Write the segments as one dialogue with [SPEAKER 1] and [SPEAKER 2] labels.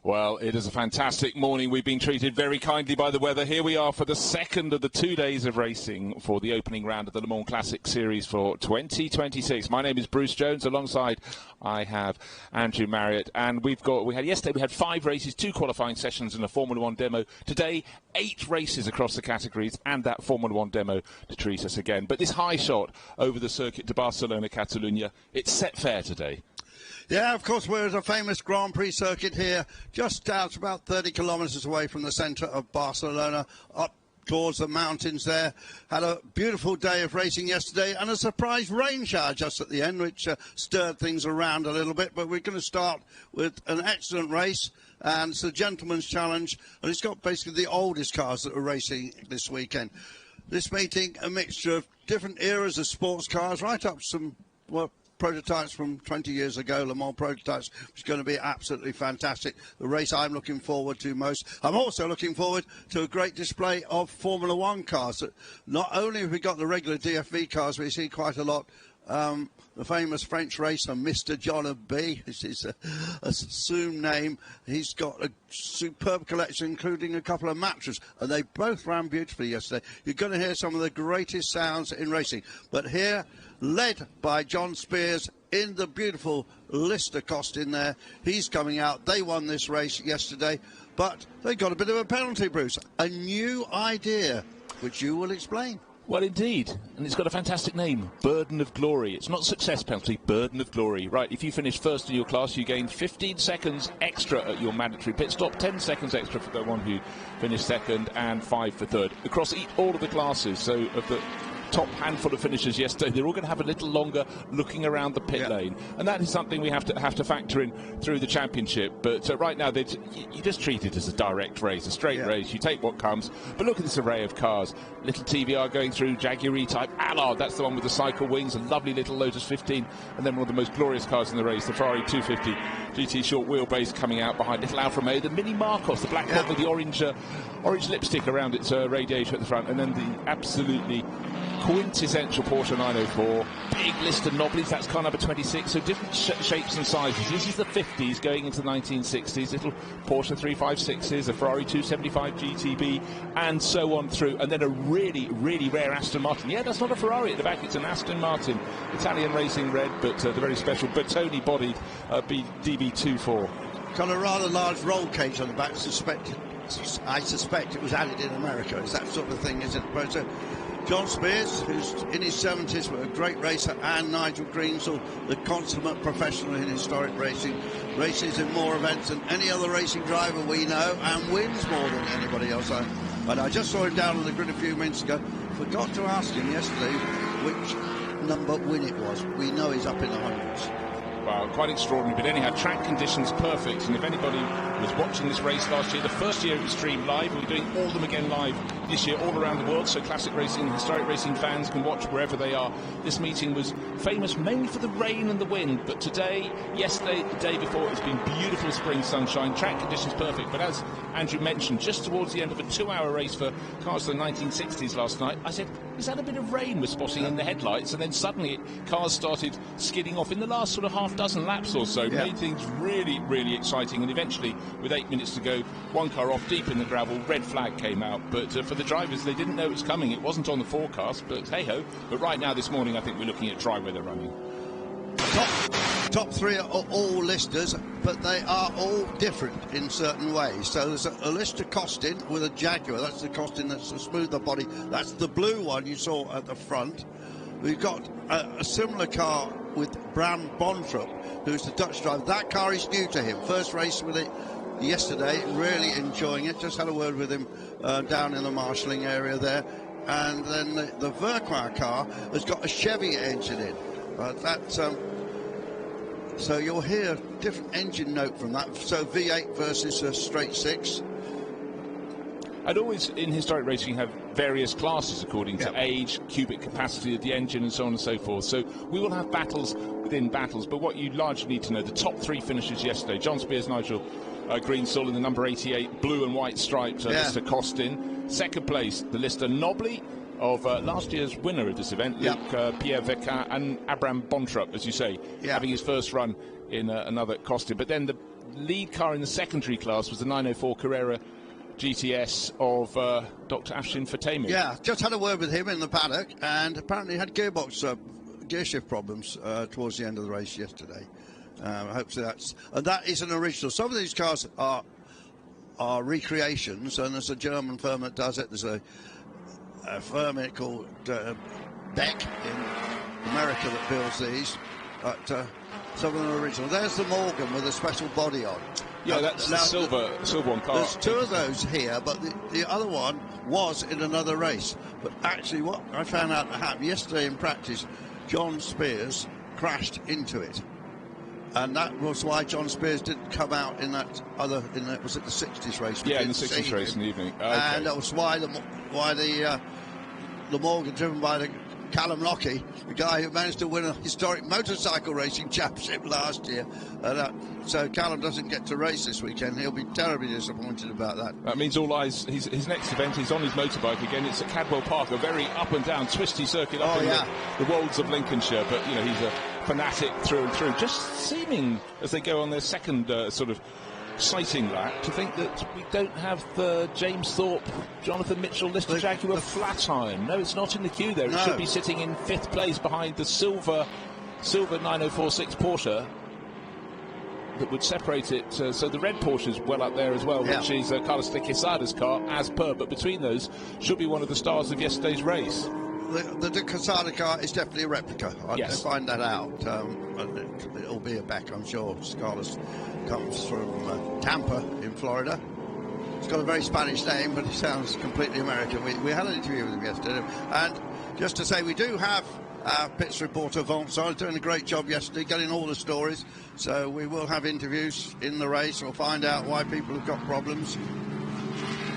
[SPEAKER 1] Well, it is a fantastic morning. We've been treated very kindly by the weather. Here we are for the second of the 2 days of racing for the opening round of the Le Mans Classic Series for 2026. My name is Bruce Jones. Alongside, I have Andrew Marriott. And yesterday we had 5 races, 2 qualifying sessions and a Formula 1 demo. Today, 8 races across the categories and that Formula 1 demo to treat us again. But this high shot over the Circuit de Barcelona-Catalunya, it's set fair today.
[SPEAKER 2] Yeah, of course, we're at a famous Grand Prix circuit here, just out about 30 kilometres away from the centre of Barcelona, up towards the mountains there. Had a beautiful day of racing yesterday and a surprise rain shower just at the end, which stirred things around a little bit. But we're going to start with an excellent race, and it's the Gentleman's Challenge, and it's got basically the oldest cars that are racing this weekend. This meeting, a mixture of different eras of sports cars, right up to some, well, prototypes from 20 years ago, Le Mans prototypes, which is going to be absolutely fantastic. The race I'm looking forward to most. I'm also looking forward to a great display of Formula 1 cars. Not only have we got the regular DFV cars, we see quite a lot. The famous French racer, Mr. John B. This is a assumed name. He's got a superb collection, including a couple of mattresses, and they both ran beautifully yesterday. You're going to hear some of the greatest sounds in racing. But here, led by John Spears in the beautiful Lister costume there, he's coming out. They won this race yesterday, but they got a bit of a penalty, Bruce. A new idea, which you will explain.
[SPEAKER 1] Well, indeed, and it's got a fantastic name, Burden of Glory. It's not success penalty, Burden of Glory. Right, if you finish first in your class, you gain 15 seconds extra at your mandatory pit stop, 10 seconds extra for the one who finished second, and 5 for third. Across all of the classes, so of the top handful of finishers yesterday, they're all going to have a little longer looking around the pit lane, and that is something we have to factor in through the championship. But right now, you just treat it as a direct race, a straight race. You take what comes. But look at this array of cars. Little TVR going through, Jaguar E-Type, Allard, that's the one with the cycle wings, a lovely little Lotus 15, and then one of the most glorious cars in the race, the Ferrari 250 GT short wheelbase coming out behind little Alfa Romeo, the Mini Marcos, the black one with the orange lipstick around its radiator at the front, and then the absolutely quintessential Porsche 904, big list of knobblies, that's car number 26, so different shapes and sizes. This is the 50s going into the 1960s, little Porsche 356s, a Ferrari 275 GTB, and so on through, and then a really, really rare Aston Martin. Yeah, that's not a Ferrari at the back, it's an Aston Martin, Italian racing red, but the very special Bertoni-bodied DB24.
[SPEAKER 2] Got a rather large roll cage on the back, I suspect it was added in America. It's that sort of thing, isn't it? But, John Spears, who's in his 70s, but a great racer, and Nigel Greensall, the consummate professional in historic racing, races in more events than any other racing driver we know, and wins more than anybody else. And I just saw him down on the grid a few minutes ago. Forgot to ask him yesterday which number win it was. We know he's up in the hundreds.
[SPEAKER 1] Wow, quite extraordinary. But anyhow, track conditions perfect. And if anybody was watching this race last year, the first year it was streamed live. We're doing all of them again live this year all around the world. So classic racing, historic racing fans can watch wherever they are. This meeting was famous mainly for the rain and the wind. But today, yesterday, the day before, it's been beautiful spring sunshine. Track conditions perfect. But as Andrew mentioned, just towards the end of a 2-hour race for cars of the 1960s last night, I said, is that a bit of rain we're spotting in the headlights? And then suddenly cars started skidding off in the last sort of half dozen laps or so. Made things really, really exciting, and eventually, with 8 minutes to go, one car off deep in the gravel, red flag came out. But for the drivers, they didn't know it was coming. It wasn't on the forecast, but hey-ho. But right now, this morning, I think we're looking at dry weather running.
[SPEAKER 2] Top 3 are all listers, but they are all different in certain ways. So there's a Lister Costin with a Jaguar. That's the Costin that's a smoother body. That's the blue one you saw at the front. We've got a similar car with Bram Bontrop, who's the Dutch driver. That car is new to him. First race with it yesterday, really enjoying it. Just had a word with him down in the marshalling area there. And then the Verquois car has got a Chevy engine in. So you'll hear a different engine note from that. So V8 versus a straight 6.
[SPEAKER 1] I'd always, in historic racing, have various classes according to age, cubic capacity of the engine, and so on and so forth. So we will have battles within battles, but what you largely need to know, the top 3 finishers yesterday, John Spears, Nigel Greensall in the number 88 blue and white striped Lister Costin. Second place, the Lister Nobly of last year's winner of this event, Luc Pierre Veca, and Abram Bontrop, as you say, having his first run in another Costin. But then lead car in the secondary class was the 904 Carrera GTS of Dr. Afshin Fatemi.
[SPEAKER 2] Yeah, just had a word with him in the paddock, and apparently had gear shift problems towards the end of the race yesterday. Hopefully that is an original. Some of these cars are recreations, and there's a German firm that does it. There's a firm called Beck in America that builds these, but some of them are original. There's the Morgan with a special body on.
[SPEAKER 1] Yeah, that's the silver one car.
[SPEAKER 2] There's two of those here, but the other one was in another race. But actually, what I found out happened yesterday in practice, John Spears crashed into it. And that was why John Spears didn't come out in was it the 60s race?
[SPEAKER 1] Yeah, in the 60s race in the evening. Okay.
[SPEAKER 2] And that was why the Morgan, driven by the Callum Lockie, the guy who managed to win a historic motorcycle racing championship last year. So Callum doesn't get to race this weekend. He'll be terribly disappointed about that.
[SPEAKER 1] That means all eyes. His next event is on his motorbike again. It's at Cadwell Park, a very up and down, twisty circuit up in the wolds of Lincolnshire. But you know, he's a fanatic through and through. Just seeming as they go on their second sort of sighting lap to think that we don't have the James Thorpe, Jonathan Mitchell, Lister Jaguar flat iron. No, it's not in the queue there. It should be sitting in 5th place behind the silver 9046 Porsche that would separate it. So the red Porsche is well up there as well, which is Carlos de Quesada's car, as per. But between those, should be one of the stars of yesterday's race.
[SPEAKER 2] The de Quesada car is definitely a replica. I'll find that out. It'll be a Beck, I'm sure. Carlos comes from Tampa in Florida. He's got a very Spanish name, but he sounds completely American. We had an interview with him yesterday. And just to say, we do have our pits reporter, Vincent, doing a great job yesterday, getting all the stories. So we will have interviews in the race. We'll find out why people have got problems.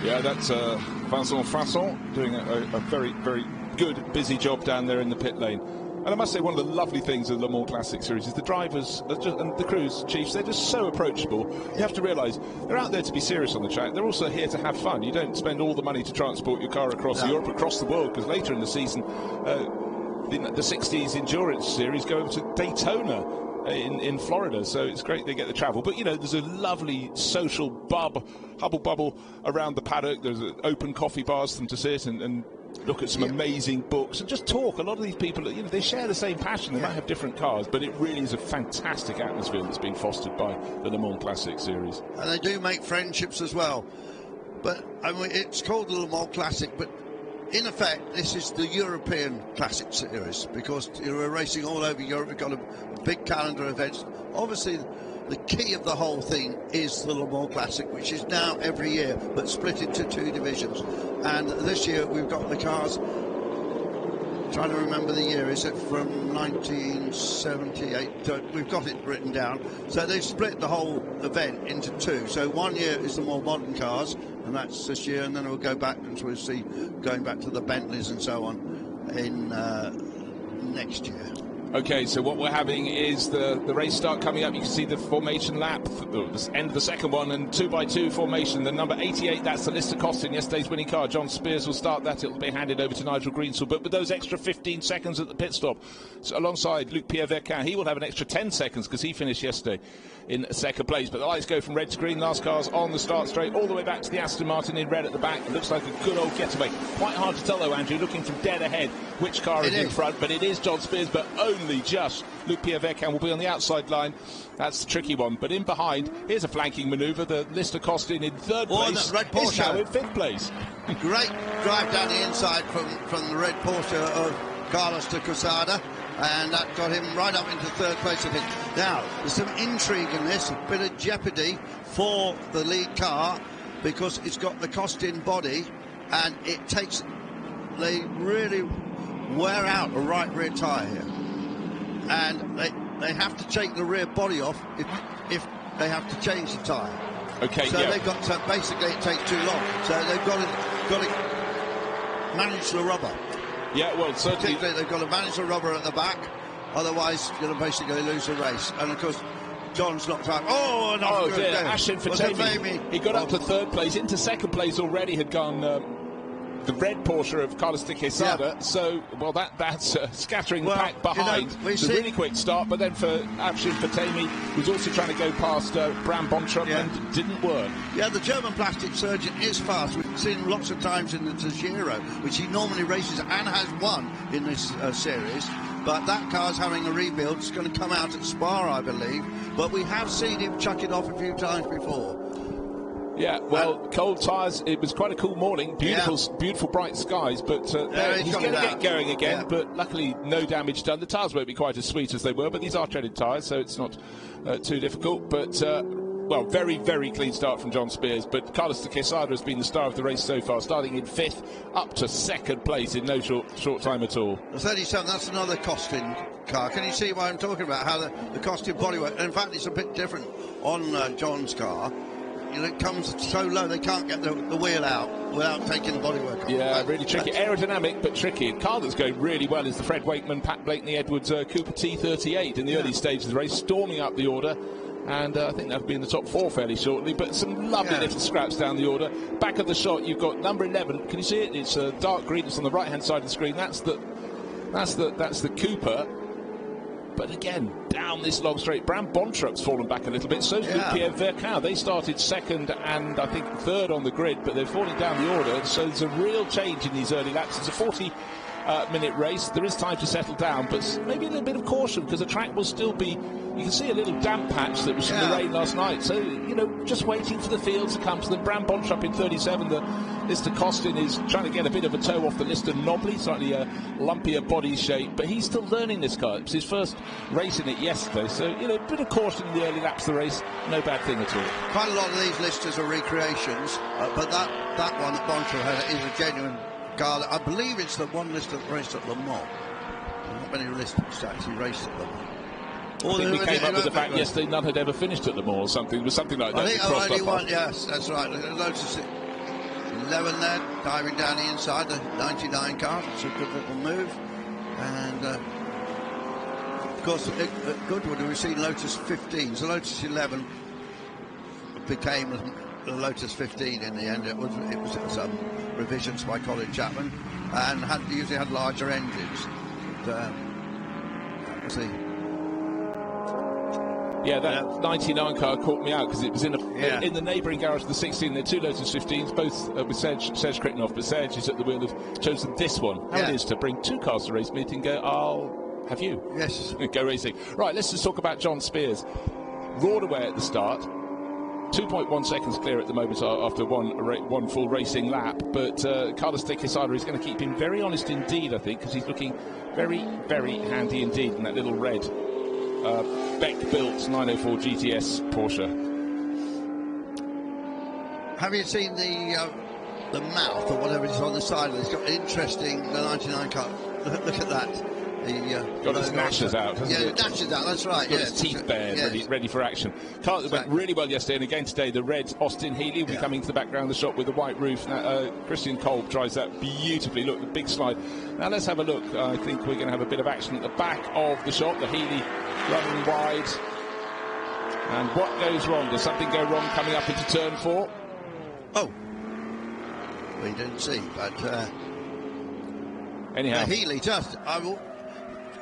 [SPEAKER 1] Yeah, that's Vincent Franssen doing a very, very good, busy job down there in the pit lane. And I must say, one of the lovely things of the Le Mans Classic Series is the drivers and the crews, chiefs, they're just so approachable. You have to realise they're out there to be serious on the track. They're also here to have fun. You don't spend all the money to transport your car across Europe, across the world, because later in the season, the 60s Endurance Series go over to Daytona in Florida, so it's great they get the travel. But you know, there's a lovely social hubble bubble around the paddock. There's open coffee bars for them to sit and look at some amazing books and just talk. A lot of these people, you know, they share the same passion. They might have different cars, but it really is a fantastic atmosphere that's been fostered by the Le Mans Classic Series. And
[SPEAKER 2] they do make friendships as well. But I mean, it's called the Le Mans Classic, but in effect, this is the European Classic Series, because you're racing all over Europe. We've got a big calendar of events. Obviously, the key of the whole thing is the Le Mans Classic, which is now every year, but split into 2 divisions. And this year, we've got the cars, trying to remember the year, is it from 1978? We've got it written down. So they've split the whole event into 2. So 1 year is the more modern cars, and that's this year, and then we'll go back and we'll see going back to the Bentleys and so on in next year.
[SPEAKER 1] Okay, so what we're having is the race start coming up. You can see the formation lap, the end of the second one, and 2x2 formation. The number 88, that's the Lister Costin, yesterday's winning car. John Spears will start that. It'll be handed over to Nigel Greenswell. But with those extra 15 seconds at the pit stop, so alongside Luc-Pierre Verquin, he will have an extra 10 seconds because he finished yesterday in second place. But the lights go from red to green. Last car's on the start straight, all the way back to the Aston Martin in red at the back. It looks like a good old getaway. Quite hard to tell, though, Andrew, looking from dead ahead, which car is in front. But it is John Spears, but only just. Luc-Pierre Verquin will be on the outside line. That's the tricky one. But in behind, here's a flanking manoeuvre. The Lister Costin in third place
[SPEAKER 2] red Porsche
[SPEAKER 1] is now in 5th place.
[SPEAKER 2] Great drive down the inside from the red Porsche of Carlos de Quesada, and that got him right up into 3rd place, I think. Now, there's some intrigue in this, a bit of jeopardy for the lead car, because it's got the Costin body, and they really wear out a right rear tyre here. And they have to take the rear body off if they have to change the tyre.
[SPEAKER 1] Okay.
[SPEAKER 2] So they've got to, basically it takes too long. So they've got to manage the rubber.
[SPEAKER 1] Yeah, well, certainly
[SPEAKER 2] they've got to manage the rubber at the back, otherwise you're going to basically lose the race. And of course, John's knocked out. Oh dear!
[SPEAKER 1] Afshin Fatemi. He got up to 3rd place, into 2nd place already. Had gone the red Porsche of Carlos de Quesada. So, well, that's scattering the pack behind. The really quick start, but then for Afshin Fatemi, who's also trying to go past Bram Bontrop and didn't work.
[SPEAKER 2] Yeah, the German plastic surgeon is fast. We've seen him lots of times in the Giro, which he normally races and has won in this series. But that car's having a rebuild. It's going to come out at Spa, I believe. But we have seen him chuck it off a few times before.
[SPEAKER 1] Yeah, well, cold tyres. It was quite a cool morning. Beautiful bright skies. But he's going to get going again. Yeah. But luckily, no damage done. The tyres won't be quite as sweet as they were, but these are treaded tyres, so it's not too difficult. But well, very, very clean start from John Spears. But Carlos de Quesada has been the star of the race so far, starting in 5th up to 2nd place in no short time at all.
[SPEAKER 2] The 37, that's another costing car. Can you see what I'm talking about? How the costing bodywork. In fact, it's a bit different on John's car. It comes so low they can't get the wheel out without taking the bodywork off.
[SPEAKER 1] Yeah, really tricky. Aerodynamic, but tricky. A car that's going really well is the Fred Wakeman, Pat Blakeney Edwards Cooper T38 in the early stages of the race, storming up the order. And I think that'll be in the top 4 fairly shortly. But some lovely little scraps down the order. Back of the shot, you've got number 11. Can you see it? It's dark green. It's on the right-hand side of the screen. That's the Cooper. But again, down this long straight, Bram Bontrup's fallen back a little bit. So's Pierre Vercao. They started 2nd and I think 3rd on the grid, but they're falling down the order. So there's a real change in these early laps. It's a 40-minute race. There is time to settle down, but maybe a little bit of caution because the track will still be. You can see a little damp patch that was from the rain last night. So, you know, just waiting for the fields to come to them. Bram Bontrop in 37. The Lister Costin is trying to get a bit of a toe off the Lister Knobbly, slightly a lumpier body shape. But he's still learning this car. It was his first race in it yesterday. So, you know, a bit of caution in the early laps of the race. No bad thing at all.
[SPEAKER 2] Quite a lot of these Listers are recreations. But that one that Bontrop has is a genuine car. I believe it's the one Lister that raced at Le Mans. Not many Listers actually raced at Le Mans.
[SPEAKER 1] I think we came up with the fact yesterday none had ever finished at Le Mans or something. It was something like that.
[SPEAKER 2] I think only one, yes, that's right. Lotus 11 there, diving down the inside, the 99 car. It's a good little move. And, of course, at Goodwood we've seen Lotus 15. So Lotus 11 became the Lotus 15 in the end. It was some revisions by Colin Chapman and usually had larger engines. But, let's see.
[SPEAKER 1] Yeah, that 99 car caught me out because it was in the neighbouring garage of the 16. There are 2 Lotus 15s, both with Serge Krittenoff, but Serge is at the wheel of chosen this one. How it is to bring 2 cars to race meeting and go, I'll have you.
[SPEAKER 2] Yes.
[SPEAKER 1] Go racing. Right, let's just talk about John Spears. Roared away at the start. 2.1 seconds clear at the moment after one full racing lap, but Carlos de Quesada is going to keep him very honest indeed, I think, because he's looking very, very handy indeed in that little red Beck-built 904 GTS Porsche.
[SPEAKER 2] Have you seen the mouth or whatever it is on the side of it? It's got interesting, the 99 car. Look at that.
[SPEAKER 1] Got his gnashers out, hasn't it?
[SPEAKER 2] Yeah, gnashers out, that's right.
[SPEAKER 1] Got his teeth bared, ready for action. Car that went really well yesterday, and again today, the red Austin Healey will be coming to the background of the shot with the white roof. Now, Christian Kolb drives that beautifully. Look, the big slide. Now let's have a look. I think we're going to have a bit of action at the back of the shot. The Healey running wide. And what goes wrong? Does something go wrong coming up into turn 4?
[SPEAKER 2] Oh. We didn't see, but...
[SPEAKER 1] anyhow.
[SPEAKER 2] Healey just...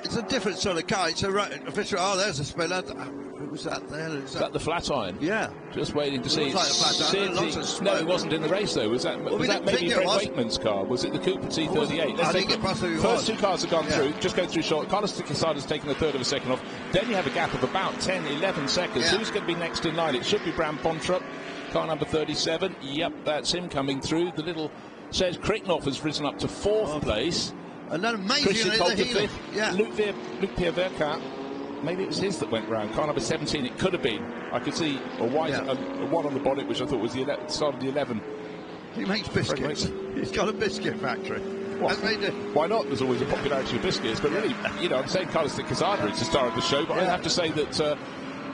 [SPEAKER 2] it's a different sort of car. It's official. Oh, there's a spinner. Who was that there?
[SPEAKER 1] Is that the flat iron?
[SPEAKER 2] Yeah.
[SPEAKER 1] Just waiting to see.
[SPEAKER 2] Like flat
[SPEAKER 1] no, it wasn't in the race though. Was that maybe Fred Wakeman's car? Was it the Cooper T38?
[SPEAKER 2] I think it possibly was.
[SPEAKER 1] First 2 cars have gone through. Just go through short. Carlos de Quesada's taken a third of a second off. Then you have a gap of about 10, 11 seconds. Who's going to be next in line? It should be Bram Bontrop, car number 37. Yep, that's him coming through. The little Serge Krittenoff has risen up to 4th place.
[SPEAKER 2] And then amazing,
[SPEAKER 1] Christian Kolb to 5th.
[SPEAKER 2] Yeah.
[SPEAKER 1] Luc Pierre Vercao. Maybe it was his that went round. Car number 17. It could have been. I could see a white, a one on the bonnet, which I thought was the start of the 11.
[SPEAKER 2] He makes biscuits. He's got a biscuit factory.
[SPEAKER 1] Why not? There's always a popularity of biscuits. But really, you know, I'm saying Carlos de Quesada is the star of the show, but I have to say that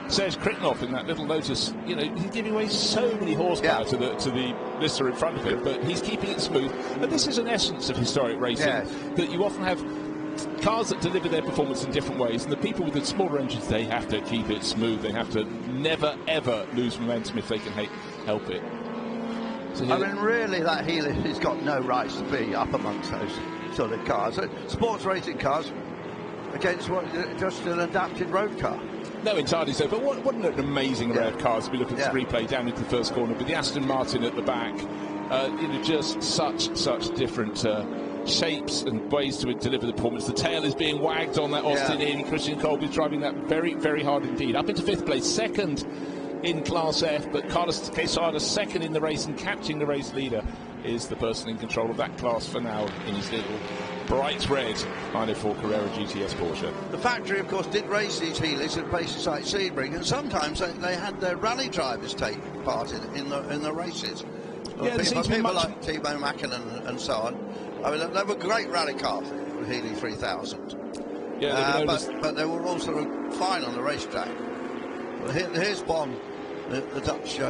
[SPEAKER 1] Serge Krittenoff in that little Lotus, you know, he's giving away so many horsepower to the Lister in front of him, but he's keeping it smooth. And this is an essence of historic racing, that you often have cars that deliver their performance in different ways, and the people with the smaller engines, they have to keep it smooth. They have to never, ever lose momentum if they can help it.
[SPEAKER 2] So I mean, really, that Healy has got no rights to be up amongst those sort of cars. Sports racing cars against just an adapted road car.
[SPEAKER 1] No, entirely so. But what an amazing array of cars. We look at this replay down into the first corner with the Aston Martin at the back. Just such different shapes and ways to deliver the performance. The tail is being wagged on that Austin Healy. Christian Kolbe is driving that very, very hard indeed. Up into 5th place, second in Class F, but Carlos Quesada second in the race, and capturing the race leader is the person in control of that class for now in his little bright red 904 Carrera GTS Porsche. The factory, of course, did race these Healys at places like Sebring, and sometimes they had their rally drivers take part in the races. Yeah,
[SPEAKER 2] people like T-Bone Mackinnon and so on. I mean, they were great rally cars, the Healy 3000.
[SPEAKER 1] Yeah,
[SPEAKER 2] but they were also fine on the racetrack. Well, here's Bon, the Dutch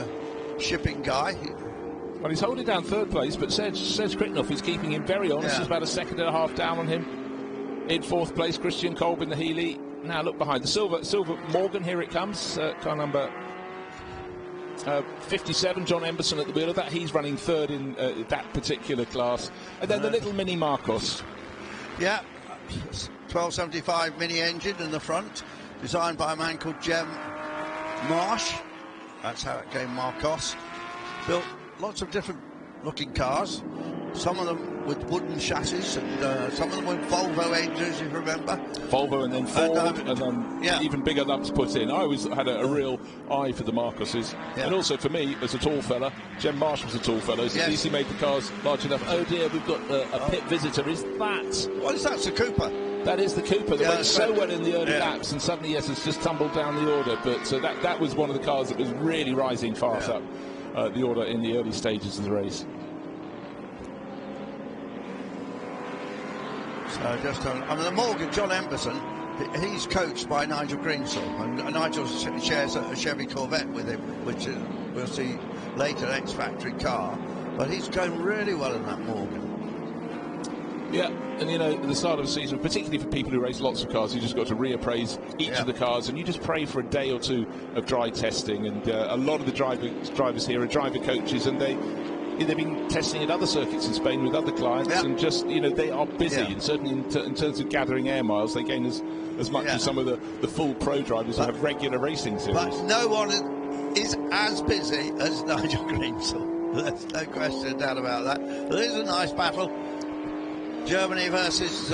[SPEAKER 2] shipping guy.
[SPEAKER 1] Well, he's holding down 3rd place, but says Kritnoff is keeping him very honest. He's about a second and a half down on him. In 4th place, Christian Kolbe in the Healy. Now look behind the silver Morgan. Here it comes, car number 57, John Emberson at the wheel of that. He's running 3rd in that particular class. And then the little Mini Marcos. Yeah, 1275 Mini engine in the front, designed by a man called Jem Marsh. That's how it came Marcos. Built lots of different looking cars, some of them with wooden chassis, and some of them with Volvo engines, if you remember. Volvo, and then Ford, and then even bigger lumps put in. I always had a real eye for the Marcoses. And also for me, as a tall fella, Jem Marsh was a tall fellow, so at least he made the cars large enough. Oh dear, we've got a pit visitor. Is that? What is that? It's a Cooper. That is the Cooper that went so well in the early laps, and suddenly, it's just tumbled down the order. But that was one of the cars that was really rising fast up the order in the early stages of the race. So I mean, the Morgan, John Emberson, he's coached by Nigel Greensall, and Nigel shares a Chevy Corvette with him, which we'll see later, an X-Factory car. But he's going really well in that Morgan. Yeah, and at the start of the season, particularly for people who race lots of cars, you just got to reappraise each of the cars, and you just pray for a day or two of dry testing. And a lot of the drivers here are driver coaches, and they've been testing at other circuits in Spain with other clients, and just they are busy. And certainly in terms of gathering air miles, they gain as much as some of the full pro drivers who have regular racing series. But no one is as busy as Nigel Greensall. There's no question doubt about that. There is a nice battle. Germany versus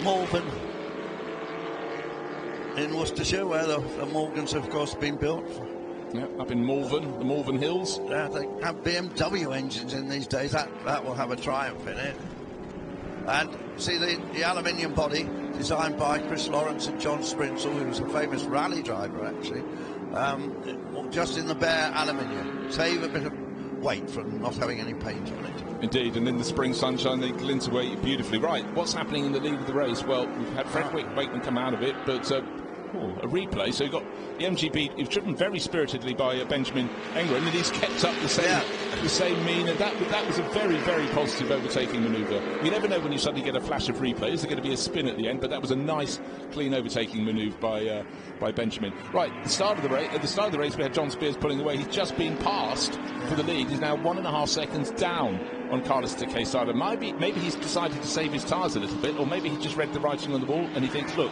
[SPEAKER 1] Malvern in Worcestershire, where the Morgans have, of course, been built. Yeah, up in Malvern, the Malvern Hills. Yeah, they have BMW engines in these days. That will have a Triumph in it. And see the aluminium body designed by Chris Lawrence and John Sprinsel, who was a famous rally driver, actually. Just in the bare aluminium. Save a bit of weight from not having any paint on it. Indeed, and in the spring sunshine they glint away beautifully. Right, what's happening in the lead of the race? Well, we've had Fred Wakeman come out of it, but a replay. So you've got the MGB. He was driven very spiritedly by Benjamin Engren, and he's kept up the same mean. And that was a very, very positive overtaking manoeuvre. You never know when you suddenly get a flash of replay. Is there going to be a spin at the end? But that was a nice, clean overtaking manoeuvre by Benjamin. Right, at the start of the race, we had John Spears pulling away. He's just been passed for the lead. He's now 1.5 seconds down on Carlos Quesada. Maybe he's decided to save his tyres a little bit, or maybe he just read the writing on the wall and he thinks, look,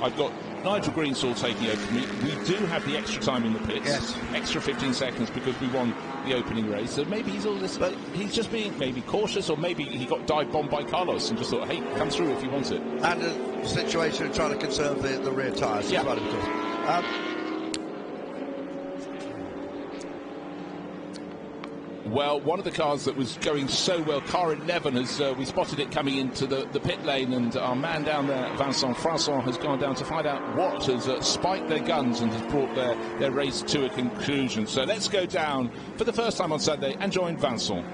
[SPEAKER 1] I've got Nigel Greensall taking over from me. We do have the extra time in the pits, extra 15 seconds because we won the opening race. So maybe he's all this, but he's just being maybe cautious, or maybe he got dive bombed by Carlos and just thought, hey, come through if you want it. And a situation of trying to conserve the rear tyres as well, of course. Well, one of the cars that was going so well, car 11, we spotted it coming into the pit lane, and our man down there, Vincent Franssen, has gone down to find out what has spiked their guns and has brought their race to a conclusion. So let's go down for the first time on Sunday and join Vincent.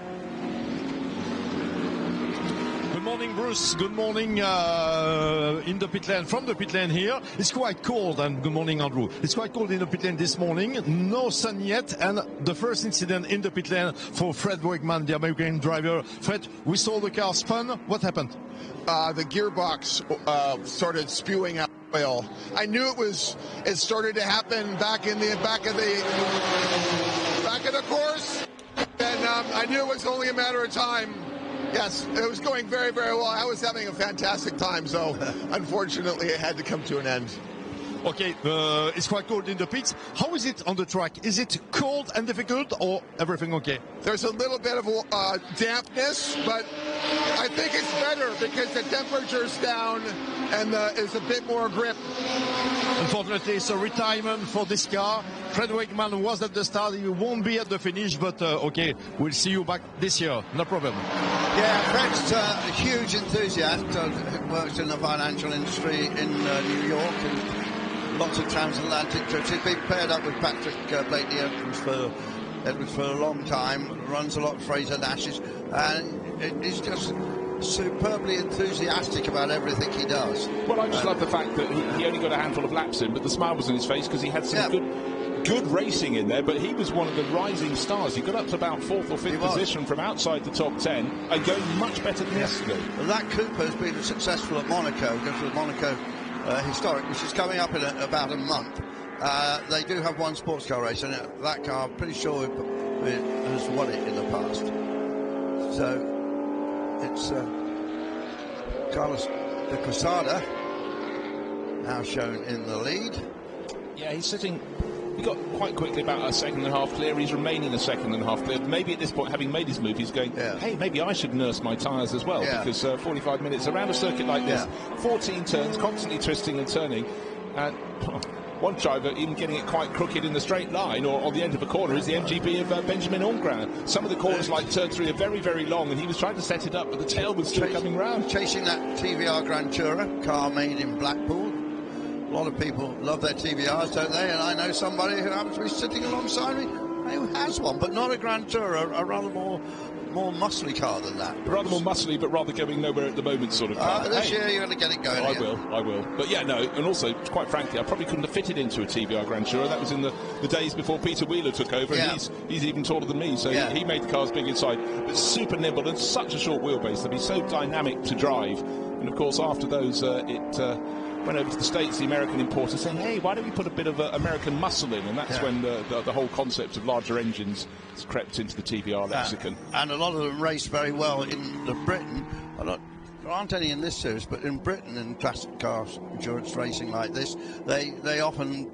[SPEAKER 3] Good morning, Bruce. Good morning in the pit lane. From the pit lane here, it's quite cold. And good morning, Andrew. It's quite cold in the pit lane this morning. No sun yet. And the first incident in the pit lane for Fred Wakeman, the American driver. Fred, we saw the car spun. What happened?
[SPEAKER 4] The gearbox started spewing out oil. I knew it started to happen back of the course. Ben. I knew it was only a matter of time. Yes, it was going very, very well. I was having a fantastic time, so unfortunately it had to come to an end.
[SPEAKER 3] Okay, it's quite cold in the pits. How is it on the track? Is it cold and difficult, or everything okay?
[SPEAKER 4] There's a little bit of dampness, but I think it's better because the temperature's down and there's a bit more grip.
[SPEAKER 3] Unfortunately, it's a retirement for this car. Fred Wakeman was at the start. He won't be at the finish, but okay, we'll see you back this year. No problem.
[SPEAKER 2] Yeah, Fred's a huge enthusiast. Works in the financial industry in New York and lots of transatlantic trips. He's been paired up with Patrick Blakely Edwards for a long time. Runs a lot of Fraser Nashes, and he's just superbly enthusiastic about everything he does.
[SPEAKER 1] Well, I just love the fact that he only got a handful of laps in, but the smile was on his face because he had some good racing in there, but he was one of the rising stars. He got up to about 4th or 5th position from outside the top 10 and going much better than yesterday.
[SPEAKER 2] Well, that Cooper has been successful at Monaco, goes to the Monaco Historic, which is coming up in about a month. They do have one sports car race, and that car, I'm pretty sure, has won it in the past. So it's Carlos de Quesada now shown in the lead.
[SPEAKER 1] Yeah, he's sitting. He got quite quickly about a second and a half clear. He's remaining a second and a half clear. Maybe at this point, having made his move, he's going, hey, maybe I should nurse my tyres as well, because 45 minutes around a circuit like this, 14 turns, constantly twisting and turning, and one driver even getting it quite crooked in the straight line or on the end of a corner is the MGB of Benjamin Ongren. Some of the corners, like turn 3, are very, very long, and he was trying to set it up, but the tail was still coming round.
[SPEAKER 2] Chasing that TVR Grand Tourer, car made in Blackpool. A lot of people love their TVRs, don't they? And I know somebody who happens to be sitting alongside me who has one, but not a Grand Tourer, a rather more muscly car than that.
[SPEAKER 1] Rather more muscly, but rather going nowhere at the moment sort of car.
[SPEAKER 2] This year you're going to get it going.
[SPEAKER 1] I will. But yeah, no, and also, quite frankly, I probably couldn't have fitted into a TVR Grand Tourer. That was in the days before Peter Wheeler took over, and he's even taller than me, so he made the cars big inside. But super nimble and such a short wheelbase. They'd be so dynamic to drive. And of course, after those, went over to the States, the American importer, saying, hey, why don't we put a bit of American muscle in? And that's when the whole concept of larger engines has crept into the TVR lexicon.
[SPEAKER 2] And a lot of them race very well in Britain. There aren't any in this series, but in Britain, in classic car endurance racing like this, they often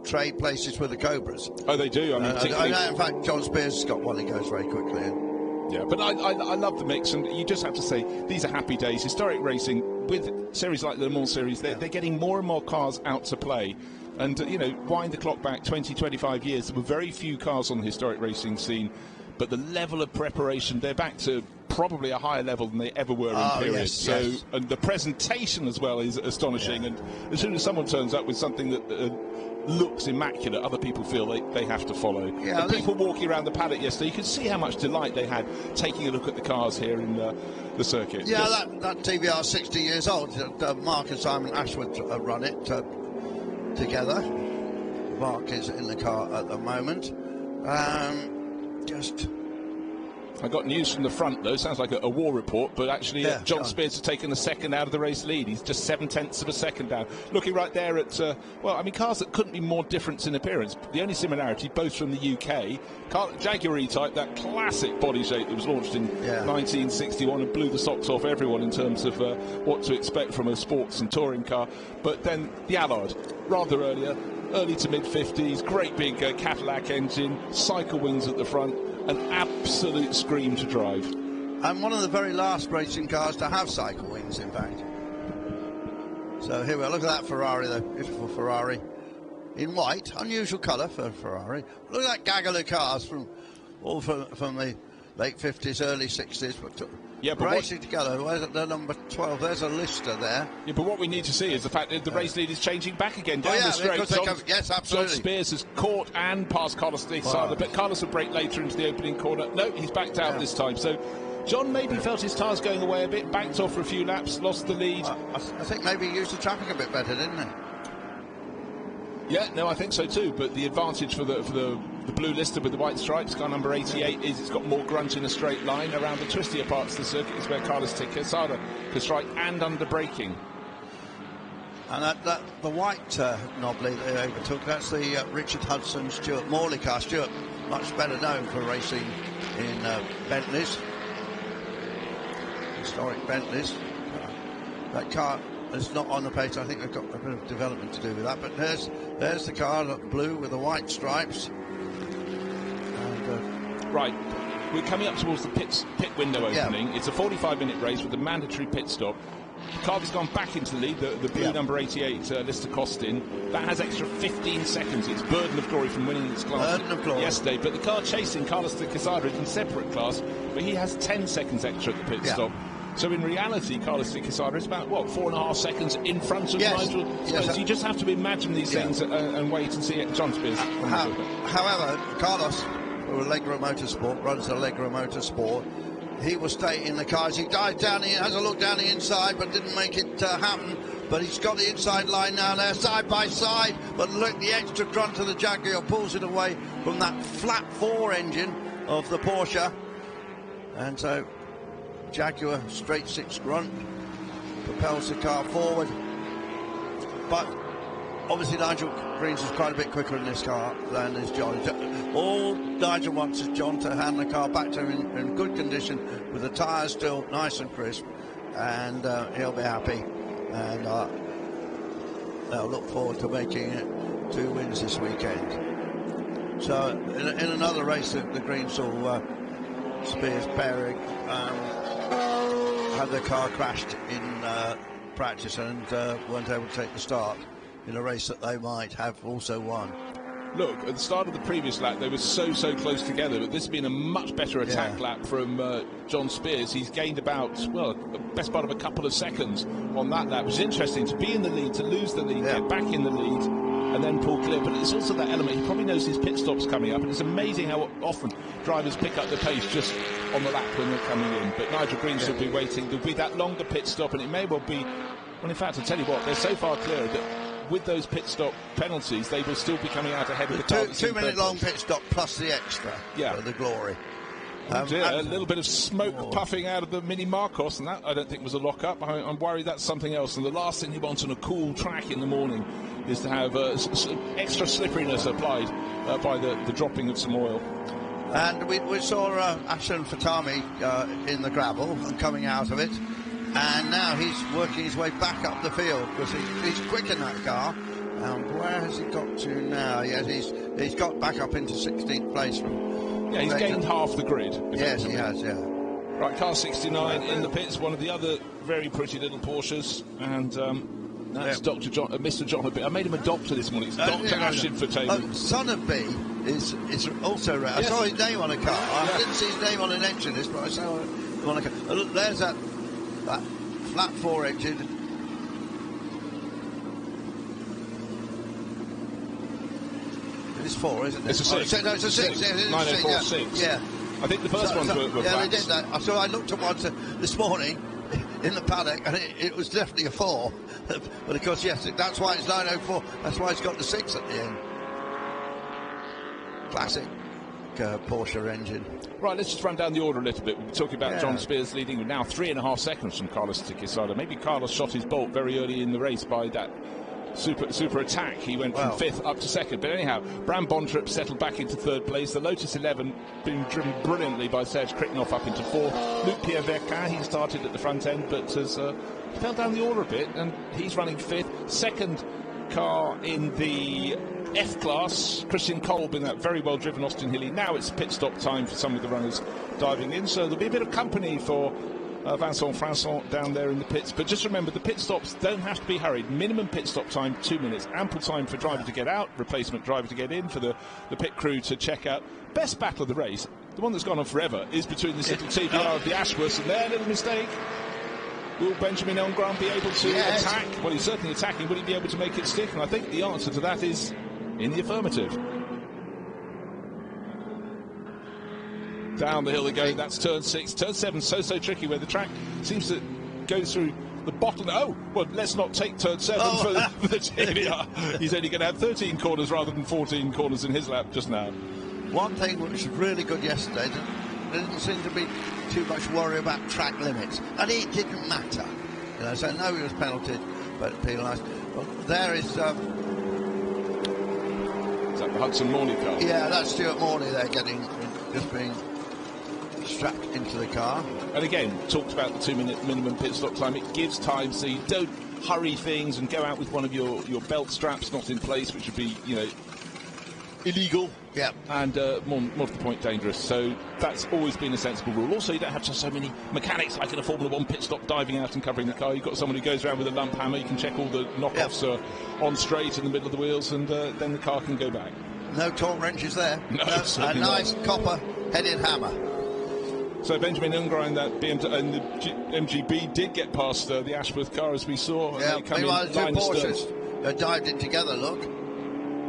[SPEAKER 2] trade places with the Cobras.
[SPEAKER 1] Oh, they do? I mean,
[SPEAKER 2] in fact, John Spears has got one he goes very quickly in.
[SPEAKER 1] Yeah, but I love the mix, and you just have to say, these are happy days. Historic racing, with series like the Le Mans series, they're getting more and more cars out to play. And, wind the clock back 20, 25 years, there were very few cars on the historic racing scene, but the level of preparation, they're back to probably a higher level than they ever were in periods. And the presentation as well is astonishing, and as soon as someone turns up with something that looks immaculate, other people feel they have to follow. The people walking around the paddock yesterday, you could see how much delight they had taking a look at the cars here in the circuit.
[SPEAKER 2] Yeah, that TVR 60 years old. Mark and Simon Ashwood run it together. Mark is in the car at the moment.
[SPEAKER 1] I got news from the front, though. Sounds like a war report, but actually John Spears has taken a second out of the race lead. He's just 0.7 of a second down. Looking right there at, cars that couldn't be more different in appearance. The only similarity, both from the UK, Jaguar E-Type, that classic body shape that was launched in 1961 and blew the socks off everyone in terms of what to expect from a sports and touring car. But then the Allard, rather early to mid-50s, great big Cadillac engine, cycle wings at the front, an absolute scream to drive.
[SPEAKER 2] And one of the very last racing cars to have cycle wings, in fact. So here we are. Look at that Ferrari, though. Beautiful Ferrari. In white. Unusual colour for a Ferrari. Look at that gaggle of cars from the late 50s, early 60s. But racing together. Where's the number 12? There's a Lister there.
[SPEAKER 1] Yeah, but what we need to see is the fact that the race lead is changing back again down the straight.
[SPEAKER 2] Yes, absolutely.
[SPEAKER 1] John Spears has caught and passed Carlos de Quesada, but Carlos will break later into the opening corner. No, he's backed out this time. So John maybe felt his tyres going away a bit, backed off for a few laps, lost the lead.
[SPEAKER 2] I think maybe he used the traffic a bit better, didn't he?
[SPEAKER 1] Yeah, no, I think so too. But the advantage for the blue Lister with the white stripes, car number 88, is it's got more grunt in a straight line. Around the twistier parts of the circuit is where Carlos de Quesada can strike and under braking.
[SPEAKER 2] And the white Nobly they overtook, that's the Richard Hudson Stuart Morley car. Stuart much better known for racing in Bentleys, historic Bentleys. That car is not on the pace. I think they've got a bit of development to do with that. But there's the car, blue with the white stripes. And,
[SPEAKER 1] right, we're coming up towards the pit window opening. Yeah. It's a 45-minute race with a mandatory pit stop. The car has gone back into the lead, the blue number 88, Lister Costin. That has extra 15 seconds. It's burden of glory from winning this class yesterday. But the car chasing Carlos de Quesada is in separate class, but he has 10 seconds extra at the pit stop. So in reality, Carlos de Quesada is about, 4.5 seconds in front of Nigel. So you just have to imagine these things and wait and see it. John Spears.
[SPEAKER 2] However, Carlos, who Allegro Motorsport, runs Allegro Motorsport, he will stay in the car as he dives down, he has a look down the inside, but didn't make it happen. But he's got the inside line now there, side by side. But look, the extra grunt of the Jaguar pulls it away from that flat 4 engine of the Porsche. And so Jaguar straight 6 grunt propels the car forward. But obviously Nigel Greens is quite a bit quicker in this car than is John. All Nigel wants is John to hand the car back to him in good condition with the tyres still nice and crisp, and he'll be happy. And they'll look forward to making it 2 wins this weekend. So in another race, the Greens saw Spears pairing had their car crashed in practice and weren't able to take the start in a race that they might have also won.
[SPEAKER 1] Look, at the start of the previous lap, they were so close together, but this has been a much better attack lap from John Spears. He's gained about, the best part of a couple of seconds on that lap, which is interesting, to be in the lead, to lose the lead, get back in the lead, and then pull clear. But it's also that element, he probably knows his pit stop's coming up, and it's amazing how often drivers pick up the pace just on the lap when they're coming in. But Nigel Greens will be waiting. There'll be that longer pit stop, and it may well be, well, in fact, I'll tell you what, they're so far clear that with those pit stop penalties, they will still be coming out ahead of the car.
[SPEAKER 2] 2 minute long pit stop plus the extra for the glory.
[SPEAKER 1] A little bit of smoke puffing out of the Mini Marcos, and that I don't think was a lock-up. I'm worried that's something else. And the last thing you want on a cool track in the morning is to have extra slipperiness applied by the dropping of some oil.
[SPEAKER 2] And we saw Ashton Fatami in the gravel and coming out of it. And now he's working his way back up the field because he's quick in that car. And where has he got to now? Yes, he's got back up into 16th place.
[SPEAKER 1] He's gained half the grid.
[SPEAKER 2] Yes, he has,
[SPEAKER 1] Right, car 69 in the pits, one of the other very pretty little Porsches. And that's Dr. John, Mr. John. I made him a doctor this morning. It's Dr. Ashton Fatami.
[SPEAKER 2] Son of B is also rare. I saw his name on a car. I didn't see his name on an engine list, but I saw him on a car. Look, there's that flat 4 engine. It's 4, isn't it?
[SPEAKER 1] It's a 6.
[SPEAKER 2] No, it's a 6.
[SPEAKER 1] 904.6.
[SPEAKER 2] Yeah.
[SPEAKER 1] I think the first ones were
[SPEAKER 2] flats.
[SPEAKER 1] flats.
[SPEAKER 2] They did that. So I looked at one this morning in the paddock, and it was definitely a 4. But of course, yes, that's why it's 904. That's why it's got the 6 at the end. Classic Porsche engine.
[SPEAKER 1] Right, let's just run down the order a little bit. We're talking about John Spears leading with now 3.5 seconds from Carlos de Quesada. Maybe Carlos shot his bolt very early in the race by that super attack. He went from 5th up to 2nd. But anyhow, Bram Bontrop settled back into 3rd place. The Lotus 11 being driven brilliantly by Serge Kriknoff up into 4th. Luc-Pierre Verquin, he started at the front end, but has fell down the order a bit, and he's running 5th. 2nd car in the F class, Christian Kolb in that very well driven Austin Hilly. Now it's pit stop time for some of the runners diving in, so there'll be a bit of company for Vincent Franssen down there in the pits. But just remember, the pit stops don't have to be hurried. Minimum pit stop time 2 minutes. Ample time for driver to get out, replacement driver to get in, for the pit crew to check out. Best battle of the race, the one that's gone on forever, is between this little TBR of the Ashworths and their little mistake. Will Benjamin Elmgrant be able to attack? Well, he's certainly attacking. Will he be able to make it stick? And I think the answer to that is in the affirmative. Down the hill they go. That's turn 6. Turn 7 so tricky, where the track seems to go through the bottom. Oh, well, let's not take turn 7 for the TBR. He's only going to have 13 corners rather than 14 corners in his lap just now. One thing which was really good yesterday, there didn't seem to be too much worry about track limits, and it didn't matter. You know, so no, he was penalised, but penalised. Well, there is Is that the Hudson Morley car?
[SPEAKER 2] Yeah, that's Stuart Morley there just being strapped into the car.
[SPEAKER 1] And again, talked about the 2-minute minimum pit stop time. It gives time so you don't hurry things and go out with one of your belt straps not in place, which would be, illegal.
[SPEAKER 2] Yeah.
[SPEAKER 1] And more to the point, dangerous. So that's always been a sensible rule. Also, you don't have just so many mechanics like in a Formula 1 pit stop diving out and covering the car. You've got someone who goes around with a lump hammer. You can check all the knockoffs are on straight in the middle of the wheels, and then the car can go back.
[SPEAKER 2] No torque wrenches there.
[SPEAKER 1] No,
[SPEAKER 2] a nice copper-headed hammer.
[SPEAKER 1] So Benjamin Ungrein, that BMW and the MGB did get past the Ashworth car, as we saw.
[SPEAKER 2] Yeah, meanwhile, the two
[SPEAKER 1] line
[SPEAKER 2] Porsches dived in together, look.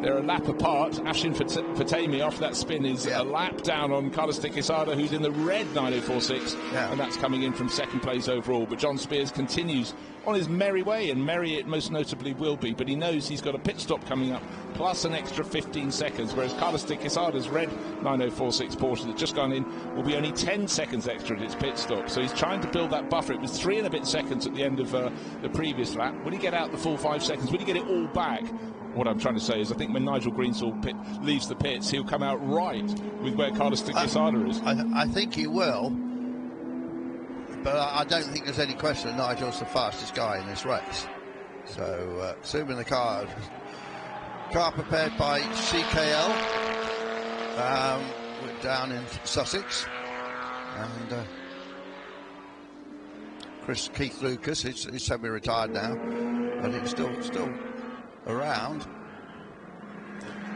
[SPEAKER 1] They're a lap apart. Afshin Fatemi, after that spin, is a lap down on Carlos de Quesada, who's in the red 9046, and that's coming in from second place overall. But John Spears continues on his merry way, and merry it most notably will be, but he knows he's got a pit stop coming up, plus an extra 15 seconds, whereas Carlos de Quesada's red 9046 Porsche that's just gone in will be only 10 seconds extra at its pit stop. So he's trying to build that buffer. It was 3 and a bit seconds at the end of the previous lap. Will he get out the full 5 seconds? Will he get it all back? What I'm trying to say is I think when Nigel Greensall leaves the pits, he'll come out right with where Carlos de Quesada is.
[SPEAKER 2] I think he will, but I don't think there's any question that Nigel's the fastest guy in this race. So assuming the car prepared by CKL, we're down in Sussex, and Keith Lucas, he's semi-retired now, but he's still around.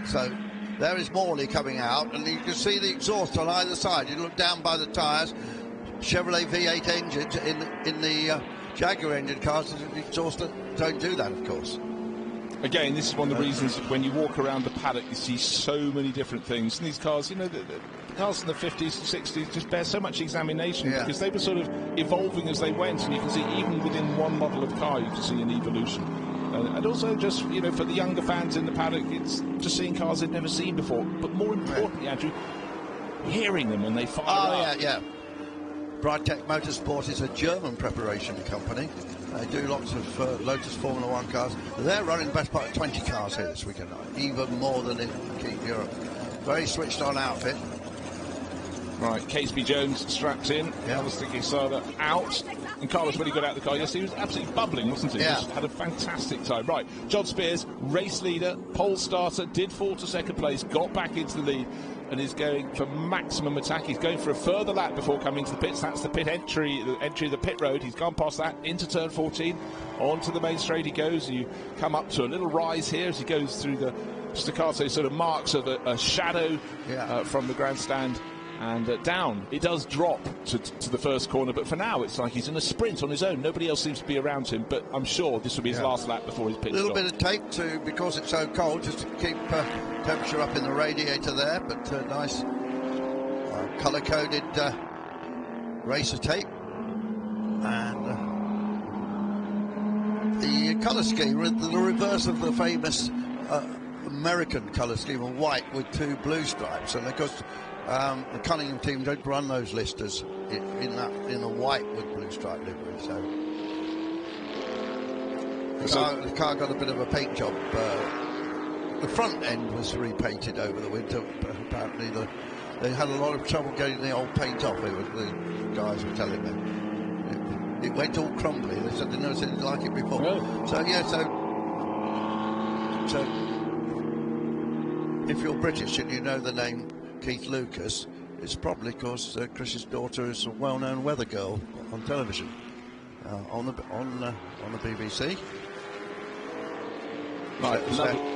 [SPEAKER 2] So there is Morley coming out, and you can see the exhaust on either side. You look down by the tyres, Chevrolet V8 engines in the Jaguar engine cars, the exhaust don't do that, of course.
[SPEAKER 1] Again, this is one of the reasons that when you walk around the paddock, you see so many different things. And these cars, the cars in the 50s and 60s just bear so much examination because they were sort of evolving as they went, and you can see even within one model of car, you can see an evolution. And also just, for the younger fans in the paddock, it's just seeing cars they've never seen before. But more importantly, Andrew, hearing them when they fire up.
[SPEAKER 2] Yeah. Brightech Motorsport is a German preparation company. They do lots of Lotus Formula 1 cars. They're running the best part of 20 cars here this weekend, even more than in Europe. Very switched on outfit.
[SPEAKER 1] Right, Casey Jones strapped in, Carlos de Quesada out, and Carlos, when he got out of the car yesterday, he was absolutely bubbling, wasn't he? Just had a fantastic time. Right, John Spears, race leader, pole starter, did fall to second place, got back into the lead, and is going for maximum attack. He's going for a further lap before coming to the pits. That's the pit entry, the entry of the pit road. He's gone past that, into turn 14, onto the main straight he goes. You come up to a little rise here as he goes through the staccato sort of marks of a shadow from the grandstand. And down, it does drop to the first corner, but for now it's like he's in a sprint on his own. Nobody else seems to be around him, but I'm sure this will be his last lap before his pit stop.
[SPEAKER 2] A little bit of tape too, because it's so cold, just to keep temperature up in the radiator there, but nice colour-coded racer tape. And the colour scheme, the reverse of the famous American colour scheme of white with 2 blue stripes, and of course the Cunningham team don't run those listers in the white with blue stripe livery. So the car got a bit of a paint job. The front end was repainted over the winter. But apparently they had a lot of trouble getting the old paint off. The guys were telling me it went all crumbly. They said they'd never seen anything like it before.
[SPEAKER 1] Really?
[SPEAKER 2] So if you're British and you know the name Keith Lucas, it's probably because Chris's daughter is a well-known weather girl on television, on the BBC.
[SPEAKER 1] Right,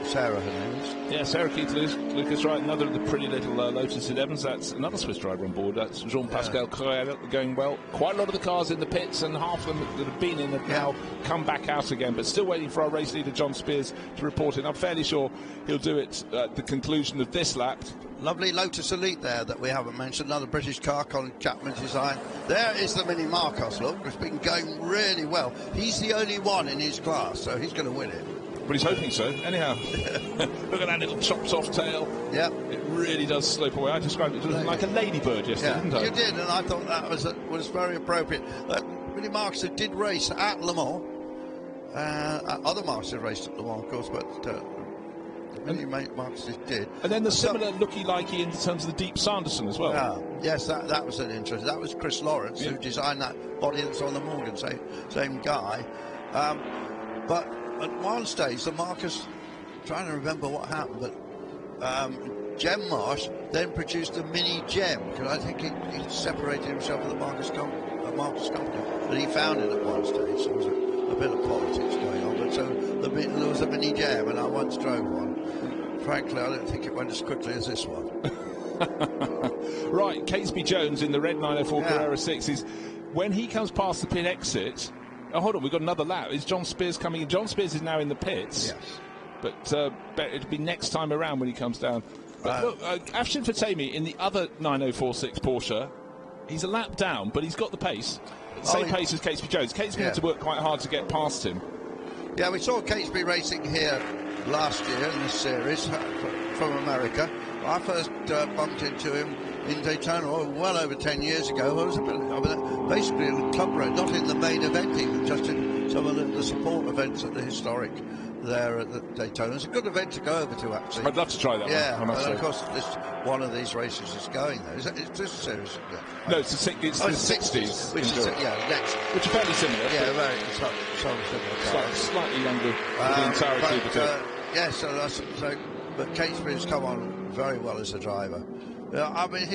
[SPEAKER 2] Sarah, her name is.
[SPEAKER 1] Yeah, Sarah Keith Lucas, right, another of the pretty little Lotus 11s. That's another Swiss driver on board. That's Jean-Pascal Correa going well. Quite a lot of the cars in the pits, and half of them that have been in have now come back out again, but still waiting for our race leader John Spears to report in. I'm fairly sure he'll do it at the conclusion of this lap.
[SPEAKER 2] Lovely Lotus Elite there that we haven't mentioned, another British car, Colin Chapman's design. There is the Mini Marcos, look, it's been going really well. He's the only one in his class, so he's going to win it.
[SPEAKER 1] But he's hoping so. Anyhow, look at that little chopped-off tail.
[SPEAKER 2] Yeah.
[SPEAKER 1] It really does slope away. I described it as like a ladybird yesterday, didn't I?
[SPEAKER 2] You did, and I thought that was very appropriate. Mini Marcos did race at Le Mans. Other Marcos raced at Le Mans, of course, but Many Marcus did.
[SPEAKER 1] And then the similar looky-likey in terms of the Deep Sanderson as well.
[SPEAKER 2] Yeah, yes, that was an interest. That was Chris Lawrence who designed that body that's on the Morgan, same guy. But at one stage, the Marcus, trying to remember what happened, but Gem Marsh then produced a mini Gem, because I think he separated himself from the Marcus company that he founded at one stage. There was a bit of politics going on, but so there was a mini Gem, and I once drove one. Frankly, I don't think it went as quickly as this one.
[SPEAKER 1] Right, Catesby Jones in the red 904 Carrera 6 is, when he comes past the pit exit. Oh, hold on, we've got another lap. Is John Spears coming in? John Spears is now in the pits.
[SPEAKER 2] Yes.
[SPEAKER 1] But it'll be next time around when he comes down. But look, Afshin Fatemi in the other 9046 Porsche, he's a lap down, but he's got the pace. Same pace as Catesby Jones. Catesby had to work quite hard to get past him.
[SPEAKER 2] Yeah, we saw Catesby racing here last year in this series from America. I first bumped into him in Daytona well over 10 years ago. I was basically in the club road, not in the main eventing, just in some of the support events at the historic there at the Daytona. It's a good event to go over to, actually.
[SPEAKER 1] I'd love to try that one.
[SPEAKER 2] Yeah, of course, one of these races is going there. Is this series? Yeah.
[SPEAKER 1] No, it's the 60s.
[SPEAKER 2] Which is, next.
[SPEAKER 1] Which are fairly similar.
[SPEAKER 2] Yeah, very similar.
[SPEAKER 1] Slightly younger the entirety of the two.
[SPEAKER 2] Yeah, but Catesby's come on very well as a driver. I mean,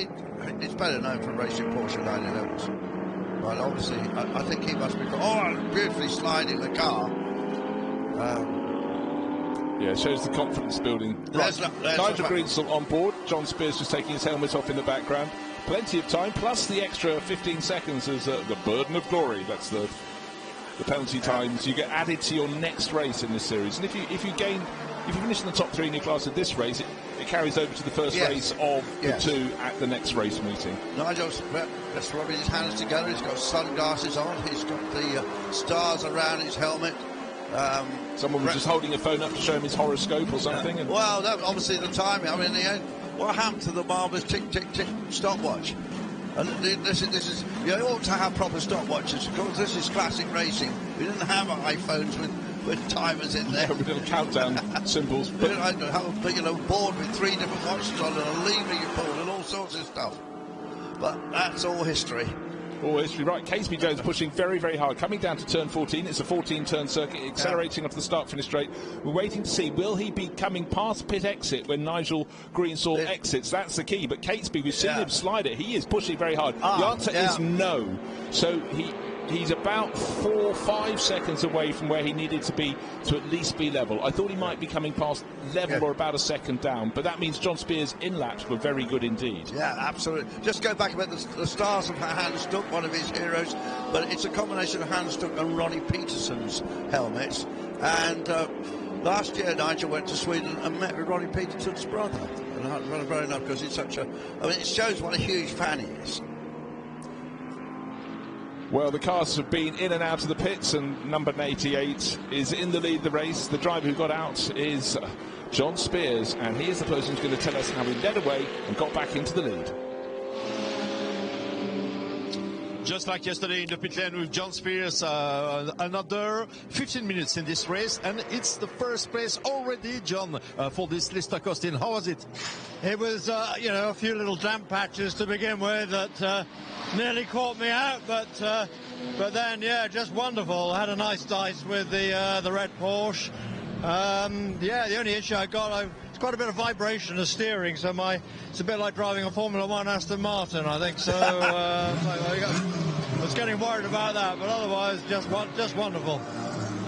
[SPEAKER 2] he's better known for racing Porsche 911s. But obviously, I think he must be... beautifully sliding the car.
[SPEAKER 1] Yeah, it shows the confidence building. Right. Nigel Greensall on board. John Spears just taking his helmet off in the background. Plenty of time, plus the extra 15 seconds as the burden of glory. That's the penalty times you get added to your next race in this series. And if you finish in the top 3 in your class of this race, it carries over to the first race of the 2 at the next race meeting.
[SPEAKER 2] Nigel's just rubbing his hands together. He's got sunglasses on. He's got the stars around his helmet.
[SPEAKER 1] Someone was just holding a phone up to show him his horoscope or something.
[SPEAKER 2] Well, obviously the timing. I mean, what happened to the marvellous tick, tick, tick stopwatch? And this is you ought to have proper stopwatches. Of course, this is classic racing. We didn't have iPhones with timers in there.
[SPEAKER 1] With little countdown symbols.
[SPEAKER 2] But I have a big board with 3 different watches on and a lever you pull and all sorts of stuff. But that's all history.
[SPEAKER 1] All history. Right, Catesby Jones pushing very, very hard. Coming down to turn 14. It's a 14-turn circuit, accelerating up to the start-finish straight. We're waiting to see, will he be coming past pit exit when Nigel Greensall exits? That's the key. But Catesby, we've seen him slide it. He is pushing very hard. The answer is no. So he's about 4 or 5 seconds away from where he needed to be to at least be level. I thought he might be coming past level or about a second down, but that means John Spears' in-laps were very good indeed.
[SPEAKER 2] Yeah, absolutely. Just go back about the stars of Hans Stuck, one of his heroes, but it's a combination of Hans Stuck and Ronnie Peterson's helmets. And last year Nigel went to Sweden and met with Ronnie Peterson's brother. And I run very enough because he's such a... I mean, it shows what a huge fan he is.
[SPEAKER 1] Well, the cars have been in and out of the pits, and number 88 is in the lead of the race. The driver who got out is John Spears, and he is the person who's going to tell us how he led away and got back into the lead.
[SPEAKER 3] Just like yesterday in the pit lane with John Spears, another 15 minutes in this race, and it's the first place already, John, for this Lister Costin. How was it?
[SPEAKER 5] It was, a few little damp patches to begin with that nearly caught me out, but then, just wonderful. I had a nice dice with the red Porsche. The only issue I got, it's quite a bit of vibration of steering, so it's a bit like driving a Formula 1 Aston Martin, I think. So I was getting worried about that, but otherwise just wonderful.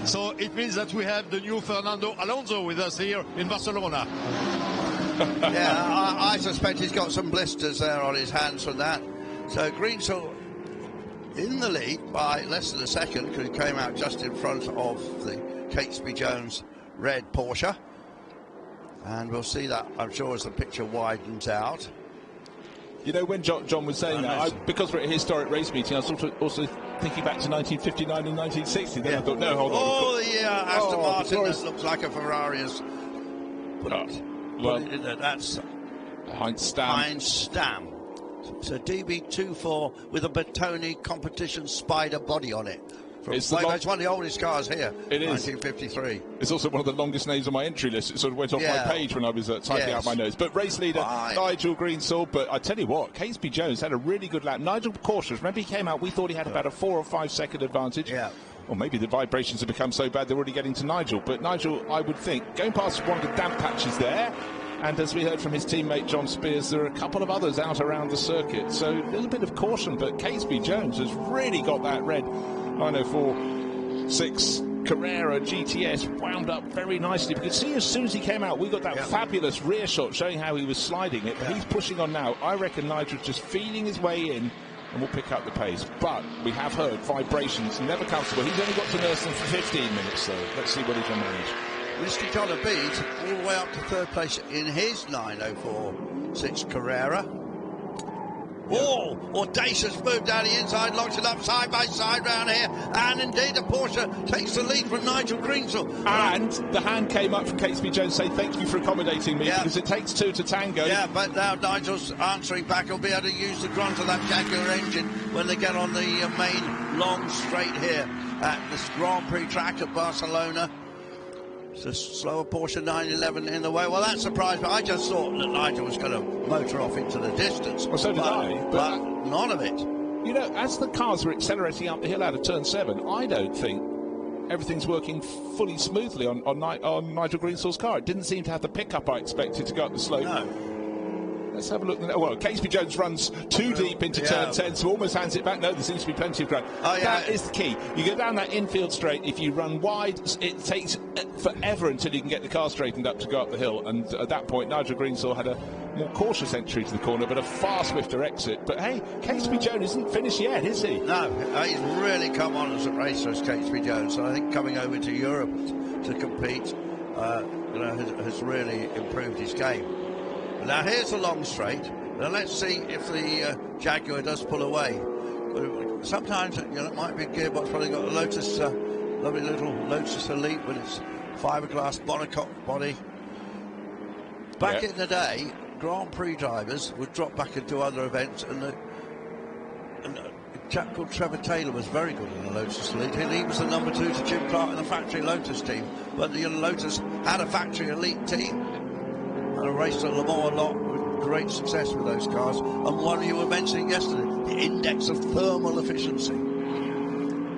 [SPEAKER 3] So it means that we have the new Fernando Alonso with us here in Barcelona.
[SPEAKER 2] I suspect he's got some blisters there on his hands from that. So Greensall in the lead by less than a second, because he came out just in front of the Catesby Jones red Porsche. And we'll see that, I'm sure, as the picture widens out.
[SPEAKER 1] You know, when John was saying that, because we're at a historic race meeting, I was also thinking back to 1959 and 1960. Then I thought, no, hold on.
[SPEAKER 2] Oh, Aston Martin, that looks like a Ferrari. That's
[SPEAKER 1] Heinz Stamm.
[SPEAKER 2] It's a DB24 with a Bertoni competition Spider body on it. It's one of the oldest cars here.
[SPEAKER 1] It is
[SPEAKER 2] 1953.
[SPEAKER 1] It's also one of the longest names on my entry list. It sort of went off my page when I was typing out my notes. But race leader Nigel Greensall. But I tell you what, Catesby Jones had a really good lap. Nigel cautious. Remember, he came out. We thought he had about a 4 or 5 second advantage.
[SPEAKER 2] Yeah.
[SPEAKER 1] Or maybe the vibrations have become so bad they're already getting to Nigel. But Nigel, I would think, going past one of the damp patches there. And as we heard from his teammate John Spears, there are a couple of others out around the circuit. So a little bit of caution, but Catesby Jones has really got that red 904.6 Carrera GTS wound up very nicely. You could see as soon as he came out, we got that fabulous rear shot showing how he was sliding it. But he's pushing on now. I reckon Nigel's just feeling his way in and will pick up the pace. But we have heard vibrations, never comfortable. He's only got to nurse them for 15 minutes, though. Let's see what he can manage.
[SPEAKER 2] Mr. John Beat all the way up to third place in his 904.6 Carrera. Oh, audacious move down the inside, locks it up side by side round here, and indeed the Porsche takes the lead from Nigel Greensall.
[SPEAKER 1] And the hand came up from Catesby Jones saying thank you for accommodating me, because it takes 2 to tango.
[SPEAKER 2] Yeah, but now Nigel's answering back. He'll be able to use the grunt of that Jaguar engine when they get on the main long straight here at this Grand Prix track at Barcelona. It's a slower Porsche 911 in the way. Well, that surprised me. I just thought that Nigel was going to motor off into the distance.
[SPEAKER 1] Well, so did I.
[SPEAKER 2] But none of it.
[SPEAKER 1] You know, as the cars were accelerating up the hill out of turn 7, I don't think everything's working fully smoothly on Nigel Greensall's car. It didn't seem to have the pickup I expected to go up the slope.
[SPEAKER 2] No.
[SPEAKER 1] Let's have a look. Well, Catesby Jones runs too deep into turn 10, so almost hands it back. No, there seems to be plenty of ground. That is the key. You go down that infield straight. If you run wide, it takes forever until you can get the car straightened up to go up the hill. And at that point, Nigel Greensall had a more cautious entry to the corner, but a far swifter exit. But hey, Catesby Jones isn't finished yet, is he?
[SPEAKER 2] No, he's really come on as a racer, as Catesby Jones. So I think coming over to Europe to compete, has really improved his game. Now here's the long straight. Now let's see if the Jaguar does pull away. Sometimes it might be a gearbox, probably got a Lotus, lovely little Lotus Elite with its fiberglass monocoque body. Back in the day, Grand Prix drivers would drop back and do other events, and a chap called Trevor Taylor was very good in the Lotus Elite. He was the number 2 to Jim Clark in the factory Lotus team. But Lotus had a factory elite team. And I raced at Le Mans a lot with great success with those cars. And one you were mentioning yesterday, the index of thermal efficiency.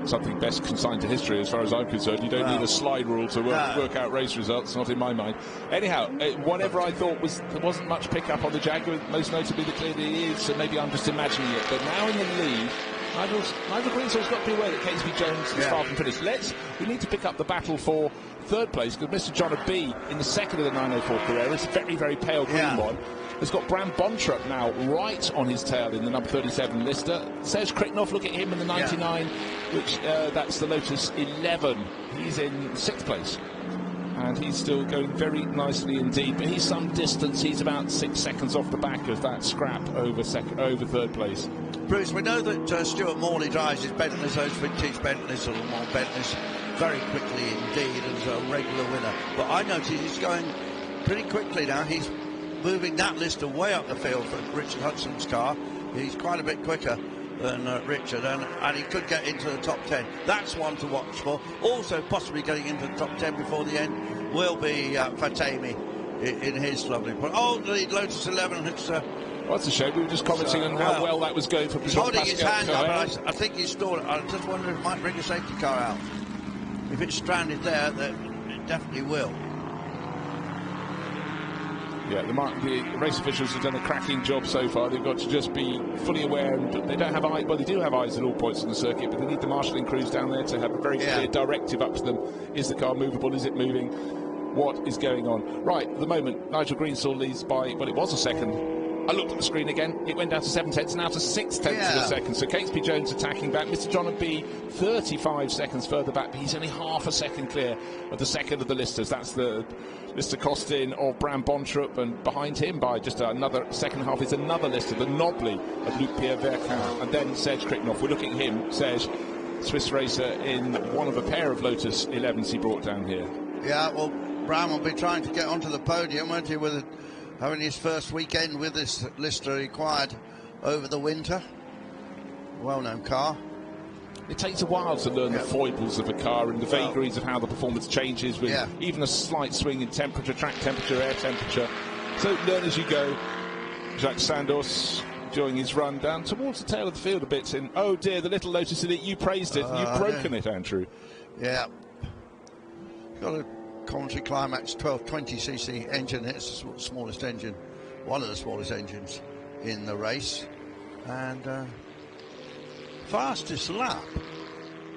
[SPEAKER 1] Something best consigned to history as far as I'm concerned. You don't need a slide rule to work out race results, not in my mind. Anyhow, whatever I thought there wasn't much pickup on the Jaguar, most notably the clear the ears, so maybe I'm just imagining it. But now in the lead, Nigel Greensall's got to be aware that Catesby Jones is far from finished. We need to pick up the battle for third place, because Mr. John B in the second of the 904 Carrera is a very, very pale green one. Has got Bram Bontrup now right on his tail in the number 37 Lister. Serge Kriknoff, look at him in the 99, which that's the Lotus 11. He's in 6th place. And he's still going very nicely indeed, but he's some distance. He's about 6 seconds off the back of that scrap over third place.
[SPEAKER 2] Bruce, we know that Stuart Morley drives his Bentleys, those vintage Bentleys, or more Bentleys, very quickly indeed, as a regular winner. But I notice he's going pretty quickly now. He's moving that Lister way up the field for Richard Hudson's car. He's quite a bit quicker than Richard, and he could get into the top 10. That's one to watch for. Also possibly getting into the top 10 before the end will be Fatemi in his lovely point. Oh, the Lotus 11. It's
[SPEAKER 1] well, that's a shame. We were just commenting on how well that was going for
[SPEAKER 2] He's holding his hand up, and I think he's stalled it. I just wonder if it might bring a safety car out. If it's stranded there, then it definitely will.
[SPEAKER 1] Yeah, the race officials have done a cracking job so far. They've got to just be fully aware, and they don't have eyes. Well, they do have eyes at all points on the circuit, but they need the marshalling crews down there to have a very clear directive up to them. Is the car movable? Is it moving? What is going on? Right, at the moment, Nigel Greensall leads by, well, it was a second. I looked at the screen again. It went down to 7 tenths, now to 6 tenths of a second. So Catesby Jones attacking back. Mr. John B 35 seconds further back, but he's only half a second clear of the second of the Listers. That's the Lister Costin of Bram Bontrup, and behind him by just another second half is another Lister, the Nobly of Luc-Pierre Vercamp, and then Serge Kriknoff. We're looking at him, Serge, Swiss racer, in one of a pair of Lotus 11s he brought down here.
[SPEAKER 2] Yeah, well, Bram will be trying to get onto the podium, won't he, with having his first weekend with this Lister he acquired over the winter. Well-known car.
[SPEAKER 1] it takes a while to learn the foibles of a car and the vagaries of how the performance changes with even a slight swing in temperature, track temperature, air temperature. So learn as you go. Jacques Sandos enjoying his run down towards the tail of the field a bit. In oh dear, the little Lotus Elite, you praised it and you've broken it, Andrew.
[SPEAKER 2] Yeah. Got a Coventry Climax 1220cc engine. It's the smallest engine, one of the smallest engines in the race. And fastest lap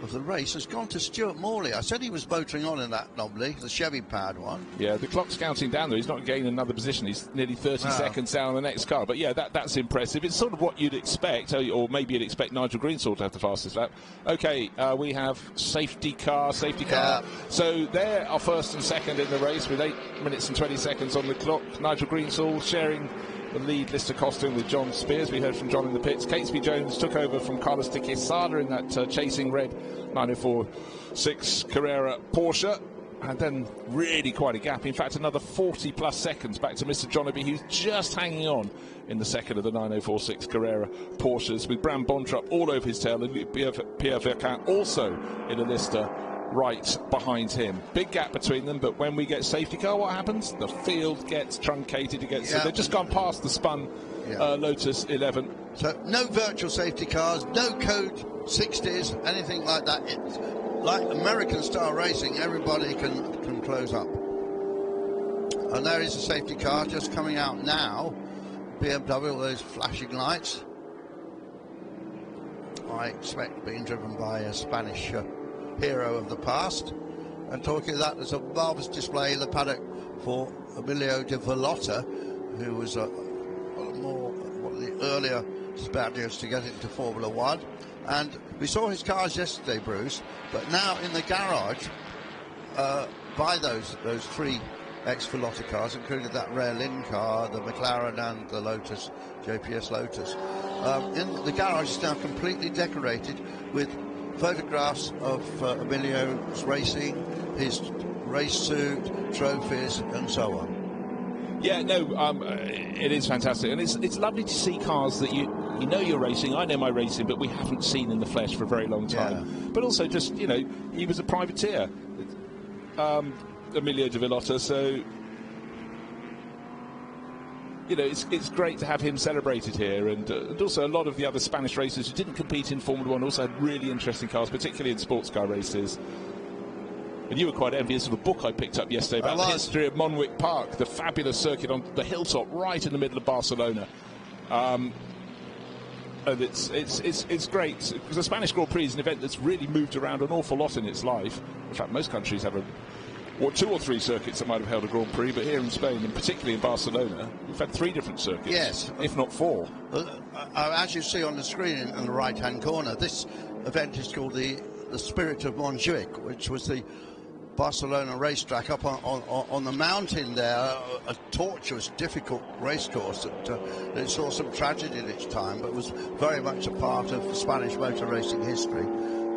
[SPEAKER 2] of the race has gone to Stuart Morley. I said he was motoring on in that Nobly, the Chevy powered one. Yeah,
[SPEAKER 1] the clock's counting down though. He's not gaining another position. He's nearly 30 seconds down on the next car. But yeah, that's impressive. It's sort of what you'd expect, or maybe you'd expect Nigel Greenstall to have the fastest lap. Okay, we have safety car. So they're our first and second in the race with 8 minutes and 20 seconds on the clock. Nigel Greenstall sharing the lead Lister Costin with John Spears. We heard from John in the pits. Catesby Jones took over from Carlos de Quesada in that chasing red 904-6 Carrera Porsche, and then really quite a gap. In fact, another 40 plus seconds back to Mr. Jonaby, who's just hanging on in the second of the 904-6 Carrera Porsches, with Bram Bondrup all over his tail, and Pierre Vercain also in a Lister right behind him. Big gap between them, but when we get safety car, what happens? The field gets truncated again. So they've just gone past the spun Lotus 11.
[SPEAKER 2] So no virtual safety cars, no code 60s, anything like that. It's like American style racing, everybody can close up. And there is a safety car just coming out now. BMW, all those flashing lights. I expect being driven by a Spanish hero of the past. And talking of that, there's a marvellous display in the paddock for Emilio de Villota, who was one of the earlier Spaniards to get into Formula One. And we saw his cars yesterday, Bruce, but now in the garage by those three ex-Villota cars, including that rare Lynn car, the McLaren and the Lotus, JPS Lotus. In the garage is now completely decorated with photographs of Emilio's racing, his race suit, trophies, and so on.
[SPEAKER 1] Yeah, no, it is fantastic, and it's lovely to see cars that you know you're racing. I know my racing, but we haven't seen in the flesh for a very long time. Yeah. But also, just he was a privateer, Emilio de Villota. So it's great to have him celebrated here, and also a lot of the other Spanish racers who didn't compete in Formula One also had really interesting cars, particularly in sports car races. And you were quite envious of a book I picked up yesterday about the history of Montjuïc Park, the fabulous circuit on the hilltop right in the middle of Barcelona. And it's great, because the Spanish Grand Prix is an event that's really moved around an awful lot in its life. In fact, most countries have two or three circuits that might have held a Grand Prix, but here in Spain, and particularly in Barcelona, we've had 3 different circuits.
[SPEAKER 2] Yes.
[SPEAKER 1] If not 4.
[SPEAKER 2] As you see on the screen in the right-hand corner, this event is called the Spirit of Montjuïc, which was the Barcelona racetrack up on the mountain there, a tortuous, difficult race course that saw some tragedy in its time, but was very much a part of Spanish motor racing history.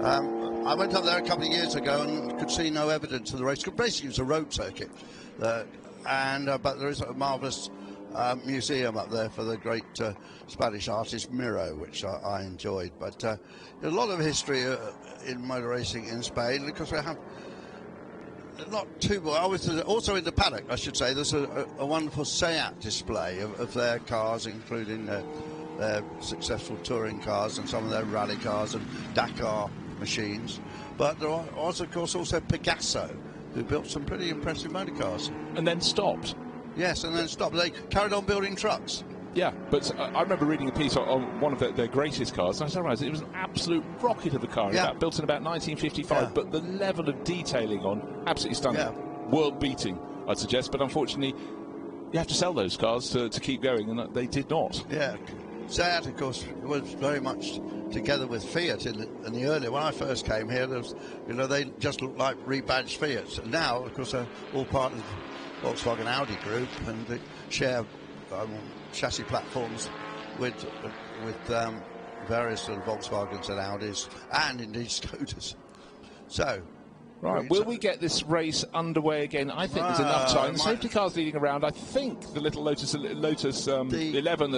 [SPEAKER 2] I went up there a couple of years ago and could see no evidence of the race. Basically, it was a road circuit, but there is a marvellous museum up there for the great Spanish artist Miro, which I enjoyed. But a lot of history in motor racing in Spain, because we have not too much. I was also in the paddock, I should say. There's a wonderful SEAT display of their cars, including their successful touring cars and some of their rally cars and Dakar machines. But there was, of course, also Pegaso, who built some pretty impressive motor cars.
[SPEAKER 1] And then stopped.
[SPEAKER 2] Yes, and then stopped. They carried on building trucks. Yeah,
[SPEAKER 1] but I remember reading a piece on one of their greatest cars, and I realised it was an absolute rocket of a car, built in about 1955, but the level of detailing on, absolutely stunning. World-beating, I'd suggest, but unfortunately, you have to sell those cars to keep going, and they did not.
[SPEAKER 2] Yeah, SEAT, of course, was very much together with Fiat in the early. When I first came here, there was, they just looked like rebadged Fiats. And now, of course, they're all part of the Volkswagen Audi group, and they share chassis platforms with various sort of Volkswagens and Audis, and indeed Scooters. So
[SPEAKER 1] Right, will we get this race underway again? I think there's enough time. The safety car's leading around. I think the little Lotus 11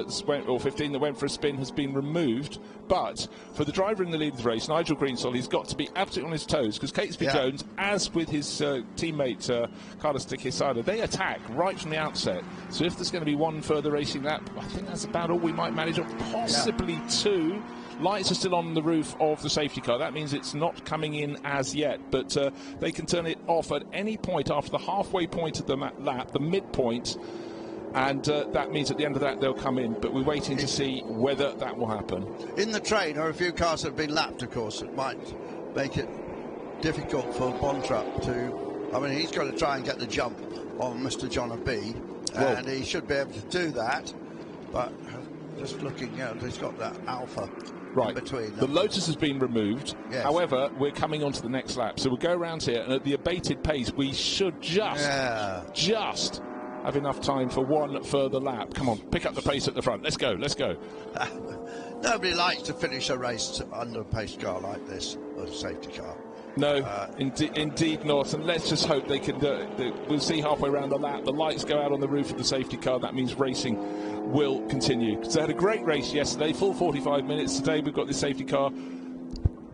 [SPEAKER 1] or 15 that went for a spin has been removed. But for the driver in the lead of the race, Nigel Greensall, he's got to be absolutely on his toes because Catesby Jones, as with his teammate Carlos de Quesada, they attack right from the outset. So if there's going to be one further racing lap, I think that's about all we might manage, or possibly two. Lights are still on the roof of the safety car. That means it's not coming in as yet, but they can turn it off at any point after the halfway point of the lap, the midpoint, and that means at the end of that they'll come in. But we're waiting to see whether that will happen.
[SPEAKER 2] In the train are a few cars that have been lapped, of course. It might make it difficult for Bontrapp to... I mean, he's got to try and get the jump on Mr. John B, and he should be able to do that, but just looking out, he's got that Alpha.
[SPEAKER 1] Right, the Lotus has been removed.
[SPEAKER 2] Yes.
[SPEAKER 1] However, we're coming on to the next lap, so we'll go around here, and at the abated pace, we should just have enough time for one further lap. Come on, pick up the pace at the front. Let's go, let's go.
[SPEAKER 2] Nobody likes to finish a race under a pace car like this, or a safety car.
[SPEAKER 1] No, indeed not. And let's just hope they can do it. We'll see halfway around the lap. The lights go out on the roof of the safety car. That means racing will continue. Because they had a great race yesterday, full 45 minutes. Today we've got this safety car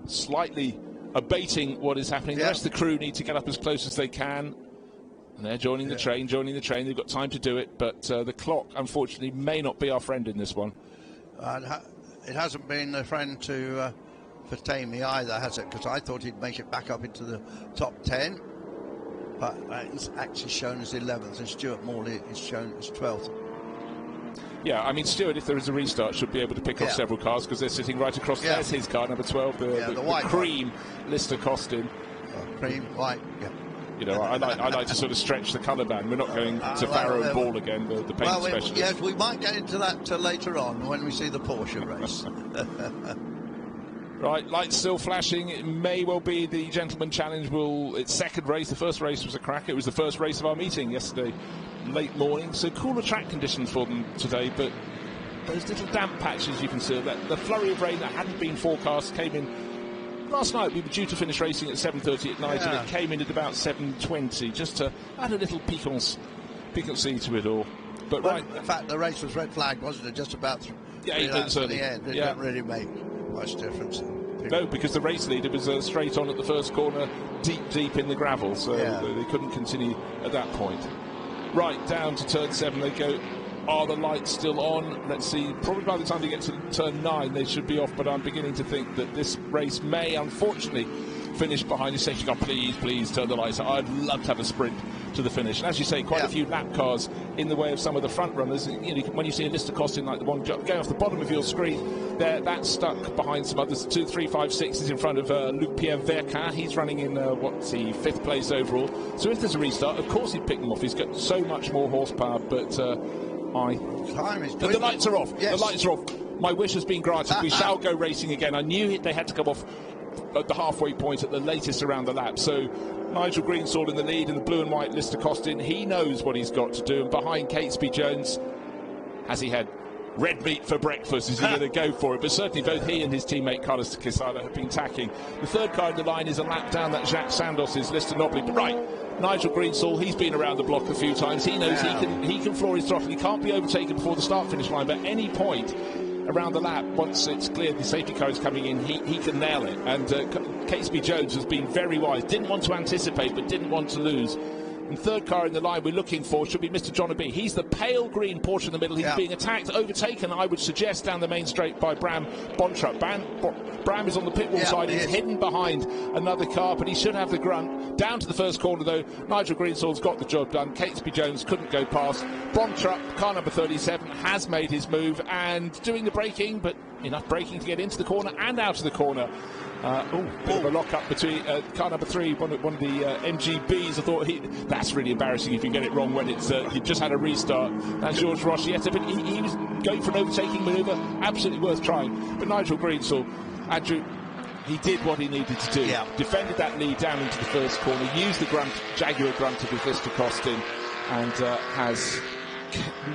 [SPEAKER 1] slightly abating what is happening. The rest of the crew need to get up as close as they can. And they're joining the train, They've got time to do it. But the clock, unfortunately, may not be our friend in this one.
[SPEAKER 2] It hasn't been a friend to... for Tammy either, has it? Because I thought he'd make it back up into the top 10, but it's actually shown as 11th, and Stuart Morley is shown as 12th.
[SPEAKER 1] Yeah, I mean, Stuart, if there is a restart, should be able to pick off several cars because they're sitting right across. There's his car, number 12, the
[SPEAKER 2] white
[SPEAKER 1] cream Lister Costin.
[SPEAKER 2] Cream, white,
[SPEAKER 1] You know, I like to sort of stretch the colour band. We're not going to Farrow and Ball again, the paint specialist.
[SPEAKER 2] Yes, we might get into that later on when we see the Porsche race.
[SPEAKER 1] Right, lights still flashing. It may well be the Gentleman Challenge its second race. The first race was a cracker. It was the first race of our meeting yesterday, late morning. So cooler track conditions for them today, but those little damp patches you can see, the flurry of rain that hadn't been forecast came in. Last night we were due to finish racing at 7:30 at night, and it came in at about 7:20, just to add a little piquancy to it all. But
[SPEAKER 2] in fact, the race was red flagged, wasn't it? Just about 3 laps at the end. It didn't really make much difference.
[SPEAKER 1] No, because the race leader was straight on at the first corner, deep in the gravel, so they couldn't continue at that point. Right, down to turn 7 they go. Are the lights still on? Let's see. Probably by the time they get to turn 9 they should be off, but I'm beginning to think that this race may, unfortunately, finish behind the safety car. Please turn the lights on. I'd love to have a sprint to the finish. And as you say, quite a few lap cars in the way of some of the front runners. You know, when you see a Lister Costin like the one going off the bottom of your screen, that's stuck behind some others. 2, 3, 5, 6 is in front of Luc-Pierre Vercin. He's running in, 5th place overall. So if there's a restart, of course he'd pick them off. He's got so much more horsepower, but the lights are off.
[SPEAKER 2] Yes.
[SPEAKER 1] The lights are off. My wish has been granted. We shall go racing again. I knew they had to come off at the halfway point at the latest around the lap. So Nigel Greensall in the lead, and the blue and white Lister Costin, he knows what he's got to do. And behind Catesby Jones, has he had red meat for breakfast? Is he going to go for it? But certainly both he and his teammate Carlos de Quesada have been tacking. The third car in the line is a lap down that Jacques Sandos's Lister Nobly. But right, Nigel Greensall, he's been around the block a few times. He knows he can floor his throttle. He can't be overtaken before the start-finish line, but at any point around the lap, once it's clear the safety car is coming in, he can nail it. And Catesby Jones has been very wise. Didn't want to anticipate, but didn't want to lose. And third car in the line we're looking for should be Mr. John B. He's the pale green Porsche in the middle. He's being attacked, overtaken, I would suggest, down the main straight by Bram Bontrapp. Bram is on the pit wall side. He's hidden behind another car, but he should have the grunt. Down to the first corner, though. Nigel Greensall's got the job done. Catesby Jones couldn't go past. Bontrapp, car number 37, has made his move and doing the braking, but enough braking to get into the corner and out of the corner. Bit of a lock-up between car number 3, one of the MGBs. I thought that's really embarrassing if you get it wrong when it's you've just had a restart. That's George Rochietta, but he was going for an overtaking manoeuvre, absolutely worth trying. But Nigel Greensall, Andrew, he did what he needed to do. Defended that lead down into the first corner, used the Jaguar grunt of his Lister Costin, and has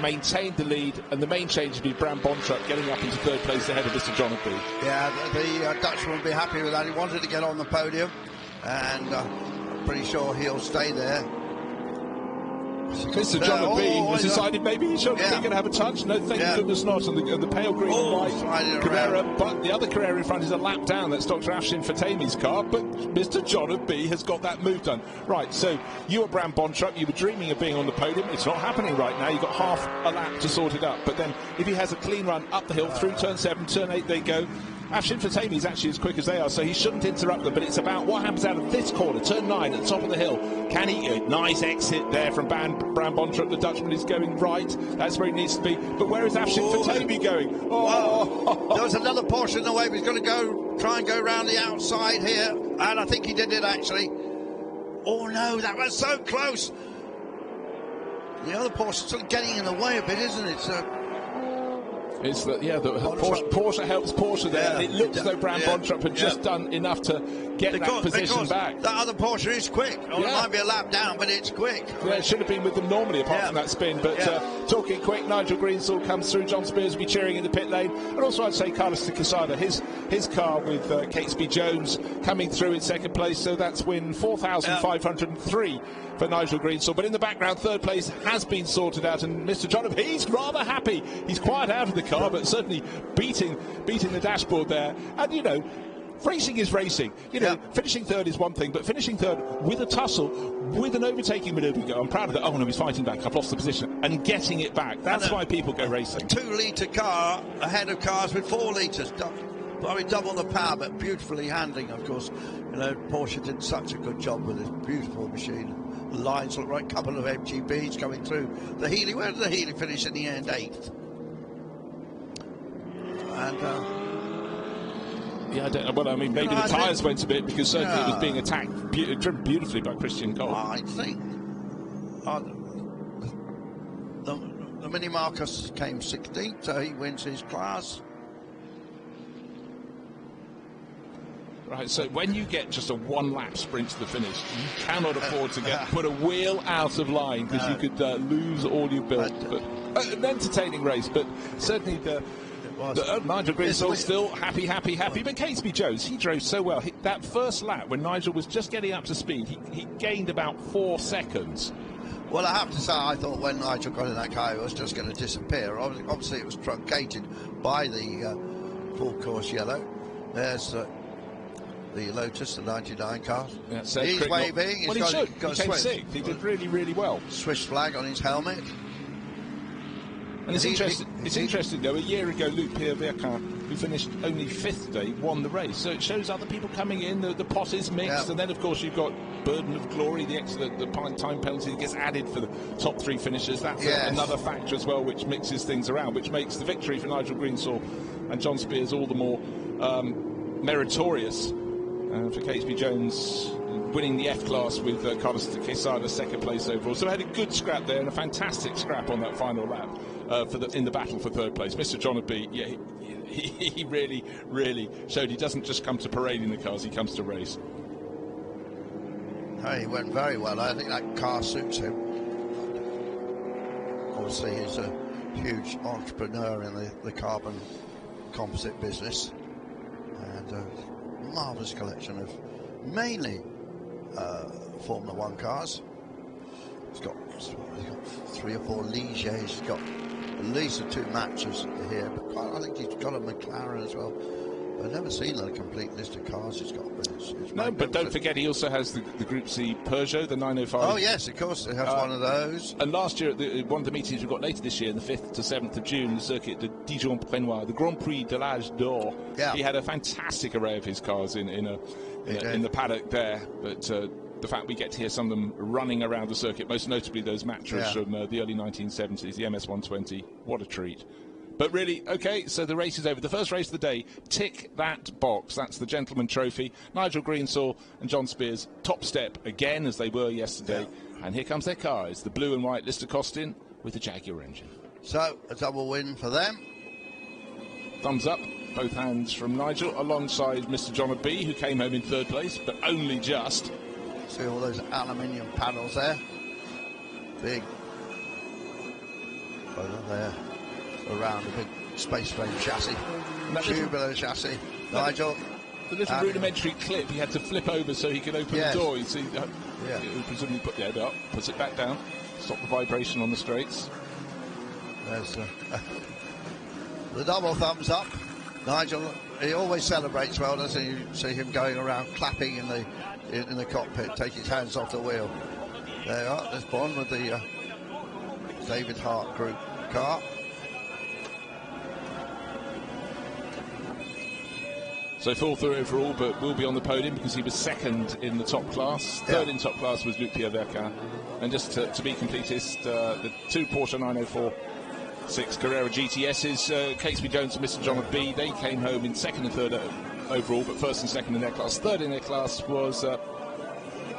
[SPEAKER 1] maintained the lead. And the main change would be Bram Bontrapp getting up into third place ahead of Mr. John B.
[SPEAKER 2] Yeah, the Dutchman will be happy with that. He wanted to get on the podium, and pretty sure he'll stay there.
[SPEAKER 1] Mr. John B has decided maybe he shouldn't be going to have a touch. No, thank goodness not. And the pale green and white Carrera, but the other Carrera in front is a lap down. That's Dr. Afshin Fatemi's car, but Mr. John B has got that move done. Right, so you were Bram Bontrapp, you were dreaming of being on the podium. It's not happening right now. You've got half a lap to sort it up. But then if he has a clean run up the hill, through turn 7, turn 8 they go. Afshin Fatemi is actually as quick as they are, so he shouldn't interrupt them, but it's about what happens out of this corner, turn 9 at the top of the hill. Can he? Nice exit there from Bram Bontrapp. The Dutchman is going right. That's where he needs to be. But where is Afshin Fatemi going?
[SPEAKER 2] There was another Porsche in the way. He's going to try and go around the outside here, and I think he did it actually. Oh no, that was so close. The other Porsche still getting in the way a bit, isn't it?
[SPEAKER 1] It's the Porsche helps Porsche there. It looks as though Bram Bontrapp had just done enough to get that position back.
[SPEAKER 2] That other Porsche is quick. It might be a lap down, but it's quick.
[SPEAKER 1] Yeah, it should have been with them normally, apart from that spin. But talking quick, Nigel Greensall comes through. John Spears will be cheering in the pit lane. And also, I'd say Carlos de Quesada, his car with Catesby Jones coming through in second place. So that's win 4,503 for Nigel Greensall. But in the background, third place has been sorted out, and Mr. John, he's rather happy. He's quite out of the car, but certainly beating the dashboard there. And, you know, racing is racing. You know, finishing third is one thing, but finishing third with a tussle, with an overtaking manoeuvre, you go, I'm proud of that. Oh, no, he's fighting back. I've lost the position. And getting it back. That's why people go racing.
[SPEAKER 2] 2-litre car ahead of cars with 4 litres. Probably double the power, but beautifully handling, of course. You know, Porsche did such a good job with this beautiful machine. The lines look right, couple of MGBs coming through. The Healy, where did the Healy finish in the end? 8th. And
[SPEAKER 1] I don't know. Well, I mean, maybe the tyres went a bit, because certainly it was being attacked, driven beautifully by Christian Cole.
[SPEAKER 2] I think the Mini Marcus came 16th, so he wins his class.
[SPEAKER 1] Right, so when you get just a one-lap sprint to the finish, you cannot afford to put a wheel out of line, because you could lose all you've built. But an entertaining race, but certainly Nigel Greensall still happy. But Catesby Jones, he drove so well. That first lap, when Nigel was just getting up to speed, he gained about 4 seconds.
[SPEAKER 2] Well, I have to say, I thought when Nigel got in that car, it was just going to disappear. Obviously, it was truncated by the full course yellow. There's the Lotus, the 99 car.
[SPEAKER 1] Yeah,
[SPEAKER 2] he's waving.
[SPEAKER 1] Well, he came sixth. He did really, really well.
[SPEAKER 2] Swiss flag on his helmet.
[SPEAKER 1] And it's interesting, though, a year ago, Luc Pierre-Vercamp, who finished only 5th today, won the race. So it shows other people coming in, the pot is mixed, and then, of course, you've got Burden of Glory, the time penalty that gets added for the top 3 finishers. That's another factor as well, which mixes things around, which makes the victory for Nigel Greensall and John Spears all the more meritorious. For Catesby Jones winning the F-Class with Carlos de Quesada, second place overall. So we had a good scrap there and a fantastic scrap on that final lap in the battle for third place. Mr. John B, he really, really showed he doesn't just come to parade in the cars, he comes to race.
[SPEAKER 2] Oh, he went very well. I think that car suits him. Obviously, he's a huge entrepreneur in the carbon composite business. And marvellous collection of mainly Formula 1 cars. He's got 3 or 4 Ligiers. He's got at least 2 matches here, but I think he's got a McLaren as well. I've never seen a complete list of cars he's got. But
[SPEAKER 1] but don't forget, he also has the Group C Peugeot, the 905.
[SPEAKER 2] Oh yes, of course, he has one of those.
[SPEAKER 1] And last year, at one of the meetings we've got later this year, the 5th to 7th of June, the Circuit de Dijon-Prenois, the Grand Prix de l'Âge d'Or. Yeah. He had a fantastic array of his cars in the paddock there. But the fact we get to hear some of them running around the circuit, most notably those Matras from the early 1970s, the MS-120, what a treat. But really, OK, so the race is over. The first race of the day, tick that box. That's the Gentleman Trophy. Nigel Greensall and John Spears, top step again, as they were yesterday. Yeah. And here comes their car. It's the blue and white Lister Costin with the Jaguar engine.
[SPEAKER 2] So, a double win for them.
[SPEAKER 1] Thumbs up, both hands from Nigel, alongside Mr. John B, who came home in 3rd place, but only just.
[SPEAKER 2] See all those aluminium panels there. Big. Over there. Around a big space frame chassis, tubular chassis. Nigel
[SPEAKER 1] The little rudimentary clip he had to flip over so he could open the door. You see, he presumably put the head up, puts it back down, stop the vibration on the straights.
[SPEAKER 2] There's the double thumbs up. Nigel, he always celebrates well, doesn't he? You see him going around clapping in the cockpit, taking his hands off the wheel. There you are, there's Bond with the David Hart Group car.
[SPEAKER 1] So fourth overall, but will be on the podium because he was second in the top class. Third in top class was Luc Pierre Vercain. And just to be completist, the two Porsche 904-6 Carrera GTSs, Catesby Jones and Mr. John of B, they came home in second and third overall, but first and second in their class. Third in their class was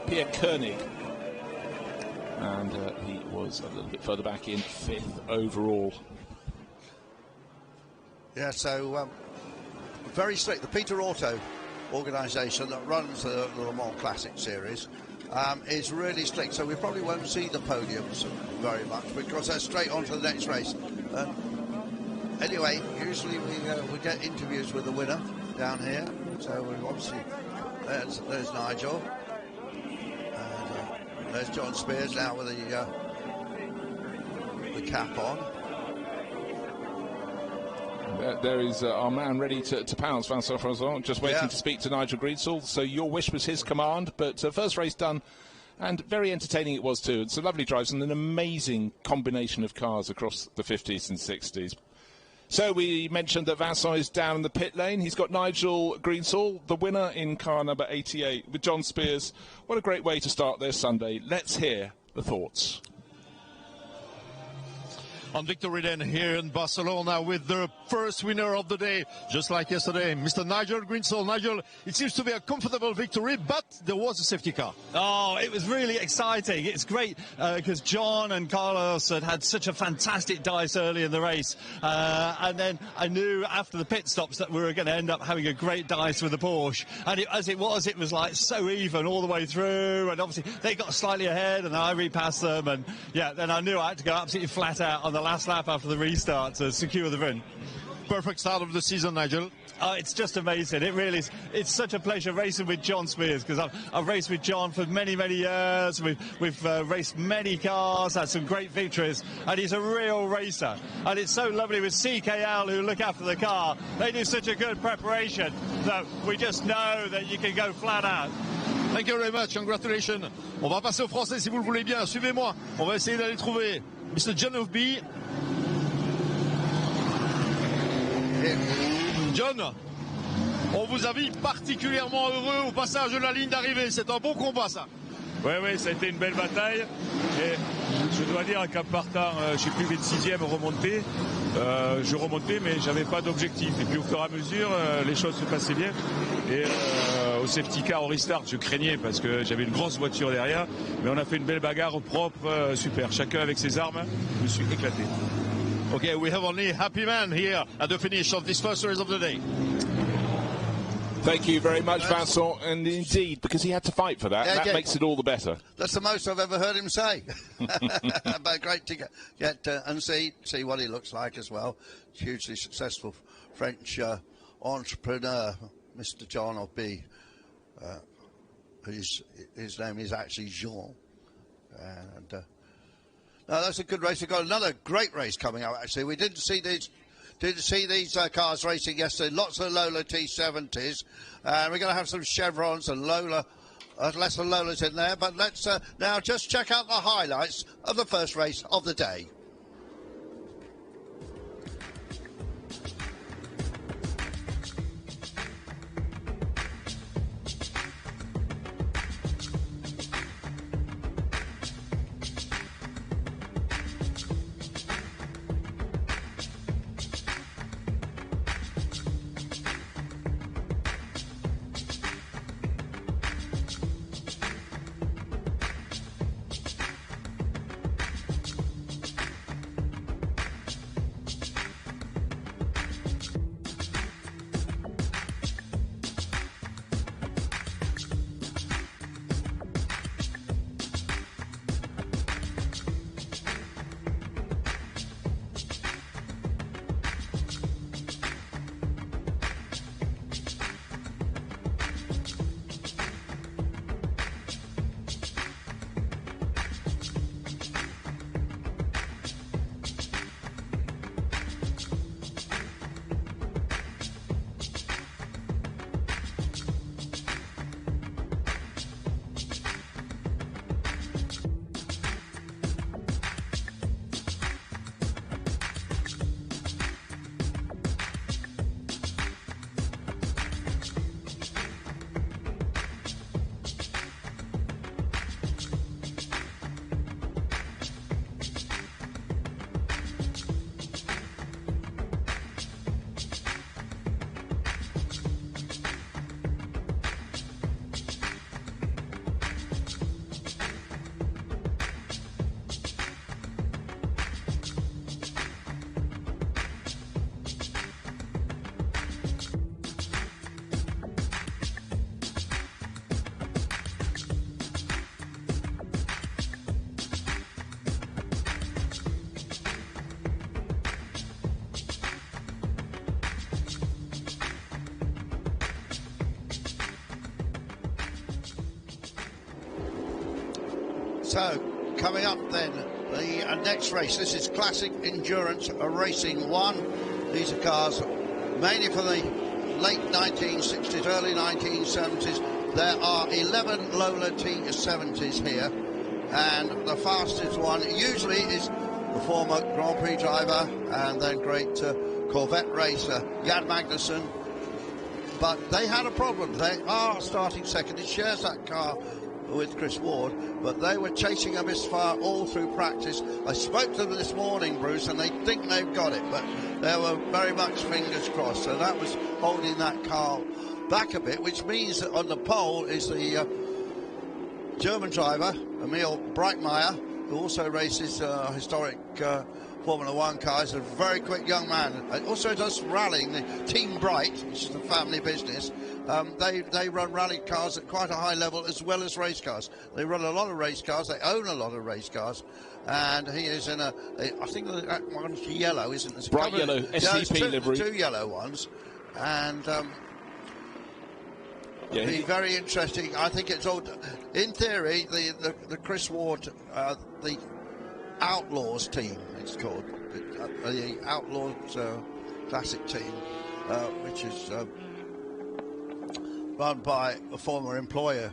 [SPEAKER 1] Pierre Koenig. And he was a little bit further back in fifth overall.
[SPEAKER 2] Yeah, so very strict. The Peter Auto organisation that runs the Le Mans Classic Series is really strict, so we probably won't see the podiums very much because they're straight on to the next race. Anyway, usually we get interviews with the winner down here, so we obviously there's Nigel, and there's John Spears now with the cap on.
[SPEAKER 1] There is our man ready to pounce, Vincent Franssen, just waiting to speak to Nigel Greensall. So your wish was his command, but first race done, and very entertaining it was too. It's a lovely drive and an amazing combination of cars across the 50s and 60s. So we mentioned that Vincent is down in the pit lane. He's got Nigel Greensall, the winner in car number 88, with John Spears. What a great way to start their Sunday. Let's hear the thoughts.
[SPEAKER 3] On victory then here in Barcelona with the first winner of the day, just like yesterday, Mr. Nigel Greensall. Nigel, it seems to be a comfortable victory, but there was a safety car.
[SPEAKER 6] Oh, it was really exciting. It's great because John and Carlos had such a fantastic dice early in the race. And then I knew after the pit stops that we were going to end up having a great dice with the Porsche. And as it was like so even all the way through. And obviously they got slightly ahead and I repassed them. And yeah, then I knew I had to go absolutely flat out on the last lap after the restart to secure the win.
[SPEAKER 3] Perfect start of the season, Nigel.
[SPEAKER 6] Oh, it's just amazing. It really is. It's such a pleasure racing with John Spears because I've raced with John for many, many years. We've raced many cars, had some great victories, and he's a real racer. And it's so lovely with CKL who look after the car. They do such a good preparation that we just know that you can go flat out.
[SPEAKER 3] Thank you very much. Congratulations. On va passer au français si vous le voulez bien. Suivez-moi. On va essayer d'aller trouver Mr. John of B. John, on vous a vu particulièrement heureux au passage de la ligne d'arrivée. C'est un bon combat, ça.
[SPEAKER 7] Oui, ça a été une belle bataille. Et je dois dire qu'en partant, je suis plus 26e remonté. Je remontais, mais j'avais pas d'objectif. Et puis au fur et à mesure, les choses se passaient bien. Et au safety car, au restart, je craignais parce que j'avais une grosse voiture derrière. Mais on a fait une belle bagarre propre, super. Chacun avec ses armes. Je me suis éclaté.
[SPEAKER 3] Okay, we have only happy man here at the finish of this first race of the day.
[SPEAKER 1] Thank you very much, Vincent, and indeed, because he had to fight for that, that makes it all the better.
[SPEAKER 2] That's the most I've ever heard him say. But great to get and see what he looks like as well. Hugely successful French entrepreneur, Mr. John of B. His name is actually Jean. And no, that's a good race. We've got another great race coming up, actually. We didn't see these cars racing yesterday. Lots of Lola T70s. We're going to have some Chevrons and Lola, lesser Lolas in there. But let's now just check out the highlights of the first race of the day. So, coming up then, the next race. This is Classic Endurance Racing 1. These are cars mainly for the late 1960s, early 1970s. There are 11 Lola T70s here, and the fastest one usually is the former Grand Prix driver and then great Corvette racer Jan Magnussen. But they had a problem. They are starting second. It shares that car with Chris Ward, but they were chasing a misfire all through practice. I spoke to them this morning, Bruce, and they think they've got it, but they were very much fingers crossed. So that was holding that car back a bit, which means that on the pole is the German driver, Emil Breitmeier, who also races historic Formula One cars, a very quick young man. Also does rallying, the Team Bright, which is the family business. They run rally cars at quite a high level as well as race cars. They run a lot of race cars, they own a lot of race cars, and he is in I think that one's yellow, isn't it?
[SPEAKER 1] Bright yellow SCP livery.
[SPEAKER 2] Two yellow ones, and be very interesting. I think it's all, in theory, the Chris Ward, the Outlaws team, it's called, the Outlaws Classic team, which is run by a former employer,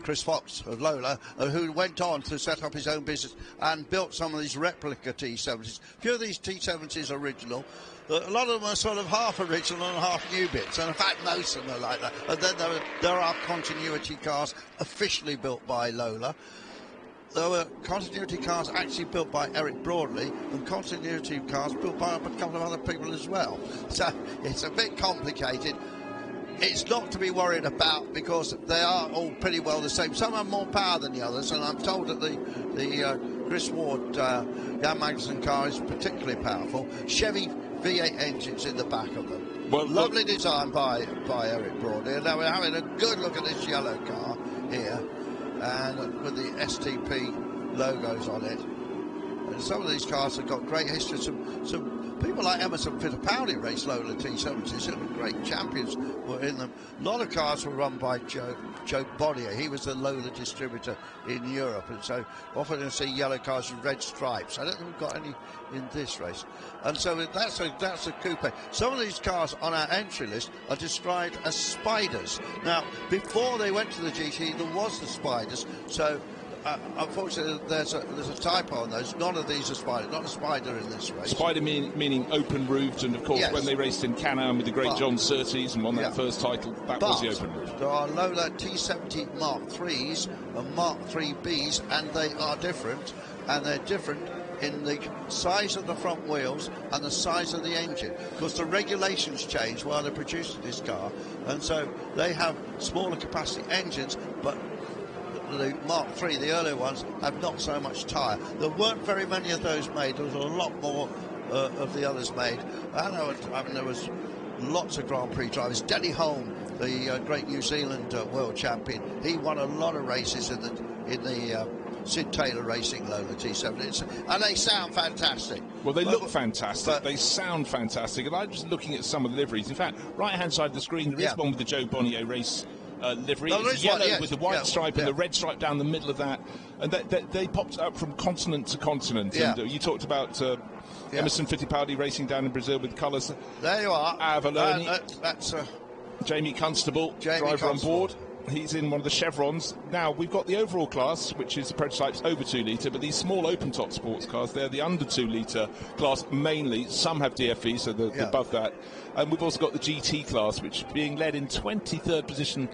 [SPEAKER 2] Chris Fox of Lola, who went on to set up his own business and built some of these replica T70s. A few of these T70s are original. A lot of them are sort of half original and half new bits, and in fact most of them are like that. And then there are continuity cars officially built by Lola. There were continuity cars actually built by Eric Broadley, and continuity cars built by a couple of other people as well. So it's a bit complicated. It's not to be worried about because they are all pretty well the same. Some have more power than the others, and I'm told that the Chris Ward Jan Magnussen car is particularly powerful. Chevy V8 engines in the back of them. Well, lovely design by Eric Broadley. And now we're having a good look at this yellow car here, and with the STP logos on it. And some of these cars have got great history. Some people like Emerson Fittipaldi raced Lola T70s. Some great champions were in them. A lot of cars were run by Joe Bonnier. He was the Lola distributor in Europe, and so often you see yellow cars with red stripes. I don't think we've got any in this race. And so that's a coupe. Some of these cars on our entry list are described as spiders. Now, before they went to the GT, there was the spiders. So unfortunately, there's a typo on those. None of these are spiders. Not a spider in this race.
[SPEAKER 1] Spider meaning open roofed, and of course, yes, when they raced in Can-Am with the great John Surtees and won that first title, that was the open roofed.
[SPEAKER 2] There are Lola T70 Mark IIIs and Mark IIIBs, and they are different, and they're different in the size of the front wheels and the size of the engine, because the regulations changed while they're producing this car, and so they have smaller capacity engines, but the Mark III, the earlier ones, have not so much tyre. There weren't very many of those made. There was a lot more of the others made. There was lots of Grand Prix drivers. Denny Holm, the great New Zealand world champion, he won a lot of races in the Sid Taylor Racing Lola T70s, and they sound fantastic.
[SPEAKER 1] Well, they look fantastic. They sound fantastic. And I'm just looking at some of the liveries. In fact, right-hand side of the screen, there is one with the Joe Bonnier race livery. It's yellow with the white stripe and the red stripe down the middle of that, and they popped up from continent to continent. And you talked about Emerson Fittipaldi racing down in Brazil with colours.
[SPEAKER 2] There you are.
[SPEAKER 1] Avalone.
[SPEAKER 2] That's
[SPEAKER 1] Jamie Constable, driver on board. He's in one of the chevrons. Now, we've got the overall class, which is the prototypes over 2 litre, but these small open-top sports cars, they're the under 2 litre class mainly. Some have DFE, so they're above that. And we've also got the GT class, which is being led in 23rd position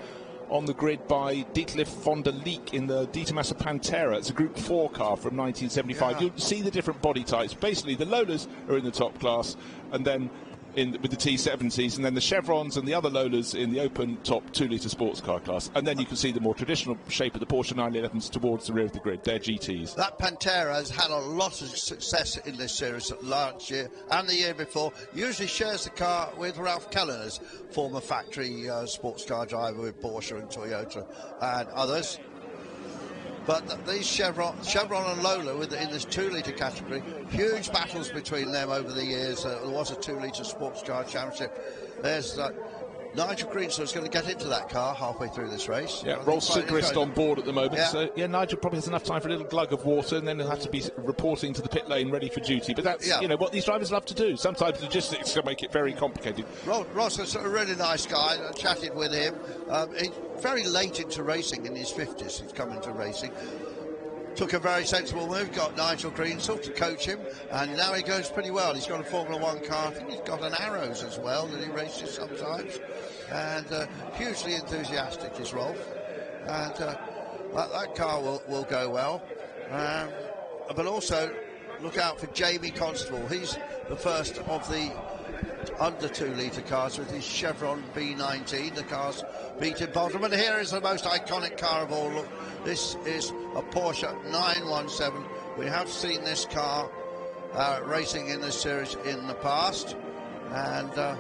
[SPEAKER 1] on the grid by Dietlef von der Leek in the Dieter Massa Pantera. It's a Group 4 car from 1975. You'll see the different body types. Basically, the Lolas are in the top class, and then with the T70s, and then the chevrons and the other Lolas in the open top 2 litre sports car class. And then you can see the more traditional shape of the Porsche 911s towards the rear of the grid. They're GTs.
[SPEAKER 2] That Pantera has had a lot of success in this series last year and the year before. Usually shares the car with Ralph Keller's former factory sports car driver with Porsche and Toyota and others. But these Chevron and Lola in this 2 litre category, huge battles between them over the years. There was a 2 litre sports car championship. There's Nigel Greenstill's going to get into that car halfway through this race.
[SPEAKER 1] Yeah, Rolf Sigrist on board at the moment.
[SPEAKER 2] Yeah.
[SPEAKER 1] So, yeah, Nigel probably has enough time for a little glug of water, and then he'll have to be reporting to the pit lane ready for duty. But that's, you know, what these drivers love to do. Sometimes logistics can make it very complicated.
[SPEAKER 2] Ross is a really nice guy. I chatted with him. He's very late into racing, in his 50s. He's come into racing. Took a very sensible move, got Nigel Greenstill to coach him, and now he goes pretty well. He's got a Formula 1 car. I think he's got an Arrows as well that he races sometimes. And hugely enthusiastic is Rolf. And that car will go well. But also, look out for Jamie Constable. He's the first of the under 2 litre cars with his Chevron B19. The car's beaten bottom. And here is the most iconic car of all. Look, this is a Porsche 917. We have seen this car racing in this series in the past. And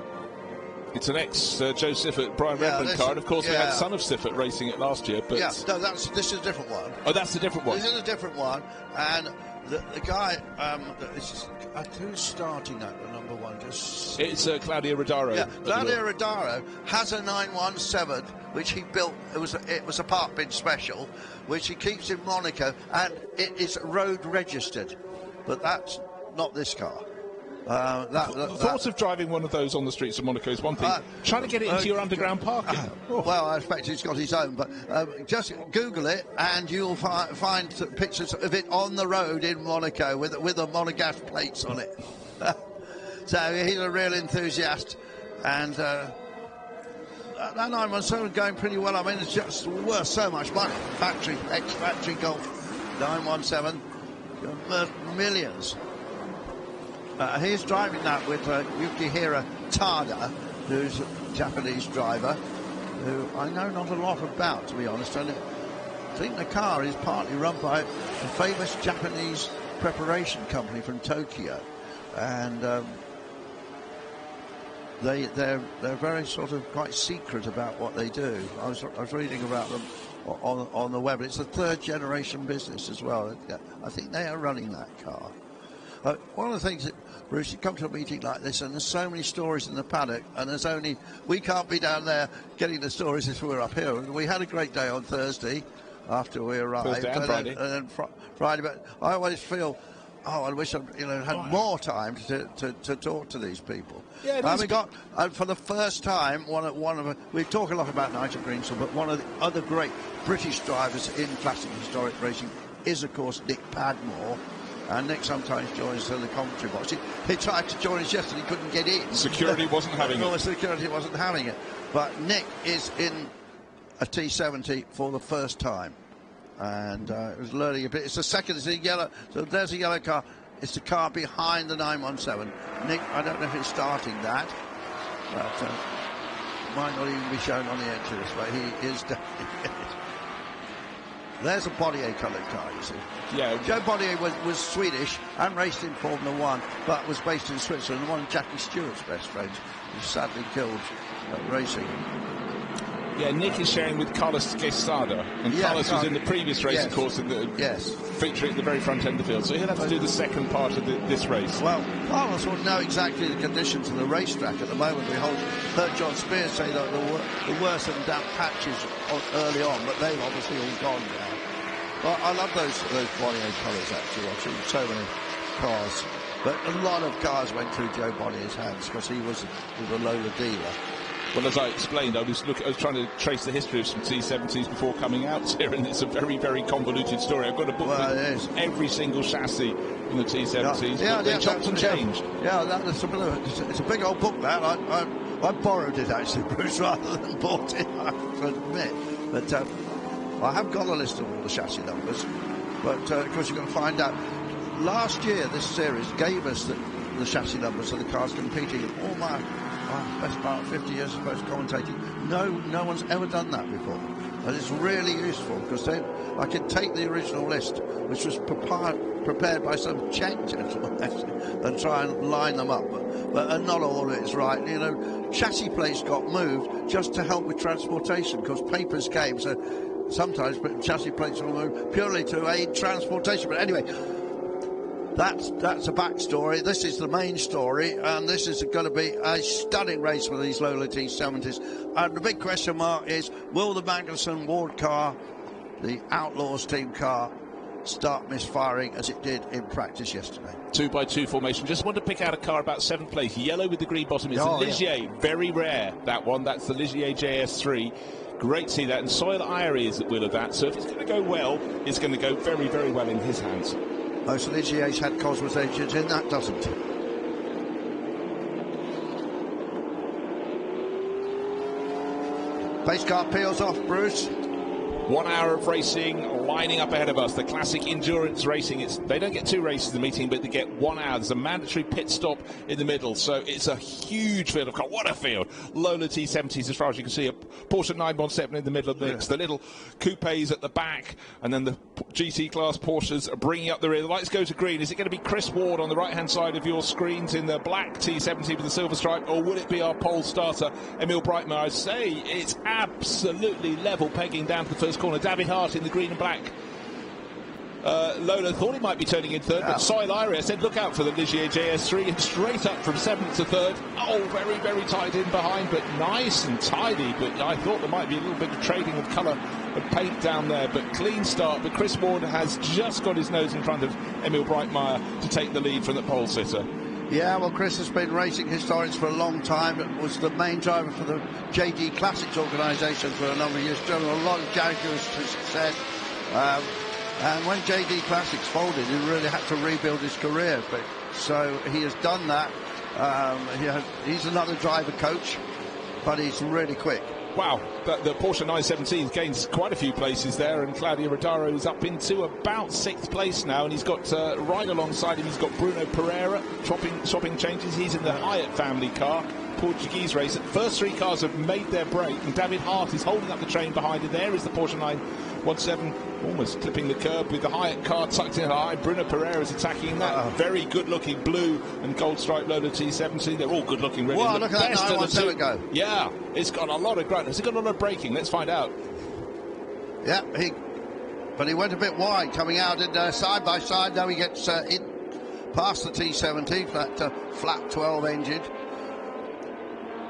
[SPEAKER 1] it's an ex-Joe Siffert, Brian Redmond car, and of course we had son of Siffert racing it last year. But
[SPEAKER 2] no, this is a different one.
[SPEAKER 1] Oh, that's a different one.
[SPEAKER 2] This is a different one, and the guy, who's starting that, the number one?
[SPEAKER 1] It's Claudio Rodaro.
[SPEAKER 2] Yeah, Claudio Rodaro has a 917, which he built. It was a park bin special, which he keeps in Monaco, and it is road registered. But that's not this car.
[SPEAKER 1] The thought of driving one of those on the streets of Monaco is one thing. Trying to get it into your underground parking.
[SPEAKER 2] Well, I expect he's got his own, but just Google it and you'll find pictures of it on the road in Monaco with the monogas plates on it. So he's a real enthusiast, and that 917 is going pretty well. I mean, it's just worth so much money. Ex-factory Golf 917, millions. He's driving that with Yukihiro Tada, who's a Japanese driver, who I know not a lot about, to be honest. And I think the car is partly run by a famous Japanese preparation company from Tokyo, and they're very sort of quite secret about what they do. I was reading about them on the web. It's a third-generation business as well. I think they are running that car. One of the things that, Bruce, you come to a meeting like this and there's so many stories in the paddock, and we can't be down there getting the stories if we're up here. We had a great day on Thursday after we arrived.
[SPEAKER 1] Thursday and Friday.
[SPEAKER 2] And then Friday, but I always feel, I wish I had more time to talk to these people.
[SPEAKER 1] Yeah,
[SPEAKER 2] we got, for the first time, we talk a lot about Nigel Greenstill, but one of the other great British drivers in classic historic racing is, of course, Nick Padmore. And Nick sometimes joins the commentary box. He tried to join us yesterday, he couldn't get in.
[SPEAKER 1] Security wasn't having it.
[SPEAKER 2] Security wasn't having it. But Nick is in a T70 for the first time. And it was learning a bit. It's the second, it's a yellow. So there's a yellow car. It's the car behind the 917. Nick, I don't know if he's starting that. But might not even be shown on the entry this way. He is definitely. There's a Bodier coloured car, you see.
[SPEAKER 1] Yeah.
[SPEAKER 2] Joe Bodier was Swedish and raced in Formula 1, but was based in Switzerland. One of Jackie Stewart's best friends, who sadly killed racing.
[SPEAKER 1] Yeah, Nick is sharing with Carlos Quesada, and Carlos was in the previous race, of course, featuring at the very front end of the field, so he'll have to do the second part of this race.
[SPEAKER 2] Well, Carlos will know exactly the conditions of the racetrack at the moment. We heard John Spears say that there were some damp patches early on, but they've obviously all gone now. Well, I love those Bonnier colours, actually, watching so many cars. But a lot of cars went through Joe Bonnier's hands because he was a Lola dealer.
[SPEAKER 1] Well, as I explained, I was trying to trace the history of some T70s before coming out here, and it's a very, very convoluted story. I've got a book with every single chassis in the T70s, but they chopped and changed.
[SPEAKER 2] Yeah, it's a big old book, that. I borrowed it, actually, Bruce, rather than bought it, I have to admit. But I have got a list of all the chassis numbers, but of course you've got to find out. Last year, this series gave us the chassis numbers of the cars competing. All my best part of 50 years of commentating, no one's ever done that before, and it's really useful because then I can take the original list, which was prepared by some Czech gentleman, and try and line them up, but not all of it is right. You know, chassis plates got moved just to help with transportation because papers came, so sometimes chassis plates will move purely to aid transportation. But anyway, that's a backstory. This is the main story, and this is going to be a stunning race for these Lola T70s. And the big question mark is, will the Magnussen Ward car, the Outlaws team car, start misfiring as it did in practice yesterday?
[SPEAKER 1] 2x2 formation. Just want to pick out a car about 7th place. Yellow with the green bottom. It's a Ligier. Very rare, that one. That's the Ligier JS3. Great to see that. And Soil Irie is at wheel of that. So if it's going to go well, it's going to go very, very well in his hands.
[SPEAKER 2] Most of Ligier's had Cosmos engines in, that doesn't. Pace car peels off, Bruce.
[SPEAKER 1] 1 hour of racing lining up ahead of us. The classic endurance racing. They don't get 2 races in the meeting, but they get 1 hour. There's a mandatory pit stop in the middle, so it's a huge field of cars. What a field! Lola T70s, as far as you can see. A Porsche 917 in the middle of the mix. The little coupes at the back, and then the GT class Porsches are bringing up the rear. The lights go to green. Is it going to be Chris Ward on the right-hand side of your screens in the black T70 with the silver stripe, or will it be our pole starter, Emil Breitmeier? I say it's absolutely level pegging down to the first corner. David Hart in the green and black. Lola thought he might be turning in third, but Soil Irie said look out for the Ligier JS3, and straight up from 7th to 3rd. Oh, very, very tight in behind, but nice and tidy. But I thought there might be a little bit of trading of colour and paint down there, but clean start. But Chris Ward has just got his nose in front of Emil Breitmeier to take the lead from the pole sitter.
[SPEAKER 2] Yeah, well, Chris has been racing historics for a long time. It was the main driver for the JD Classics organisation for a number of years, done a lot of Jaguars to success. And when JD Classics folded, he really had to rebuild his career. But so he has done that. He's another driver coach, but he's really quick.
[SPEAKER 1] Wow, the Porsche 917 gains quite a few places there, and Claudio Rodaro is up into about 6th place now, and he's got right alongside him, he's got Bruno Pereira swapping changes. He's in the Hyatt family car, Portuguese race. The first 3 cars have made their break, and David Hart is holding up the train behind it. There is the Porsche 917, almost clipping the curb with the Hyatt car tucked in high. Bruno Pereira is attacking that very good-looking blue and gold stripe Lola T70. They're all good-looking, really.
[SPEAKER 2] Wow, look at that 917 go.
[SPEAKER 1] Yeah, it's got a lot of grunt. Has it got a lot of braking? Let's find out.
[SPEAKER 2] Yeah, but he went a bit wide coming out in side by side. Now he gets in past the T70, that flat 12 engine.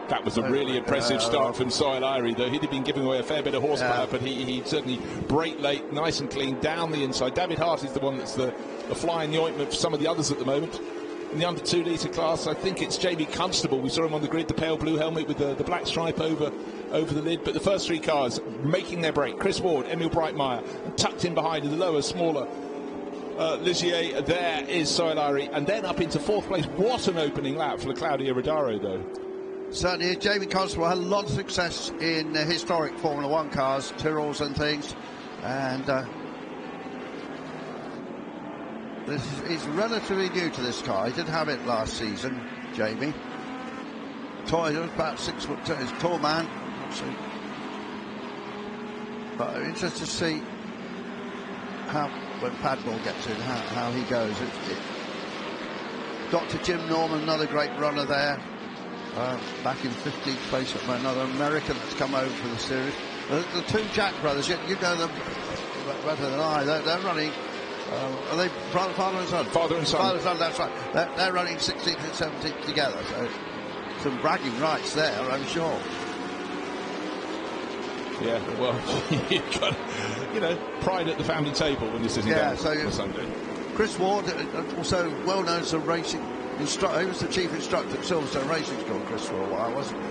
[SPEAKER 1] That was a really impressive start from Soil Irie, though. He'd been giving away a fair bit of horsepower, but he certainly braked late, nice and clean down the inside. David Hart is the one that's the fly in the ointment for some of the others at the moment. In the under 2 litre class, I think it's Jamie Constable. We saw him on the grid, the pale blue helmet with the black stripe over the lid. But the first 3 cars making their break. Chris Ward, Emil Breitmeier, and tucked in behind in the lower, smaller Ligier. There is Soil Irie, and then up into 4th place. What an opening lap for Claudio Rodaro, though.
[SPEAKER 2] Certainly, Jamie Constable had a lot of success in historic Formula 1 cars, Tyrrells and things, and he's relatively new to this car. He didn't have it last season, Jamie. He was about 6 foot 2, he's a tall man. But I'm interested to see when Padmore gets in, how he goes. Dr. Jim Norman, another great runner there. Back in 15th place, another American that's come over for the series. The 2 Jack brothers, you know them better than I. They're running. Are they father and son?
[SPEAKER 1] Father and son.
[SPEAKER 2] Father and son, that's right. They're running 16th and 17th together. So some bragging rights there, I'm sure.
[SPEAKER 1] Yeah, well, you've got, pride at the family table when you're sitting down on Sunday.
[SPEAKER 2] Chris Ward, also well known as a racing instructor. He was the chief instructor at Silverstone Racing School, Chris, for a while, wasn't he?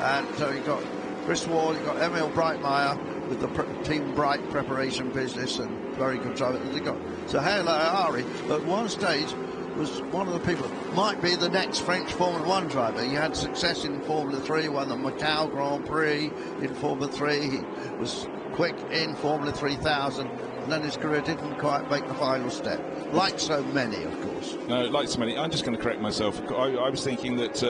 [SPEAKER 2] And so you got Chris Ward, you got Emil Breitmeier with the Team Bright preparation business, and very good driver. You got Sohail Irie, at one stage was one of the people might be the next French Formula 1 driver. He had success in Formula 3, won the Macau Grand Prix in Formula 3. He was quick in Formula 3000, and then his career didn't quite make the final step, like so many, of course.
[SPEAKER 1] No, like so many. I'm just going to correct myself. I was thinking that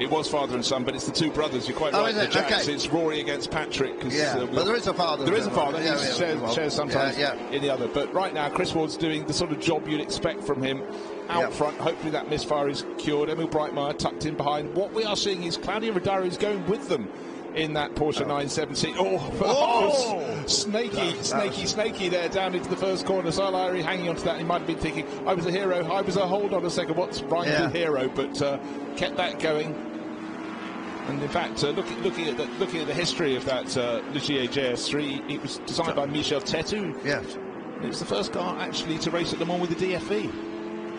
[SPEAKER 1] it was father and son, but it's the 2 brothers. You're quite right, the Jacks. Okay. It's Rory against Patrick.
[SPEAKER 2] But there is a father.
[SPEAKER 1] There is a father. He shares sometimes in the other. But right now, Chris Ward's doing the sort of job you'd expect from him out front. Hopefully that misfire is cured. Emil Breitmeier tucked in behind. What we are seeing is Claudio Rodaro is going with them. in that Porsche 970. Oh, snaky there down into the first corner. Solari hanging onto that. He might have been thinking, I was a hero. I was a hold on a second. What's right with hero? But kept that going. And in fact, looking at the history of that Ligier JS3, it was designed by Michel Tetu.
[SPEAKER 2] Yes.
[SPEAKER 1] It's the first car actually to race at Le Mans with the DFE.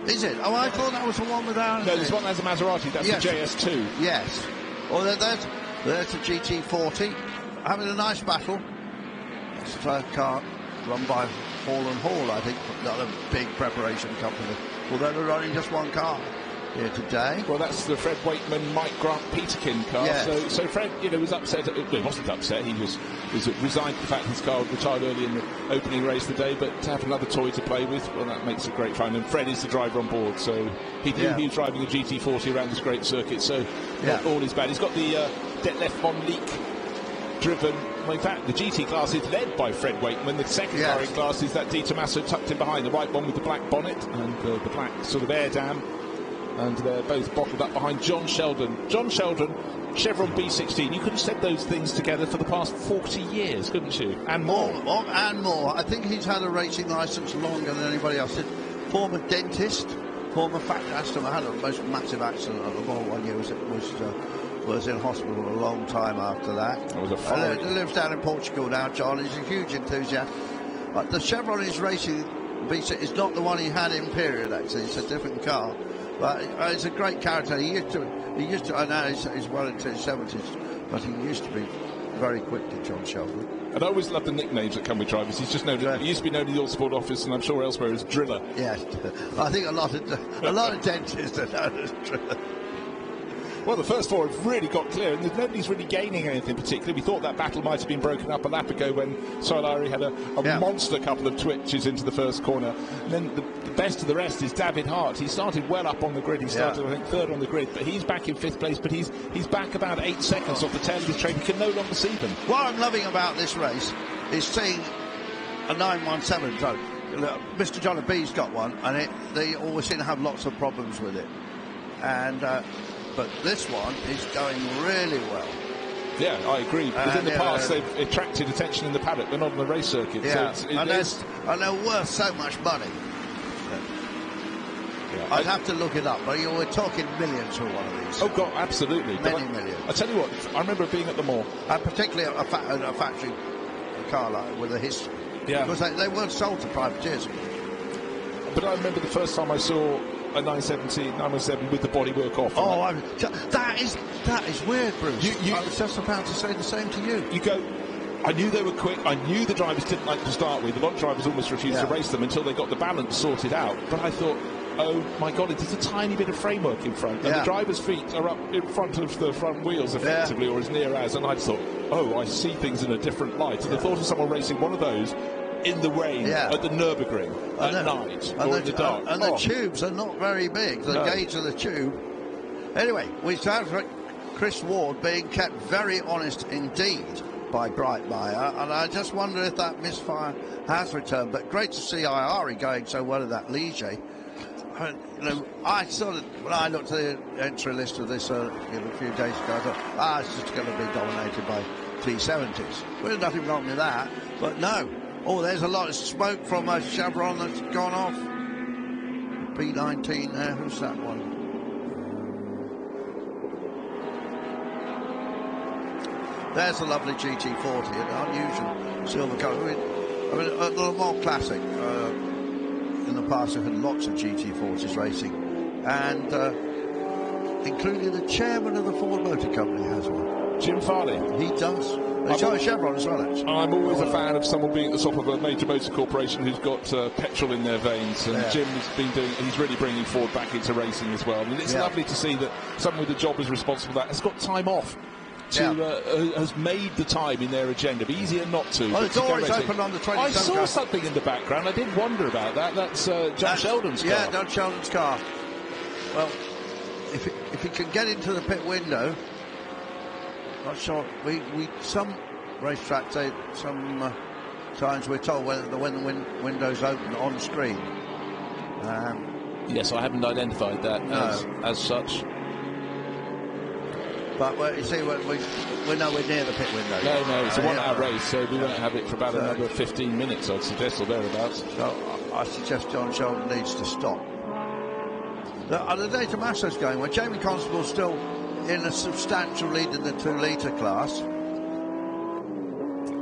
[SPEAKER 2] Is it? Oh, I thought that was the one without.
[SPEAKER 1] No, this one has a Maserati. That's the JS2.
[SPEAKER 2] Yes. Oh, there's the GT40 having a nice battle. It's a car run by Hall & Hall, I think, not a big preparation company. Although they're running just one car here today.
[SPEAKER 1] Well, that's the Fred Wakeman, Mike Grant, Peterkin car.
[SPEAKER 2] Yes.
[SPEAKER 1] So Fred, was upset. He wasn't upset. He was resigned to the fact his car retired early in the opening race today. But to have another toy to play with, well, that makes it great fun. And Fred is the driver on board, so he knew he was driving a GT40 around this great circuit. So not all is bad. He's got the Detlef von Leek driven. Well, in fact, the GT class is led by Fred Wakeman. The second car in class is that Di Tommaso tucked in behind, the white one with the black bonnet and the black sort of air dam. And they're both bottled up behind John Sheldon. John Sheldon, Chevron B16. You could have said those things together for the past 40 years, couldn't you? And more.
[SPEAKER 2] And more. I think he's had a racing licence longer than anybody else did. Former dentist, former fat asthma. Had a most massive accident at the Mans 1 year. Was in hospital a long time after that.
[SPEAKER 1] That was a fire.
[SPEAKER 2] He lives down in Portugal now, John. He's a huge enthusiast. But the Chevron he's racing B6 is not the one he had in period, actually. It's a different car. But it's a great character. He used to. I know he's well into his 70s, but he used to be very quick to John Sheldon.
[SPEAKER 1] And I always love the nicknames that come with drivers. He's just known. He used to be known in the Autosport office, and I'm sure elsewhere as Driller.
[SPEAKER 2] Yes, I think a lot of dentists are known as Driller.
[SPEAKER 1] Well, the first four have really got clear, and nobody's really gaining anything particularly. We thought that battle might have been broken up a lap ago when Solari had a monster couple of twitches into the first corner. And then the best of the rest is David Hart. He started well up on the grid. He started, I think, third on the grid, but he's back in fifth place. But he's back about 8 seconds off the tail of his train. He can no longer see them.
[SPEAKER 2] What I'm loving about this race is seeing a 917. So, Mr. John B's got one, and they always seem to have lots of problems with it. And but this one is going really well.
[SPEAKER 1] Yeah, I agree. Because in the past, they've attracted attention in the paddock, but not on the race circuit.
[SPEAKER 2] Yeah,
[SPEAKER 1] so
[SPEAKER 2] and they're worth so much money. I'd have to look it up, but we're talking millions for one of these.
[SPEAKER 1] Oh, God, absolutely.
[SPEAKER 2] Many millions.
[SPEAKER 1] I tell you what, I remember being at the Mans.
[SPEAKER 2] And particularly a factory car like with a history.
[SPEAKER 1] Yeah.
[SPEAKER 2] Because they weren't sold to privateers.
[SPEAKER 1] But I remember the first time I saw a 917 with the bodywork off.
[SPEAKER 2] Oh, that is weird, Bruce. I was just about to say the same to you.
[SPEAKER 1] You go, I knew they were quick. I knew the drivers didn't like to start with. A lot of drivers almost refused to race them until they got the balance sorted out. But I thought, oh my God, it's a tiny bit of framework in front. And the driver's feet are up in front of the front wheels effectively, or as near as. And I just thought, oh, I see things in a different light. And the thought of someone racing one of those in the rain at the Nürburgring at night or in the dark.
[SPEAKER 2] And the tubes are not very big, the gauge of the tube. Anyway, we start with Chris Ward being kept very honest indeed by Breitmeyer, and I just wonder if that misfire has returned. But great to see IRI going so well in that Ligier. I sort of, when I looked at the entry list of this a few days ago, I thought, it's just going to be dominated by T70s. Well, there's nothing wrong with that, but no. Oh, there's a lot of smoke from a Chevron that's gone off. P19 there, who's that one? There's a lovely GT40, an unusual silver colour. I mean, a Le Mans Classic, in the past we've had lots of GT40s racing, and including the chairman of the Ford Motor Company has one.
[SPEAKER 1] Jim Farley.
[SPEAKER 2] He does. He's got a Chevron as well, actually.
[SPEAKER 1] I'm always a fan of someone being at the top of a major motor corporation who's got petrol in their veins, and Jim has been he's really bringing Ford back into racing as well. I mean, it's lovely to see that someone with a job as responsible for that has got time off. Has made the time in their agenda. Be easier not to.
[SPEAKER 2] Well, the door is open on the 27th.
[SPEAKER 1] I saw something in the background. I did wonder about that. That's John Sheldon's car.
[SPEAKER 2] Yeah, John Sheldon's car. Well, if he can get into the pit window, not sure. We some racetracks, times we're told when the window's open on screen.
[SPEAKER 1] Yes, I haven't identified that as such.
[SPEAKER 2] But you see, we're nowhere near the pit window.
[SPEAKER 1] No, it's a 1 hour race, so we won't have it for about another 15 minutes, I'd suggest, or thereabouts.
[SPEAKER 2] So I suggest John Sheldon needs to stop. The De Tomaso's going well. Jamie Constable's still in a substantial lead in the 2 litre class.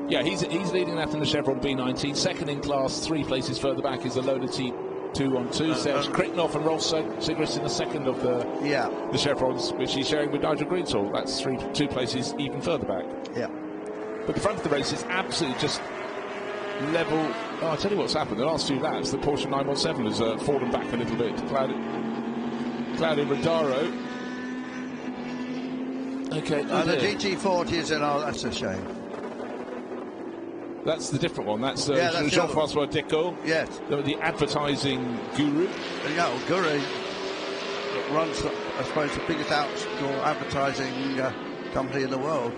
[SPEAKER 1] Yeah, he's leading that in the Chevron B19. Second in class, 3 places further back is the Lola T212. Serge Kricknoff and Rolf Sigrist in the second of the Chevrons, which he's sharing with Nigel Greensall. That's 2 places even further back.
[SPEAKER 2] Yeah.
[SPEAKER 1] But the front of the race is absolutely just level. Oh, I'll tell you what's happened. The last 2 laps, the Porsche 917 has fallen back a little bit. Claudio Rodaro. Okay.
[SPEAKER 2] The GT40 is in. Oh, that's a shame.
[SPEAKER 1] That's the different one. That's Jean-François Decaux.
[SPEAKER 2] Yes.
[SPEAKER 1] The advertising guru.
[SPEAKER 2] Yeah, guru runs, I suppose, the biggest outdoor advertising company in the world.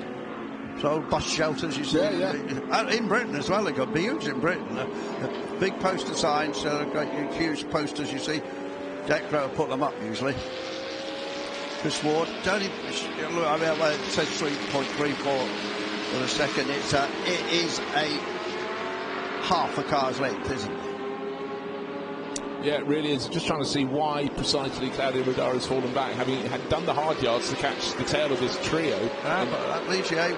[SPEAKER 2] So bus shelters, you see. Yeah. In Britain as well, they've got huge in Britain. Big poster signs, great huge posters, you see. Decro put them up usually. Chris Ward, don't even look. I mean, it says 3.34 for a second. It is a half a car's length, isn't it?
[SPEAKER 5] Yeah, it really is. Just trying to see why precisely Claudio Rodaro has fallen back, having had done the hard yards to catch the tail of this trio.
[SPEAKER 2] But that Ligier.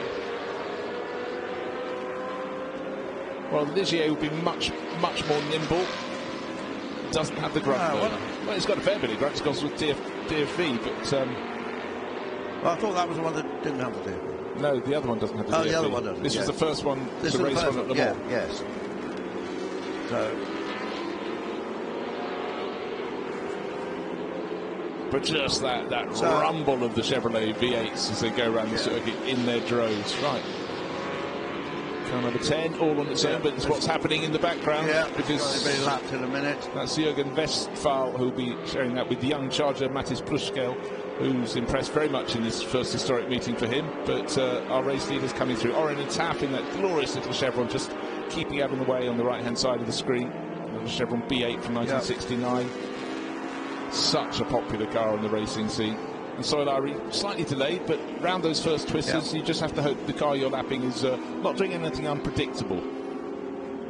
[SPEAKER 5] Well, Ligier would be much more nimble. Doesn't have the grunt. Well, he's got a fair bit of grunt, because with DFV, but.
[SPEAKER 2] Well, I thought that was the one that didn't have the DFV.
[SPEAKER 5] No, the other one doesn't have the DFV.
[SPEAKER 2] The other one doesn't.
[SPEAKER 5] This was the first one to race on at Le Mans.
[SPEAKER 2] Yes. So.
[SPEAKER 5] But just that rumble of the Chevrolet V8s as they go around the circuit in their droves. Right. Car number 10, all on its own, but it's what's happening in the background.
[SPEAKER 2] Yeah,
[SPEAKER 5] because
[SPEAKER 2] it's going to be lapped in a minute.
[SPEAKER 5] That's Jürgen Westphal, who'll be sharing that with the young charger Mattis Pluschkel, who's impressed very much in this first historic meeting for him. But our race leaders coming through. Oren and Taff in that glorious little Chevron, just keeping out of the way on the right-hand side of the screen. The Chevron B8 from 1969. Such a popular car on the racing scene. And Solari slightly delayed, but round those first twisters, you just have to hope the car you're lapping is not doing anything unpredictable.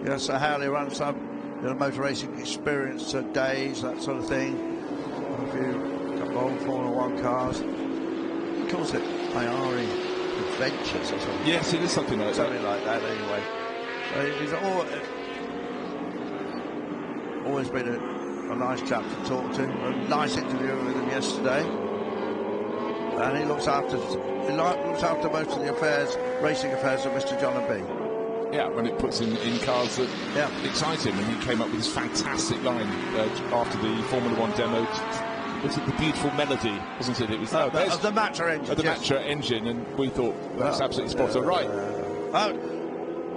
[SPEAKER 2] Yeah, so Howley runs some motor racing experience days, that sort of thing. A couple of old Formula 1 cars. He calls it IARI Adventures or something.
[SPEAKER 5] Yes, it is something like that.
[SPEAKER 2] Something like that, anyway. So he's always been a nice chap to talk to. A nice interview with him yesterday. And he looks after most of the racing affairs of Mr. John and B.
[SPEAKER 5] Yeah, when it puts him in cars that excite him, and he came up with this fantastic line after the Formula 1 demo. Was it the beautiful melody, wasn't it? It was
[SPEAKER 2] of the Matra engine.
[SPEAKER 5] The Matra engine, and we thought that's absolutely spot on. Right.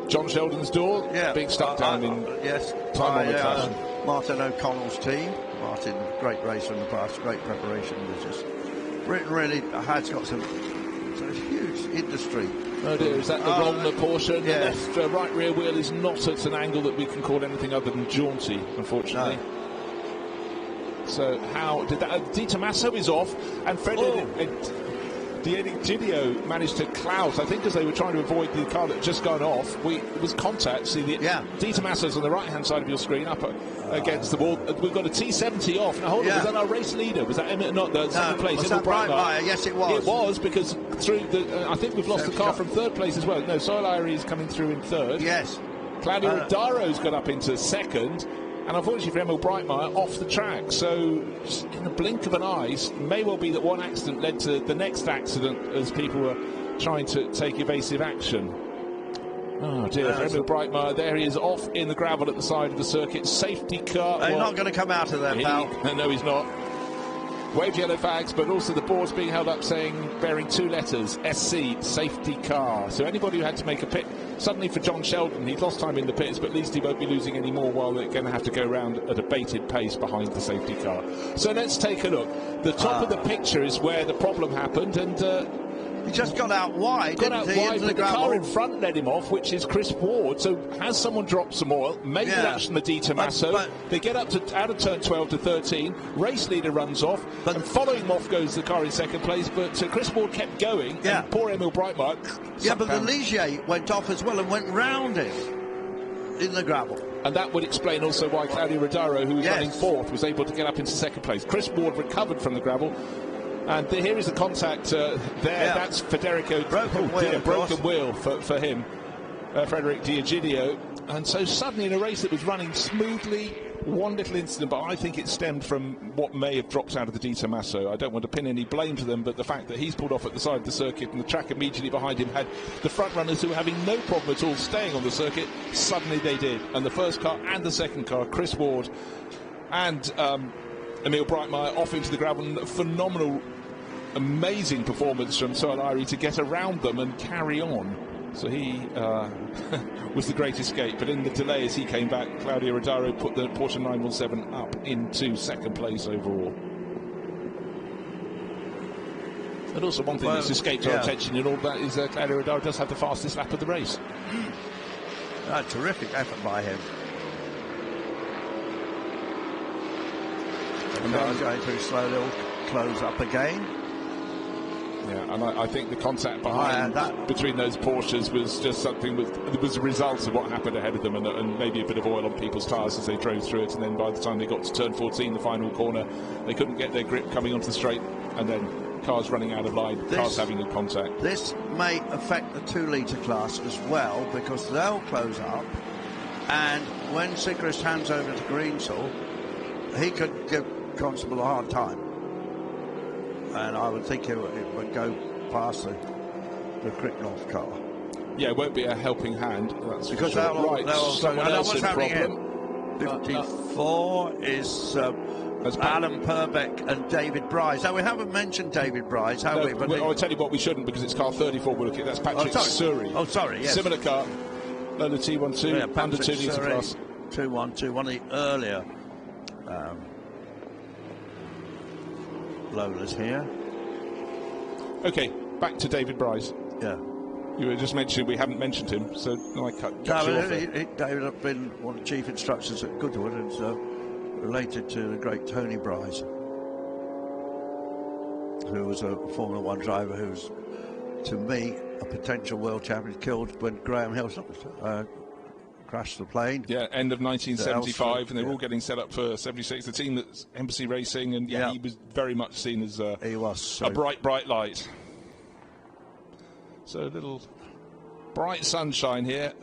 [SPEAKER 5] John Sheldon's door being stuck down in time-honoured fashion.
[SPEAKER 2] Martin O'Connell's team. Martin, great racer in the past, great preparation. Britain really has got some huge industry.
[SPEAKER 5] Oh dear, is that the Rollner Porsche? The left right rear wheel is not at an angle that we can call anything other than jaunty, unfortunately. No. So how did that? Di Tommaso is off, and Gidio managed to clout, I think, as they were trying to avoid the car that had just gone off. It was contact. See, Di Tommaso's on the right-hand side of your screen, up against the wall. We've got a T70 off. Now, hold on, was that our race leader? Was that Emmett, not the second place?
[SPEAKER 2] Was that Breitmeyer? Yes, it was.
[SPEAKER 5] It was, because through I think we've lost the car from third place as well. No, Solari is coming through in third.
[SPEAKER 2] Yes.
[SPEAKER 5] Claudio Rodaro's got up into second. And unfortunately for Emil Breitmeyer, off the track. So, just in the blink of an eye, it may well be that one accident led to the next accident as people were trying to take evasive action. Oh dear, Emil Breitmeyer, there he is off in the gravel at the side of the circuit. Safety car.
[SPEAKER 2] He's not going to come out of there, pal.
[SPEAKER 5] No, he's not. Waved yellow flags, but also the board's being held up bearing 2 letters, SC, safety car. So anybody who had to make a pit, suddenly for John Sheldon, he'd lost time in the pits, but at least he won't be losing any more while they're going to have to go round at a bated pace behind the safety car. So let's take a look. The top of the picture is where the problem happened, and
[SPEAKER 2] He just got out wide,
[SPEAKER 1] Got out
[SPEAKER 2] didn't he,
[SPEAKER 1] wide,
[SPEAKER 2] into
[SPEAKER 1] but
[SPEAKER 2] the
[SPEAKER 1] the car
[SPEAKER 2] gravel.
[SPEAKER 1] in front led him off, which is Chris Ward. So has someone dropped some oil? Maybe
[SPEAKER 2] Yeah.
[SPEAKER 1] that's from the Di Tommaso.
[SPEAKER 2] But-
[SPEAKER 1] They get up to out of turn 12 to 13. Race leader runs off, and following him off goes the car in second place. But Chris Ward kept going,
[SPEAKER 2] Yeah.
[SPEAKER 1] and poor Emil Breitmeyer.
[SPEAKER 2] Yeah, but the
[SPEAKER 1] sucked down.
[SPEAKER 2] Ligier went off as well and went round him in the gravel.
[SPEAKER 1] And that would explain also why Claudio Rodaro, who was
[SPEAKER 2] Yes.
[SPEAKER 1] running fourth, was able to get up into second place. Chris Ward recovered from the gravel. And here is the contact there.
[SPEAKER 2] Yeah.
[SPEAKER 1] That's Federico.
[SPEAKER 2] Broken wheel, of
[SPEAKER 1] broken
[SPEAKER 2] course.
[SPEAKER 1] wheel for him, Frederic D'Egidio. And so suddenly in a race that was running smoothly, one little incident, but I think it stemmed from what may have dropped out of the Di Tommaso. I don't want to pin any blame to them, but the fact that he's pulled off at the side of the circuit and the track immediately behind him had the front runners who were having no problem at all staying on the circuit, suddenly they did. And the first car and the second car, Chris Ward and Emil Breitmeyer off into the gravel. Phenomenal, amazing performance from Soalairi to get around them and carry on. So he was the great escape, but in the delay as he came back, Claudio Rodaro put the Porsche 917 up into second place overall. And also one thing that's escaped our attention in all that is Claudio Rodaro does have the fastest lap of the race.
[SPEAKER 2] A terrific effort by him. And then going through slowly, will close up again.
[SPEAKER 1] Yeah, and I think the contact behind between those Porsches was just something that was a result of what happened ahead of them, and maybe a bit of oil on people's tyres as they drove through it. And then by the time they got to turn 14, the final corner, they couldn't get their grip coming onto the straight, and then cars running out of line, cars having a contact.
[SPEAKER 2] This may affect the 2-litre class as well, because they'll close up, and when Sigrist hands over to Greensall, he could give Constable a hard time. And I would think it would go past the Kricknoff car.
[SPEAKER 1] Yeah, it won't be a helping hand. That's
[SPEAKER 2] because
[SPEAKER 1] for sure. Right, someone else in problem.
[SPEAKER 2] 54 is Alan Purbeck and David Bryce. Now, we haven't mentioned David Bryce, have we? But
[SPEAKER 1] I'll tell you what we shouldn't, because it's car 34 we're looking at. That's Patrick Surrey.
[SPEAKER 2] Oh, sorry, yes.
[SPEAKER 1] Similar car. Lola T12, under 2 litre class.
[SPEAKER 2] 212, one of the earlier Lolas here.
[SPEAKER 1] Okay, back to David Bryce.
[SPEAKER 2] Yeah.
[SPEAKER 1] You were just mentioning we haven't mentioned him, so I cut you off there.
[SPEAKER 2] David had been one of the chief instructors at Goodwood, and related to the great Tony Bryce, who was a Formula One driver who was, to me, a potential world champion, killed when Graham Hill crashed the plane.
[SPEAKER 1] Yeah, end of 1975, and they were all getting set up for 76. The team that's Embassy Racing, and he was very much seen as a bright light. So a little bright sunshine here,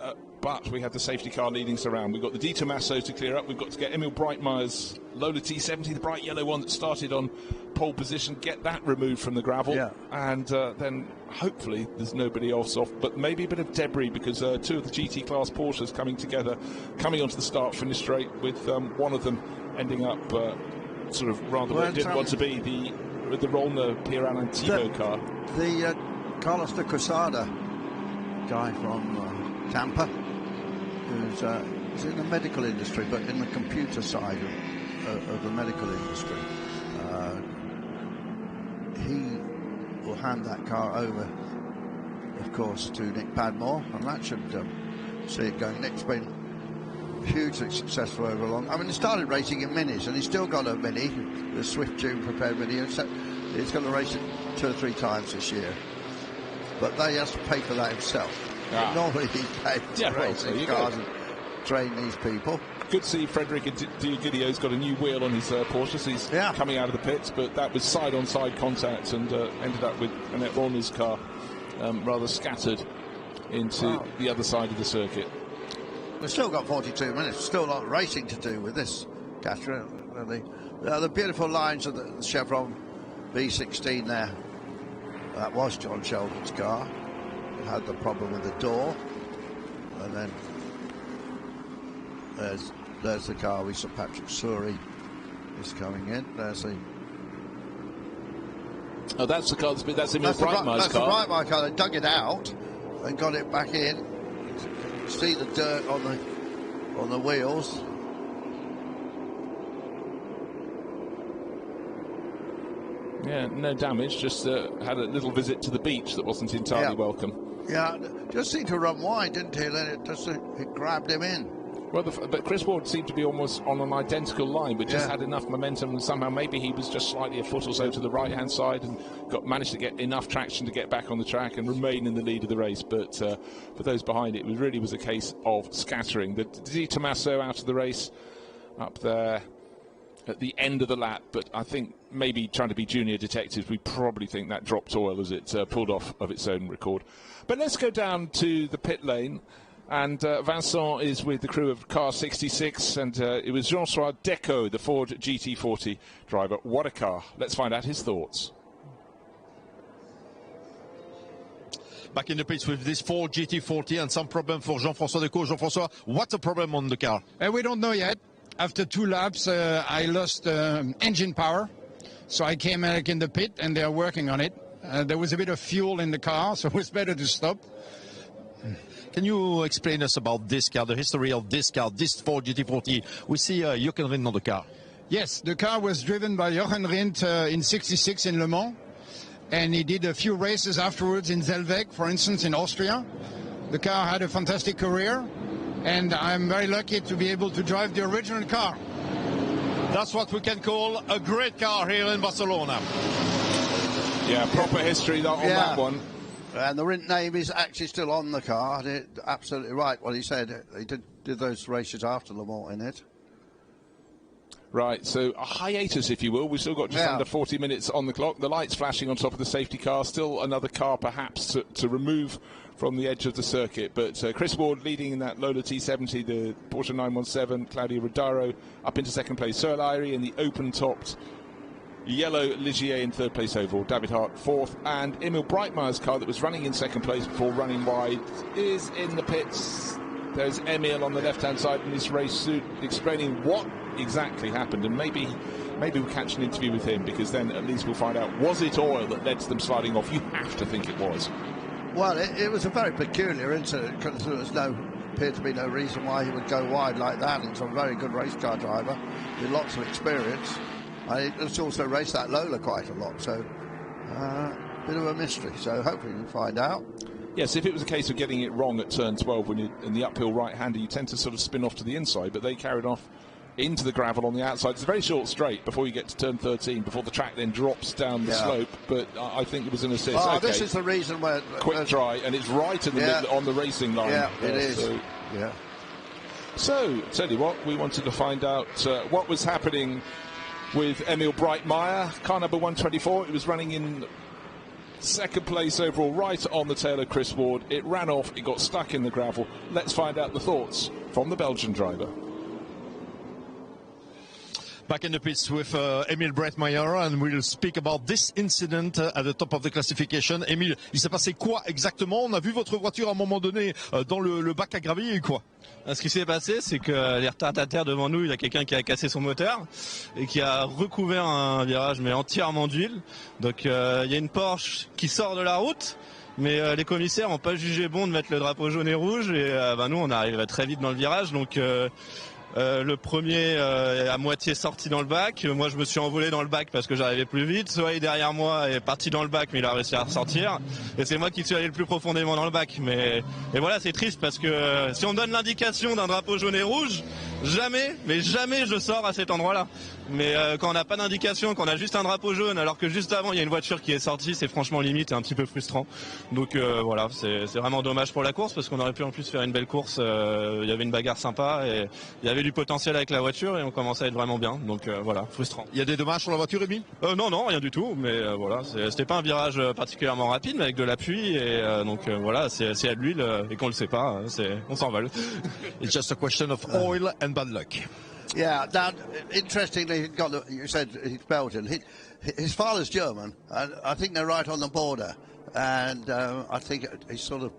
[SPEAKER 1] but we had the safety car leading us around. We've got the Di Tommaso to clear up. We've got to get Emil Breitmeyer's Lola T70, the bright yellow one that started on pole position, get that removed from the gravel, and then hopefully there's nobody else off, but maybe a bit of debris, because two of the GT class Porsches coming together, coming onto the start-finish straight, with one of them ending up sort of rather where it didn't want to be, the Rollner Pierre Thibault car.
[SPEAKER 2] The Carlos de Quesada guy from Tampa, who's in the medical industry, but in the computer side of the medical industry. He will hand that car over, of course, to Nick Padmore, and that should see it going. Nick's been hugely successful over long. I mean, he started racing in minis, and he's still got a mini, the Swift June prepared mini. He's going to race it 2 or 3 times this year, but he has to pay for that himself. Normally he pays to race these cars and train these people.
[SPEAKER 1] Good to see Frederic D'Egidio's got a new wheel on his Porsche, so he's coming out of the pits, but that was side-on-side contact, and ended up with Annette Rollner's car rather scattered into the other side of the circuit.
[SPEAKER 2] We've still got 42 minutes, still a lot of racing to do with this, Catherine. The beautiful lines of the Chevron V16 there. That was John Sheldon's car. It had the problem with the door, and then there's the car we saw. Patrick Surrey is coming in. There's the.
[SPEAKER 1] Oh, that's the car. That's Emil Breitmeyer's car.
[SPEAKER 2] That's the Breitmeyer car. They dug it out and got it back in. You can see the dirt on the wheels.
[SPEAKER 1] Yeah, no damage, just had a little visit to the beach that wasn't entirely welcome.
[SPEAKER 2] Yeah, just seemed to run wide, didn't he? And then it grabbed him in.
[SPEAKER 1] Well, but Chris Ward seemed to be almost on an identical line, but just had enough momentum, and somehow maybe he was just slightly a foot or so to the right-hand side and managed to get enough traction to get back on the track and remain in the lead of the race. But for those behind it, really was a case of scattering. The Di Tommaso out of the race up there at the end of the lap, but I think maybe trying to be junior detectives, we probably think that dropped oil as it pulled off of its own record. But let's go down to the pit lane. And Vincent is with the crew of car 66, and it was Jean-François Decaux, the Ford GT40 driver. What a car. Let's find out his thoughts.
[SPEAKER 3] Back in the pits with this Ford GT40 and some problem for Jean-François Decaux. Jean-François, what's the problem on the car?
[SPEAKER 8] We don't know yet. After 2 laps, I lost engine power, so I came back in the pit, and they are working on it. There was a bit of fuel in the car, so it was better to stop.
[SPEAKER 3] Can you explain us about this car, the history of this car, this Ford GT40? We see Jochen Rindt on the car.
[SPEAKER 8] Yes, the car was driven by Jochen Rindt in '66 in Le Mans, and he did a few races afterwards in Zellweger, for instance, in Austria. The car had a fantastic career, and I'm very lucky to be able to drive the original car.
[SPEAKER 3] That's what we can call a great car here in Barcelona.
[SPEAKER 1] Yeah, proper history on that one.
[SPEAKER 2] And the Rindt name is actually still on the car. Absolutely right what he said. He did those races after Le Mans in it.
[SPEAKER 1] Right, so a hiatus, if you will. We've still got just under 40 minutes on the clock. The lights flashing on top of the safety car. Still another car, perhaps, to remove from the edge of the circuit. But Chris Ward leading in that Lola T70, the Porsche 917. Claudio Rodaro up into second place. Searle Ayri in the open-topped yellow Ligier in third place overall, David Hart fourth, and Emil Breitmeier's car that was running in second place before running wide is in the pits. There's Emil on the left-hand side in his race suit explaining what exactly happened, and maybe we'll catch an interview with him, because then at least we'll find out, was it oil that led to them sliding off? You have to think it was.
[SPEAKER 2] Well, it was a very peculiar incident, because there appeared to be no reason why he would go wide like that. He's a very good race car driver with lots of experience. It's also raced that Lola quite a lot, so bit of a mystery. So hopefully we'll find out.
[SPEAKER 1] Yes, if it was a case of getting it wrong at turn 12 when you're in the uphill right-hander, you tend to sort of spin off to the inside, but they carried off into the gravel on the outside. It's a very short straight before you get to turn 13, before the track then drops down the slope, but I think it was an assist.
[SPEAKER 2] Oh,
[SPEAKER 1] okay.
[SPEAKER 2] This is the reason where...
[SPEAKER 1] Quick try, and it's right in the middle on the racing line.
[SPEAKER 2] Yeah, it is.
[SPEAKER 1] So, tell you what, we wanted to find out what was happening with Emil Breitmeier, car number 124. It was running in second place overall, right on the tail of Chris Ward. It ran off, it got stuck in the gravel. Let's find out the thoughts from the Belgian driver.
[SPEAKER 3] Back in the pits with Emil Breitmeier, and we'll speak about this incident at the top of the classification. Emile, il s'est passé quoi exactement? On a vu votre voiture à un moment donné dans le bac à gravier, quoi?
[SPEAKER 6] Ce qui s'est passé, c'est que les retardataires devant nous, il y a quelqu'un qui a cassé son moteur et qui a recouvert un virage mais entièrement d'huile. Donc il y a une Porsche qui sort de la route, mais les commissaires n'ont pas jugé bon de mettre le drapeau jaune et rouge, et nous on arriverait très vite dans le virage, donc le premier est à moitié sorti dans le bac. Moi je me suis envolé dans le bac parce que j'arrivais plus vite. Soleil derrière moi est parti dans le bac, mais il a réussi à ressortir, et c'est moi qui suis allé le plus profondément dans le bac. Mais voilà, c'est triste parce que si on me donne l'indication d'un drapeau jaune et rouge, jamais je sors à cet endroit là. Mais quand on n'a pas d'indication, quand on a juste un drapeau jaune alors que juste avant il y a une voiture qui est sortie, c'est franchement limite et un petit peu frustrant. Donc voilà, c'est vraiment dommage pour la course, parce qu'on aurait pu en plus faire une belle course. Il y avait une bagarre sympa et il y avait du potentiel avec la voiture et on commençait à être vraiment bien. Donc voilà, frustrant.
[SPEAKER 3] Il y a des dommages sur la voiture, Emile?
[SPEAKER 6] Non, rien du tout. Mais voilà, c'était pas un virage particulièrement rapide, mais avec de l'appui, et donc voilà, c'est à l'huile, et qu'on le sait pas, on s'envole.
[SPEAKER 3] It's just a question of oil and bad luck.
[SPEAKER 2] Yeah, now, interestingly, you said he's Belgian. His father's German, and I think they're right on the border. And I think he's sort of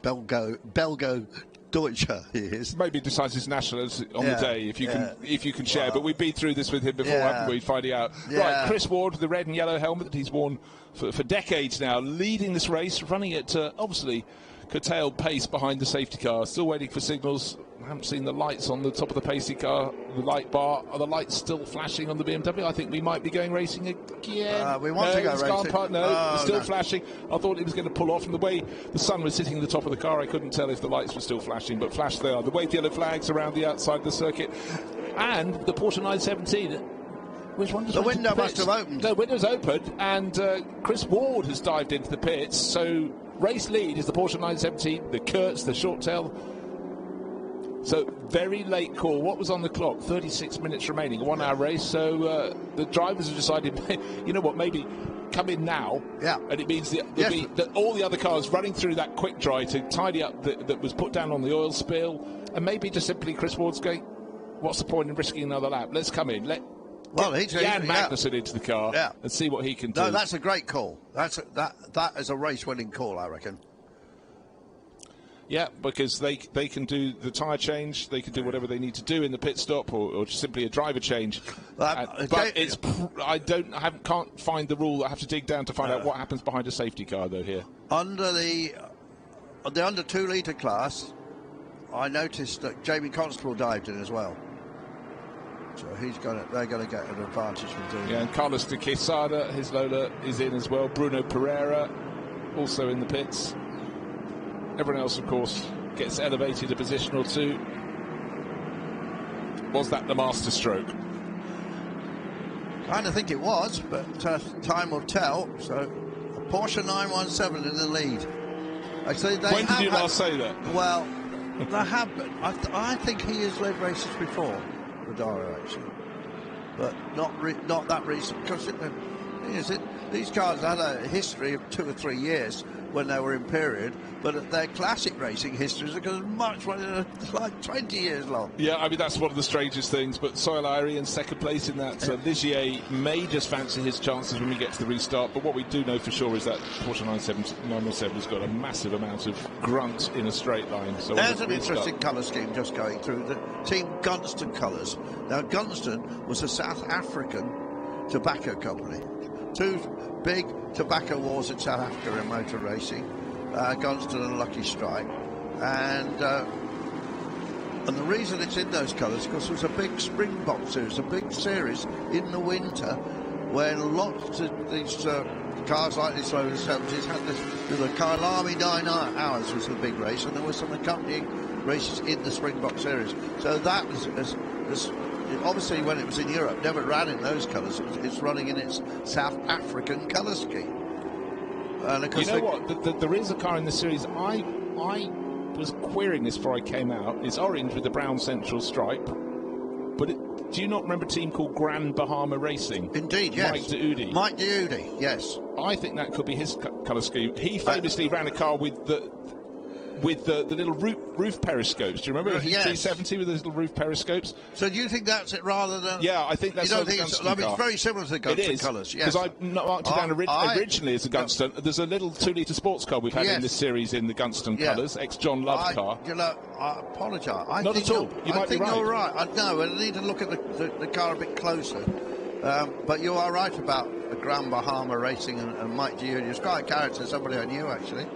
[SPEAKER 2] Belgo-Deutscher, he is.
[SPEAKER 1] Maybe decides his nationality on the day, if you can share. But we've been through this with him before, haven't we? Finding out. Yeah. Right, Chris Ward with the red and yellow helmet that he's worn for decades now, leading this race, running at obviously curtailed pace behind the safety car. Still waiting for signals. I haven't seen the lights on the top of the pacey car, the light bar. Are the lights still flashing on the BMW? I think we might be going racing again.
[SPEAKER 2] We want to go racing.
[SPEAKER 1] It's still flashing. I thought it was going to pull off. From the way the sun was sitting at the top of the car, I couldn't tell if the lights were still flashing, but flash they are. The waved yellow flags around the outside of the circuit. And the Porsche 917. Which one does
[SPEAKER 2] the window must have opened.
[SPEAKER 1] The window's opened, and Chris Ward has dived into the pits. So race lead is the Porsche 917, the Kurtz, the short tail. So very late call. What was on the clock? 36 minutes remaining, a 1 hour race. So the drivers have decided, you know what, maybe come in now.
[SPEAKER 2] Yeah.
[SPEAKER 1] And it means that all the other cars running through that quick dry to tidy up that was put down on the oil spill. And maybe just simply Chris Ward's going, what's the point in risking another lap? Let's come in. Jan Magnussen into the car and see what he can do.
[SPEAKER 2] No, that's a great call. That is a race-winning call, I reckon.
[SPEAKER 1] Yeah, because they can do the tyre change, they can do whatever they need to do in the pit stop, or simply a driver change. But can't find the rule. I have to dig down to find out what happens behind a safety car, though. Here
[SPEAKER 2] under the under 2 litre class, I noticed that Jamie Constable dived in as well. So they're going to get an advantage from doing that.
[SPEAKER 1] Yeah, and Carlos de Quesada, his Lola, is in as well. Bruno Pereira, also in the pits. Everyone else, of course, gets elevated a position or two. Was that the master stroke?
[SPEAKER 2] Kind of think it was, but time will tell. So, Porsche 917 in the lead. Actually,
[SPEAKER 1] when did you last say that?
[SPEAKER 2] Well, they have. I think he has led races before, Rodaro, actually, but not that recent. Because these cars had a history of 2 or 3 years when they were in period, but their classic racing histories are much like 20 years long.
[SPEAKER 1] Yeah, I mean, that's one of the strangest things, but Soil Irie in second place in that. Ligier may just fancy his chances when we get to the restart, but what we do know for sure is that Porsche 917 has got a massive amount of grunt in a straight line. So
[SPEAKER 2] there's an interesting colour scheme just going through. The Team Gunston colours. Now, Gunston was a South African tobacco company. 2 big tobacco wars in South Africa in motor racing, Gunston and Lucky Strike, and the reason it's in those colours because there was a big Springbok series, a big series in the winter when lots of these cars like this over the 70s had the Kyalami 9 Hours was the big race, and there were some accompanying races in the Springbok series. So that was obviously, when it was in Europe, never ran in those colours. It's running in its South African colour scheme. And of course,
[SPEAKER 1] you know what? There is a car in the series. I was querying this before I came out. It's orange with the brown central stripe. But do you not remember a team called Grand Bahama Racing?
[SPEAKER 2] Indeed, yes.
[SPEAKER 1] Mike Daoudi.
[SPEAKER 2] Mike Daoudi, yes.
[SPEAKER 1] I think that could be his colour scheme. He famously ran a car with the little roof periscopes. Do you remember?
[SPEAKER 2] Yes.
[SPEAKER 1] 370 with the little roof periscopes.
[SPEAKER 2] So do you think that's it rather than...
[SPEAKER 1] Yeah, I think that's
[SPEAKER 2] you don't think it's very similar to the Gunston colours.
[SPEAKER 1] Because I marked it down originally as a Gunston. There's a little 2 litre sports car we've had in this series in the Gunston colours, ex-John Love car.
[SPEAKER 2] I apologise.
[SPEAKER 1] Not at all. You might be right.
[SPEAKER 2] You're right. No, I need to look at the car a bit closer. But you are right about Grand Bahama Racing and Mike Daoudi. It's quite a character, somebody I knew, actually.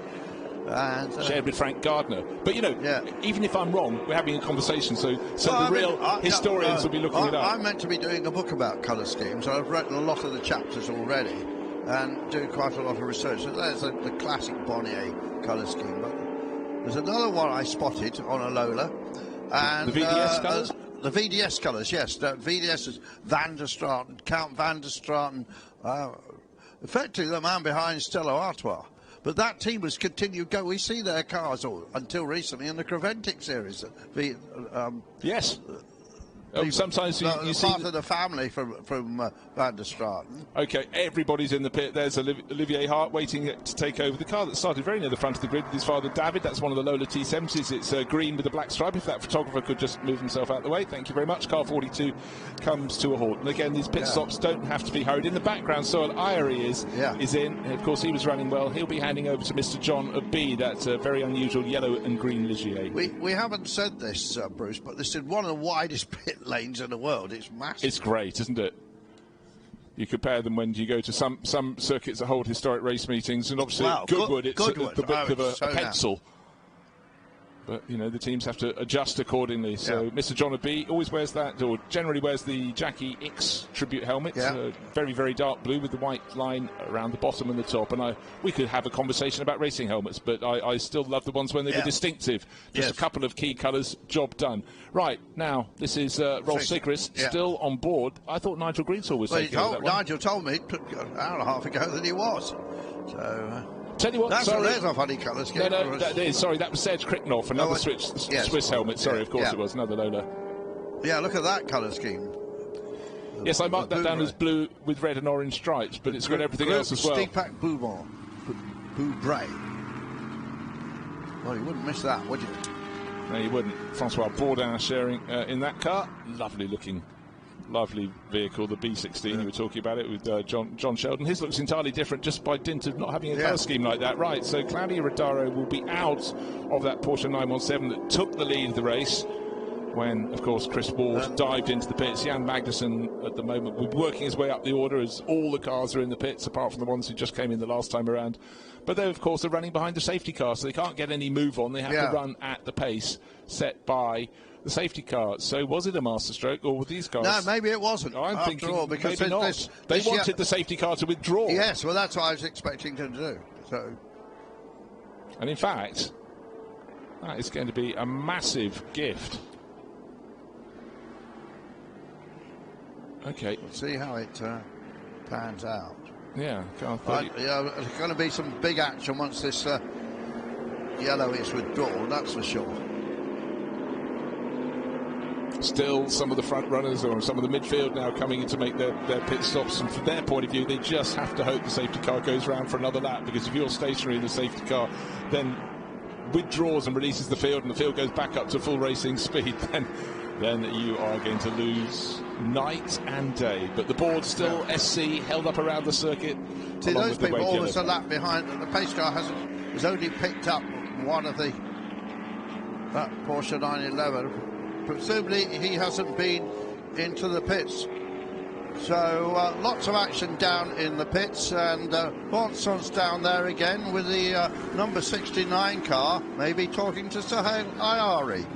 [SPEAKER 2] And,
[SPEAKER 1] shared with Frank Gardner. But, even if I'm wrong, we're having a conversation, so the real historians will be looking it up.
[SPEAKER 2] I'm meant to be doing a book about colour schemes. I've written a lot of the chapters already and doing quite a lot of research. So there's the classic Bonnier colour scheme. But there's another one I spotted on a Lola. And,
[SPEAKER 1] the VDS colours?
[SPEAKER 2] The VDS colours, yes. The VDS is Van der Straten, Count Van der Straten, effectively the man behind Stella Artois. But that team has continued go. We see their cars until recently in the Creventic series.
[SPEAKER 1] Yes. Sometimes you see
[SPEAKER 2] part of the family from Van der Straten.
[SPEAKER 1] Okay, everybody's in the pit. There's Olivier Hart waiting to take over the car that started very near the front of the grid with his father David. That's one of the Lola T70s. It's green with a black stripe. If that photographer could just move himself out of the way. Thank you very much. Car 42 comes to a halt. And again, these pit stops don't have to be hurried. In the background, Soil Irie is in. And of course, he was running well. He'll be handing over to Mr. John of B. That's a very unusual yellow and green Ligier.
[SPEAKER 2] We haven't said this, Bruce, but this is one of the widest pit lanes in the world. It's massive.
[SPEAKER 1] It's great, isn't it? You compare them when you go to some circuits that hold historic race meetings, and obviously Goodwood, it's the width of a pencil. But, you know, the teams have to adjust accordingly. So Mr. John B always wears that, or generally wears the Jackie X tribute helmet. Very, very dark blue with the white line around the bottom and the top. And we could have a conversation about racing helmets, but I still love the ones when they were distinctive. Just a couple of key colours, job done. Right, now, this is Rolf Sigrist still on board. I thought Nigel Greensall was taking that one.
[SPEAKER 2] Nigel told me an hour and a half ago that he was. So...
[SPEAKER 1] Tell you what,
[SPEAKER 2] there's a funny colour scheme.
[SPEAKER 1] No, that is. Sorry, that was Serge Kriknoff, another Swiss helmet. Sorry, of course it was, another Lola.
[SPEAKER 2] Yeah, look at that colour scheme.
[SPEAKER 1] Yes, I marked that down as blue with red and orange stripes, but it's got everything else as well.
[SPEAKER 2] Stinkpack Boubon. Boubray. Well, you wouldn't miss that, would you?
[SPEAKER 1] No, you wouldn't. Francois Bourdin sharing in that car. Lovely vehicle, the B16. You were talking about it with John Sheldon. His looks entirely different just by dint of not having a colour scheme like that. Right, so Claudio Rodaro will be out of that Porsche 917 that took the lead of the race when, of course, Chris Ward dived into the pits. Jan Magnussen, at the moment, will be working his way up the order as all the cars are in the pits, apart from the ones who just came in the last time around. But they, of course, are running behind the safety car, so they can't get any move on. They have to run at the pace set by the safety car. So was it a masterstroke, or were these cars?
[SPEAKER 2] No, maybe it wasn't.
[SPEAKER 1] I'm thinking
[SPEAKER 2] all, because
[SPEAKER 1] maybe not. They wanted the safety car to withdraw.
[SPEAKER 2] Yes, well, that's what I was expecting them to do. So,
[SPEAKER 1] and in fact, that is going to be a massive gift. Okay,
[SPEAKER 2] we'll see how it pans out.
[SPEAKER 1] Yeah,
[SPEAKER 2] there's going to be some big action once this yellow is withdrawn. That's for sure.
[SPEAKER 1] Still, some of the front runners or some of the midfield now coming in to make their pit stops, and from their point of view, they just have to hope the safety car goes round for another lap, because if you're stationary in the safety car, then withdraws and releases the field, and the field goes back up to full racing speed, then you are going to lose night and day. But the board still SC held up around the circuit.
[SPEAKER 2] See, those people almost a lap behind. The pace car has only picked up one of that Porsche 911. Presumably he hasn't been into the pits. So lots of action down in the pits, and Bonson's down there again with the number 69 car, maybe talking to Sahel Ayari.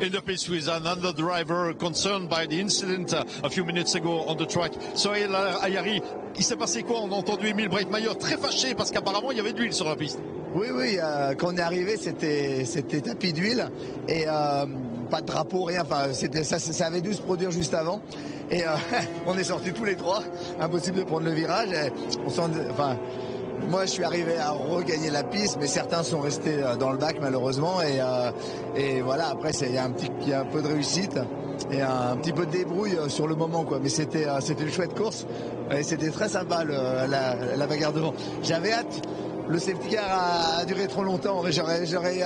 [SPEAKER 3] In the pits with another driver concerned by the incident a few minutes ago on the track. Sohail Ayari, il s'est passé quoi? On a entendu Émile Breitmayer très fâché parce qu'apparemment il y avait de l'huile sur la piste.
[SPEAKER 9] Oui, quand on est arrivé, c'était tapis d'huile et pas de drapeau, rien. Enfin, ça avait dû se produire juste avant. Et on est sortis tous les trois. Impossible de prendre le virage. Et moi, je suis arrivé à regagner la piste, mais certains sont restés dans le bac malheureusement. Et voilà, après, il y a un peu de réussite et un petit peu de débrouille sur le moment, quoi. Mais c'était une chouette course et c'était très sympa la bagarre devant. J'avais hâte. Le safety car a duré trop longtemps. J'aurais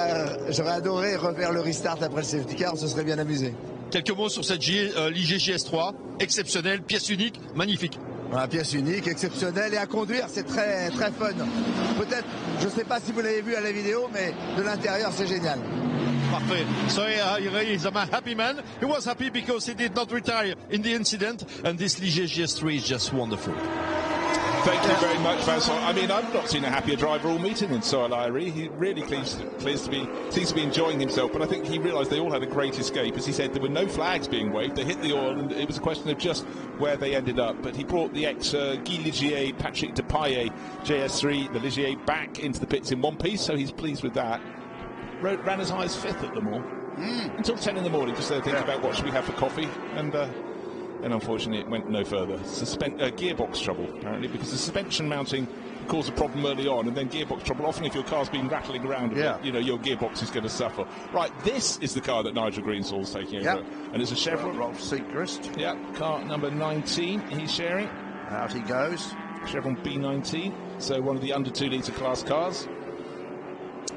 [SPEAKER 9] adoré refaire le restart après le safety car, on se serait bien amusé.
[SPEAKER 3] Quelques mots sur cette Ligier JS3, exceptionnelle, pièce unique, magnifique.
[SPEAKER 9] Voilà, pièce unique, exceptionnelle, et à conduire c'est très très fun. Peut-être, je ne sais pas si vous l'avez vu à la vidéo, mais de l'intérieur c'est génial.
[SPEAKER 3] Parfait. So he is a happy man. He was happy because he did not retire in the incident, and this Ligier JS3 is just wonderful.
[SPEAKER 1] Thank you very much, Vincent. I mean, I've not seen a happier driver all meeting than Sohail Ayari. He really seems to be enjoying himself, but I think he realised they all had a great escape. As he said, there were no flags being waved. They hit the oil, and it was a question of just where they ended up. But he brought the Guy Ligier, Patrick Depailler JS3, the Ligier, back into the pits in one piece, so he's pleased with that. Ran as high as 5th at Le Mans until 10 in the morning, just there thinking about what should we have for coffee, and unfortunately it went no further. Gearbox trouble, apparently, because the suspension mounting caused a problem early on, and then gearbox trouble. Often if your car's been rattling around a bit, you know, your gearbox is going to suffer. Right, this is the car that Nigel Greensall's taking over, and it's a Chevrolet.
[SPEAKER 2] Rolf Sigrist.
[SPEAKER 1] Yeah, car number 19 he's sharing.
[SPEAKER 2] Out he goes.
[SPEAKER 1] Chevron B19, so one of the under 2 litre class cars.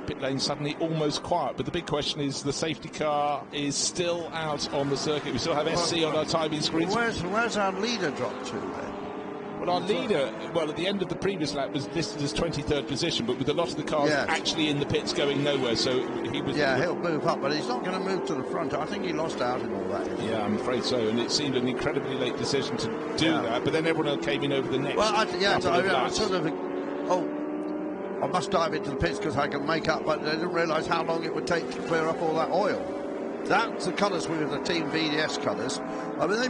[SPEAKER 1] Pit lane suddenly almost quiet, but the big question is the safety car is still out on the circuit. We still have SC on our timing screens.
[SPEAKER 2] Where's our leader dropped to then?
[SPEAKER 1] Well, our leader, at the end of the previous lap was listed as 23rd position, but with a lot of the cars actually in the pits going nowhere, so he was...
[SPEAKER 2] Yeah, he'll move up, but he's not going to move to the front. I think he lost out in all that.
[SPEAKER 1] Yeah, I'm afraid so, and it seemed an incredibly late decision to do that, but then everyone else came in over the next
[SPEAKER 2] Well, I must dive into the pits because I can make up, but they didn't realise how long it would take to clear up all that oil. That's the colours with the Team VDS colours. I mean, they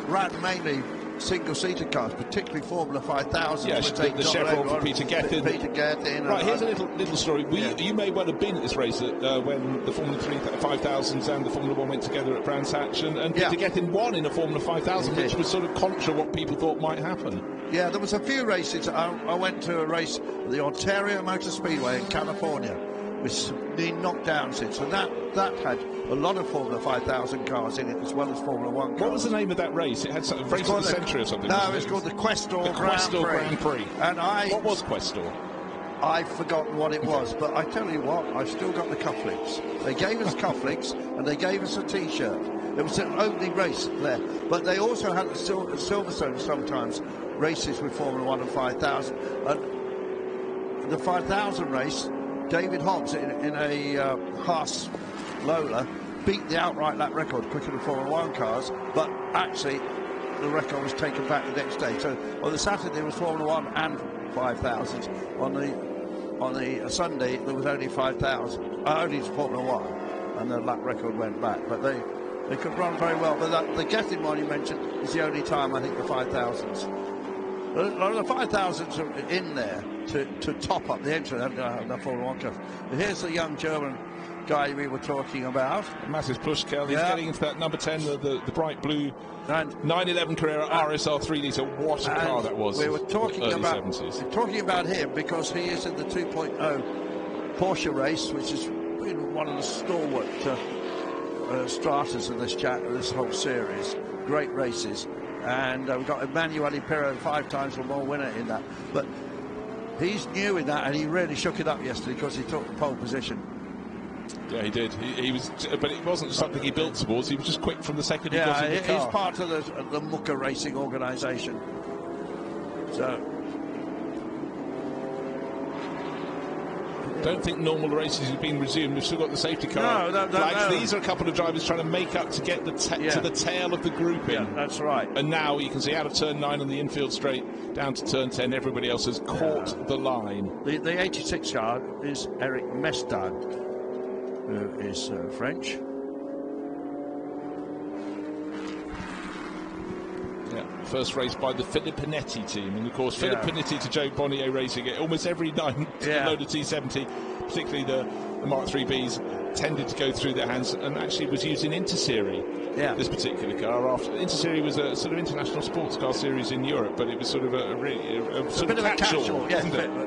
[SPEAKER 2] ran mainly single-seater cars, particularly Formula 5000.
[SPEAKER 1] Yes, the Chevron for Peter Gethin. Right, here's a little story. You may well have been at this race when the Formula 5000s and the Formula 1 went together at Brands Hatch, and Peter Gethin won in a Formula 5000, which was sort of contra what people thought might happen.
[SPEAKER 2] Yeah, there was a few races. I went to a race at the Ontario Motor Speedway in California, with been knocked down since, and that had a lot of Formula 5000 cars in it as well as Formula 1 cars.
[SPEAKER 1] What was the name of that race? It had something race of the century or something.
[SPEAKER 2] No, it's called the Questor Grand Prix.
[SPEAKER 1] And what was Questor?
[SPEAKER 2] I've forgotten what it was, but I tell you what, I've still got the cufflinks. They gave us cufflinks and they gave us a T-shirt. It was an opening race there, but they also had the Silverstone sometimes races with Formula 1 and 5000. And the 5000 race, David Hobbs in a Haas Lola beat the outright lap record quicker than Formula 1 cars, but actually the record was taken back the next day. So on the Saturday there was Formula 1 and 5000s. On the Sunday there was only 5000, only Formula 1, and the lap record went back. But they could run very well. But the Gethin one you mentioned is the only time I think the 5000s. The 5000s are in there to top up the entry of the Formula 1 cars. Here's the young German guy we were talking about.
[SPEAKER 1] Mathis Puschkel, he's getting into that number 10, the bright blue 911 Carrera RSR 3 litre. What a car that was.
[SPEAKER 2] We were talking about
[SPEAKER 1] 70s.
[SPEAKER 2] Talking about him because he is in the 2.0 Porsche race, which has been one of the stalwart starters of this whole series. Great races. And we've got Emanuele Pirro, 5 times or more winner in that. But he's new in that, and he really shook it up yesterday because he took the pole position.
[SPEAKER 1] Yeah, he did. He was, but it wasn't something he built towards. He was just quick from the second he got in the car.
[SPEAKER 2] He's part of the Mucka Racing organisation. So,
[SPEAKER 1] don't think normal races have been resumed. We've still got the safety car flags. No. These are a couple of drivers trying to make up to get to the tail of the grouping.
[SPEAKER 2] Yeah, that's right.
[SPEAKER 1] And now you can see out of turn 9 on the infield straight down to turn 10, everybody else has caught the line.
[SPEAKER 2] The 86 car is Eric Mestad, who is French.
[SPEAKER 1] Yeah, first race by the Filippinetti team, and of course Filippinetti to Joe Bonnier racing it almost every night. The Loader T70, particularly the Mark 3Bs, tended to go through their hands, and actually was used in Interserie. This particular car. After Interserie was a sort of international sports car series in Europe, but it was sort of a sort
[SPEAKER 2] bit
[SPEAKER 1] of
[SPEAKER 2] a
[SPEAKER 1] catch-all.
[SPEAKER 2] Yes,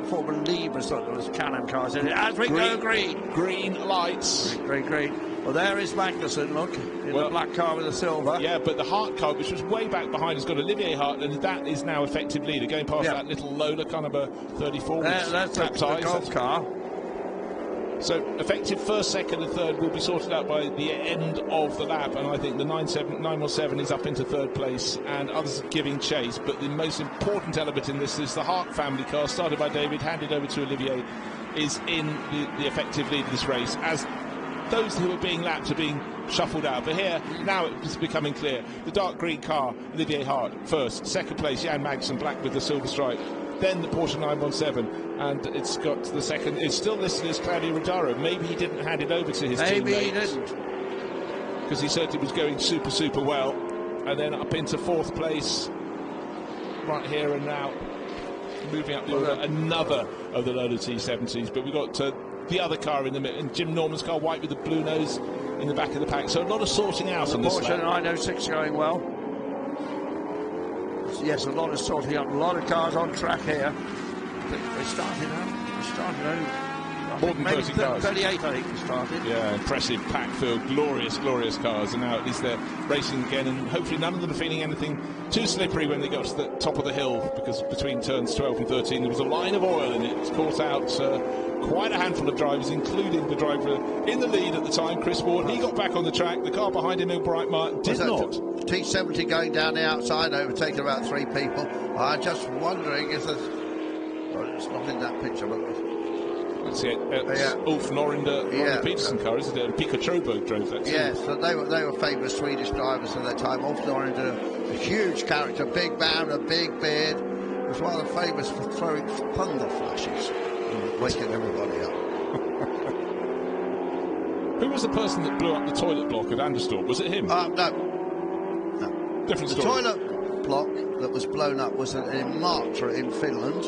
[SPEAKER 2] Formula Libre sort of Can-Am cars in it. As we go
[SPEAKER 1] green lights.
[SPEAKER 2] Green. Well, there is Magnussen, look, in the black car with the silver.
[SPEAKER 1] Yeah, but the Hart car, which was way back behind, has got Olivier Hart, and that is now effective leader, going past that little Lola car number 34.
[SPEAKER 2] That's the golf car.
[SPEAKER 1] So effective first, second and third will be sorted out by the end of the lap, and I think the 917 is up into third place and others are giving chase. But the most important element in this is the Hart family car, started by David, handed over to Olivier, is in the effective lead of this race, as those who are being lapped are being shuffled out. But here, now it's becoming clear. The dark green car, Olivier Hart, first. Second place, Jan Magnussen, black with the silver stripe. Then the Porsche 917, and it's got the second. It's still listed as Claudio Rodaro. Maybe he didn't hand it over to his teammate.
[SPEAKER 2] Maybe he didn't,
[SPEAKER 1] because he certainly was going super well. And then up into fourth place, right here and now, moving up the order. Another of the Lola T70s, but we've got the other car in the middle, and Jim Norman's car, white with the blue nose in the back of the pack. So a lot of sorting out on this
[SPEAKER 2] Porsche 906 going well. Yes, a lot of sorting up, a lot of cars on track here. They started out.
[SPEAKER 1] More than 30 cars.
[SPEAKER 2] 38, I think, they started.
[SPEAKER 1] Yeah, impressive pack filled, glorious cars, and now at least they're racing again, and hopefully none of them are feeling anything too slippery when they got to the top of the hill, because between turns 12 and 13 there was a line of oil in it. It's caught out quite a handful of drivers, including the driver in the lead at the time, Chris Ward. He got back on the track. The car behind him, Neil Breitmeyer, did not.
[SPEAKER 2] T70 going down the outside, overtaking about 3 people. I'm just wondering if there's... Well, it's not in that picture, but...
[SPEAKER 1] That's it. Ulf Norinder, Ronald Peterson car, isn't it? And Pika Troberg drove that too.
[SPEAKER 2] Yes, so they were famous Swedish drivers at that time. Ulf Norinder, a huge character, big man, a big beard, was rather famous for throwing thunder flashes waking everybody up.
[SPEAKER 1] Who was the person that blew up the toilet block at Anderstorp? Was it him?
[SPEAKER 2] No.
[SPEAKER 1] Different
[SPEAKER 2] The
[SPEAKER 1] story.
[SPEAKER 2] toilet block that was blown up was in Martra in Finland,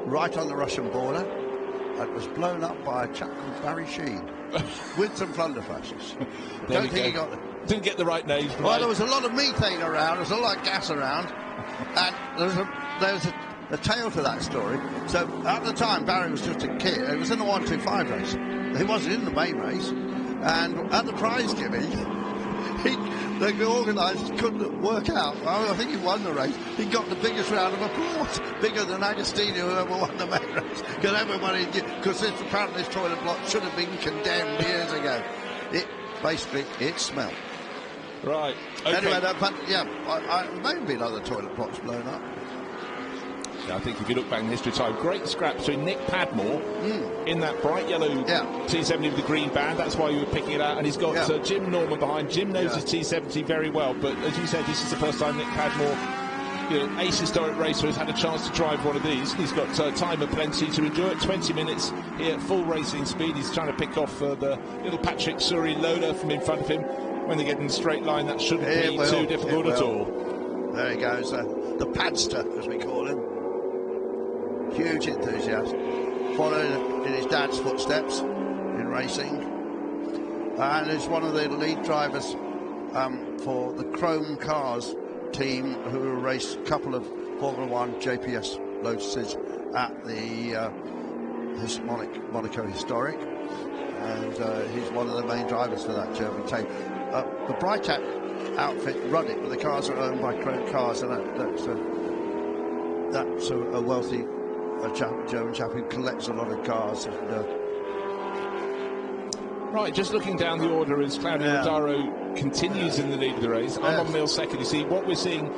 [SPEAKER 2] right on the Russian border. It was blown up by a chap called Barry Sheen with some flunderfashes. Don't think he got
[SPEAKER 1] Didn't get the right names.
[SPEAKER 2] Well, there was a lot of methane around, there was a lot of gas around, and there was a tale to that story. So at the time, Barry was just a kid. It was in the 125 race. He wasn't in the main race, and at the prize giving, the organisers couldn't work out. I think he won the race. He got the biggest round of applause, bigger than Agostino, who ever won the main race. Because everybody, because apparently this toilet block should have been condemned years ago. It smelled.
[SPEAKER 1] Right. Okay.
[SPEAKER 2] Anyway, there may have been other toilet blocks blown up.
[SPEAKER 1] I think if you look back in history time, great scrap between Nick Padmore in that bright yellow T70 with the green band. That's why you were picking it out. And he's got Jim Norman behind. Jim knows his T70 very well. But as you said, this is the first time Nick Padmore, ace historic racer, has had a chance to drive one of these. He's got time and plenty to enjoy it. 20 minutes here at full racing speed. He's trying to pick off the little Patrick Suri Lola from in front of him. When they get in a straight line, that shouldn't be too difficult at all.
[SPEAKER 2] There he goes, the Padster, as we call him. Huge enthusiast, following in his dad's footsteps in racing, and is one of the lead drivers for the Chrome Cars team, who raced a couple of Formula 1 JPS Lotuses at the Monaco Historic, and he's one of the main drivers for that German team. The Brightat outfit run it, but the cars are owned by Chrome Cars, and that's a wealthy German chap who collects a lot of cars.
[SPEAKER 1] Right, just looking down the order as Claudio Rodaro continues in the lead of the race. I'm on Mill second. You see, what we're seeing,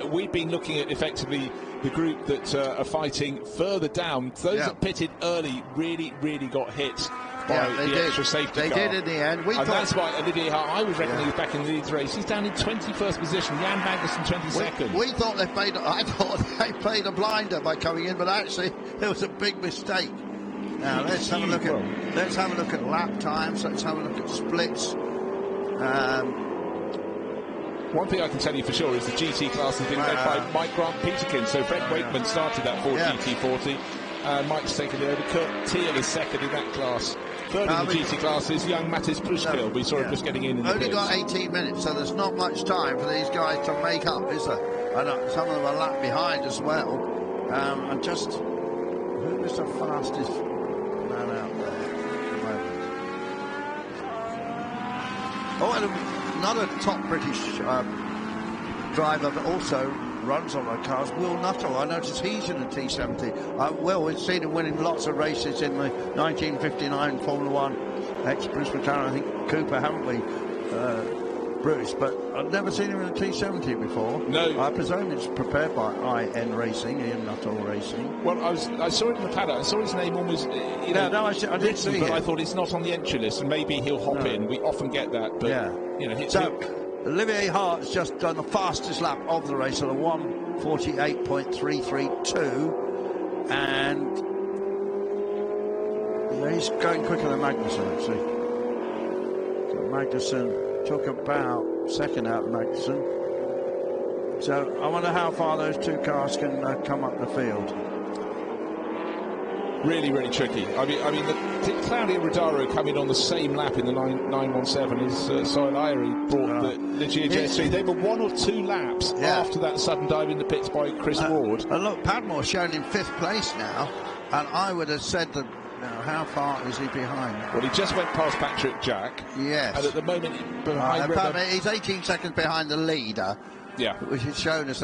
[SPEAKER 1] we've been looking at effectively the group that are fighting further down. Those that pitted early really got hit by the extra safety car.
[SPEAKER 2] They did in the end.
[SPEAKER 1] That's why Olivier Hart, I was reckoning he was back in the lead race. He's down in 21st position. Jan Magnussen 22nd.
[SPEAKER 2] We thought I thought they played a blinder by coming in, but actually there was a big mistake. Now let's have a look at lap times. Let's have a look at splits.
[SPEAKER 1] One thing I can tell you for sure is the GT class has been led by Mike Grant Peterkin. So Fred Wakeman started that Ford GT40. Mike's taken it over. Kurt Thiel is second in that class. Third in the GT class is young Mattis Plushkill. We saw him just getting in the
[SPEAKER 2] Only got 18 minutes, so there's not much time for these guys to make up, is there? And some of them are a lap behind as well. And just, who is the fastest man out there at the moment? Oh, and another top British driver that also runs on our cars, Will Nuttall. I noticed he's in a T70. We've seen him winning lots of races in the 1959 Formula 1 ex-Bruce McLaren, I think Cooper, haven't we, Bruce? But I've never seen him in a T70 before.
[SPEAKER 1] No.
[SPEAKER 2] I presume it's prepared by IN Racing, Ian Nuttall Racing.
[SPEAKER 1] Well, I saw it in the paddock. I saw his name almost,
[SPEAKER 2] I did see it.
[SPEAKER 1] But I thought it's not on the entry list, and maybe he'll hop in. We often get that, but,
[SPEAKER 2] Olivier Hart's just done the fastest lap of the race at a 1:48.332, and he's going quicker than Magnussen, actually. So Magnussen took about second out of Magnussen. So I wonder how far those two cars can come up the field.
[SPEAKER 1] Really tricky. I mean, Claudio Rodaro coming on the same lap in the 917 is Soil Irie brought the GHS3. They were 1 or 2 laps after that sudden dive in the pits by Chris Ward.
[SPEAKER 2] And look, Padmore shown in 5th place now, and I would have said that. Now, how far is he behind?
[SPEAKER 1] Well, he just went past Patrick Jack.
[SPEAKER 2] Yes.
[SPEAKER 1] And at the moment,
[SPEAKER 2] he's 18 seconds behind the leader.
[SPEAKER 1] Yeah.
[SPEAKER 2] Which is shown as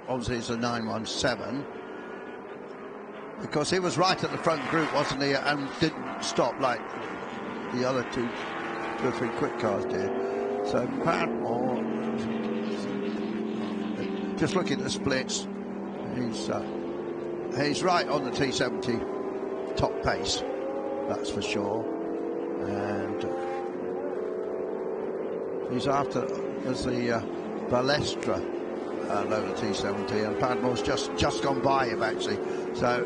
[SPEAKER 2] obviously it's a 917. Because he was right at the front group, wasn't he? And didn't stop like the other two or three quick cars did. So Padmore, just looking at the splits, he's right on the T70 top pace, that's for sure. And he's after as the Balestra load of T70, and Padmore's just gone by him actually. So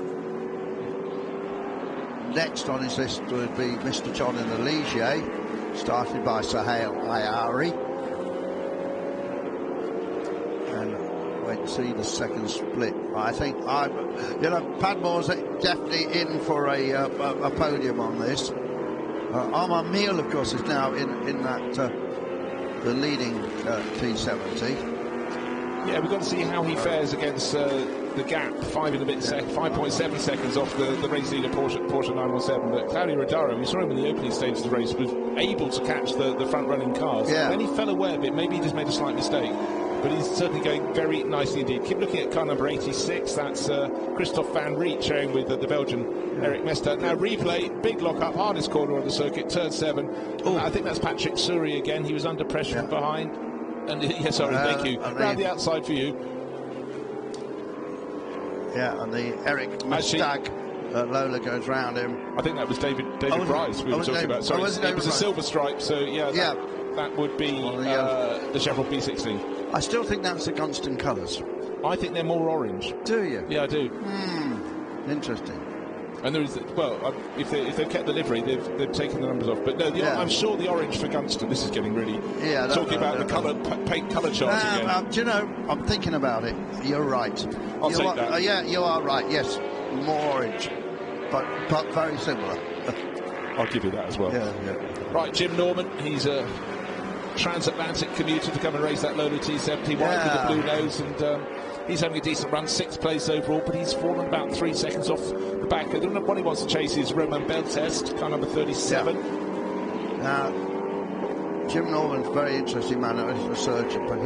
[SPEAKER 2] next on his list would be Mr. John in the Ligier, started by Sahel Ayari. And wait to see the second split. I think Padmore's definitely in for a podium on this. Armand Meal, of course, is now in that the leading T70.
[SPEAKER 1] Yeah, we've got to see how he fares against the gap, 5.7 seconds off the race leader Porsche 917. But Claudio Rodaro, we saw him in the opening stage of the race, was able to catch the front-running cars.
[SPEAKER 2] Yeah.
[SPEAKER 1] Then he fell away a bit, maybe he just made a slight mistake. But he's certainly going very nicely indeed. Keep looking at car number 86, that's Christophe Van Riet sharing with the Belgian Eric Mester. Now replay, big lock-up, hardest corner on the circuit, turn 7. I think that's Patrick Souris again, he was under pressure from behind. And thank you. Around the outside for you.
[SPEAKER 2] Yeah, and the Eric Mustag Lola goes round him.
[SPEAKER 1] I think that was David Bryce we were talking about. Sorry, it was a silver stripe, so that would be the Chevrolet B16.
[SPEAKER 2] I still think that's the Gunston colours.
[SPEAKER 1] I think they're more orange.
[SPEAKER 2] Do you?
[SPEAKER 1] Yeah, I do.
[SPEAKER 2] Interesting.
[SPEAKER 1] And there is, well, if they've kept the livery, they've taken the numbers off. But no, I'm sure the orange for Gunston. This is getting really talking about the paint colour charts again.
[SPEAKER 2] Do you know? I'm thinking about it. You're right.
[SPEAKER 1] I'll take that.
[SPEAKER 2] Yeah, you are right. Yes, more orange, but very similar.
[SPEAKER 1] I'll give you that as well.
[SPEAKER 2] Yeah.
[SPEAKER 1] Right, Jim Norman. He's a transatlantic commuter to come and race that Lola T70 white with the blue nose, and he's having a decent run, 6th place overall, but he's fallen about 3 seconds off the back. The one he wants to chase is Romain Beltest, car number 37.
[SPEAKER 2] Now, Jim Norman's a very interesting man. He's a surgeon, but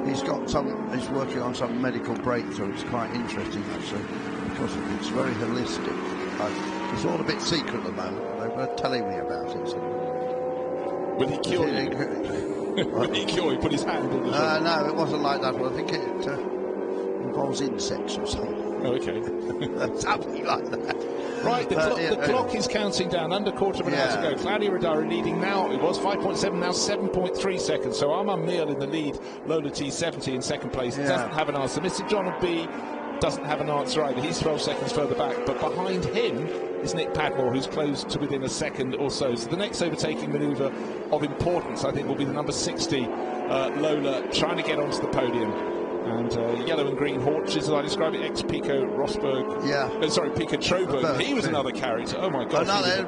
[SPEAKER 2] he's working on some medical breakthrough. It's quite interesting, actually, because it's very holistic. It's all a bit secret at the moment. They were telling me about it. So.
[SPEAKER 1] Will he cure you? Will he cure you? Put his hand on the shoulder?
[SPEAKER 2] No, it wasn't like that. Well, I think it involves insects or something.
[SPEAKER 1] Oh, okay.
[SPEAKER 2] Something like that.
[SPEAKER 1] Right, the clock is counting down. Under quarter of an hour to go. Claudio Rodaro leading now. It was 5.7, now 7.3 seconds. So Armand Meal in the lead. Lola T70 in second place. Doesn't have an answer. Mr. John B doesn't have an answer either. He's 12 seconds further back. But behind him is Nick Padmore, who's close to within a second or so. So the next overtaking manoeuvre of importance, I think, will be the number 60 Lola trying to get onto the podium. And yellow and green haunches, as I describe it, ex-Pico Rosberg. Pico Troberg. He was another character. Oh my God!
[SPEAKER 2] Another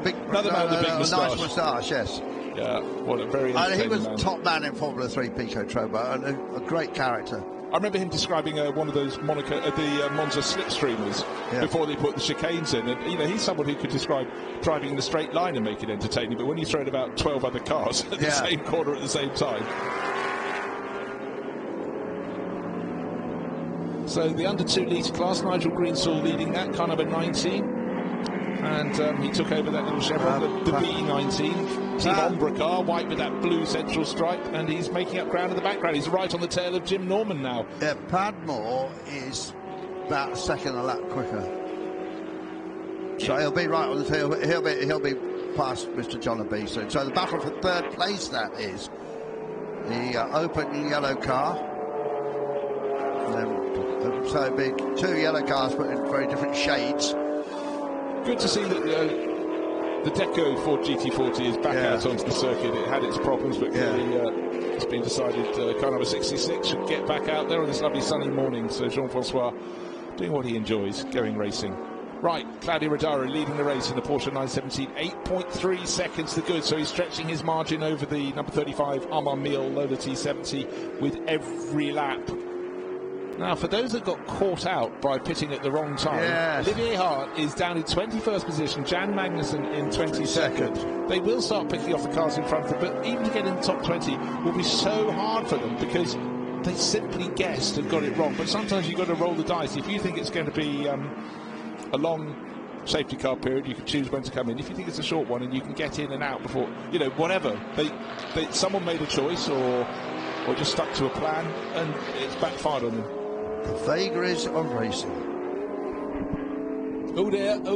[SPEAKER 2] man with a big moustache. Nice moustache, yes.
[SPEAKER 1] Yeah, what a very.
[SPEAKER 2] He was top man in Formula 3, Pico Troberg, and a great character.
[SPEAKER 1] I remember him describing one of those the Monza slipstreamers before they put the chicanes in, and he's someone who could describe driving in a straight line and make it entertaining. But when you throw in about 12 other cars at the same corner at the same time. So the under 2 litre class, Nigel Greensall leading that, car number 19. And he took over that little Chevron, the B19. Team Ombra car, white with that blue central stripe, and he's making up ground in the background. He's right on the tail of Jim Norman now.
[SPEAKER 2] Yeah, Padmore is about a second a lap quicker. So he'll be right on the tail. He'll be past Mr. John B soon. So the battle for 3rd place, that is. The open yellow car. So big, 2 yellow cars, but in very different shades.
[SPEAKER 1] Good to see that the Deco Ford GT40 is back out onto the circuit. It had its problems, but clearly it's been decided car number 66 should get back out there on this lovely sunny morning. So Jean-Francois doing what he enjoys, going racing. Right, Claudio Rodaro leading the race in the Porsche 917, 8.3 seconds to good. So he's stretching his margin over the number 35 Armand Meal Lola T70 with every lap. Now, for those that got caught out by pitting at the wrong time, Olivier Hart is down in 21st position, Jan Magnussen in 22nd. They will start picking off the cars in front of them, but even to get in the top 20 will be so hard for them because they simply guessed and got it wrong. But sometimes you've got to roll the dice. If you think it's going to be a long safety car period, you can choose when to come in. If you think it's a short one and you can get in and out before, whatever. Someone made a choice or just stuck to a plan, and it's backfired on them.
[SPEAKER 2] The vagaries of racing.
[SPEAKER 1] Oh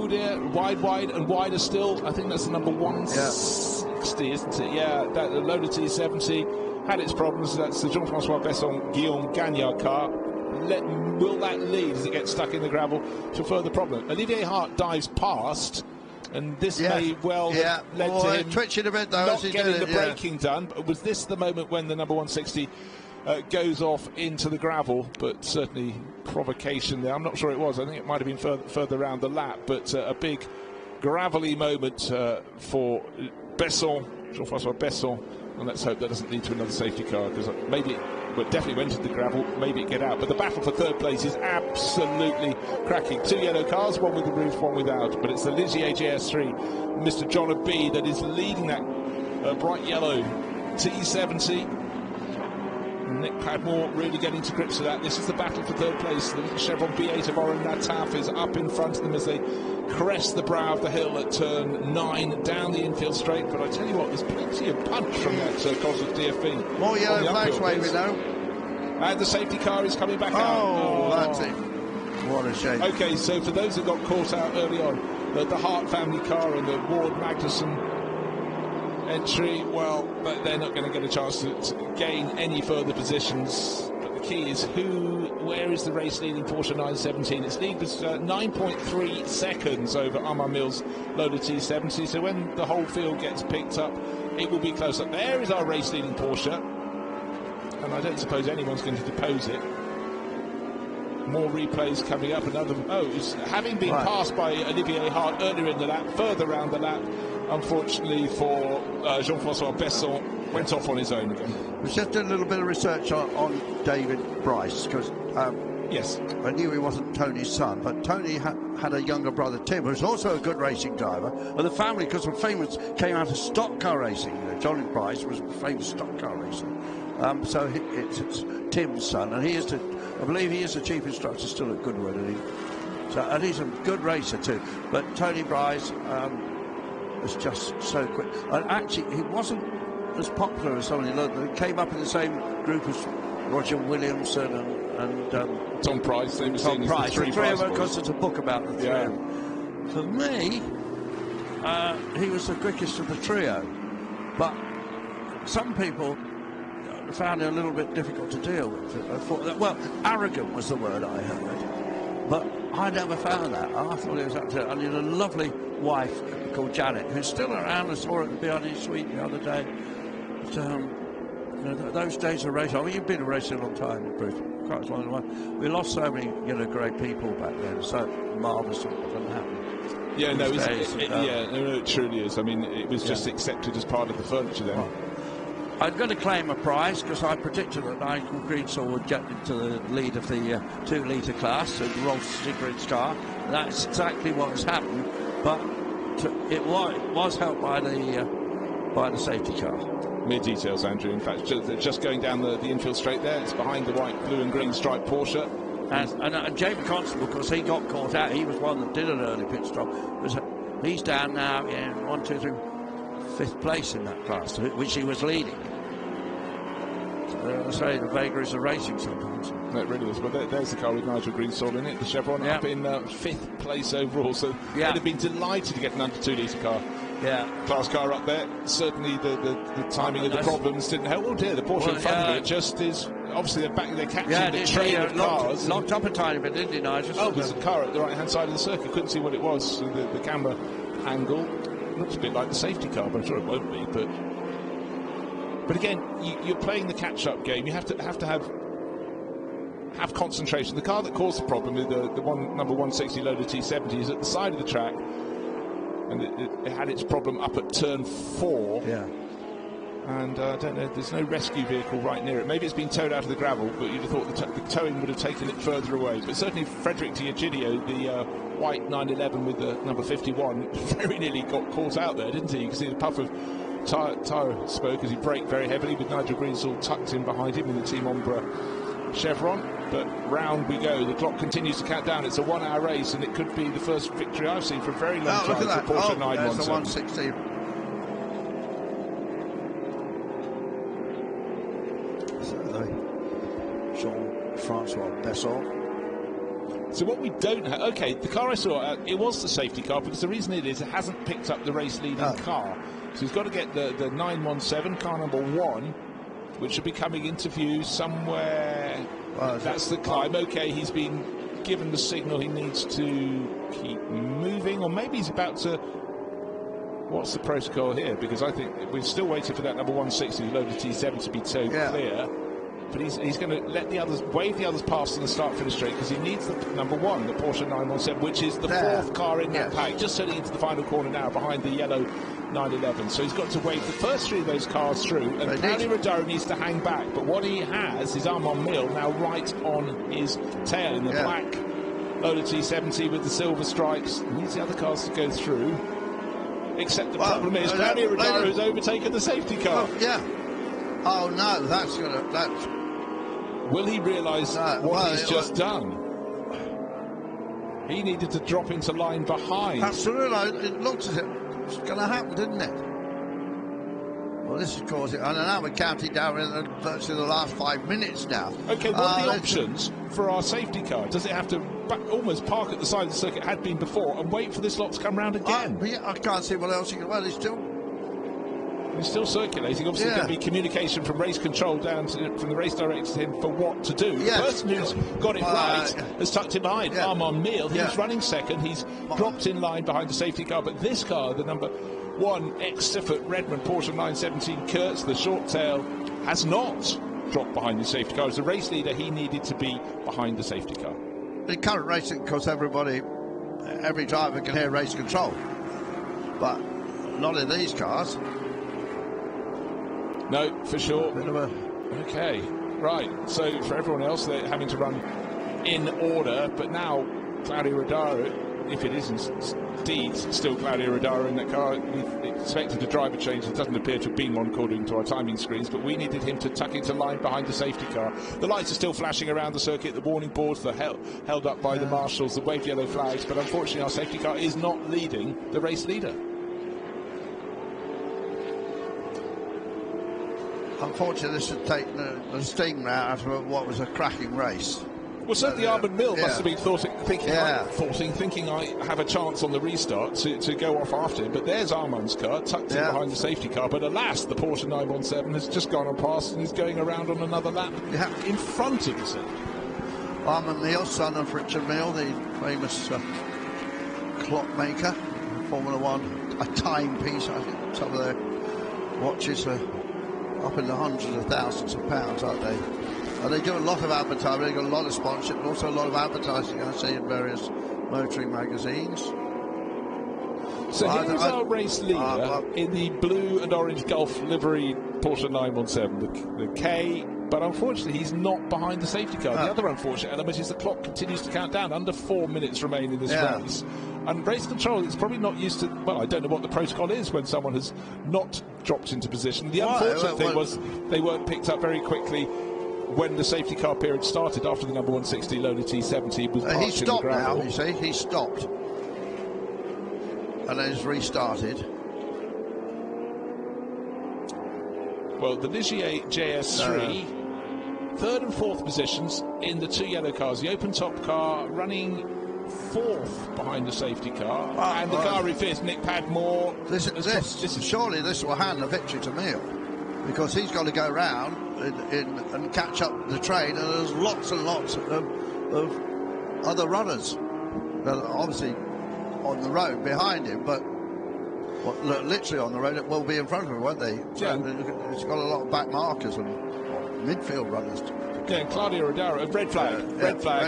[SPEAKER 1] dear, wide and wider still. I think that's the number 160, isn't it? Yeah, that the Lola T70 had its problems. That's the Jean-Francois Besson Guillaume Gagnard car. Will that lead as it gets stuck in the gravel to further problem? Olivier Hart dives past And this may well have led to him
[SPEAKER 2] twitching a bit though,
[SPEAKER 1] not
[SPEAKER 2] as he
[SPEAKER 1] getting
[SPEAKER 2] did
[SPEAKER 1] the braking done. But was this the moment when the number 160 goes off into the gravel? But certainly provocation there. I'm not sure it was. I think it might have been further around the lap. But a big gravelly moment for Besson, Jean-François Besson. And let's hope that doesn't lead to another safety car, because maybe it definitely went into the gravel, maybe it get out. But the battle for third place is absolutely cracking. 2 yellow cars, one with the roof, one without. But it's the Ligier JS3, Mr. John B, that is leading that bright yellow T70. Nick Padmore really getting to grips with that. This is the battle for third place. The Chevron B8 of Oren Nataf is up in front of them as they crest the brow of the hill at turn 9 down the infield straight. But I tell you what, there's plenty of punch from that Cosworth DFB.
[SPEAKER 2] More yellow flags waving now.
[SPEAKER 1] And the safety car is coming back out.
[SPEAKER 2] Oh, that's it. What a shame.
[SPEAKER 1] Okay, so for those that got caught out early on, the Hart family car and the Ward Magnussen entry, well, they're not going to get a chance to gain any further positions. But the key is where is the race leading Porsche 917? Its lead was 9.3 seconds over Armand Mills' Lola T70. So when the whole field gets picked up, it will be close up. There is our race leading Porsche, and I don't suppose anyone's going to depose it. More replays coming up. It's having been passed by Olivier Hart earlier in the lap, further round the lap. Unfortunately for Jean-François Besson, went off on his own again.
[SPEAKER 2] I was just doing a little bit of research on David Bryce, because
[SPEAKER 1] yes,
[SPEAKER 2] I knew he wasn't Tony's son, but Tony had a younger brother, Tim, who's also a good racing driver. And the family, because of famous, came out of stock car racing. Johnny Bryce was famous stock car racer. So it's Tim's son, and I believe he is the chief instructor still at Goodwood, and he's a good racer too. But Tony Bryce was just so quick. And actually, he wasn't as popular as some of the others. He came up in the same group as Roger Williamson and
[SPEAKER 1] Tom Price.
[SPEAKER 2] Tom Price. The three of them, because there's a book about the three of them. For me, he was the quickest of the trio. But some people found it a little bit difficult to deal with. I thought that, well, arrogant was the word I heard. But I never found that. I thought it was up to it. I need a lovely wife called Janet, who's still around. I saw her at the Beyond Suite the other day. But, those days of racing, I mean, you've been racing a long time, Bruce, quite as long as I have. We lost so many, great people back then. So marvellous it doesn't happen.
[SPEAKER 1] Yeah, no, it truly is. I mean, it was just accepted as part of the furniture then. Well,
[SPEAKER 2] I'm going to claim a prize because I predicted that Nigel Greensall would get into the lead of the 2-litre class and Rolf Sigrid's car. That's exactly what has happened, but it was helped by the safety car.
[SPEAKER 1] Mere details, Andrew. In fact, just going down the infield straight there, it's behind the white, blue and green striped Porsche.
[SPEAKER 2] And Jamie Constable, because he got caught out, he was one that did an early pit stop. He's down now in 5th place in that class, which he was leading. I say the vagaries of racing sometimes.
[SPEAKER 1] No, it really is. But there's the car with Nigel Greensall in it. The Chevron up in 5th place overall. So they'd have been delighted to get an under 2-litre car. Class car up there. Certainly the timing of the problems didn't help. Oh dear, the Porsche in front of it just is. Obviously they're catching the train of cars.
[SPEAKER 2] Locked up a tiny bit, didn't he, Nigel?
[SPEAKER 1] Oh, there's a car at the right hand side of the circuit. Couldn't see what it was. So the camera angle looks a bit like the safety car, but I'm sure it won't be. But again, you're playing the catch-up game. You have to have concentration. The car that caused the problem, the number 160 Lola T70, is at the side of the track, and it had its problem up at turn 4.
[SPEAKER 2] Yeah.
[SPEAKER 1] And I don't know, there's no rescue vehicle right near it. Maybe it's been towed out of the gravel, but you'd have thought the towing would have taken it further away. But certainly Frederick D'Egidio, the white 911 with the number 51, very nearly got caught out there, didn't he? You can see the puff of tyre smoke as he braked very heavily, with Nigel Greensall tucked in behind him in the Team Ombre Chevron. But round we go. The clock continues to count down. It's a 1-hour race, and it could be the first victory I've seen for a very long time for Porsche 917.
[SPEAKER 2] There's the 160. Jean-François Besson.
[SPEAKER 1] So what we don't have... OK, the car I saw, it was the safety car, because the reason it is, it hasn't picked up the race-leading car. So he's got to get the 917, car number 1, which should be coming into view somewhere. That's the climb. OK, he's been given the signal he needs to keep moving, or maybe he's about to what's the protocol here? Because I think we're still waiting for that number 160 loaded T7 to be towed clear. But he's going to let the others, wave the others past in the start-finish straight, because he needs the number 1, the Porsche 917, which is the fourth car in that pack, just turning into the final corner now behind the yellow 911. So he's got to wave the first 3 of those cars through, and Claudio Rodaro needs to hang back. But what he has is Armand Mille now right on his tail in the black loaded T70 with the silver stripes. He needs the other cars to go through. Except the problem is Claudio Rodaro has overtaken the safety car.
[SPEAKER 2] Oh no, that's gonna.
[SPEAKER 1] Will he realise what he's just done? He needed to drop into line behind.
[SPEAKER 2] Absolutely, it looked as if it was going to happen, didn't it? Well, this is causing. I don't know. We're counting down in virtually the last 5 minutes now.
[SPEAKER 1] Okay, what are the options for our safety car? Does it have to almost park at the side of the circuit, it had been before, and wait for this lot to come round again?
[SPEAKER 2] I can't see what else he can. Well,
[SPEAKER 1] he's still circulating. Obviously, there's going to be communication from race control down to from the race director to him for what to do. The person who's got it right has tucked in behind. Armand Mille, he's running second. He's dropped in line behind the safety car. But this car, the number 1 ex-Siffert Redmond Porsche 917 Kurtz, the short tail, has not dropped behind the safety car. As a race leader, he needed to be behind the safety car.
[SPEAKER 2] In current racing, because every driver can hear race control, but not in these cars.
[SPEAKER 1] No, for sure. Okay, right. So for everyone else, they're having to run in order. But now, Claudio Rodaro, if it isn't indeed still Claudio Rodaro in that car, we expected a driver change. It doesn't appear to have been one according to our timing screens, but we needed him to tuck into line behind the safety car. The lights are still flashing around the circuit, the warning boards, they're held up by the marshals, the waved yellow flags, but unfortunately our safety car is not leading the race leader.
[SPEAKER 2] Unfortunately, this has taken the sting out of what was a cracking race.
[SPEAKER 1] Well, certainly Armand Mille must have been thinking I have a chance on the restart to go off after him. But there's Armand's car tucked in behind the safety car. But alas, the Porsche 917 has just gone on past and he's going around on another lap in front of the city.
[SPEAKER 2] Armand Mille, son of Richard Mille, the famous clockmaker, Formula One, a timepiece. I think some of their watches are up in the hundreds of thousands of pounds, aren't they? And they do a lot of advertising, they got a lot of sponsorship, and also a lot of advertising, I see, in various motoring magazines.
[SPEAKER 1] So here's our race leader in the blue and orange Gulf livery Porsche 917, the K, but unfortunately he's not behind the safety car. The other unfortunate element is the clock continues to count down. Under 4 minutes remain in this race. And race control is probably not used to, well, I don't know what the protocol is when someone has not dropped into position. The unfortunate thing was they weren't picked up very quickly when the safety car period started after the number 160 loaded T70 was parked.
[SPEAKER 2] He stopped now, you see, he stopped. And then he's restarted.
[SPEAKER 1] Well, the Ligier JS3, third and fourth positions in the 2 yellow cars. The open top car running 4th behind the safety car, and the car in 5th, Nick Padmore.
[SPEAKER 2] Surely this will hand the victory to Mille, because he's got to go round and catch up the train, and there's lots and lots of other runners, obviously on the road behind him, but literally on the road, it will be in front of him, won't they? It's got a lot of back markers and midfield runners.
[SPEAKER 1] Yeah, and Claudio Rodaro, red flag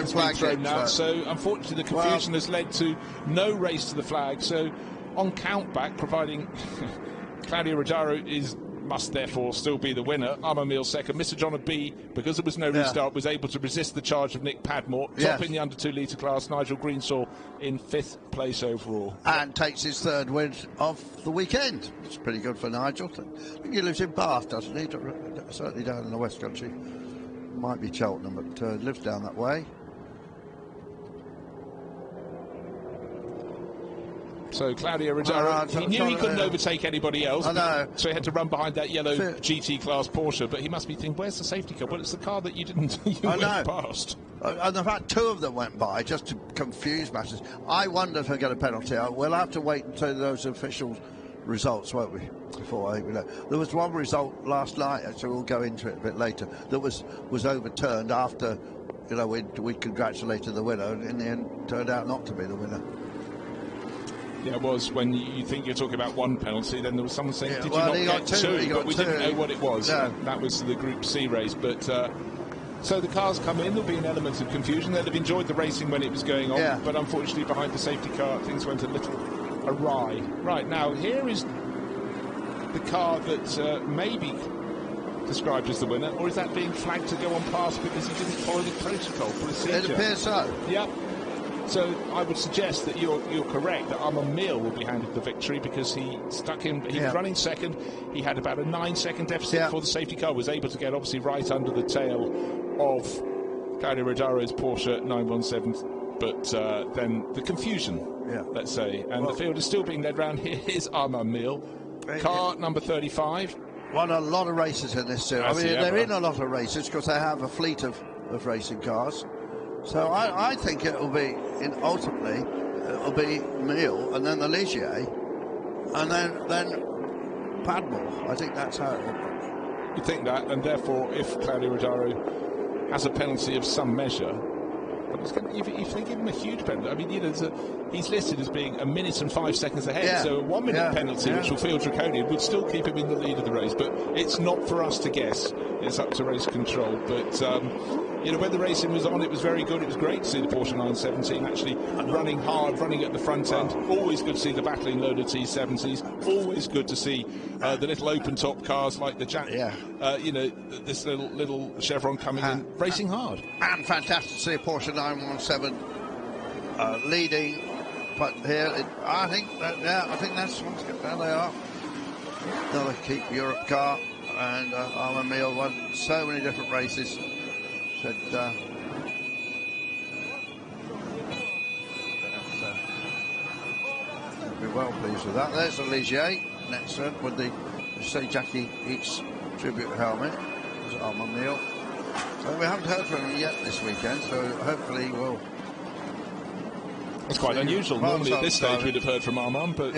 [SPEAKER 1] has been thrown now. So unfortunately, the confusion has led to no race to the flag. So on countback, providing Claudio Rodaro must therefore still be the winner. Armand Mille second. Mr. John B, because there was no restart, was able to resist the charge of Nick Padmore. Top in the under 2 litre class. Nigel Greensaw in 5th place overall.
[SPEAKER 2] And takes his 3rd win of the weekend. It's pretty good for Nigel. I think he lives in Bath, doesn't he? Certainly down in the West Country. Might be Cheltenham, but lives down that way.
[SPEAKER 1] So Claudio Rodaro, he knew he couldn't overtake anybody else, so he had to run behind that yellow GT class Porsche. But he must be thinking, where's the safety car? Well, it's the car that you went past.
[SPEAKER 2] And the fact 2 of them went by, just to confuse matters. I wonder if I get a penalty. We'll have to wait until those official results, won't we? Before we know. There was one result last night, so we'll go into it a bit later, that was overturned after, we congratulated the winner, and in the end turned out not to be the winner.
[SPEAKER 1] Yeah, it was. When you think you're talking about one penalty, then there was someone saying, did
[SPEAKER 2] well,
[SPEAKER 1] you not get two? But we didn't know what it was.
[SPEAKER 2] No.
[SPEAKER 1] That was the Group C race. But so the cars come in, there'll be an element of confusion. They'll have enjoyed the racing when it was going on, but unfortunately behind the safety car, things went a little awry. Right, now, here is the car that may be described as the winner, or is that being flagged to go on past because he didn't follow the protocol procedure?
[SPEAKER 2] It appears so.
[SPEAKER 1] Yep. So I would suggest that you're correct, that Armand Meal will be handed the victory because he stuck in, he was running second, he had about a 9-second deficit before the safety car, was able to get obviously right under the tail of Claudio Rodaro's Porsche 917, but then the confusion, let's say, and the field is still being led round. Here is Armand Meal, car number 35.
[SPEAKER 2] Won a lot of races in this series. I mean, they're in a lot of races because they have a fleet of racing cars. So I think it'll be, ultimately, it'll be Meal and then the Ligier and then Padmore. I think that's how it will.
[SPEAKER 1] You think that, and therefore, if Claudio Rodaro has a penalty of some measure, if they give him a huge penalty, I mean, you know, he's listed as being 1 minute and 5 seconds ahead, so a 1 minute penalty, which will feel draconian, would still keep him in the lead of the race. But it's not for us to guess. It's up to race control. But you know, when the racing was on, it was very good. It was great to see the Porsche 917 actually running hard, running at the front end. Always good to see the battling loader T70s. Always good to see the little open top cars like the you know, this little Chevron coming in, racing hard.
[SPEAKER 2] And fantastic to see a Porsche 917 leading. But here, I think that's there they are. Another Keep Europe car, and Armand Meal won so many different races. Said, I'll be well pleased with that. There's the Ligier next one with the say Jackie Eats tribute helmet. There's Armand Meal. So we haven't heard from him yet this weekend, so hopefully we'll.
[SPEAKER 1] It's quite unusual. Normally at this stage we'd have heard from Armand, but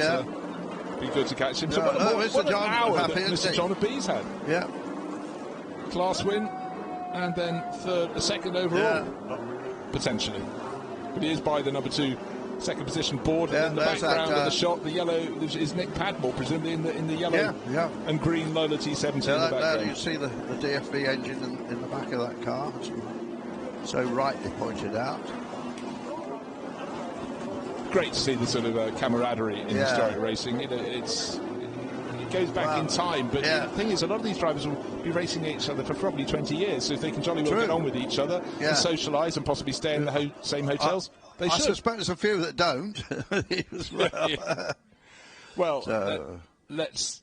[SPEAKER 1] be good to catch him. So what an hour that Mr. John B's had.
[SPEAKER 2] Yeah.
[SPEAKER 1] Class win, and then second overall, potentially. But he is by the number 2 second position board, and in the background of the shot, the yellow is Nick Padmore, presumably in the yellow and green Lola T70 in the background.
[SPEAKER 2] There you see the DFV engine in the back of that car, so rightly pointed out.
[SPEAKER 1] Great to see the sort of camaraderie in historic racing. You know, it goes back in time, but the thing is, a lot of these drivers will be racing each other for probably 20 years, so if they can jolly well get on with each other and socialise and possibly stay in the same hotels, they should. I
[SPEAKER 2] suspect there's a few that don't.
[SPEAKER 1] Well, let's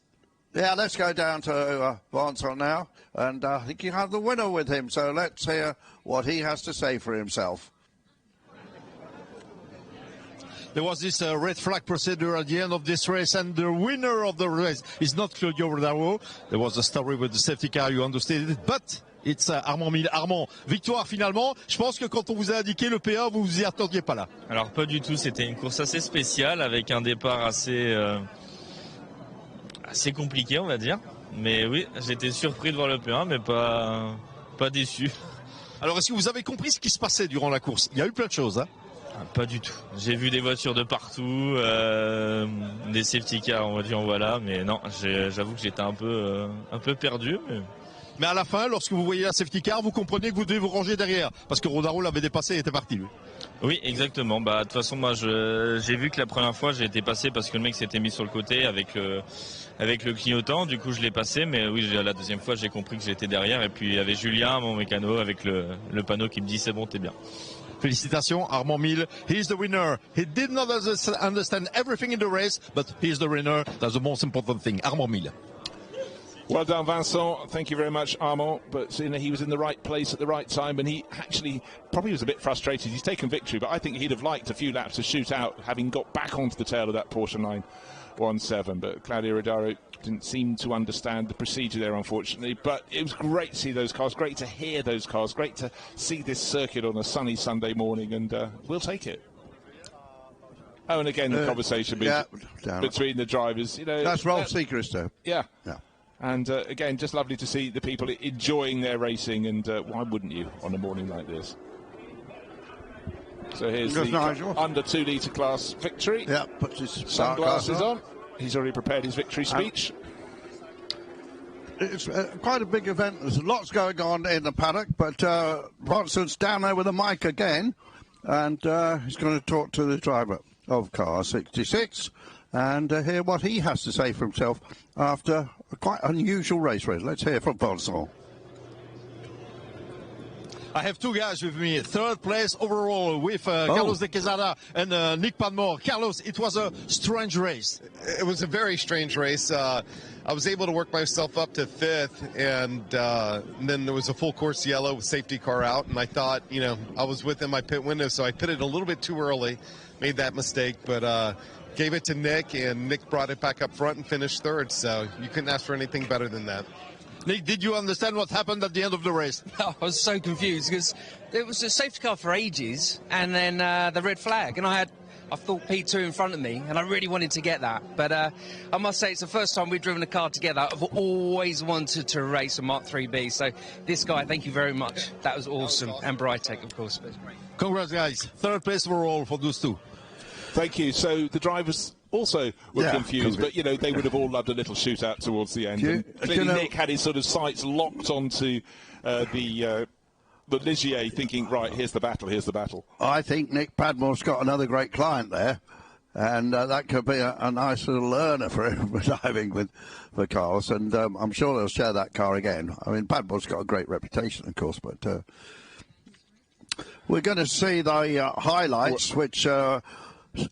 [SPEAKER 2] go down to Vincent now, and I think you have the winner with him, so let's hear what he has to say for himself.
[SPEAKER 3] There was this red flag procedure at the end of this race, and the winner of the race is not Claudio Rodaro. There was a story with the safety car, you understood it, but it's Armand Meal. Armand, victoire finalement. Je pense que quand on vous a indiqué le PA, vous vous y attendiez pas là.
[SPEAKER 10] Alors pas du tout, c'était une course assez spéciale avec un départ assez compliqué, on va dire. Mais oui, j'étais surpris de voir le P1, mais pas déçu.
[SPEAKER 3] Alors est-ce que vous avez compris ce qui se passait durant la course? Il y a eu plein de choses, hein?
[SPEAKER 10] Pas du tout. J'ai vu des voitures de partout, des safety cars, on va dire, voilà, mais non, j'avoue que j'étais un peu perdu.
[SPEAKER 3] Mais à la fin, lorsque vous voyez la safety car, vous comprenez que vous devez vous ranger derrière, parce que Rodaro l'avait dépassé et était parti, lui.
[SPEAKER 10] Oui, exactement. Bah, de toute façon, moi, j'ai vu que la première fois, j'ai été passé parce que le mec s'était mis sur le côté avec le clignotant. Du coup, je l'ai passé, mais oui, la deuxième fois, j'ai compris que j'étais derrière. Et puis, il y avait Julien, mon mécano, avec le panneau qui me dit c'est bon, t'es bien.
[SPEAKER 3] Félicitations, Armand Meal. He is the winner. He did not understand everything in the race, but he is the winner. That's the most important thing. Armand Meal.
[SPEAKER 1] Well done, Vincent. Thank you very much, Armand. But you know, he was in the right place at the right time, and he actually probably was a bit frustrated. He's taken victory, but I think he'd have liked a few laps to shoot out, having got back onto the tail of that Porsche 917. But Claudio Rodaro didn't seem to understand the procedure there, unfortunately. But it was great to see those cars, great to hear those cars, great to see this circuit on a sunny Sunday morning, and we'll take it. Oh, and again, the conversation between the drivers. You know,
[SPEAKER 2] that's Rolf Seacrest, though.
[SPEAKER 1] Yeah. And again, just lovely to see the people enjoying their racing, and why wouldn't you on a morning like this? So here's
[SPEAKER 2] There's
[SPEAKER 1] the
[SPEAKER 2] Nigel.
[SPEAKER 1] under 2 litre class victory.
[SPEAKER 2] Yeah, puts his
[SPEAKER 1] sunglasses on. He's already prepared his victory speech.
[SPEAKER 2] It's quite a big event. There's lots going on in the paddock, but Franssen's down there with a mic again, and he's going to talk to the driver of car 66 and hear what he has to say for himself after a quite unusual race. Let's hear from Vincent.
[SPEAKER 3] I have two guys with me. Third place overall with Carlos de Quesada and Nick Padmore. Carlos, it was a strange race.
[SPEAKER 11] It was a very strange race. I was able to work myself up to fifth, and then there was a full course yellow with safety car out, and I thought, you know, I was within my pit window, so I pitted a little bit too early, made that mistake, but gave it to Nick, and Nick brought it back up front and finished third, so you couldn't ask for anything better than that.
[SPEAKER 3] Nick, did you understand what happened at the end of the race?
[SPEAKER 12] I was so confused because there was a safety car for ages and then the red flag, and I thought P2 in front of me, and I really wanted to get that. But I must say, it's the first time we've driven a car together. I've always wanted to race a Mark 3B. So this guy, thank you very much. That was awesome. And Brytek, of course.
[SPEAKER 3] Congrats, guys. Third place overall for those two.
[SPEAKER 1] Thank you. So the drivers also were confused, but, you know, they would have all loved a little shootout towards the end. And clearly Nick had his sort of sights locked onto the Ligier, thinking, right, here's the battle, here's the battle.
[SPEAKER 2] I think Nick Padmore's got another great client there, and that could be a nice little learner for him driving for Carlos, and I'm sure they'll share that car again. I mean, Padmore's got a great reputation, of course, but we're going to see the highlights, which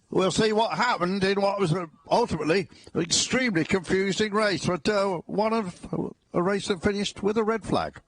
[SPEAKER 2] we'll see what happened in what was ultimately an extremely confusing race, but one of a race that finished with a red flag.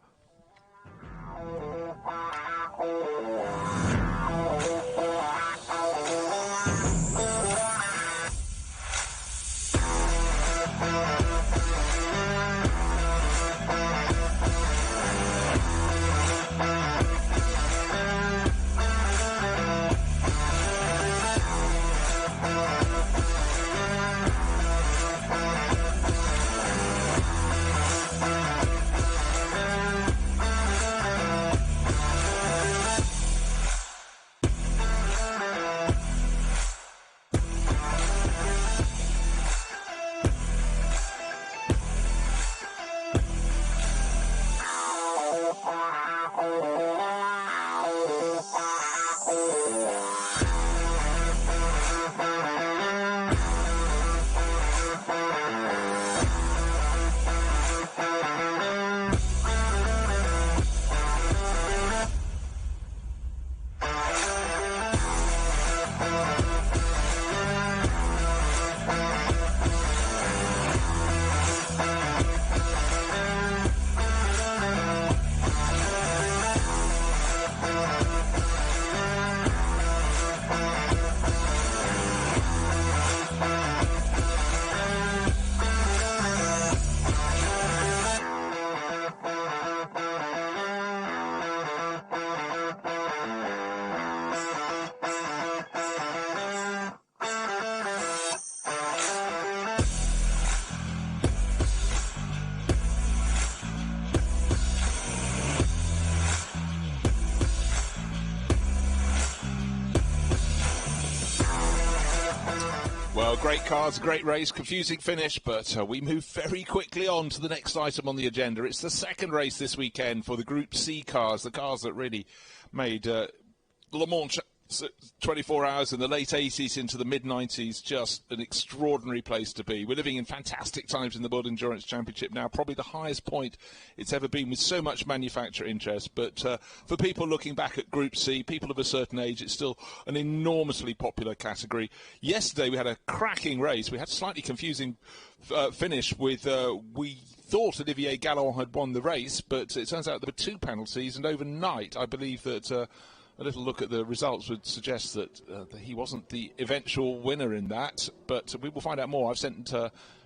[SPEAKER 1] Well, great cars, great race, confusing finish, but we move very quickly on to the next item on the agenda. It's the second race this weekend for the Group C cars, the cars that really made Le Mans 24 hours in the late 80s into the mid-90s, just an extraordinary place to be. We're living in fantastic times in the World Endurance Championship now, probably the highest point it's ever been with so much manufacturer interest. But for people looking back at Group C, people of a certain age, it's still an enormously popular category. Yesterday we had a cracking race. We had a slightly confusing finish with we thought Olivier Gallon had won the race, but it turns out there were 2 penalties, and overnight I believe that a little look at the results would suggest that he wasn't the eventual winner in that, but we will find out more. I've sent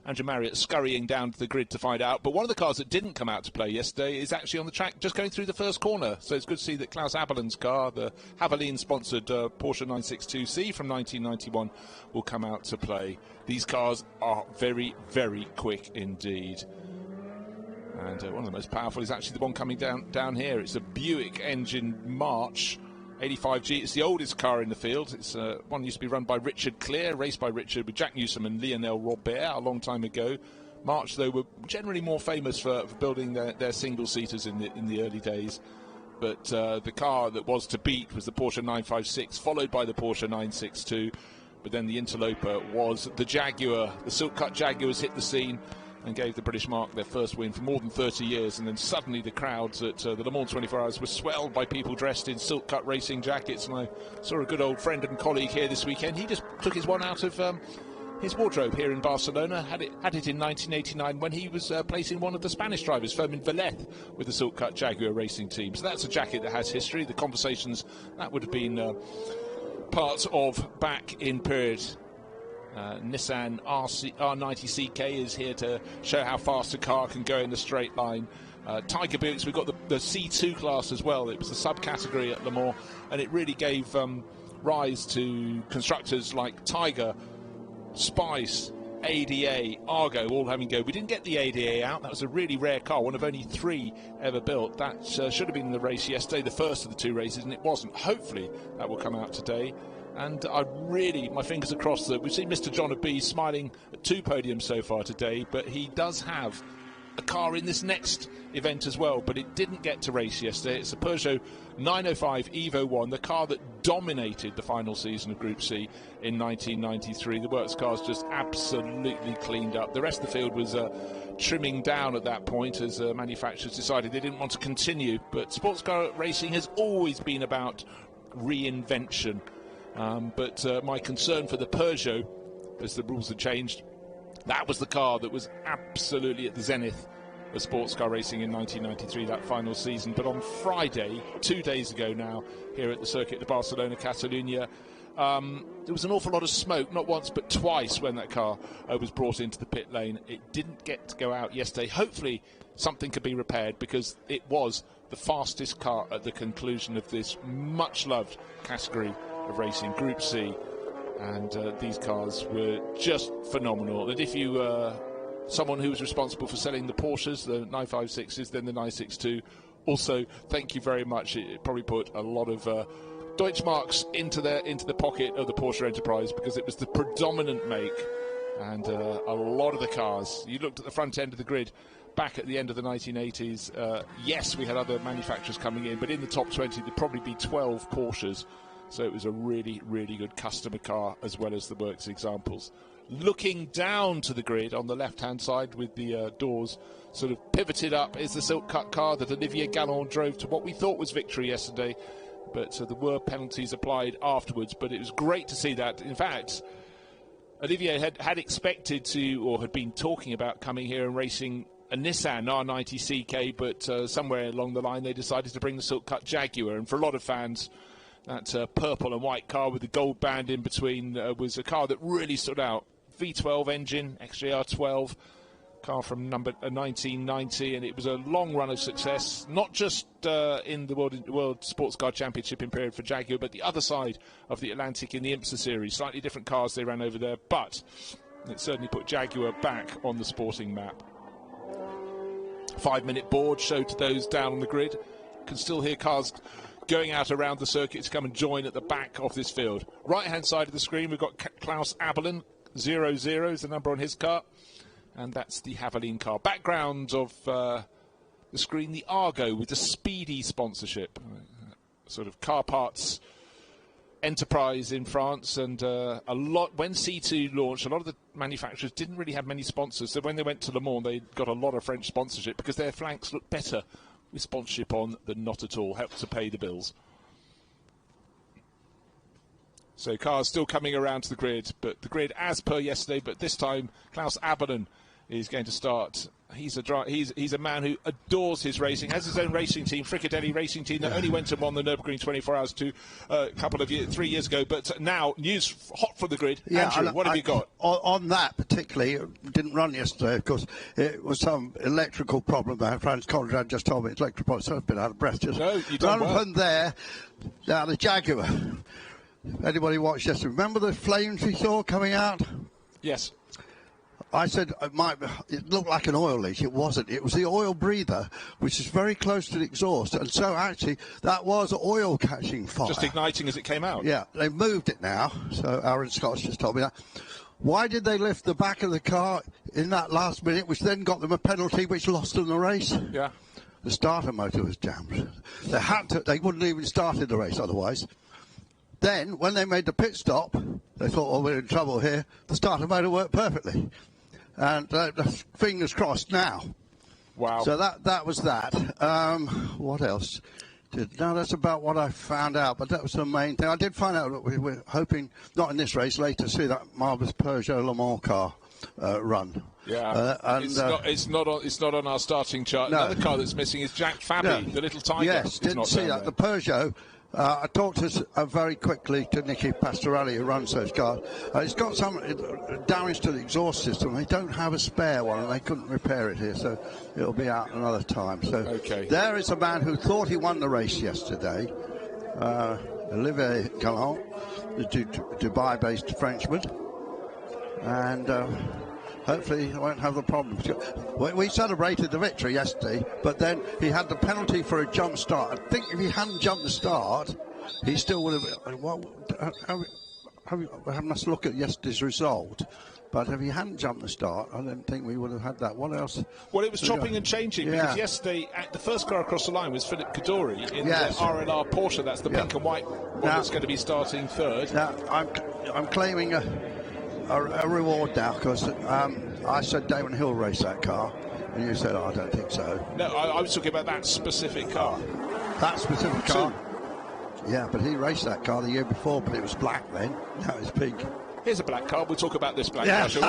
[SPEAKER 1] Andrew Marriott scurrying down to the grid to find out. But one of the cars that didn't come out to play yesterday is actually on the track just going through the first corner. So it's good to see that Klaus Aberlin's car, the Haviland-sponsored Porsche 962C from 1991, will come out to play. These cars are very, very quick indeed. And one of the most powerful is actually the one coming down here. It's a Buick engine March 85G. It's the oldest car in the field. It's one used to be run by Richard Clear, raced by Richard with Jack Newsom and Lionel Robert a long time ago. March, though, were generally more famous for building their single-seaters in the early days. But the car that was to beat was the Porsche 956, followed by the Porsche 962. But then the interloper was the Jaguar. The silk-cut Jaguars hit the scene and gave the British marque their first win for more than 30 years. And then suddenly the crowds at the Le Mans 24 Hours were swelled by people dressed in silk-cut racing jackets. And I saw a good old friend and colleague here this weekend. He just took his one out of his wardrobe here in Barcelona. Had it in 1989 when he was placing one of the Spanish drivers, Fermin Velez, with the silk-cut Jaguar racing team. So that's a jacket that has history. The conversations that would have been part of back in period. Nissan R90CK is here to show how fast a car can go in the straight line. Tiger Buicks, we've got the C2 class as well. It was a subcategory at Le Mans, and it really gave rise to constructors like Tiger, Spice, ADA, Argo, all having go. We didn't get the ADA out. That was a really rare car, one of only 3 ever built. That should have been in the race yesterday, the first of the 2 races, and it wasn't. Hopefully that will come out today. And I really, my fingers are crossed that we've seen Mr. John B smiling at 2 podiums so far today, but he does have a car in this next event as well, but it didn't get to race yesterday. It's a Peugeot 905 Evo 1, the car that dominated the final season of Group C in 1993. The works car's just absolutely cleaned up. The rest of the field was trimming down at that point as manufacturers decided they didn't want to continue, but sports car racing has always been about reinvention. But my concern for the Peugeot, as the rules had changed, that was the car that was absolutely at the zenith of sports car racing in 1993, that final season. But on Friday, 2 days ago now, here at the Circuit de Barcelona-Catalunya, there was an awful lot of smoke, not once but twice, when that car was brought into the pit lane. It didn't get to go out yesterday. Hopefully something could be repaired, because it was the fastest car at the conclusion of this much-loved category of racing, Group C. And these cars were just phenomenal. And if you someone who was responsible for selling the Porsches, the 956s, then the 962, also thank you very much. It probably put a lot of Deutschmarks into the pocket of the Porsche enterprise, because it was the predominant make. And a lot of the cars, you looked at the front end of the grid back at the end of the 1980s, yes, we had other manufacturers coming in, but in the top 20 there'd probably be 12 Porsches. So it was a really, really good customer car, as well as the works examples. Looking down to the grid on the left-hand side with the doors sort of pivoted up is the silk-cut car that Olivier Gallon drove to what we thought was victory yesterday. But there were penalties applied afterwards, but it was great to see that. In fact, Olivier had expected to, or had been talking about coming here and racing a Nissan R90CK, but somewhere along the line they decided to bring the silk-cut Jaguar. And for a lot of fans, that purple and white car with the gold band in between was a car that really stood out. V12 engine, XJR12, car from number 1990, and it was a long run of success, not just in the World Sports Car Championship in period for Jaguar, but the other side of the Atlantic in the IMSA series. Slightly different cars they ran over there, but it certainly put Jaguar back on the sporting map. 5-minute board showed to those down on the grid. Can still hear cars going out around the circuit to come and join at the back of this field. Right-hand side of the screen, we've got Klaus Abelin, 00 is the number on his car, and that's the Haveline car. Background of the screen, the Argo with the Speedy sponsorship, sort of car parts enterprise in France. And a lot, when C2 launched, a lot of the manufacturers didn't really have many sponsors, so when they went to Le Mans they got a lot of French sponsorship, because their flanks looked better with sponsorship on than not at all. Helped to pay the bills. So cars still coming around to the grid, but the grid as per yesterday, but this time Klaus Abelin is going to start. He's a man who adores his racing, has his own racing team, Fricadelli Racing Team, that only went and won the Nürburgring 24 Hours a couple of 3 years ago. But now, news hot from the grid. Yeah, Andrew, what have you got?
[SPEAKER 2] On that particularly, it didn't run yesterday, of course. It was some electrical problem there. Franz Conrad just told me it's electrical problem, so I've been out of breath. Just
[SPEAKER 1] no, you don't.
[SPEAKER 2] From there, down the Jaguar. Anybody watched yesterday? Remember the flames we saw coming out?
[SPEAKER 1] Yes.
[SPEAKER 2] I said it looked like an oil leak. It wasn't. It was the oil breather, which is very close to the exhaust. And so actually, that was oil catching fire.
[SPEAKER 1] Just igniting as it came out.
[SPEAKER 2] Yeah, they've moved it now. So Aaron Scott's just told me that. Why did they lift the back of the car in that last minute, which then got them a penalty, which lost them the race?
[SPEAKER 1] Yeah.
[SPEAKER 2] The starter motor was jammed. They had to. They wouldn't even started the race otherwise. Then, when they made the pit stop, they thought, "Oh, we're in trouble here." The starter motor worked perfectly, and fingers crossed now.
[SPEAKER 1] Wow.
[SPEAKER 2] So that was that. What else? No, that's about what I found out, but that was the main thing. I did find out that we were hoping, not in this race, later to see that marvellous Peugeot Le Mans car run.
[SPEAKER 1] Yeah, it's not on our starting chart.
[SPEAKER 2] No.
[SPEAKER 1] Another car that's missing is Jack Fabi, the little Tiger.
[SPEAKER 2] Yes, didn't see that. The Peugeot. I talked very quickly to Nicky Pastorelli, who runs those cars. It's got some damage to the exhaust system. They don't have a spare one, and they couldn't repair it here, so it'll be out another time. So there is a man who thought he won the race yesterday, Olivier Galland, the Dubai-based Frenchman, and hopefully he won't have the problem. We celebrated the victory yesterday, but then he had the penalty for a jump start. I think if he hadn't jumped the start, he still would have... I must look at yesterday's result. But if he hadn't jumped the start, I don't think we would have had that. What else?
[SPEAKER 1] Well, it was chopping and changing, because yesterday, the first car across the line was Philippe Kaddouri in the RLR Porsche. That's the pink and white one that's going to be starting third.
[SPEAKER 2] Now, I'm claiming a reward now, because I said Damon Hill raced that car, and you said, I don't think so.
[SPEAKER 1] No, I was talking about that specific car.
[SPEAKER 2] That specific car? Yeah, but he raced that car the year before, but it was black then. Now it's pink.
[SPEAKER 1] Here's a black car. We'll talk about this black car, shall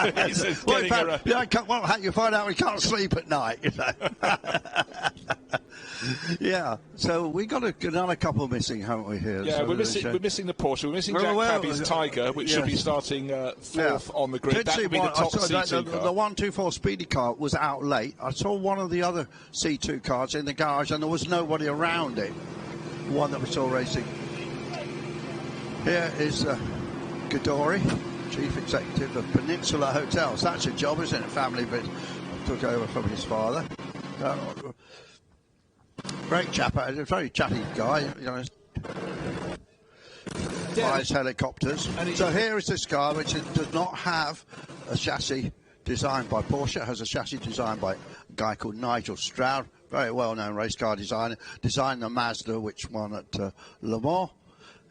[SPEAKER 1] we?
[SPEAKER 2] You find out we can't sleep at night, you know. Yeah, so we got another couple missing, haven't we, here?
[SPEAKER 1] Yeah,
[SPEAKER 2] so
[SPEAKER 1] we're missing the Porsche. We're missing Jack Fabi's Tiger, which should be starting fourth on the grid. That would be the top C2 car.
[SPEAKER 2] The 124 Speedy car was out late. I saw one of the other C2 cars in the garage, and there was nobody around it. The one that we saw racing. Here is Kaddouri, Chief Executive of Peninsula Hotels. That's a job, isn't it? Family bit took over from his father. Great chap, a very chatty guy, you know. Flies helicopters. So here is this car, which does not have a chassis designed by Porsche. It has a chassis designed by a guy called Nigel Stroud, very well-known race car designer. Designed the Mazda, which won at Le Mans.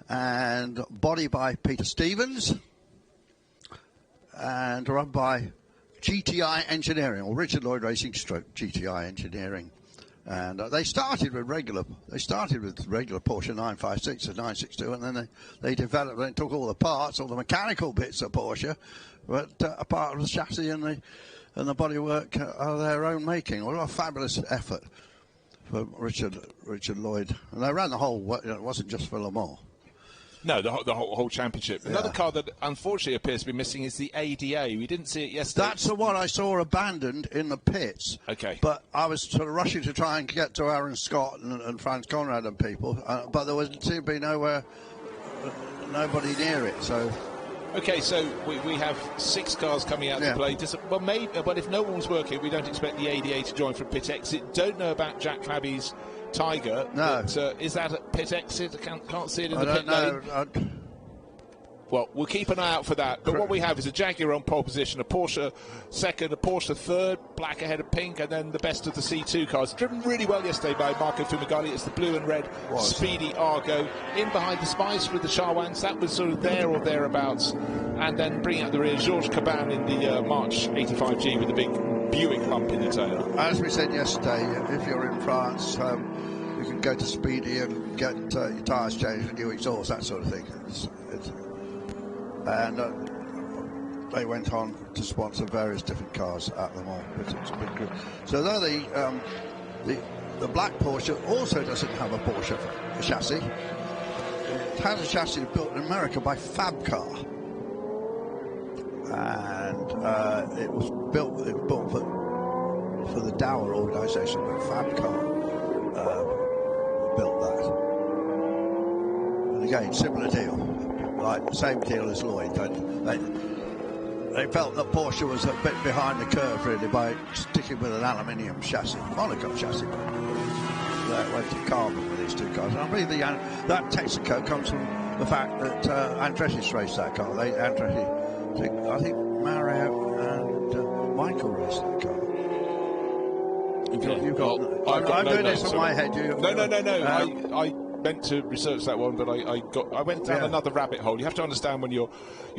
[SPEAKER 2] And body by Peter Stevens. And run by GTI Engineering, or Richard Lloyd Racing stroke GTI Engineering. And they started with regular Porsche 956 and 962, and then they developed and took all the parts, all the mechanical bits of Porsche, but a part of the chassis and the bodywork are their own making. What a fabulous effort for Richard Lloyd. And they ran the whole. It wasn't just for Le Mans.
[SPEAKER 1] No, the whole championship. Another car that unfortunately appears to be missing is the ADA. We didn't see it yesterday.
[SPEAKER 2] That's the one I saw abandoned in the pits.
[SPEAKER 1] Okay.
[SPEAKER 2] But I was sort of rushing to try and get to Aaron Scott and Franz Conrad and people, but there seemed to be nobody near it. So.
[SPEAKER 1] Okay, so we have 6 cars coming out to play. But if no one's working, we don't expect the ADA to join from pit exit. Don't know about Jack Fabi's Tiger.
[SPEAKER 2] No.
[SPEAKER 1] But, is that at pit exit? I can't see it in the pit lane. Well, we'll keep an eye out for that. But what we have is a Jaguar on pole position, a Porsche second, a Porsche third, black ahead of pink, and then the best of the C2 cars. Driven really well yesterday by Marco Fumagalli. It's the blue and red Speedy Argo. In behind the Spice with the Charwans. That was sort of there or thereabouts. And then bringing out the rear, Georges Caban in the March 85G with the big Buick hump in the tail.
[SPEAKER 2] As we said yesterday, if you're in France, you can go to Speedy and get your tyres changed, new exhaust, that sort of thing. And they went on to sponsor various different cars at Le Mans. It's been good. So though the black Porsche also doesn't have a Porsche chassis. It has a chassis built in America by Fabcar, and it was built for the Dower organisation, but Fabcar built that. And again, similar deal. Like, same deal as Lloyd. they felt that Porsche was a bit behind the curve, really, by sticking with an aluminium chassis, Monaco chassis. They went to carbon with these two cars. And I believe that Texaco comes from the fact that Andretti raced that car. I think Marriott and Michael raced that car. I'm doing this on my head.
[SPEAKER 1] No. I meant to research that one, but I went down another rabbit hole. You have to understand when you're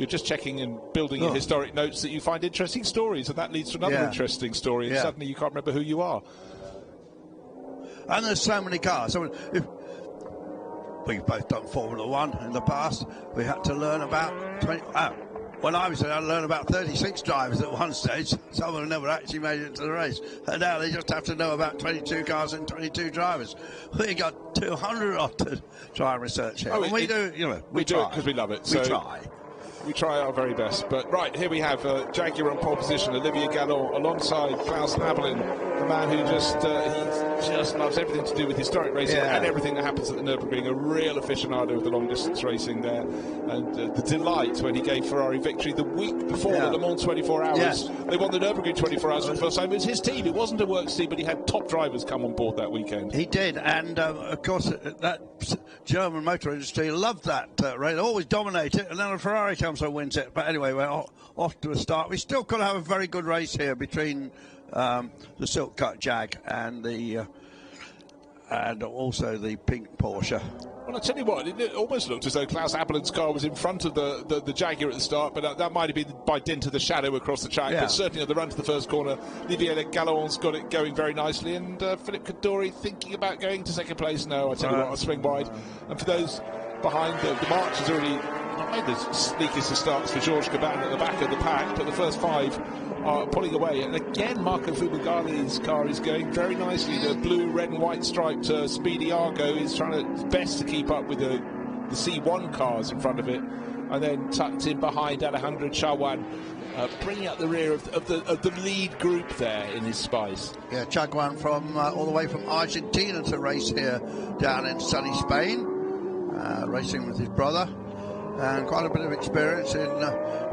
[SPEAKER 1] just checking and building your historic notes that you find interesting stories, and that leads to another interesting story, and suddenly you can't remember who you are.
[SPEAKER 2] And there's so many cars. We've both done Formula One in the past. We had to learn about 20. When I was there, I learned about 36 drivers at one stage. Some of them never actually made it to the race. And now they just have to know about 22 cars and 22 drivers. We got 200 odd to try and research here. We do it
[SPEAKER 1] because we love it. We try our very best. But right, here we have Jaguar on pole position, Olivier Gallon alongside Klaus Abelin, the man who he just loves everything to do with historic racing and everything that happens at the Nürburgring. A real aficionado of the long distance racing there, and the delight when he gave Ferrari victory the week before the Le Mans 24 hours. They won the Nürburgring 24 hours for the first time. It was his team. It wasn't a works team, but he had top drivers come on board that weekend.
[SPEAKER 2] He did, and of course that German motor industry loved that race. They always dominate it, and then a Ferrari comes and wins it. But anyway, we're off to a start. We still got to have a very good race here between the Silk Cut Jag and also the pink Porsche.
[SPEAKER 1] Well, I tell you what, it almost looked as though Klaus Abelin's car was in front of the Jaguar at the start, but that might have been by dint of the shadow across the track. But certainly on the run to the first corner, Olivier Gallon's got it going very nicely, and Philippe Cadori thinking about going to second place. No, I tell you what, I'll swing wide. And for those behind, the march has already not made the sleekest of starts for Georges Cabane at the back of the pack, but the first five are pulling away. And again, Marco Fumagalli's car is going very nicely. The blue, red and white striped Speedy Argo is trying its best to keep up with the C1 cars in front of it. And then tucked in behind Alejandro Chaguan, bringing up the rear of the lead group there in his spice.
[SPEAKER 2] Yeah, Chaguan from all the way from Argentina to race here down in sunny Spain, racing with his brother. And quite a bit of experience in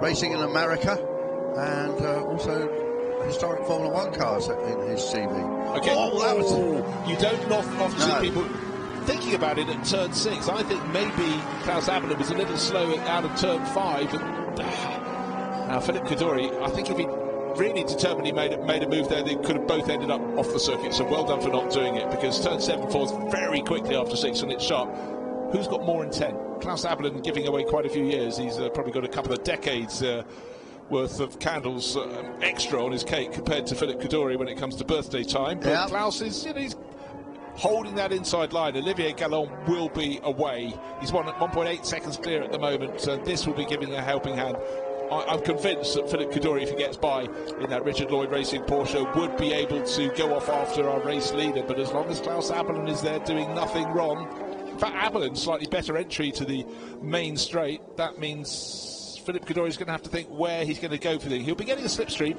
[SPEAKER 2] racing in America, and also historic Formula One cars in his CV.
[SPEAKER 1] Okay. You don't often see people thinking about it at turn 6. I think maybe Klaus Abelin was a little slow out of turn 5. Now Philippe Cadori, I think if he really determined he made a move there, they could have both ended up off the circuit. So well done for not doing it, because turn 7 falls very quickly after 6 and it's sharp. Who's got more intent? Klaus Abelin giving away quite a few years. He's probably got a couple of decades worth of candles extra on his cake compared to Philippe Cadori when it comes to birthday time. But Klaus is, he's holding that inside line. Olivier Gallon will be away. He's 1.8 seconds clear at the moment. So this will be giving a helping hand. I'm convinced that Philippe Cadori, if he gets by in that Richard Lloyd Racing Porsche, would be able to go off after our race leader. But as long as Klaus Abelin is there doing nothing wrong, in fact, Abelin's slightly better entry to the main straight. That means Philippe Cadori is going to have to think where he's going to go for things. He'll be getting a slipstream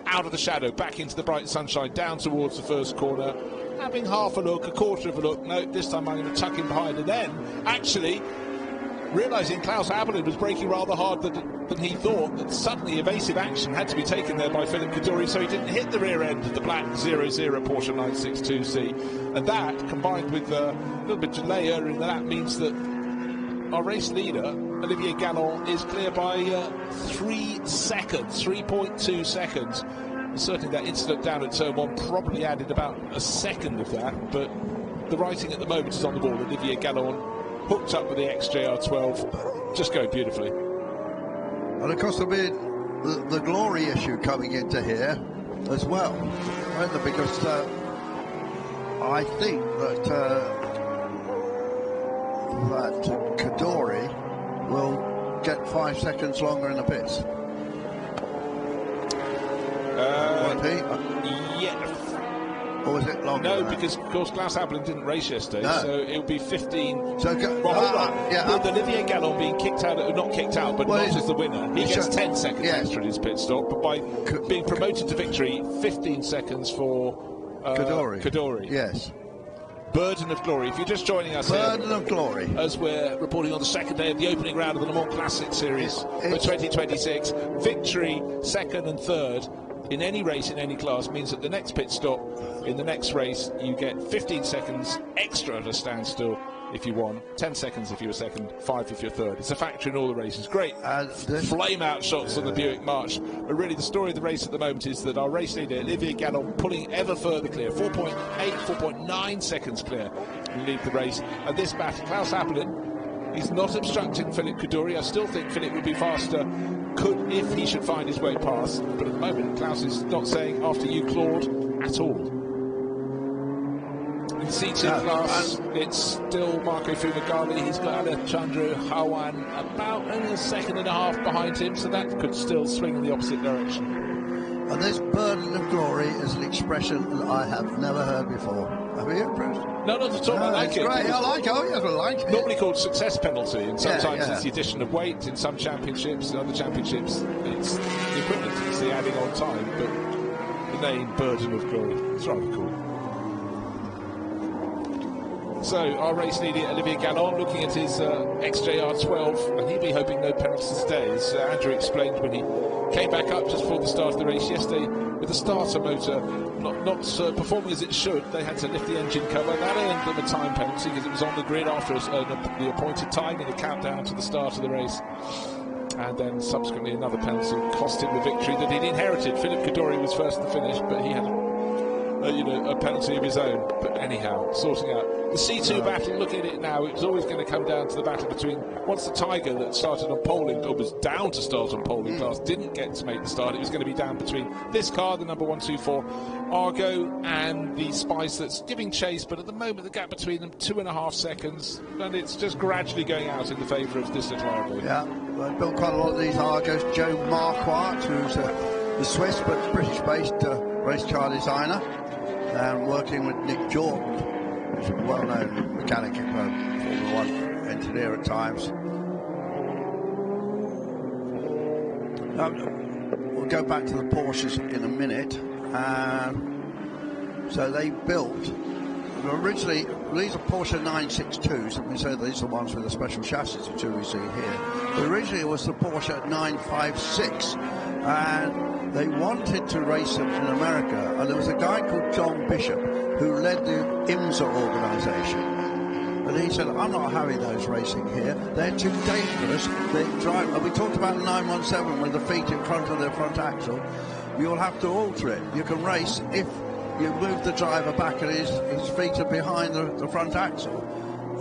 [SPEAKER 1] out of the shadow, back into the bright sunshine, down towards the first corner, having half a look, a quarter of a look. No, this time I'm going to tuck him behind. And then, actually, realising Klaus Abelin was braking rather hard than he thought, that suddenly evasive action had to be taken there by Philippe Cadori, so he didn't hit the rear end of the black 00 Porsche 962C. And that, combined with a little bit of delay earlier in that, means that our race leader, Olivier Gallon, is clear by 3 seconds, 3.2 seconds. And certainly that incident down at turn 1 probably added about a second of that, but the writing at the moment is on the ball. Olivier Gallon hooked up with the XJR12, just going beautifully.
[SPEAKER 2] And of course there'll be the glory issue coming into here as well, because I think that Cadori will get 5 seconds longer in the pits. Won't he?
[SPEAKER 1] Yeah.
[SPEAKER 2] Or was it longer?
[SPEAKER 1] No, because of course Klaus Abelin didn't race yesterday, so it'll be 15.
[SPEAKER 2] So
[SPEAKER 1] well, hold on. With Olivier Gallon being kicked out, not kicked out, but not as the winner, he gets 10 seconds extra in his pit stop. But by being promoted to victory, 15 seconds for Cadori.
[SPEAKER 2] Yes.
[SPEAKER 1] Burden of Glory. If you're just joining us
[SPEAKER 2] Burden of Glory,
[SPEAKER 1] as we're reporting on the second day of the opening round of the Le Mans Classic Series for 2026, victory, second and third in any race in any class means that the next pit stop in the next race you get 15 seconds extra at a standstill if you won, 10 seconds if you were second, 5 if you're third. It's a factor in all the races. Great flame out shots on the Buick March. But really the story of the race at the moment is that our race leader, Olivier Gallon, pulling ever further clear, 4.8, 4.9 seconds clear to lead the race. At this battle, Klaus Appelin, he's not obstructing Philippe Couduri. I still think Philippe would be faster if he should find his way past. But at the moment, Klaus is not saying after you, Claude, at all. In the C2 class, it's still Marco Fumagalli. He's got Alejandro Hawan about only a second and a half behind him, so that could still swing in the opposite direction.
[SPEAKER 2] And this burden of glory is an expression that I have never heard before. Have you, Bruce?
[SPEAKER 1] No, not at all. I like it.
[SPEAKER 2] Great. I like it. Oh, yes, I like it.
[SPEAKER 1] Normally called success penalty, and sometimes it's the addition of weight. In some championships, in other championships, it's the equivalent. It's the adding on time, but the name burden of glory. It's rather cool. So our race leader Olivier Gallon looking at his XJR12, and he'll be hoping no penalties today, as Andrew explained when he came back up just before the start of the race yesterday with the starter motor not performing as it should. They had to lift the engine cover. That earned them a time penalty because it was on the grid after the appointed time in the countdown to the start of the race. And then subsequently another penalty cost him the victory that he'd inherited. Philippe Couduri was first to finish, but he had a penalty of his own. But anyhow, sorting out the C2 battle. Look at it now. It was always going to come down to the battle between once the Tiger that started on polling, or was down to start on polling class, didn't get to make the start. It was going to be down between this car, the number 124 Argo, and the Spice that's giving chase. But at the moment, the gap between them 2.5 seconds, and it's just gradually going out in the favour of this little Argo.
[SPEAKER 2] Yeah, I built quite a lot of these Argos. Joe Marquardt, who's the Swiss but British-based race car designer, and working with Nick Jordan, who's a well-known mechanic, Formula 1 engineer at times. We'll go back to the Porsches in a minute. So they built, originally, these are Porsche 962s, and we say these are the ones with the special chassis, the two we see here. But originally it was the Porsche 956, and they wanted to race them in America, and there was a guy called John Bishop who led the IMSA organisation. And he said, I'm not having those racing here. They're too dangerous. They drive. And we talked about the 917 with the feet in front of the front axle. You'll have to alter it. You can race if you move the driver back and his feet are behind the front axle.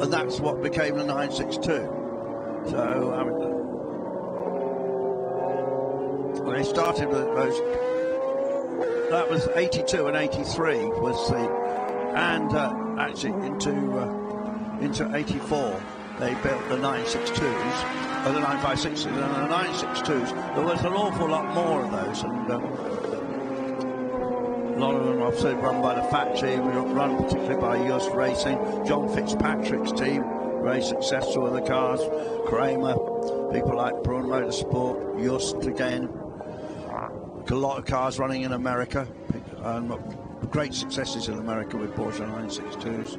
[SPEAKER 2] And that's what became the 962. So, when they started with those, that was 82 and 83 was actually into 84 they built the 962s, or the 956s, and the 962s. There was an awful lot more of those, and a lot of them obviously run by the factory, run particularly by Just Racing. John Fitzpatrick's team, very successful with the cars. Kramer, people like Braun Motorsport, Just again. A lot of cars running in America, and great successes in America with Porsche 962s.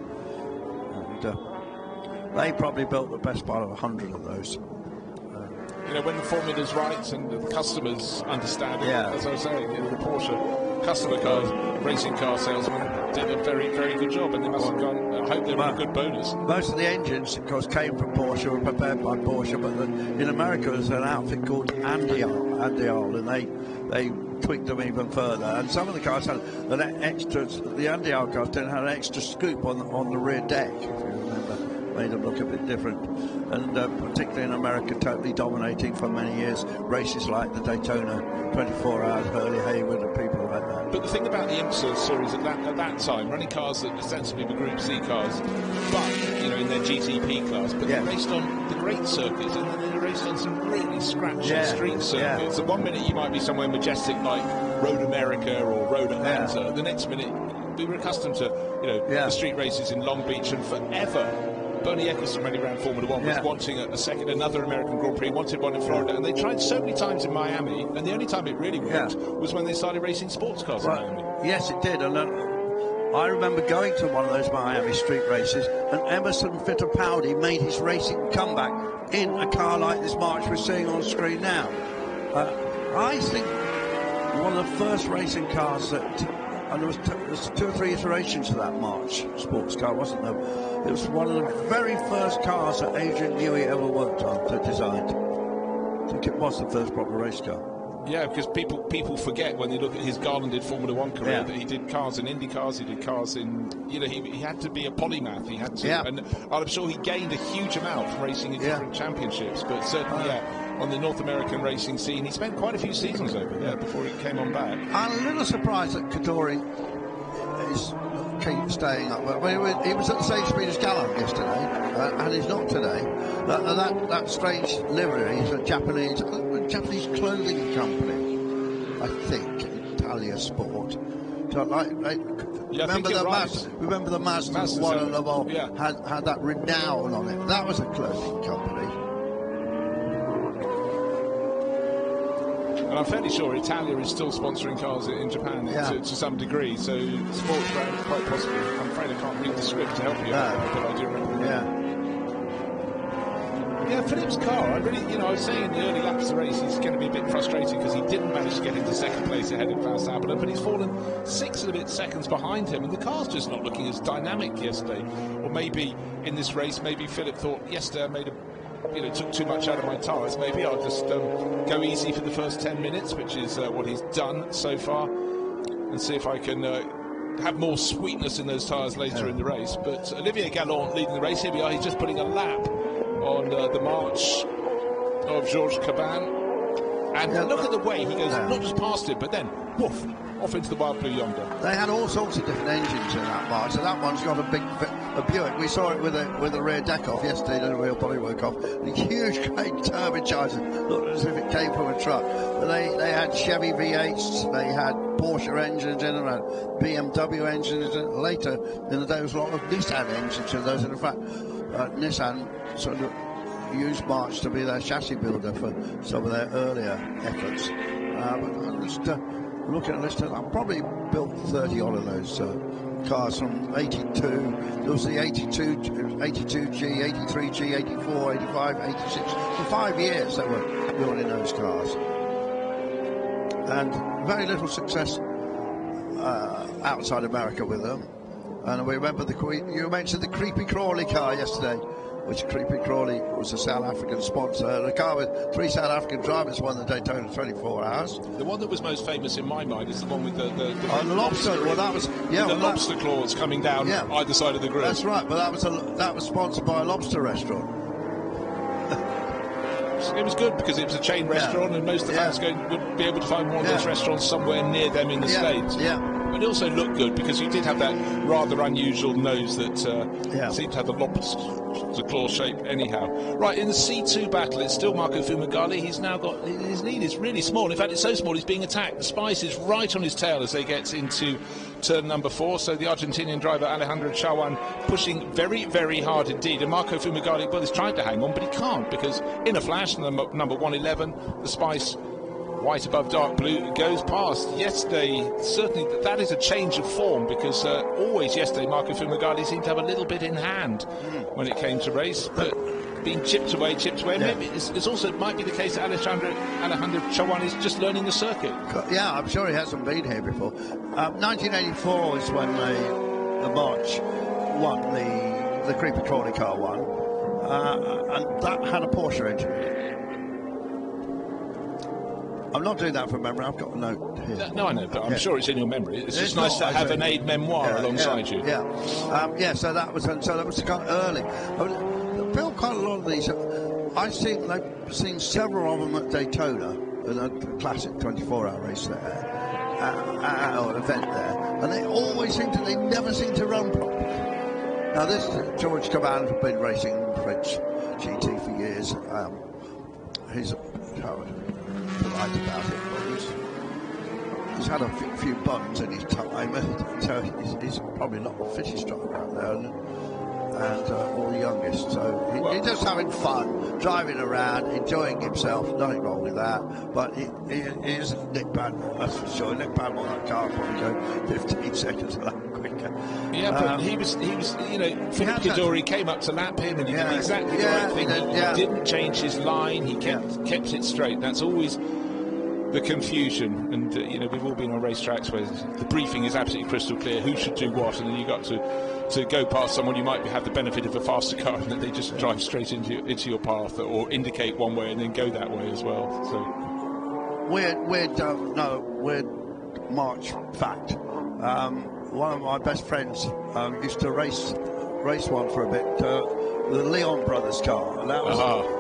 [SPEAKER 2] And they probably built the best part of 100 of those.
[SPEAKER 1] When the formula's right and the customers understand it, as I was saying, the Porsche customer cars, racing car salesmen did a very, very good job, and they must have gone. I hope they were a good bonus.
[SPEAKER 2] Most of the engines, of course, came from Porsche, were prepared by Porsche, but in America there's an outfit called Andial, and they tweaked them even further. And some of the cars had an extra. The Andial cars didn't have an extra scoop on the rear deck, if you remember. Made them look a bit different, and particularly in America, totally dominating for many years races like the Daytona 24 Hours, Hurley Haywood, and people like that.
[SPEAKER 1] But the thing about the IMSA series at that time, running cars that ostensibly were Group C cars, but in their GTP class, but they raced on the great circuits, and then they raced on some really scratchy street circuits. So 1 minute you might be somewhere majestic like Road America or Road Atlanta. The next minute we were accustomed to the street races in Long Beach, and forever Bernie Eccleston running around Formula 1 was wanting another American Grand Prix, wanted one in Florida, and they tried so many times in Miami, and the only time it really worked was when they started racing sports cars in Miami.
[SPEAKER 2] Yes, it did, and I remember going to one of those Miami street races, and Emerson Fittipaldi made his racing comeback in a car like this March we're seeing on screen now. I think one of the first racing cars that, and there was 2 or 3 iterations of that March sports car, wasn't there? It was one of the very first cars that Adrian Newey ever worked on, designed. I think it was the first proper race car.
[SPEAKER 1] Yeah, because people forget when they look at his garlanded Formula One career that he did cars in Indy cars, he did cars in, he had to be a polymath, he had to, and I'm sure he gained a huge amount from racing in different championships, but certainly, on the North American racing scene, he spent quite a few seasons over there before he came on back.
[SPEAKER 2] I'm a little surprised that Kadori is staying up. I mean, he was at the same speed as Gallo yesterday, and he's not today. That strange livery is a Japanese clothing company, I think, Italia Sport. So, remember the Mazda one and the Vol had that renown on it. That was a clothing company.
[SPEAKER 1] And I'm fairly sure Italia is still sponsoring cars in Japan to some degree, so sports brand is quite possible. I'm afraid I can't read the script to help you, but I do remember. Yeah, Philip's car, I was saying in the early laps of the race he's going to be a bit frustrated because he didn't manage to get into second place ahead of Verstappen, but he's fallen 6 and a bit seconds behind him, and the car's just not looking as dynamic yesterday. Or maybe in this race, maybe Philip thought, yesterday I made took too much out of my tyres. Maybe I'll just go easy for the first 10 minutes, which is what he's done so far, and see if I can have more sweetness in those tyres later in the race. But Olivier Galland leading the race. Here we are. He's just putting a lap on the march of Georges Caban. And look at the way he goes, not just past it, but then, woof, off into the wild blue yonder.
[SPEAKER 2] They had all sorts of different engines in that march, so that one's got a Buick. We saw it with a rear deck off yesterday, the rear bodywork off. A huge, great turbocharger, looked as if it came from a truck. But they had Chevy V8s, they had Porsche engines in, and BMW engines in. Later in the day, there was a lot of Nissan engines in those, and in fact, Nissan sort of used March to be their chassis builder for some of their earlier efforts. But just looking at this, I probably built 30 odd of those cars from 82. There was the 82, 82G, 83G, 84, 85, 86. For 5 years they were building those cars. And very little success outside America with them. And we remember you mentioned the Creepy Crawley car yesterday, which Creepy Crawley was a South African sponsor. The car with 3 South African drivers won the Daytona 24 Hours.
[SPEAKER 1] The one that was most famous in my mind is the one with the
[SPEAKER 2] lobster. Well, that was
[SPEAKER 1] the lobster claws coming down either side of the grill.
[SPEAKER 2] That's right, but that was sponsored by a lobster restaurant.
[SPEAKER 1] It was good because it was a chain restaurant, and most of the fans would be able to find one of those restaurants somewhere near them in the States. But it also looked good because you did have that rather unusual nose that seemed to have the lobster claw shape anyhow. Right, in the C2 battle, it's still Marco Fumagalli. He's now got, his lead is really small. In fact, it's so small he's being attacked. The Spice is right on his tail as they get into turn number 4. So the Argentinian driver Alejandro Chawan pushing very, very hard indeed. And Marco Fumagalli, well, he's trying to hang on, but he can't because in a flash, number 111, the Spice, white above dark blue, goes past. Yesterday, certainly that is a change of form because always yesterday Marco Fumagalli seemed to have a little bit in hand when it came to race, but being chipped away. Maybe it's also might be the case that Alejandro Chawan is just learning the circuit.
[SPEAKER 2] Yeah, I'm sure he hasn't been here before. 1984 is when the March won, the Creepy Crawley car won, and that had a Porsche engine in it. I'm not doing that from memory. I've got a note here.
[SPEAKER 1] No, I know, but I'm sure it's in your memory. It's just nice to have an aide-memoire alongside you.
[SPEAKER 2] So that was kind of early. They built quite a lot of these. I've seen several of them at Daytona, in a classic 24-hour race there, or an event there, and they never seem to run properly. Now this George Caban has been racing French GT for years. He's polite about it, but he's had a few bums in his time, so he's probably not the fittest driver out there. and or the youngest. So he's just having fun, driving around, enjoying himself. Nothing wrong with that. But he isn't Nick Badmore, that's for sure. Nick Badmore, that car probably go 15 seconds a lap quicker.
[SPEAKER 1] Yeah, but he was, you know, Philippe Cadore came up to lap him, and he did exactly the right thing. He didn't change his line. He kept it straight. That's always the confusion, and you know, we've all been on racetracks where the briefing is absolutely crystal clear who should do what, and then you got to go past someone you might have the benefit of a faster car, and then they just drive straight into your path or indicate one way and then go that way as well. So
[SPEAKER 2] weird March fact. One of my best friends used to race one for a bit, the Leon brothers car, and that was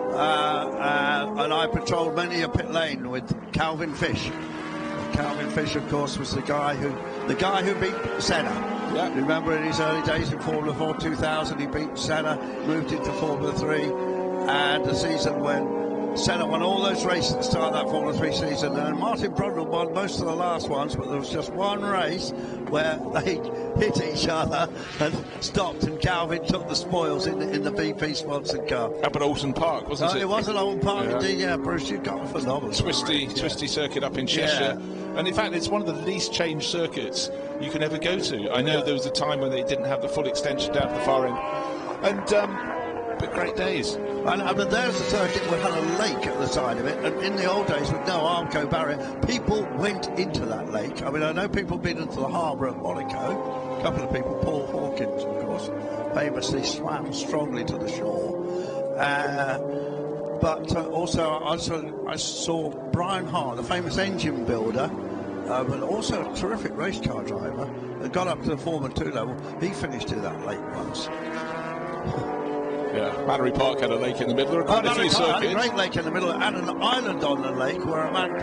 [SPEAKER 2] and I patrolled many a pit lane with Calvin Fish. Calvin Fish, of course, was the guy who beat Senna.
[SPEAKER 1] Yeah.
[SPEAKER 2] Remember, in his early days in Formula 4 2000, he beat Senna, moved into Formula 3, and the season when Senna won all those races at the start of that Formula 3 season, and Martin Brundle won most of the last ones, but there was just one race where they hit each other and stopped, and Calvin took the spoils in the BP sponsored car.
[SPEAKER 1] Up at Alton Park, wasn't it?
[SPEAKER 2] It was at Alton Park, indeed, yeah. Bruce, you've got a phenomenal
[SPEAKER 1] twisty circuit up in Cheshire. And in fact, it's one of the least changed circuits you can ever go to. I know there was a time when they didn't have the full extension down the far end, and but great days.
[SPEAKER 2] And there's the circuit that had a lake at the side of it, and in the old days with no Armco barrier, people went into that lake. I mean, I know people have been into the harbour at Monaco. A couple of people, Paul Hawkins, of course, famously swam strongly to the shore. But also I saw Brian Hart, the famous engine builder, but also a terrific race car driver, that got up to the Formula 2 level. He finished in that lake once.
[SPEAKER 1] Yeah, Battery Park had a lake in the middle. There are quite a few circuits.
[SPEAKER 2] Had a great lake in the middle, and an island on the lake where a man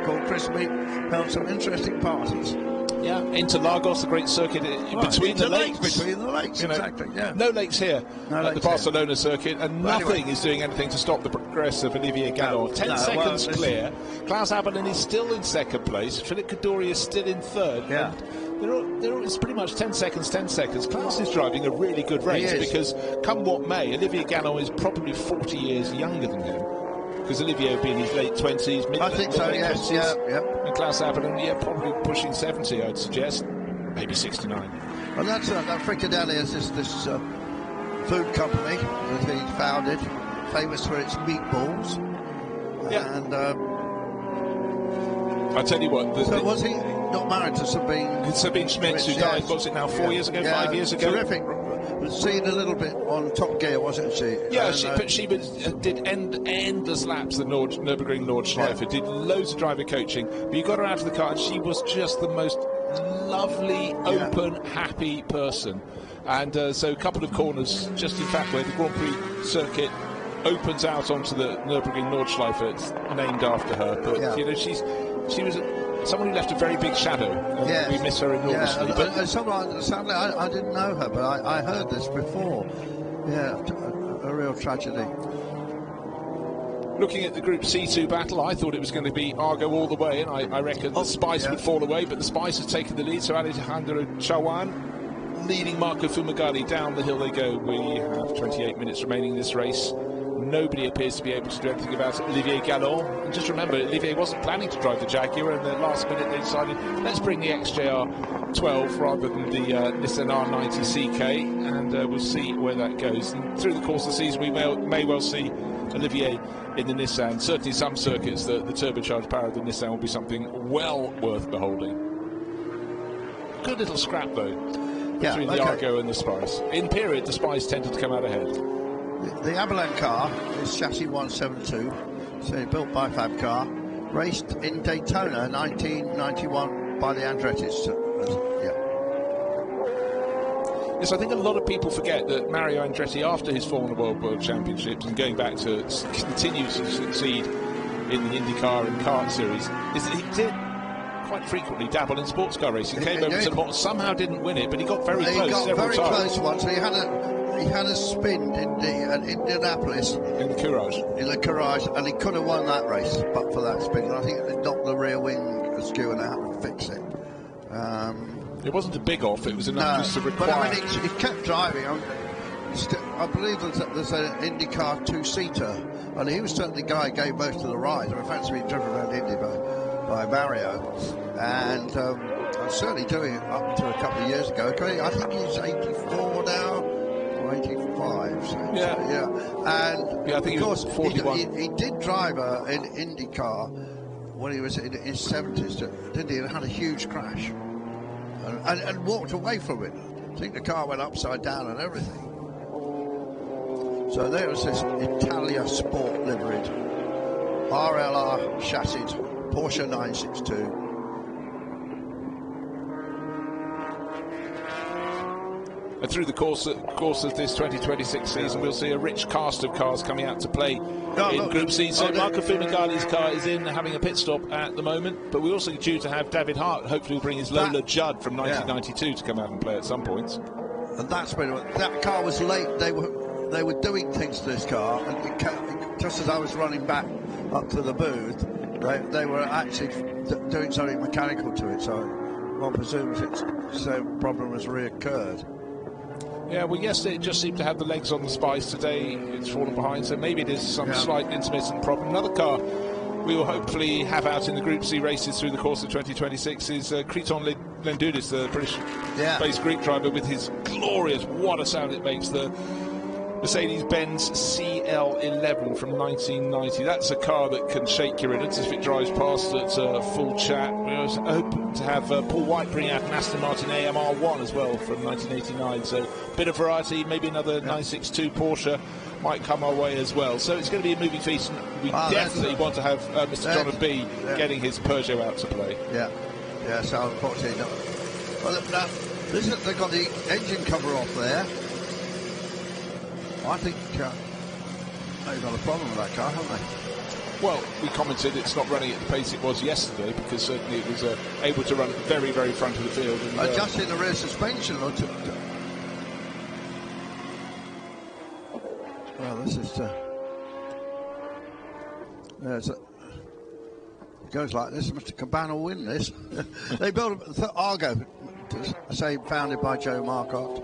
[SPEAKER 2] called Chris Meek held some interesting parties.
[SPEAKER 1] Yeah, Interlagos, the great circuit between the lakes.
[SPEAKER 2] Between the lakes, exactly, yeah.
[SPEAKER 1] No lakes here at the Barcelona circuit, and nothing is doing anything to stop the progress of Olivier Gallon. 10 seconds clear. Klaus Abelin is still in second place. Philippe Cadore is still in third.
[SPEAKER 2] Yeah.
[SPEAKER 1] It's pretty much 10 seconds. Klaus is driving a really good race because, come what may, Olivier Gallon is probably 40 years younger than him. Because Olivier will be in his late 20s, mid-20s.
[SPEAKER 2] I think so, yes, yeah.
[SPEAKER 1] And Klaus Abelin, probably pushing 70, I'd suggest. Maybe 69.
[SPEAKER 2] And that's that Fricadelle is this food company that he founded, famous for its meatballs.
[SPEAKER 1] Yeah.
[SPEAKER 2] And
[SPEAKER 1] I tell you what.
[SPEAKER 2] Was he not married to
[SPEAKER 1] Sabine Schmitz, who died, what's it now, 4 years ago, 5 years ago?
[SPEAKER 2] Terrific. Seen a little bit on Top Gear, wasn't she?
[SPEAKER 1] Yeah, she did endless laps the Nürburgring Nordschleife, did loads of driver coaching, but you got her out of the car and she was just the most lovely, open, happy person. And so a couple of corners, just in fact where the Grand Prix circuit opens out onto the Nürburgring Nordschleife, it's named after her. But you know, she was someone who left a very big shadow. We miss her enormously.
[SPEAKER 2] Yeah. Sadly, I didn't know her, but I heard this before. Yeah, a real tragedy.
[SPEAKER 1] Looking at the Group C2 battle, I thought it was going to be Argo all the way, and I reckon the Spice would fall away, but the Spice has taken the lead, so Alejandro Chawan leading Marco Fumagalli. Down the hill they go. We have 28 minutes remaining in this race. Nobody appears to be able to do anything about it. Olivier Gallon. And just remember, Olivier wasn't planning to drive the Jaguar, and the last minute they decided, let's bring the XJR 12 rather than the Nissan R90 CK, and we'll see where that goes. And through the course of the season, we may well see Olivier in the Nissan. Certainly some circuits, the turbocharged power of the Nissan will be something well worth beholding. Good little scrap, though, between the Argo and the Spice. In period, the Spice tended to come out ahead.
[SPEAKER 2] The Abalone car is chassis 172, so built by Fabcar, raced in Daytona 1991 by the Andretti's.
[SPEAKER 1] Yes, I think a lot of people forget that Mario Andretti, after his Formula World Championships and going back to continue to succeed in the IndyCar and kart series, is that he did quite frequently dabble in sports car racing. Came over to the bottom, somehow didn't win it, but he got very close several times.
[SPEAKER 2] He got very close once. He had a spin in Indianapolis.
[SPEAKER 1] In the Courage.
[SPEAKER 2] In the Courage, and he could have won that race, but for that spin. I think it knocked the rear wing askew and they had to fix it.
[SPEAKER 1] It wasn't a big off, it was enough just to require...
[SPEAKER 2] But I mean, he kept driving. I believe there's an IndyCar two-seater, and he was certainly the guy who gave most of the rides. In fact, he's been driven around Indy by Marriott, and I'm certainly doing it up to a couple of years ago. Okay, I think he's 84 now, or 85. So, yeah. And
[SPEAKER 1] I think
[SPEAKER 2] of course,
[SPEAKER 1] 41.
[SPEAKER 2] He did drive an IndyCar when he was in his 70s, didn't he? And had a huge crash, and walked away from it. I think the car went upside down and everything. So there was this Italia Sport liveried RLR chassis Porsche 962.
[SPEAKER 1] And through the course of this 2026 season, we'll see a rich cast of cars coming out to play in Group C. So Marco Fumigali's car is in, having a pit stop at the moment, but we're also due to have David Hart hopefully will bring his Lola Judd from 1992 to come out and play at some point.
[SPEAKER 2] And that's when that car was late. They were doing things to this car, and just as I was running back up to the booth, they were actually doing something mechanical to it. So one presumes the same problem has reoccurred.
[SPEAKER 1] Yeah, well, yesterday it just seemed to have the legs on the spice. Today it's fallen behind, so maybe it is some slight intermittent problem. Another car we will hopefully have out in the Group C races through the course of 2026 is Kriton Lendoudis, the British-based Greek driver, with his glorious, what a sound it makes, the Mercedes-Benz CL11 from 1990. That's a car that can shake your innards if it drives past at full chat. We also hope to have Paul White bring out an Aston Martin AMR1 as well from 1989. So a bit of variety, maybe another 962 Porsche might come our way as well. So it's going to be a moving feast, and we definitely want to have Mr. John B getting his Peugeot out to play.
[SPEAKER 2] Yeah, so unfortunately not. Well, now, they've got the engine cover off there. I think they've got a problem with that car, haven't they?
[SPEAKER 1] Well, we commented it's not running at the pace it was yesterday, because certainly it was able to run at the very, very front of the field. And,
[SPEAKER 2] adjusting the rear suspension. Well, this is... it goes like this. Mr. Cabana will win this. They built Argo, say founded by Joe Marcotte,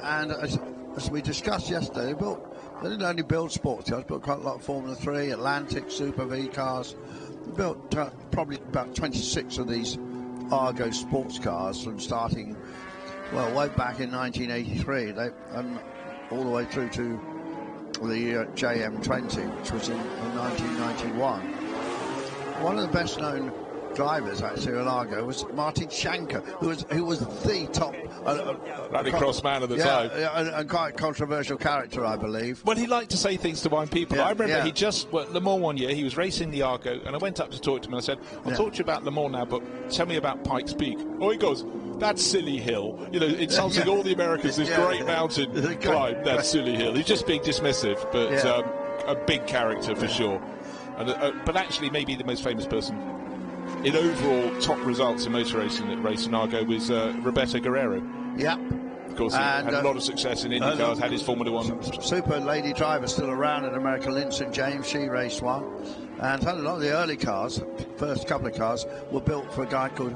[SPEAKER 2] and as we discussed yesterday, they didn't only build sports cars, built quite a lot of Formula 3, Atlantic, Super V cars. They built probably about 26 of these Argo sports cars from starting, well, way back in 1983, all the way through to the JM20, which was in 1991. One of the best known drivers actually at Argo was Martin Shanker, who was the top
[SPEAKER 1] rallycross man of the time.
[SPEAKER 2] And quite controversial character, I believe.
[SPEAKER 1] Well, he liked to say things to wind people. I remember he just Le Mans one year, he was racing the Argo, and I went up to talk to him and I said, I'll talk to you about Le Mans now, but tell me about Pikes Peak. Oh, he goes, that's Silly Hill. You know, insulting all the Americans, this great mountain climb, that's Silly Hill. He's just being dismissive, but a big character for sure. And, but actually, maybe the most famous person in overall top results in motor racing at Racing Argo was Roberto Guerrero.
[SPEAKER 2] Yep.
[SPEAKER 1] Of course, he had a lot of success in IndyCars, had his Formula 1.
[SPEAKER 2] Super lady driver still around in America, Lynn St. James, she raced one. And a lot of the early cars, first couple of cars, were built for a guy called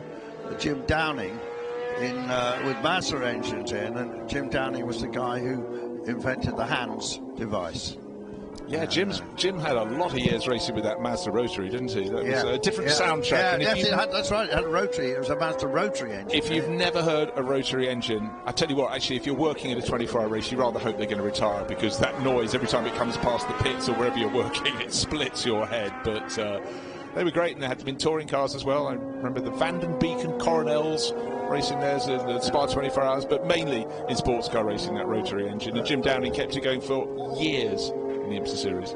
[SPEAKER 2] Jim Downing with Mazda engines in, and Jim Downing was the guy who invented the HANS device.
[SPEAKER 1] Yeah, Jim had a lot of years racing with that Mazda rotary, didn't he? That was a different soundtrack.
[SPEAKER 2] Yeah, that's right. It had a rotary. It was a Mazda rotary engine.
[SPEAKER 1] If you've never heard a rotary engine, I tell you what, actually, if you're working in a 24-hour race, you rather hope they're going to retire, because that noise, every time it comes past the pits or wherever you're working, it splits your head. But they were great, and they had been touring cars as well. I remember the Vanden Beeken Coronels racing theirs in the Spa 24 Hours, but mainly in sports car racing, that rotary engine. And Jim Downing kept it going for years. The IMSA series.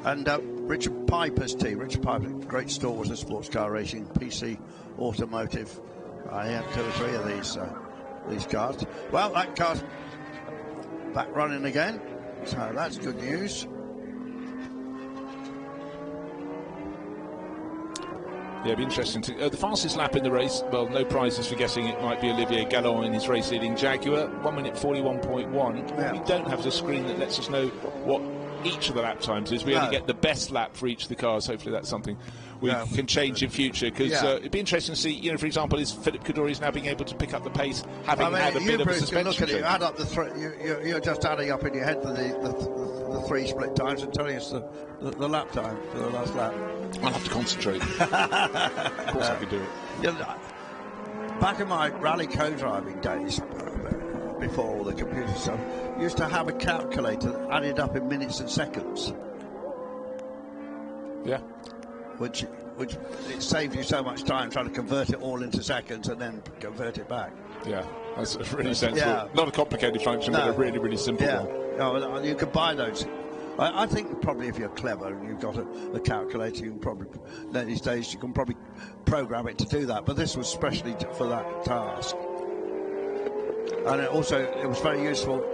[SPEAKER 2] And Richard Piper's team. Richard Piper, great stalwart of sports car racing, PC Automotive. I had 2 or 3 of these cars. Well, that car's back running again, so that's good news.
[SPEAKER 1] Yeah, it'd be interesting to... the fastest lap in the race, well, no prizes for guessing it might be Olivier Gallon in his race-leading Jaguar, 1 minute 41.1. We don't have the screen that lets us know what each of the lap times is. We only get the best lap for each of the cars. Hopefully that's something we can change in future, because it'd be interesting to see, you know, for example, is Philip Kaddouri's now being able to pick up the pace, having had a bit of a suspension.
[SPEAKER 2] Look at it, add up the you're just adding up in your head the 3 split times and telling us the lap time for the last lap.
[SPEAKER 1] I'll have to concentrate. Of course I could do it.
[SPEAKER 2] Back in my rally co-driving days, before all the computer stuff, used to have a calculator that added up in minutes and seconds.
[SPEAKER 1] Yeah.
[SPEAKER 2] Which it saved you so much time trying to convert it all into seconds and then convert it back.
[SPEAKER 1] Yeah, that's really sensible. Yeah. Not a complicated function, but a really, really simple one.
[SPEAKER 2] No, you could buy those. I think probably if you're clever and you've got a calculator, you can probably, these days, you can probably program it to do that. But this was specially for that task. And it was very useful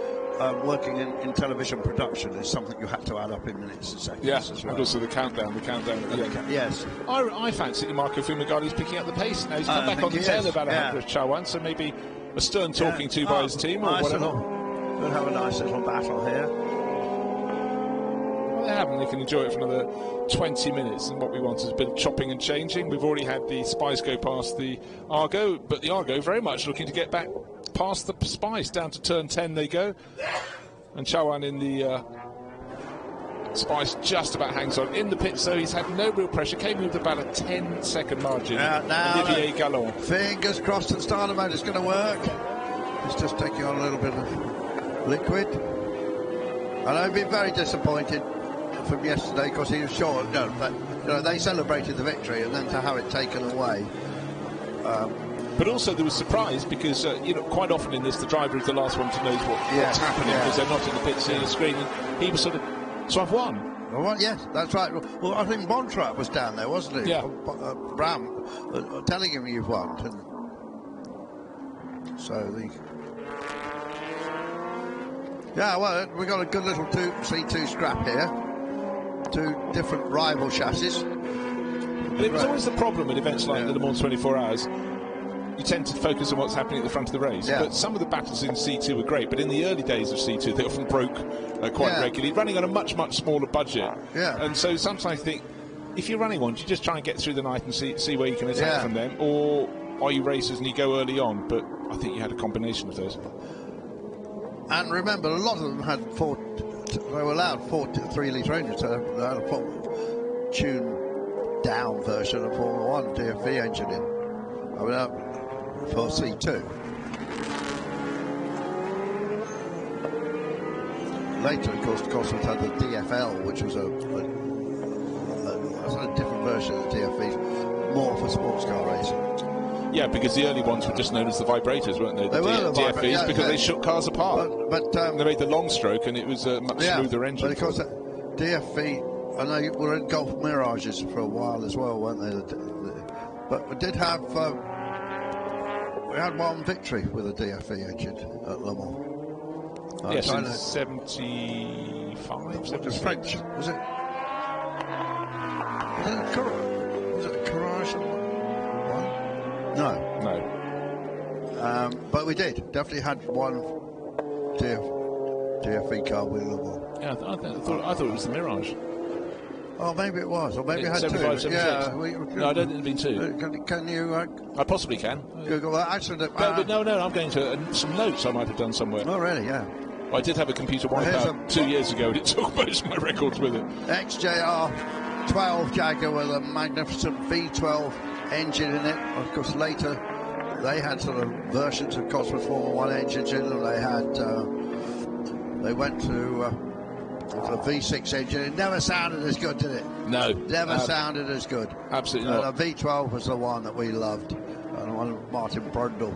[SPEAKER 2] working in television production. Is something you had to add up in minutes and seconds.
[SPEAKER 1] Yes,
[SPEAKER 2] as well.
[SPEAKER 1] and also the countdown.
[SPEAKER 2] Yes.
[SPEAKER 1] I fancy Marco Fumigali's picking up the pace now. He's come back on the tail about 100 Chawan, so maybe a stern talking to by his team or whatever.
[SPEAKER 2] We'll have a nice little battle here.
[SPEAKER 1] Well, they haven't. They can enjoy it for another 20 minutes, and what we want is a bit of chopping and changing. We've already had the Spice go past the Argo, but the Argo very much looking to get back past the Spice. Down to turn 10 they go, and Chawan in the Spice just about hangs on. In the pits, though, he's had no real pressure. Came in with about a 10-second margin. Olivier Gallon.
[SPEAKER 2] Fingers crossed that starter mode is going to work. He's just taking on a little bit of liquid. And I'd be very disappointed from yesterday because he was short. They celebrated the victory, and then to have it taken away.
[SPEAKER 1] But also there was surprise because quite often in this the driver is the last one to know what's happening because they're not in the pit seeing the screen. And he was so I've won.
[SPEAKER 2] Well, yes, that's right. Well, I think Montreat was down there, wasn't he?
[SPEAKER 1] Yeah.
[SPEAKER 2] Bram telling him you've won. Well, we got a good little C2 scrap here. 2 different rival chassis.
[SPEAKER 1] But it was always the problem at events like the Le Mans 24 Hours. You tend to focus on what's happening at the front of the race. But some of the battles in C2 were great. But in the early days of C2, they often broke quite regularly, running on a much, much smaller budget.
[SPEAKER 2] Yeah.
[SPEAKER 1] And so sometimes I think, if you're running one, do you just try and get through the night and see where you can attack from them? Or are you racers and you go early on? But I think you had a combination of those.
[SPEAKER 2] And remember, a lot of them had they were allowed 3-litre engines. So they had a tuned down version of Formula 1 DFV engine in. For C2. Later, of course, Cosworth had the DFL, which was a different version of the DFV, more for sports car racing.
[SPEAKER 1] Yeah, because the early ones were just known as the vibrators, weren't they?
[SPEAKER 2] They were the
[SPEAKER 1] DFVs, because they shook cars apart.
[SPEAKER 2] But
[SPEAKER 1] they made the long stroke, and it was a much smoother engine.
[SPEAKER 2] But of course, DFV, and they were in Golf Mirages for a while as well, weren't they? But we did have. We had one victory with a DFV engine at Le Mans.
[SPEAKER 1] Yes, in 75, 76.
[SPEAKER 2] French, was it? Was it a Courage one? No. But we did. Definitely had one DFV car with Le Mans.
[SPEAKER 1] Yeah, I thought it was the Mirage.
[SPEAKER 2] Oh, maybe it was, or maybe it had
[SPEAKER 1] 75,
[SPEAKER 2] 2.
[SPEAKER 1] 76. No, I don't think there's been 2.
[SPEAKER 2] Can you?
[SPEAKER 1] I possibly can.
[SPEAKER 2] Google actually.
[SPEAKER 1] But no, I'm going to some notes I might have done somewhere.
[SPEAKER 2] Oh, really? Yeah.
[SPEAKER 1] I did have a computer wipeout 2 years ago, and it took most of my records with it.
[SPEAKER 2] XJR 12 Jaguar with a magnificent V12 engine in it. Of course, later they had sort of versions of Cosworth Formula 1 engines in, and they had. They went to. The V6 engine, it never sounded as good, did it?
[SPEAKER 1] No.
[SPEAKER 2] Never sounded as good.
[SPEAKER 1] Absolutely not.
[SPEAKER 2] The V12 was the one that we loved, and one Martin Brundle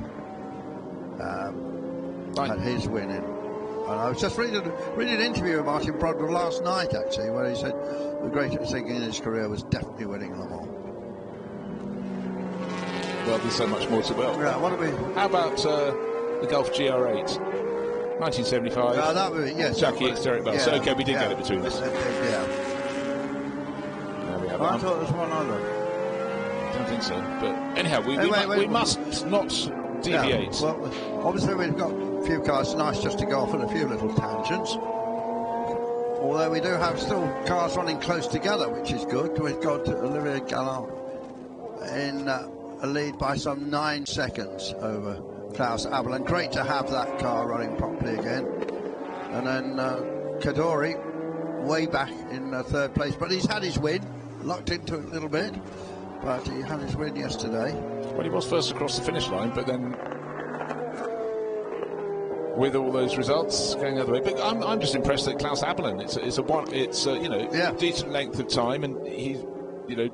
[SPEAKER 2] had his win in. And I was just reading an interview with Martin Brundle last night, actually, where he said the greatest thing in his career was definitely winning Le Mans.
[SPEAKER 1] Well, there's so much more to well.
[SPEAKER 2] Yeah, what do we?
[SPEAKER 1] How about the Golf GR8? 1975.
[SPEAKER 2] That was, yes.
[SPEAKER 1] Jackie X, Derek Bell. So, okay, we did get it between us.
[SPEAKER 2] Yeah.
[SPEAKER 1] There we have
[SPEAKER 2] I thought there was one other.
[SPEAKER 1] I don't think so. But anyhow, we must not deviate.
[SPEAKER 2] Yeah, well, obviously, we've got a few cars. It's nice just to go off on a few little tangents. Although we do have still cars running close together, which is good. We've got Olivier Galland in a lead by some 9 seconds over Klaus Abelin. Great to have that car running properly again. And then Kadori way back in third place, but he's had his win, locked into it a little bit, but he had his win yesterday.
[SPEAKER 1] Well, he was first across the finish line, but then with all those results going the other way. But I'm just impressed that Klaus Abelin, it's decent length of time, and he's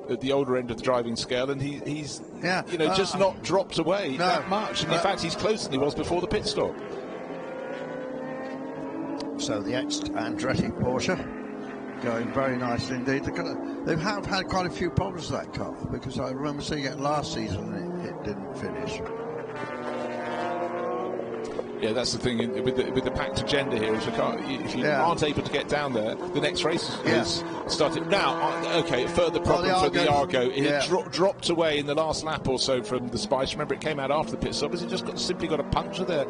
[SPEAKER 1] at the older end of the driving scale, and he's just not dropped away that much. And in fact, he's closer than he was before the pit stop.
[SPEAKER 2] So the ex-Andretti Porsche going very nicely indeed. They have had quite a few problems with that car, because I remember seeing it last season and it didn't finish.
[SPEAKER 1] Yeah, that's the thing with the packed agenda here. Is if you aren't able to get down there, the next race is started. Now, okay, further problem for the Argo. It dropped away in the last lap or so from the Spice. Remember, it came out after the pit stop. Has it just simply got a puncture there?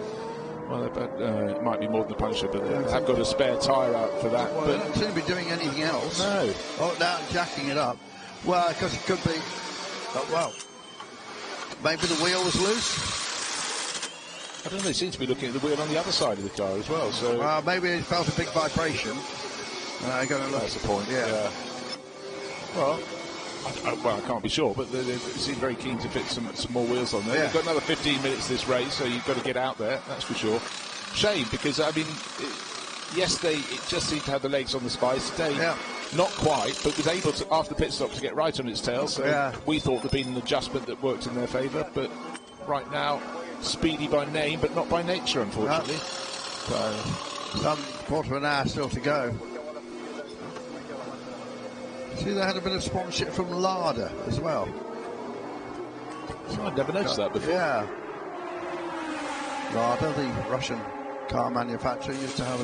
[SPEAKER 1] Well, it might be more than a puncture, but they have got a spare tyre out for that.
[SPEAKER 2] Well, they don't seem to be doing anything else.
[SPEAKER 1] No.
[SPEAKER 2] Oh, now jacking it up. Well, because it could be. Maybe the wheel was loose.
[SPEAKER 1] I don't know, they seem to be looking at the wheel on the other side of the car as well. So
[SPEAKER 2] maybe it felt a big vibration.
[SPEAKER 1] That's the point. Yeah. Well, I can't be sure, but they seem very keen to fit some more wheels on there. They've got another 15 minutes this race, so you've got to get out there. That's for sure. Shame, because yesterday it just seemed to have the legs on the Spice. Today, not quite, but was able to, after the pit stop, to get right on its tail. So we thought there'd been an adjustment that worked in their favour, but right now, speedy by name, but not by nature, unfortunately.
[SPEAKER 2] So, some quarter of an hour still to go. See, they had a bit of sponsorship from Lada as well.
[SPEAKER 1] So I'd never noticed that before.
[SPEAKER 2] Yeah. Lada, the Russian car manufacturer, used to have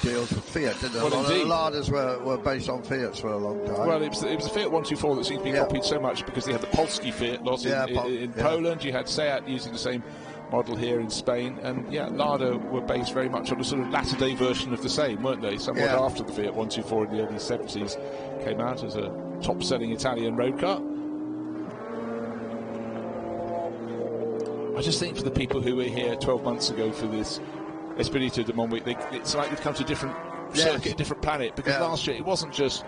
[SPEAKER 2] deals with Fiat, didn't they?
[SPEAKER 1] Well, indeed.
[SPEAKER 2] Ladas were based on Fiats for a long time.
[SPEAKER 1] Well, it was the Fiat 124 that seemed to be copied so much, because they had the Polski Fiat lot in Poland. You had Seat using the same model here in Spain, and Lada were based very much on a sort of latter-day version of the same, weren't they? Somewhat after the Fiat 124 in the early 70s came out as a top-selling Italian road car. I just think for the people who were here 12 months ago for this Espíritu de Montjuïc, it's like they've come to a different circuit, a different planet, because last year it wasn't just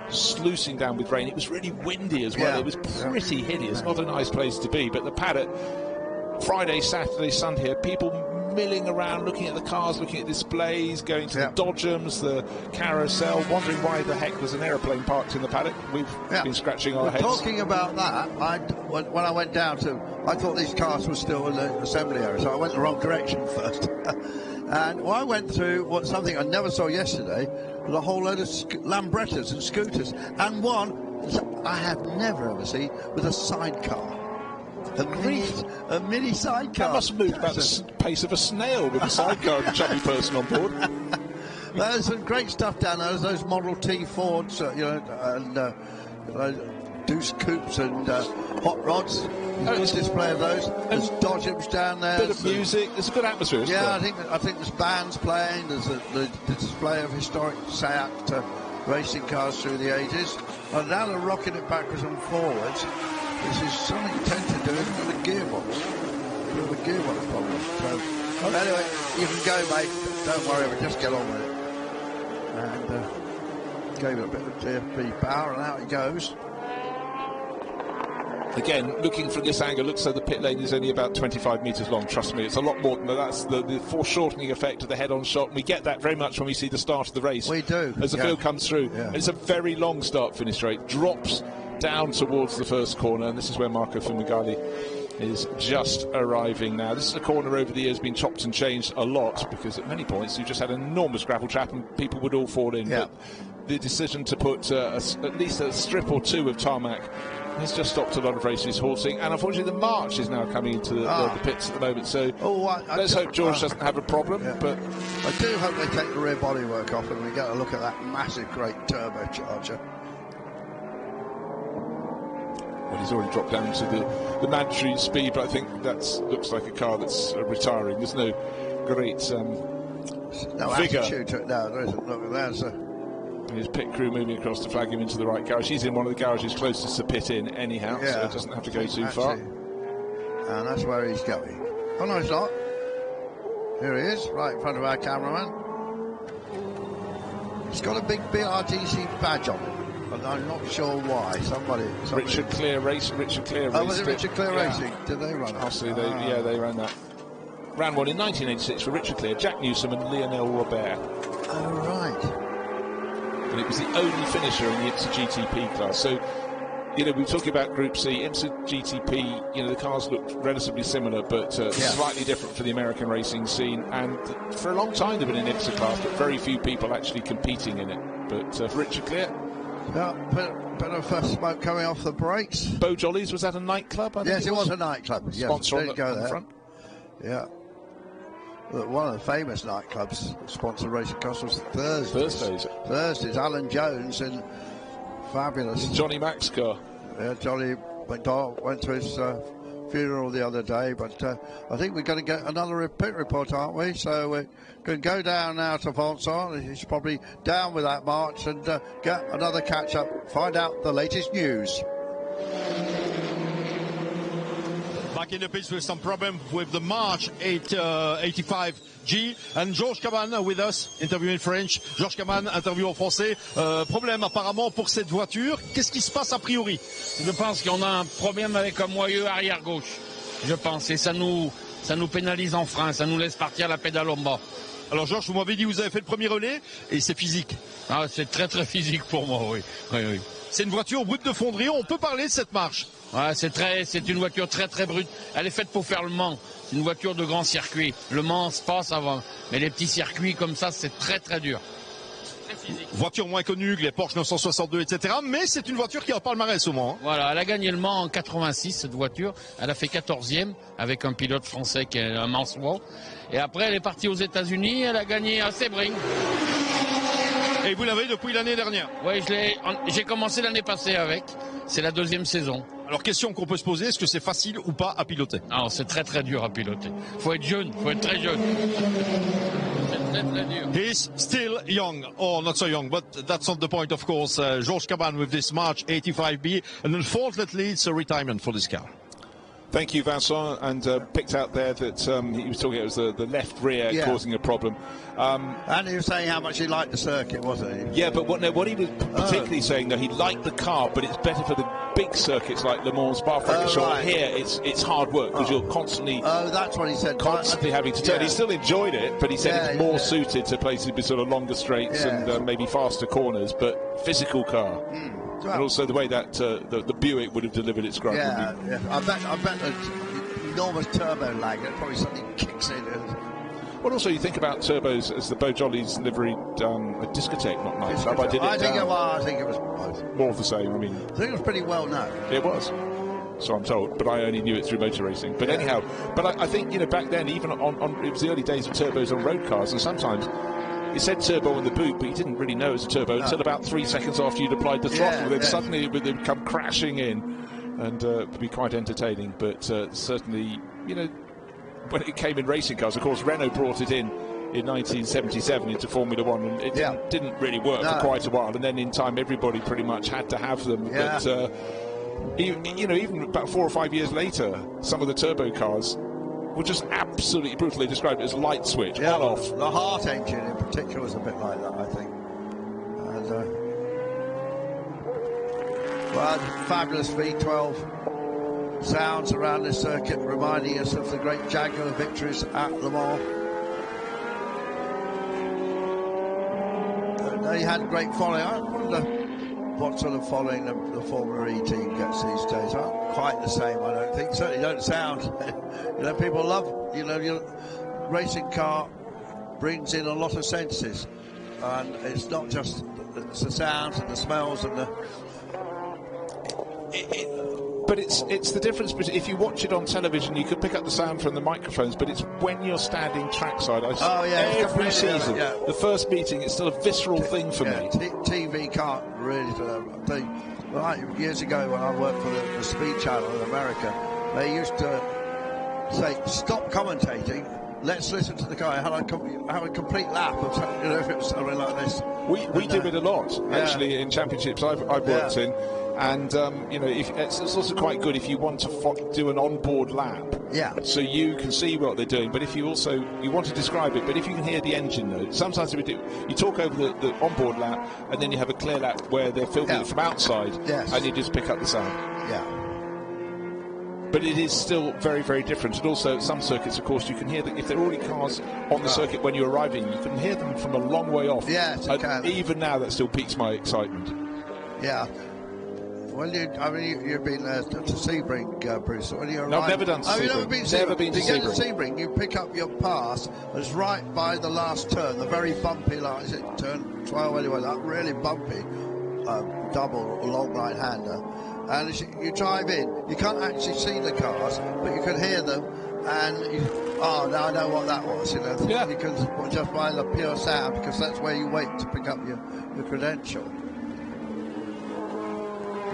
[SPEAKER 1] sluicing down with rain, it was really windy as well. It was pretty hideous, not a nice place to be. But the paddock, Friday, Saturday, Sunday here, people milling around, looking at the cars, looking at displays, going to the Dodgems, the carousel, wondering why the heck was an aeroplane parked in the paddock. We've been scratching our heads.
[SPEAKER 2] Talking about that, when I went down I thought these cars were still in the assembly area, so I went the wrong direction first. And I went through something I never saw yesterday, with a whole load of Lambrettas and scooters, and one I have never ever seen with a sidecar. A mini sidecar.
[SPEAKER 1] That must have moved about the pace of a snail with a sidecar and a chubby person on board.
[SPEAKER 2] There's some great stuff down there. There's those Model T Fords, and Deuce Coupes and Hot Rods. There's a display of those. There's Dodgems down there.
[SPEAKER 1] Bit of music. There's a good atmosphere.
[SPEAKER 2] I think there's bands playing. There's the display of historic Seat racing cars through the ages. And now they're rocking it backwards and forwards. This is something you tend to do with a gearbox. With a gearbox problem. So, anyway, you can go, mate. Don't worry about it. Just get on with it. And gave it a bit of TFP power, and out it goes.
[SPEAKER 1] Again, looking from this angle, looks like the pit lane is only about 25 metres long. Trust me, it's a lot more than that. That's the foreshortening effect of the head-on shot. And we get that very much when we see the start of the race.
[SPEAKER 2] We do.
[SPEAKER 1] As the field comes through.
[SPEAKER 2] Yeah.
[SPEAKER 1] It's a very long start-finish straight. Drops down towards the first corner, and this is where Marco Fumagalli is just arriving now. This is a corner over the years been chopped and changed a lot, because at many points you've just had an enormous gravel trap and people would all fall in. But the decision to put at least a strip or two of tarmac has just stopped a lot of races halting, and unfortunately the march is now coming into the pits at the moment, so let's hope George doesn't have a problem. But
[SPEAKER 2] I do hope they take the rear bodywork off and we get a look at that massive great turbocharger.
[SPEAKER 1] Well, he's already dropped down to the mandatory speed, but I think that looks like a car that's retiring. There's no great
[SPEAKER 2] No
[SPEAKER 1] Vigor.
[SPEAKER 2] attitude to it. No, there isn't. Look, there's
[SPEAKER 1] And his pit crew moving across to flag him into the right garage. He's in one of the garages closest to pit in anyhow, so it doesn't have to go too far.
[SPEAKER 2] And that's where he's going. Oh, no, he's not. Here he is, right in front of our cameraman. He's got a big BRDC badge on him, but I'm not sure why. Somebody
[SPEAKER 1] Richard Clear Racing.
[SPEAKER 2] Oh, was it Richard Clear Racing? Did they run it?
[SPEAKER 1] Obviously, they ran that. Ran one in 1986 for Richard Clear, Jack Newsom and Lionel Robert.
[SPEAKER 2] Oh, right.
[SPEAKER 1] And it was the only finisher in the IMSA GTP class. So, we were talking about Group C, IMSA GTP, the cars looked relatively similar, but slightly different for the American racing scene. And for a long time they've been in IMSA class, but very few people actually competing in it. But for Richard Clear...
[SPEAKER 2] Yeah, bit of smoke coming off the brakes.
[SPEAKER 1] Beau Jolly's, was that a nightclub?
[SPEAKER 2] Yes, it was a nightclub.
[SPEAKER 1] Sponsor
[SPEAKER 2] on the
[SPEAKER 1] front.
[SPEAKER 2] Yeah. One of the famous nightclubs that sponsored racing cars was Thursdays. Alan Jones and fabulous.
[SPEAKER 1] Johnny Mac's car.
[SPEAKER 2] Yeah, Johnny McDowell went to his funeral the other day, but I think we're going to get another pit report, aren't we? So we're going to go down now to Vincent. He's probably down with that march and get another catch-up, find out the latest news.
[SPEAKER 3] Back in the pits with some problem with the March 85G, and Georges Caban with us, interview in French. Georges Caban, interview en français. Problème apparemment pour cette voiture. Qu'est-ce qui se passe a priori?
[SPEAKER 13] Je pense qu'on a un problème avec un moyeu arrière gauche. Je pense, et ça nous pénalise en frein, ça nous laisse partir la pédale en bas.
[SPEAKER 3] Alors Georges, vous m'avez dit vous avez fait le premier relais et c'est physique.
[SPEAKER 13] Ah, c'est très très physique pour moi, oui.
[SPEAKER 3] C'est une voiture brute de fonderie, on peut parler de cette marche.
[SPEAKER 13] Ouais, c'est une voiture très très brute. Elle est faite pour faire le Mans. C'est une voiture de grand circuit. Le Mans se passe avant. Mais les petits circuits comme ça, c'est très très dur. Très physique.
[SPEAKER 3] Voiture moins connue que les Porsche 962, etc. Mais c'est une voiture qui a pas le palmarès au Mans.
[SPEAKER 13] Voilà, elle a gagné le Mans en 86, cette voiture. Elle a fait 14e avec un pilote français qui est un Mansois. Et après, elle est partie aux États-Unis. Elle a gagné à Sebring.
[SPEAKER 3] Et vous l'avez depuis l'année dernière?
[SPEAKER 13] Oui, j'ai commencé l'année passée avec. C'est la deuxième saison.
[SPEAKER 3] Alors, question qu'on peut se poser, est-ce que c'est facile ou pas à piloter?
[SPEAKER 13] Non, c'est très très dur à piloter. Faut être jeune, faut être très jeune. C'est très très dur.
[SPEAKER 3] He's still young, or not so young, but that's not the point, of course. Georges Caban with this March 85B, and unfortunately it's a retirement for this car.
[SPEAKER 1] Thank you, Vincent, and picked out there that he was talking, it was the left rear causing a problem.
[SPEAKER 2] And he was saying how much he liked the circuit, wasn't he?
[SPEAKER 1] Yeah, but what he was particularly saying, though, he liked the car, but it's better for the big circuits like Le Mans, Spa-Francorchamps.
[SPEAKER 2] Right.
[SPEAKER 1] Here, it's hard work because you're constantly...
[SPEAKER 2] that's what he said.
[SPEAKER 1] Constantly having to turn. He still enjoyed it, but he said it's more suited to places with sort of longer straights and maybe faster corners, but physical car. And also the way that the Buick would have delivered its grunt.
[SPEAKER 2] I bet the enormous turbo lag, it probably suddenly kicks in.
[SPEAKER 1] Well, also you think about turbos as the Beau Jolly's livery a discotheque, not nightclub. I
[SPEAKER 2] think it was both.
[SPEAKER 1] More of the same. I
[SPEAKER 2] think it was pretty well known.
[SPEAKER 1] It was. So I'm told, but I only knew it through motor racing. But anyhow, I think back then, even on it was the early days of turbos on road cars, and sometimes it said turbo on the boot, but you didn't really know it was a turbo until about 3 seconds after you'd applied the throttle. Then suddenly it would come crashing in, and it would be quite entertaining. But certainly, when it came in racing cars, of course, Renault brought it in 1977 into Formula One, and it didn't really work for quite a while. And then in time, everybody pretty much had to have them.
[SPEAKER 2] Yeah.
[SPEAKER 1] But even about 4 or 5 years later, some of the turbo cars were just absolutely brutal. They described it as light switch, on off.
[SPEAKER 2] The Hart engine in particular was a bit like that, I think. And, fabulous V12 sounds around this circuit, reminding us of the great Jaguar victories at Le Mans. They had great following. I wonder what sort of following the Formula E team gets these days. Aren't quite the same, I don't think. Certainly don't sound. People love, your racing car brings in a lot of senses, and it's not just the sounds and the smells and the.
[SPEAKER 1] But it's the difference between, if you watch it on television, you can pick up the sound from the microphones, but it's when you're standing trackside. Every season, the first meeting, it's still a visceral thing for me.
[SPEAKER 2] TV can't really do that. Years ago when I worked for the Speed Channel in America, they used to say, stop commentating let's listen to the guy. Have a complete lap of, you know, if it was something like this.
[SPEAKER 1] We do it a lot, actually, in championships I've worked in. And, you know, it's also quite good if you want to do an onboard lap.
[SPEAKER 2] Yeah.
[SPEAKER 1] So you can see what they're doing. But if you want to describe it, but if you can hear the engine though, sometimes we do, you talk over the onboard lap and then you have a clear lap where they're filming it from outside.
[SPEAKER 2] Yes.
[SPEAKER 1] And you just pick up the sound.
[SPEAKER 2] Yeah.
[SPEAKER 1] But it is still very, very different. And also, at some circuits, of course, you can hear that if there are already cars on the circuit when you're arriving, you can hear them from a long way off.
[SPEAKER 2] Yes, you can.
[SPEAKER 1] Even now, that still piques my excitement.
[SPEAKER 2] Yeah. Well, you've been to Sebring, Bruce. When you
[SPEAKER 1] No, I've never done Sebring.
[SPEAKER 2] Oh, you've never been to Sebring?
[SPEAKER 1] Never been to
[SPEAKER 2] You go to
[SPEAKER 1] Sebring.
[SPEAKER 2] Sebring, you pick up your pass, and it's right by the last turn, the very bumpy line. Is it turn 12 anyway? That really bumpy double long right-hander. And as you drive in, you can't actually see the cars, but you can hear them. And now I know what that was. You know, you can just by the pure sound, because that's where you wait to pick up your credential.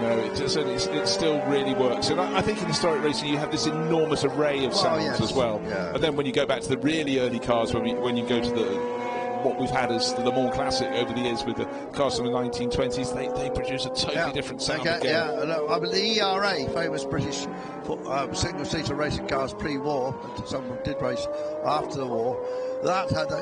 [SPEAKER 1] No, it still really works. And I think in historic racing you have this enormous array of sounds as well.
[SPEAKER 2] Yeah.
[SPEAKER 1] And then when you go back to the really early cars, when you go to what we've had as the Le Mans Classic over the years with the cars from the 1920s, they produce a totally different sound again.
[SPEAKER 2] Yeah, I mean, the ERA, famous British single-seater racing cars pre-war, some of them did race after the war, that had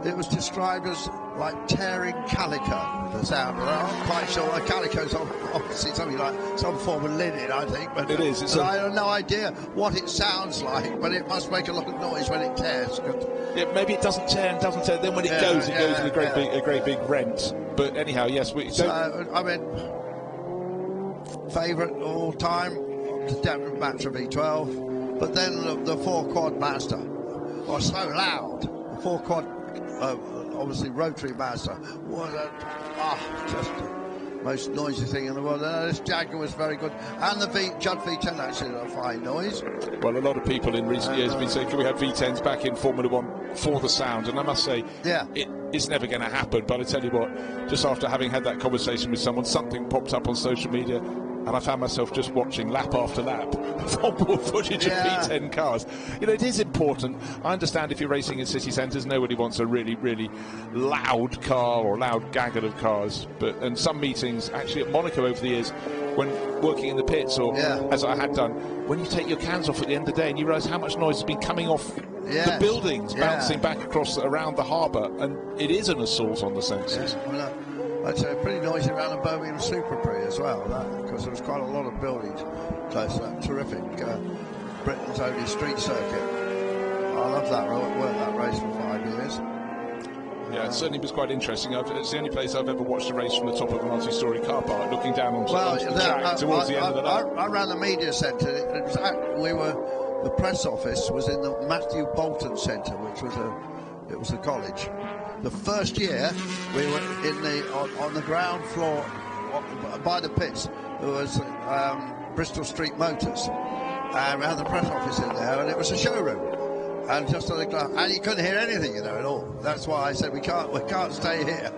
[SPEAKER 2] it was described as like tearing calico, the sound. And I'm not quite sure. Calico's obviously something like some form of linen, I think. But
[SPEAKER 1] it is.
[SPEAKER 2] I have no idea what it sounds like, but it must make a lot of noise when it tears.
[SPEAKER 1] Yeah, maybe it doesn't tear. Then when it goes in a great big rent. But anyhow, yes.
[SPEAKER 2] I mean, favourite all time, definitely Matra V12. But then the 4-quad Mazda was so loud. The 4-quad. Obviously rotary Mazda was just the most noisy thing in the world. This Jaguar was very good, and the Judd V10 actually a fine noise.
[SPEAKER 1] Well, a lot of people in recent years have been saying, can we have V10s back in Formula 1 for the sound? And I must say, it's never going to happen. But I tell you what, just after having had that conversation with someone, something popped up on social media, and I found myself just watching lap after lap of onboard footage of V10 cars. You know, it is important. I understand if you're racing in city centres, nobody wants a really, really loud car or loud gaggle of cars. And some meetings, actually at Monaco over the years, when working in the pits, or as I had done, when you take your cans off at the end of the day and you realise how much noise has been coming off the buildings, bouncing back around the harbour, and it is an assault on the senses.
[SPEAKER 2] I'd say pretty noisy around the Birmingham Super Prix as well, because there was quite a lot of buildings close to that. Terrific. Britain's only street circuit. I love that. I worked that race for 5 years.
[SPEAKER 1] Yeah, it certainly was quite interesting. It's the only place I've ever watched a race from the top of a multi-storey car park, looking down onto the track towards the end of the lap.
[SPEAKER 2] I ran the media centre. The press office was in the Matthew Bolton Centre, which was a college. The first year we were on the ground floor by the pits. There was Bristol Street Motors, and we had the press office in there, and it was a showroom. And just on the ground, and you couldn't hear anything, at all. That's why I said we can't stay here.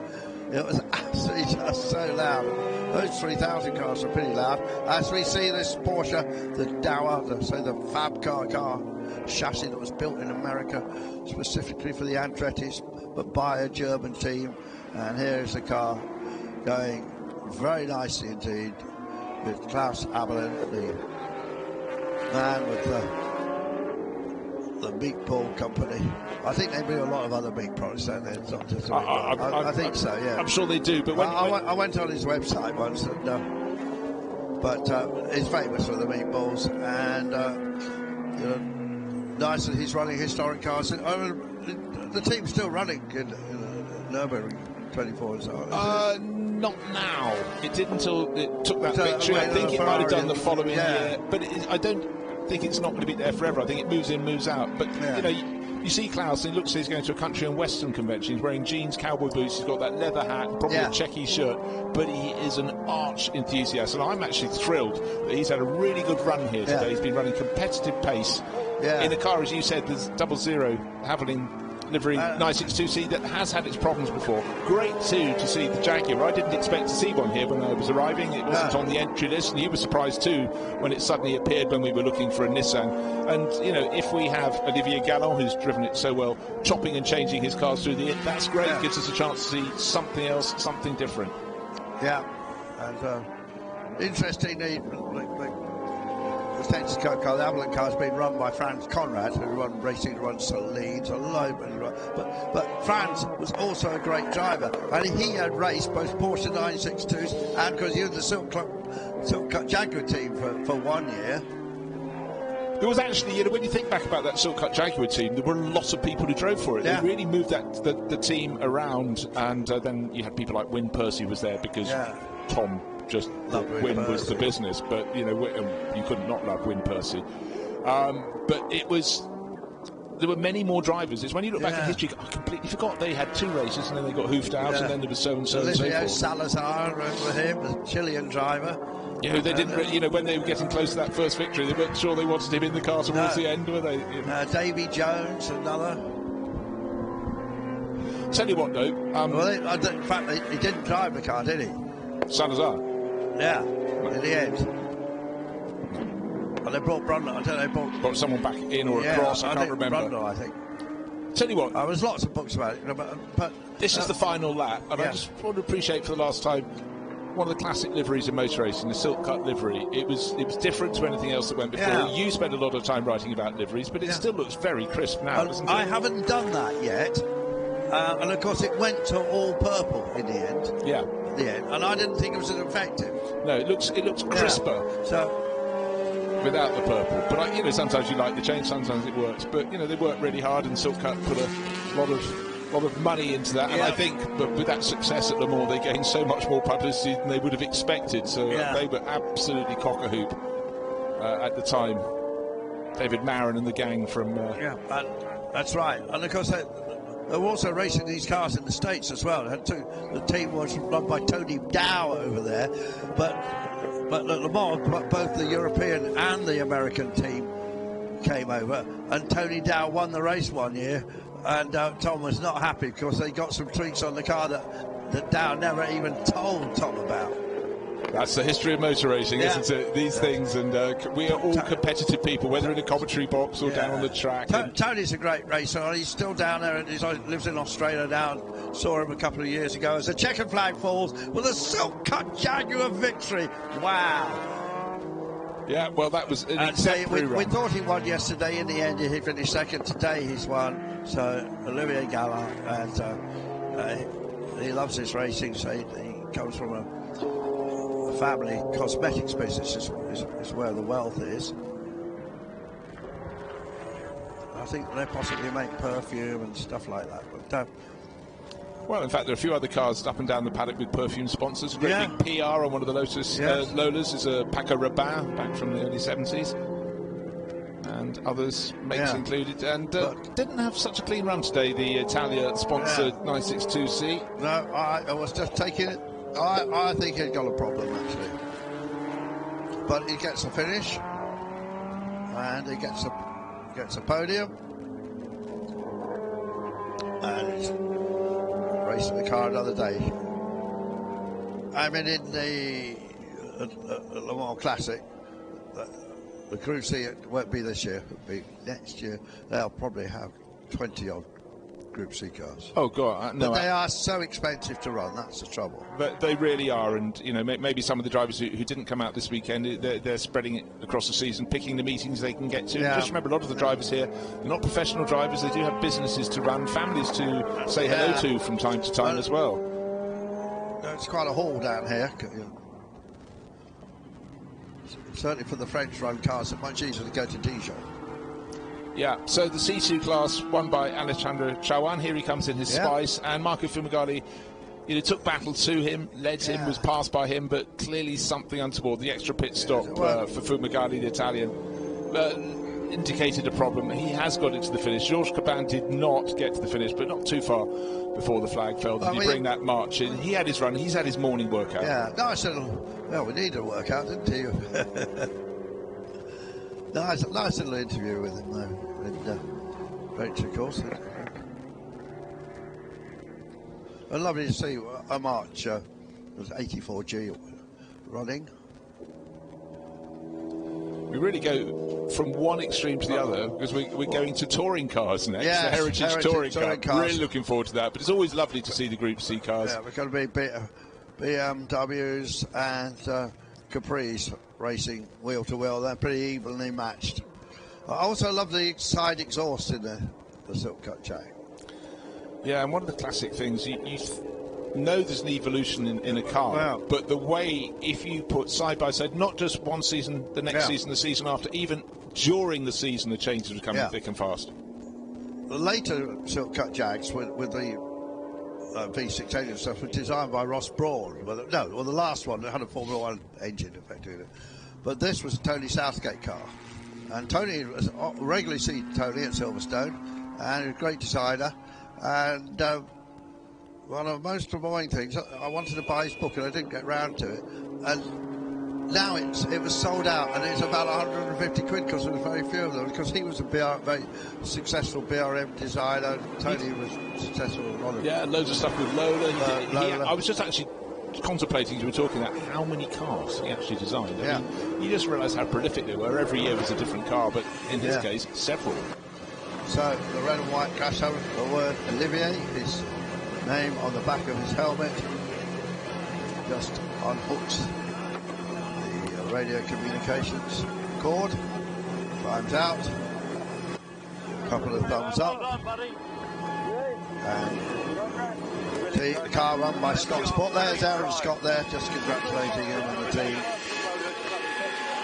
[SPEAKER 2] It was absolutely just so loud. Those 3,000 cars are pretty loud. As we see this Porsche, the Dower, the Fab car chassis that was built in America specifically for the Andretti's, but by a German team. And here is the car going very nicely indeed with Klaus Abelin, the man with the meat ball company. I think they do a lot of other meat products, don't they? It's not just I think so, yeah.
[SPEAKER 1] I'm sure they do, but
[SPEAKER 2] I went on his website once, and, but he's famous for the meatballs, and nice that he's running historic cars. The team's still running in Nürburgring 24 and so on.
[SPEAKER 1] Not now. It did until it took that victory. I think it might have done the following year, but I don't think it's not going to be there forever. I think it moves in, moves out. But you see Klaus, and he looks like he's going to a country and western convention. He's wearing jeans, cowboy boots, he's got that leather hat, probably a checky shirt, but he is an arch enthusiast, and I'm actually thrilled that he's had a really good run here today. He's been running competitive pace in a car, as you said. There's 00 Havilland livery 962C that has had its problems before. Great too to see the Jaguar. I didn't expect to see one here when I was arriving. It wasn't on the entry list, and you were surprised too when it suddenly appeared when we were looking for a Nissan. And you know, if we have Olivier Galland, who's driven it so well, chopping and changing his cars through the year, that's great. It gives us a chance to see something else, something different.
[SPEAKER 2] Yeah, and interestingly, the Stenson car, the Avalon car, has been run by Franz Conrad, who runs Saleen, but Franz was also a great driver, and he had raced both Porsche 962s and, because he was the Silk Cut Jaguar team for 1 year.
[SPEAKER 1] There was actually, you know, when you think back about that Silk Cut Jaguar team, there were a lot of people who drove for it. They really moved the team around, and then you had people like Wyn Percy was there because Tom just Wyn was the business, but you know, you couldn't not love Wyn Percy. But it was, there were many more drivers. It's when you look back in history, I completely forgot they had 2 races and then they got hoofed out, and then there was so and so and so forth.
[SPEAKER 2] Salazar, remember him, the Chilean driver.
[SPEAKER 1] You know, they didn't. You know, when they were getting close to that first victory, they weren't sure they wanted him in the car towards the end, were they? You know.
[SPEAKER 2] Davy Jones, another.
[SPEAKER 1] Tell you what, though.
[SPEAKER 2] Well, in fact, he didn't drive the car, did he?
[SPEAKER 1] Salazar.
[SPEAKER 2] Yeah, in the end. Well, they brought Brundle. I don't know. They
[SPEAKER 1] brought someone back in or across. I can't remember.
[SPEAKER 2] Brundle, I think.
[SPEAKER 1] Tell you what.
[SPEAKER 2] There's lots of books about it, you know, but
[SPEAKER 1] this is the final lap, and I just want to appreciate for the last time one of the classic liveries in motor racing, the Silk Cut livery. It was different to anything else that went before.
[SPEAKER 2] Yeah.
[SPEAKER 1] You spent a lot of time writing about liveries, but it still looks very crisp now, doesn't it?
[SPEAKER 2] I haven't done that yet, and of course it went to all purple in the end.
[SPEAKER 1] Yeah.
[SPEAKER 2] At the end, and I didn't think it was as effective.
[SPEAKER 1] No, it looks crisper.
[SPEAKER 2] So
[SPEAKER 1] without the purple, but you know, sometimes you like the change, sometimes it works. But you know, they work really hard, and Silk Cut put a lot of money into that, and I think that with that success at Le Mans, they gained so much more publicity than they would have expected. So they were absolutely cock-a-hoop at the time. David Marin and the gang from
[SPEAKER 2] that's right. And of course they were also racing these cars in the States as well. The team was run by Tony Dow over there, but at Le Mans, both the European and the American team came over, and Tony Dow won the race 1 year. And Tom was not happy because they got some tweaks on the car that Dow never even told Tom about.
[SPEAKER 1] That's the history of motor racing, isn't it? These things, and we are all competitive people, whether in a commentary box or down on the track.
[SPEAKER 2] Tony's a great racer. He's still down there, and he lives in Australia now. Saw him a couple of years ago as the checkered flag falls with a Silk Cut Jaguar victory. Wow.
[SPEAKER 1] Yeah, well, that was an exemplary run.
[SPEAKER 2] We thought he won yesterday. In the end, he finished second. Today, he's won. So, Olivier Galland, and he loves his racing. So he comes from a family cosmetics business, is where the wealth is. I think they possibly make perfume and stuff like that. But
[SPEAKER 1] well, in fact, there are a few other cars up and down the paddock with perfume sponsors. A great big PR on one of the Lotus Lolas is a Paco Rabanne back from the early 70s. And others, mates included. And didn't have such a clean run today, the Italia-sponsored 962C.
[SPEAKER 2] No, I was just taking it. I think he'd got a problem, actually. But he gets a finish. And he gets a podium. And he's racing the car another day. I mean, in the Le Mans Classic, the Group C won't be this year, it'll be next year. They'll probably have 20-odd Group C cars.
[SPEAKER 1] Oh, God. No,
[SPEAKER 2] but they are so expensive to run, that's the trouble.
[SPEAKER 1] But they really are, and you know, maybe some of the drivers who didn't come out this weekend, they're spreading it across the season, picking the meetings they can get to.
[SPEAKER 2] Yeah.
[SPEAKER 1] Just remember, a lot of the drivers here, they're not professional drivers, they do have businesses to run, families to say hello to from time to time as well.
[SPEAKER 2] It's quite a haul down here. Certainly for the French-run cars, it's much easier to go to Dijon.
[SPEAKER 1] Yeah, so the C2 class won by Alejandro Chawan. Here he comes in his Spice, and Marco Fumagalli, you know, took battle to him, led him, was passed by him, but clearly something untoward. The extra pit stop for Fumagalli, the Italian, indicated a problem. He has got it to the finish. Georges Cabin did not get to the finish, but not too far before the flag fell. Did he bring that march in? He had his run. He's had his morning workout.
[SPEAKER 2] Yeah, nice little. Well, we needed a workout, didn't you? Nice little interview with him, though. And French, of course. lovely to see a March. It was 84G running.
[SPEAKER 1] We really go from one extreme to the other because we're going to touring cars next.
[SPEAKER 2] Yes,
[SPEAKER 1] the Heritage Touring Car.
[SPEAKER 2] Cars.
[SPEAKER 1] Really looking forward to that. But it's always lovely to see the Group C cars.
[SPEAKER 2] Yeah, we're going to be BMWs and Capris racing wheel to wheel. They're pretty evenly matched. I also love the side exhaust in the Silk Cut Jag.
[SPEAKER 1] Yeah, and one of the classic things, you know there's an evolution in a car, but the way, if you put side by side, not just one season, the next season, the season after, even during the season, the changes are coming thick and fast.
[SPEAKER 2] The later Silk Cut Jags with the V6 engine stuff was designed by Ross Brawn. Well, the last one, it had a Formula 1 engine, effectively. But this was a Tony Southgate car. And Tony, regularly see Tony at Silverstone, and he's a great designer. And one of the most annoying things, I wanted to buy his book and I didn't get round to it. And now it was sold out, and it's about 150 quid because there was very few of them. Because he was a very successful BRM designer. Tony was successful with a lot of
[SPEAKER 1] and loads of stuff with Lola. I was just actually contemplating, as we were talking about, how many cars he actually designed. I mean, you just realise how prolific they were. Every year was a different car, but in his case, several.
[SPEAKER 2] So the red and white crash helmet, the word Olivier, his name on the back of his helmet, just unhooks the radio communications cord, climbs out, a couple of thumbs up, and the car run by Scott Sport. There's Aaron Scott there, just congratulating him and the team.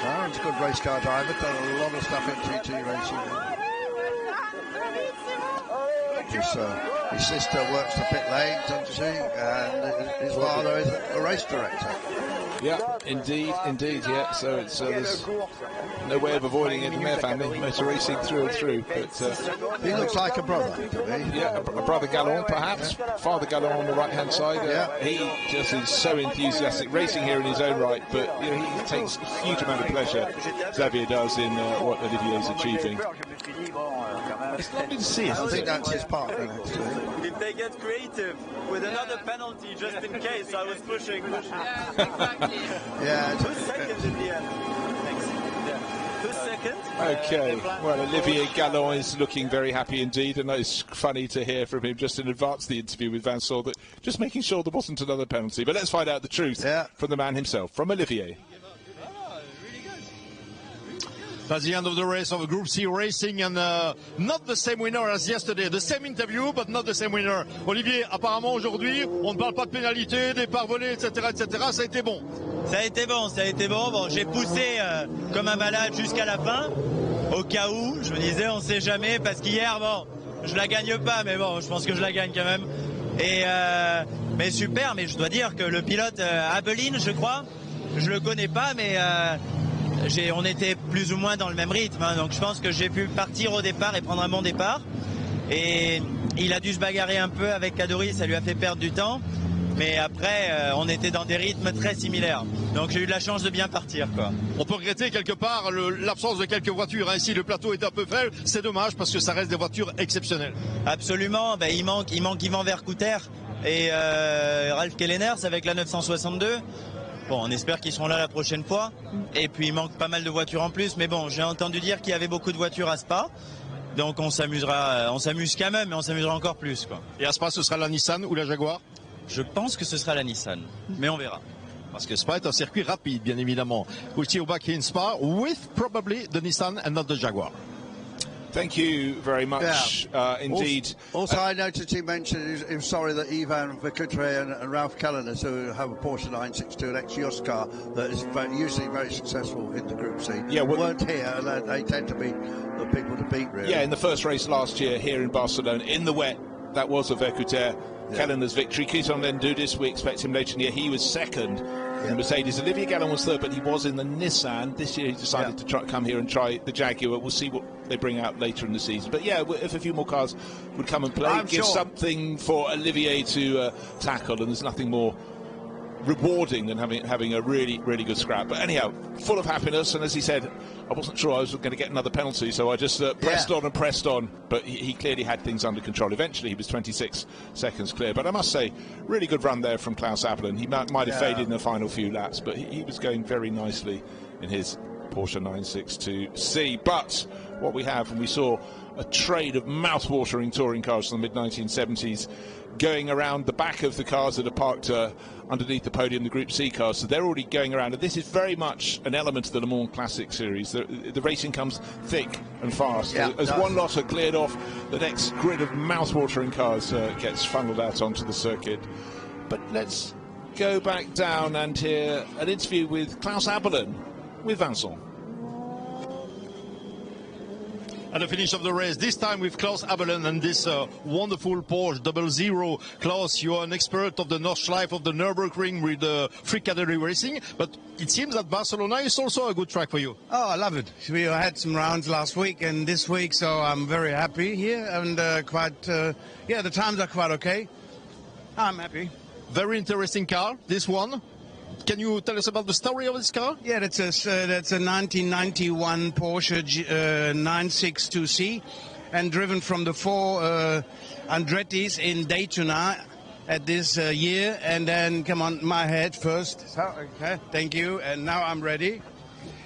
[SPEAKER 2] Aaron's a good race car driver, done a lot of stuff in GT racing. His sister works the pit lane, doesn't she? And his father is a race director.
[SPEAKER 1] Yeah, indeed, yeah. So it's there's no way of avoiding it in their family, motor racing through and through. But
[SPEAKER 2] he looks like a brother to me.
[SPEAKER 1] Yeah, a brother Gallon, perhaps. Father Gallon on the right-hand side. He just is so enthusiastic, racing here in his own right. But you know, he takes a huge amount of pleasure, Xavier does, in what Olivier's achieving. It's lovely to see.
[SPEAKER 2] I think that's his partner, actually.
[SPEAKER 14] If they get creative with another penalty, just in case, I was pushing.
[SPEAKER 12] Yeah, exactly.
[SPEAKER 2] Yeah.
[SPEAKER 14] 2 seconds in the end. Yeah. 2 seconds.
[SPEAKER 1] Okay. Well, Olivier Gallon is looking very happy indeed, and it's funny to hear from him just in advance of the interview with Vincent that just making sure there wasn't another penalty. But let's find out the truth from the man himself, from Olivier.
[SPEAKER 3] That's the end of the race of Group C racing, and not the same winner as yesterday. The same interview, but not the same winner. Olivier, apparemment aujourd'hui, on ne parle pas de pénalité, départ volé, etc., etc. Ça a été bon.
[SPEAKER 14] Ça a été bon. Bon, j'ai poussé comme un malade jusqu'à la fin, au cas où. Je me disais, on sait jamais, parce qu'hier, bon, je la gagne pas, mais bon, je pense que je la gagne quand même. Et mais super, mais je dois dire que le pilote Abelin, je crois, je le connais pas, mais on était plus ou moins dans le même rythme, hein, donc je pense que j'ai pu partir au départ et prendre un bon départ. Et il a dû se bagarrer un peu avec Kadori, ça lui a fait perdre du temps. Mais après, on était dans des rythmes très similaires. Donc j'ai eu de la chance de bien partir, quoi.
[SPEAKER 3] On peut regretter quelque part l'absence de quelques voitures. Hein. Ici, le plateau est un peu faible. C'est dommage parce que ça reste des voitures exceptionnelles. Absolument.
[SPEAKER 14] Ben, il manque Yvan Vercouter et Ralph Kelleners avec la 962. Bon, on espère qu'ils seront là la prochaine fois. Et puis il manque pas mal de voitures en plus. Mais bon, j'ai entendu dire qu'il y avait beaucoup de voitures à Spa. Donc on s'amuse quand même, mais on s'amusera encore plus, quoi.
[SPEAKER 3] Et à Spa, ce sera la Nissan ou la Jaguar?
[SPEAKER 14] Je pense que ce sera la Nissan, mais on verra.
[SPEAKER 3] Parce que Spa est un circuit rapide, bien évidemment. We'll see you back in Spa with probably the Nissan and not the Jaguar.
[SPEAKER 1] Thank you very much indeed.
[SPEAKER 2] Also, I noticed he mentioned he was sorry that Ivan Vercoutre and Ralph Kelleners, who have a Porsche 962, an ex-Yost car that is usually very successful in the Group C, weren't here, and they tend to be the people to beat, really.
[SPEAKER 1] Yeah, in the first race last year here in Barcelona, in the wet, that was a Vercoutre. Kellener's victory. Keaton Lendudis, we expect him later in the year. He was second in Mercedes. Olivier Gallon was third, but he was in the Nissan. This year he decided to come here and try the Jaguar. We'll see what they bring out later in the season. But yeah, if a few more cars would come and play, give something for Olivier to tackle, and there's nothing more rewarding than having a really, really good scrap. But anyhow, full of happiness, and as he said, I wasn't sure I was going to get another penalty, so I just pressed on and pressed on, but he clearly had things under control. Eventually he was 26 seconds clear, but I must say, really good run there from Klaus Abelen. He might have faded in the final few laps, but he was going very nicely in his Porsche 962C. But what we have, and we saw a trade of mouth-watering touring cars from the mid-1970s going around the back of the cars that are parked underneath the podium, the Group C cars, so they're already going around, and this is very much an element of the Le Mans Classic Series. The racing comes thick and fast. As one lot are cleared off, the next grid of mouth-watering cars gets funneled out onto the circuit. But let's go back down and hear an interview with Klaus Abelen with Vincent.
[SPEAKER 3] At the finish of the race, this time with Klaus Abelen and this wonderful Porsche 00. Klaus, you are an expert of the Nordschleife of the Nürburgring with free category racing, but it seems that Barcelona is also a good track for you.
[SPEAKER 8] Oh, I love it. We had some rounds last week and this week, so I'm very happy here, and the times are quite okay. I'm happy.
[SPEAKER 3] Very interesting car, this one. Can you tell us about the story of this car?
[SPEAKER 8] Yeah, that's a 1991 Porsche 962C, and driven from the four Andretti's in Daytona at this year. And then, come on, my head first. So, okay, thank you. And now I'm ready.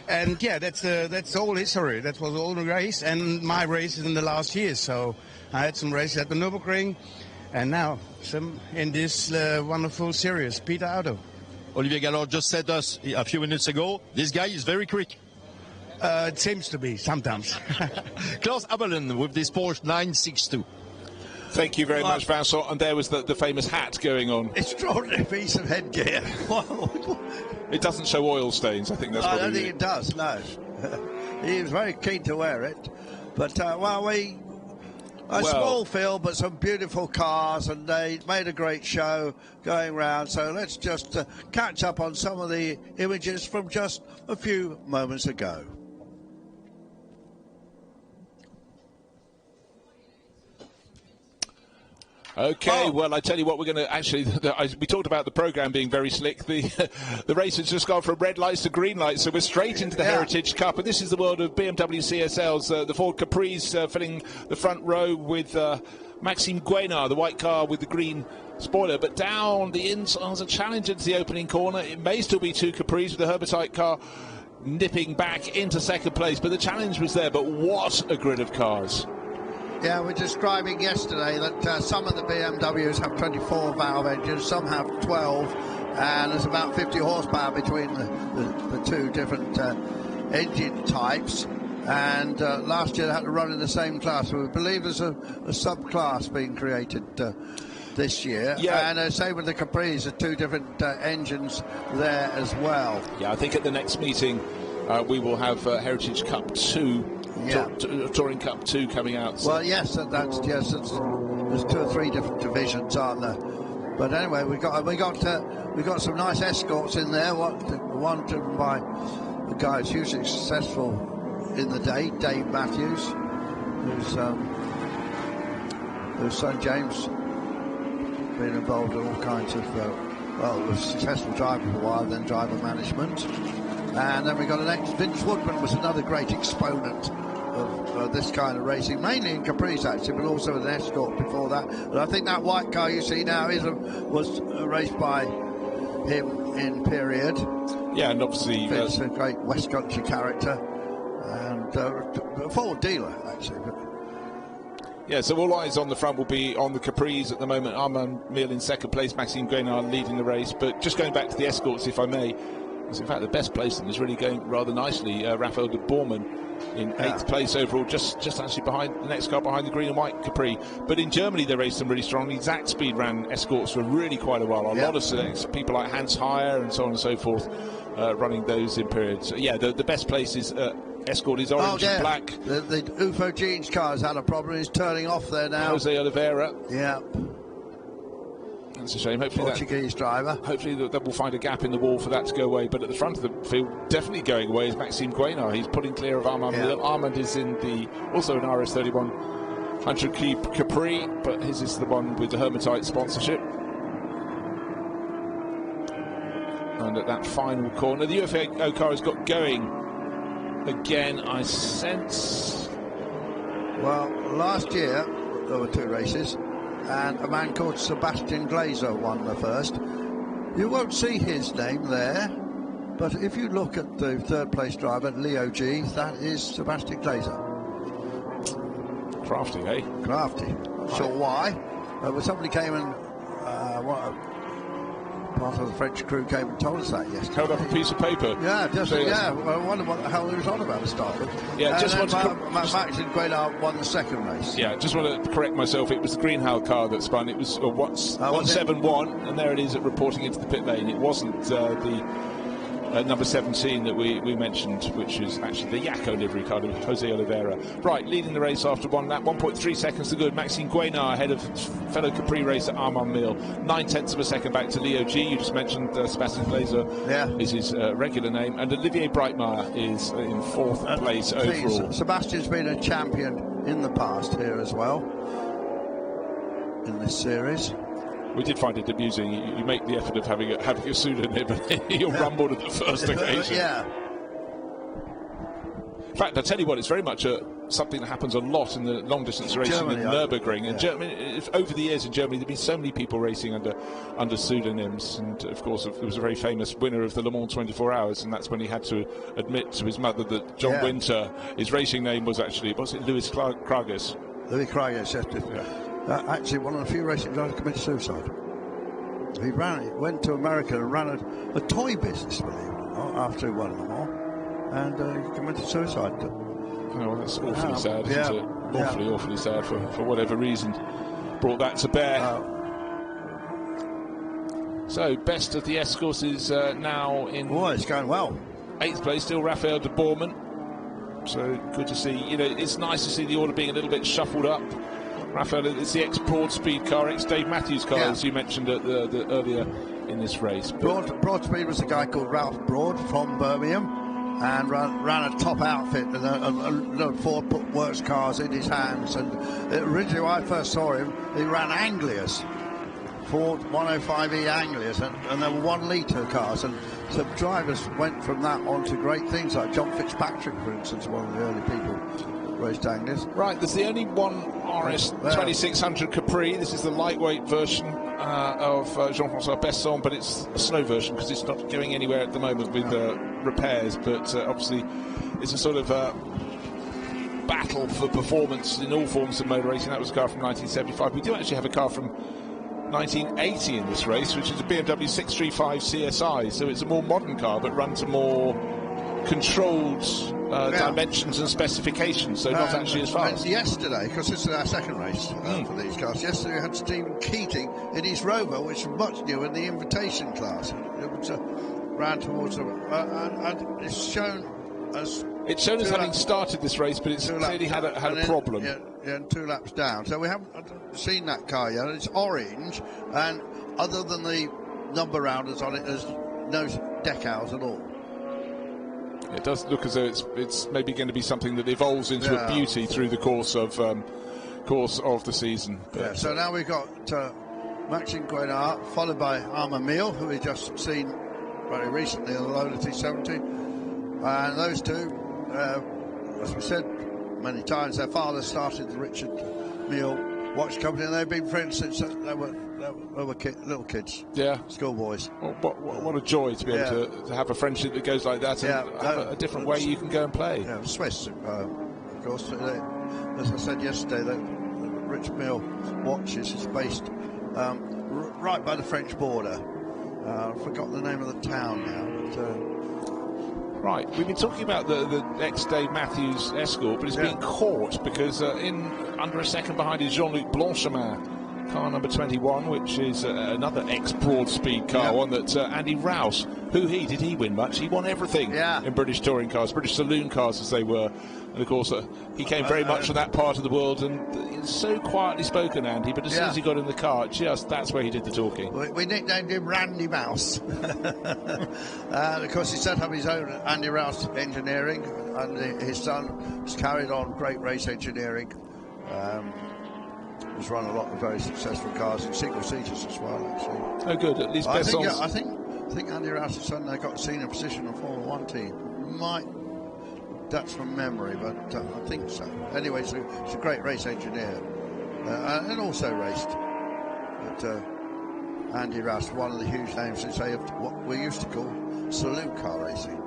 [SPEAKER 8] And yeah, that's all history. That was all the race, and my races in the last years. So I had some races at the Nürburgring, and now some in this wonderful series, Peter Auto.
[SPEAKER 3] Olivier Gallard just said to us a few minutes ago, this guy is very quick.
[SPEAKER 8] It seems to be, sometimes.
[SPEAKER 3] Klaus Abelen with this Porsche 962.
[SPEAKER 1] Thank you very much, Vincent. And there was the famous hat going on.
[SPEAKER 2] Extraordinary piece of headgear.
[SPEAKER 1] It doesn't show oil stains, I think that's probably...
[SPEAKER 2] I don't think it does, no. He was very keen to wear it. But, small field, but some beautiful cars, and they made a great show going round. So let's just catch up on some of the images from just a few moments ago.
[SPEAKER 1] Okay, well, I tell you what, we're going to actually... we talked about the programme being very slick. The race has just gone from red lights to green lights, so we're straight into the Heritage Cup. And this is the world of BMW CSLs. The Ford Caprice filling the front row with Maxime Guénard, the white car with the green spoiler. But down the inside, as a challenger to the opening corner, it may still be two Caprice with the Herbert car nipping back into second place. But the challenge was there. But what a grid of cars.
[SPEAKER 2] Yeah, we're describing yesterday that some of the BMWs have 24-valve engines, some have 12, and there's about 50 horsepower between the two different engine types. And last year they had to run in the same class. So we believe there's a subclass being created this year.
[SPEAKER 1] Yeah.
[SPEAKER 2] And same with the Caprice, there's two different engines there as well.
[SPEAKER 1] Yeah, I think at the next meeting we will have Heritage Cup 2.
[SPEAKER 2] Yeah.
[SPEAKER 1] Touring Cup 2 coming out. So.
[SPEAKER 2] Well, yes, there's 2 or 3 different divisions, aren't there? But anyway, we got some nice escorts in there. One driven by the guy who's hugely successful in the day, Dave Matthews, whose son James been involved in all kinds of was successful driver for a while, then driver management. And then we got Vince Woodman was another great exponent of this kind of racing, mainly in Caprice actually, but also with an escort before that. But I think that white car you see now was raced by him in period.
[SPEAKER 1] Yeah, and obviously
[SPEAKER 2] Vince, a great West Country character, and a Ford dealer actually.
[SPEAKER 1] Yeah, so all eyes on the front will be on the Caprice at the moment. Armand Mille in second place, Maxime Guénard leading the race. But just going back to the escorts, if I may, because in fact the best place is really going rather nicely. Raphael de Bourman in 8th place overall, just actually behind the next car behind the green and white Capri. But in Germany they raced them really strongly. Zack Speed ran escorts for really quite a while. A lot of selects, people like Hans Heyer and so on and so forth, running those in periods. So yeah, the best place is escort is orange and black.
[SPEAKER 2] The UFO Jeans car's had a problem. He's turning off there now.
[SPEAKER 1] Jose Oliveira.
[SPEAKER 2] Yeah.
[SPEAKER 1] That's a shame. Hopefully
[SPEAKER 2] Portuguese driver.
[SPEAKER 1] Hopefully that will find a gap in the wall for that to go away. But at the front of the field, definitely going away is Maxime Guénard. He's pulling clear of Armand Mille. Armand is in also an RS31 100 Capri, but his is the one with the Hermitite sponsorship. around at that final corner. The UFO car has got going again, I sense.
[SPEAKER 2] Well, last year there were 2 races, and a man called Sebastian Glazer won the first. You won't see his name there, but if you look at the 3rd place driver, Leo G, that is Sebastian Glazer.
[SPEAKER 1] Crafty, eh?
[SPEAKER 2] Crafty. Not sure why. But somebody came and part of the French crew came and told us that yesterday.
[SPEAKER 1] Held up a piece of paper.
[SPEAKER 2] Yeah, just
[SPEAKER 1] So,
[SPEAKER 2] yeah. Well, I wonder what the hell he was on about to start with.
[SPEAKER 1] Yeah, just want to
[SPEAKER 2] Max in Guenard won the 2nd race.
[SPEAKER 1] Yeah, just want to correct myself. It was the Greenhow car that spun. It was 171, and there it is reporting into the pit lane. It wasn't the number 17 that we mentioned, which is actually the Yakko livery car of Jose Oliveira. Right, leading the race after 1 lap, 1.3 seconds to good. Maxime Guenard ahead of fellow Capri racer Armand Mille. 9/10 of a second back to Leo G. You just mentioned Sebastian Glazer is his regular name, and Olivier Breitmeier is in 4th place overall.
[SPEAKER 2] Sebastian's been a champion in the past here as well in this series.
[SPEAKER 1] We did find it amusing. You make the effort of having a pseudonym, but you're rumbled at the first occasion.
[SPEAKER 2] Yeah.
[SPEAKER 1] In fact, I tell you what, it's very much something that happens a lot in the long-distance racing in Nürburgring. In Germany, over the years in Germany, there've been so many people racing under pseudonyms, and of course, it was a very famous winner of the Le Mans 24 Hours, and that's when he had to admit to his mother that John Winter, his racing name was actually Louis Kragus.
[SPEAKER 2] Louis Kragus, yes. Actually, one of the few racing drivers committed suicide. He went to America and ran a toy business, believe it or not, after he won Le Mans, and he committed suicide.
[SPEAKER 1] Oh, well, that's awfully sad, isn't it? Awfully sad for whatever reason brought that to bear. So, best of the escorts is now in...
[SPEAKER 2] Boy, it's going well.
[SPEAKER 1] 8th place, still Raphael de Bourman. So, good to see. You know, it's nice to see the order being a little bit shuffled up. Raphael, it's the ex-Broadspeed car, ex-Dave Matthews car, as you mentioned at the earlier in this race.
[SPEAKER 2] Broadspeed was a guy called Ralph Broad from Birmingham, and ran a top outfit and a Ford put works cars in his hands. And originally, when I first saw him, he ran Anglias, Ford 105E Anglias, and they were 1 litre cars. And so drivers went from that on to great things, like John Fitzpatrick, for instance, one of the early people. Right,
[SPEAKER 1] there's the only one RS 2600 Capri. This is the lightweight version of Jean-François Besson, but it's a slow version because it's not going anywhere at the moment with repairs. But obviously, it's a sort of battle for performance in all forms of motor racing. That was a car from 1975. We do actually have a car from 1980 in this race, which is a BMW 635 CSI. So it's a more modern car, but runs a more controlled dimensions and specifications, so not actually as fast.
[SPEAKER 2] Yesterday, because this is our 2nd race for these cars, yesterday we had Stephen Keating in his Rover, which was much new in the invitation class. It was ran towards and it's shown as
[SPEAKER 1] having started this race, but it's clearly had a problem.
[SPEAKER 2] And 2 laps down. So we haven't seen that car yet. It's orange, and other than the number rounders on it, there's no decals at all.
[SPEAKER 1] It does look as though it's maybe going to be something that evolves into a beauty through the course of the season.
[SPEAKER 2] But, so now we've got Maxime Guenard, followed by Armand Mille, who we've just seen very recently on the Lola T70. And those two, as we said many times, their father started the Richard Mille watch company, and they've been friends since they were little kids, schoolboys.
[SPEAKER 1] Well, what a joy to be able to have a friendship that goes like that, and have a different way you can go and play.
[SPEAKER 2] Yeah, Swiss, of course. As I said yesterday, the Richard Mille watches is based right by the French border. I've forgotten the name of the town now. But,
[SPEAKER 1] right, we've been talking about the ex-Dave Matthews Escort, but it's been caught because under a second behind is Jean-Luc Blanchemin, car number 21, which is another ex-Broadspeed car, one that Andy Rouse, did he win much? He won everything in British touring cars, British saloon cars as they were. And of course, he came very much from that part of the world, and it's so quietly spoken, Andy, but as soon as he got in the car, that's where he did the talking.
[SPEAKER 2] We nicknamed him Randy Mouse. Of course, he set up his own Andy Rouse Engineering, and his son has carried on great race engineering. He's run a lot of very successful cars in single seaters as well, actually.
[SPEAKER 1] Oh, good. At least
[SPEAKER 2] I think I think Andy Rouse has suddenly got a senior position on Formula 1 team. That's from memory, but I think so. Anyway, he's a great race engineer and also raced. But Andy Rouse, one of the huge names since they have what we used to call saloon car racing.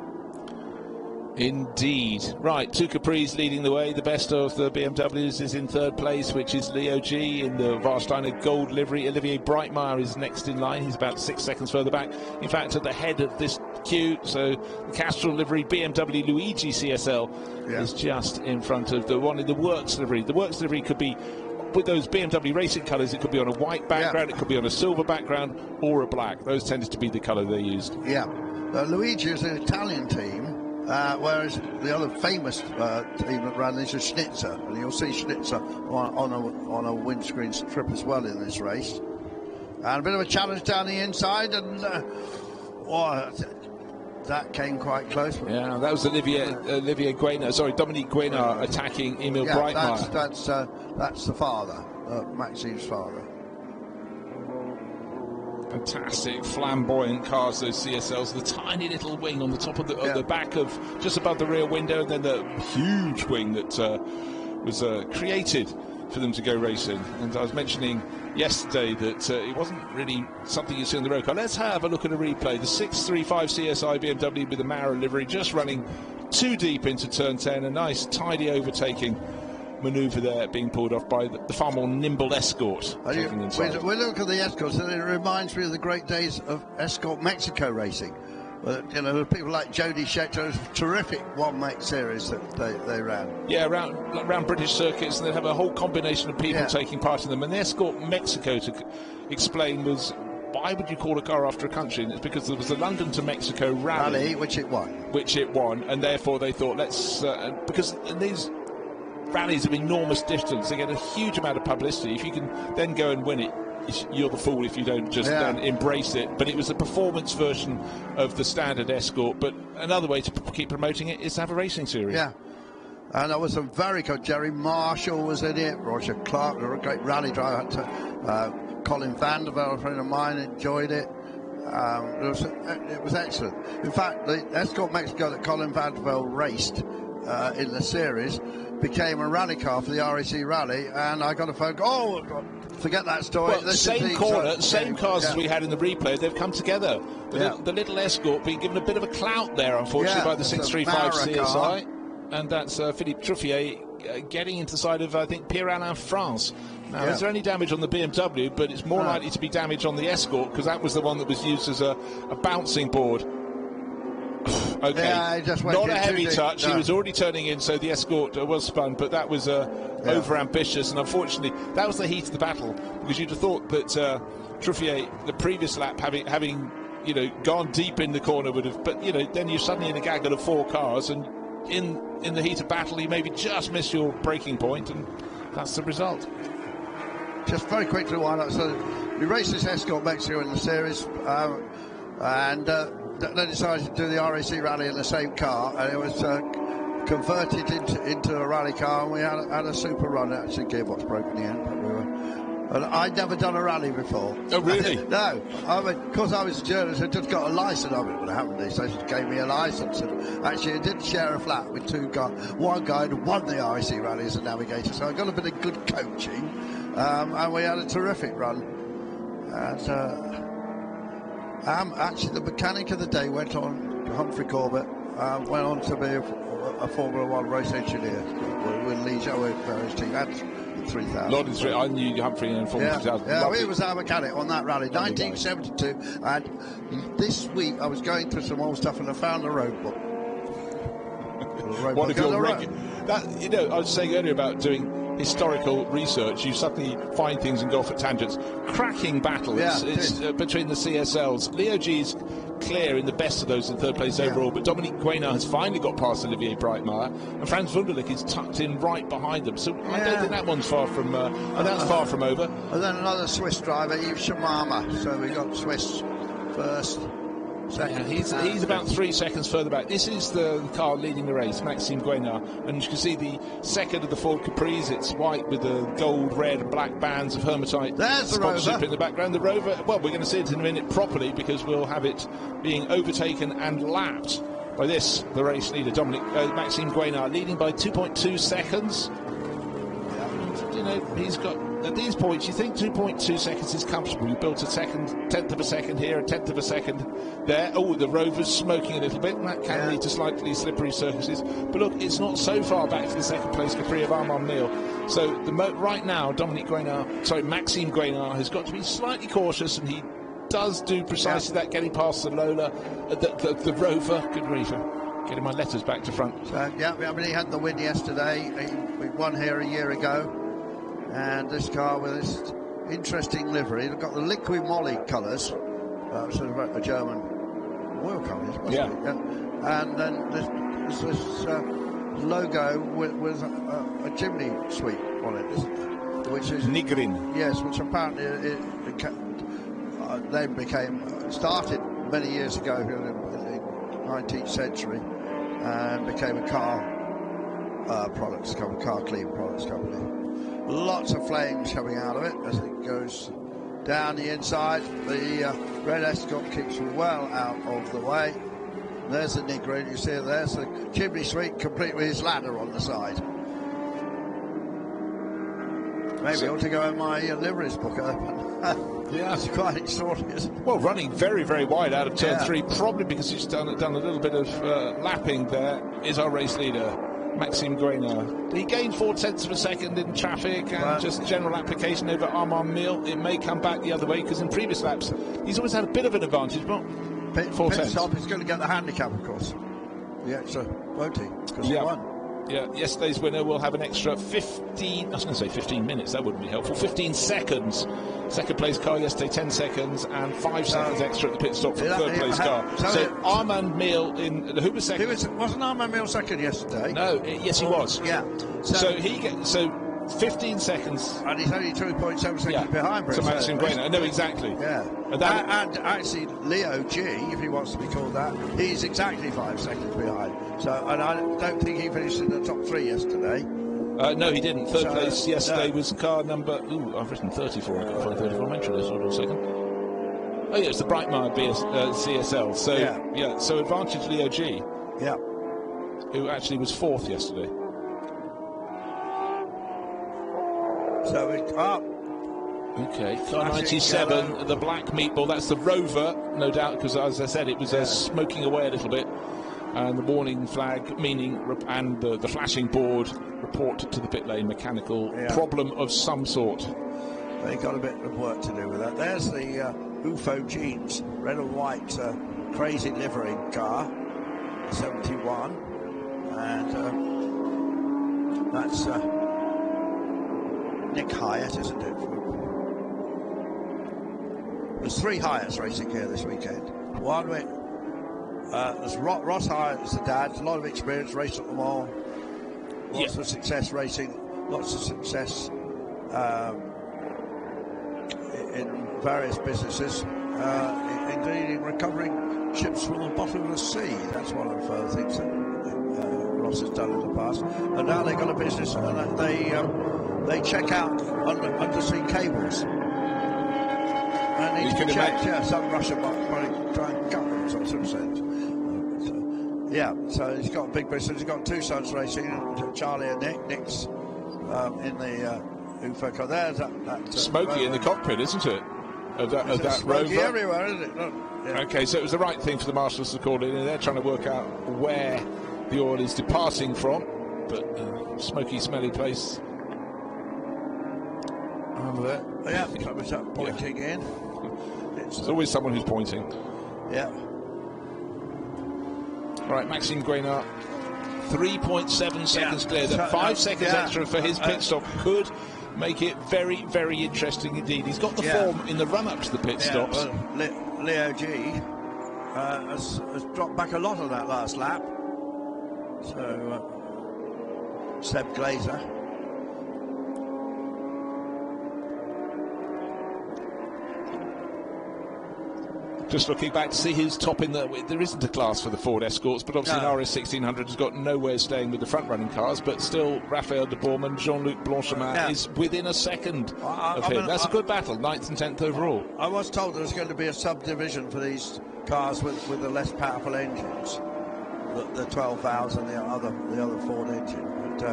[SPEAKER 1] Indeed. Right, two Capris leading the way. The best of the BMWs is in third place, which is Leo G in the Warsteiner gold livery. Olivier Breitmeier is next in line. He's about 6 seconds further back. In fact, at the head of this queue, so the Castrol livery BMW Luigi CSL is just in front of the one in the Works livery. The Works livery could be, with those BMW racing colours, it could be on a white background, it could be on a silver background, or a black. Those tended to be the colour they used.
[SPEAKER 2] Yeah. Luigi is an Italian team. Whereas the other famous team that ran this is Schnitzer, and you'll see Schnitzer on a windscreen strip as well in this race. And a bit of a challenge down the inside, and that came quite close.
[SPEAKER 1] Yeah, that was Dominique Guénard attacking Emil Breitmeier.
[SPEAKER 2] That's the father, Maxime's father.
[SPEAKER 1] Fantastic, flamboyant cars, those CSLs. The tiny little wing on the top of the back of, just above the rear window, and then the huge wing that was created for them to go racing. And I was mentioning yesterday that it wasn't really something you see on the road car. Let's have a look at a replay. The 635 CSI BMW with the Mara livery just running too deep into turn 10. A nice, tidy overtaking manoeuvre there being pulled off by the far more nimble Escort.
[SPEAKER 2] We look at the Escorts, and it reminds me of the great days of Escort Mexico racing. You know, people like Jody Scheckter's terrific one-make series that they ran.
[SPEAKER 1] Yeah, around British circuits, and they'd have a whole combination of people taking part in them. And the Escort Mexico, to explain, was, why would you call a car after a country? And it's because there was the London to Mexico rally,
[SPEAKER 2] which it won.
[SPEAKER 1] And therefore they thought, let's because these rallies of enormous distance, they get a huge amount of publicity. If you can then go and win it, you're the fool if you don't just then embrace it. But it was the performance version of the standard Escort. But another way to keep promoting it is to have a racing series.
[SPEAKER 2] Yeah, and there was some very good. Jerry Marshall was in it. Roger Clark, a great rally driver. Colin Vandervelde, a friend of mine, enjoyed it. It was excellent. In fact, the Escort Mexico that Colin Vandervelde raced in the series became a rally car for the RAC Rally, and I got a phone call. Oh, forget that story.
[SPEAKER 1] Well, same cars as we had in the replay, they've come together. The little Escort being given a bit of a clout there, unfortunately, by the 635 CSI. And that's Philippe Truffier getting into the side of, I think, Pierre-Alain France. Now, is there any damage on the BMW? But it's more likely to be damage on the Escort, because that was the one that was used as a bouncing board. Okay, not a heavy touch. No. He was already turning in, so the Escort was spun, but that was over-ambitious, and unfortunately, that was the heat of the battle, because you'd have thought that Truffier, the previous lap, having gone deep in the corner, would have, but then you're suddenly in a gaggle of 4 cars, and in the heat of battle, you maybe just miss your braking point, and that's the result.
[SPEAKER 2] Just very quickly, so we raced this Escort Mexico in the series, and they decided to do the RAC Rally in the same car, and it was converted into a rally car, and we had a super run. Actually, gearbox broke in the end, but and I'd never done a rally before.
[SPEAKER 1] Oh, really?
[SPEAKER 2] No. Because I was a journalist, I just got a license of it, but I haven't. So they gave me a license. And actually, I did share a flat with 2 guys. One guy who won the RAC Rally as a navigator, so I got a bit of good coaching, and we had a terrific run. And actually, the mechanic of the day went on, Humphrey Corbett, went on to be a Formula 1 race engineer with Lee Joe with various teams. At 3,000.
[SPEAKER 1] I knew Humphrey in Formula 2000.
[SPEAKER 2] Yeah, he was our mechanic on that rally, 1972. And this week, I was going through some old stuff, and I found a road book.
[SPEAKER 1] One of your I was saying earlier about doing historical research. You suddenly find things and go off at tangents. Cracking battle. It's between the CSLs. Leo G's clear in the best of those in third place overall, but Dominique Guénard has finally got past Olivier Breitmeier, and Franz Wunderlich is tucked in right behind them. So I don't think that one's far from far from over.
[SPEAKER 2] And then another Swiss driver, Yves Shamama. So we got Swiss first. seconds.
[SPEAKER 1] He's about 3 seconds further back. This is the car leading the race, Maxime Guénard, and you can see the second of the Ford Capris. It's white with the gold, red, and black bands of Hermatite sponsorship in the background. The Rover, well, we're going to see it in a minute properly because we'll have it being overtaken and lapped by this, the race leader, Maxime Guénard, leading by 2.2 seconds. You know, he's got, at these points, you think 2.2 seconds is comfortable. You built a tenth of a second here, a tenth of a second there. Oh, the Rover's smoking a little bit, and that can lead to slightly slippery surfaces. But look, it's not so far back to the second place Capri of Armand Mille. So right now, Maxime Guénard has got to be slightly cautious, and he does do precisely that, getting past the Lola, the Rover. Good grief. Getting my letters back to front.
[SPEAKER 2] So, I mean, he had the win yesterday. We won here a year ago. And this car with this interesting livery, it's got the liquid moly colours, sort of a German oil colours, and then this logo with a chimney sweep on it, which is
[SPEAKER 1] Nigrin.
[SPEAKER 2] Yes, which apparently started many years ago in the 19th century and became a car clean products company. Lots of flames coming out of it as it goes down the inside. The red Escort keeps well out of the way. There's the Nigrin, you see it, there's the chimney sweep complete with his ladder on the side. Maybe I ought to go in my liveries book open. It's quite extraordinary.
[SPEAKER 1] Well, running very, very wide out of turn 3, probably because he's done a little bit of lapping there, is our race leader, Maxime Guénard. He gained 4/10 of a second in traffic and just general application over Armand Mille. It may come back the other way because in previous laps he's always had a bit of an advantage, but
[SPEAKER 2] pit stop, he's going to get the handicap, of course. The extra, won't he? Because he won.
[SPEAKER 1] Yeah, yesterday's winner will have an extra 15, I was going to say 15 minutes, that wouldn't be helpful, 15 seconds. Second place car yesterday, 10 seconds, and 5 seconds extra at the pit stop for the third place car. So Armand Mille, who was second?
[SPEAKER 2] Wasn't Armand Mille second yesterday?
[SPEAKER 1] No, yes he was.
[SPEAKER 2] Yeah.
[SPEAKER 1] So 15 seconds.
[SPEAKER 2] And he's only 2.7 seconds behind.
[SPEAKER 1] So Maxime Guénard, no, exactly.
[SPEAKER 2] Yeah. And actually, Leo G, if he wants to be called that, he's exactly 5 seconds behind. So, and I don't think he finished in the top 3 yesterday.
[SPEAKER 1] No, he didn't. Third place yesterday was car number. I've written 34. I've got to find 34. Mention this. Hold on a second. Oh yeah, it's the Brightmire CSL. So so advantage Leo G.
[SPEAKER 2] Yeah.
[SPEAKER 1] Who actually was 4th yesterday.
[SPEAKER 2] So it's up.
[SPEAKER 1] Okay, car 97, the black meatball. That's the Rover, no doubt, because as I said, it was smoking away a little bit. And the warning flag, and the flashing board report to the pit lane, mechanical problem of some sort.
[SPEAKER 2] They got a bit of work to do with that. There's the UFO Jeans, red and white, crazy livery car, 71, and that's Nick Hyatt, isn't it? There's 3 Hyatts racing here this weekend. One with there's Ross Hyatt is the dad, a lot of experience racing at the mall, lots of success racing, lots of success in various businesses, including recovering ships from the bottom of the sea. That's one of the things that Ross has done in the past. And now they've got a business and they check out undersea cables. And need to check, some Russian might try and cut them in some sense. So he's got a big business. He's got 2 sons racing, Charlie and Nick. Nick's in the UFO car. There's that
[SPEAKER 1] smoky in the cockpit, isn't it? Of that Rover.
[SPEAKER 2] Everywhere, isn't it? Look,
[SPEAKER 1] Okay, so it was the right thing for the marshals to call in. They're trying to work out where the oil is departing from, but smoky, smelly place.
[SPEAKER 2] Over there. Someone's pointing in.
[SPEAKER 1] There's always someone who's pointing.
[SPEAKER 2] Yeah.
[SPEAKER 1] Right, Maxime Guénard, 3.7 seconds clear. That 5 seconds extra for his pit stop could make it very, very interesting indeed. He's got the form in the run-up to the pit stops.
[SPEAKER 2] Well, Leo G has dropped back a lot on that last lap. So, Seb Glazer.
[SPEAKER 1] Just looking back to see who's topping there isn't a class for the Ford Escorts, but obviously an RS 1600 has got no way of staying with the front-running cars, but still Raphael de Bourman, Jean-Luc Blanchemin is within a second of him. That's a good battle, 9th and 10th overall.
[SPEAKER 2] I was told there was going to be a subdivision for these cars with the less powerful engines, the 12 valves and the other Ford engine. But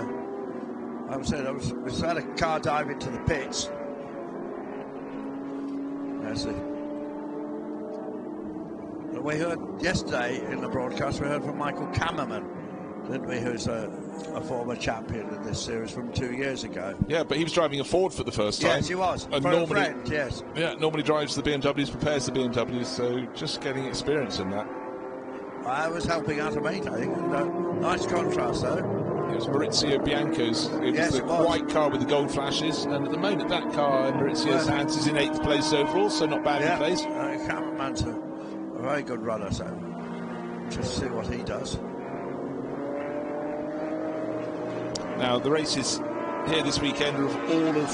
[SPEAKER 2] I was saying, we had a car dive into the pits. We heard yesterday in the broadcast, we heard from Michael Kammerman, didn't we, who's a former champion in this series from 2 years ago.
[SPEAKER 1] Yeah, but he was driving a Ford for the first time.
[SPEAKER 2] Yes, he was.
[SPEAKER 1] And
[SPEAKER 2] for
[SPEAKER 1] normally,
[SPEAKER 2] a friend, yes.
[SPEAKER 1] Yeah, normally drives the BMWs, prepares the BMWs, so just getting experience in that.
[SPEAKER 2] I was helping out a mate, I think. And, nice contrast, though.
[SPEAKER 1] It was Maurizio Bianco's. It was the white car with the gold flashes, and at the moment that car in Maurizio's hands is in 8th place overall, so not badly placed.
[SPEAKER 2] Cameraman's a very good runner, so just see what he does.
[SPEAKER 1] Now the races here this weekend are of all of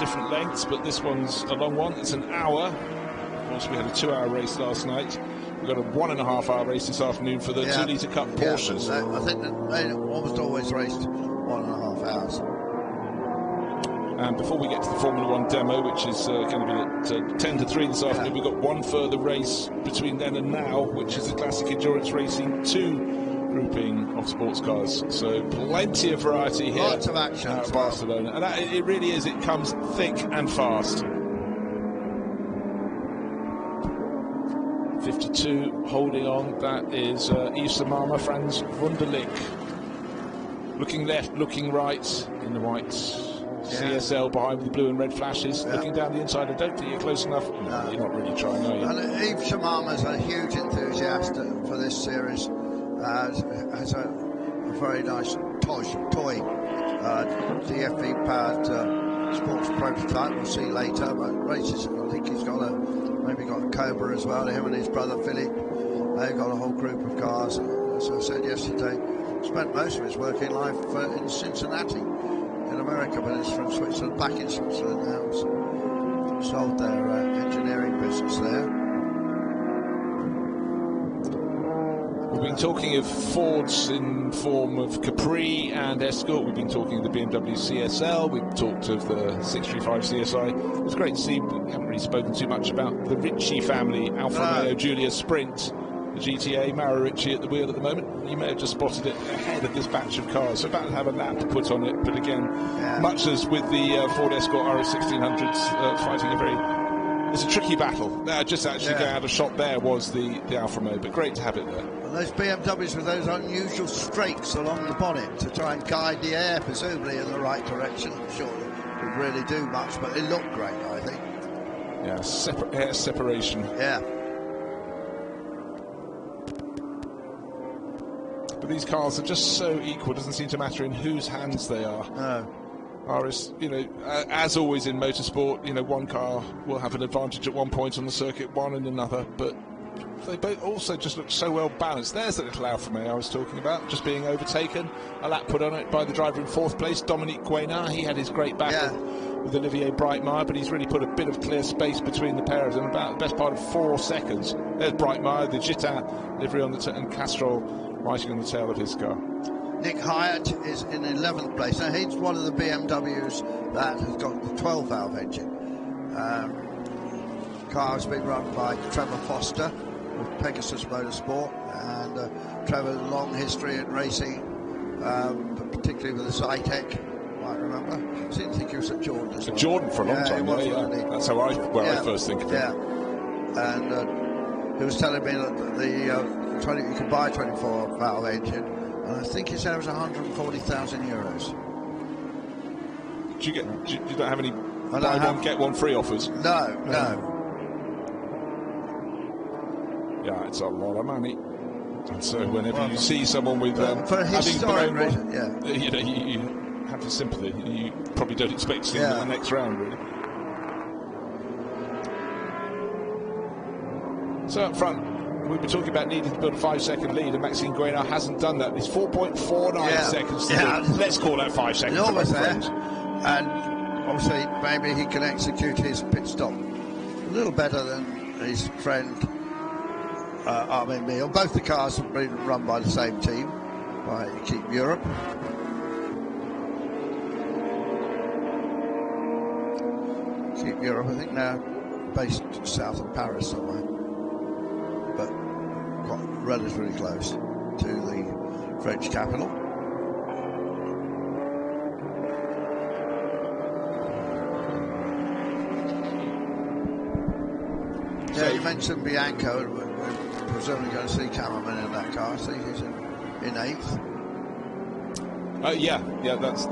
[SPEAKER 1] different lengths, but this one's a long one. It's an hour. Of course, we had a 2-hour race last night. We've got a 1.5-hour race this afternoon for the 2-litre Cup Porsches.
[SPEAKER 2] I think that they almost always raced 1.5 hours.
[SPEAKER 1] And before we get to the Formula 1 demo, which is going to be at 10 to 3 this afternoon, we've got one further race between then and now, which is the Classic Endurance Racing 2 grouping of sports cars. So plenty of variety here.
[SPEAKER 2] Lots of action
[SPEAKER 1] at Barcelona. And it really is. It comes thick and fast. 52 holding on, that is Yves Samama, Frans Wunderlich. Looking left, looking right in the white CSL behind with the blue and red flashes. Looking down the inside, I don't think you're close enough. No, you're not really trying, are you?
[SPEAKER 2] And Yves Samama's a huge enthusiast for this series. Has a very nice toy DFV powered sports prototype. We'll see later, but races, I think he's got maybe got a Cobra as well. Him and his brother Philip, they've got a whole group of cars. As I said yesterday, spent most of his working life in Cincinnati in America, but it's from Switzerland, back in Switzerland now. Sold their engineering business there.
[SPEAKER 1] We've been talking of Fords in form of Capri and Escort. We've been talking of the BMW CSL. We've talked of the 635 CSI. It was great to see. We haven't really spoken too much about the Ricci family, Alfa Romeo Giulia Sprint, the GTA, Mauro Ricci at the wheel at the moment. You may have just spotted it ahead of this batch of cars. So about to have a lap to put on it. But again, much as with the Ford Escort RS 1600s, fighting a very... It's a tricky battle. Just actually going out of shot there was the Alfa Romeo, but great to have it there.
[SPEAKER 2] And those BMWs with those unusual strakes along the bonnet to try and guide the air, presumably in the right direction. I'm sure it would really do much, but it looked great, I think.
[SPEAKER 1] Yeah, air separation.
[SPEAKER 2] Yeah.
[SPEAKER 1] But these cars are just so equal. It doesn't seem to matter in whose hands they are.
[SPEAKER 2] No.
[SPEAKER 1] RS, as always in motorsport, one car will have an advantage at one point on the circuit, one in another, but they both also just look so well balanced. There's the little Alfa Romeo I was talking about, just being overtaken. A lap put on it by the driver in 4th place, Dominique Guénard. He had his great battle with Olivier Breitmeyer, but he's really put a bit of clear space between the pair of them, about the best part of 4 seconds. There's Breitmeyer, the Gitin livery on the and Castrol riding on the tail of his car.
[SPEAKER 2] Nick Hyatt is in 11th place. Now, he's one of the BMWs that has got the 12-valve engine. Car has been run by Trevor Foster of Pegasus Motorsport, and Trevor's long history in racing, but particularly with the Zytek. You might remember. I didn't think he was at Jordan as well.
[SPEAKER 1] Jordan for a long time, That's how I first think of him.
[SPEAKER 2] Yeah, and he was telling me that you can buy a 24-valve engine. And I think he said it was 140,000 euros.
[SPEAKER 1] Do you don't have any buy one get one free offers?
[SPEAKER 2] No.
[SPEAKER 1] Yeah, it's a lot of money. And so whenever you see someone with
[SPEAKER 2] for a historic reason,
[SPEAKER 1] you have the sympathy. You probably don't expect to see them in the next round, really. So up front, we've been talking about needing to build a 5-second lead, and Maxime Guénard hasn't done that. He's 4.49 seconds to do. Let's call that 5 seconds.
[SPEAKER 2] Almost there. And obviously, maybe he can execute his pit stop a little better than his friend Armin Meal. Both the cars have been run by the same team, by Keep Europe. Keep Europe, I think now based south of Paris somewhere, but quite relatively close to the French capital. Yeah, you mentioned Bianco. We're presumably going to see Cameraman in that car. See, he's in 8th.
[SPEAKER 1] Yeah, that's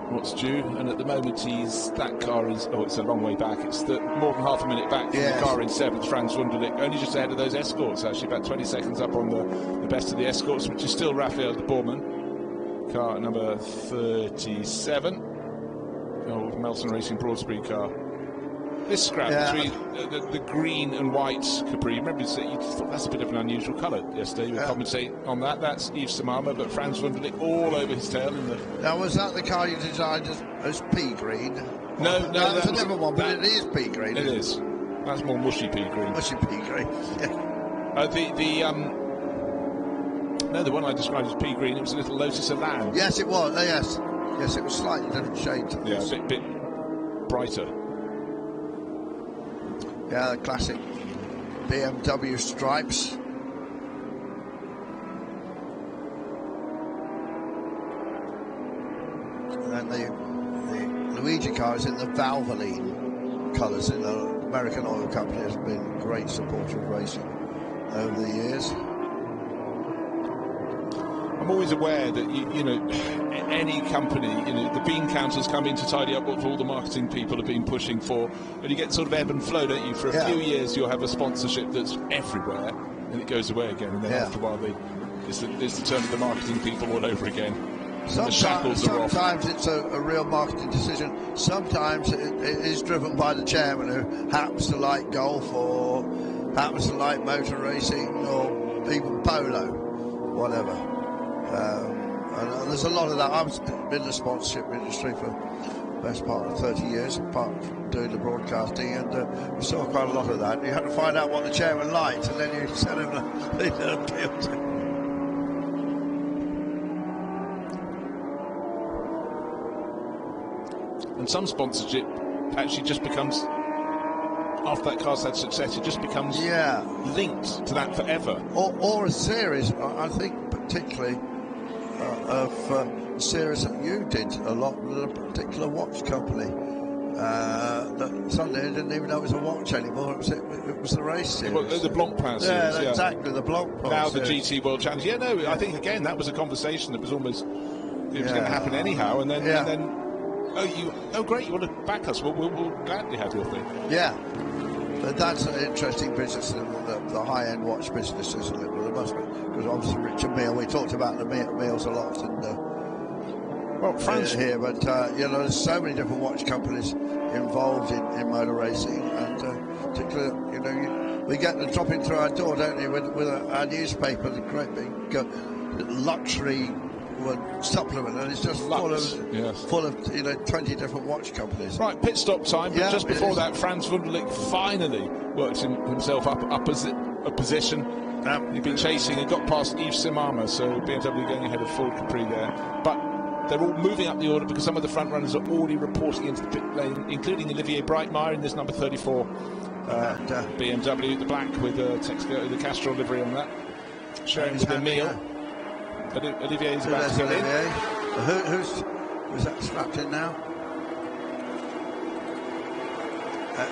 [SPEAKER 1] what's due. And at the moment, that car is. Oh, it's a long way back. It's more than half a minute back from the car in 7th. Franz Wunderlich, only just ahead of those escorts. Actually, about 20 seconds up on the best of the escorts, which is still Raphael de Bourman, car number 37. Oh, Melson Racing Broadspeed car. This scrap between the green and white Capri. Remember, you thought that's a bit of an unusual colour yesterday. You commentate on that. That's Yves Samama, but Franz Wunderlich all over his tail.
[SPEAKER 2] Now, was that the car you designed as pea green?
[SPEAKER 1] No,
[SPEAKER 2] that's a different one, but it is pea green.
[SPEAKER 1] It is. That's more mushy pea green.
[SPEAKER 2] Mushy pea green.
[SPEAKER 1] The one I described as pea green. It was a little Lotus Elan.
[SPEAKER 2] Yes, it was. Yes, it was slightly different shade to this.
[SPEAKER 1] Yeah, a bit brighter.
[SPEAKER 2] Yeah, the classic BMW stripes. And then the Luigi car is in the Valvoline colours. In the American Oil Company has been a great supporter of racing over the years.
[SPEAKER 1] I'm always aware that any company, the bean counters come in to tidy up what all the marketing people have been pushing for, and you get sort of ebb and flow, don't you? For a few years, you'll have a sponsorship that's everywhere, and it goes away again, and then after a while, it's the turn of the marketing people all over again.
[SPEAKER 2] Sometimes it's a real marketing decision. Sometimes it is driven by the chairman, who happens to like golf or happens to like motor racing or even polo, whatever. And there's a lot of that. I've been in the sponsorship industry for the best part of 30 years, apart from doing the broadcasting, and we saw quite a lot of that. You had to find out what the chairman liked, and then you send him the appeal to.
[SPEAKER 1] And some sponsorship actually just becomes, after that car's had success, it just becomes linked to that forever.
[SPEAKER 2] Or a series, I think particularly of a series that you did a lot with a particular watch company. That suddenly I didn't even know it was a watch anymore. It was the race series.
[SPEAKER 1] Well, the Blancpain series.
[SPEAKER 2] Yeah, exactly, the Blancpain
[SPEAKER 1] now
[SPEAKER 2] series.
[SPEAKER 1] The GT World Challenge. Yeah, no, I think again that was a conversation that was almost it was going to happen anyhow, and then oh great, you want to back us? We'll gladly have your thing.
[SPEAKER 2] Yeah, but that's an interesting business, the high-end watch business, isn't it? Well, there must be, because obviously Richard Mille, we talked about the Milles a lot, and
[SPEAKER 1] France
[SPEAKER 2] here, but there's so many different watch companies involved in motor racing, and particularly, we get them dropping through our door, don't you, with our newspaper, the great big luxury supplement, and it's just full of 20 different watch companies.
[SPEAKER 1] Right, pit stop time, but just before that, Franz Wunderlich finally worked himself up a position. He'd been chasing and got past Yves Samama, so BMW going ahead of Ford Capri there. But they're all moving up the order because some of the front runners are already reporting into the pit lane, including Olivier Breitmeier in this number 34 BMW, the black with the Castrol livery on that, sharing with the Mille. Olivier is about to go in.
[SPEAKER 2] Who's that strapped in now?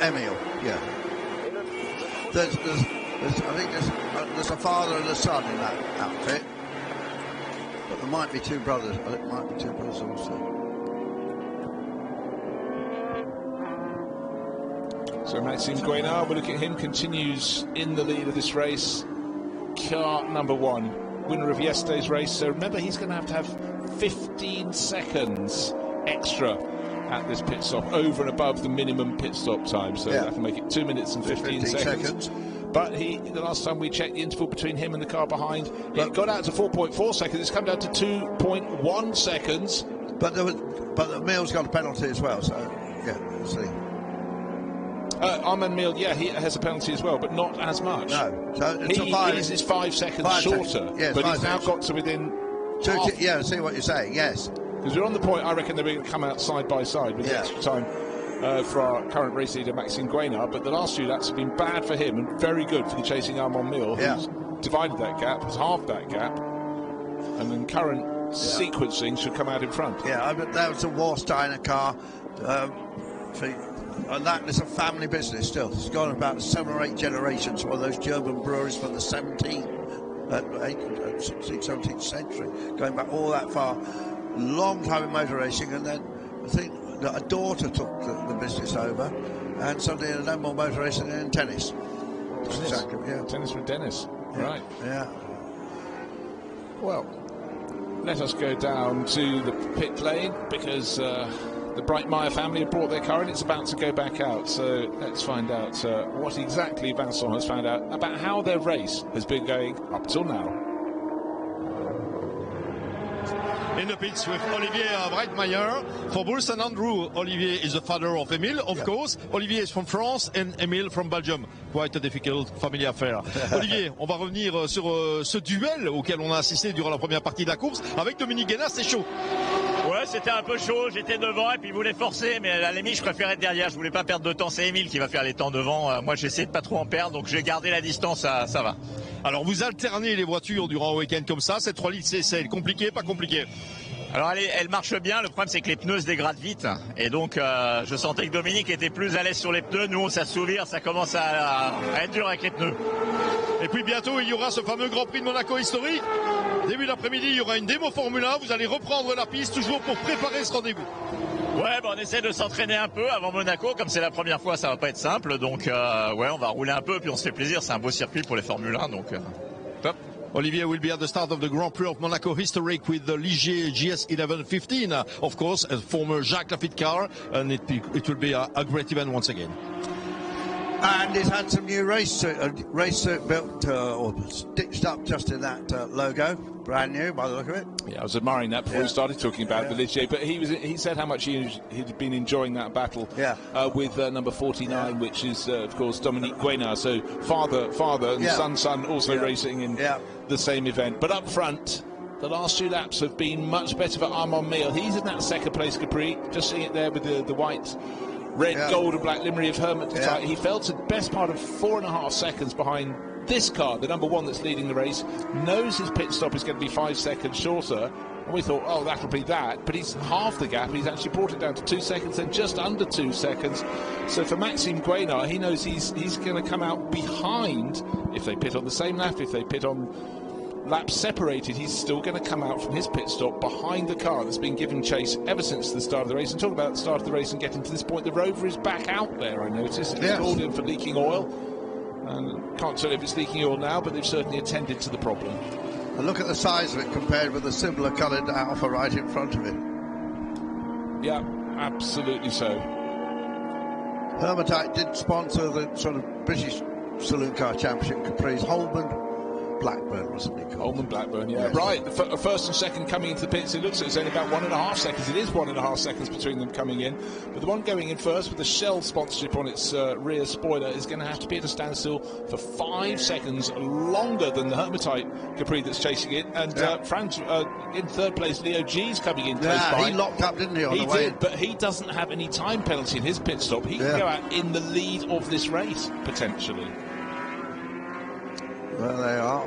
[SPEAKER 2] Emil, yeah. I think there's a father and a son in that outfit, but there might be two brothers. It might be two brothers also.
[SPEAKER 1] So Maxime Guénard, we'll look at him, continues in the lead of this race. Car number 1. Winner of yesterday's race, so remember he's going to have 15 seconds extra at this pit stop, over and above the minimum pit stop time, so that can make it 2 minutes and 15 seconds. But the last time we checked, the interval between him and the car behind, it got out to 4.4 seconds. It's come down to 2.1 seconds.
[SPEAKER 2] But the Mille's got a penalty as well, so yeah, we'll see.
[SPEAKER 1] Armand Mill, yeah, he has a penalty as well, but not as much.
[SPEAKER 2] No. So it's
[SPEAKER 1] he is 5 seconds shorter,
[SPEAKER 2] yes,
[SPEAKER 1] but he's now got to within...
[SPEAKER 2] Yeah, I see what you're saying, yes.
[SPEAKER 1] Because we're on the point, I reckon they're going to come out side by side with the extra time for our current race leader, Maxime Guénard, but the last few laps have been bad for him and very good for the chasing Armand Mill, who's divided that gap, has halved that gap, and then current sequencing should come out in front.
[SPEAKER 2] Yeah, but that was a Warsteiner car. And that is a family business still. It's gone about 7 or 8 generations, one of those German breweries from the 16th, 17th century, going back all that far. Long time in motor racing, and then I think that a daughter took the business over, and suddenly no more motor racing and tennis. Exactly,
[SPEAKER 1] tennis with Dennis. Right.
[SPEAKER 2] Yeah.
[SPEAKER 1] Well, let us go down to the pit lane because the Brightmeyer family have brought their car and it's about to go back out. So let's find out what exactly Vincent has found out about how their race has been going up till now.
[SPEAKER 3] In the pits with Olivier Brightmeyer. For Bruce and Andrew, Olivier is the father of Emile, of course. Olivier is from France and Emile from Belgium. Quite a difficult family affair. Olivier, on va revenir sur ce duel auquel on a assisté durant la première partie de la course avec Dominique Guénard, c'est chaud.
[SPEAKER 15] Ouais, c'était un peu chaud, j'étais devant et puis il voulait forcer, mais à la limite je préférais être derrière, je voulais pas perdre de temps, c'est Emile qui va faire les temps devant, moi j'essaie de pas trop en perdre, donc j'ai gardé la distance, ça va.
[SPEAKER 3] Alors vous alternez les voitures durant un week-end comme ça, cette 3 litres CSL, compliqué, pas compliqué?
[SPEAKER 15] Alors elle marche bien, le problème c'est que les pneus se dégradent vite, et donc je sentais que Dominique était plus à l'aise sur les pneus, nous on s'assouvir, ça commence à être dur avec les pneus.
[SPEAKER 3] Et puis bientôt il y aura ce fameux Grand Prix de Monaco historique. Début d'après-midi, il y aura une démo Formule 1. Vous allez reprendre la piste toujours pour préparer ce rendez-vous.
[SPEAKER 15] Ouais, on essaie de s'entraîner un peu avant Monaco. Comme c'est la première fois, ça va pas être simple. Donc, ouais, on va rouler un peu, puis on se fait plaisir. C'est un beau circuit pour les Formule 1, donc top.
[SPEAKER 3] Olivier will be at the start of the Grand Prix of Monaco Historic with the Ligier GS 1115, of course, a former Jacques Lafitte car, and it will be a great event once again.
[SPEAKER 2] And it's had some new race suit built or stitched up just in that logo, brand new by the look of it.
[SPEAKER 1] Yeah, I was admiring that before we started talking about the Ligier, but he said how much he'd been enjoying that battle with number 49, which is of course Dominique Guénard. So father and son also racing in the same event. But up front, the last 2 laps have been much better for Armand Mill. He's in that second place Capri, just seeing it there with the white. Red, gold and black livery of Hermit. He fell to the best part of 4.5 seconds behind this car, the number 1 that's leading the race, knows his pit stop is going to be 5 seconds shorter, and we thought, oh, that'll be that, but he's halved the gap. He's actually brought it down to 2 seconds and just under 2 seconds. So for Maxime Guénard, he knows he's going to come out behind if they pit on the same lap, if they pit on laps separated, he's still going to come out from his pit stop behind the car that's been giving chase ever since the start of the race. And talk about the start of the race and getting to this point, the Rover is back out there, I noticed. It's called in for leaking oil. And can't tell if it's leaking oil now, but they've certainly attended to the problem.
[SPEAKER 2] And look at the size of it compared with the similar coloured Alfa right in front of it.
[SPEAKER 1] Yeah, absolutely so.
[SPEAKER 2] Hermitite did sponsor the sort of British Saloon Car Championship Capri's Holman Blackburn, wasn't it?
[SPEAKER 1] Holman Blackburn, yeah. Yes. Right, the first and second coming into the pits, it looks like it's only about 1.5 seconds. It is 1.5 seconds between them coming in. But the one going in first with the Shell sponsorship on its rear spoiler is going to have to be at a standstill for 5 seconds longer than the Hermitite Capri that's chasing it. And Franz in third place, Leo G's coming in close by.
[SPEAKER 2] He locked up, didn't he, on the way?
[SPEAKER 1] He did, but he doesn't have any time penalty in his pit stop. He can go out in the lead of this race, potentially.
[SPEAKER 2] There they are.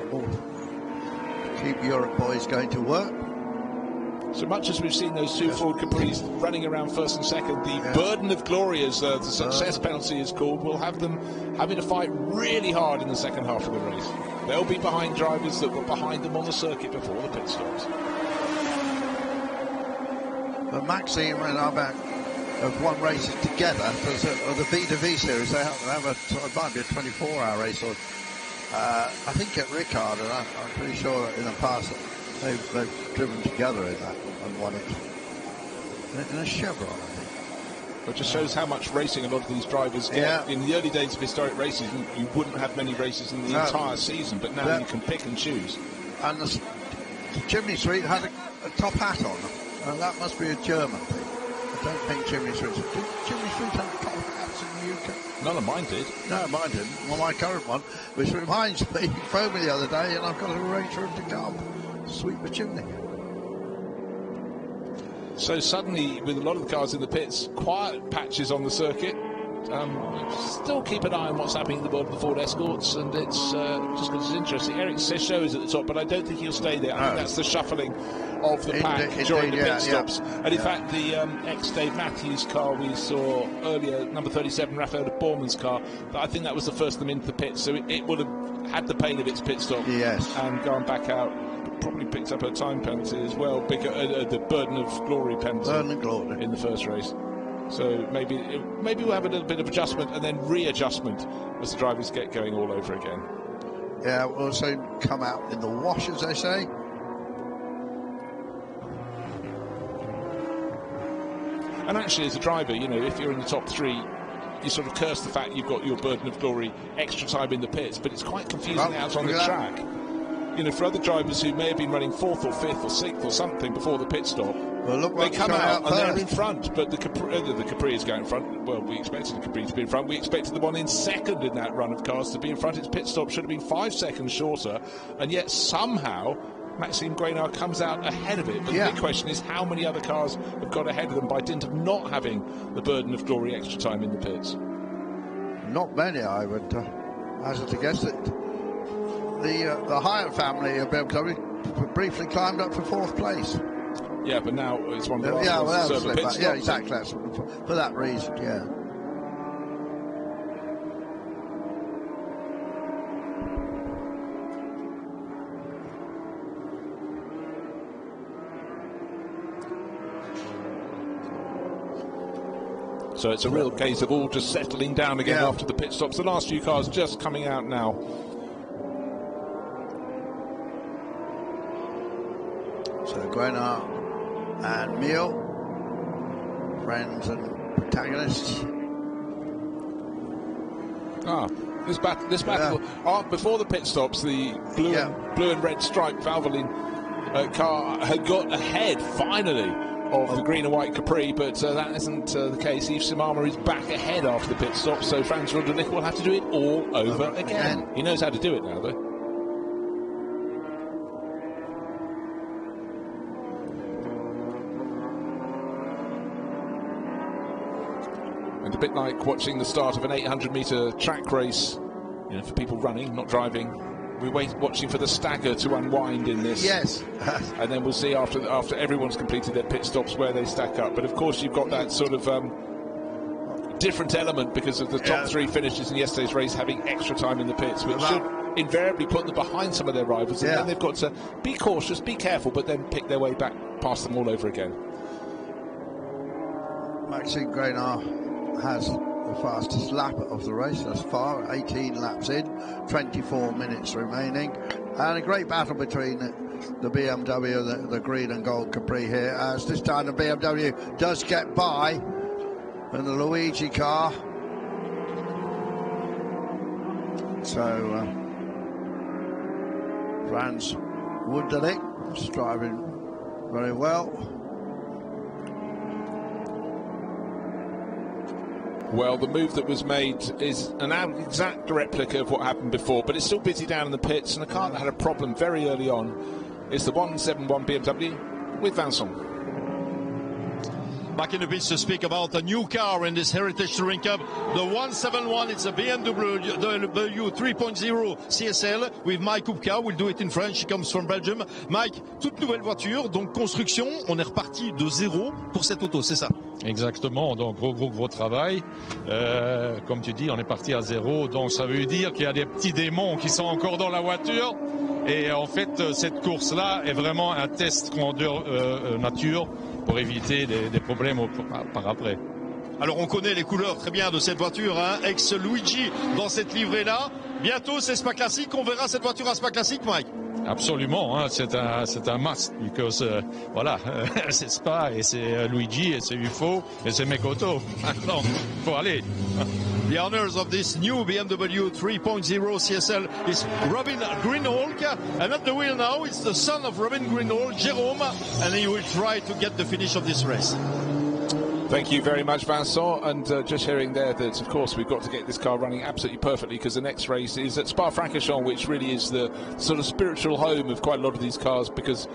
[SPEAKER 2] Keep Europe boys going to work.
[SPEAKER 1] So much as we've seen those 2 Ford Capris running around first and second, the burden of glory, as the success penalty is called, will have them having to fight really hard in the second half of the race. They'll be behind drivers that were behind them on the circuit before the pit stops.
[SPEAKER 2] Maxime and Arbeck have won races together. The V2V series, they have it might be a 24-hour race or. I think at Ricard, and I'm pretty sure that in the past they've driven together in that and won it in a Chevron, I think.
[SPEAKER 1] It just shows how much racing a lot of these drivers get. In the early days of historic races, you wouldn't have many races in the entire season, but now you can pick and choose.
[SPEAKER 2] And the Chimney Sweep had a top hat on, and that must be a German thing. I don't think Chimney Sweep. Did Chimney Sweep have a top hat? cars in the UK?
[SPEAKER 1] None of mine did.
[SPEAKER 2] No, mine didn't. Well, my current one, which reminds me, he phoned me the other day, and I've got to arrange for him to come sweep the chimney.
[SPEAKER 1] So suddenly, with a lot of the cars in the pits, quiet patches on the circuit. Still keep an eye on what's happening in the world of the Ford Escorts, and it's just because it's interesting. Eric Sesho is at the top, but I don't think he'll stay there. I think that's the shuffling of the pack during the pit stops. And in fact, the ex-Dave Matthews car we saw earlier, number 37, Raphael de Bourman's car, I think that was the first of them into the pit, so it would have had the pain of its pit stop and gone back out. Probably picked up a time penalty as well, the burden of glory penalty in the first race. So maybe we'll have a little bit of adjustment and then readjustment as the drivers get going all over again.
[SPEAKER 2] Yeah, we'll soon come out in the wash, as they say.
[SPEAKER 1] And actually, as a driver, you know, if you're in the top three, you sort of curse the fact you've got your burden of glory extra time in the pits, but it's quite confusing out on the track. You know, for other drivers who may have been running 4th or 5th or 6th or something before the pit stop, they come out and they're in front, but the Capri is going in front. Well, we expected the Capri to be in front. We expected the one in second in that run of cars to be in front. Its pit stop should have been 5 seconds shorter, and yet somehow Maxime Grainard comes out ahead of it. But the big question is how many other cars have got ahead of them by dint of not having the burden of glory extra time in the pits?
[SPEAKER 2] Not many, I would hazard to guess that. The Hyatt family of BMW briefly climbed up to 4th place.
[SPEAKER 1] Yeah, but now it's one of the last
[SPEAKER 2] that
[SPEAKER 1] ones to serve a pit stop.
[SPEAKER 2] Yeah, exactly. That's for that reason, yeah.
[SPEAKER 1] So it's a real case of all just settling down again after the pit stops. The last few cars just coming out now.
[SPEAKER 2] So Grainard and Mille, friends and protagonists.
[SPEAKER 1] This battle. Before the pit stops, the blue and red striped Valvoline car had got ahead finally of the green and white Capri, but that isn't the case. Yves Simama is back ahead after the pit stop, so Frans van der Ligt will have to do it all over again. He knows how to do it now, though. And a bit like watching the start of an 800-metre track race, you know, for people running, not driving. We're watching for the stagger to unwind in this.
[SPEAKER 2] Yes.
[SPEAKER 1] And then we'll see after everyone's completed their pit stops where they stack up. But of course, you've got that sort of different element because of the top three finishes in yesterday's race having extra time in the pits, which should invariably put them behind some of their rivals. And then they've got to be cautious, be careful, but then pick their way back past them all over again.
[SPEAKER 2] Maxime Grainard has the fastest lap of the race thus far, 18 laps in, 24 minutes remaining, and a great battle between the BMW, the green and gold Capri here, as this time the BMW does get by and the Luigi car. So Frans van der Ligt is driving very well.
[SPEAKER 1] Well, the move that was made is an exact replica of what happened before, but it's still busy down in the pits, and a car that had a problem very early on is the 171 BMW with Vincent.
[SPEAKER 3] Back in the pits to speak about a new car in this Heritage Touring Cup. The 171, it's a BMW 3.0 CSL with Mike Kupka. We'll do it in French, he comes from Belgium. Mike, toute nouvelle voiture, donc construction, on est reparti de zéro pour cette auto, c'est ça?
[SPEAKER 16] Exactement, donc gros travail. Comme tu dis, on est parti à zéro, donc ça veut dire qu'il y a des petits démons qui sont encore dans la voiture. Et en fait, cette course-là est vraiment un test grandeur nature pour éviter des problèmes par après.
[SPEAKER 3] Alors on connaît les couleurs très bien de cette voiture, hein, ex-Luigi dans cette livrée-là. Bientôt c'est Spa Classique, on verra cette voiture à Spa Classique, Mike.
[SPEAKER 16] Absolument, hein, c'est un must, because voilà, c'est Spa et c'est Luigi et c'est UFO et c'est Mekoto. Donc, faut aller.
[SPEAKER 3] The owners of this new BMW 3.0 CSL is Robin Greenhalgh, and at the wheel now it's the son of Robin Greenhalgh, Jérôme, and he will try to get the finish of this race.
[SPEAKER 1] Thank you very much, Vincent. And just hearing there that, of course, we've got to get this car running absolutely perfectly, because the next race is at Spa-Francorchamps, which really is the sort of spiritual home of quite a lot of these cars, because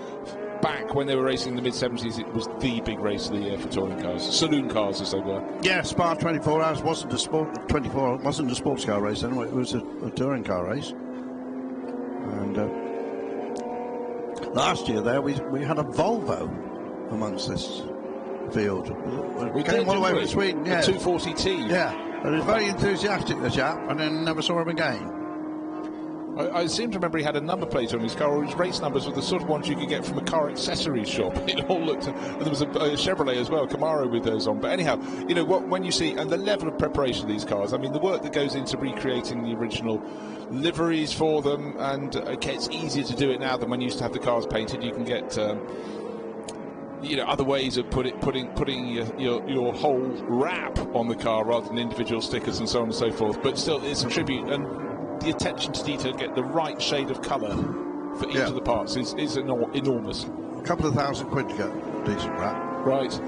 [SPEAKER 1] back when they were racing in the mid-70s, it was the big race of the year for touring cars, saloon cars as they were.
[SPEAKER 2] Yeah, Spa 24 Hours wasn't a sports car race anyway, it was a touring car race. And last year there we had a Volvo amongst this field. We came all the way from Sweden, yeah.
[SPEAKER 1] The 240T.
[SPEAKER 2] Yeah, but he was very enthusiastic, the chap, and then never saw him again.
[SPEAKER 1] I seem to remember he had a number plate on his car, or his race numbers were the sort of ones you could get from a car accessories shop. It all looked, there was a Chevrolet as well, Camaro with those on. But anyhow, you know, when you see, and the level of preparation of these cars, I mean, the work that goes into recreating the original liveries for them, and it's easier to do it now than when you used to have the cars painted. You can get you know, other ways of putting your whole wrap on the car rather than individual stickers and so on and so forth. But still, it's a tribute, and the attention to detail, get the right shade of colour for each of the parts is enormous.
[SPEAKER 2] A couple of £1,000 to get a decent wrap.
[SPEAKER 1] Right.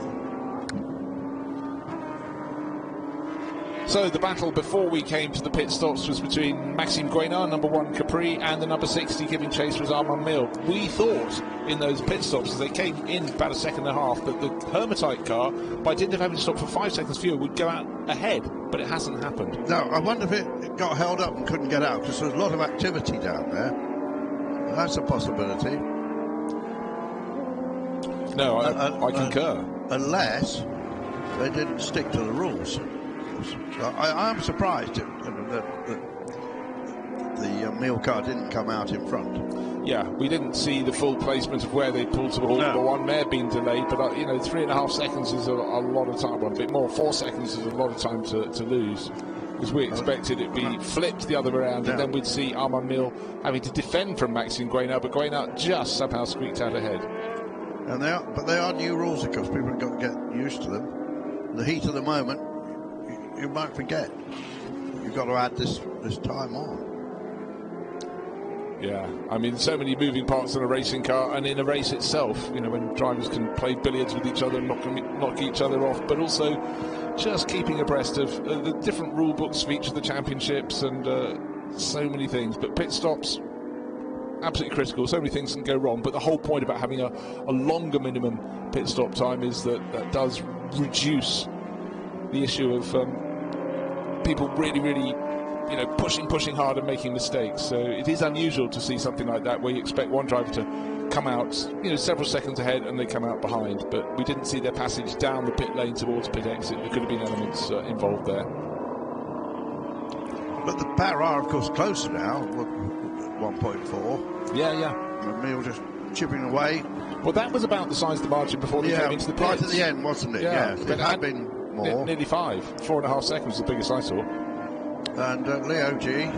[SPEAKER 1] So the battle before we came to the pit stops was between Maxime Guénard, number 1 Capri, and the number 60 giving chase was Armand Mill. We thought in those pit stops, as they came in about a second and a half, that the Hermitite car, by dint of having to stop for 5 seconds fewer, would go out ahead, but it hasn't happened.
[SPEAKER 2] No, I wonder if it got held up and couldn't get out, because there's a lot of activity down there. That's a possibility.
[SPEAKER 1] No, I concur.
[SPEAKER 2] Unless they didn't stick to the rules. I'm surprised that the Mill car didn't come out in front.
[SPEAKER 1] Yeah, we didn't see the full placement of where they pulled to the hall. The one may have been delayed, but you know, 3.5 seconds is a lot of time. Well, a bit more, 4 seconds is a lot of time to lose, because we expected it to be flipped the other way around, and then we'd see Armand Mill having to defend from Maxime Guénard, but Guénard just somehow squeaked out ahead.
[SPEAKER 2] And they are new rules, of course. People have got to get used to them. In the heat of the moment, you might forget. You've got to add this time on.
[SPEAKER 1] Yeah, I mean, so many moving parts in a racing car, and in a race itself, you know, when drivers can play billiards with each other and knock each other off, but also just keeping abreast of the different rule books for each of the championships, and so many things. But pit stops, absolutely critical. So many things can go wrong, but the whole point about having a longer minimum pit stop time is that does reduce the issue of people really, you know, pushing hard and making mistakes. So it is unusual to see something like that, where you expect one driver to come out, you know, several seconds ahead, and they come out behind. But we didn't see their passage down the pit lane towards pit exit. There could have been elements involved there.
[SPEAKER 2] But the pair are, of course, closer now. 1.4.
[SPEAKER 1] Yeah.
[SPEAKER 2] Mill just chipping away.
[SPEAKER 1] Well, that was about the size of the margin before they came into the pits.
[SPEAKER 2] Right at the end, wasn't it? Yeah. It had been more.
[SPEAKER 1] Nearly 4.5 seconds, the biggest I saw.
[SPEAKER 2] And Leo G is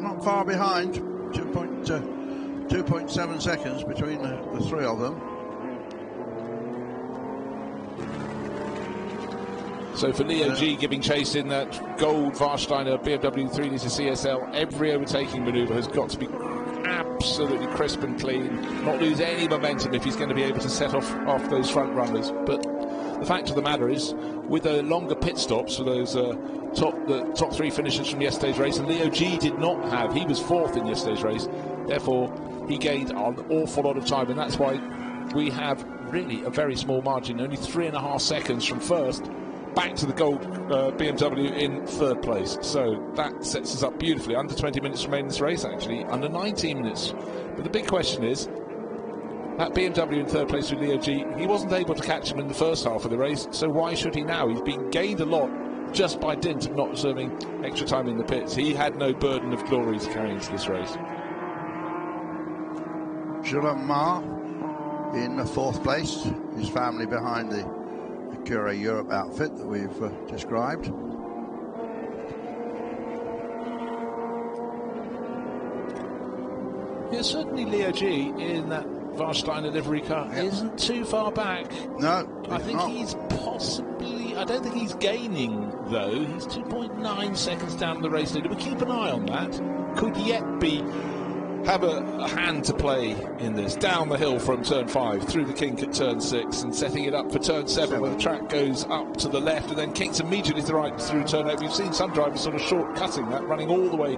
[SPEAKER 2] not far behind, 2.7 seconds between the three of them.
[SPEAKER 1] So for Leo G giving chase in that gold Warsteiner BMW 3-litre CSL, every overtaking manoeuvre has got to be absolutely crisp and clean, not lose any momentum if he's going to be able to set off those front runners. But the fact of the matter is, with the longer pit stops for those the top 3 finishers from yesterday's race, and Leo G did not have, he was 4th in yesterday's race, therefore he gained an awful lot of time, and that's why we have really a very small margin, only 3.5 seconds from first back to the gold BMW in 3rd place. So that sets us up beautifully. Under 20 minutes remain in this race, actually, under 19 minutes. But the big question is, that BMW in 3rd place with Leo G, he wasn't able to catch him in the first half of the race, so why should he now? He's been gained a lot just by dint of not reserving extra time in the pits. He had no burden of glory to carry into this race.
[SPEAKER 2] Julien Mar in 4th place, his family behind the Acura Europe outfit that we've described.
[SPEAKER 1] Yeah, certainly Leo G in that Warsteiner livery car isn't too far back.
[SPEAKER 2] No,
[SPEAKER 1] I think he's possibly, I don't think he's gaining though. He's 2.9 seconds down the race leader. But keep an eye on that. Could yet be have a hand to play in this. Down the hill from turn 5, through the kink at turn 6, and setting it up for turn 7, where the track goes up to the left and then kinks immediately to the right through turn 8. We've seen some drivers sort of short-cutting that, running all the way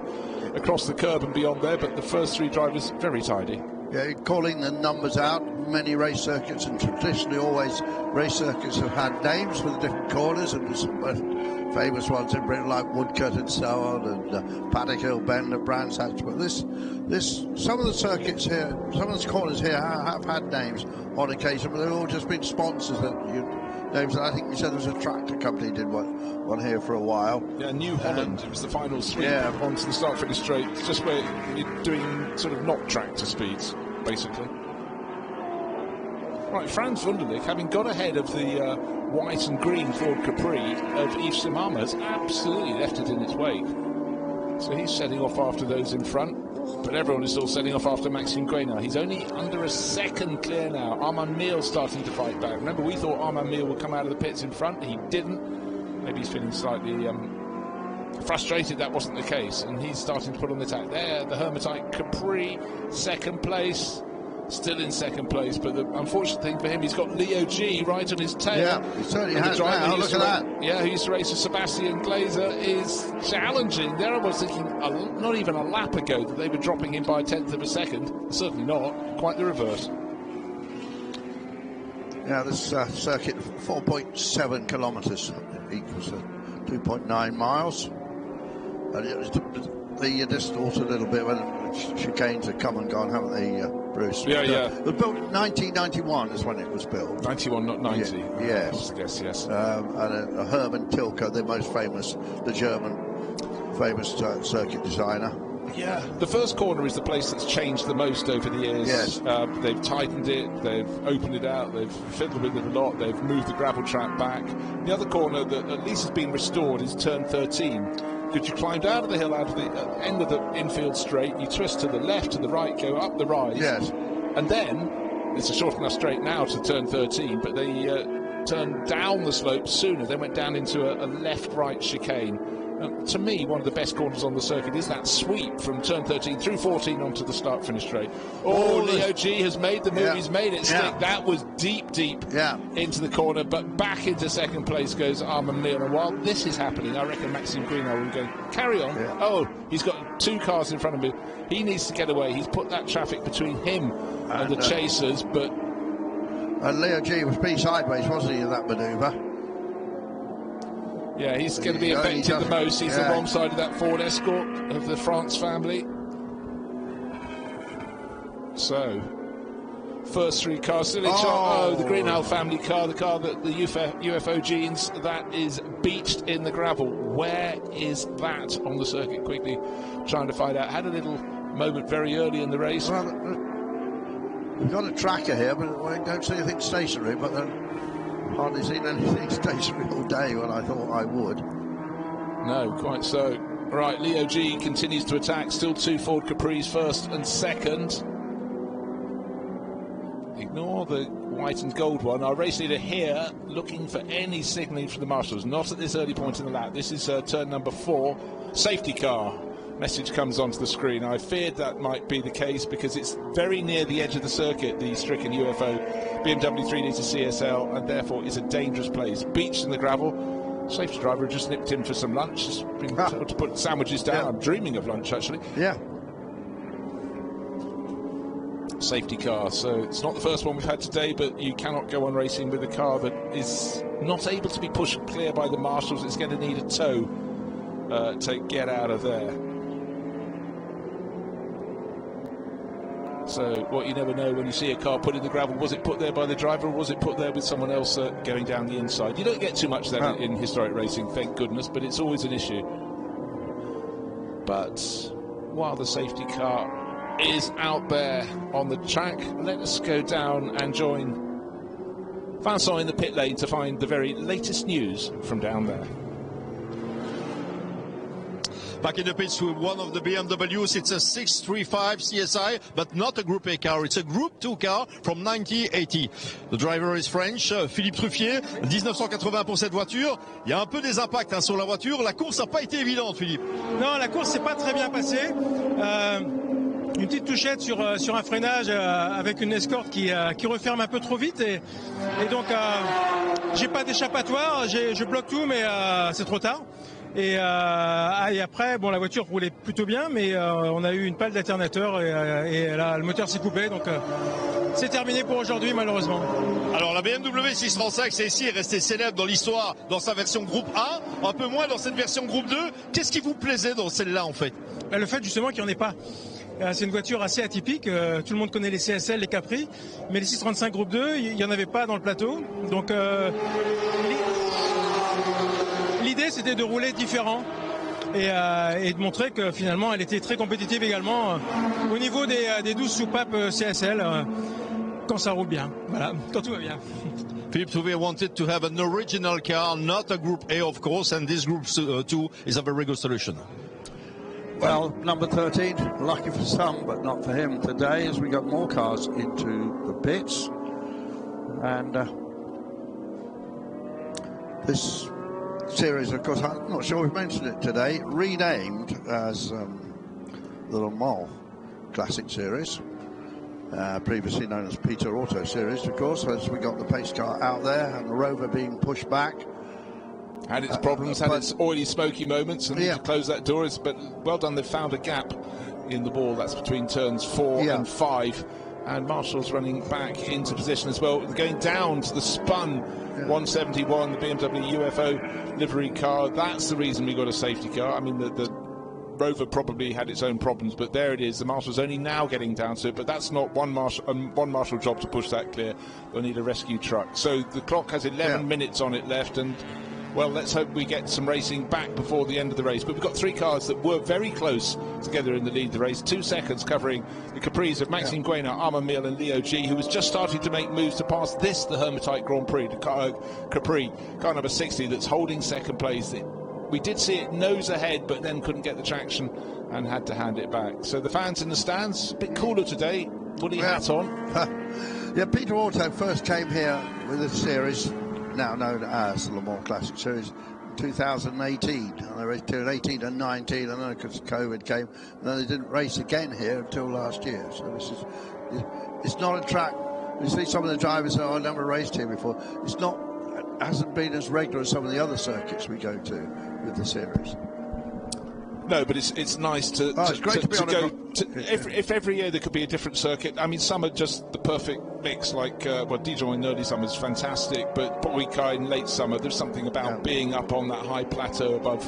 [SPEAKER 1] across the curb and beyond there, but the first 3 drivers very tidy.
[SPEAKER 2] Yeah, calling the numbers out. Many race circuits, and traditionally always race circuits have had names for the different corners, and there's some famous ones in Britain like Woodcut and so on, and Paddock Hill Bend and Brands Hatch. But some of the circuits here, some of the corners here have had names on occasion, but they've all just been sponsors names. I think you said there was a tractor company did one here for a while.
[SPEAKER 1] Yeah, New Holland. It was the final sweep onto the start-finish straight. It's just where you're doing sort of not tractor speeds, basically. Right, Frans Wunderlich, having got ahead of the white and green Ford Capri of Yves Simama, has absolutely left it in its wake. So he's setting off after those in front, but everyone is still setting off after Maxime Gray now. He's only under a second clear now. Armand Meal starting to fight back. Remember, we thought Armand Meal would come out of the pits in front. He didn't. Maybe he's feeling slightly frustrated that wasn't the case, and he's starting to put on the attack. There, the Hermitite Capri, second place. Still in second place, but the unfortunate thing for him, he's got Leo G right on his tail.
[SPEAKER 2] Yeah, he certainly has now. Look at that.
[SPEAKER 1] Yeah, who used to race with Sebastian Glazer, is challenging. There I was thinking, not even a lap ago, that they were dropping him by a tenth of a second. Certainly not. Quite the reverse.
[SPEAKER 2] Yeah, this circuit, 4.7 kilometres equals 2.9 miles. And they distorted a little bit when chicanes have come and gone, haven't they, Bruce?
[SPEAKER 1] Yeah, yeah.
[SPEAKER 2] It was built in 1991 is when it was built.
[SPEAKER 1] 91, not 90.
[SPEAKER 2] Yeah, yes.
[SPEAKER 1] Yes.
[SPEAKER 2] And Hermann Tilke, the most famous, the German famous circuit designer.
[SPEAKER 1] Yeah. The first corner is the place that's changed the most over the years.
[SPEAKER 2] Yes.
[SPEAKER 1] They've tightened it, they've opened it out, they've fiddled with it a lot, they've moved the gravel track back. The other corner that at least has been restored is turn 13. Because you climbed out of the hill, out of the end of the infield straight, you twist to the left, to the right, go up the rise.
[SPEAKER 2] Yes.
[SPEAKER 1] And then, it's a short enough straight now to turn 13, but they turned down the slope sooner. They went down into a left-right chicane. To me, one of the best corners on the circuit is that sweep from turn 13 through 14 onto the start-finish straight. Leo G has made the move. Yeah. He's made it stick. Yeah. That was deep into the corner, but back into second place goes Armand Meal. And while this is happening, I reckon Maxime Greenau will go, carry on. Yeah. Oh, he's got 2 cars in front of him. He needs to get away. He's put that traffic between him and the chasers, but...
[SPEAKER 2] And Leo G was pretty sideways, wasn't he, in that manoeuvre?
[SPEAKER 1] Yeah, he's going to be affected the most. He's the wrong side of that Ford Escort of the France family. So, first 3 cars still in charge. The Greenhalgh family car, the car that the UFO genes, that is beached in the gravel. Where is that on the circuit? Quickly trying to find out. Had a little moment very early in the race.
[SPEAKER 2] Well, we've got a tracker here, but we don't see anything stationary, but then... Hardly seen anything stationary all day when I thought I would.
[SPEAKER 1] No, quite so. Right, Leo G continues to attack. Still 2 Ford Capris, first and second. Ignore the white and gold one. Our race leader here looking for any signalling from the marshals. Not at this early point in the lap. This is turn number 4. Safety car. Message comes onto the screen. I feared that might be the case because it's very near the edge of the circuit, the stricken UFO BMW 3 litre CSL, and therefore is a dangerous place. Beached in the gravel. Safety driver just nipped in for some lunch. Just been told to put sandwiches down. Yeah. I'm dreaming of lunch, actually.
[SPEAKER 2] Yeah.
[SPEAKER 1] Safety car. So it's not the first one we've had today, but you cannot go on racing with a car that is not able to be pushed clear by the marshals. It's going to need a tow to get out of there. So what you never know when you see a car put in the gravel, was it put there by the driver or was it put there with someone else going down the inside? You don't get too much of that in historic racing, thank goodness, but it's always an issue. But while the safety car is out there on the track, let us go down and join Vincent in the pit lane to find the very latest news from down there.
[SPEAKER 3] Back in the pits with one of the BMWs. It's a 635 CSI, but not a Group A car. It's a Group 2 car from 1980. The driver is French, Philippe Truffier, 1980 pour cette voiture. Il y a un peu des impacts sur la voiture. La course n'a pas été évidente, Philippe.
[SPEAKER 17] Non, la course s'est pas très bien passée. une petite touchette sur un freinage avec une escorte qui referme un peu trop vite et donc j'ai pas d'échappatoire, je bloque tout mais c'est trop tard. Et après, bon, la voiture roulait plutôt bien, mais on a eu une panne d'alternateur et là, le moteur s'est coupé, donc c'est terminé pour aujourd'hui, malheureusement.
[SPEAKER 3] Alors la BMW 635, c'est ici, est restée célèbre dans l'histoire, dans sa version groupe A, un peu moins dans cette version groupe 2. Qu'est-ce qui vous plaisait dans celle-là, en fait?
[SPEAKER 17] Le fait, justement, qu'il n'y en ait pas. C'est une voiture assez atypique, tout le monde connaît les CSL, les Capri, mais les 635 groupe 2, il n'y en avait pas dans le plateau, donc l'idée c'était de rouler différent et de montrer que finalement elle était très compétitive également au niveau des 12 soupapes CSL quand ça roule bien, voilà, quand tout va bien.
[SPEAKER 3] Philippe Souvet wanted to have an original car, not a Group A, of course, and this Group 2 is a very good solution.
[SPEAKER 2] Well, number 13, lucky for some, but not for him today, as we got more cars into the pits. And this series, of course, I'm not sure we've mentioned it today, renamed as the Le Mans Classic Series, previously known as Peter Auto Series, of course, as we got the pace car out there and the Rover being pushed back.
[SPEAKER 1] Had its problems, had its oily, smoky moments, and to close that door is, but well done, they've found a gap in the ball, that's between turns 4 and 5, and Marshall's running back into position as well, going down to the spun 171, the BMW UFO livery car. That's the reason we got a safety car. I mean, the Rover probably had its own problems, but there it is. The Marshall's only now getting down to it, but that's not one Marshall job to push that clear. They'll need a rescue truck. So the clock has 11 minutes on it left, and well, let's hope we get some racing back before the end of the race. But we've got 3 cars that were very close together in the lead of the race. 2 seconds covering the Capris of Maxime Guénard, Armand Miel and Leo G, who was just starting to make moves to pass the Hermitite Grand Prix, the Capri, car number 60, that's holding second place. We did see it nose ahead, but then couldn't get the traction and had to hand it back. So the fans in the stands, a bit cooler today, woolly hat on.
[SPEAKER 2] Peter Auto first came here with this series, now known as the Le Mans Classic Series, 2018. And they raced in 18 and 19, I know because COVID came, and then they didn't race again here until last year. So this is, it's not a track. You see some of the drivers say, I've never raced here before. It's not, hasn't been as regular as some of the other circuits we go to with the series.
[SPEAKER 1] No, but it's nice to go. If every year there could be a different circuit. I mean, some are just the perfect mix. Like Dijon in early summer is fantastic, but Bourrica in late summer, there's something about being up on that high plateau above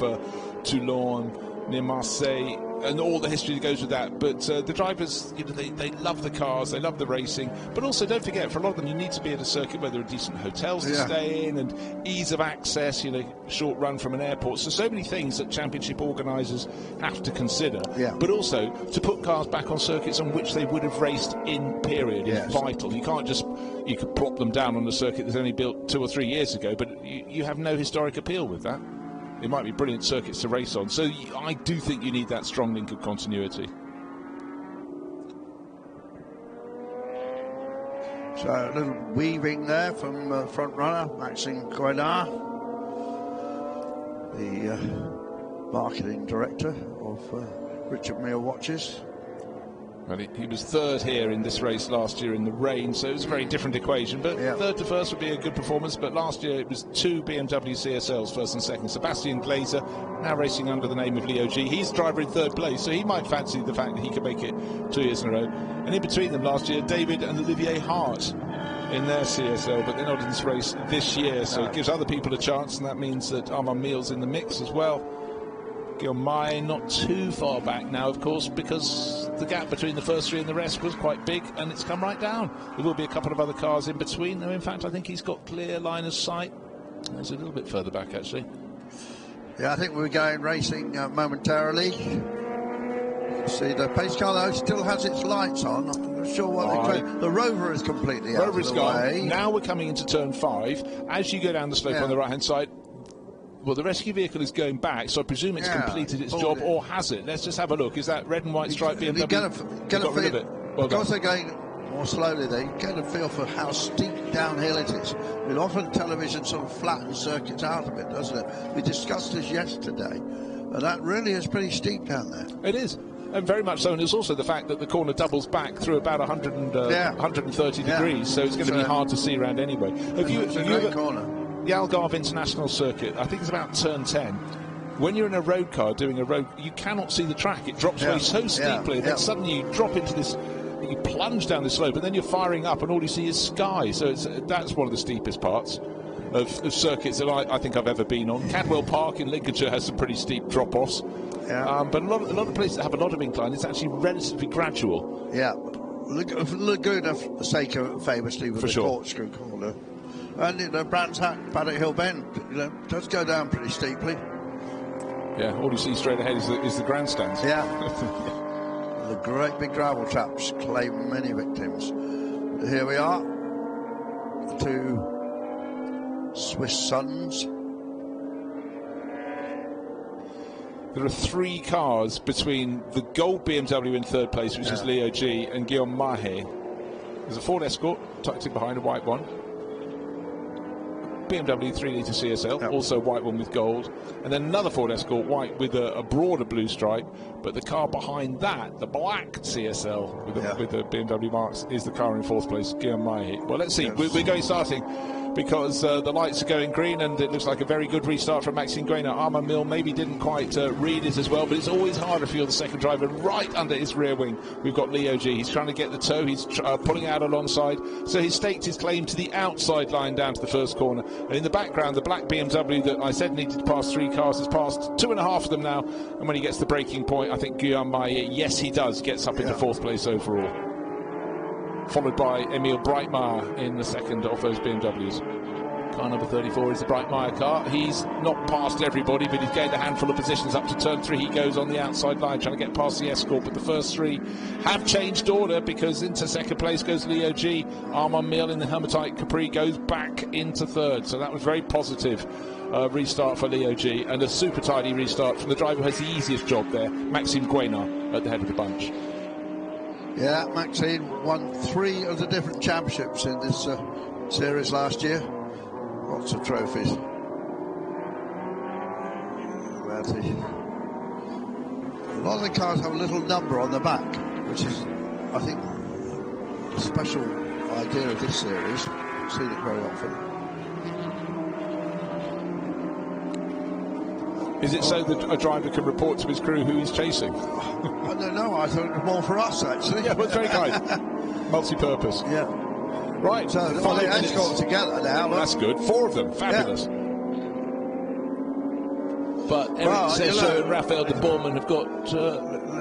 [SPEAKER 1] Toulon, near Marseille, and all the history that goes with that. But the drivers, you know, they love the cars, they love the racing, but also don't forget, for a lot of them, you need to be at a circuit where there are decent hotels to stay in and ease of access, you know, short run from an airport. So many things that championship organisers have to consider. But also to put cars back on circuits on which they would have raced in period is vital. You can't just, you could plop them down on a circuit that's only built 2 or 3 years ago, but you have no historic appeal with that. It might be brilliant circuits to race on. So I do think you need that strong link of continuity.
[SPEAKER 2] So a little weaving there from front runner Maxime Guénard, the marketing director of Richard Mille Watches.
[SPEAKER 1] Well, he was third here in this race last year in the rain, so it was a very different equation. But third to first would be a good performance. But last year it was 2 BMW CSLs, first and second. Sebastian Glazer, now racing under the name of Leo G. He's driver in third place, so he might fancy the fact that he could make it 2 years in a row. And in between them last year, David and Olivier Hart in their CSL, but they're not in this race this year, so it gives other people a chance, and that means that Armand Miel's in the mix as well. Guillaume not too far back now, of course, because the gap between the first 3 and the rest was quite big, and it's come right down. There will be a couple of other cars in between, though in fact I think he's got clear line of sight. It's a little bit further back, actually.
[SPEAKER 2] I think we're going racing momentarily. See, the pace car though still has its lights on. I'm not sure what the Rover is completely out of the way.
[SPEAKER 1] Now we're coming into turn 5. As you go down the slope on the right-hand side, well, the rescue vehicle is going back, so I presume it's completed its job, or has it? Let's just have a look. Is that red and white striped BMW?
[SPEAKER 2] Got rid of it. Well, because they're going more slowly, they get a feel for how steep downhill it is. I mean, often television sort of flattens circuits out a bit, doesn't it? We discussed this yesterday, and that really is pretty steep down there.
[SPEAKER 1] It is. And very much so, and it's also the fact that the corner doubles back through about 130 degrees, so it's going to be hard to see around anyway. Have you
[SPEAKER 2] corner.
[SPEAKER 1] The Algarve International Circuit, I think it's about turn 10. When you're in a road car doing a road, you cannot see the track. It drops away so steeply, and then suddenly you drop into this, you plunge down the slope, and then you're firing up, and all you see is sky. So that's one of the steepest parts of circuits that I think I've ever been on. Cadwell Park in Lincolnshire has some pretty steep drop-offs. But a lot of places that have a lot of incline, it's actually relatively gradual.
[SPEAKER 2] Yeah. Laguna Seca famously with the corkscrew corner. And, you know, Brands Hatch, Paddock Hill Bend, you know, does go down pretty steeply.
[SPEAKER 1] Yeah, all you see straight ahead is the grandstands.
[SPEAKER 2] Yeah. The great big gravel traps claim many victims. Here we are. The two Swiss sons.
[SPEAKER 1] There are 3 cars between the gold BMW in third place, which is Leo G, and Guillaume Mahé. There's a Ford Escort tucked in behind, a white one. BMW 3-litre CSL, also white one with gold, and then another Ford Escort white with a broader blue stripe. But the car behind that, the black CSL with the BMW marks, is the car in fourth place, Guillaume Mahé. Well, let's see. We're going starting because the lights are going green, and it looks like a very good restart from Maxime Guénard. Armand Mill maybe didn't quite read it as well, but it's always harder if you're the second driver right under his rear wing. We've got Leo G. He's trying to get the toe. He's pulling out alongside. So he's staked his claim to the outside line down to the first corner. And in the background, the black BMW that I said needed to pass 3 cars has passed 2.5 of them now. And when he gets the braking point, I think Guillaume Mahé, yes, he does, gets up into fourth place overall. Followed by Emile Breitmeier in the second of those BMWs. Car number 34 is the Breitmeier car. He's not passed everybody, but he's gained a handful of positions up to turn 3. He goes on the outside line, trying to get past the Escort, but the first 3 have changed order because into second place goes Leo G. Armand Mill in the Hermatite Capri goes back into third, so that was very positive. Restart for Leo G, and a super tidy restart from the driver who has the easiest job there, Maxime Guénard, at the head of the bunch.
[SPEAKER 2] Yeah, Maxime won 3 of the different championships in this series last year. Lots of trophies. A lot of the cars have a little number on the back, which is, I think, a special idea of this series. I've seen it very often.
[SPEAKER 1] Is it so that a driver can report to his crew who he's chasing?
[SPEAKER 2] I don't know. I thought it was more for us, actually.
[SPEAKER 1] Yeah, but it's very kind. Multi-purpose.
[SPEAKER 2] Yeah.
[SPEAKER 1] Right.
[SPEAKER 2] So all the Escorts together now. Look.
[SPEAKER 1] That's good. 4 of them. Fabulous.
[SPEAKER 2] Yeah.
[SPEAKER 1] But Eric Sesho and Raphael de Bourman have got...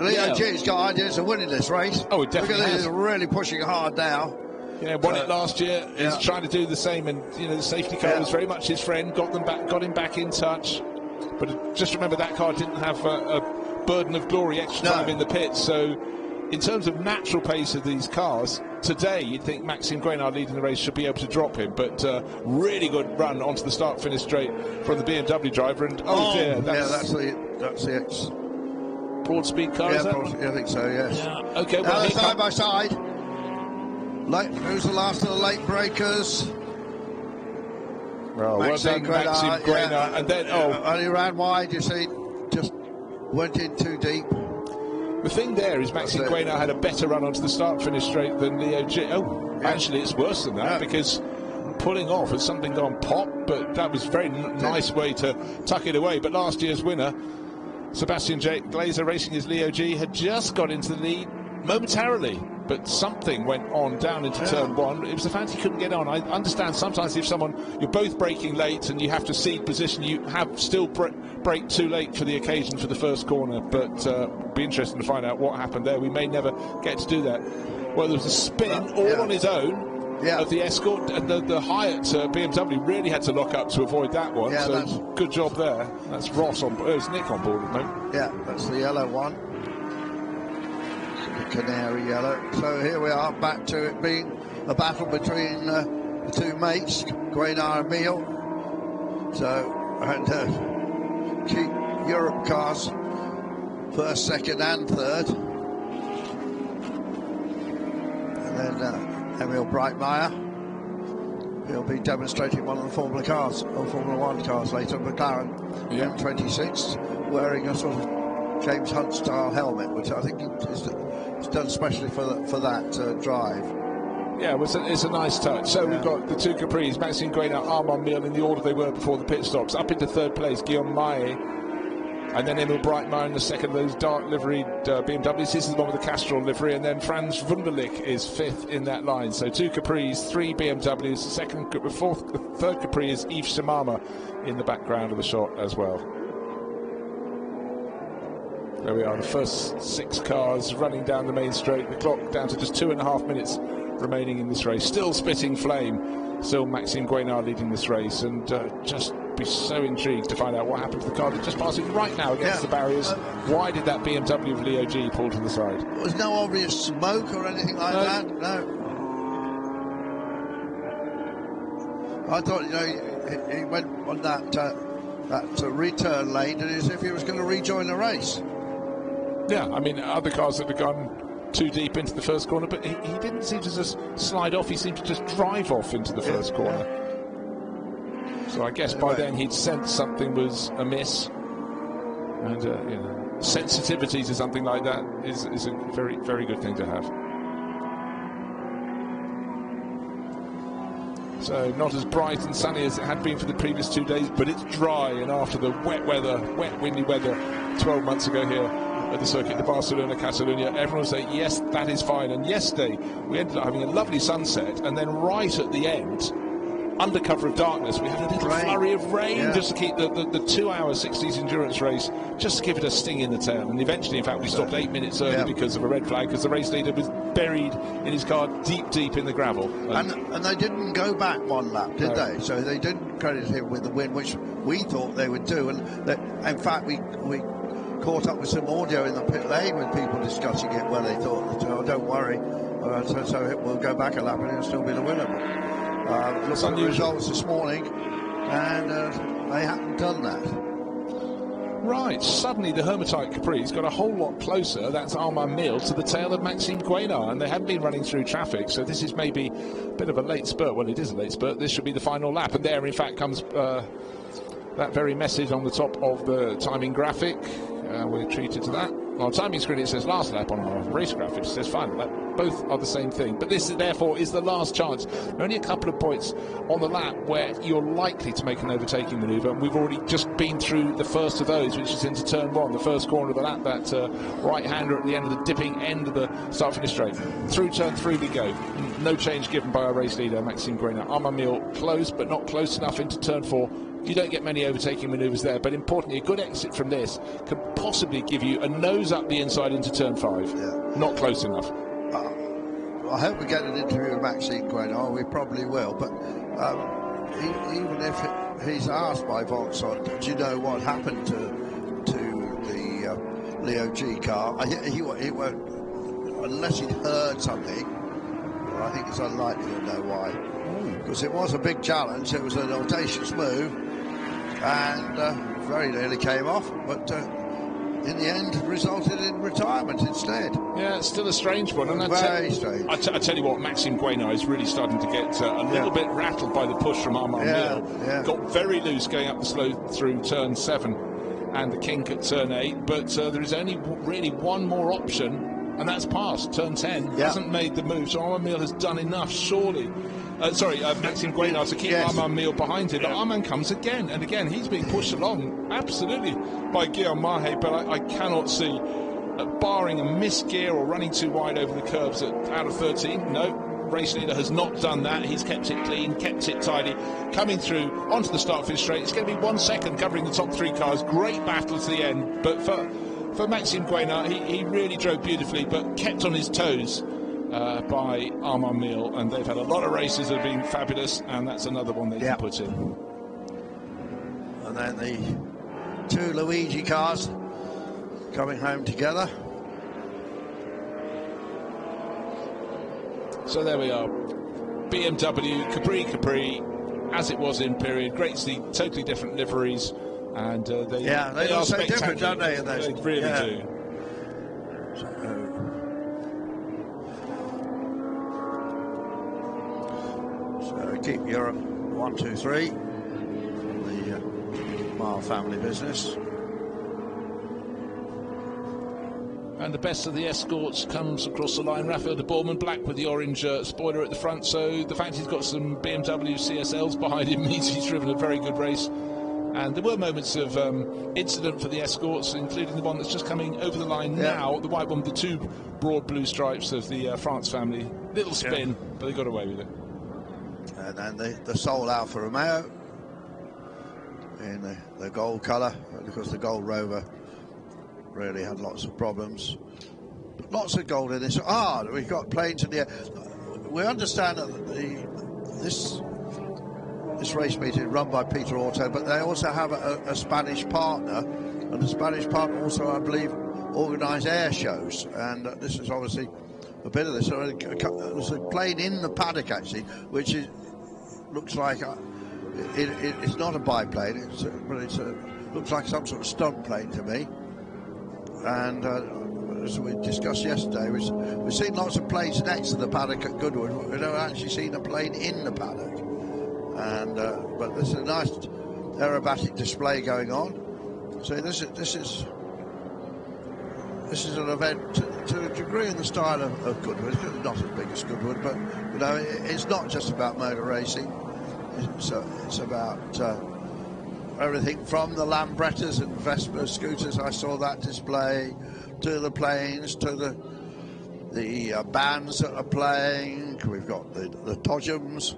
[SPEAKER 2] Leo G's got ideas of winning this race.
[SPEAKER 1] Oh, it definitely
[SPEAKER 2] He's really pushing hard now.
[SPEAKER 1] Yeah, won it last year. He's trying to do the same, and you know the safety car was very much his friend. Got him back in touch. But just remember that car didn't have a burden of glory extra time in the pits. So, in terms of natural pace of these cars, today you'd think Maxime Guénard leading the race should be able to drop him. But really good run onto the start-finish straight from the BMW driver. And that's
[SPEAKER 2] the X.
[SPEAKER 1] Broad speed car.
[SPEAKER 2] Yeah, I think so. Yes.
[SPEAKER 1] Yeah. Okay.
[SPEAKER 2] Well, side by side. Who's the last of the late breakers?
[SPEAKER 1] Well done, Maxime Guénard. And then,
[SPEAKER 2] only ran wide, you see, just went in too deep.
[SPEAKER 1] The thing there is Maxime Guénard had a better run onto the start-finish straight than Leo G. Actually, it's worse than that because pulling off has something gone pop, but that was a very nice way to tuck it away. But last year's winner, Sebastian Glazer, racing his Leo G, had just got into the lead momentarily. But something went on down into turn 1. It was the fact he couldn't get on. I understand sometimes if you're both braking late and you have to cede position, you have still brake too late for the occasion for the first corner. But be interesting to find out what happened there. We may never get to do that. Well, there was a spin all on his own of the Escort, and the Hyatt BMW really had to lock up to avoid that one.
[SPEAKER 2] Yeah,
[SPEAKER 1] so good job there. That's Ross on board. It's Nick on board at the moment.
[SPEAKER 2] Yeah, that's the yellow one. Canary yellow. So here we are, back to it being a battle between the two mates, Guénard and Mill. So, and keep Europe cars first, second and third. And then Emile Breitmeier, he'll be demonstrating one of the Formula cars, or Formula One cars later, McLaren M26, wearing a sort of James Hunt style helmet, which I think is done especially for that drive.
[SPEAKER 1] Yeah, it's a nice touch. So we've got the two Capris, Maxime Guénard, Armand Mille, in the order they were before the pit stops. Up into third place, Guillaume Maé, and then Emil Breitmeier in the second of those dark liveried BMWs. This is the one with the Castrol livery, and then Franz Wunderlich is fifth in that line. So two Capris, three BMWs. The third Capri is Yves Samama in the background of the shot as well. There we are, the first 6 cars running down the main straight. The clock down to just 2.5 minutes remaining in this race. Still spitting flame. Still Maxime Guénard leading this race, and just be so intrigued to find out what happened to the car that's just passing right now against the barriers. Why did that BMW of Leo G pull to the side?
[SPEAKER 2] There was no obvious smoke or anything like that. No. I thought, he went on that return lane as if he was going to rejoin the race.
[SPEAKER 1] Yeah, I mean, other cars that have gone too deep into the first corner, but he didn't seem to just slide off. He seemed to just drive off into the first corner. So I guess by then he'd sensed something was amiss, and sensitivity to something like that is a very, very good thing to have. So not as bright and sunny as it had been for the previous 2 days, but it's dry, and after the wet, windy weather 12 months ago here at the Circuit de Barcelona-Catalunya, everyone will say, yes, that is fine. And yesterday, we ended up having a lovely sunset, and then right at the end, under cover of darkness, we had a little flurry of rain just to keep the 2-hour 60s endurance race, just to give it a sting in the tail. And eventually, in fact, we stopped 8 minutes early because of a red flag, because the race leader was buried in his car deep in the gravel.
[SPEAKER 2] And they didn't go back one lap, did they? So they didn't credit him with the win, which we thought they would do. And in fact, we caught up with some audio in the pit lane with people discussing it, where they thought, oh, don't worry, so we'll go back a lap and he'll still be the winner. Looked at the results this morning, and they hadn't done that.
[SPEAKER 1] Right, suddenly the Hermitite Capri's got a whole lot closer, that's Armand Mille, to the tail of Maxime Guénard, and they haven't been running through traffic, so this is maybe a bit of a late spurt. Well, it is a late spurt. This should be the final lap, and there in fact comes that very message on the top of the timing graphic. We're treated to that. On our timing screen it says last lap, on our race graphic it says final lap. Both are the same thing, but this therefore is the last chance. There are only a couple of points on the lap where you're likely to make an overtaking manoeuvre, and we've already just been through the first of those, which is into turn 1, the first corner of the lap, that right-hander at the end of the dipping end of the start-finish straight. Through turn 3 we go. No change given by our race leader, Maxime Guénard. Armand Mille close, but not close enough into turn 4. You don't get many overtaking manoeuvres there, but importantly, a good exit from this could possibly give you a nose up the inside into turn 5. Not close enough.
[SPEAKER 2] I hope we get an interview with Maxime Guénard. We probably will, but even if he's asked by Vauxhall, do you know what happened to the Leo G car? He won't, unless he'd heard something. I think it's unlikely to know why, because it was a big challenge. It was an audacious move, and very nearly came off, but in the end resulted in retirement instead.
[SPEAKER 1] Yeah, it's still a strange one. And
[SPEAKER 2] very strange.
[SPEAKER 1] I tell you what, Maxime Guénard is really starting to get a little bit rattled by the push from Armand Mille. Got very loose going up the slow through turn 7 and the kink at turn 8, but there is only really one more option, and that's past. Turn 10 hasn't made the move, so Armand Mille has done enough, surely. Maxime Guénard to keep Armand Mille behind him, but Armand comes again, and again he's being pushed along absolutely by Guillaume Maé, but I cannot see, barring a missed gear or running too wide over the curbs out of 13, no, race leader has not done that. He's kept it clean, kept it tidy, coming through onto the start finish straight. It's going to be 1 second covering the top 3 cars. Great battle to the end, but for Maxime Guénard, he really drove beautifully, but kept on his toes by Armand Mille, and they've had a lot of races that have been fabulous, and that's another one they can put in.
[SPEAKER 2] And then the 2 Luigi cars coming home together.
[SPEAKER 1] So there we are, BMW Capri as it was in period. Great to see totally different liveries, and they are
[SPEAKER 2] so different, don't they?
[SPEAKER 1] They really do.
[SPEAKER 2] So keep Europe 1, 2, 3 from the Mile family business.
[SPEAKER 1] And the best of the escorts comes across the line. Raphael de Boorman, black with the orange spoiler at the front. So the fact he's got some BMW CSLs behind him means he's driven a very good race. And there were moments of incident for the escorts, including the one that's just coming over the line now, the white one with the two broad blue stripes of the France family. Little spin, but they got away with it.
[SPEAKER 2] And then the Sol Alfa Romeo in the gold colour, because the Gold Rover really had lots of problems. Lots of gold in this. We've got planes in the air. We understand that this race meeting is run by Peter Auto, but they also have a Spanish partner, and the Spanish partner also, I believe, organise air shows, and this is obviously a bit of this. There's a plane in the paddock actually, which looks like it's not a biplane, but it looks like some sort of stunt plane to me. And as we discussed yesterday, we've seen lots of planes next to the paddock at Goodwood. We've never actually seen a plane in the paddock. And but this is a nice aerobatic display going on. So this is an event to a degree in the style of Goodwood. It's not as big as Goodwood, but you know, it's not just about motor racing. It's about everything from the Lambrettas and Vespa scooters. I saw that display, to the planes, to the bands that are playing. We've got the Todgems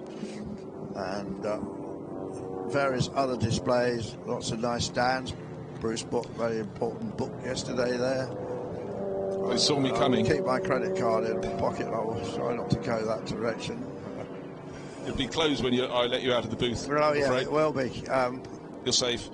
[SPEAKER 2] and various other displays. Lots of nice stands. Bruce bought a very important book yesterday there.
[SPEAKER 1] They saw me coming.
[SPEAKER 2] Keep my credit card in my pocket. I will try not to go that direction.
[SPEAKER 1] It'll be closed when I let you out of the booth.
[SPEAKER 2] Oh yeah, it will be.
[SPEAKER 1] You're safe.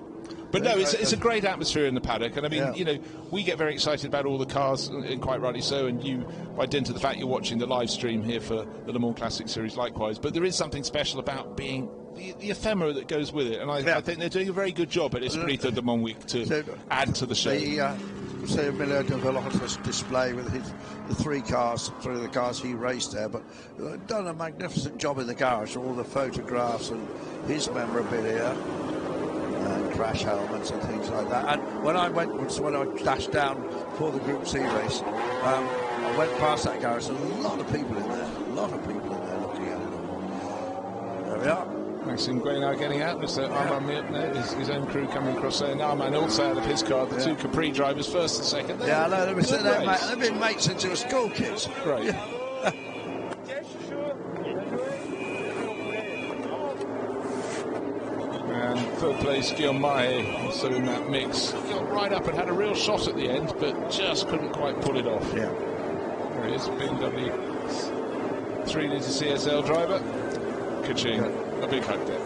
[SPEAKER 1] But no, it's a great atmosphere in the paddock, and I mean, you know, we get very excited about all the cars, and quite rightly so, and you, by dint of the fact you're watching the live stream here for the Le Mans Classic Series likewise, but there is something special about being the ephemera that goes with it, and I think they're doing a very good job at Espíritu de Montjuïc to add to the show.
[SPEAKER 2] The Emilio de Veloz's display with the three the cars he raced there, but done a magnificent job in the garage, all the photographs and his memorabilia and crash helmets and things like that. And when I dashed down for the Group C race, I went past that garage. There's a lot of people in there, looking at it all. There we are.
[SPEAKER 1] Maxime Guénard getting out. Mr. Armand Mirtner, his own crew coming across there. And Armand also out of his car. The two Capri drivers, first and second.
[SPEAKER 2] Yeah, I know. They've been mates since they were school kids.
[SPEAKER 1] Great. And third place, Guillaume Mahé, also in that mix. Got right up and had a real shot at the end, but just couldn't quite pull it off.
[SPEAKER 2] Yeah.
[SPEAKER 1] There he is, BMW 3-litre CSL driver. Ka-ching. A big hug there.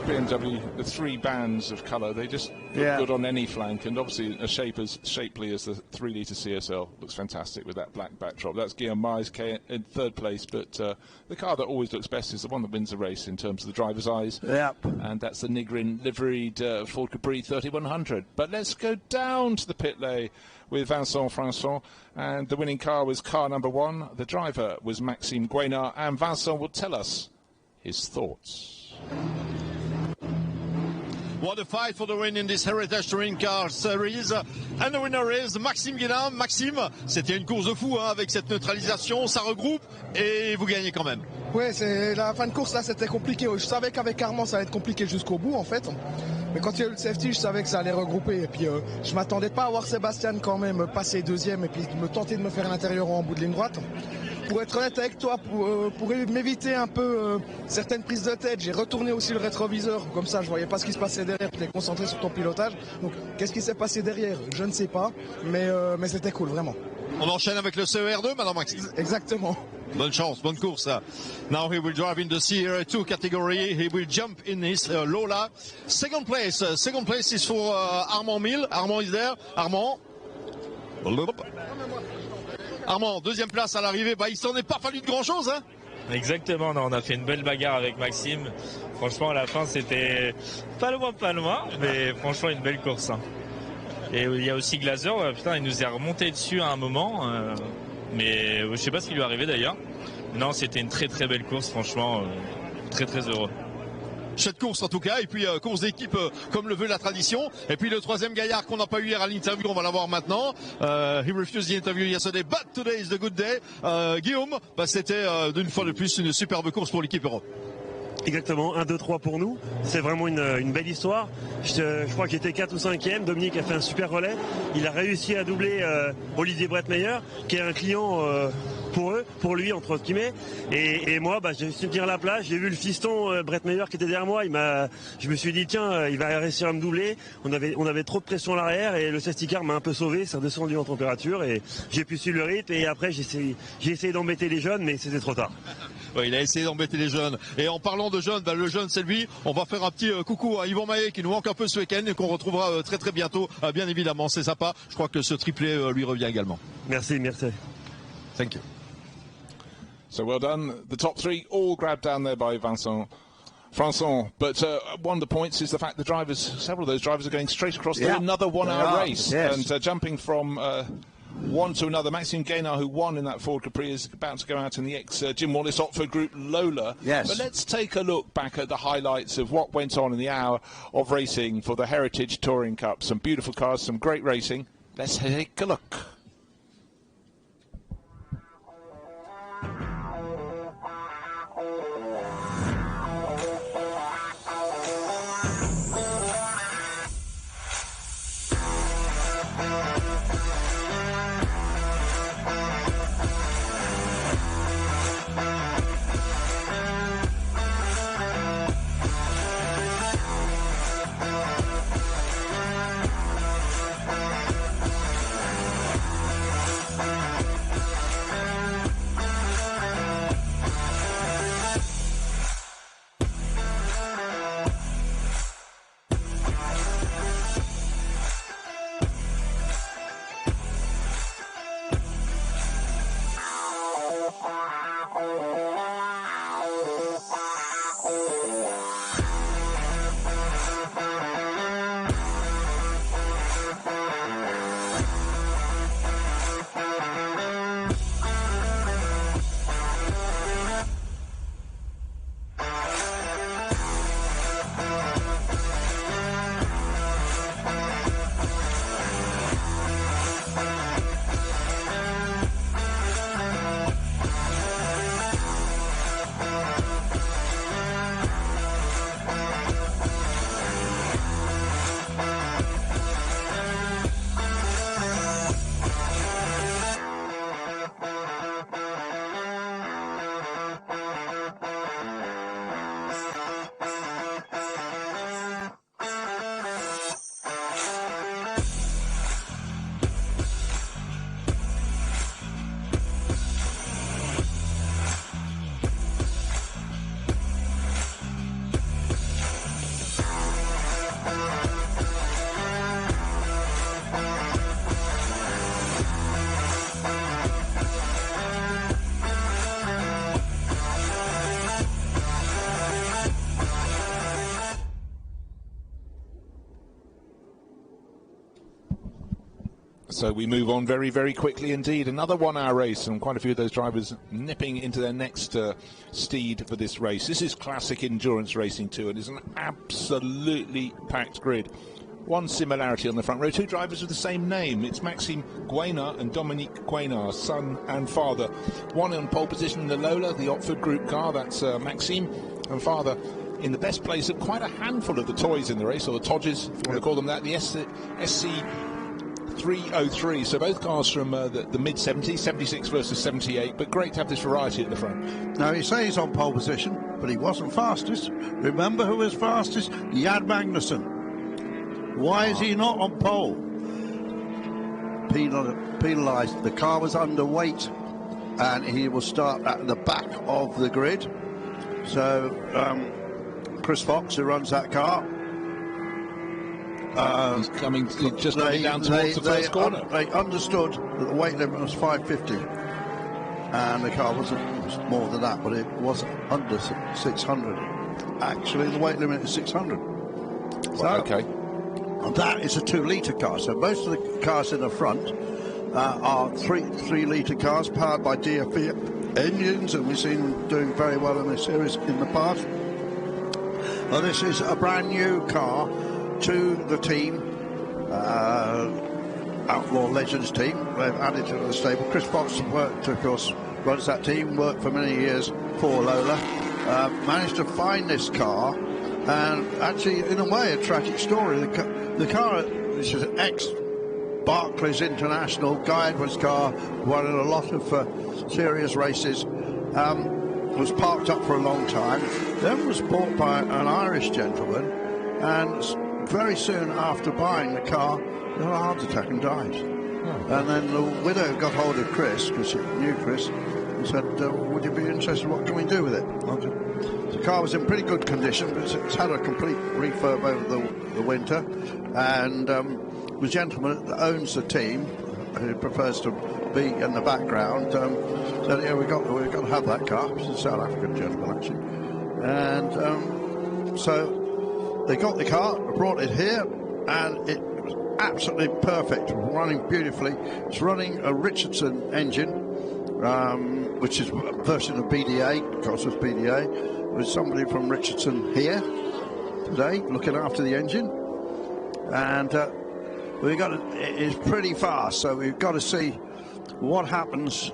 [SPEAKER 1] BMW, the three bands of colour, they just look good on any flank, and obviously a shape as shapely as the 3-litre CSL looks fantastic with that black backdrop. That's Guillaume Mahé in third place, but the car that always looks best is the one that wins the race in terms of the driver's eyes.
[SPEAKER 2] Yep.
[SPEAKER 1] And that's the Nigrin liveried Ford Capri 3100. But let's go down to the pit lane with Vincent Franssen, and the winning car was car number 1. The driver was Maxime Guénard, and Vincent will tell us his thoughts.
[SPEAKER 3] What a fight for the win in this Heritage Touring Car Series. And the winner is Maxime Guénard. Maxime, c'était une course de fou hein, avec cette neutralisation, ça regroupe et vous gagnez quand même.
[SPEAKER 18] Ouais, c'est la fin de course là, c'était compliqué. Je savais qu'avec Armand ça allait être compliqué jusqu'au bout en fait. Mais quand il y a eu le safety, je savais que ça allait regrouper. Et puis je m'attendais pas à voir Sébastien quand même passer deuxième et puis me tenter de me faire l'intérieur en bout de ligne droite. Pour être honnête avec toi, pour m'éviter un peu certaines prises de tête, j'ai retourné aussi le rétroviseur, comme ça je voyais pas ce qui se passait derrière, tu es concentré sur ton pilotage. Donc qu'est-ce qui s'est passé derrière? Je ne sais pas, mais c'était cool, vraiment.
[SPEAKER 3] On enchaîne avec le CER2 maintenant, Maxime.
[SPEAKER 18] Exactement.
[SPEAKER 3] Bonne chance, bonne course. Now he will drive in the CER2 category. He will jump in his Lola. Second place is for Armand Mille. Armand is there. Armand, deuxième place à l'arrivée, il s'en est pas fallu de grand-chose. Hein.
[SPEAKER 10] Exactement, non, on a fait une belle bagarre avec Maxime. Franchement, à la fin, c'était pas loin, mais franchement, une belle course. Hein. Et il y a aussi Glazer, putain, il nous est remonté dessus à un moment. Mais je sais pas ce qui lui est arrivé d'ailleurs. Non, c'était une très très belle course, franchement, très très heureux.
[SPEAKER 3] Cette course en tout cas, et puis course d'équipe comme le veut la tradition. Et puis le troisième gaillard qu'on n'a pas eu hier à l'interview, on va l'avoir maintenant. He refused the interview yesterday, but today is the good day. Guillaume, c'était d'une fois de plus une superbe course pour l'équipe Europe.
[SPEAKER 19] Exactement, 1-2-3 pour nous. C'est vraiment une belle histoire. Je crois que j'étais 4 ou 5e. Dominique a fait un super relais. Il a réussi à doubler Olivier Brettmeyer, qui est un client pour lui, entre guillemets. Et moi, j'ai réussi à tenir la place. J'ai vu le fiston Brettmeyer qui était derrière moi. Je me suis dit, tiens, il va réussir à me doubler. On avait trop de pression à l'arrière et le safety car m'a un peu sauvé. C'est redescendu en température et j'ai pu suivre le rythme. Et après, j'ai essayé d'embêter les jeunes, mais c'était trop tard.
[SPEAKER 3] Ouais, il a essayé d'embêter les jeunes. Et en parlant de jeunes, le jeune c'est lui. On va faire un petit coucou à Yvon Maillet qui nous manque un peu ce week-end et qu'on retrouvera très très bientôt. Bien évidemment, c'est sympa. Je crois que ce triplé lui revient également.
[SPEAKER 19] Merci.
[SPEAKER 3] Thank you.
[SPEAKER 1] So well done. The top three all grabbed down there by Vincent Franssen. But one of the points is the fact several of those drivers are going straight across to another 1 hour race.
[SPEAKER 2] Yes.
[SPEAKER 1] And jumping from one to another. Maxime Gaynard, who won in that Ford Capri, is about to go out in the ex-Jim Wallace Otford Group Lola.
[SPEAKER 2] Yes.
[SPEAKER 1] But let's take a look back at the highlights of what went on in the hour of racing for the Heritage Touring Cup. Some beautiful cars, some great racing. Let's take a look. So we move on very, very quickly indeed. Another 1 hour race, and quite a few of those drivers nipping into their next steed for this race. This is classic endurance racing too, and it's an absolutely packed grid. One similarity on the front row, two drivers with the same name. It's Maxime Gaynard and Dominique Gaynard, son and father. One on pole position in the Lola, the Otford Group car, that's Maxime, and father in the best place of quite a handful of the toys in the race, or the Todges, if you want to call them that, the SC303. So both cars from the mid-70s, 76 versus 78, but great to have this variety at the front.
[SPEAKER 2] Now, you say he's on pole position, but he wasn't fastest. Remember who was fastest? Jan Magnussen. Why is he not on pole? Penalised. The car was underweight, and he will start at the back of the grid. So Chris Fox, who runs that car,
[SPEAKER 1] he's coming down towards the first corner.
[SPEAKER 2] They understood that the weight limit was 550, and the car was more than that, but it was under 600. Actually, the weight limit is 600.
[SPEAKER 1] Well, okay.
[SPEAKER 2] And that is a 2-litre car, so most of the cars in the front are 3-litre cars powered by DFV engines, and we've seen them doing very well in this series in the past. Well, this is a brand new car to the team, Outlaw Legends team. They've added to the stable. Chris Fox worked, of course, runs that team, worked for many years for Lola, managed to find this car, and actually, in a way, a tragic story. The car, which is an ex-Barclays International, Guy Edwards car, won in a lot of serious races, was parked up for a long time, then was bought by an Irish gentleman, and very soon after buying the car, he had a heart attack and died. And then the widow got hold of Chris, because she knew Chris, and said, would you be interested, what can we do with it? The car was in pretty good condition, but it's had a complete refurb over the winter, and the gentleman that owns the team, who prefers to be in the background, said, yeah, we've got to have that car. It's a South African gentleman, actually. And so they got the car, brought it here, and it was absolutely perfect, running beautifully. It's running a Richardson engine, which is a version of BDA, Cosworth BDA. There's somebody from Richardson here today looking after the engine, and it's pretty fast, so we've got to see what happens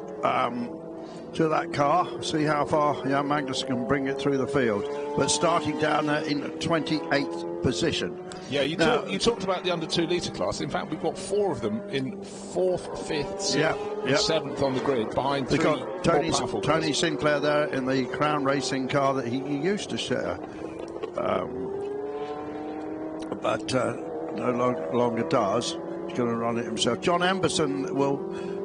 [SPEAKER 2] to that car, see how far Jan Magnus can bring it through the field. But starting down there in 28th position.
[SPEAKER 1] Yeah, you talked about the under 2-litre class. In fact, we've got 4 of them in 4th, 5th, and 7th on the grid, behind 3 more powerful cars.
[SPEAKER 2] Tony Sinclair there in the Crown Racing car that he used to share, but no longer does. He's going to run it himself. John Emberson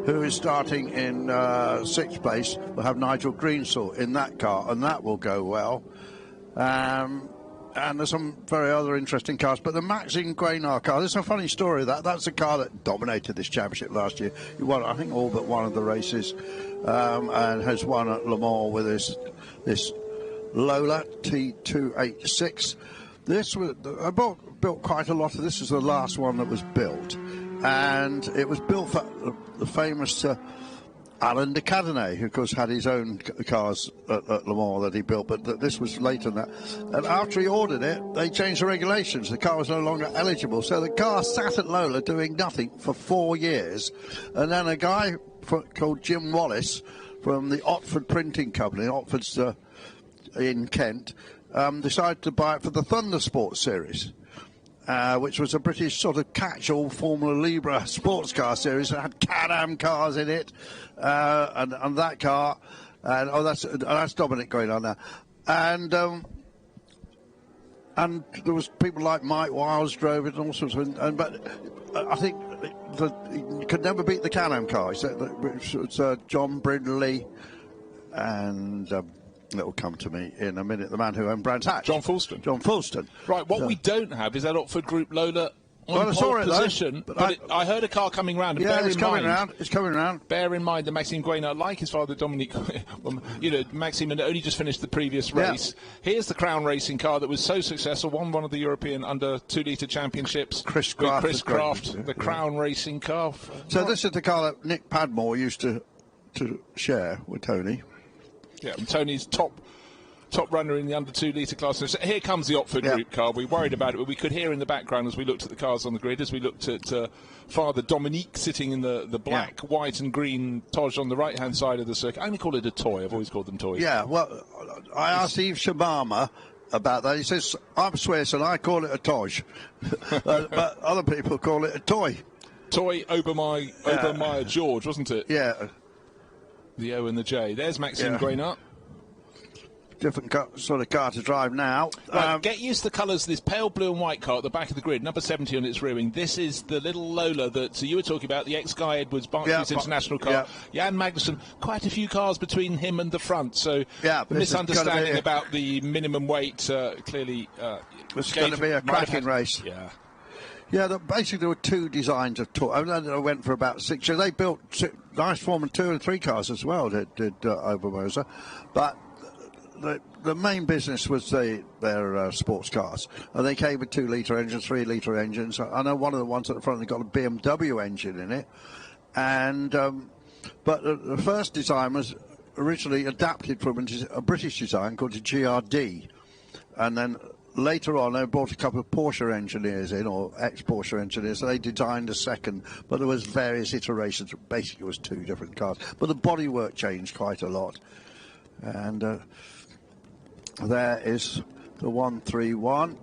[SPEAKER 2] who is starting in 6th place, will have Nigel Greensaw in that car, and that will go well. And there's some very other interesting cars, but the Maxime Guénard car, there's a funny story. That's a car that dominated this championship last year. He won, I think, all but one of the races, and has won at Le Mans with this Lola T286. I built quite a lot of this. Is the last one that was built, and it was built for the famous Alain de Cadenet, who of course had his own cars at Le Mans that he built, but this was later than that. And after he ordered it, they changed the regulations. The car was no longer eligible, so the car sat at Lola doing nothing for 4 years. And then a guy called Jim Wallace from the Otford Printing Company, Otford's in Kent, decided to buy it for the Thundersport series, which was a British sort of catch-all Formula Libre sports car series that had Can-Am cars in it, and that car, and that's Dominic going on now, and there was people like Mike Wiles drove it and all sorts of, but I think you could never beat the Can-Am car. It's John Brindley and. It'll come to me in a minute. The man who owned Brands Hatch.
[SPEAKER 1] John Fulston. Right, what we don't have is that Otford Group Lola on pole position. But I heard a car coming round.
[SPEAKER 2] Yeah, it's coming round. It's coming round.
[SPEAKER 1] Bear in mind that Maxime Guénard, like his father Dominique, Maxime had only just finished the previous race. Yeah. Here's the Crown Racing car that was so successful, won one of the European under 2-litre championships.
[SPEAKER 2] Chris
[SPEAKER 1] Craft, the Crown Racing car.
[SPEAKER 2] So this is the car that Nick Padmore used to share with Tony.
[SPEAKER 1] Yeah, and Tony's top runner in the under 2-litre class. So here comes the Otford Group car. We worried about it, but we could hear in the background as we looked at the cars on the grid, as we looked at Father Dominique sitting in the black, white and green Toj on the right-hand side of the circuit. I only call it a toy. I've always called them toys.
[SPEAKER 2] Yeah, well, I asked Yves Shabama about that. He says, I'm Swiss and I call it a Toj, but other people call it a toy.
[SPEAKER 1] Toy Obermeyer George, wasn't it?
[SPEAKER 2] Yeah.
[SPEAKER 1] The O and the J. There's Maxime Guénard.
[SPEAKER 2] Different sort of car to drive now.
[SPEAKER 1] Right, get used to the colours of this pale blue and white car at the back of the grid, number 70 on its rear wing. This is the little Lola that you were talking about, the ex-Guy Edwards Barclays International car. Jan Magnussen, quite a few cars between him and the front, so the misunderstanding about the minimum weight clearly...
[SPEAKER 2] it's going to be a cracking race.
[SPEAKER 1] Yeah.
[SPEAKER 2] Yeah, basically there were 2 designs of toy. I went for about 6 years. They built nice Formula 2 and 3 cars as well, did Obermoser. But the main business was their sports cars. And they came with 2-litre engines, 3-litre engines. I know one of the ones at the front, they got a BMW engine in it. and but the first design was originally adapted from a British design called the GRD, and then later on they brought a couple of Porsche engineers in, or ex-Porsche engineers, so they designed a second, but there was various iterations. Basically it was 2 different cars, but the bodywork changed quite a lot. And there is the 131.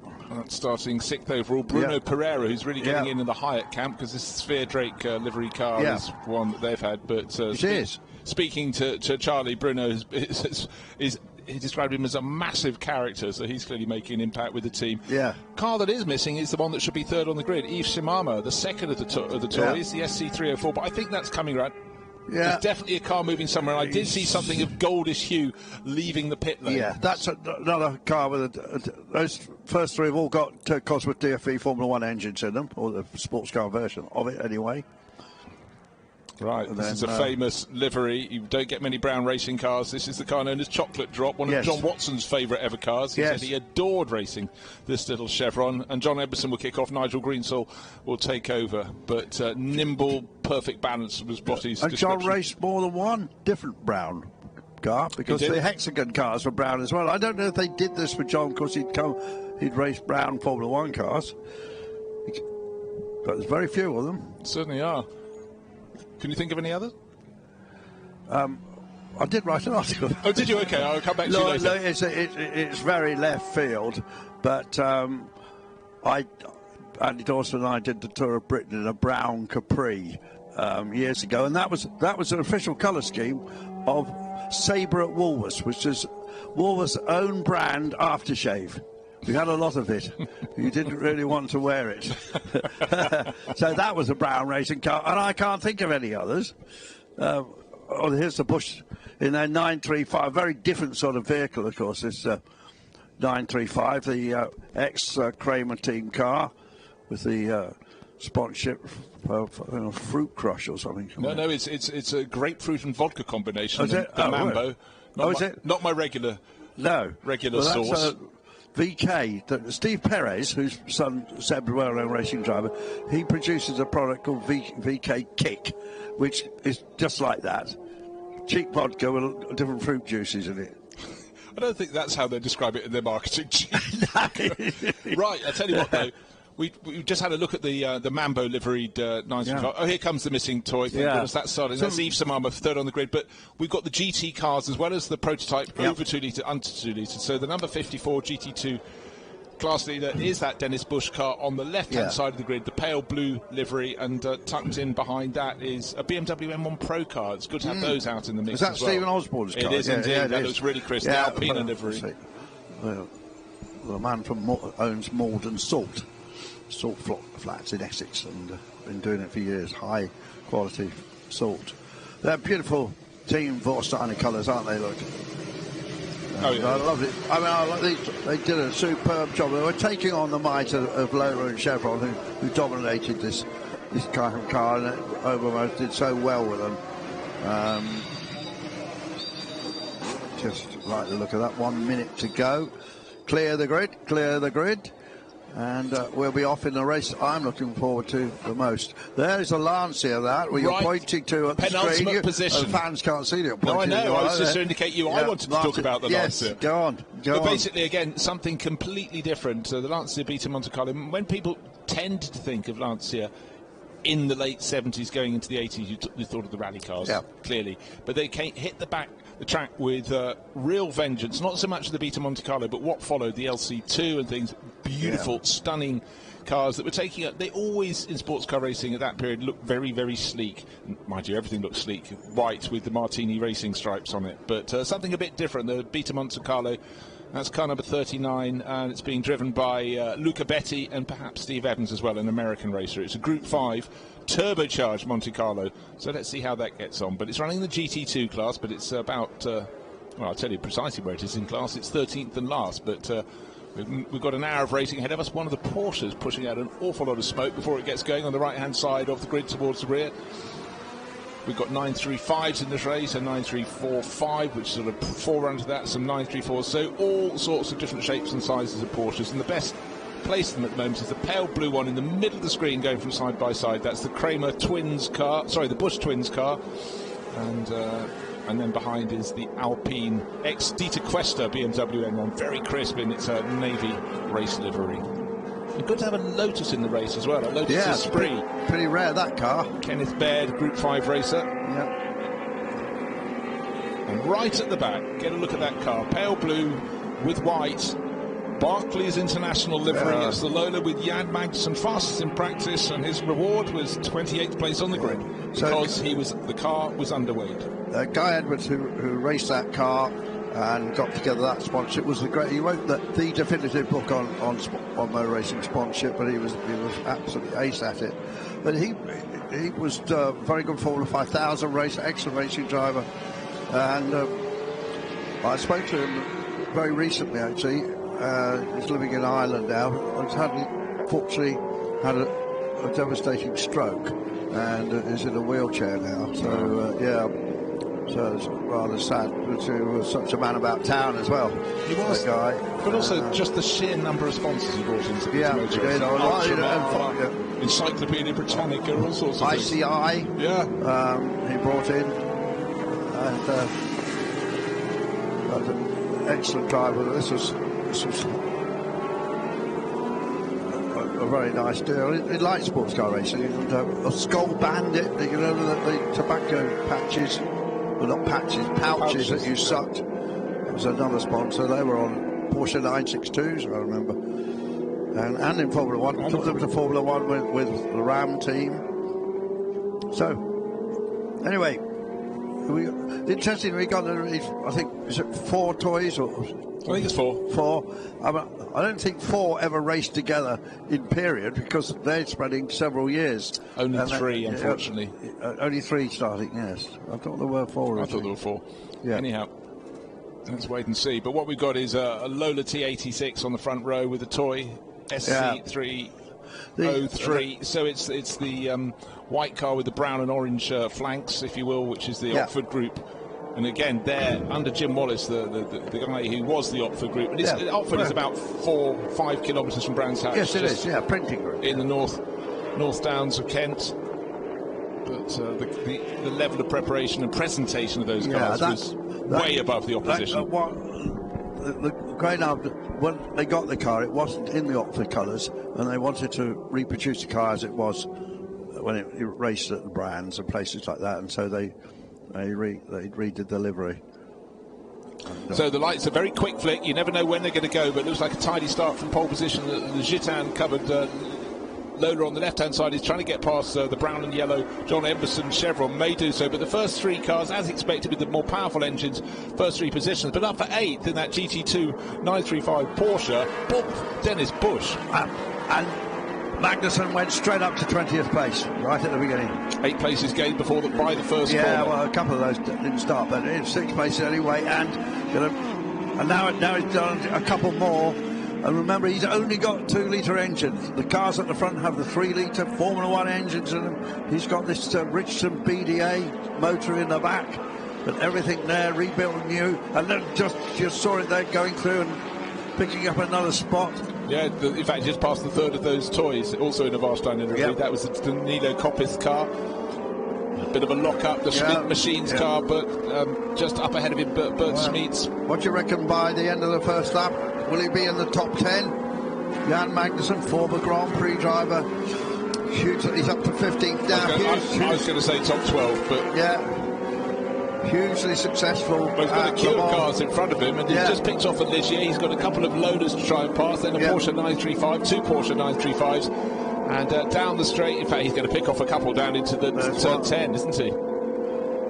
[SPEAKER 1] Starting 6th overall, Bruno Pereira, who's really getting in the Hyatt camp, because this Sphere Drake livery car is one that they've had. But speaking to Charlie, Bruno he described him as a massive character, so he's clearly making an impact with the team. Car that is missing is the one that should be 3rd on the grid, Yves Simama, the 2nd of the tour. Is the SC304, but I think that's coming around. There's definitely a car moving somewhere. I did see something of goldish hue leaving the pit lane. Yeah, that's
[SPEAKER 2] another car with those first 3 have all got Cosworth DFE Formula 1 engines in them, or the sports car version of it anyway.
[SPEAKER 1] Right, this is a famous livery. You don't get many brown racing cars. This is the car known as Chocolate Drop, one of John Watson's favourite ever cars. He said he adored racing this little Chevron. And John Emerson will kick off. Nigel Greensall will take over. But nimble, perfect balance was Botty's
[SPEAKER 2] description. And John raced more than one different brown car, because the Hexagon cars were brown as well. I don't know if they did this for John because he'd raced brown Formula 1 cars. But there's very few of them.
[SPEAKER 1] Certainly are. Can you think of any others?
[SPEAKER 2] I did write an article.
[SPEAKER 1] Oh, did you? Okay, I'll come back to you later.
[SPEAKER 2] It's very left field, but Andy Dawson and I did the Tour of Britain in a brown Capri years ago, and that was an official colour scheme of Sabre at Woolworths, which is Woolworths' own brand aftershave. We had a lot of it. You didn't really want to wear it. So that was a brown racing car, and I can't think of any others. Here's the Bush in their 935, very different sort of vehicle, of course, this 935, the ex-Kramer team car with the sponsorship for Fruit Crush or something.
[SPEAKER 1] No, it's a grapefruit and vodka combination.
[SPEAKER 2] Is it?
[SPEAKER 1] The Mambo.
[SPEAKER 2] Is it?
[SPEAKER 1] Not my regular sauce.
[SPEAKER 2] VK, Steve Perez, whose son Seb's a well-known racing driver, he produces a product called VK Kick, which is just like that. Cheap vodka with different fruit juices in it.
[SPEAKER 1] I don't think that's how they describe it in their marketing. Right, I'll tell you what, though. We just had a look at the Mambo liveried 935. Oh, here comes the missing toy. Thank goodness that's starting. That's Yves Simama, 3rd on the grid. But we've got the GT cars as well as the prototype over 2 litre, under 2 litre. So the number 54 GT2 class leader is that Dennis Bush car on the left-hand side of the grid, the pale blue livery, and tucked in behind that is a BMW M1 Pro car. It's good to have those out in the mix.
[SPEAKER 2] Is that Stephen Osborne's car?
[SPEAKER 1] It is indeed. That looks really crisp. The Alpina livery.
[SPEAKER 2] The man owns Malden Salt flats in Essex, and been doing it for years. High quality salt. They're beautiful Team Vorsteiner colours, aren't they? Look. I love it. I mean, they did a superb job. They were taking on the might of Lola and Chevron, who dominated this kind of car, and Obermost did so well with them. Just like the look of that. 1 minute to go. Clear the grid. And we'll be off in the race I'm looking forward to the most. There's a Lancia, that where you're pointing to at the screen.
[SPEAKER 1] Position.
[SPEAKER 2] Fans can't see it.
[SPEAKER 1] No, I know. I was just to indicate you. I wanted to talk about the Lancia.
[SPEAKER 2] Yes, go on.
[SPEAKER 1] Basically, again, something completely different. The Lancia Beta Monte Carlo. When people tend to think of Lancia in the late 70s, going into the 80s, you thought of the rally cars, clearly. But they hit the track with real vengeance, not so much the Beta Monte Carlo, but what followed, the LC2 and things. Beautiful, stunning cars that were taking up. They always, in sports car racing at that period, looked very, very sleek. Mind you, everything looked sleek, white with the Martini racing stripes on it. But something a bit different, the Beta Monte Carlo. That's car number 39, and it's being driven by Luca Betti and perhaps Steve Evans as well, an American racer. It's a Group 5 turbocharged Monte Carlo, so let's see how that gets on. But it's running the GT2 class, but it's about, well, I'll tell you precisely where it is in class. It's 13th and last, but we've got an hour of racing ahead of us. One of the Porsches pushing out an awful lot of smoke before it gets going on the right-hand side of the grid towards the rear. We've got 935s in this race, a 9345, which is sort of forerunner to that, some 934s. So all sorts of different shapes and sizes of Porsches. And the best replace them at the moment is the pale blue one in the middle of the screen going from side by side. That's the Kramer twins car, sorry, the Busch twins car. And then behind is the Alpine ex-Dieter Quester BMW M1, very crisp in its navy race livery. And good to have a Lotus in the race as well, a Lotus Esprit.
[SPEAKER 2] Pretty rare, that car.
[SPEAKER 1] Kenneth Baird, Group 5 racer.
[SPEAKER 2] Yeah.
[SPEAKER 1] And right at the back, get a look at that car, pale blue with white. Barclays International livery. It's the Lola with Jan Magnussen, fastest in practice, and his reward was 28th place on the grid because the car was underweight.
[SPEAKER 2] Guy Edwards, who raced that car and got together that sponsorship, was he wrote the definitive book on motor racing sponsorship, but he was absolutely ace at it. But he was very good Formula 5000 racer, excellent racing driver, and I spoke to him very recently actually. He's living in Ireland now. He's unfortunately had a devastating stroke and is in a wheelchair now. So so it's rather sad. He was such a man about town as well.
[SPEAKER 1] He was,
[SPEAKER 2] guy.
[SPEAKER 1] But also just the sheer number of sponsors he brought into this motor racing. Encyclopedia Britannica, all sorts of things.
[SPEAKER 2] ICI.
[SPEAKER 1] Yeah.
[SPEAKER 2] He brought in, and excellent driver. This was a very nice deal. He liked sports car racing. And, a Skull Bandit, the tobacco patches, well not patches, pouches that you sucked. It was another sponsor. They were on Porsche 962s, I remember. And in Formula 1, took them to Formula 1 with the Ram team. So, anyway, interesting, we got, I think, is it 4 toys? Or
[SPEAKER 1] I think it's 4.
[SPEAKER 2] 4. I don't think 4 ever raced together in period because they're spreading several years.
[SPEAKER 1] Only 3, unfortunately.
[SPEAKER 2] Only 3 starting, yes. I thought there were 4.
[SPEAKER 1] I thought there were 4.
[SPEAKER 2] Yeah.
[SPEAKER 1] Anyhow, let's wait and see. But what we've got is a Lola T86 on the front row with a toy SC303. So it's the white car with the brown and orange flanks, if you will, which is the Oxford Group. And again, there under Jim Wallace, the guy who was the Oxford Group. And Oxford is about 4-5 kilometres from Brands Hatch.
[SPEAKER 2] Yes, it is. Yeah, printing group
[SPEAKER 1] in the North Downs of Kent. But the level of preparation and presentation of those cars was way above the opposition.
[SPEAKER 2] The Greyhound, when they got the car, it wasn't in the Oxford colours, and they wanted to reproduce the car as it was when it raced at the Brands and places like that, and so they redid the livery.
[SPEAKER 1] So the lights are very quick flick. You never know when they're going to go, but it looks like a tidy start from pole position. The Gitan covered Lola on the left-hand side is trying to get past the brown and yellow John Emberson Chevron, may do so, but the first 3 cars, as expected with the more powerful engines, first 3 positions, but up for 8th in that GT2 935 Porsche, Dennis Busch.
[SPEAKER 2] And Magnussen went straight up to 20th place, right at the beginning.
[SPEAKER 1] 8 places gained by the first corner.
[SPEAKER 2] Yeah, well, a couple of those didn't start, but in 6 places anyway, and now he's done a couple more. And remember, he's only got 2-litre engines. The cars at the front have the 3-litre Formula 1 engines in them. He's got this Richardson BDA motor in the back, but everything there rebuilt new. And then just saw it there going through and picking up another spot.
[SPEAKER 1] Yeah, in fact, just past the 3rd of those toys, also in a Warstein livery.
[SPEAKER 2] Yep.
[SPEAKER 1] That was the Danilo Kopith car. A bit of a lock-up, the Schmidt Machines car, but just up ahead of him, Bert Smeets.
[SPEAKER 2] What do you reckon by the end of the first lap? Will he be in the top 10? Jan Magnussen, former Grand Prix driver. He's up to 15th now.
[SPEAKER 1] I was going to say top 12, but...
[SPEAKER 2] Yeah. Hugely successful.
[SPEAKER 1] Well, he's got a queue of cars in front of him, and he's just picked off a Ligier. He's got a couple of Lolas to try and pass, then a Porsche 935, 2 Porsche 935s, and down the straight. In fact, he's going to pick off a couple down into the turn 10, isn't he?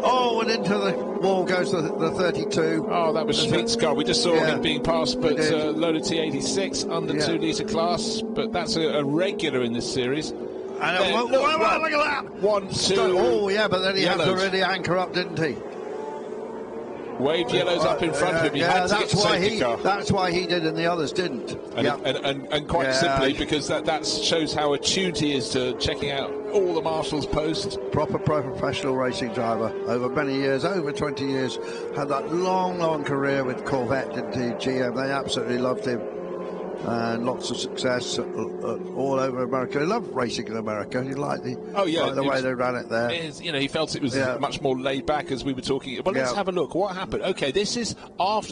[SPEAKER 2] Oh, and into the wall goes the 32.
[SPEAKER 1] Oh, that was Schmidt's car. We just saw him being passed, but Lola T86 under 2-litre class, but that's a regular in this series.
[SPEAKER 2] And look at that!
[SPEAKER 1] 1, 2.
[SPEAKER 2] Oh, yeah, but then he had to really anchor up, didn't he?
[SPEAKER 1] Waved yellows up in front of him. He had to get the safety car.
[SPEAKER 2] That's why he did and the others didn't.
[SPEAKER 1] And quite simply because that shows how attuned he is to checking out all the marshals' posts.
[SPEAKER 2] Proper professional racing driver over many years, over 20 years. Had that long career with Corvette, didn't he? GM, they absolutely loved him. and lots of success all over America. He loved racing in America. He liked the way they ran it there.
[SPEAKER 1] He felt it was much more laid back, as we were talking. Well, let's have a look. What happened? Okay, this is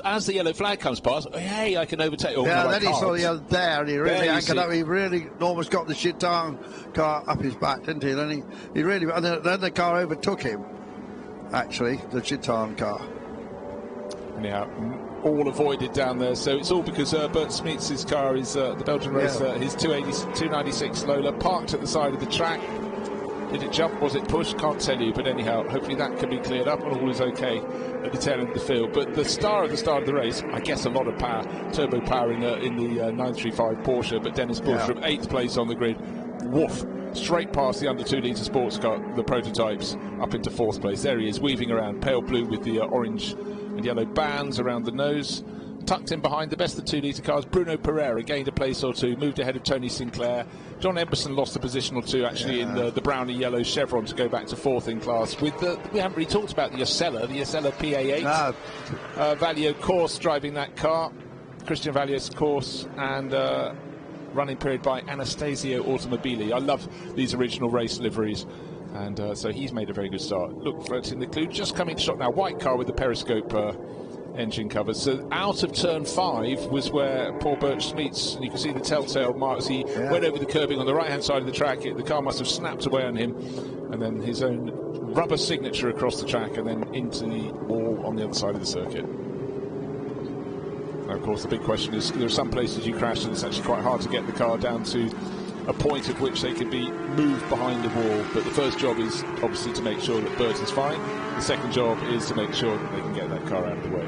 [SPEAKER 1] as the yellow flag comes past. Hey, I can overtake. Oh,
[SPEAKER 2] yeah,
[SPEAKER 1] no,
[SPEAKER 2] then he saw the other there, and he really anchored up. He really almost got the Chitan car up his back, didn't he? Then he really, and then the car overtook him. Actually, the Chitan car.
[SPEAKER 1] Anyhow, all avoided down there, so it's all because Bert Smeets' car is the Belgian racer, his 296 Lola, parked at the side of the track. Did it jump? Was it pushed? Can't tell you, but anyhow, hopefully that can be cleared up and all is okay at the tail end of the field. But the star of the race, I guess a lot of power, turbo power in the 935 Porsche, but Dennis Bush from 8th place on the grid, woof, straight past the under 2 litre sports car, the prototypes, up into 4th place. There he is, weaving around, pale blue with the orange and yellow bands around the nose. Tucked in behind the best of 2 litre cars, Bruno Pereira gained a place or two, moved ahead of Tony Sinclair. John Emberson lost a position or two actually in the brownie yellow chevron to go back to 4th in class. We haven't really talked about the Yosella PA8.
[SPEAKER 2] No.
[SPEAKER 1] Valio Course driving that car, Christian Valio's course, and running period by Anastasio Automobili. I love these original race liveries. And so he's made a very good start. Look, floating the clue, just coming to shot now. White car with the periscope engine covers. So out of turn 5 was where poor Bert Smeets, and you can see the telltale marks. He went over the curbing on the right-hand side of the track. The car must have snapped away on him, and then his own rubber signature across the track, and then into the wall on the other side of the circuit. Now, of course, the big question is, there are some places you crash and it's actually quite hard to get the car down to a point at which they can be moved behind the wall. But the first job is obviously to make sure that Bert is fine. The second job is to make sure that they can get that car out of the way.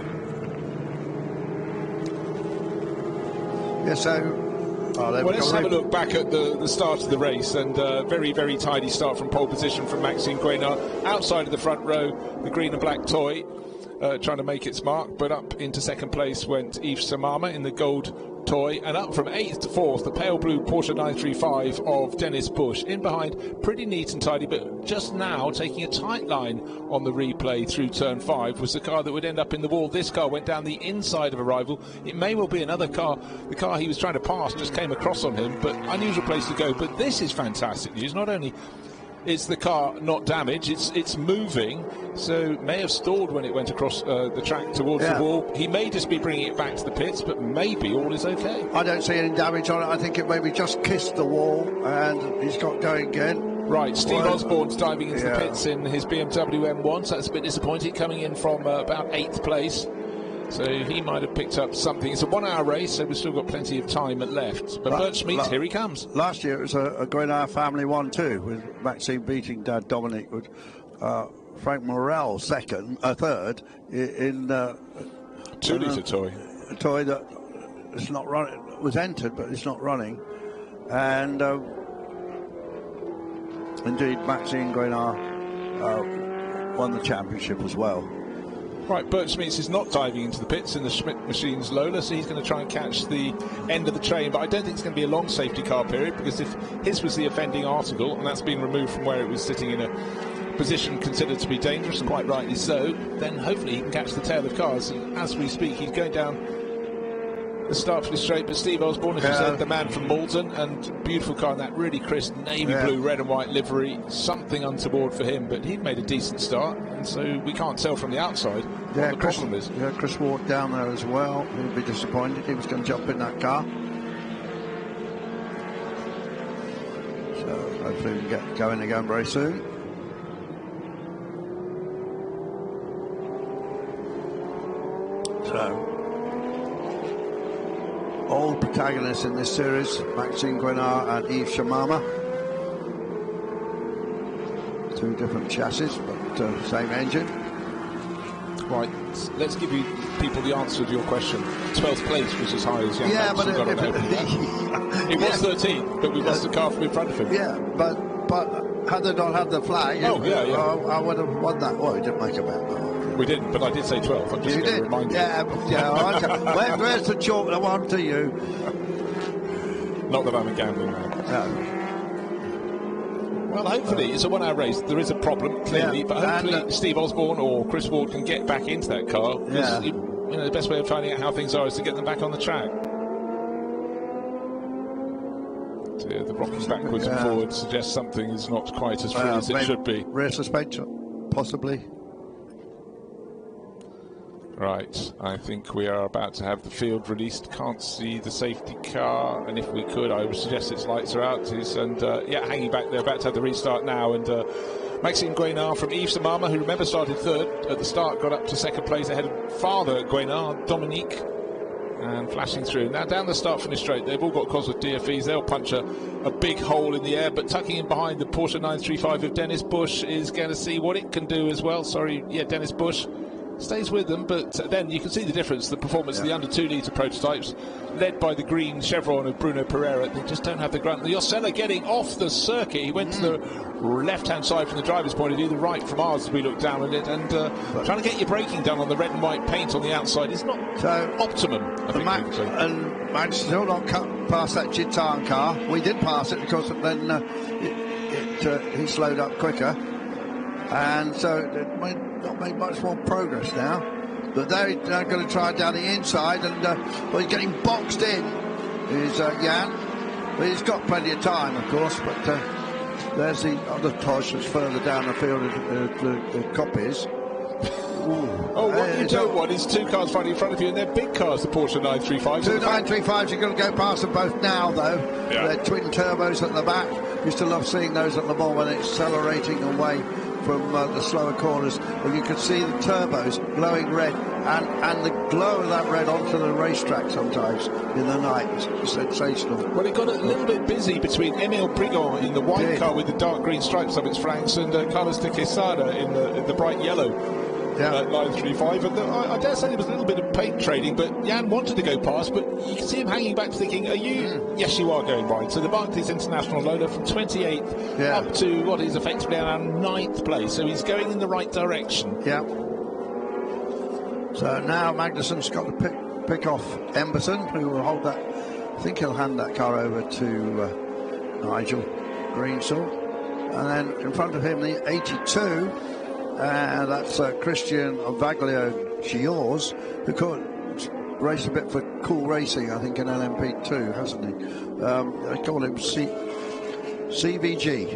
[SPEAKER 2] Yeah, so
[SPEAKER 1] let's have a look back at the start of the race, and very, very tidy start from pole position from Maxime Guénard. Outside of the front row, the green and black toy trying to make its mark, but up into second place went Yves Samama in the gold toy, and up from 8th to 4th, the pale blue Porsche 935 of Dennis Bush. In behind, pretty neat and tidy, but just now taking a tight line on the replay through turn 5 was the car that would end up in the wall. This car went down the inside of a rival. It may well be another car. The car he was trying to pass just came across on him, but unusual place to go. But this is fantastic news. Not only is the car not damaged, it's moving, so may have stalled when it went across the track towards the wall. He may just be bringing it back to the pits, but maybe all is okay.
[SPEAKER 2] I don't see any damage on it. I think it maybe just kissed the wall and he's got going again.
[SPEAKER 1] Right, Steve Osborne's diving into the pits in his BMW M1, so that's a bit disappointing, coming in from about 8th place. So he might have picked up something. It's a 1 hour race, so we've still got plenty of time left. But Bert Smeets, here he comes.
[SPEAKER 2] Last year it was a Guénard family 1-2, with Maxime beating Dad Dominic, with Frank Morel third in
[SPEAKER 1] 2 litre toy.
[SPEAKER 2] A toy that is not running, was entered, but it's not running. And indeed, Maxime Guénard won the championship as well.
[SPEAKER 1] Right, Bert Smeets is not diving into the pits in the Schmidt Machines Lola, so he's going to try and catch the end of the train, but I don't think it's going to be a long safety car period, because if his was the offending article, and that's been removed from where it was sitting in a position considered to be dangerous, and quite rightly so, then hopefully he can catch the tail of cars. And as we speak, he's going down the Starfleet straight, but Steve Osborne, as you said, the man from Malden, and beautiful car in that really crisp navy blue, red and white livery. Something untoward for him, but he'd made a decent start, and so we can't tell from the outside what the problem is.
[SPEAKER 2] Yeah, Chris Ward down there as well. He'll be disappointed. He was going to jump in that car. So hopefully we can get going again very soon. So old protagonists in this series, Maxime Guénard and Yves Samama. 2 different chassis, but same engine.
[SPEAKER 1] Right, let's give you people the answer to your question. 12th place was as high as young
[SPEAKER 2] but
[SPEAKER 1] it was 13th, but we lost the car from in front of him.
[SPEAKER 2] Yeah, but had they not had the flag, I would have won that. Well, we didn't make a bet.
[SPEAKER 1] We didn't, but I did say 12th. I'm just going to remind you.
[SPEAKER 2] Where's the chalk that one to you?
[SPEAKER 1] Not that I'm a gambling man.
[SPEAKER 2] No.
[SPEAKER 1] Well, hopefully it's a 1 hour race. There is a problem, clearly, but hopefully Steve Osborne or Chris Ward can get back into that car. The best way of finding out how things are is to get them back on the track. dear. The rocking backwards and forwards suggests something is not quite as free as it should be.
[SPEAKER 2] Rear suspension, possibly.
[SPEAKER 1] Right, I think we are about to have the field released. Can't see the safety car, and if we could, I would suggest its lights are out. And yeah, hanging back there, about to have the restart now. And Maxime Guénard from Yves Samama, who remember started third at the start, got up to second place ahead of father Guénard, Dominique, and flashing through. Now down the start-finish straight, they've all got Cosworth DFEs. They'll punch a big hole in the air, but tucking in behind the Porsche 935 of Dennis Bush is going to see what it can do as well. Sorry, yeah, Dennis Bush stays with them, but then you can see the difference, the performance of the under 2 litre prototypes, led by the green chevron of Bruno Pereira. They just don't have the grunt. The Osella getting off the circuit. He went to the left-hand side from the driver's point of view, the right from ours as we look down at it, and trying to get your braking done on the red and white paint on the outside is not optimum, I think.
[SPEAKER 2] And Max still not cut past that Gitane car. We did pass it because then he slowed up quicker, and so it might not made much more progress now. But they're going to try down the inside, and well, he's getting boxed in, is Jan. But he's got plenty of time, of course, but there's the other Tosh that's further down the field, the copies.
[SPEAKER 1] Oh, what you don't want is 2 cars fighting in front of you, and they're big cars, the Porsche 935s.
[SPEAKER 2] 2 935s, you've got to go past them both now, though.
[SPEAKER 1] Yeah.
[SPEAKER 2] They're twin turbos at the back. Used to love seeing those at Le Mans when it's accelerating away from the slower corners, and you could see the turbos glowing red, and the glow of that red onto the racetrack sometimes in the night. It's sensational.
[SPEAKER 1] Well, it got a little bit busy between Emile Brigand in the white car with the dark green stripes up its flanks, and Carlos de Quesada in the bright yellow. 935, and I dare say there was a little bit of paint trading, but Jan wanted to go past, but you can see him hanging back thinking, are you? Yes, you are going wide. So the Barclays International loader from 28th up to what is effectively around 9th place, so he's going in the right direction.
[SPEAKER 2] Yeah. So now Magnussen's got to pick off Emberson, who will hold that. I think he'll hand that car over to Nigel Greensall, and then in front of him the 82. That's Christian Vaglio Chiors, who could race a bit for Cool Racing, I think, in LMP2, hasn't he? They call him CVG.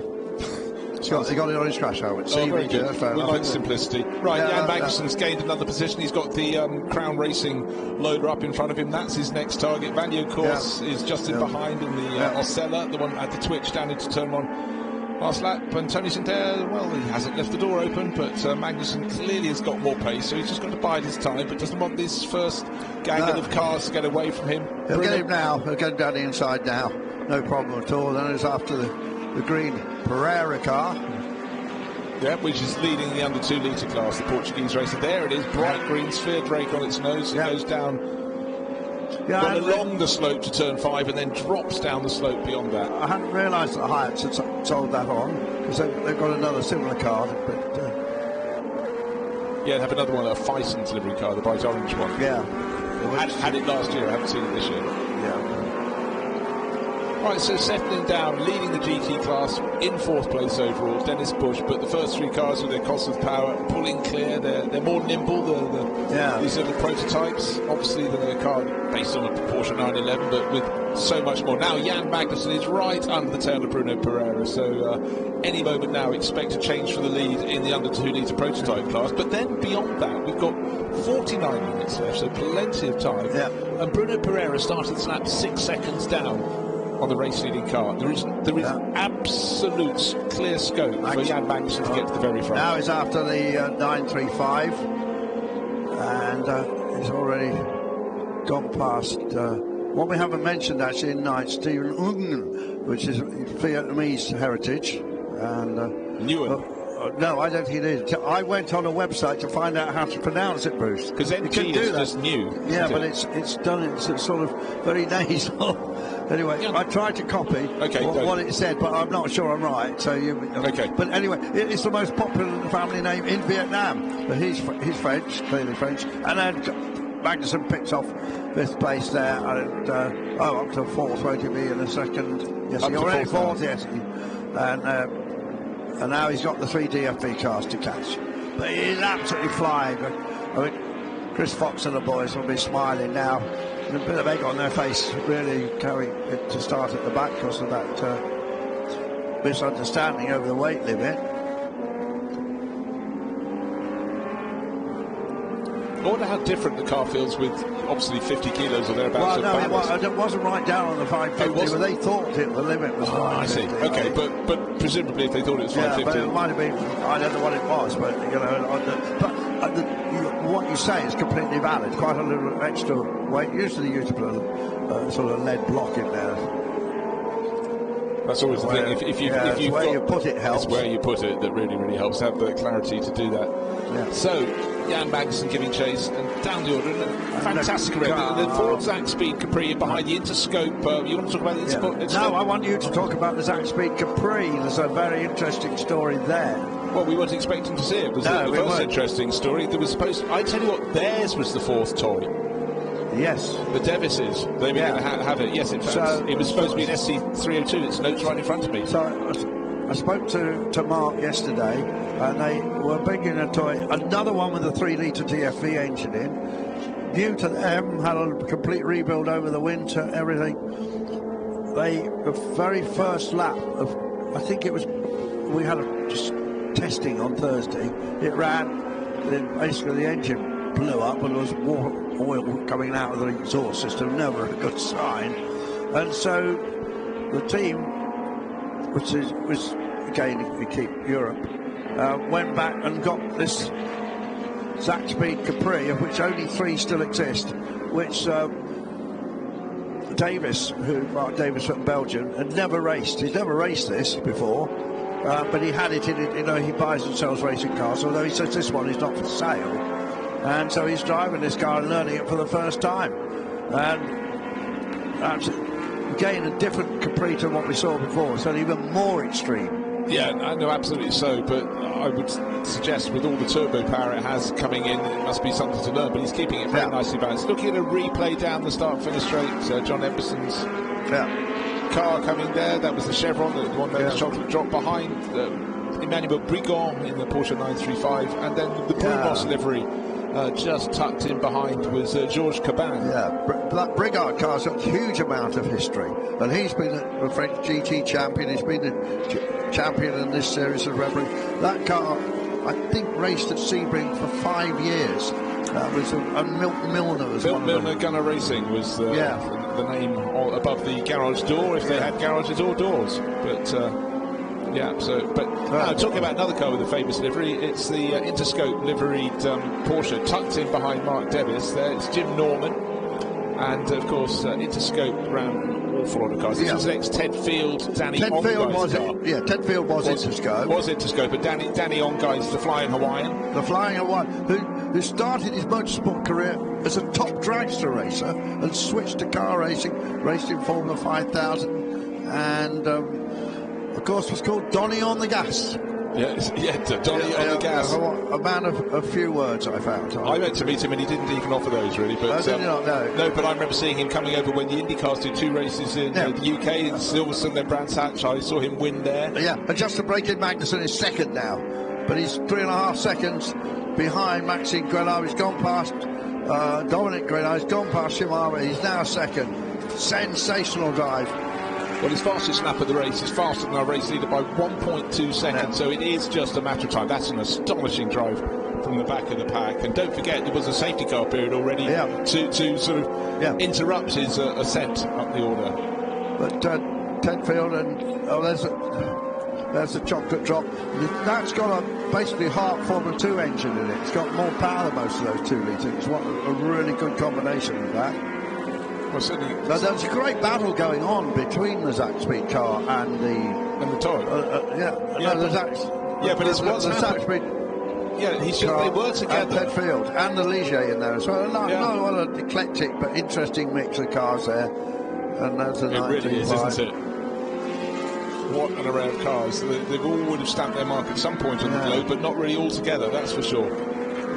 [SPEAKER 2] He got it on his crash helmet. CVG.
[SPEAKER 1] We like simplicity. Right, Jan Magnussen's gained another position. He's got the Crown Racing loader up in front of him. That's his next target. Vanio, of course, is just in behind in the Osella, the one at the twitch down into turn 1. Last lap, and Tony Sinclair, well, he hasn't left the door open, but Magnussen clearly has got more pace, so he's just got to bide his time, but doesn't want this first gang of cars to get away from him.
[SPEAKER 2] He'll get him now. He'll get him down the inside now. No problem at all. Then it's after the green Pereira car.
[SPEAKER 1] Yeah, which is leading the under 2 litre class, the Portuguese racer. There it is, bright green sphere drake on its nose. It goes down along the slope to turn 5 and then drops down the slope beyond that.
[SPEAKER 2] I hadn't realised that Hyatt had sold that on, because they've got another similar car, but
[SPEAKER 1] yeah, they have another one, a Thyssen delivery car, the bright orange one.
[SPEAKER 2] Yeah.
[SPEAKER 1] Had it last year, I haven't seen it this year.
[SPEAKER 2] Yeah.
[SPEAKER 1] Right, so settling down, leading the GT class in 4th place overall, Dennis Bush, but the first 3 cars with their Cosworth power pulling clear. They're more nimble, these are the prototypes. Obviously, they're a car based on a Porsche 911, but with so much more. Now, Jan Magnussen is right under the tail of Bruno Pereira, so any moment now expect a change for the lead in the under 2 litre prototype class. But then beyond that, we've got 49 minutes left, so plenty of time.
[SPEAKER 2] Yeah.
[SPEAKER 1] And Bruno Pereira started this lap 6 seconds down on the race leading car. There is absolute clear scope for Jan Magnussen to get to the very front.
[SPEAKER 2] Now he's after the 935, and he's already gone past what we haven't mentioned actually in night, Stephen Ungen, which is Vietnamese heritage, and
[SPEAKER 1] Nguyen.
[SPEAKER 2] No, I don't think it is. I went on a website to find out how to pronounce it, Bruce.
[SPEAKER 1] Because NG is just new.
[SPEAKER 2] Yeah, but it's done. It's sort of very nasal. Anyway, I tried to copy what it said, but I'm not sure I'm right. So But anyway, it's the most popular family name in Vietnam. But he's French, clearly French, and then Magnussen picks off 5th place there, and up to 4th, won't he be in a second? Yes, he's already 4th. Yes, and now he's got the 3 DFB cars to catch. But he's absolutely flying. I mean, Chris Fox and the boys will be smiling now. a bit of egg on their face, really, carrying it to start at the back because of that misunderstanding over the weight limit.
[SPEAKER 1] I wonder how different the car feels with obviously 50 kilos or thereabouts.
[SPEAKER 2] Well, no, it wasn't right down on the 550, but they thought the limit was 550.
[SPEAKER 1] I see. Okay, but presumably if they thought it was 550...
[SPEAKER 2] Yeah, but it might have been, I don't know what it was, but, you know, what you say is completely valid. Quite a little extra weight. Usually you put a sort of lead block in there.
[SPEAKER 1] That's always the thing. If you've
[SPEAKER 2] where you put it helps.
[SPEAKER 1] It's where you put it that really, really helps. Have the clarity to do that.
[SPEAKER 2] Yeah.
[SPEAKER 1] So, Jan Magnussen giving chase and down the order. Fantastic career. The Ford Zach Speed Capri behind the Interscope. You want to talk about the Interscope?
[SPEAKER 2] No, I want you to talk about the Zach Speed Capri. There's a very interesting story there.
[SPEAKER 1] Well, we weren't expecting to see it. Was the first interesting story. There was supposed. I tell you what, theirs was the fourth toy.
[SPEAKER 2] Yes.
[SPEAKER 1] The Devises. They were going to have it. Yes, in fact. So, it was supposed to be an SC302. It's notes right in front of me.
[SPEAKER 2] So I spoke to Mark yesterday, and they were bringing a toy, another one with a 3-litre TFV engine in. New to them, had a complete rebuild over the winter, everything. The very first lap of, I think it was, we had just testing on Thursday. It ran, basically the engine blew up and there was oil coming out of the exhaust system, never a good sign. And so the team, which was again, if we keep Europe, went back and got this Zach Speed Capri, of which only 3 still exist, which Mark Davis from Belgium, had never raced. He's never raced this before, but he had it in it. You know, he buys and sells racing cars, although he says this one is not for sale. And so he's driving this car and learning it for the first time. And that's, again, a different Capri to what we saw before, so even more extreme.
[SPEAKER 1] Yeah, I know, absolutely so, but I would suggest with all the turbo power it has coming in, it must be something to learn, but he's keeping it very nicely balanced. Looking at a replay down the start-finish straight, John Emberson's car coming there. That was the Chevron, the one that the chocolate drop behind Emmanuel Brigand in the Porsche 935, and then the Brumos livery. Just tucked in behind was Georges Caban.
[SPEAKER 2] Yeah, that Brigard car's got a huge amount of history, and he's been a French GT champion. He's been a champion in this series of referee. That car, I think, raced at Sebring for 5 years. That was Milton Milner was
[SPEAKER 1] Milton Milner Gunner Racing was the name above the garage door, if they had garages or doors. But talking about another car with a famous livery, it's the Interscope liveried Porsche tucked in behind Mark Davis. There, it's Jim Norman, and of course Interscope ran an awful lot of cars. This was ex-Ted Field, Danny Onguy's car.
[SPEAKER 2] Ted Field was Interscope.
[SPEAKER 1] Was Interscope, but Danny Onguy's the Flying Hawaiian.
[SPEAKER 2] The Flying Hawaiian, who started his motorsport career as a top dragster racer and switched to car racing, raced in Formula 5000, and of course was called Donny on the Gas.
[SPEAKER 1] Donny on the Gas.
[SPEAKER 2] A man of a few words, I found.
[SPEAKER 1] I went to meet him and he didn't even offer those, really. But
[SPEAKER 2] did not know.
[SPEAKER 1] No, but I remember seeing him coming over when the IndyCars did 2 races in the UK, in Silverstone, then Brands Hatch. I saw him win there.
[SPEAKER 2] Yeah, and just to break in, Magnussen is second now, but he's 3.5 seconds behind Maxime Grenard. He's gone past Dominic Grenard. He's gone past Shimara. He's now second. Sensational drive.
[SPEAKER 1] Well, his fastest lap of the race is faster than our race leader by 1.2 seconds, so it is just a matter of time. That's an astonishing drive from the back of the pack. And don't forget, there was a safety car period already to sort of interrupt his ascent up the order.
[SPEAKER 2] But Ted Field, and there's the chocolate drop. That's got a basically Hart Formula 2 engine in it. It's got more power than most of those 2 litres. It's a really good combination of that.
[SPEAKER 1] Well, certainly.
[SPEAKER 2] There's a great battle going on between the Zach Speed car and the
[SPEAKER 1] toy.
[SPEAKER 2] But it's what's the Zach Speed.
[SPEAKER 1] Yeah, they were together.
[SPEAKER 2] And Ted Field and the Ligier in there as well. Not an eclectic but interesting mix of cars there. And that's a
[SPEAKER 1] It really is, isn't it? What an array of cars. They all would have stamped their mark at some point on the globe, but not really all together. That's for sure.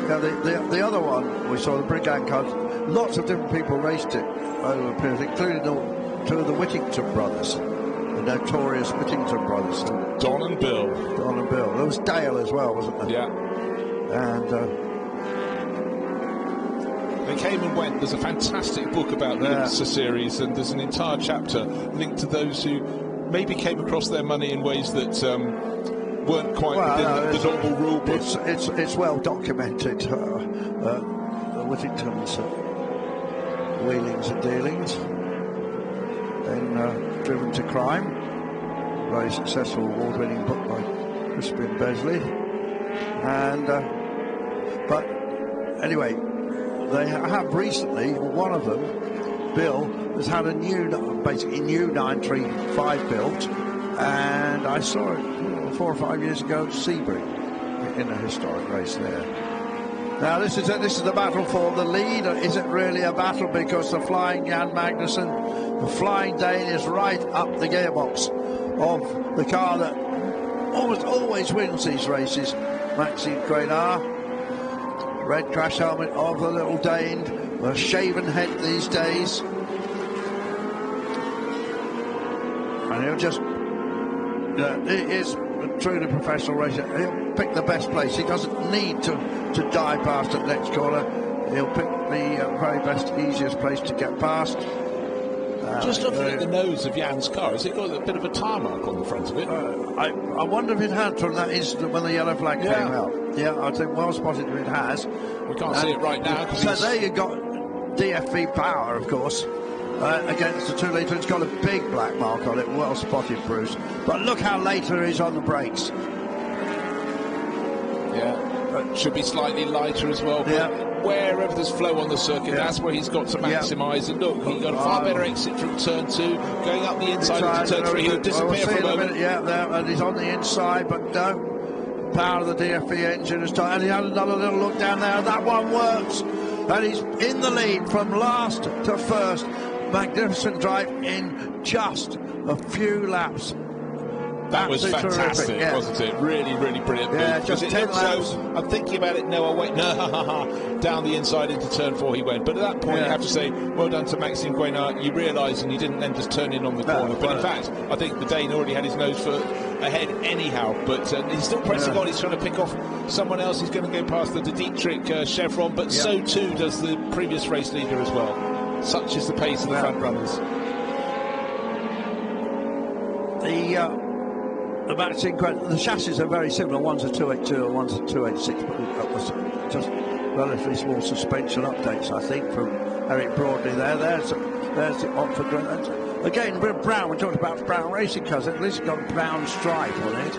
[SPEAKER 2] Yeah, the other one we saw, the Brigand cars. Lots of different people raced it over a period, including 2 of the Whittington brothers, the notorious Whittington brothers.
[SPEAKER 1] Don and Bill.
[SPEAKER 2] There was Dale as well, wasn't there?
[SPEAKER 1] Yeah.
[SPEAKER 2] And
[SPEAKER 1] They came and went. There's a fantastic book about the IMSA series, and there's an entire chapter linked to those who maybe came across their money in ways that weren't quite within the normal rule book.
[SPEAKER 2] It's well documented, the Whittington's wheelings and dealings in Driven to Crime, very successful award-winning book by Crispin Besley. And but anyway, they have recently, one of them, Bill, has had a basically new 935 built, and I saw it 4 or 5 years ago at Sebring in a historic race there. Now this is the battle for the lead. Is it really a battle, because the flying Jan Magnussen, the flying Dane, is right up the gearbox of the car that almost always wins these races, Maxime Guénard. Red crash helmet of the little Dane, a shaven head these days, and he'll just it is a truly professional racer. He'll pick the best place. He doesn't need to dive past at the next corner. He'll pick the very best, easiest place to get past.
[SPEAKER 1] Just looking at the nose of Jan's car, has it got a bit of a tire mark on the front of it?
[SPEAKER 2] I wonder if it had from that instant when the yellow flag came out. Yeah, I think well spotted if it has.
[SPEAKER 1] We can't see it right now.
[SPEAKER 2] So there you got DFV power, of course, against the 2 litre. It's got a big black mark on it. Well spotted, Bruce. But look how later he's on the brakes.
[SPEAKER 1] Yeah, should be slightly lighter as well. But wherever there's flow on the circuit, that's where he's got to maximise. And look, he got a far better exit from turn 2, going up the inside into turn 3. He'll disappear for a moment.
[SPEAKER 2] And he's on the inside, but no. Power of the DFV engine has started, and he had another little look down there, and that one works. And he's in the lead from last to first. Magnificent drive in just a few laps.
[SPEAKER 1] That was fantastic, wasn't it? Really, really brilliant.
[SPEAKER 2] Yeah, just 10 laps.
[SPEAKER 1] I'm thinking about it. No, I'll wait. No, down the inside into turn 4 he went. But at that point, you have to say, well done to Maxime Guénard. You realise, and you didn't then just turn in on the corner. But in fact, I think the Dane already had his nose ahead anyhow. But he's still pressing on. He's trying to pick off someone else. He's going to go past the Dietrich Chevron. But so too does the previous race leader as well. Such is the pace of the front runners.
[SPEAKER 2] The chassis are very similar. One's a 282 and one's a 286, but that was just relatively small suspension updates, I think, from Eric Broadley there. There's the Oxford. Again, with Brown, we talked about Brown racing cars. At least it's got a brown stripe on it.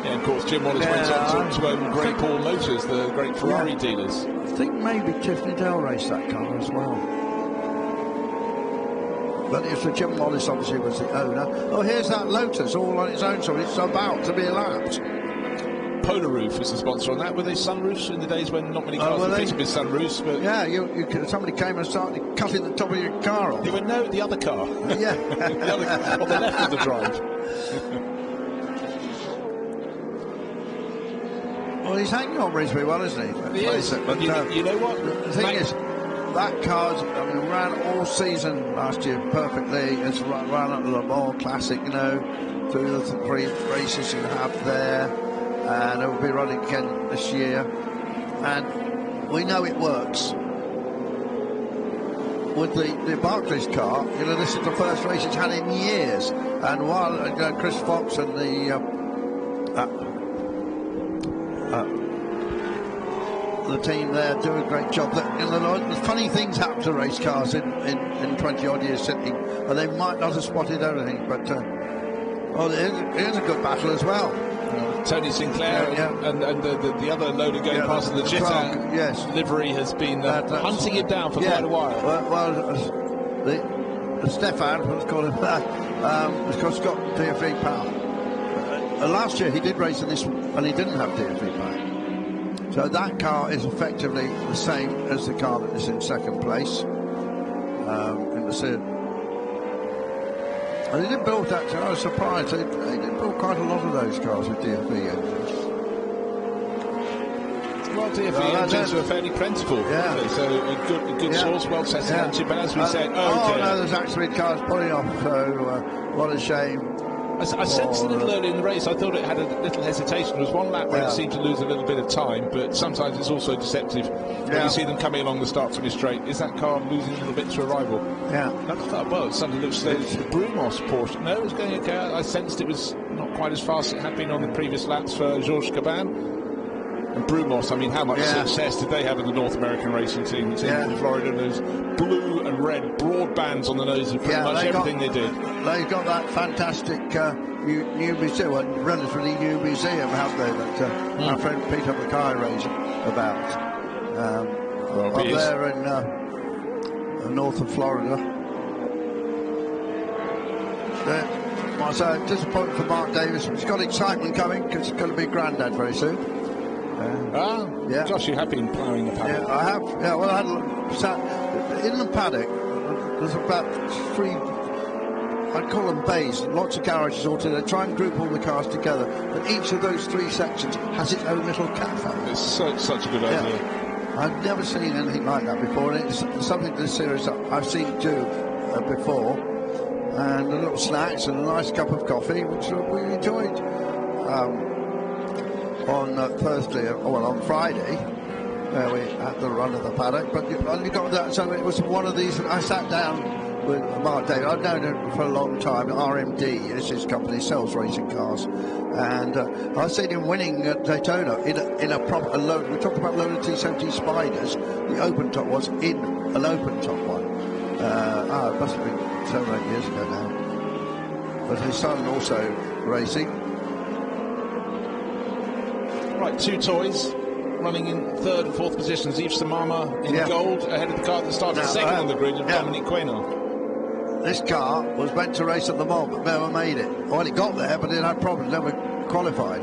[SPEAKER 1] Yeah, of course, Jim Wallace went on to own Great Paul Motors, the great Ferrari dealers.
[SPEAKER 2] I think maybe Tiffany Dale raced that car as well. But it's Jim Wallace, obviously, was the owner. Oh, here's that Lotus all on its own, so it's about to be lapped.
[SPEAKER 1] Polar Roof was the sponsor on that. Were they sunroofs in the days when not many cars were fitted with sunroofs? But
[SPEAKER 2] yeah, somebody came and started cutting the top of your car off.
[SPEAKER 1] You would know the other car.
[SPEAKER 2] Yeah.
[SPEAKER 1] On the left of the drive.
[SPEAKER 2] Well, he's hanging on reasonably well, isn't he?
[SPEAKER 1] He is. But you know what?
[SPEAKER 2] The thing is, that car's ran all season last year perfectly. It's run at the Le Mans Classic, through the 3 races you have there, and it will be running again this year. And we know it works. With the Barclays car, this is the first race it's had in years. And while Chris Fox and the team there do a great job. The funny things happen to race cars in 20 odd years sitting, and they might not have spotted everything, but it is a good battle as well.
[SPEAKER 1] Tony Sinclair and the other loader going past the Jetta livery has been hunting him down for quite a while.
[SPEAKER 2] The Stefan, let's call him that, has got DFV power. Last year he did race in this and he didn't have DFV power. So that car is effectively the same as the car that is in second place in the series. And they did build that, I was surprised, they did build quite a lot of those cars with DFV engines.
[SPEAKER 1] Well, DFV engines are fairly plentiful, so a good source, well tested engine, but as we said,
[SPEAKER 2] no, there's actually cars pulling off, so what a shame.
[SPEAKER 1] I sensed a little early in the race. I thought it had a little hesitation. There was one lap where it seemed to lose a little bit of time, but sometimes it's also deceptive when you see them coming along the start-finish straight. Is that car losing a little bit to a rival?
[SPEAKER 2] Yeah.
[SPEAKER 1] I thought, well, it suddenly looks like the Brumos Porsche. No, it was going okay. I sensed it was not quite as fast as it had been on the previous laps for Georges Caban. And Brumos, I mean, how much success did they have in the North American racing team? It's in Florida, those blue and red broad bands on the nose of pretty much everything they did.
[SPEAKER 2] They've got that fantastic new museum, relatively new museum, haven't they, that our friend Peter Mackay raised about. Up there in north of Florida. So disappointing for Mark Davis. He's got excitement coming because he's going to be granddad very soon.
[SPEAKER 1] Josh, you have been ploughing the paddock.
[SPEAKER 2] Yeah, I have. Yeah, well, I sat in the paddock. There's about 3, I'd call them bays, lots of garages all together. Try and group all the cars together. But each of those 3 sections has its own little cafe.
[SPEAKER 1] It's such a good idea.
[SPEAKER 2] I've never seen anything like that before, and it's something this series I've seen do before. And a little snacks and a nice cup of coffee, which we enjoyed. On Thursday, on Friday, where we had the run of the paddock. But you got that, so it was one of these. I sat down with Mark Davis. I've known him for a long time. RMD is his company, sells racing cars, and I've seen him winning at Daytona in a proper load. We talked about loaded T70 Spiders. The open top was in an open top one. It must have been 7 or 8 years ago now. But his son also racing.
[SPEAKER 1] Right, 2 toys running in 3rd and 4th positions. Yves Samama in gold ahead of the car that started second on the grid of Dominic Quaynor.
[SPEAKER 2] This car was meant to race at Le Mans but never made it. Well, it got there, but it had problems, never qualified.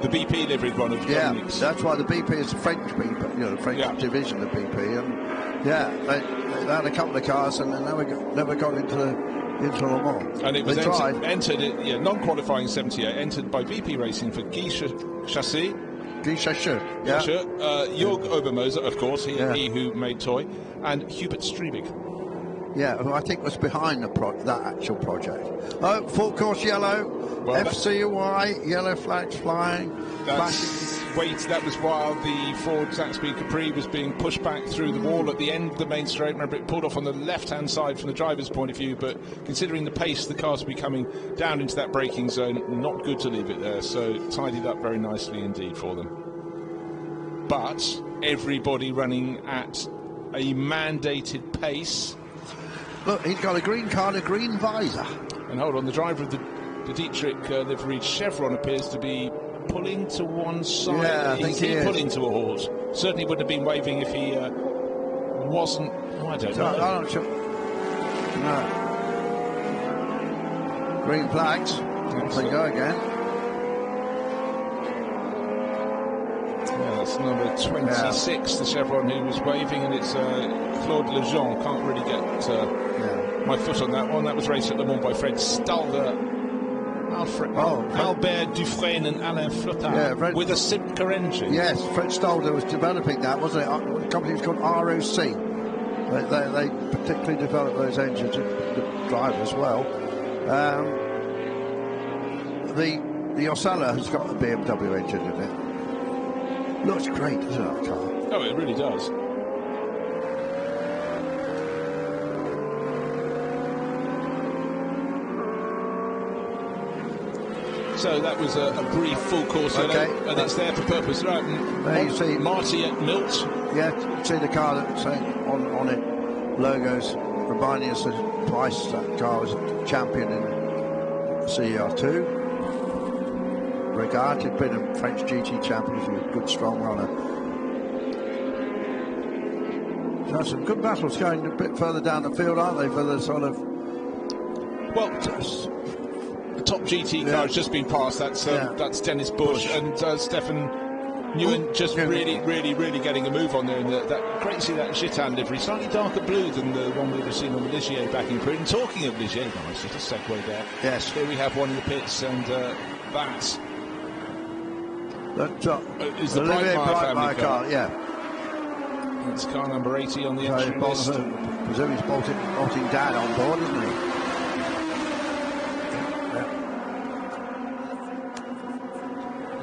[SPEAKER 1] The BP liveried one of Dominic's.
[SPEAKER 2] That's why the BP is the French BP, the French division of BP. And they had a couple of cars and they never got into Le Mans.
[SPEAKER 1] And it was entered non-qualifying 78, entered by BP Racing for Guy Chassis.
[SPEAKER 2] Guy Chassis,
[SPEAKER 1] Jörg Obermoser, of course, he who made Toy, and Hubert Strebig.
[SPEAKER 2] Yeah, who I think was behind that actual project. Oh, full course yellow, FCY, yellow flags flying.
[SPEAKER 1] That was while the Ford Zaxby Capri was being pushed back through the wall at the end of the main straight. Remember, it pulled off on the left-hand side from the driver's point of view, but considering the pace the cars will be coming down into that braking zone, not good to leave it there, so tidied up very nicely indeed for them. But everybody running at a mandated pace.
[SPEAKER 2] Look, he's got a green card, a green visor.
[SPEAKER 1] And hold on, the driver of the Dietrich liveried Chevron appears to be pulling to one side.
[SPEAKER 2] Yeah, I think he is.
[SPEAKER 1] Pulling to a halt. Certainly wouldn't have been waving if he wasn't. Oh, I don't know.
[SPEAKER 2] I'm not sure. No. Green flags. Off they go again.
[SPEAKER 1] Yeah, that's number 26, the Chevron who was waving, and it's Claude Lejean. Can't really get my foot on that one. That was raced at Le Mans by Fred Stalder. Albert Dufresne and Alain Flottard with a Simca engine.
[SPEAKER 2] Yes, Fred Stalder was developing that, wasn't it? The company was called ROC. They particularly developed those engines to drive as well. The Osella has got a BMW engine in it. Looks great, doesn't it, that car?
[SPEAKER 1] Oh, it really does. So that was a brief full course, and it's there for purpose. Right,
[SPEAKER 2] there you see
[SPEAKER 1] Marty at Milt.
[SPEAKER 2] Yeah, you see the car that's saying on it logos reminding us that twice that car was a champion in CR2. Regard, he'd been a French GT champion, he was a good strong runner. So some good battles going a bit further down the field, aren't they, for the sort of...
[SPEAKER 1] Well, the top GT car has just been passed. That's Dennis Bush and Stefan Nguyen just really getting a move on there. And that great to see that Gitan livery, slightly darker blue than the one we would have seen on the Ligier back in Britain. Talking of Ligier, guys, just a segue there.
[SPEAKER 2] Yes.
[SPEAKER 1] Here we have one in the pits, and that is the Brightmeyer car.
[SPEAKER 2] Yeah.
[SPEAKER 1] It's car number 80 on the entry list.
[SPEAKER 2] Presume he's bolting Dad on board, isn't he?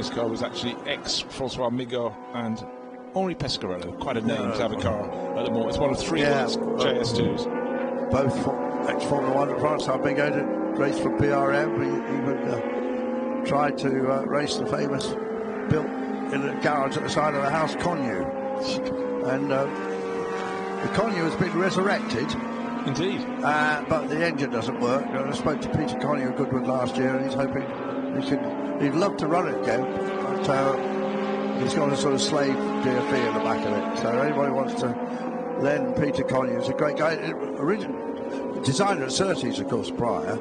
[SPEAKER 1] this car was actually ex-Francois Migard and Henri Pescarello. Quite a name to have a car at the moment. It's one of 3 JS2s.
[SPEAKER 2] Both ex-Formula 1 in France. Migard raced for BRM. He even tried to race the famous, built in a garage at the side of the house, Cognac. And the Cognac has been resurrected.
[SPEAKER 1] Indeed.
[SPEAKER 2] But the engine doesn't work. I spoke to Peter Cognac of Goodwood last year, and he's hoping he'd love to run it again, but he's got a sort of slave DFE in the back of it. So anybody wants to lend Peter Cognac, is a great guy. Original designer at Surtees, of course, prior.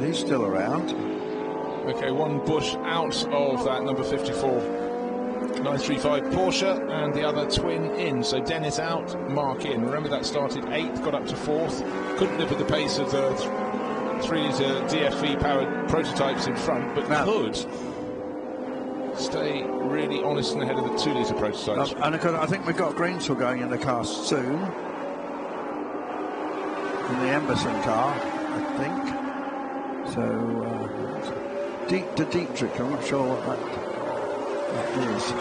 [SPEAKER 2] He's still around.
[SPEAKER 1] Okay, one Bush out of that number 54 935 Porsche, and the other twin in. So Dennis out, Mark in. Remember that started 8th, got up to 4th. Couldn't live with the pace of the 3-litre DFE powered prototypes in front, but could stay really honest and ahead of the 2-litre prototypes.
[SPEAKER 2] And I think we've got Greenswell going in the car soon. In the Emberson car, I think. So, Dietrich, I'm not sure what that is.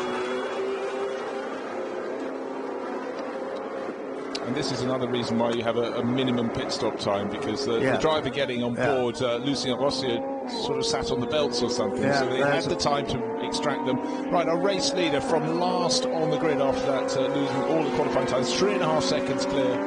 [SPEAKER 1] And this is another reason why you have a minimum pit stop time, because the driver getting on board, Lucien Rossi, sort of sat on the belts or something, so they had the time to extract them. Right, a race leader from last on the grid after that, losing all the qualifying times, 3.5 seconds clear.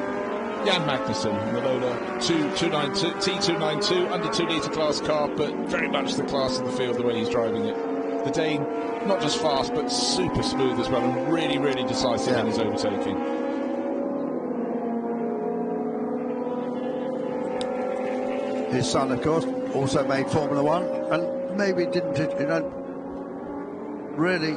[SPEAKER 1] Jan Magnussen, the Lola T292, under 2-litre class car, but very much the class of the field, the way he's driving it. The Dane, not just fast, but super smooth as well, and really, really decisive in his overtaking.
[SPEAKER 2] His son, of course, also made Formula 1, and maybe didn't, really,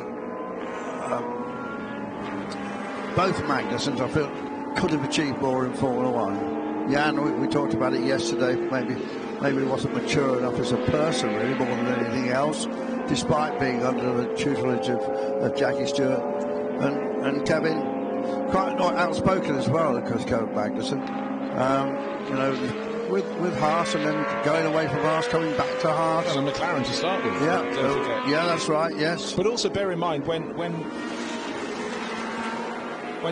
[SPEAKER 2] both Magnussens, I feel, could have achieved more in Formula 1. Jan, we talked about it yesterday, maybe he wasn't mature enough as a person, really, more than anything else, despite being under the tutelage of Jackie Stewart. And Kevin, quite not outspoken as well, of course, Kevin Magnussen. With Haas, and then going away from Haas, coming back to Haas.
[SPEAKER 1] And a McLaren to start with.
[SPEAKER 2] Yeah, that's right, yes.
[SPEAKER 1] But also bear in mind, when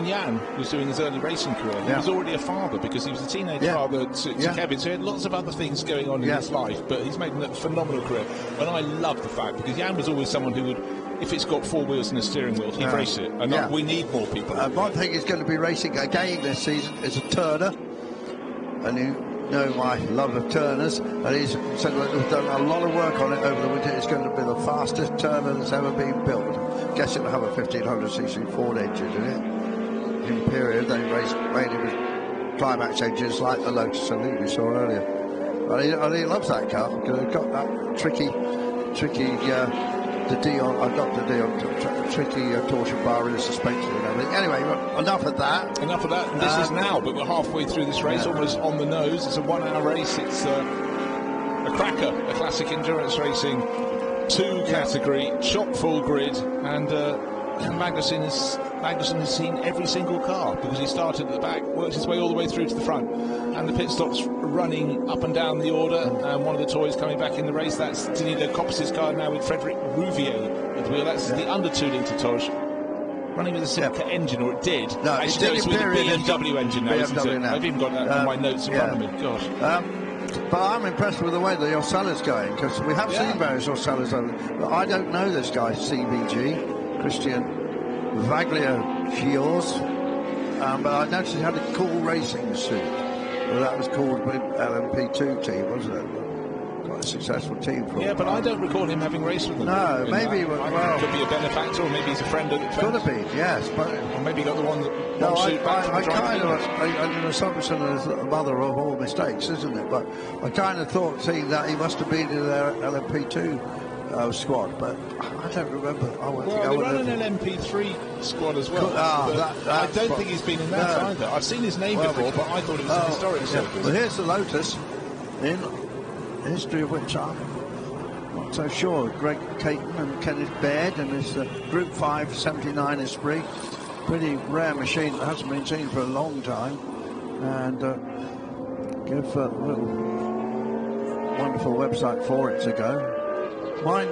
[SPEAKER 1] Jan was doing his early racing career, he was already a father, because he was a teenage father to Kevin, so he had lots of other things going on in his life, but he's made a phenomenal career. And I love the fact, because Jan was always someone who would, if it's got 4 wheels and a steering wheel, he'd race it. And we need more people.
[SPEAKER 2] One thing he's going to be racing again this season is a Turner, and you know my love of Turners, and he's said that we've done a lot of work on it over the winter. It's going to be the fastest Turner that's ever been built. I guess it'll have a 1500cc Ford engine in it. In period, they raced mainly with climax engines like the Lotus Elite we saw earlier. And he loves that car, because it's got that tricky, tricky torsion bar in the suspension and everything. Anyway, enough of that.
[SPEAKER 1] This is now, but we're halfway through this race, almost on the nose. It's a 1-hour race. It's a cracker, a classic endurance racing 2 category, chock full grid, and Magnussen has seen every single car, because he started at the back, worked his way all the way through to the front, and the pit stops running up and down the order. And one of the toys coming back in the race, that's Danilo Coppice's car now with Frederic Rouvier at the wheel. That's the under 2-litre Tosh, running with a Simca engine, or it did.
[SPEAKER 2] No,
[SPEAKER 1] actually, it's with a BMW engine now, isn't it? I've even got that on my notes in front of me. Gosh.
[SPEAKER 2] But I'm impressed with the way the Orsella's going, because we have seen various Orsellas over, but I don't know this guy, CVG, Christian Vaglio-Chios, but I noticed he had a cool racing suit. Well, that was called LMP2 team, wasn't it? Quite a successful team for him.
[SPEAKER 1] But I don't recall him having raced with them.
[SPEAKER 2] No, maybe.
[SPEAKER 1] Well, could be a benefactor, or maybe he's a friend of the
[SPEAKER 2] Could have been, yes. But,
[SPEAKER 1] or maybe got the one that.
[SPEAKER 2] No, I kind of, an assumption is the mother of all mistakes, isn't it? But I kind of thought, seeing that, he must have been in their LMP2 squad, but I don't remember.
[SPEAKER 1] They run an LMP3 squad as well. I don't think he's been in that either. I've seen his name before, but I thought it was a historic circus.
[SPEAKER 2] Well, here's the Lotus, in history of which I'm not so sure. Greg Caton and Kenneth Baird, and his Group 5 79 Esprit. Pretty rare machine that hasn't been seen for a long time. And give a little wonderful website for it to go. Mine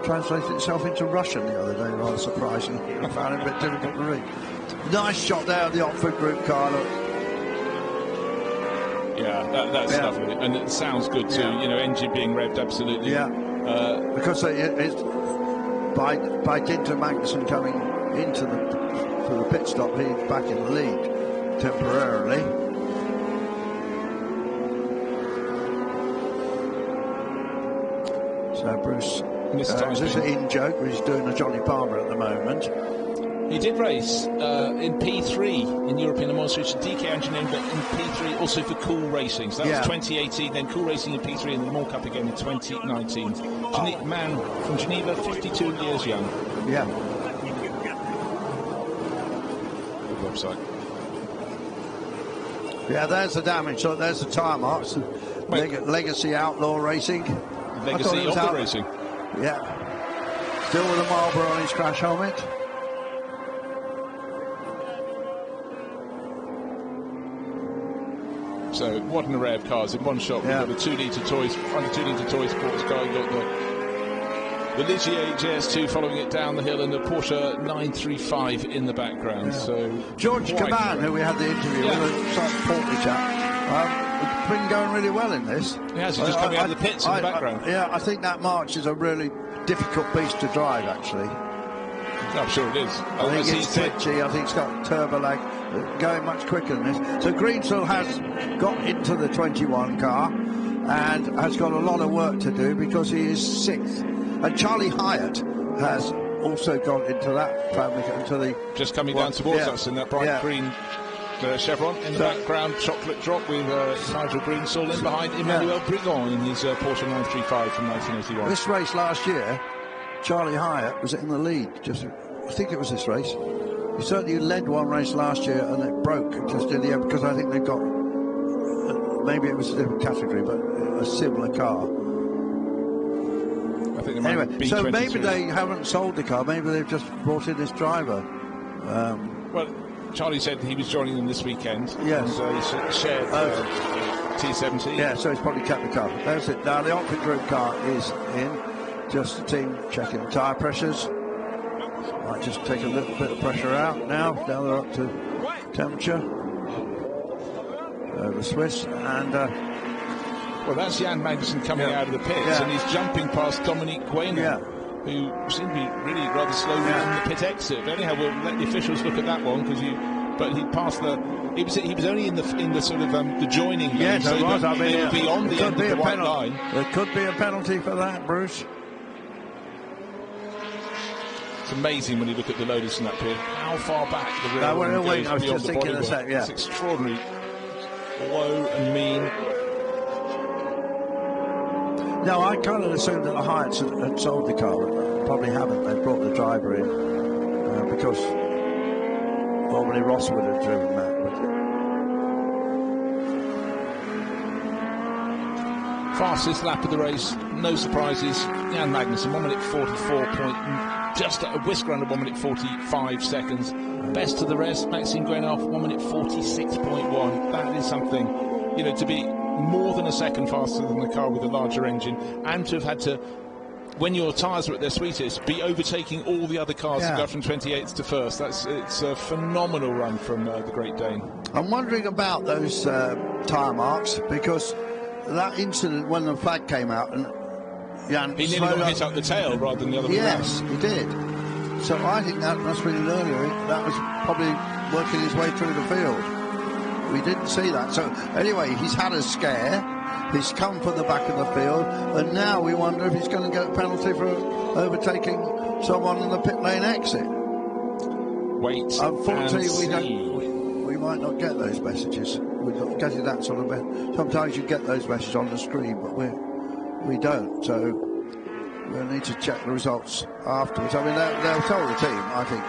[SPEAKER 2] translated itself into Russian the other day, rather surprisingly. I found it a bit difficult to read. Nice shot there of the Oxford Group car, look.
[SPEAKER 1] Yeah, that's lovely, and it sounds good too. You know, engine being revved, absolutely.
[SPEAKER 2] Yeah, because it's by dint of Magnussen coming into for the pit stop, he's back in the lead temporarily. So Bruce, this is an in-joke, but he's doing a Johnny Palmer at the moment.
[SPEAKER 1] He did race in P3 in European Le Mans, which is DK engineering, but in P3 also for Cool Racing. So that was 2018, then Cool Racing in P3 and the Le Mans Cup again in 2019. Man from Geneva, 52 years young.
[SPEAKER 2] Yeah.
[SPEAKER 1] Good website.
[SPEAKER 2] Yeah, there's the damage. So there's the tyre marks. Legacy Outlaw Racing.
[SPEAKER 1] Legacy Outlaw Racing.
[SPEAKER 2] Yeah. Still with a Marlboro on his crash helmet.
[SPEAKER 1] So, what an array of cars in one shot. We've got the 2-litre toys, under 2-litre toy sports car. You've got the Ligier JS2 following it down the hill, and the Porsche 935 in the background.
[SPEAKER 2] Yeah.
[SPEAKER 1] So
[SPEAKER 2] George Caban, who we had the interview with, a sort of portly chap, been going really well in this.
[SPEAKER 1] He has. He's just coming out of the pits in the background.
[SPEAKER 2] I think that March is a really difficult beast to drive, actually.
[SPEAKER 1] I'm sure it is.
[SPEAKER 2] I think it's twitchy. I think it's got turbo lag, going much quicker than this. So Greensill has got into the 21 car and has got a lot of work to do because he is 6th. And Charlie Hyatt has also gone into that family, into the
[SPEAKER 1] just coming down towards us in that bright green chevron in the background. Chocolate drop with Nigel Greensill in behind Emmanuel Brigon in his Porsche 935 from 1981.
[SPEAKER 2] This race last year, Charlie Hyatt was in the lead. I think it was this race. He certainly led one race last year and it broke just in the end because I think they've got maybe it was a different category, but a similar car.
[SPEAKER 1] I think
[SPEAKER 2] anyway, so maybe they haven't sold the car. Maybe they've just brought in this driver.
[SPEAKER 1] Well, Charlie said he was joining them this weekend.
[SPEAKER 2] Yes,
[SPEAKER 1] and, he shared T70.
[SPEAKER 2] Yeah, so he's probably kept the car. There's it. Now the Oxford Group car is in. Just the team checking the tyre pressures. Might just take a little bit of pressure out now. Now they're up to temperature. The Swiss and.
[SPEAKER 1] Well, that's Jan Magnussen coming out of the pits, and he's jumping past Dominique Guénon, who seemed to be really rather slowly on the pit exit. But anyhow, we'll let the officials look at that one but he passed the. He was only in the sort of the joining lane.
[SPEAKER 2] Yes,
[SPEAKER 1] so
[SPEAKER 2] it was. I mean,
[SPEAKER 1] they were beyond the end of the white line.
[SPEAKER 2] There could be a penalty for that, Bruce.
[SPEAKER 1] It's amazing when you look at the Lotus in that pit, how far back the rear
[SPEAKER 2] I was
[SPEAKER 1] beyond
[SPEAKER 2] just
[SPEAKER 1] the
[SPEAKER 2] thinking the same. Yeah,
[SPEAKER 1] it's extraordinary, low and mean.
[SPEAKER 2] No, I kind of assumed that the Hyatts had sold the car. Probably haven't. They brought the driver in because normally Ross would have driven that.
[SPEAKER 1] Fastest lap of the race, no surprises. Jan Magnussen, 1 minute 44 just a whisker under 1 minute 45 seconds. Best of the rest, Maxime Guénon, 1 minute 46.1. That is something, to be more than a second faster than the car with a larger engine, and to have had to, when your tyres are at their sweetest, be overtaking all the other cars to go from 28th to first. It's a phenomenal run from the Great Dane.
[SPEAKER 2] I'm wondering about those tyre marks because that incident when the flag came out and Jan
[SPEAKER 1] he nearly got hit up the tail rather than the other way around.
[SPEAKER 2] Yes, he did. So I think that must have been earlier. That was probably working his way through the field. We didn't see that. So anyway, he's had a scare. He's come from the back of the field, and now we wonder if he's going to get a penalty for overtaking someone in the pit lane exit.
[SPEAKER 1] Wait.
[SPEAKER 2] Unfortunately, we might not get those messages. We're not getting that sort of. Sometimes you get those messages on the screen, but we don't. So we'll need to check the results afterwards. I mean, they'll tell the team. I think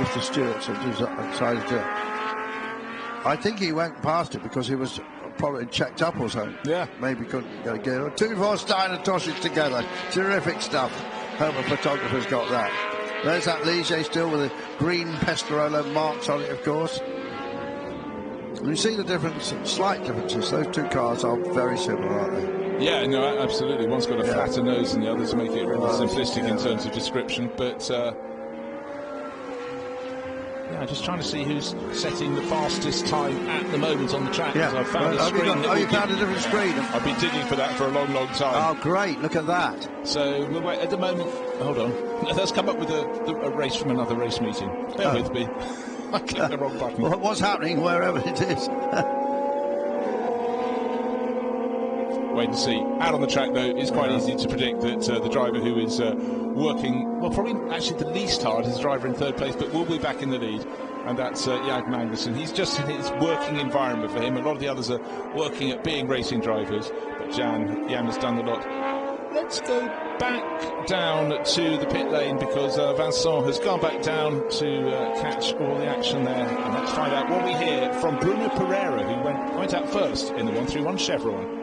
[SPEAKER 2] if the stewards have decided to. I think he went past it because he was probably checked up or something.
[SPEAKER 1] Yeah.
[SPEAKER 2] Maybe couldn't get it. 2-4 Steiner tosses together. Terrific stuff. Hope a photographer's got that. There's that Ligier still with the green Pescarolo marks on it, of course. And you see the difference, slight differences. Those two cars are very similar, aren't they?
[SPEAKER 1] Yeah, no, absolutely. One's got a flatter nose than the other to make it really simplistic in terms of description. But yeah, just trying to see who's setting the fastest time at the moment on the track.
[SPEAKER 2] Yeah.
[SPEAKER 1] I've found a screen.
[SPEAKER 2] You found a different screen?
[SPEAKER 1] I've been digging for that for a long, long time.
[SPEAKER 2] Oh, great! Look at that.
[SPEAKER 1] So we'll wait at the moment. Hold on. Let's come up with a race from another race meeting. Bear with me. I clicked the wrong button.
[SPEAKER 2] Well, what's happening wherever it is?
[SPEAKER 1] Wait and see. Out on the track, though, it's quite easy to predict that the driver who is working, well, probably actually the least hard is the driver in third place, but will be back in the lead. And that's Jan Magnussen. He's just in his working environment for him. A lot of the others are working at being racing drivers, but Jan has done a lot. Let's go back down to the pit lane because Vincent has gone back down to catch all the action there. And let's find out what we hear from Bruno Pereira, who went out first in the 131 Chevron.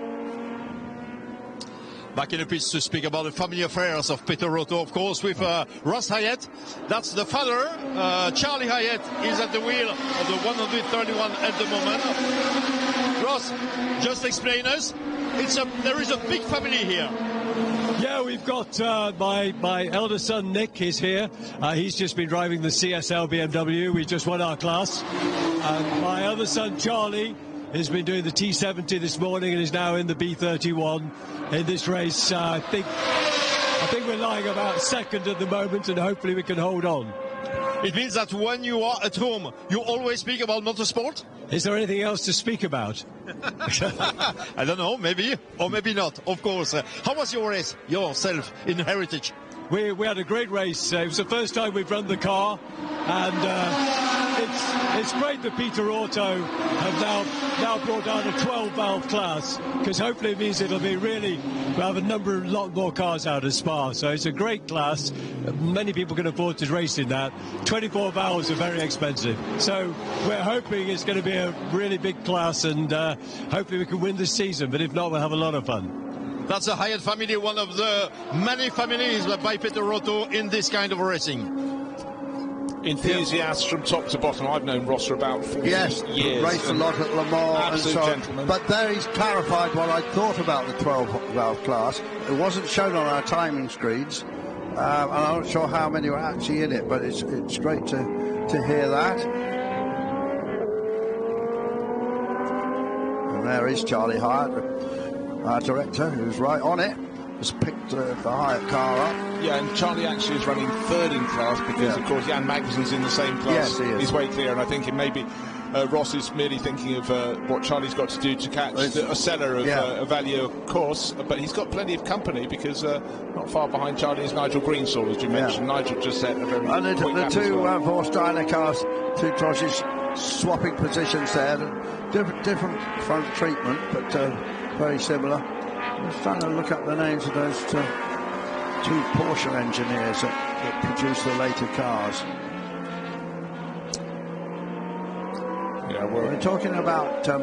[SPEAKER 3] Back in the pitch to speak about the family affairs of Peter Roto, of course, with Ross Hyatt. That's the father. Charlie Hyatt is at the wheel of the 131 at the moment. Ross, just explain us. There is a big family here.
[SPEAKER 5] Yeah, we've got my elder son Nick is here. He's just been driving the CSL BMW. We just won our class. And my other son Charlie has been doing the T70 this morning and is now in the B31 in this race. I think we're lying about second at the moment, and hopefully we can hold on.
[SPEAKER 3] It means that when you are at home, you always speak about motorsport?
[SPEAKER 5] Is there anything else to speak about?
[SPEAKER 3] I don't know, maybe, or maybe not, of course. How was your race, yourself, in Heritage?
[SPEAKER 5] We had a great race. It was the first time we've run the car, and it's great that Peter Auto have now brought out a 12-valve class, because hopefully it means we'll have a lot more cars out of Spa. So it's a great class. Many people can afford to race in that. 24 valves are very expensive. So we're hoping it's going to be a really big class, and hopefully we can win this season. But if not, we'll have a lot of fun.
[SPEAKER 3] That's the Hyatt family, one of the many families by Peter Roto in this kind of racing.
[SPEAKER 1] Enthusiasts from top to bottom. I've known Ross for about 40 years.
[SPEAKER 2] Raced a lot at Le Mans and so on. But there he's clarified what I thought about the 12-valve class. It wasn't shown on our timing screens, and I'm not sure how many were actually in it, but it's great to hear that. And there is Charlie Hyatt, our director, who's right on it. Has picked the Hyatt car up.
[SPEAKER 1] Yeah, and Charlie actually is running third in class because, of course, Jan Magnussen's in the same class.
[SPEAKER 2] Yes, he is.
[SPEAKER 1] He's way clear, and I think maybe Ross is merely thinking of what Charlie's got to do to catch a seller of a value course, but he's got plenty of company because not far behind Charlie is Nigel Greensaw, as you mentioned. Nigel just set a very quick lap
[SPEAKER 2] the two
[SPEAKER 1] well.
[SPEAKER 2] Vorsteiner cars, two Trosches swapping positions there. Different front treatment, but very similar. I'm just trying to look up the names of those two Porsche engineers that produce the later cars.
[SPEAKER 1] Yeah,
[SPEAKER 2] we're talking about the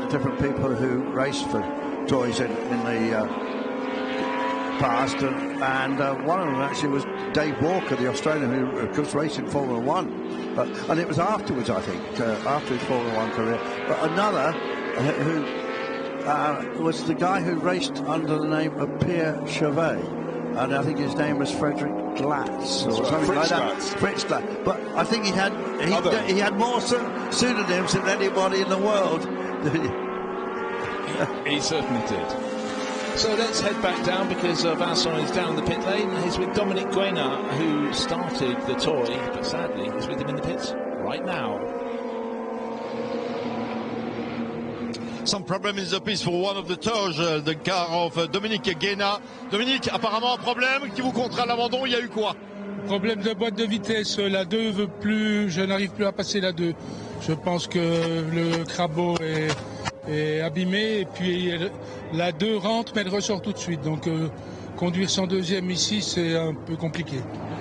[SPEAKER 2] different people who raced for toys in the past, and one of them actually was Dave Walker, the Australian who of course raced in Formula 1, and it was afterwards, I think, after his Formula 1 career. But another who was the guy who raced under the name of Pierre Chevet, and I think his name was Frederick Glatz or something like that. Fritz Glatz. But I think he had more pseudonyms than anybody in the world.
[SPEAKER 1] He certainly did. So let's head back down because Vincent is down the pit lane. He's with Dominic Guénard, who started the toy, but sadly he's with him in the pits right now.
[SPEAKER 3] Some problem in the piste for one of the Toge, the car of Dominic Guénard. Dominic, apparemment un problème qui vous contraint à l'abandon, il y a eu quoi?
[SPEAKER 20] Problème de boîte de vitesse, la 2 veut plus, je n'arrive plus à passer la 2. Je pense que le crabot est abîmé, et puis la 2 rentre mais elle ressort tout de suite. Donc conduire sans deuxième ici, c'est un peu compliqué.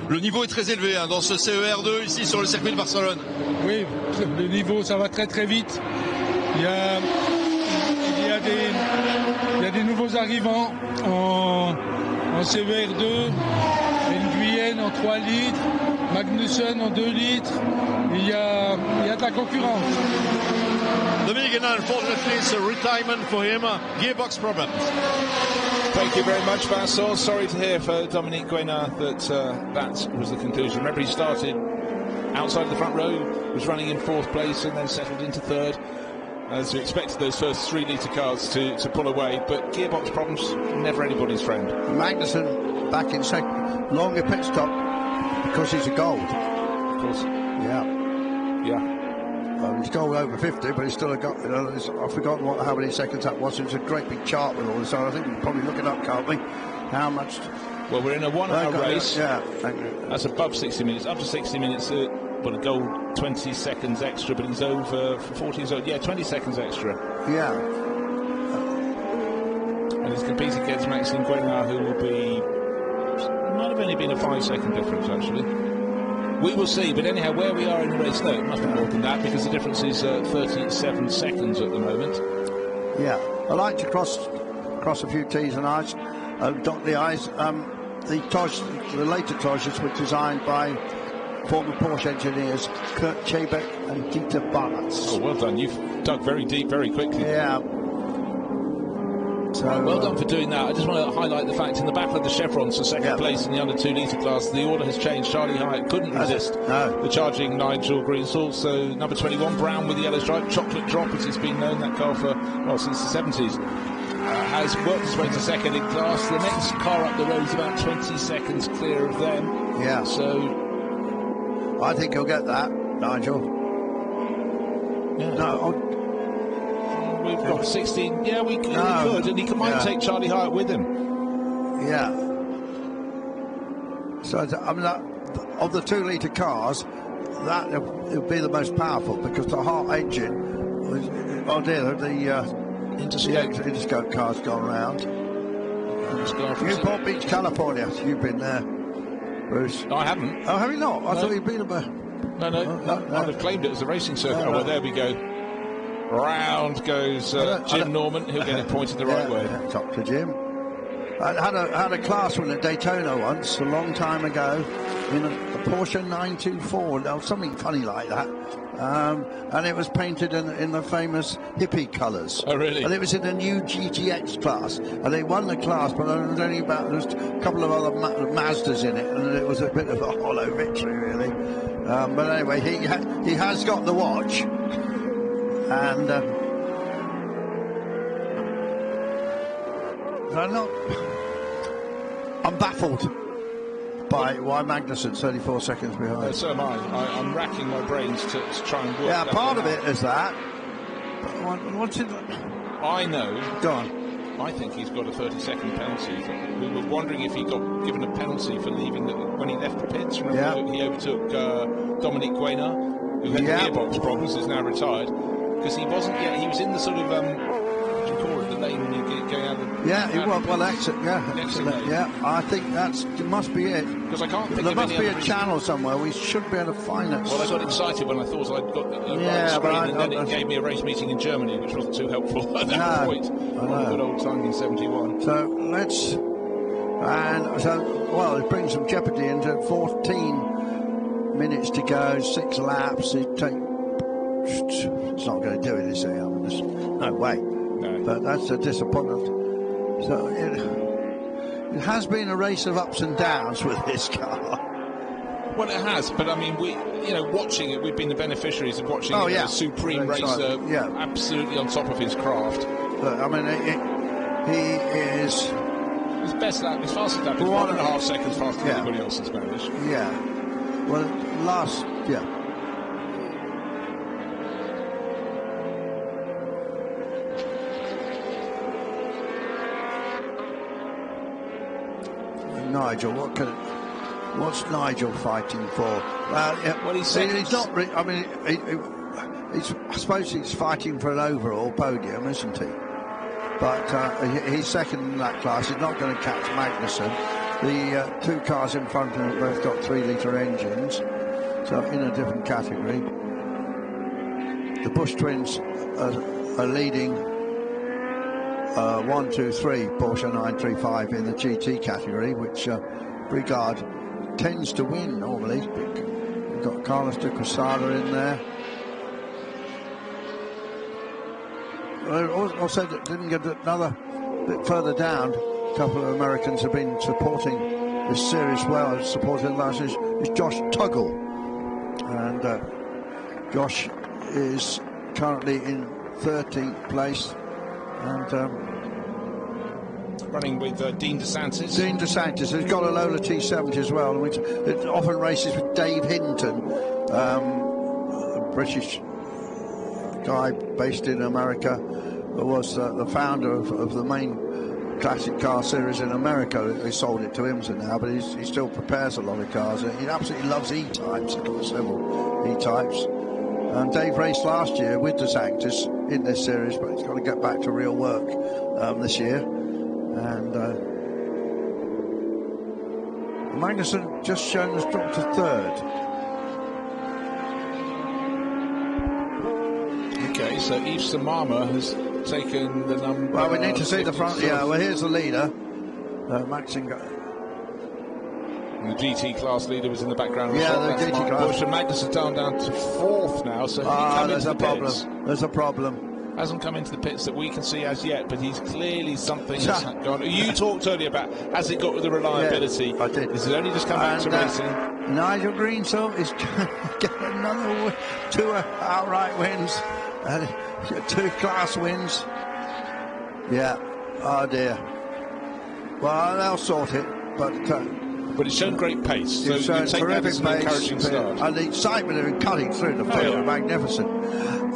[SPEAKER 3] Le niveau est très élevé dans ce CER2 ici sur le circuit de Barcelone.
[SPEAKER 20] Oui, le niveau ça va très très vite. Il y a des nouveaux arrivants en CER2, Nguyen en 3 litres, Magnussen en 2 litres. Il y a de la concurrence.
[SPEAKER 3] Dominic Guéna, unfortunately, it's a retirement for him. Gearbox problems.
[SPEAKER 1] Thank you very much, Vincent. Sorry to hear for Dominic Guéna that that was the conclusion. Remember, he started outside of the front row, was running in 4th place, and then settled into 3rd. As we expected those first 3-litre cars to pull away, but gearbox problems, never anybody's friend.
[SPEAKER 2] Magnussen back in second, longer pit stop because he's a gold.
[SPEAKER 1] Of course.
[SPEAKER 2] Yeah. He's gold over 50, but he's still a gold. I've forgotten how many seconds that was. It's a great big chart with all this, so I think we can probably look it up, can't we? How much?
[SPEAKER 1] Well, we're in a 1 hour race.
[SPEAKER 2] Yeah.
[SPEAKER 1] That's above 60 minutes. Up to 60 minutes, but a gold 20 seconds extra, but he's over for 40 years old. Yeah, 20 seconds extra.
[SPEAKER 2] Yeah.
[SPEAKER 1] And he's competing against Maxime Guéna, who will be... might have only been a 5-second difference, actually. We will see, but anyhow, where we are in the race, no, it must be more than that, because the difference is 37 seconds at the moment.
[SPEAKER 2] Yeah. I like to cross a few T's and I's, dot the I's. The later Toges were designed by former Porsche engineers Kurt Chebeck and Dieter Bartz.
[SPEAKER 1] Oh, well done. You've dug very deep very quickly.
[SPEAKER 2] Yeah.
[SPEAKER 1] So, well done for doing that. I just want to highlight the fact in the battle of the chevrons for second place in the under 2-litre class, the order has changed. Charlie Hyatt couldn't resist the charging Nigel Greensill, so number 21 Brown with the yellow stripe, Chocolate Drop as it's been known, that car for, well, since the 70s, has worked its way to second in class. The next car up the road is about 20 seconds clear of them.
[SPEAKER 2] Yeah.
[SPEAKER 1] So
[SPEAKER 2] I think he'll get that, Nigel.
[SPEAKER 1] Yeah.
[SPEAKER 2] No,
[SPEAKER 1] we've got 16. Yeah, we could, and he might take Charlie Hyatt with him.
[SPEAKER 2] Yeah. So, I mean, of the 2-litre cars, that will be the most powerful because the Hart engine, the Interscope car's gone round. Newport Beach, California. You've been there, Bruce.
[SPEAKER 1] No, I haven't.
[SPEAKER 2] Oh, have you not? I thought you'd been about.
[SPEAKER 1] No. I'd have claimed it as a racing circuit. Oh, well, there we go. Round goes Jim Norman. He'll get it pointed the right way.
[SPEAKER 2] Top to Jim. I had a class win at Daytona once, a long time ago, in a Porsche 924, something funny like that. And it was painted in the famous hippie colours.
[SPEAKER 1] Oh, really?
[SPEAKER 2] And it was in a new GTX class. And they won the class, but there was only about just a couple of other Mazdas in it, and it was a bit of a hollow victory, really. But anyway, he has got the watch. And I'm baffled by why Magnussen's 34 seconds behind.
[SPEAKER 1] So am I. I'm racking my brains to try and work.
[SPEAKER 2] Yeah,
[SPEAKER 1] that
[SPEAKER 2] part of
[SPEAKER 1] out.
[SPEAKER 2] it is that. But what's it?
[SPEAKER 1] I know.
[SPEAKER 2] Go on.
[SPEAKER 1] I think he's got a 30-second penalty. We were wondering if he got given a penalty for leaving when he left the pits. Remember, he overtook Dominic Guéna, who had gearbox problems, is now retired. Because he wasn't yet, he was in the sort of, what do you call it, the lane when you get going out of the...
[SPEAKER 2] exit, yeah. I think it must be it.
[SPEAKER 1] Because I can't think
[SPEAKER 2] there
[SPEAKER 1] of
[SPEAKER 2] must
[SPEAKER 1] any
[SPEAKER 2] be a
[SPEAKER 1] other
[SPEAKER 2] channel somewhere, we should be able to find it.
[SPEAKER 1] Well, I got excited when I thought I'd got the right screen, and then it gave me a race meeting in Germany, which wasn't too helpful at that point. On the good old time in 71.
[SPEAKER 2] So, it brings some jeopardy into 14 minutes to go, 6 laps, it's not going to do it, is it? No way. No. But that's a disappointment. So it has been a race of ups and downs with this car.
[SPEAKER 1] Well, it has, but I mean, watching it, we've been the beneficiaries of watching a supreme racer, absolutely on top of his craft.
[SPEAKER 2] But, I mean, he is
[SPEAKER 1] his best lap, his fastest lap, is 1.5 seconds faster than anybody else in Spanish.
[SPEAKER 2] Yeah. Well, Nigel, what's Nigel fighting for? He's not. I mean, I suppose he's fighting for an overall podium, isn't he? But he's second in that class. He's not going to catch Magnussen. The 2 cars in front of him have both got 3-litre engines, so in a different category. The Bush twins are leading 1, 2, 3 Porsche 935 in the GT category, which Brigade tends to win normally. We've got Carlos de Quesada in there. also didn't get another bit further down. A couple of Americans have been supporting this series well, supporting last is Josh Tuggle. And Josh is currently in 13th place. And
[SPEAKER 1] running with Dean DeSantis.
[SPEAKER 2] Dean DeSantis has got a Lola T70 as well, which it often races with Dave Hinton, a British guy based in America, who was the founder of the main classic car series in America. They sold it to IMSA now, but he still prepares a lot of cars. He absolutely loves E-types. He's got several E-types. And Dave raced last year with DeSantis in this series, but he's got to get back to real work this year. And Magnussen just shown has dropped to 3rd.
[SPEAKER 1] Okay, so Yves Samama has taken the number.
[SPEAKER 2] Well, we need to see the front. Yeah, well, here's the leader. Maxing.
[SPEAKER 1] The GT class leader was in the background.
[SPEAKER 2] Yeah, the GT class.
[SPEAKER 1] Bush, and Magnussen down to 4th now, so he come
[SPEAKER 2] there's
[SPEAKER 1] into
[SPEAKER 2] a
[SPEAKER 1] the
[SPEAKER 2] problem.
[SPEAKER 1] pits.
[SPEAKER 2] There's a problem.
[SPEAKER 1] Hasn't come into the pits that we can see as yet, but he's clearly something that's gone. You talked earlier about, has it got with the reliability?
[SPEAKER 2] Yeah, I did.
[SPEAKER 1] This has only just come back to racing.
[SPEAKER 2] Nigel Greensill is trying to get another 2 outright wins and 2 class wins. Yeah, oh dear. Well, they'll sort it, but
[SPEAKER 1] it's shown great pace. So
[SPEAKER 2] it's shown terrific pace,
[SPEAKER 1] encouraging start.
[SPEAKER 2] And the excitement of cutting through the field, magnificent.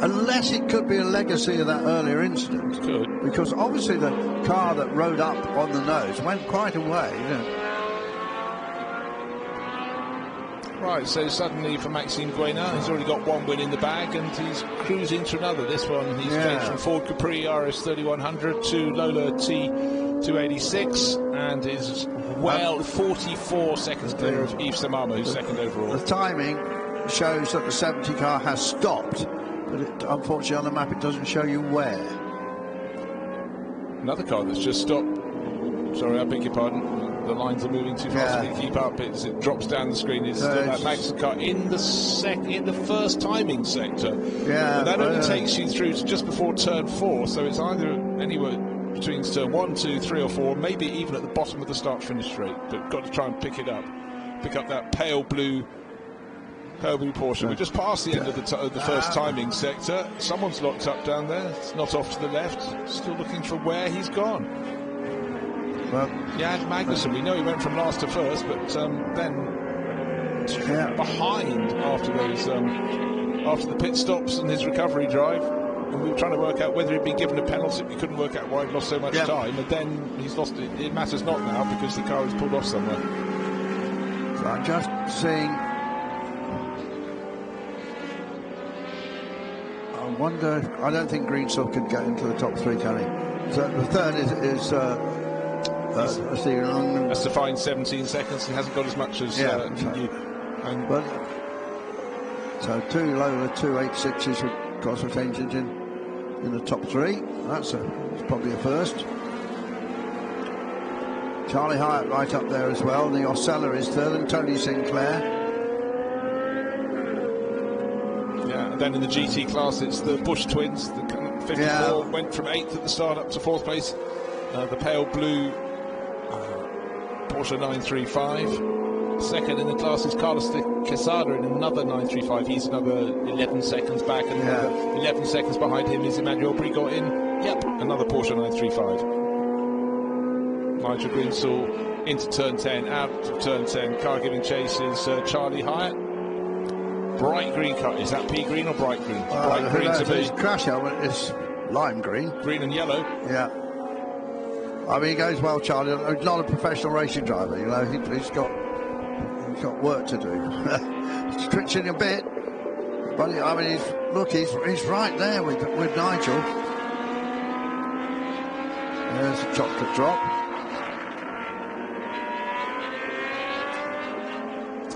[SPEAKER 2] Unless it could be a legacy of that earlier incident.
[SPEAKER 1] Could.
[SPEAKER 2] Because obviously the car that rode up on the nose went quite a way.
[SPEAKER 1] Right, so suddenly for Maxime Guénin, he's already got 1 win in the bag and he's cruising to another. This one, he's changed from Ford Capri RS 3100 to Lola T286 and is well 44 seconds clear of Yves Samama, who's second overall.
[SPEAKER 2] The timing shows that the 70 car has stopped, but unfortunately on the map it doesn't show you where.
[SPEAKER 1] Another car that's just stopped. Sorry, I beg your pardon. The lines are moving too fast for me to keep up. It drops down the screen. It's still that Magnussen car in the first timing sector.
[SPEAKER 2] Yeah,
[SPEAKER 1] and that only takes you through to just before turn 4. So it's either anywhere between turn 1, 2, 3 or 4, maybe even at the bottom of the start-finish straight. But got to try and pick up that pale blue portion. We're just past the end of the first timing sector. Someone's locked up down there. It's not off to the left. Still looking for where he's gone.
[SPEAKER 2] Well,
[SPEAKER 1] Magnussen, we know he went from last to first, but then behind after the pit stops and his recovery drive. And we were trying to work out whether he'd been given a penalty. We couldn't work out why he'd lost so much time, and then he's lost it. It matters not now because the car is pulled off somewhere.
[SPEAKER 2] So I'm just seeing. I wonder. I don't think Greensill could get into the top 3, can he? So the third is
[SPEAKER 1] That's to find 17 seconds. He hasn't got as much as you.
[SPEAKER 2] But so 2 Lola 286s with Cosworth engines in the top 3. That's probably a first. Charlie Hyatt right up there as well. The Osella is 3rd, and Tony Sinclair.
[SPEAKER 1] Yeah, and then in the GT class, it's the Bush twins. The 54 went from 8th at the start up to 4th place. The pale blue Porsche 935. Second in the class is Carlos de Quesada in another 935. He's another 11 seconds back, and 11 seconds behind him is Emmanuel Brigot in another Porsche 935. Nigel Greensill into turn 10, out of turn 10. Car giving chase is Charlie Hyatt. Bright green car. Is that pea green or bright green? Bright green to me.
[SPEAKER 2] His crash helmet is lime green.
[SPEAKER 1] Green and yellow.
[SPEAKER 2] Yeah. I mean, he goes well, Charlie. He's not a professional racing driver, you know. He's got work to do. He's twitching a bit, but I mean, he's right there with Nigel. There's a chocolate drop.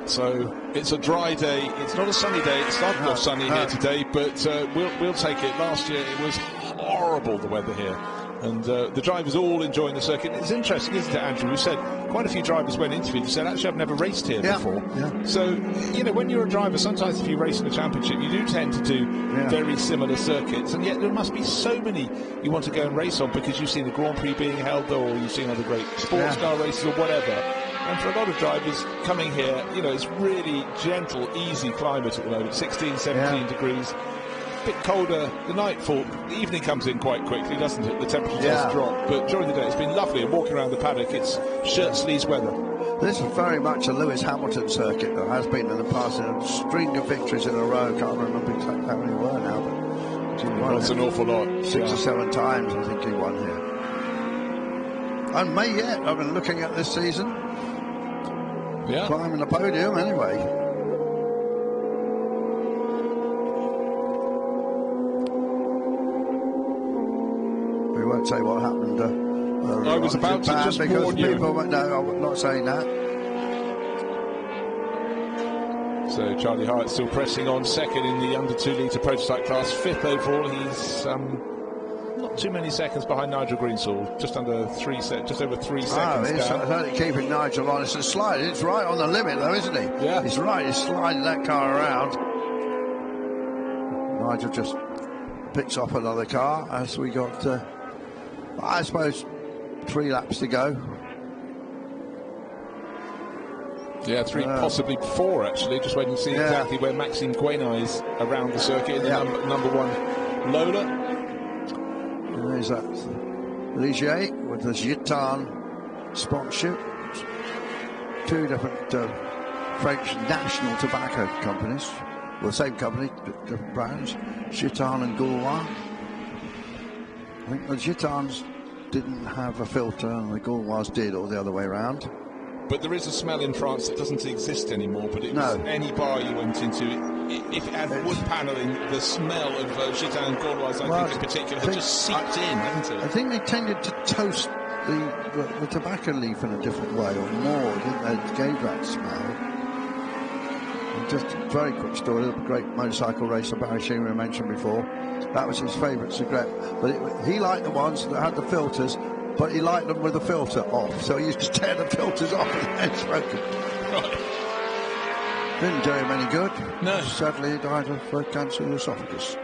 [SPEAKER 1] So it's a dry day. It's not a sunny day. It started off sunny here today, but we'll take it. Last year it was horrible, the weather here. And the drivers all enjoying the circuit. It's interesting, isn't it, Andrew? We said quite a few drivers when interviewed who said, actually, I've never raced here before.
[SPEAKER 2] Yeah.
[SPEAKER 1] So, you know, when you're a driver, sometimes if you race in a championship, you do tend to do very similar circuits. And yet there must be so many you want to go and race on because you've seen the Grand Prix being held there, or you've seen other great sports car races or whatever. And for a lot of drivers coming here, you know, it's really gentle, easy climate at the moment, 16, 17 degrees. Bit colder, the nightfall, the evening comes in quite quickly, doesn't it? The temperature does drop, but during the day it's been lovely, and walking around the paddock, it's shirt sleeves weather.
[SPEAKER 2] This is very much a Lewis Hamilton circuit that has been in the past, a string of victories in a row. Can't remember exactly how many were now, but
[SPEAKER 1] it's an awful lot.
[SPEAKER 2] 6 or 7 times I think he won here. And may yet, I've been looking at this season, climbing the podium anyway. We won't say what happened.
[SPEAKER 1] I was about to just warn you.
[SPEAKER 2] No, I'm not saying that.
[SPEAKER 1] So Charlie Hyatt still pressing on, second in the under 2 litre prototype class, 5th overall. He's not too many seconds behind Nigel Greensall, just over 3 seconds
[SPEAKER 2] He's only keeping Nigel on. It's a slide. It's right on the limit, though, isn't he?
[SPEAKER 1] Yeah.
[SPEAKER 2] He's right. He's sliding that car around. Nigel just picks off another car as we got, I suppose, 3 laps to go.
[SPEAKER 1] Yeah, 3, possibly 4 actually, just waiting to see exactly where Maxime Guénin is around the circuit in the number 1 Lola.
[SPEAKER 2] And there's that Ligier with the Gitan sponsorship. 2 different French national tobacco companies. Well, the same company, different brands. Gitan and Gaulois. I think the Gitans didn't have a filter and the Gaulois did, or the other way around.
[SPEAKER 1] But there is a smell in France that doesn't exist anymore, but it was any bar you went into, if it had wood panelling, the smell of Gitan and Gaulois, I think in particular, had just seeped in, hadn't it?
[SPEAKER 2] I think they tended to toast the tobacco leaf in a different way, or more, didn't they? It gave that smell. And just a very quick story, the great motorcycle racer Barry Shearer mentioned before. That was his favourite cigarette, but he liked the ones that had the filters, but he liked them with the filter off, so he used to tear the filters off and then smoke them.
[SPEAKER 1] Right.
[SPEAKER 2] Didn't do him any good.
[SPEAKER 1] No.
[SPEAKER 2] Sadly, he died of cancer of the esophagus.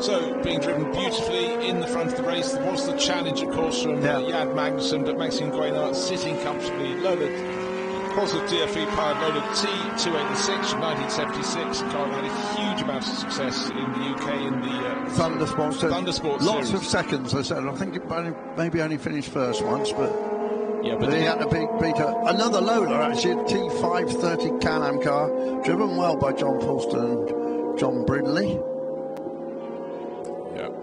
[SPEAKER 1] So, being driven beautifully in the front of the race, there was the challenge, of course, from Jan Magnussen, but Maxime Guénin sitting comfortably. Lola positive DFE-powered Lola T286 from 1976. The car had a huge amount of success in the UK in the Thundersport
[SPEAKER 2] Lots
[SPEAKER 1] series.
[SPEAKER 2] of seconds, I said. I think it maybe only finished first once, but he had to beat another Lola, actually, a T530 Can-Am car, driven well by John Forster and John Brindley.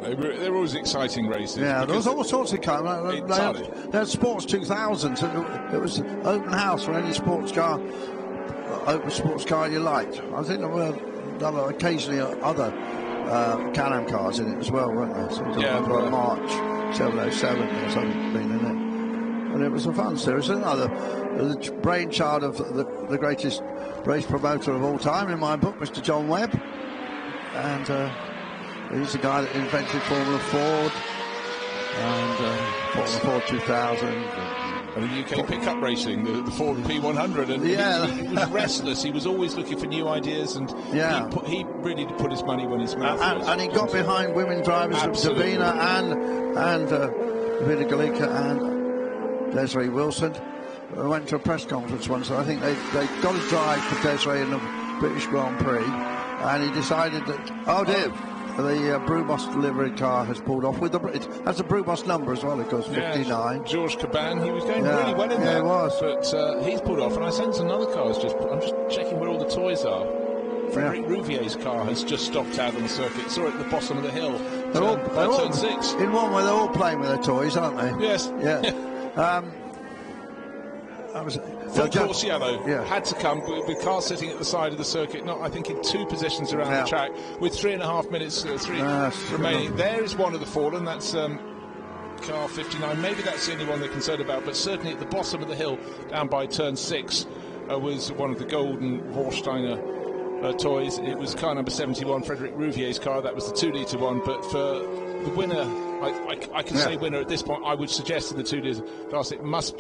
[SPEAKER 1] They were always exciting races.
[SPEAKER 2] Yeah, there was all sorts of cars. They had Sports 2000, so it was open house for any sports car you liked. I think there were occasionally other Can-Am cars in it as well, weren't there? So March 707 or something been in it. And it was a fun series. The brainchild of the greatest race promoter of all time in my book, Mr. John Webb. And he's the guy that invented Formula Ford and Formula Ford 2000.
[SPEAKER 1] And the UK pickup racing, the Ford P100. And he was restless. He was always looking for new ideas, and he really put his money where his mouth was.
[SPEAKER 2] And he got behind women drivers of Davina and Davina Galika and Desiree Wilson. I went to a press conference once, and I think they got a drive for Desiree in the British Grand Prix, and he decided that, the Brumos delivery car has pulled off with it has a Brumos number as well, of course, 59.
[SPEAKER 1] George Caban, he was going really well in there.
[SPEAKER 2] He was.
[SPEAKER 1] But he's pulled off, and I sense another car I'm just checking where all the toys are. Frederic Rouvier's car has just stopped out on the circuit. Saw it at the bottom of the hill.
[SPEAKER 2] They're all
[SPEAKER 1] turn 6.
[SPEAKER 2] In one way, they're all playing with their toys, aren't they?
[SPEAKER 1] Yes.
[SPEAKER 2] Yeah.
[SPEAKER 1] Phil Corsiello had to come with cars sitting at the side of the circuit, I think in 2 positions around the track, with 3.5 minutes remaining. There is one of the fallen, that's car 59. Maybe that's the only one they're concerned about, but certainly at the bottom of the hill, down by turn 6, was one of the golden Horsteiner toys. It was car number 71, Frederic Rouvier's car. That was the 2-litre one. But for the winner, I can say winner at this point. I would suggest in the 2-litre class,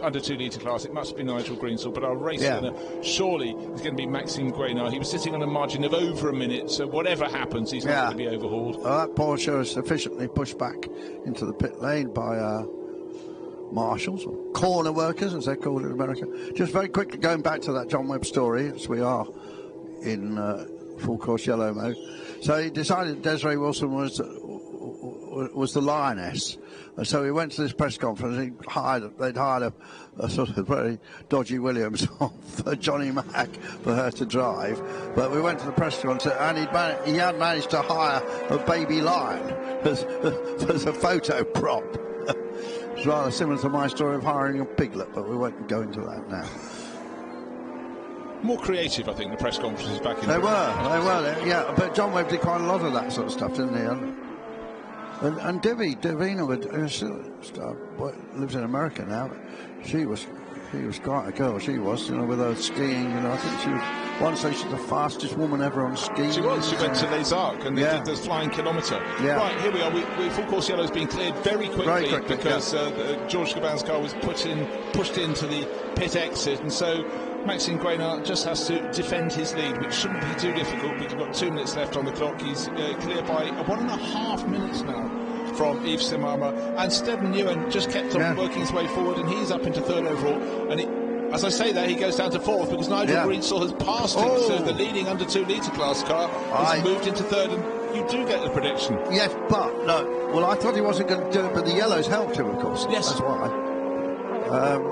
[SPEAKER 1] under 2-litre class, it must be Nigel Greensill. But our race winner surely is going to be Maxime Guénard. He was sitting on a margin of over a minute, so whatever happens, he's not going to be overhauled.
[SPEAKER 2] That Porsche is sufficiently pushed back into the pit lane by marshals, or corner workers, as they're called in America. Just very quickly, going back to that John Webb story, as we are in full course yellow mode. So he decided Desiree Wilson was the lioness, and so he went to this press conference. They'd hired a sort of very dodgy Williams for Johnny Mack for her to drive. But we went to the press conference, and he had managed to hire a baby lion as a photo prop. It's rather similar to my story of hiring a piglet, but we won't go into that now.
[SPEAKER 1] More creative, I think, the press conferences back in.
[SPEAKER 2] They were, yeah. But John Webb did quite a lot of that sort of stuff, didn't he? And Davina lives in America now. She was quite a girl. She was, with her skiing. I think she was. One say she's the fastest woman ever on ski.
[SPEAKER 1] She was. She went to Les Arcs and they did the flying kilometre.
[SPEAKER 2] Yeah.
[SPEAKER 1] Right, here we are. We full course yellow is being cleared very quickly because George Gaban's car was pushed into the pit exit, and so Maxime Guénard just has to defend his lead, which shouldn't be too difficult because we've got 2 minutes left on the clock. He's clear by 1.5 minutes now from Yves Simama, and Steven Nguyen just kept on working his way forward, and he's up into 3rd overall. And as I say that, he goes down to 4th because Nigel Greensill has passed him, so the leading under 2-litre class car has moved into 3rd, and you do get the prediction.
[SPEAKER 2] Yes, but no. Well, I thought he wasn't going to do it, but the yellows helped him, of course.
[SPEAKER 1] Yes,
[SPEAKER 2] that's why.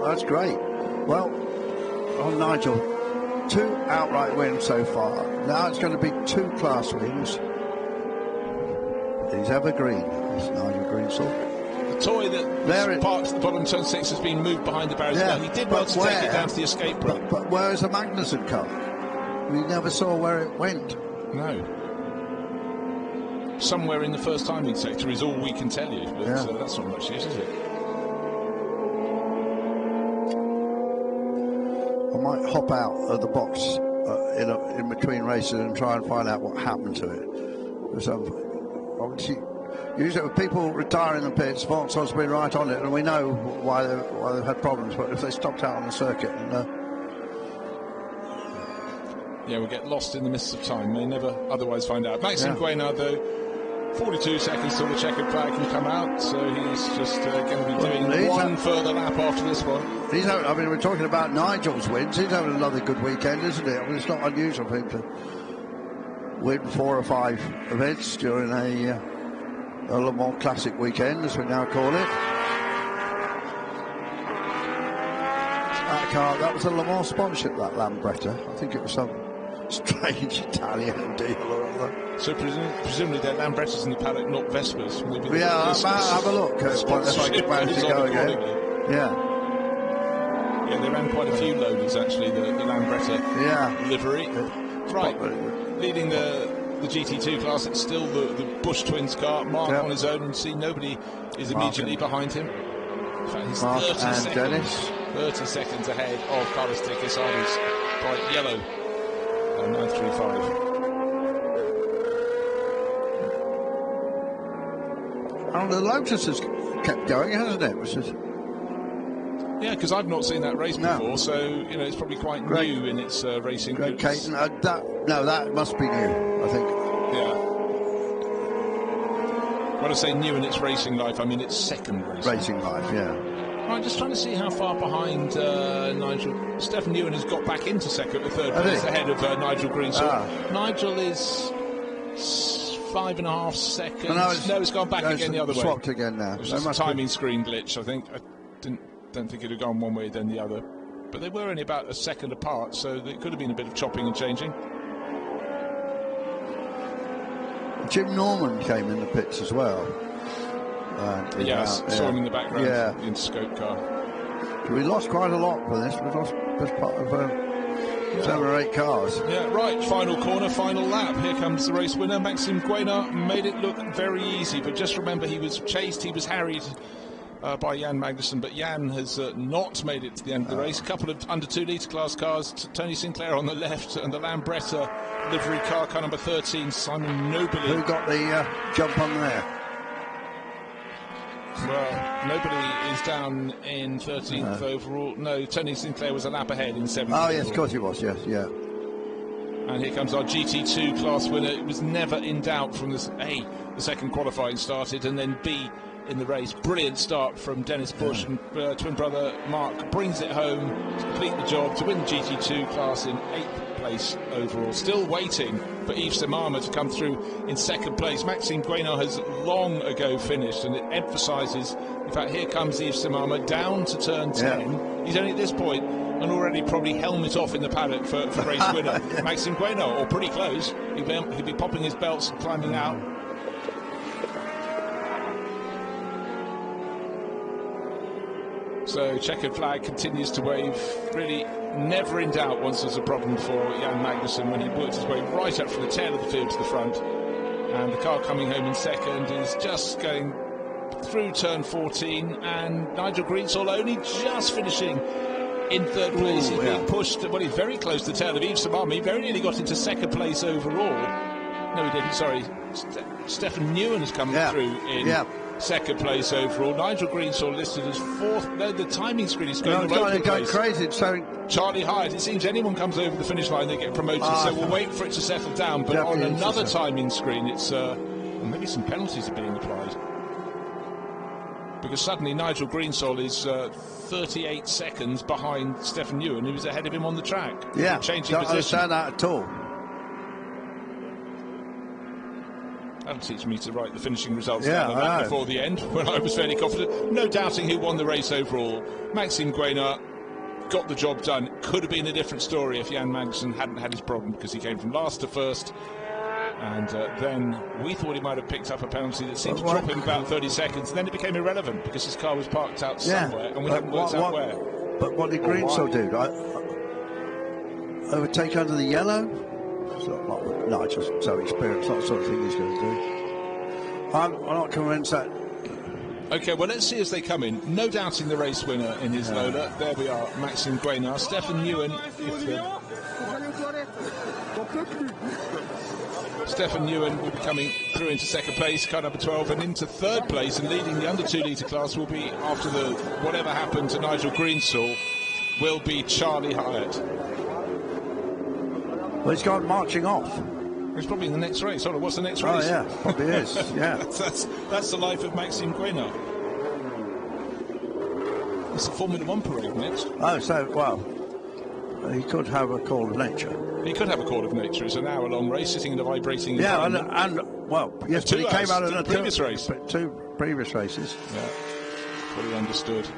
[SPEAKER 2] That's great. Well, on Nigel, 2 outright wins so far. Now it's going to be 2 class wins. He's evergreen. It's Nigel Greensill.
[SPEAKER 1] The toy that parked at the bottom of turn 6 has been moved behind the barriers. He did well to take it down to the escape rope.
[SPEAKER 2] But where is the Magnussen car? We never saw where it went.
[SPEAKER 1] No. Somewhere in the first timing sector is all we can tell you. But that's not much use, is it?
[SPEAKER 2] I might hop out of the box in between races and try and find out what happened to it. Because obviously, usually with people retiring the pits, Vincent's been right on it, and we know why they've had problems. But if they stopped out on the circuit,
[SPEAKER 1] we'll get lost in the mists of time. May never otherwise find out. Maxime Guénard, though, 42 seconds till the checkered flag can come out, so he's just going to be doing one further lap after this one.
[SPEAKER 2] We're talking about Nigel's wins. He's having another good weekend, isn't it? It's not unusual for him to win 4 or 5 events during a Le Mans Classic weekend, as we now call it. That car, that was a Le Mans sponsorship, that Lambretta. I think it was some strange Italian deal or other.
[SPEAKER 1] So presumably they're Lambrettas in the paddock, not Vespers. Maybe
[SPEAKER 2] have a look. If I could manage to go again.
[SPEAKER 1] Yeah, they ran quite a few loaders actually, the Lambretta livery. Right, leading the GT2 class, it's still the Bush Twins car. Mark on his own, and see nobody is immediately behind him. In fact, he's
[SPEAKER 2] Mark
[SPEAKER 1] 30
[SPEAKER 2] and
[SPEAKER 1] seconds,
[SPEAKER 2] Dennis.
[SPEAKER 1] 30 seconds ahead of Carlos de Quesada's bright yellow 935.
[SPEAKER 2] And the Lotus has kept going, hasn't it?
[SPEAKER 1] Yeah, because I've not seen that race before, so it's probably quite new in its racing.
[SPEAKER 2] Greg Caton, that must be new, I think.
[SPEAKER 1] Yeah. When I say new in its racing life, I mean its second
[SPEAKER 2] racing life. Yeah.
[SPEAKER 1] Right, just trying to see how far behind Nigel. Stefan Nguyen has got back into third place ahead of Nigel Greensill. Nigel is 5.5 seconds. No, it's gone back again the other way.
[SPEAKER 2] Swapped again now.
[SPEAKER 1] It was just a timing screen glitch, I think. I don't think it had gone one way then the other. But they were only about a second apart, so it could have been a bit of chopping and changing.
[SPEAKER 2] Jim Norman came in the pits as well.
[SPEAKER 1] Saw him in the background in the scope car.
[SPEAKER 2] We lost quite a lot for this. We lost best part of 7 or 8 cars.
[SPEAKER 1] Yeah, right, final corner, final lap. Here comes the race winner. Maxime Guénard made it look very easy, but just remember he was chased, he was harried by Jan Magnussen, but Jan has not made it to the end of the race. A couple of under 2 litre class cars, Tony Sinclair on the left, and the Lambretta livery car number 13, Simon Nobili.
[SPEAKER 2] Who got the jump on there?
[SPEAKER 1] Well, nobody is down in 13th overall. No, Tony Sinclair was a lap ahead in 7th.
[SPEAKER 2] Oh, yes, of course he was, yes, yeah.
[SPEAKER 1] And here comes our GT2 class winner. It was never in doubt from this. A, the second qualifying started, and then B, in the race. Brilliant start from Dennis Bush, and twin brother Mark brings it home to complete the job to win the GT2 class in 8th place overall. Still waiting for Yves Semama to come through in 2nd place. Maxime Guénard has long ago finished, and it emphasises, in fact, here comes Yves Semama down to turn 10. Yeah. He's only at this point and already probably helmet off in the paddock for race winner. Maxime Guénard, or pretty close. He'll be popping his belts and climbing out. So checkered flag continues to wave. Really never in doubt once there's a problem for Jan Magnussen when he works his way right up from the tail of the field to the front. And the car coming home in second is just going through turn 14, and Nigel Greensall only just finishing in 3rd place. He's being pushed, well, he's very close to the tail of Yves Semama. He very nearly got into 2nd place overall. No, he didn't, sorry. Stefan Newen has come through in 2nd place overall. Nigel Greensall listed as 4th. No, the timing screen is going all over the place.
[SPEAKER 2] Crazy. So
[SPEAKER 1] Charlie Hyatt, it seems anyone comes over the finish line, they get promoted. So we'll wait for it to settle down. But on another timing screen, it's maybe some penalties are being applied. Because suddenly Nigel Greensall is 38 seconds behind Stefan Newen, who was ahead of him on the track.
[SPEAKER 2] Yeah,
[SPEAKER 1] changing
[SPEAKER 2] don't
[SPEAKER 1] position.
[SPEAKER 2] understand that at all.
[SPEAKER 1] That'll teach me to write the finishing results down before the end, when I was fairly confident. No doubting who won the race overall. Maxime Guénard got the job done. Could have been a different story if Jan Magnussen hadn't had his problem, because he came from last to first. And then we thought he might have picked up a penalty that seemed to drop him about 30 seconds. And then it became irrelevant because his car was parked out somewhere, and we haven't worked out where.
[SPEAKER 2] But what did Greensall do? Overtake under the yellow? It's not Nigel's so experienced, not the sort of thing he's going to do. I'm not convinced that.
[SPEAKER 1] OK, well, let's see as they come in. No doubting the race winner in his Lola. There we are, Maxime Guénard. Stefan Newen. Stefan Newen will be coming through into 2nd place, car number 12, and into 3rd place, and leading the under 2 litre class will be, after the whatever happened to Nigel Greensall, will be Charlie Hyatt.
[SPEAKER 2] Well, he's gone marching off.
[SPEAKER 1] He's probably in the next race. Hold on, what's the next race?
[SPEAKER 2] Oh, yeah, probably is, yeah.
[SPEAKER 1] That's the life of Maxime Guénard. It's a Formula 1 parade next.
[SPEAKER 2] Oh, so, well, he could have a call of nature.
[SPEAKER 1] He could have a call of nature. It's an hour-long race, sitting in a vibrating environment.
[SPEAKER 2] and well, yes, but he came out of the
[SPEAKER 1] previous race.
[SPEAKER 2] 2 previous races.
[SPEAKER 1] Yeah, fully understood.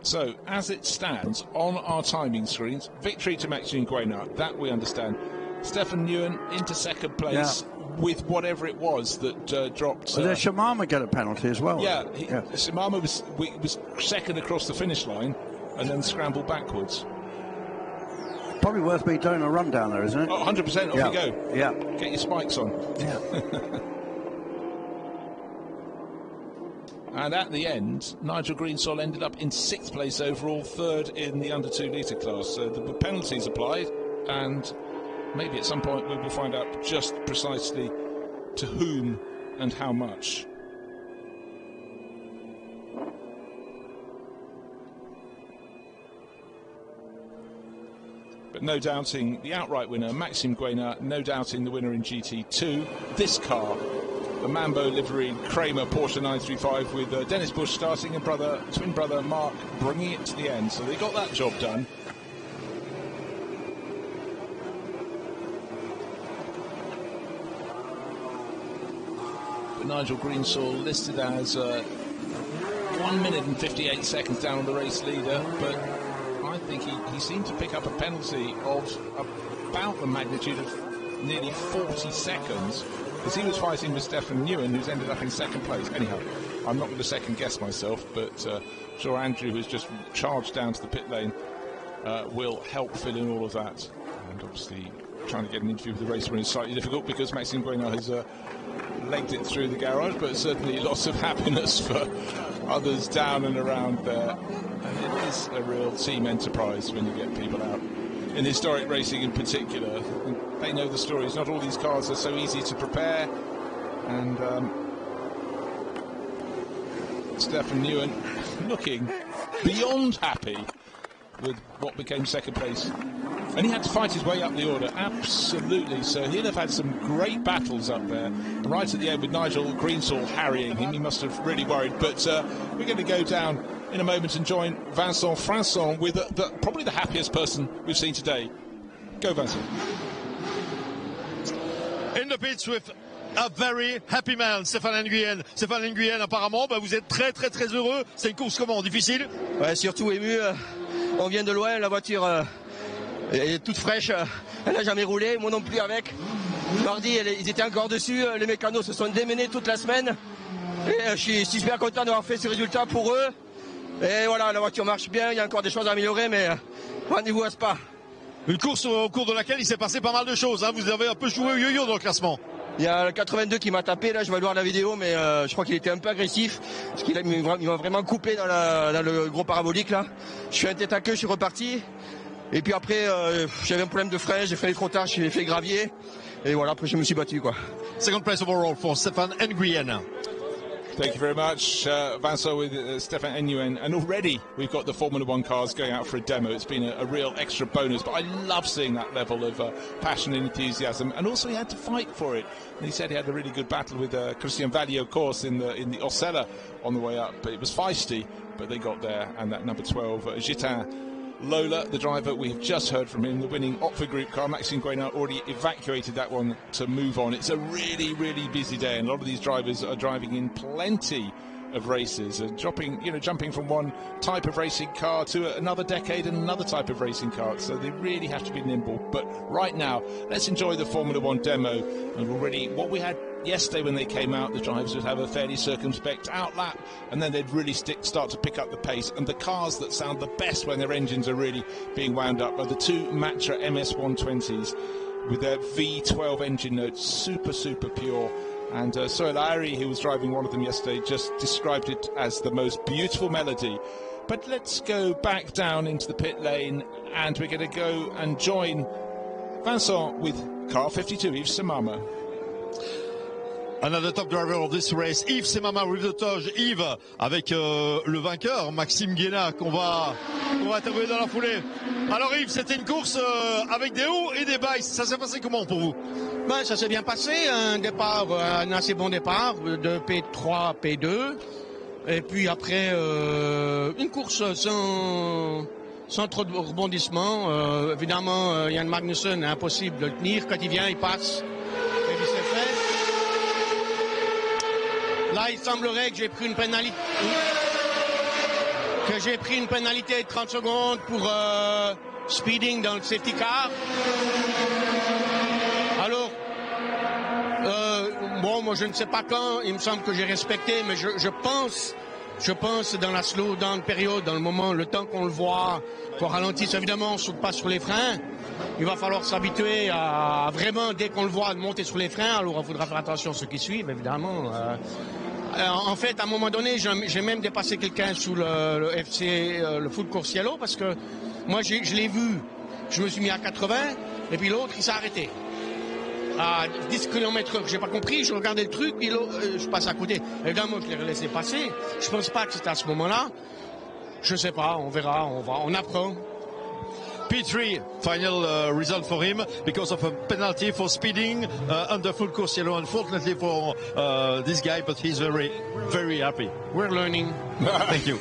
[SPEAKER 1] So, as it stands on our timing screens, victory to Maxime Guénard, that we understand. Stefan Newen into 2nd place with whatever it was that dropped.
[SPEAKER 2] Well, did Shimama get a penalty as well?
[SPEAKER 1] Yeah, Shimama was 2nd across the finish line and then scrambled backwards.
[SPEAKER 2] Probably worth me doing a run down there, isn't it?
[SPEAKER 1] Oh, 100%, off you go.
[SPEAKER 2] Yeah.
[SPEAKER 1] Get your spikes on.
[SPEAKER 2] Yeah.
[SPEAKER 1] And at the end, Nigel Greensall ended up in 6th place overall, 3rd in the under 2 litre class. So the penalties applied, and maybe at some point we will find out just precisely to whom and how much. But no doubting the outright winner, Maxime Guénard, no doubting the winner in GT2. This car, the Mambo livery Kramer Porsche 935 with Dennis Bush starting and twin brother Mark bringing it to the end. So they got that job done. But Nigel Greensall listed as 1 minute and 58 seconds down on the race leader, but I think he seemed to pick up a penalty of about the magnitude of nearly 40 seconds, because he was fighting with Stefan Newen, who's ended up in 2nd place. Anyhow, I'm not going to second guess myself, but I'm sure Andrew, who's just charged down to the pit lane, will help fill in all of that. And obviously trying to get an interview with the race winner is slightly difficult, because Maxime Guénard has legged it through the garage, but certainly lots of happiness for others down and around there. And it is a real team enterprise when you get people out. In historic racing in particular, they know the stories. Not all these cars are so easy to prepare. And Stefan Nguyen looking beyond happy with what became second place. And he had to fight his way up the order, absolutely. So he'll have had some great battles up there. Right at the end with Nigel Greensall harrying him, he must have really worried. But we're going to go down in a moment and join Vincent Franssen with probably the happiest person we've seen today. Go, Vincent.
[SPEAKER 3] In the pits with a very happy man, Stéphane Nguyen. Stéphane Nguyen, apparemment, vous êtes très très très heureux. C'est une course comment? Difficile?
[SPEAKER 21] Ouais, surtout ému. On vient de loin, la voiture est toute fraîche. Elle n'a jamais roulé, moi non plus avec. Mardi, ils étaient encore dessus. Les mécanos se sont démenés toute la semaine. Et je suis super content d'avoir fait ce résultat pour eux. Et voilà, la voiture marche bien. Il y a encore des choses à améliorer, mais rendez-vous à Spa.
[SPEAKER 3] Une course au cours de laquelle il s'est passé pas mal de choses. Hein. Vous avez un peu joué au yo-yo dans le classement.
[SPEAKER 21] Il y a le 82 qui m'a tapé, là je vais voir la vidéo, mais je crois qu'il était un peu agressif, parce qu'il m'a vraiment coupé dans le gros parabolique là. Je suis un tête à queue, je suis reparti, et puis après j'avais un problème de frein, j'ai freiné trop tard, j'ai fait le gravier, et voilà, après je me suis battu quoi.
[SPEAKER 3] Second place overall for Stéphane Nguyen.
[SPEAKER 1] Thank you very much, Vincent, with Stéphane Nguyen. And already we've got the Formula One cars going out for a demo. It's been a real extra bonus, but I love seeing that level of passion and enthusiasm. And also he had to fight for it. And he said he had a really good battle with Christian Valli, of course, in the Osella on the way up. But it was feisty, but they got there. And that number 12, Gitin Lola, the driver, we have just heard from him, the winning Opfer Group car. Maxime Guénard already evacuated that one to move on. It's a really, really busy day, and a lot of these drivers are driving in plenty of races and jumping from one type of racing car to another decade and another type of racing car. So they really have to be nimble. But right now, let's enjoy the Formula One demo. And already, what we had yesterday when they came out, the drivers would have a fairly circumspect outlap, and then they'd really start to pick up the pace. And the cars that sound the best when their engines are really being wound up are the two Matra MS120s with their V12 engine notes, super, super pure. And Soelari, who was driving one of them yesterday, just described it as the most beautiful melody. But let's go back down into the pit lane, and we're going to go and join Vincent with car 52, Yves Semama.
[SPEAKER 3] Another top driver of this race, Yves Semama with the touch. Yves avec le vainqueur, Maxime Guénard, qu'on va interviewer dans la foulée. Alors Yves, c'était une course avec des hauts et des bas. Ça s'est passé comment pour vous?
[SPEAKER 20] Ben, ça s'est bien passé, un assez bon départ de P3, P2. Et puis après, une course sans trop de rebondissements. Évidemment, Jan Magnussen, impossible de le tenir. Quand il vient, il passe. Et puis c'est fait. Là, il semblerait que j'ai pris une pénalité. De 30 secondes pour speeding dans le safety car. Alors, bon, moi je ne sais pas quand, il me semble que j'ai respecté, mais je pense dans la slow down période, dans le moment, le temps qu'on le voit, qu'on ralentisse, évidemment, on ne saute pas sur les freins. Il va falloir s'habituer à vraiment, dès qu'on le voit, monter sur les freins. Alors il faudra faire attention à ceux qui suivent, évidemment. En fait, à un moment donné, j'ai même dépassé quelqu'un sous le FC, le Full Course Yellow, parce que moi, je l'ai vu, je me suis mis à 80, et puis l'autre, il s'est arrêté. À 10 km/h, j'ai pas compris, je regardais le truc, puis je passe à côté. Évidemment, je l'ai laissé passer. Je pense pas que c'était à ce moment-là. Je sais pas, on verra, on apprend.
[SPEAKER 3] P3 final result for him because of a penalty for speeding under full course yellow. Unfortunately for this guy, but he's very, very happy.
[SPEAKER 20] We're learning.
[SPEAKER 3] Thank you.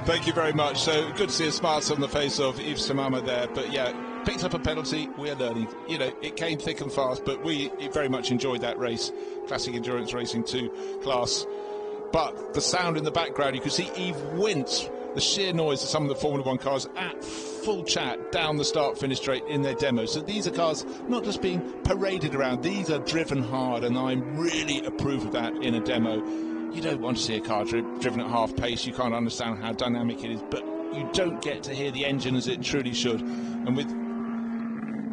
[SPEAKER 1] Thank you very much. So good to see a smile on the face of Yves Semama there. But yeah, picked up a penalty. We're learning. You know, it came thick and fast, but we very much enjoyed that race. Classic Endurance Racing 2 class. But the sound in the background, you could see Yves wince. The sheer noise of some of the Formula One cars at full chat down the start-finish straight in their demo. So these are cars not just being paraded around, these are driven hard, and I really approve of that in a demo. You don't want to see a car driven at half pace, you can't understand how dynamic it is, but you don't get to hear the engine as it truly should. And with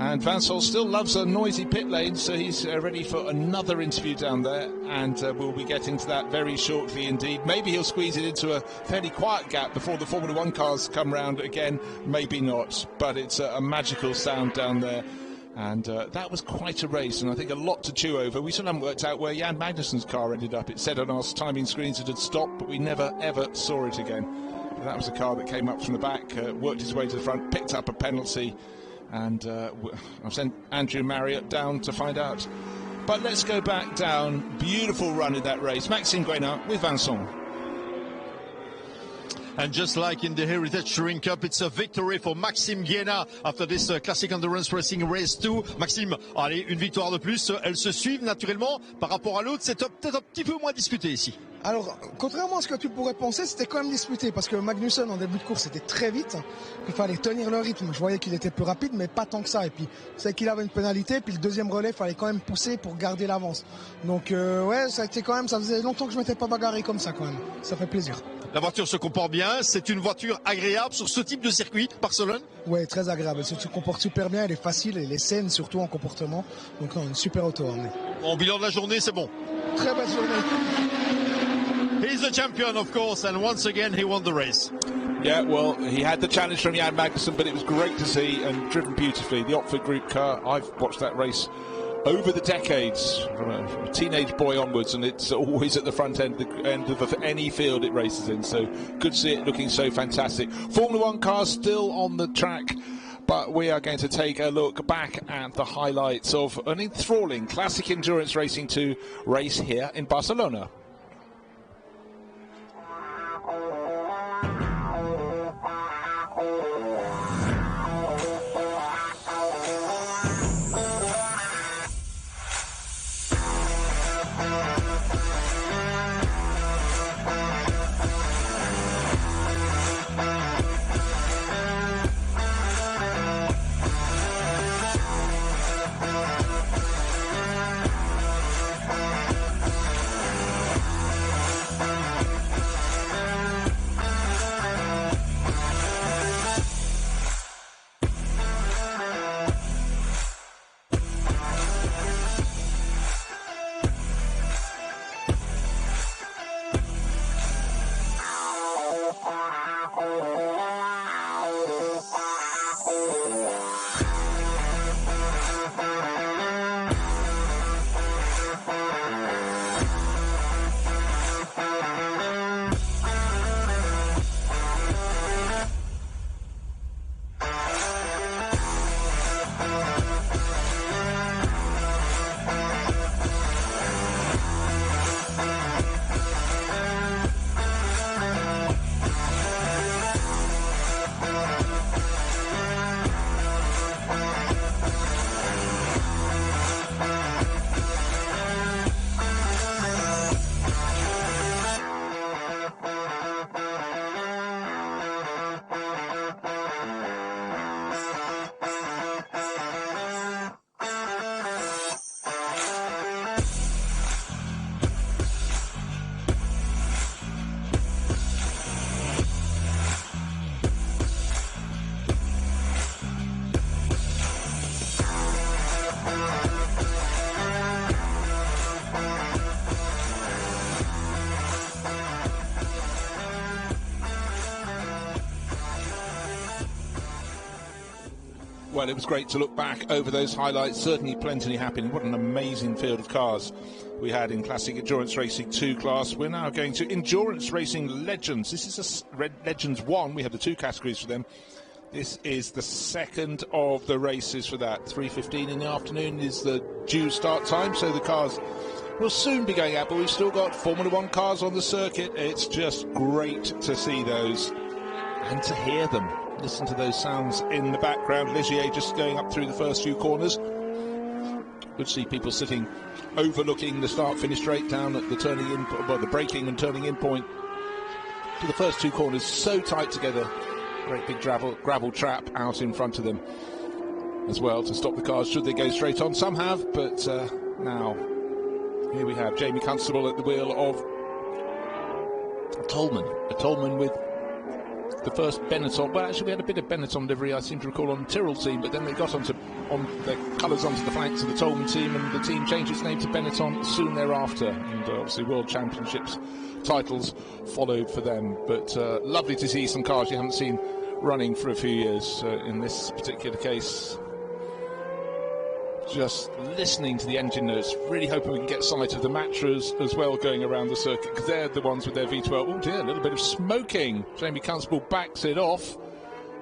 [SPEAKER 1] And Vincent still loves a noisy pit lane, so he's ready for another interview down there, and we'll be getting to that very shortly indeed. Maybe he'll squeeze it into a fairly quiet gap before the Formula 1 cars come round again, maybe not, but it's a magical sound down there. And that was quite a race, and I think a lot to chew over. We still haven't worked out where Jan Magnussen's car ended up. It said on our timing screens it had stopped, but we never ever saw it again. But that was a car that came up from the back, worked its way to the front, picked up a penalty, and I've sent Andrew Marriott down to find out. But let's go back down. Beautiful run in that race. Maxime Guénard with Vincent.
[SPEAKER 3] And just like in the Heritage Touring Cup, it's a victory for Maxime Guénard after this Classic Endurance Racing Race 2. Maxime, allez, une victoire de plus. Elles se suivent naturellement par rapport à l'autre. C'est peut-être un petit peu moins disputé ici.
[SPEAKER 18] Alors, contrairement à ce que tu pourrais penser, c'était quand même disputé parce que Magnussen en début de course était très vite. Il fallait tenir le rythme. Je voyais qu'il était plus rapide, mais pas tant que ça. Et puis, c'est qu'il avait une pénalité. Puis le deuxième relais, il fallait quand même pousser pour garder l'avance. Donc, ouais, ça a été quand même. Ça faisait longtemps que je m'étais pas bagarré comme ça quand même. Ça fait plaisir.
[SPEAKER 3] La voiture se comporte bien. C'est une voiture agréable sur ce type de circuit, Barcelone.
[SPEAKER 18] Ouais, très agréable. Elle se comporte super bien. Elle est facile. Elle est saine, surtout en comportement. Donc, non, une super auto à emmener.
[SPEAKER 3] En bilan de la journée, c'est bon.
[SPEAKER 18] Très belle journée.
[SPEAKER 3] He's the champion, of course, and once again he won the race.
[SPEAKER 1] Yeah, well, he had the challenge from Jan Magnussen, but it was great to see and driven beautifully. The Oxford Group car, I've watched that race over the decades, from a teenage boy onwards, and it's always at the front end of any field it races in, so good to see it looking so fantastic. Formula 1 cars still on the track, but we are going to take a look back at the highlights of an enthralling Classic Endurance Racing 2 race here in Barcelona. Well, it was great to look back over those highlights. Certainly plenty happening. What an amazing field of cars we had in Classic Endurance Racing 2 class. We're now going to Endurance Racing Legends. This is a Legends 1. We have the 2 categories for them. This is the second of the races for that. 3:15 in the afternoon is the due start time, so the cars will soon be going out, but we've still got Formula 1 cars on the circuit. It's just great to see those and to hear them. Listen to those sounds in the background. Ligier just going up through the first few corners. Good to see people sitting overlooking the start-finish straight down at the turning in, well, the braking and turning in point to the first 2 corners, so tight together. Great big gravel trap out in front of them as well to stop the cars should they go straight on. Some have, but now here we have Jamie Constable at the wheel of a Tolman with the first Benetton. Well, actually we had a bit of Benetton livery, I seem to recall, on the Tyrrell team, but then they got onto on their colours onto the flanks of the Tolman team, and the team changed its name to Benetton soon thereafter, and obviously World Championships titles followed for them. But lovely to see some cars you haven't seen running for a few years in this particular case. Just listening to the engine notes, really hoping we can get sight of the Matras as well going around the circuit, because they're the ones with their V12. Oh dear, a little bit of smoking. Jamie Constable backs it off.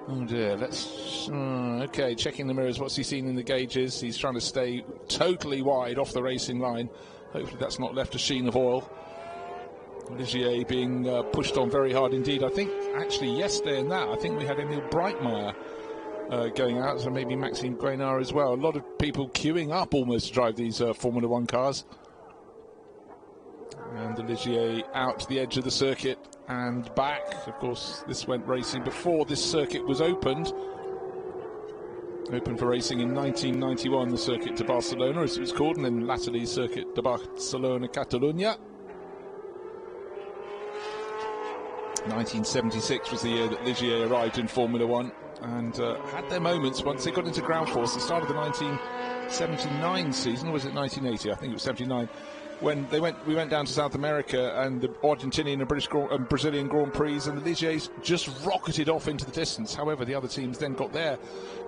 [SPEAKER 1] Oh dear, let's... okay, checking the mirrors. What's he seen in the gauges? He's trying to stay totally wide off the racing line. Hopefully that's not left a sheen of oil. Ligier being pushed on very hard indeed. I think, actually, yesterday in that, I think we had Emil Breitmeyer going out, so maybe Maxime Guénard as well. A lot of people queuing up almost to drive these Formula One cars. And the Ligier out to the edge of the circuit and back. Of course, this went racing before this circuit was opened. Opened for racing in 1991, the Circuit de Barcelona, as it was called, and then latterly Circuit de Barcelona-Catalunya. 1976 was the year that Ligier arrived in Formula One, and had their moments once they got into ground force. The start of the 1979 season, or was it 1980? I think it was 79. When we went down to South America, and the Argentinian and Brazilian Grand Prix, and the Ligiers just rocketed off into the distance. However, the other teams then got their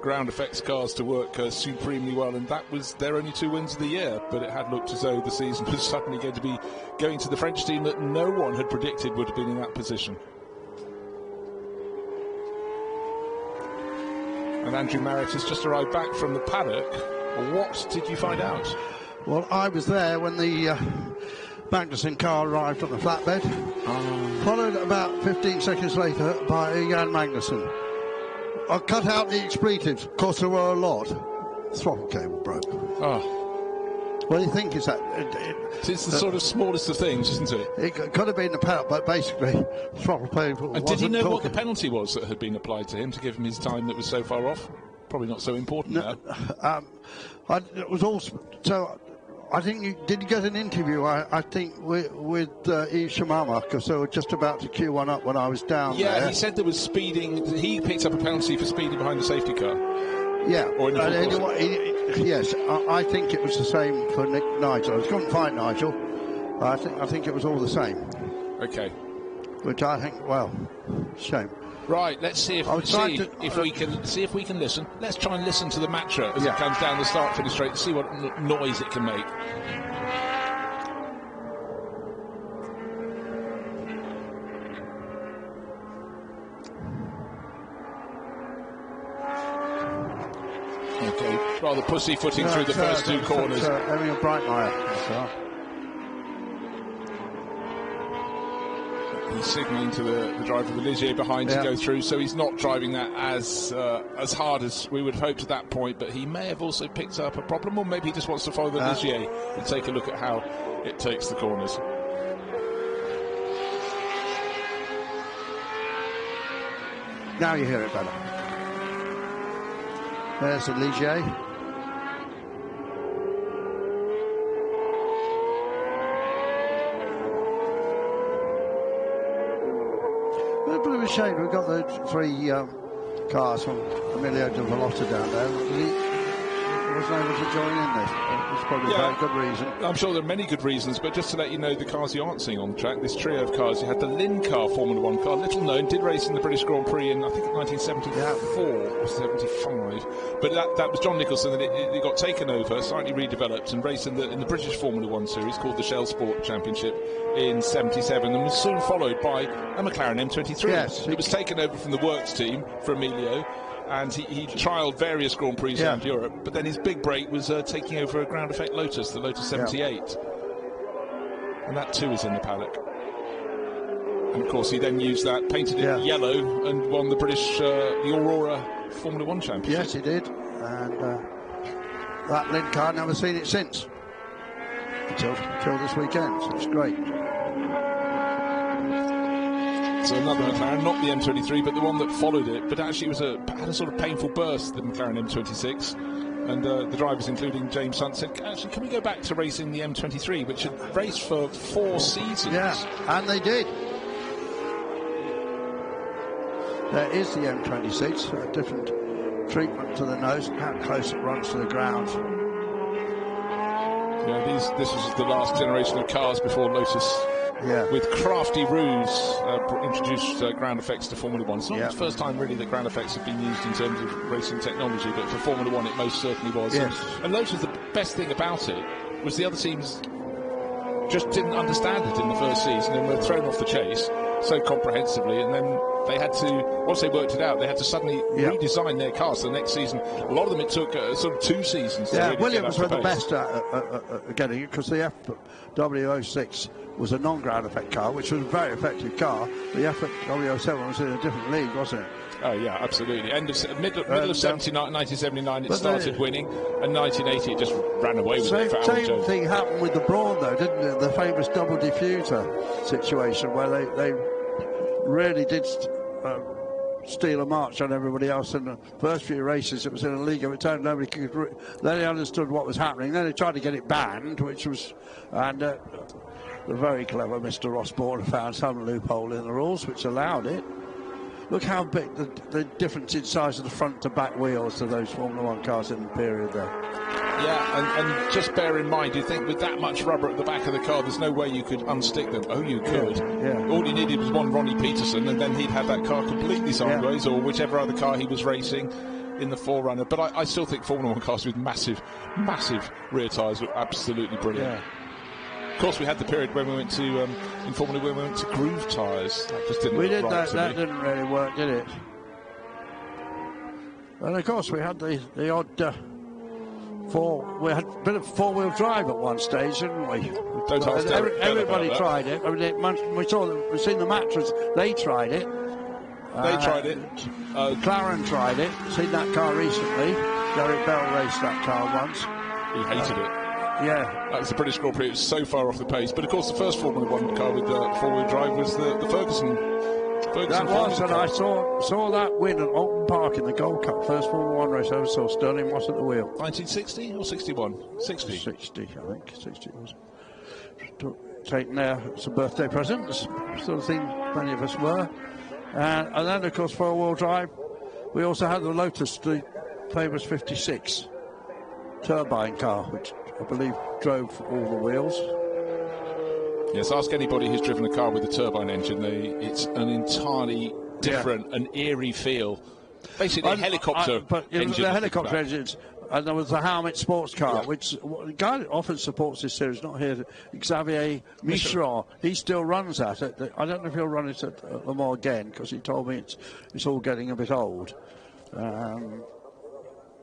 [SPEAKER 1] ground effects cars to work supremely well, and that was their only 2 wins of the year. But it had looked as though the season was suddenly going to be going to the French team that no one had predicted would have been in that position. And Andrew Marriott has just arrived back from the paddock. What did you find out?
[SPEAKER 2] Well, I was there when the Magnussen car arrived on the flatbed, followed about 15 seconds later by Jan Magnussen. I cut out the expletives, of course there were a lot. Throttle cable broke.
[SPEAKER 1] Oh.
[SPEAKER 2] What do you think is that?
[SPEAKER 1] It's the sort of smallest of things, isn't it?
[SPEAKER 2] It could have been the paddock, but basically, throttle cable.
[SPEAKER 1] And did he know what the penalty was that had been applied to him to give him his time that was so far off? Probably not so important now.
[SPEAKER 2] It was all so. I think did you get an interview? I think with Yves Shamama, because they were just about to queue one up when I was down there.
[SPEAKER 1] Yeah, he said there was speeding. He picked up a penalty for speeding behind the safety car.
[SPEAKER 2] Yeah,
[SPEAKER 1] or in the
[SPEAKER 2] yes, I think it was the same for Nigel. I couldn't find Nigel. I think it was all the same.
[SPEAKER 1] Okay.
[SPEAKER 2] Which I think, well, shame.
[SPEAKER 1] Right, let's see if we can listen. Let's try and listen to the Matra as it comes down the start-finish straight, see what noise it can make. Okay, rather pussyfooting through the first 2 corners.
[SPEAKER 2] Emil Breitmeyer.
[SPEAKER 1] He's signalling to the driver of the Ligier behind to go through, so he's not driving that as hard as we would have hoped at that point, but he may have also picked up a problem, or maybe he just wants to follow the Ligier and take a look at how it takes the corners.
[SPEAKER 2] Now you hear it better. There's the Ligier. A bit of a shame. We've got the 3 cars from Emilio de Vallota down there. He wasn't able to join in this. It's probably a very good reason.
[SPEAKER 1] I'm sure there are many good reasons, but just to let you know the cars you aren't seeing on the track, this trio of cars, you had the Lynn car, Formula One car, little known, did race in the British Grand Prix in, I think, 1974 or 75. But that was John Nicholson, and it got taken over, slightly redeveloped, and raced in the British Formula One series called the Shell Sport Championship in 77, and was soon followed by a McLaren M23.
[SPEAKER 2] Yes.
[SPEAKER 1] It was taken over from the Works team for Emilio, and he trialled various Grand Prix around Europe, but then his big break was taking over a ground effect Lotus, the Lotus 78. And that too is in the paddock. And of course he then used that, painted it yellow, and won the British, the Aurora Formula One Championship.
[SPEAKER 2] Yes, he did. And that Lynn car, never seen it since. Until this weekend, so it's great.
[SPEAKER 1] So another McLaren, not the M23, but the one that followed it, but actually had a sort of painful burst, the McLaren M26, and the drivers, including James Hunt, said, actually, can we go back to racing the M23, which had raced for 4 seasons?
[SPEAKER 2] Yeah, and they did. There is the M26, a different treatment to the nose and how close it runs to the ground.
[SPEAKER 1] Yeah, this was the last generation of cars before Lotus, with crafty ruse, introduced ground effects to Formula 1. It's not the first time really that ground effects have been used in terms of racing technology, but for Formula 1 it most certainly was.
[SPEAKER 2] Yes.
[SPEAKER 1] And Lotus, the best thing about it was the other teams just didn't understand it in the first season and were thrown off the chase so comprehensively, and then they had to, once they worked it out, they had to suddenly redesign their cars for the next season. A lot of them, it took sort of 2 seasons to really
[SPEAKER 2] Williams
[SPEAKER 1] get
[SPEAKER 2] were
[SPEAKER 1] up
[SPEAKER 2] the
[SPEAKER 1] to pace.
[SPEAKER 2] best at getting it, because the FW06 was a non-ground effect car, which was a very effective car. The FW07 was in a different league, wasn't it?
[SPEAKER 1] Oh yeah, absolutely. Middle of 1979 it started winning, and 1980 it just ran away with it for
[SPEAKER 2] Same thing happened with the Brawn, though, didn't it? The famous double diffuser situation where they really did steal a march on everybody else. In the first few races, it was in a league of its own. Nobody could. Then they understood what was happening. Then they tried to get it banned, which was, and the very clever Mr. Osborne found some loophole in the rules which allowed it. Look how big the difference in size of the front to back wheels to those Formula 1 cars in the period there.
[SPEAKER 1] Yeah, and just bear in mind, you think with that much rubber at the back of the car, there's no way you could unstick them. Oh, you could.
[SPEAKER 2] Yeah.
[SPEAKER 1] All you needed was one Ronnie Peterson, and then he'd have that car completely sideways, or whichever other car he was racing in the Forerunner. But I still think Formula 1 cars with massive rear tyres were absolutely brilliant.
[SPEAKER 2] Yeah.
[SPEAKER 1] Of course, we had the period when we went to in Formula 1 when we went to groove tyres. That just didn't.
[SPEAKER 2] We did
[SPEAKER 1] right
[SPEAKER 2] that.
[SPEAKER 1] to
[SPEAKER 2] That
[SPEAKER 1] me.
[SPEAKER 2] didn't really work, did it? And of course, we had the odd we had a bit of four-wheel drive at one stage, didn't we?
[SPEAKER 1] Don't ask Derek Bell
[SPEAKER 2] everybody
[SPEAKER 1] about that.
[SPEAKER 2] tried it. I mean, we've seen the matches. They tried it.
[SPEAKER 1] They tried it.
[SPEAKER 2] McLaren tried it. Seen that car recently. Derek Bell raced that car once.
[SPEAKER 1] He hated it.
[SPEAKER 2] Yeah.
[SPEAKER 1] That was the British Grand Prix. It was so far off the pace. But of course, the first Formula 1 car with four-wheel drive was the Ferguson.
[SPEAKER 2] That was, and
[SPEAKER 1] car.
[SPEAKER 2] I saw that win at Alton Park in the Gold Cup. First Formula 1 race I ever saw. Sterling Moss at the wheel.
[SPEAKER 1] 1960 or 61? 60.
[SPEAKER 2] 60, I think. 60 it was. Taken there as a birthday present, the sort of thing many of us were. And then, of course, four-wheel drive. We also had the Lotus, the famous 56 turbine car, which I believe drove all the wheels.
[SPEAKER 1] Yes, ask anybody who's driven a car with a turbine engine. It's an entirely different, an eerie feel. Basically, a helicopter engine.
[SPEAKER 2] The helicopter engines. And there was the Helmet sports car, which the guy that often supports this series, not here, Xavier Michron. He still runs that. I don't know if he'll run it at Le Mans again, because he told me it's all getting a bit old.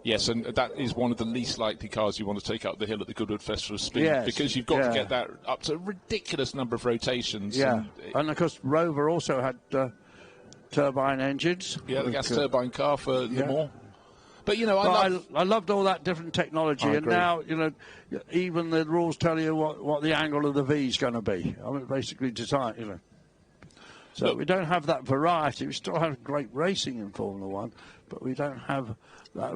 [SPEAKER 1] Yes, and that is one of the least likely cars you want to take up the hill at the Goodwood Festival of Speed,
[SPEAKER 2] Yes,
[SPEAKER 1] because you've got to get that up to a ridiculous number of rotations.
[SPEAKER 2] Yeah, and of course Rover also had turbine engines.
[SPEAKER 1] Yeah, the gas turbine car for Le Mans. But, you know, I
[SPEAKER 2] loved all that different technology, and now, you know, even the rules tell you what the angle of the V is going to be. I mean, basically designed, you know. So we don't have that variety. We still have great racing in Formula 1, but we don't have that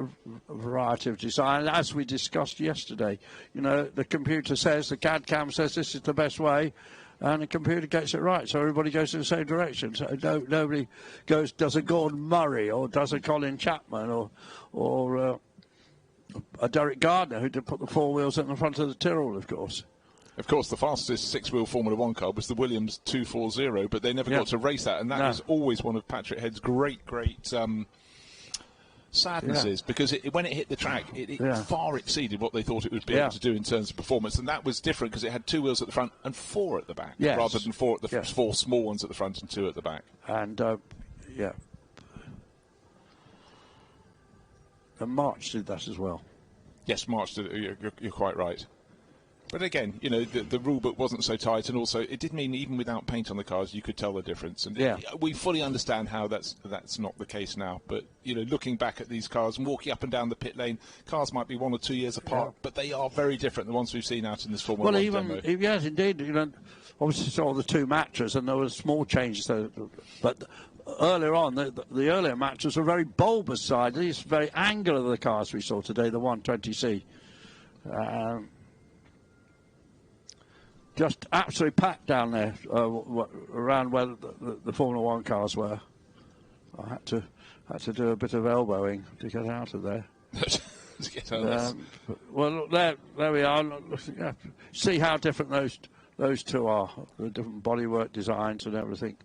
[SPEAKER 2] variety of design. As we discussed yesterday, you know, the computer says, the CAD cam says this is the best way, and the computer gets it right, so everybody goes in the same direction. So nobody does a Gordon Murray or does a Colin Chapman or a Derek Gardner, who did put the four wheels in the front of the Tyrrell, of course.
[SPEAKER 1] Of course, the fastest six-wheel Formula 1 car was the Williams 240, but they never got to race that, and that was always one of Patrick Head's great sadnesses, because when it hit the track, it far exceeded what they thought it would be able to do in terms of performance, and that was different because it had two wheels at the front and four at the back, rather than four small ones at the front and two at the back.
[SPEAKER 2] And and March did that as well.
[SPEAKER 1] Yes, March did. You're quite right. But again, you know, the rule book wasn't so tight, and also it did mean even without paint on the cars, you could tell the difference. And we fully understand how that's not the case now. But you know, looking back at these cars and walking up and down the pit lane, cars might be 1 or 2 years apart, but they are very different. The ones we've seen out in this Formula 1 demo.
[SPEAKER 2] Yes, indeed. You know, obviously saw the two matches, and there were small changes there, but earlier on, the earlier matches were very bulbous side. These very angular the cars we saw today, the 120C. Just absolutely packed down there around where the Formula 1 cars were. I had to do a bit of elbowing to get out of there.
[SPEAKER 1] To get out of
[SPEAKER 2] well, look, there we are. See how different those two are. The different bodywork designs and everything.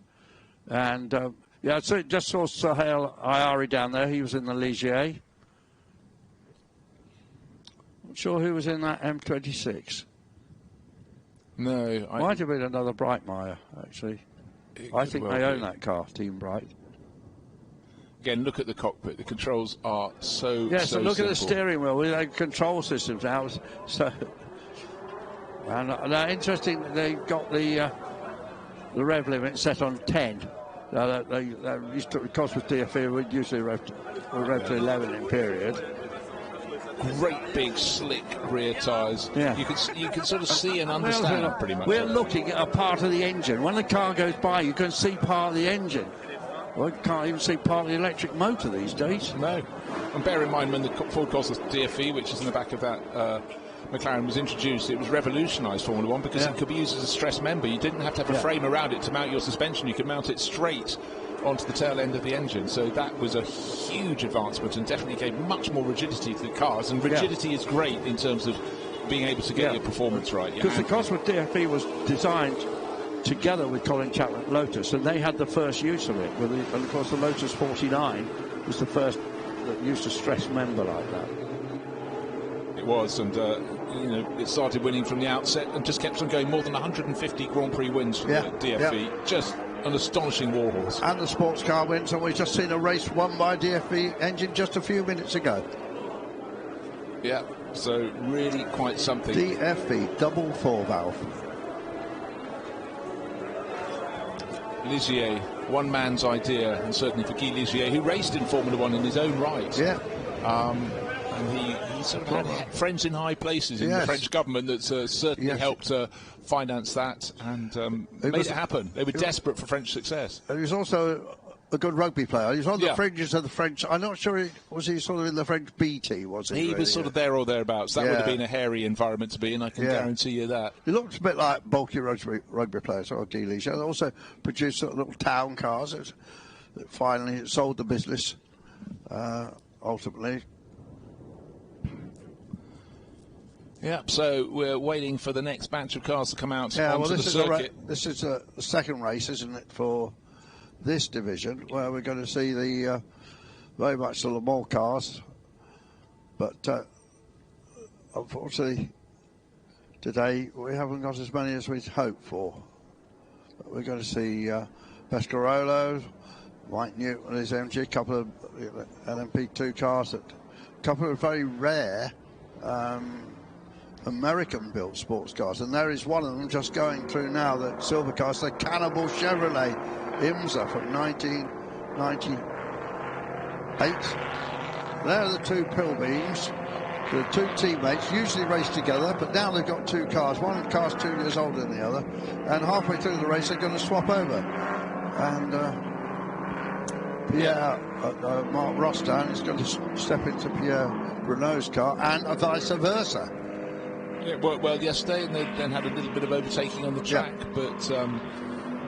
[SPEAKER 2] And yeah, so just saw Sahel Ayari down there. He was in the Ligier. Not sure who was in that M26.
[SPEAKER 1] No,
[SPEAKER 2] might have been another Breitmeyer actually. I think they own that car, Team Bright.
[SPEAKER 1] Again, look at the cockpit. The controls are so
[SPEAKER 2] yes, and look
[SPEAKER 1] simple.
[SPEAKER 2] at the steering wheel. We have control systems now. So, and interesting. They got the rev limit set on 10. They used to, because with DFE, we'd usually rev to 11 in period.
[SPEAKER 1] Great big slick rear tyres.
[SPEAKER 2] Yeah.
[SPEAKER 1] You can sort of see and understand pretty much.
[SPEAKER 2] We're looking at a part of the engine. When the car goes by, you can see part of the engine. Well, you can't even see part of the electric motor these days.
[SPEAKER 1] No. And bear in mind, when the Ford Cosworth DFE, which is in the back of that McLaren, was introduced, it was revolutionised Formula 1 because it could be used as a stress member. You didn't have to have a frame around it to mount your suspension. You could mount it straight onto the tail end of the engine. So that was a huge advancement and definitely gave much more rigidity to the cars. And rigidity is great in terms of being able to get your performance right.
[SPEAKER 2] Because the Cosworth DFE was designed together with Colin Chapman Lotus, and they had the first use of it. And of course, the Lotus 49 was the first that used a stress member like that.
[SPEAKER 1] It was, and it started winning from the outset and just kept on going. More than 150 Grand Prix wins for the DFE. Just an astonishing warhorse.
[SPEAKER 2] And the sports car wins, and we've just seen a race won by DFE engine just a few minutes ago.
[SPEAKER 1] Yeah, so really quite something.
[SPEAKER 2] DFE double 4-valve.
[SPEAKER 1] Ligier, one man's idea, and certainly for Guy Ligier, who raced in Formula 1 in his own right.
[SPEAKER 2] Yeah.
[SPEAKER 1] And he sort of had friends in high places in the French government that certainly helped finance that and made it happen. They were desperate for French success.
[SPEAKER 2] And he was also a good rugby player. He was on the fringes of the French. I'm not sure, was he sort of in the French B team, was he?
[SPEAKER 1] He was sort of there or thereabouts. That would have been a hairy environment to be in, I can guarantee you that.
[SPEAKER 2] He looked a bit like bulky rugby players, or Guy Ligier. They also produced sort of little town cars that finally sold the business, ultimately.
[SPEAKER 1] Yeah, so we're waiting for the next batch of cars to come out onto the
[SPEAKER 2] this
[SPEAKER 1] circuit.
[SPEAKER 2] This is the second race, isn't it, for this division, where we're going to see the very much the Le Mans cars. But unfortunately, today we haven't got as many as we'd hoped for. But we're going to see Pescarolo, Mike Newton and his MG, a couple of LMP2 cars, a couple of very rare American-built sports cars, and there is one of them just going through now, the silver cars, the Cannibal Chevrolet IMSA from 1998. There are the two Pilbeams, the two teammates, usually race together, but now they've got two cars. One car's 2 years older than the other, and halfway through the race they're going to swap over. And Mark Rostan is going to step into Pierre Bruneau's car, and vice versa.
[SPEAKER 1] Yeah, well, yesterday, and they then had a little bit of overtaking on the track, but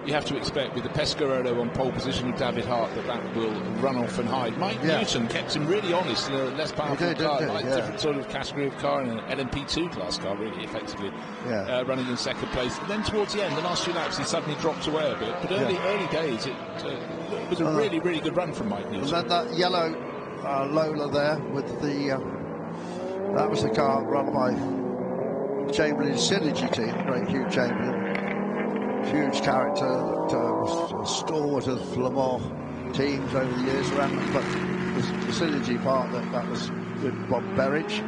[SPEAKER 1] you have to expect with the Pescarolo on pole position with David Hart that will run off and hide. Mike Newton kept him really honest in a less powerful car, different sort of category of car, in an LMP2 class car, really, effectively, running in second place. And then towards the end, the last 2 laps, he suddenly dropped away a bit, but early days, it was a really, really good run from Mike Newton.
[SPEAKER 2] And then that yellow Lola there with the, that was the car run by Chamberlain's Synergy team, great Hugh Chamberlain, huge character that was a stalwart of Le Mans teams over the years around, but the Synergy part that was with Bob Berridge.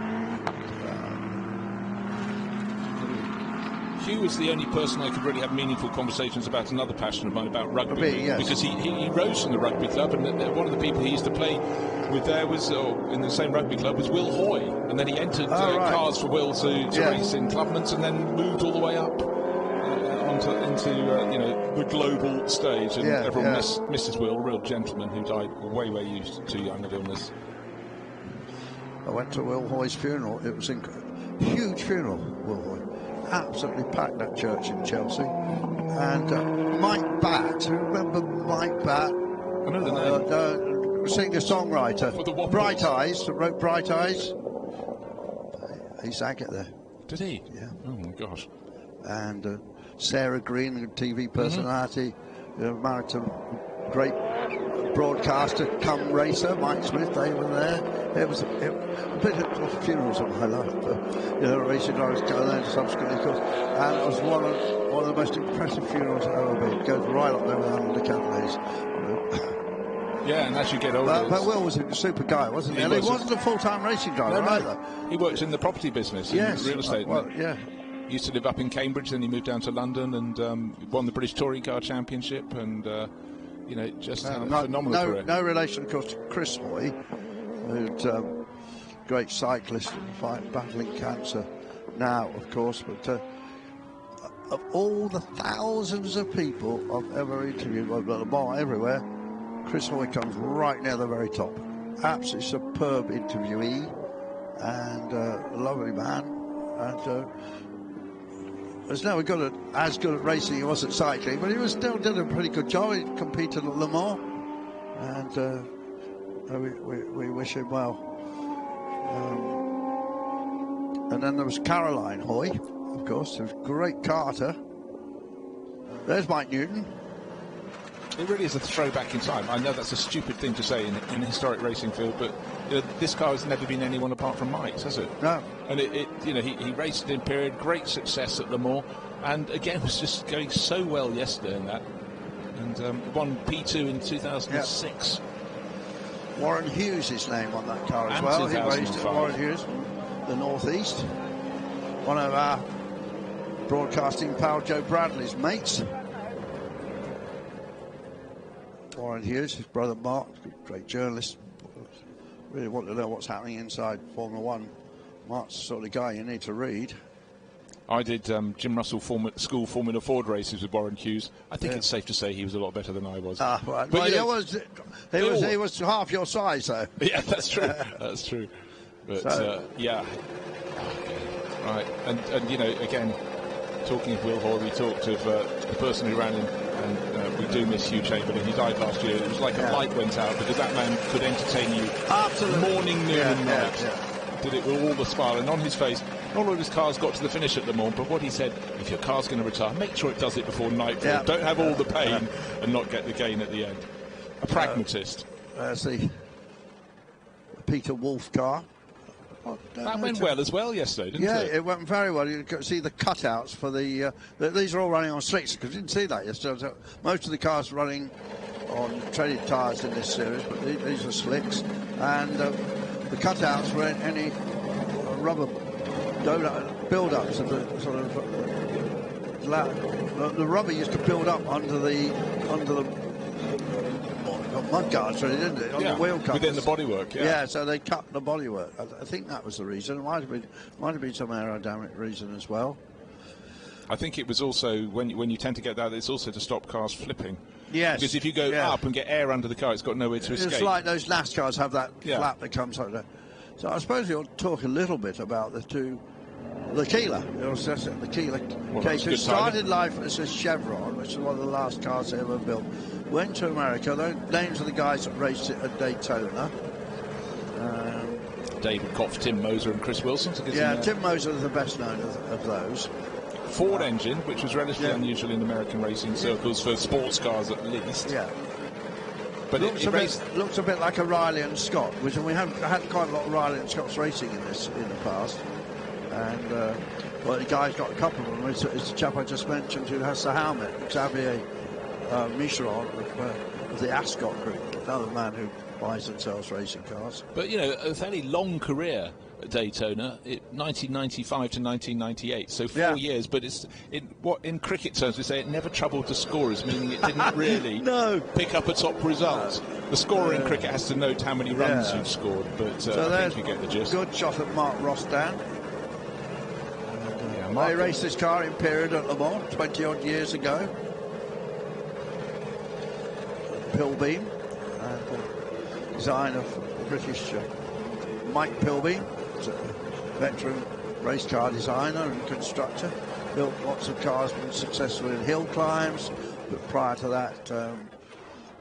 [SPEAKER 1] Hugh was the only person I could really have meaningful conversations about another passion of mine, about rugby, because he rose from the rugby club, and one of the people he used to play with there was, in the same rugby club, was Will Hoy, and then he entered cars for Will to race in Clubmans, and then moved all the way up into the global stage, and everyone misses Will, a real gentleman who died way too young of illness.
[SPEAKER 2] I went to Will Hoy's funeral. It was a huge funeral, Will Hoy. Absolutely packed that church in Chelsea. And Mike Batt, remember Mike Batt?
[SPEAKER 1] I know the name.
[SPEAKER 2] Singer-songwriter. Bright Eyes, wrote Bright Eyes. He sang it there.
[SPEAKER 1] Did he?
[SPEAKER 2] Yeah.
[SPEAKER 1] Oh my gosh.
[SPEAKER 2] And Sarah Green, TV personality, married to great broadcaster, cum racer, Mike Smith. They were there. It was a bit of funerals of my life. Racing drivers go there subsequently, of course. And it was one of the most impressive funerals I've ever been. It goes right up there with 100 Academies.
[SPEAKER 1] Yeah, and as you get older...
[SPEAKER 2] But Will was a super guy, wasn't he? He wasn't a full-time racing driver either.
[SPEAKER 1] He works in the property business, in real estate.
[SPEAKER 2] Yeah.
[SPEAKER 1] He used to live up in Cambridge, then he moved down to London and won the British Touring Car Championship, and just had a phenomenal career.
[SPEAKER 2] No relation, of course, to Chris Hoy, who's great cyclist and battling cancer now, of course. But of all the thousands of people I've ever interviewed, at the bar everywhere, Chris Hoy comes right near the very top. Absolutely superb interviewee and a lovely man. And was never as good at racing as he was at cycling, but he was still did a pretty good job. He competed at Le Mans, and we wish him well. And then there was Caroline Hoy, of course, who was a great karter. There's Mike Newton.
[SPEAKER 1] It really is a throwback in time. I know that's a stupid thing to say in the historic racing field, but this car has never been anyone apart from Mike's, has it?
[SPEAKER 2] No.
[SPEAKER 1] And he raced in period, great success at Le Mans, and again was just going so well yesterday in that, and won P2 in 2006.
[SPEAKER 2] Yep. Warren Hughes' name on that car as well. He raced at Warren Hughes, the Northeast. One of our broadcasting pal Joe Bradley's mates. Warren Hughes, his brother Mark, great journalist. Really want to know what's happening inside Formula One. Mark's the sort of guy you need to read.
[SPEAKER 1] I did Jim Russell School Formula Ford races with Warren Hughes. I think it's safe to say he was a lot better than I was.
[SPEAKER 2] Right. Well, he was half your size, though.
[SPEAKER 1] Yeah, that's true. That's true. But yeah, right. And again, talking of Will Hoy, we talked of the person who ran him. And we do miss Hugh Chamberlain. He died last year. It was like a light went out because that man could entertain you morning, noon and night. Did it with all the smile. And on his face, not all of his cars got to the finish at Le Mans, but what he said, if your car's going to retire, make sure it does it before nightfall. Don't have all the pain and not get the gain at the end. A pragmatist.
[SPEAKER 2] There's the Peter Wolf car.
[SPEAKER 1] That went well as well yesterday, didn't it?
[SPEAKER 2] Yeah, it went very well. You could see the cutouts for the... these are all running on slicks, because you didn't see that yesterday. So most of the cars running on treaded tyres in this series, but these are slicks. And the cutouts were any rubber build-ups of the sort of... the rubber used to build up under the mud guards, really, didn't it? On the wheel covers.
[SPEAKER 1] Within the bodywork,
[SPEAKER 2] yeah, so they cut the bodywork. I think that was the reason. It might have been some aerodynamic reason as well.
[SPEAKER 1] I think it was also, when you tend to get that, it's also to stop cars flipping.
[SPEAKER 2] Yes.
[SPEAKER 1] Because if you go up and get air under the car, it's got nowhere to escape.
[SPEAKER 2] It's like those NASCARs have that flap that comes out there. So I suppose we'll talk a little bit about the Keeler. It was just the Keeler case. It started life as a Chevron, which is one of the last cars they ever built. Went to America. The names of the guys that raced it at Daytona.
[SPEAKER 1] David Kopf, Tim Moser and Chris Wilson.
[SPEAKER 2] Tim Moser is the best known of those.
[SPEAKER 1] Ford engine, which was relatively unusual in American racing circles for sports cars at least.
[SPEAKER 2] Yeah.
[SPEAKER 1] But
[SPEAKER 2] looks a bit like a Riley and Scott, which we have had quite a lot of Riley and Scott's racing in the past. And the guy's got a couple of them. It's the chap I just mentioned who has the helmet, Xavier Micheron of the Ascot Group, another man who buys and sells racing cars.
[SPEAKER 1] But a fairly long career at Daytona, 1995 to 1998, so 4 years. But in cricket terms we say it never troubled the scorers, meaning it didn't really pick up a top result. The scorer in cricket has to note how many runs you've scored, but I think you get the gist.
[SPEAKER 2] Good shot at Mark Rostan. They raced this car in period at Le Mans 20 odd years ago. Pilbeam, and design of British Mike Pilbeam, was a veteran race car designer and constructor. Built lots of cars, been successful in hill climbs, but prior to that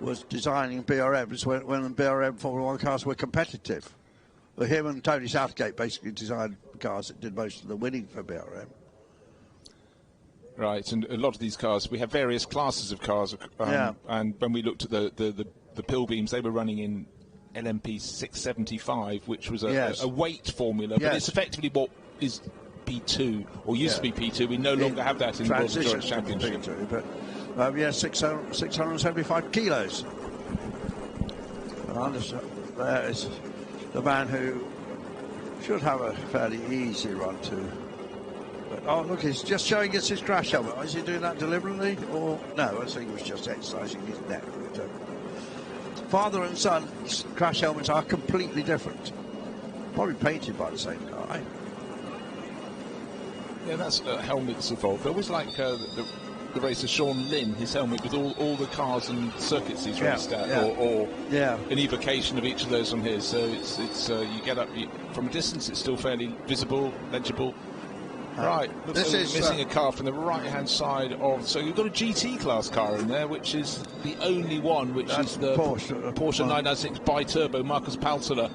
[SPEAKER 2] was designing BRMs when BRM Formula 1 cars were competitive. Well, him and Tony Southgate basically designed cars that did most of the winning for BRM.
[SPEAKER 1] Right, and a lot of these cars, we have various classes of cars, and when we looked at the Pilbeams, they were running in LMP 675, which was a weight formula, but it's effectively what is P2, or used to be P2. We no longer have that in the World Endurance Championship.
[SPEAKER 2] P2, but 675 kilos. And there is the man who should have a fairly easy run too. But, oh, look, he's just showing us his crash helmet. Is he doing that deliberately? Or no, I think he was just exercising his neck. Father and son crash helmets are completely different. Probably painted by the same guy.
[SPEAKER 1] Yeah, that's helmets evolved. I always like the racer Sean Lynn, his helmet with all the cars and circuits he's raced at, or an evocation of each of those on his. So it's you get up from a distance, it's still fairly visible, legible. Right, looks like we're missing a car from the right-hand side of. So you've got a GT class car in there, which is the only one, which is the Porsche 996 bi-turbo. Marcus Paltela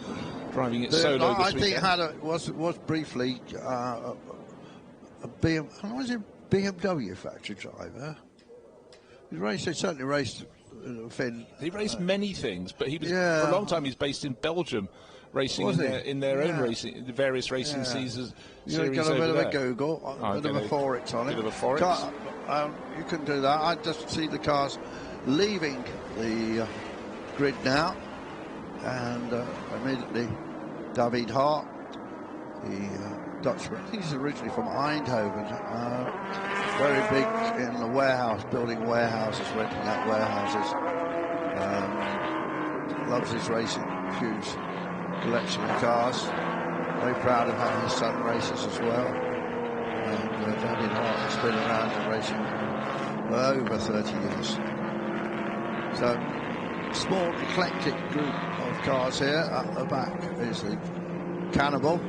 [SPEAKER 1] driving it solo this weekend.
[SPEAKER 2] I think was briefly a BMW factory driver. He certainly raced Finn.
[SPEAKER 1] He raced many things, but he was for a long time. He's based in Belgium, racing in their own racing, the various racing series.
[SPEAKER 2] You've got a bit of a Google, a bit of a Forex on it.
[SPEAKER 1] Bit of a Forex.
[SPEAKER 2] You can do that. I just see the cars leaving the grid now, and immediately David Hart, the Dutchman. I think he's originally from Eindhoven. Very big in the warehouse, building warehouses, renting out warehouses. Loves his racing, huge collection of cars. Very proud of having his son races as well. And David Hart has been around in racing for over 30 years. So, small eclectic group of cars here. At the back is the Cannibal.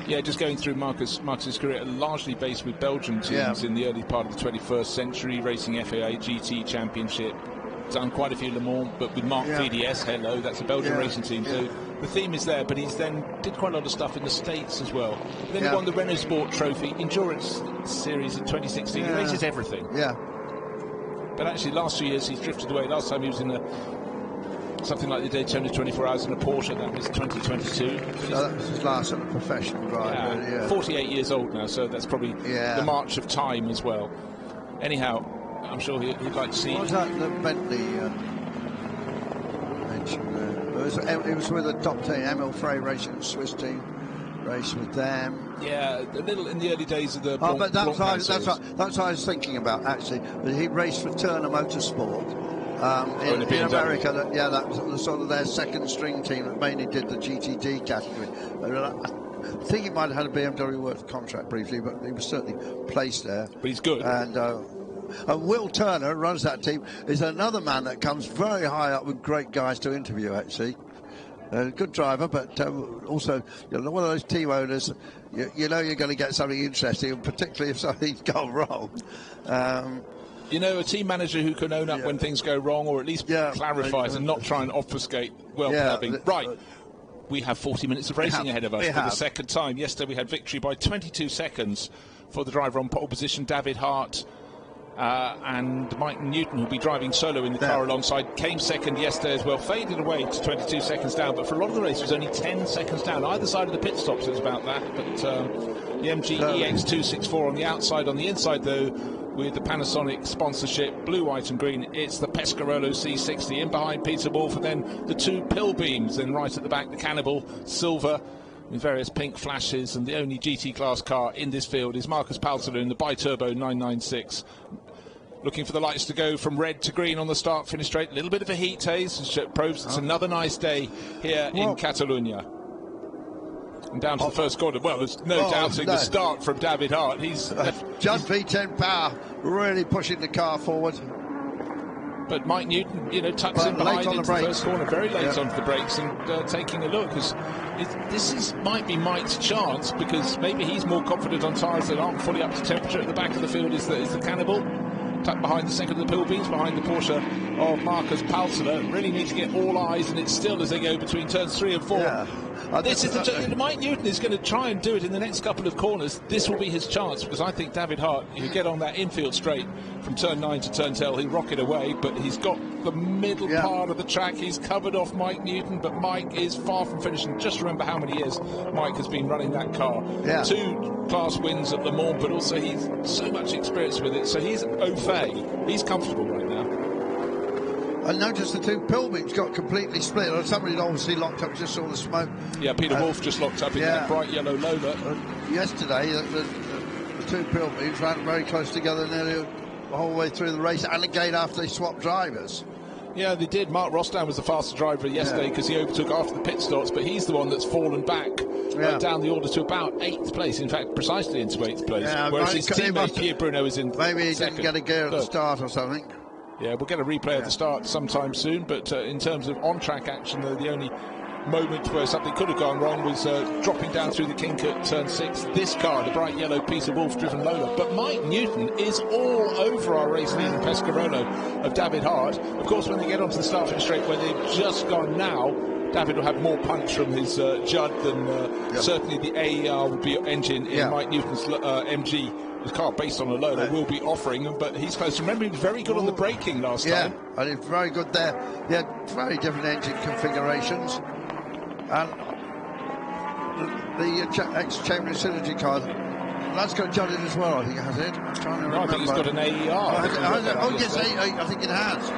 [SPEAKER 1] Yeah, just going through Marcus's career, largely based with Belgian teams in the early part of the 21st century, racing FAA GT Championship. Done quite a few Le Mans, but with Mark VDS, that's a Belgian racing team. So the theme is there, but he's then did quite a lot of stuff in the States as well. Then he won the Renault Sport Trophy Endurance Series in 2016. He races everything.
[SPEAKER 2] Yeah.
[SPEAKER 1] But actually, last 2 years he's drifted away. Last time he was in something like the Daytona 24 Hours in a Porsche. That was 2022.
[SPEAKER 2] So that was his last sort of professional drive.
[SPEAKER 1] 48 years old now, so that's probably the march of time as well. Anyhow, I'm sure he'd like to see.
[SPEAKER 2] What was that Bentley mentioned there? It was with a top team, Emil Frey racing, Swiss team, race with them.
[SPEAKER 1] Yeah, a little in the early days of the.
[SPEAKER 2] But that's what I was thinking about actually. But he raced for Turner Motorsport in America. That was sort of their second string team that mainly did the GTD category. I think he might have had a BMW work contract briefly, but he was certainly placed there.
[SPEAKER 1] But he's good.
[SPEAKER 2] And Will Turner runs that team, is another man that comes very high up with great guys to interview, actually. Good driver, but also one of those team owners, you know you're going to get something interesting, and particularly if something's gone wrong.
[SPEAKER 1] A team manager who can own up when things go wrong, or at least clarify it and not try and obfuscate clubbing. Right. We have 40 minutes of racing ahead of us for the second time. Yesterday we had victory by 22 seconds for the driver on pole position, David Hart. And Mike Newton, who'll be driving solo in the car alongside, came second yesterday as well, faded away to 22 seconds down, but for a lot of the race it was only 10 seconds down. Either side of the pit stops it was about that, but the MG EX264 on the outside. On the inside, though, with the Panasonic sponsorship, blue, white and green, it's the Pescarolo C60. In behind Peter Wolf, and then the two Pilbeams, then right at the back, the Cannibal, silver, with various pink flashes, and the only GT class car in this field is Marcus Paltela in the bi-turbo 996. Looking for the lights to go from red to green on the start-finish straight. A little bit of a heat haze, and proves it's another nice day here in Catalonia. And down to the first corner. Well, there's no doubting the start from David Hart. He's
[SPEAKER 2] just V10 power, really pushing the car forward.
[SPEAKER 1] But Mike Newton, tucks in behind into the first corner, very late onto the brakes, and taking a look. Because this might be Mike's chance, because maybe he's more confident on tyres that aren't fully up to temperature. At the back of the field is the Cannibal. tucked behind the second of the Pilbeams, behind the Porsche of Marcus Palsler. Really need to get all eyes, and it's still as they go between turns 3 and 4.
[SPEAKER 2] Yeah.
[SPEAKER 1] This is the Mike Newton is going to try and do it in the next couple of corners. This will be his chance, because I think David Hart, he'll get on that infield straight from turn 9 to turn 10, he'll rock it away, but he's got the middle part of the track. He's covered off Mike Newton, but Mike is far from finishing. Just remember how many years Mike has been running that car. 2 class wins at Le Mans, but also he's so much experience with it, so he's au fait. He's comfortable right now.
[SPEAKER 2] I noticed the 2 Pilbeams got completely split. Somebody obviously locked up, just saw the smoke.
[SPEAKER 1] Yeah, Peter Wolf just locked up in that bright yellow Lola.
[SPEAKER 2] Yesterday, the 2 Pilbeams ran very close together nearly the whole way through the race, and again after they swapped drivers.
[SPEAKER 1] Yeah, they did. Mark Rostam was the faster driver yesterday because he overtook after the pit stops, but he's the one that's fallen back down the order to about 8th place, in fact, precisely into 8th place, whereas his teammate Pierre Bruno is in
[SPEAKER 2] Maybe he
[SPEAKER 1] second.
[SPEAKER 2] didn't get a gear at the start or something.
[SPEAKER 1] Yeah, we'll get a replay at the start sometime soon, but in terms of on-track action, the only moment where something could have gone wrong was dropping down through the kink at turn 6. This car, the bright yellow Peter Wolf-driven Lola. But Mike Newton is all over our race leader Pescarolo of David Hart. Of course, when they get onto the start-finish straight where they've just gone now, David will have more punch from his Judd than certainly the AER would be engine in Mike Newton's MG. The car based on a Lola will be offering him, but he's close. Remember, he was very good on the braking last time.
[SPEAKER 2] Yeah, and he's very good there. He had very different engine configurations. And the ex-Chamberlain Synergy car, that's got Judd in as well, I think it has it. I'm trying to remember.
[SPEAKER 1] I think he's got an AER.
[SPEAKER 2] Oh, yes, I think it has.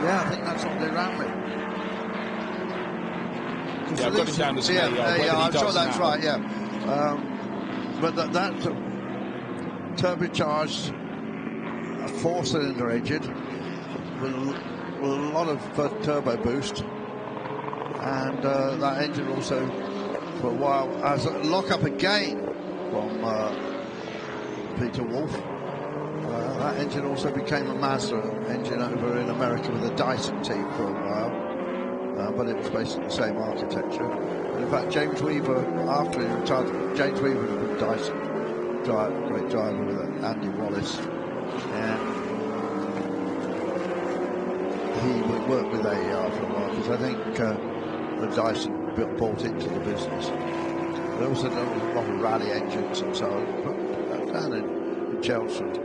[SPEAKER 2] Yeah, I think that's what they ran with.
[SPEAKER 1] Yeah, I've got him down as an AER.
[SPEAKER 2] I'm sure that's right, yeah. But that turbocharged 4-cylinder engine with a lot of turbo boost, and that engine also for a while has a lock-up again from Peter Wolf. That engine also became a Mazda engine over in America with the Dyson team for a while, but it was basically the same architecture. And in fact, James Weaver, after he retired, James Weaver was with Dyson, great driver with Andy Wallace, and he would work with AER for a while, because I think the Dyson bought into the business. They also done a lot of rally engines and so on, down in Chelmsford.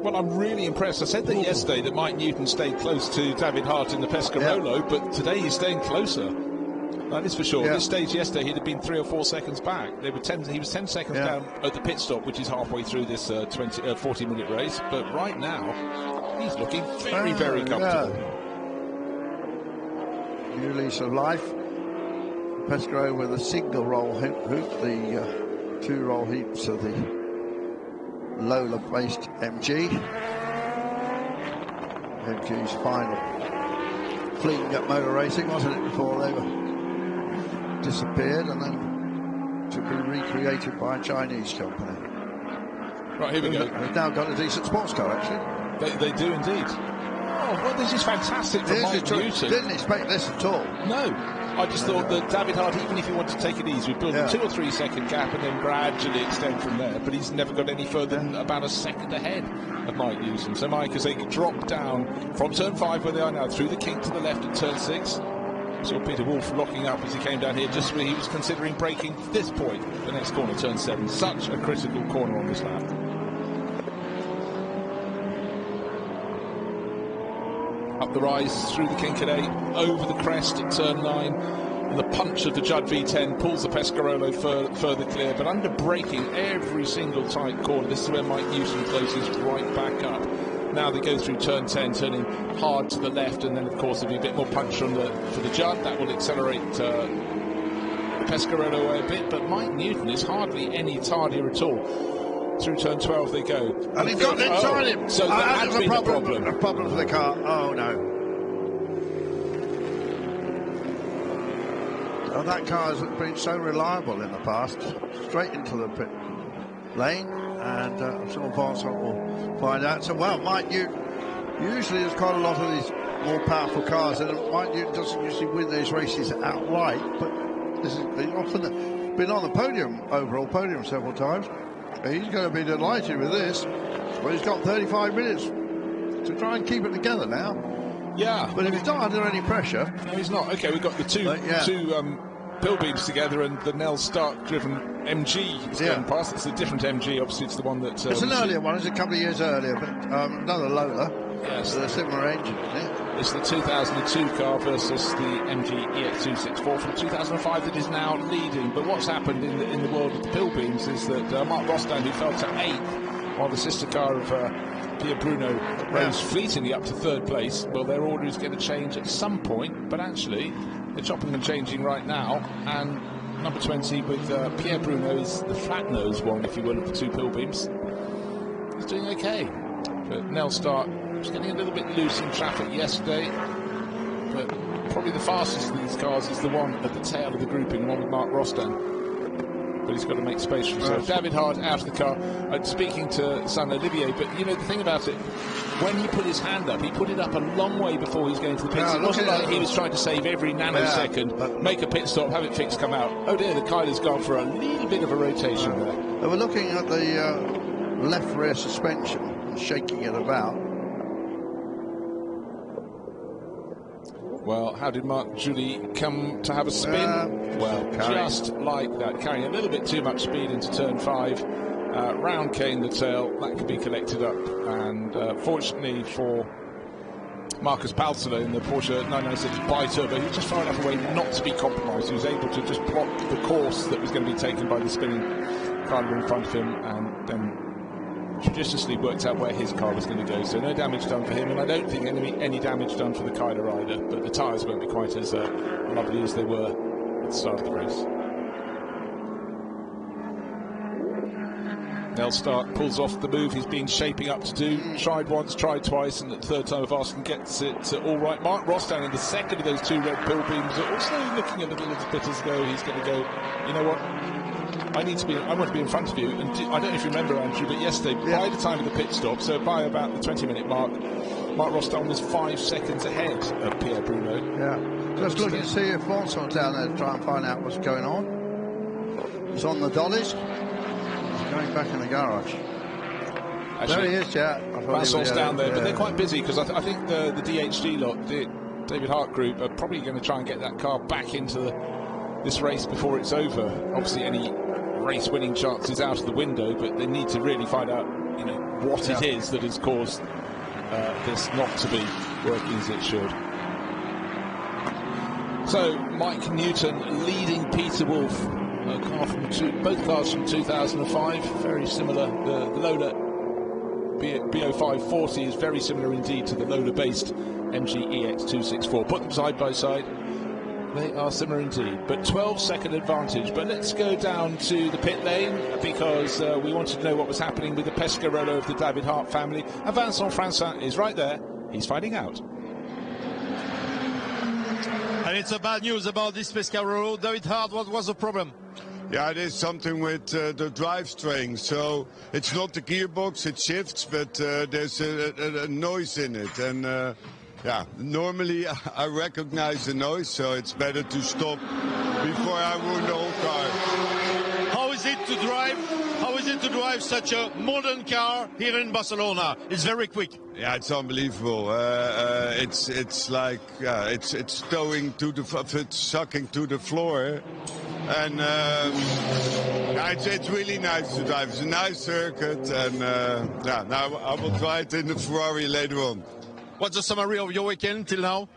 [SPEAKER 1] Well, I'm really impressed. I said that yesterday that Mike Newton stayed close to David Hart in the Pescarolo, but today he's staying closer. That is for sure. At this stage yesterday, he'd have been 3 or 4 seconds back. He was 10 seconds down at the pit stop, which is halfway through this 40-minute race. But right now, he's looking very, very comfortable.
[SPEAKER 2] New lease of life. Pescarolo with a single roll hoop, the 2 roll heaps of the Lola-based MG. MG's final fleeing at motor racing, wasn't it, before they were disappeared and then to be recreated by a Chinese company.
[SPEAKER 1] Right, here we go.
[SPEAKER 2] They've now got a decent sports car, actually.
[SPEAKER 1] They do indeed. Oh, well, this is fantastic for Mike Newton.
[SPEAKER 2] Didn't expect this at all.
[SPEAKER 1] No. I just thought that David Hart, even if he wanted to take it easy, would build a 2 or 3 second gap and then gradually extend from there. But he's never got any further than about a second ahead of Mike Newton. So Mike, as they drop down from turn 5 where they are now, through the kink to the left at turn 6. Saw Peter Wolf locking up as he came down here, just when he was considering braking this point. The next corner, turn 7. Such a critical corner on this lap. Up the rise through the kink at 8, over the crest at turn 9, and the punch of the Judd V10 pulls the Pescarolo further clear, but under braking every single tight corner. This is where Mike Newton closes right back up. Now they go through turn 10, turning hard to the left, and then of course there'll be a bit more punch for the Judd. That will accelerate the Pescarolo away a bit, but Mike Newton is hardly any tardier at all. Through turn 12 they go.
[SPEAKER 2] And he got inside him.
[SPEAKER 1] So that has been a problem.
[SPEAKER 2] A problem for the car. Oh no. Oh, that car has been so reliable in the past. Straight into the pit lane, and I'm sure Vincent will find out. So, well, Mike Newton, usually there's quite a lot of these more powerful cars, and Mike Newton doesn't usually win these races outright, but he's often been on the podium, overall podium several times. He's going to be delighted with this. Well, he's got 35 minutes to try and keep it together now.
[SPEAKER 1] Yeah.
[SPEAKER 2] But if he's not under any pressure...
[SPEAKER 1] No, he's not. OK, we've got the two pill beams together and the Nell Stark-driven MG is going past. It's a different MG, obviously it's the one that...
[SPEAKER 2] it's an earlier one, it's a couple of years earlier, but another Lola.
[SPEAKER 1] Yes.
[SPEAKER 2] With a similar engine, isn't it?
[SPEAKER 1] It's the 2002 car versus the MG EX264 from 2005 that is now leading. But what's happened in the world of the pill beams is that Mark Rostand, who fell to 8th, while the sister car of Pierre Bruno rose fleetingly up to 3rd place, well, their order is going to change at some point, but actually they're chopping and changing right now, and number 20 with Pierre Bruno is the flat-nosed one, if you will, of the two pill beams. He's doing okay, but Nell Stark was getting a little bit loose in traffic yesterday, but probably the fastest of these cars is the one at the tail of the grouping, the one with Mark Rostand. But he's got to make space for himself. David Hart out of the car, speaking to son Olivier, but you know the thing about it, when he put his hand up, he put it up a long way before he was going to the pits. It wasn't like he was trying to save every nanosecond, make a pit stop, have it fixed, come out. Oh dear, the Kyler's gone for a little bit of a rotation there.
[SPEAKER 2] They were looking at the left rear suspension, shaking it about.
[SPEAKER 1] Well, how did Marc Julie come to have a spin? Well, just like that, carrying a little bit too much speed into turn 5. Round came the tail, that could be collected up. And fortunately for Marcus Palsolo in the Porsche 996 Bi-Turbo, he was just far enough away not to be compromised. He was able to just block the course that was going to be taken by the spinning car in front of him, and then judiciously worked out where his car was going to go, so no damage done for him, and I don't think any damage done for the Kyler either, but the tyres won't be quite as lovely as they were at the start of the race. Nell Stark pulls off the move he's been shaping up to do. Tried once, tried twice, and at the 3rd time of asking gets it all right. Mark Rostand in the 2nd of those 2 red pill beams, also looking a little bit as though he's going to go, you know what, I want to be in front of you. And I don't know if you remember, Andrew, but yesterday, by the time of the pit stop, so by about the 20-minute mark, Mark Rostand was 5 seconds ahead of Pierre Bruno.
[SPEAKER 2] Yeah. Just looking to see if Vincent's down there to try and find out what's going on. He's on the dollies. He's going back in the garage. Actually, there he is,
[SPEAKER 1] Vincent's down there, but they're quite busy because I think the DHD lot, the David Hart group, are probably going to try and get that car back into this race before it's over. Obviously, any race-winning chance is out of the window, but they need to really find out, you know, what it is that has caused this not to be working as it should. So, Mike Newton leading Peter Wolf, a car from both cars from 2005, very similar. The Lola BO540 is very similar indeed to the Lola-based MG EX264. Put them side by side. They are similar indeed, but 12-second advantage. But let's go down to the pit lane because we wanted to know what was happening with the Pescarolo of the David Hart family. And Vincent Franssen is right there. He's finding out.
[SPEAKER 3] And it's a bad news about this Pescarolo. David Hart, what was the problem?
[SPEAKER 4] Yeah, it is something with the drivetrain. So it's not the gearbox, it shifts, but there's a noise in it. And yeah, normally I recognize the noise, so it's better to stop before I ruin the whole car.
[SPEAKER 3] How is it to drive? How is it to drive such a modern car here in Barcelona? It's very quick.
[SPEAKER 4] Yeah, it's unbelievable. It's like it's towing to it's sucking to the floor, and it's really nice to drive. It's a nice circuit, and yeah, now I will try it in the Ferrari later on.
[SPEAKER 3] What's the summary of your weekend till now?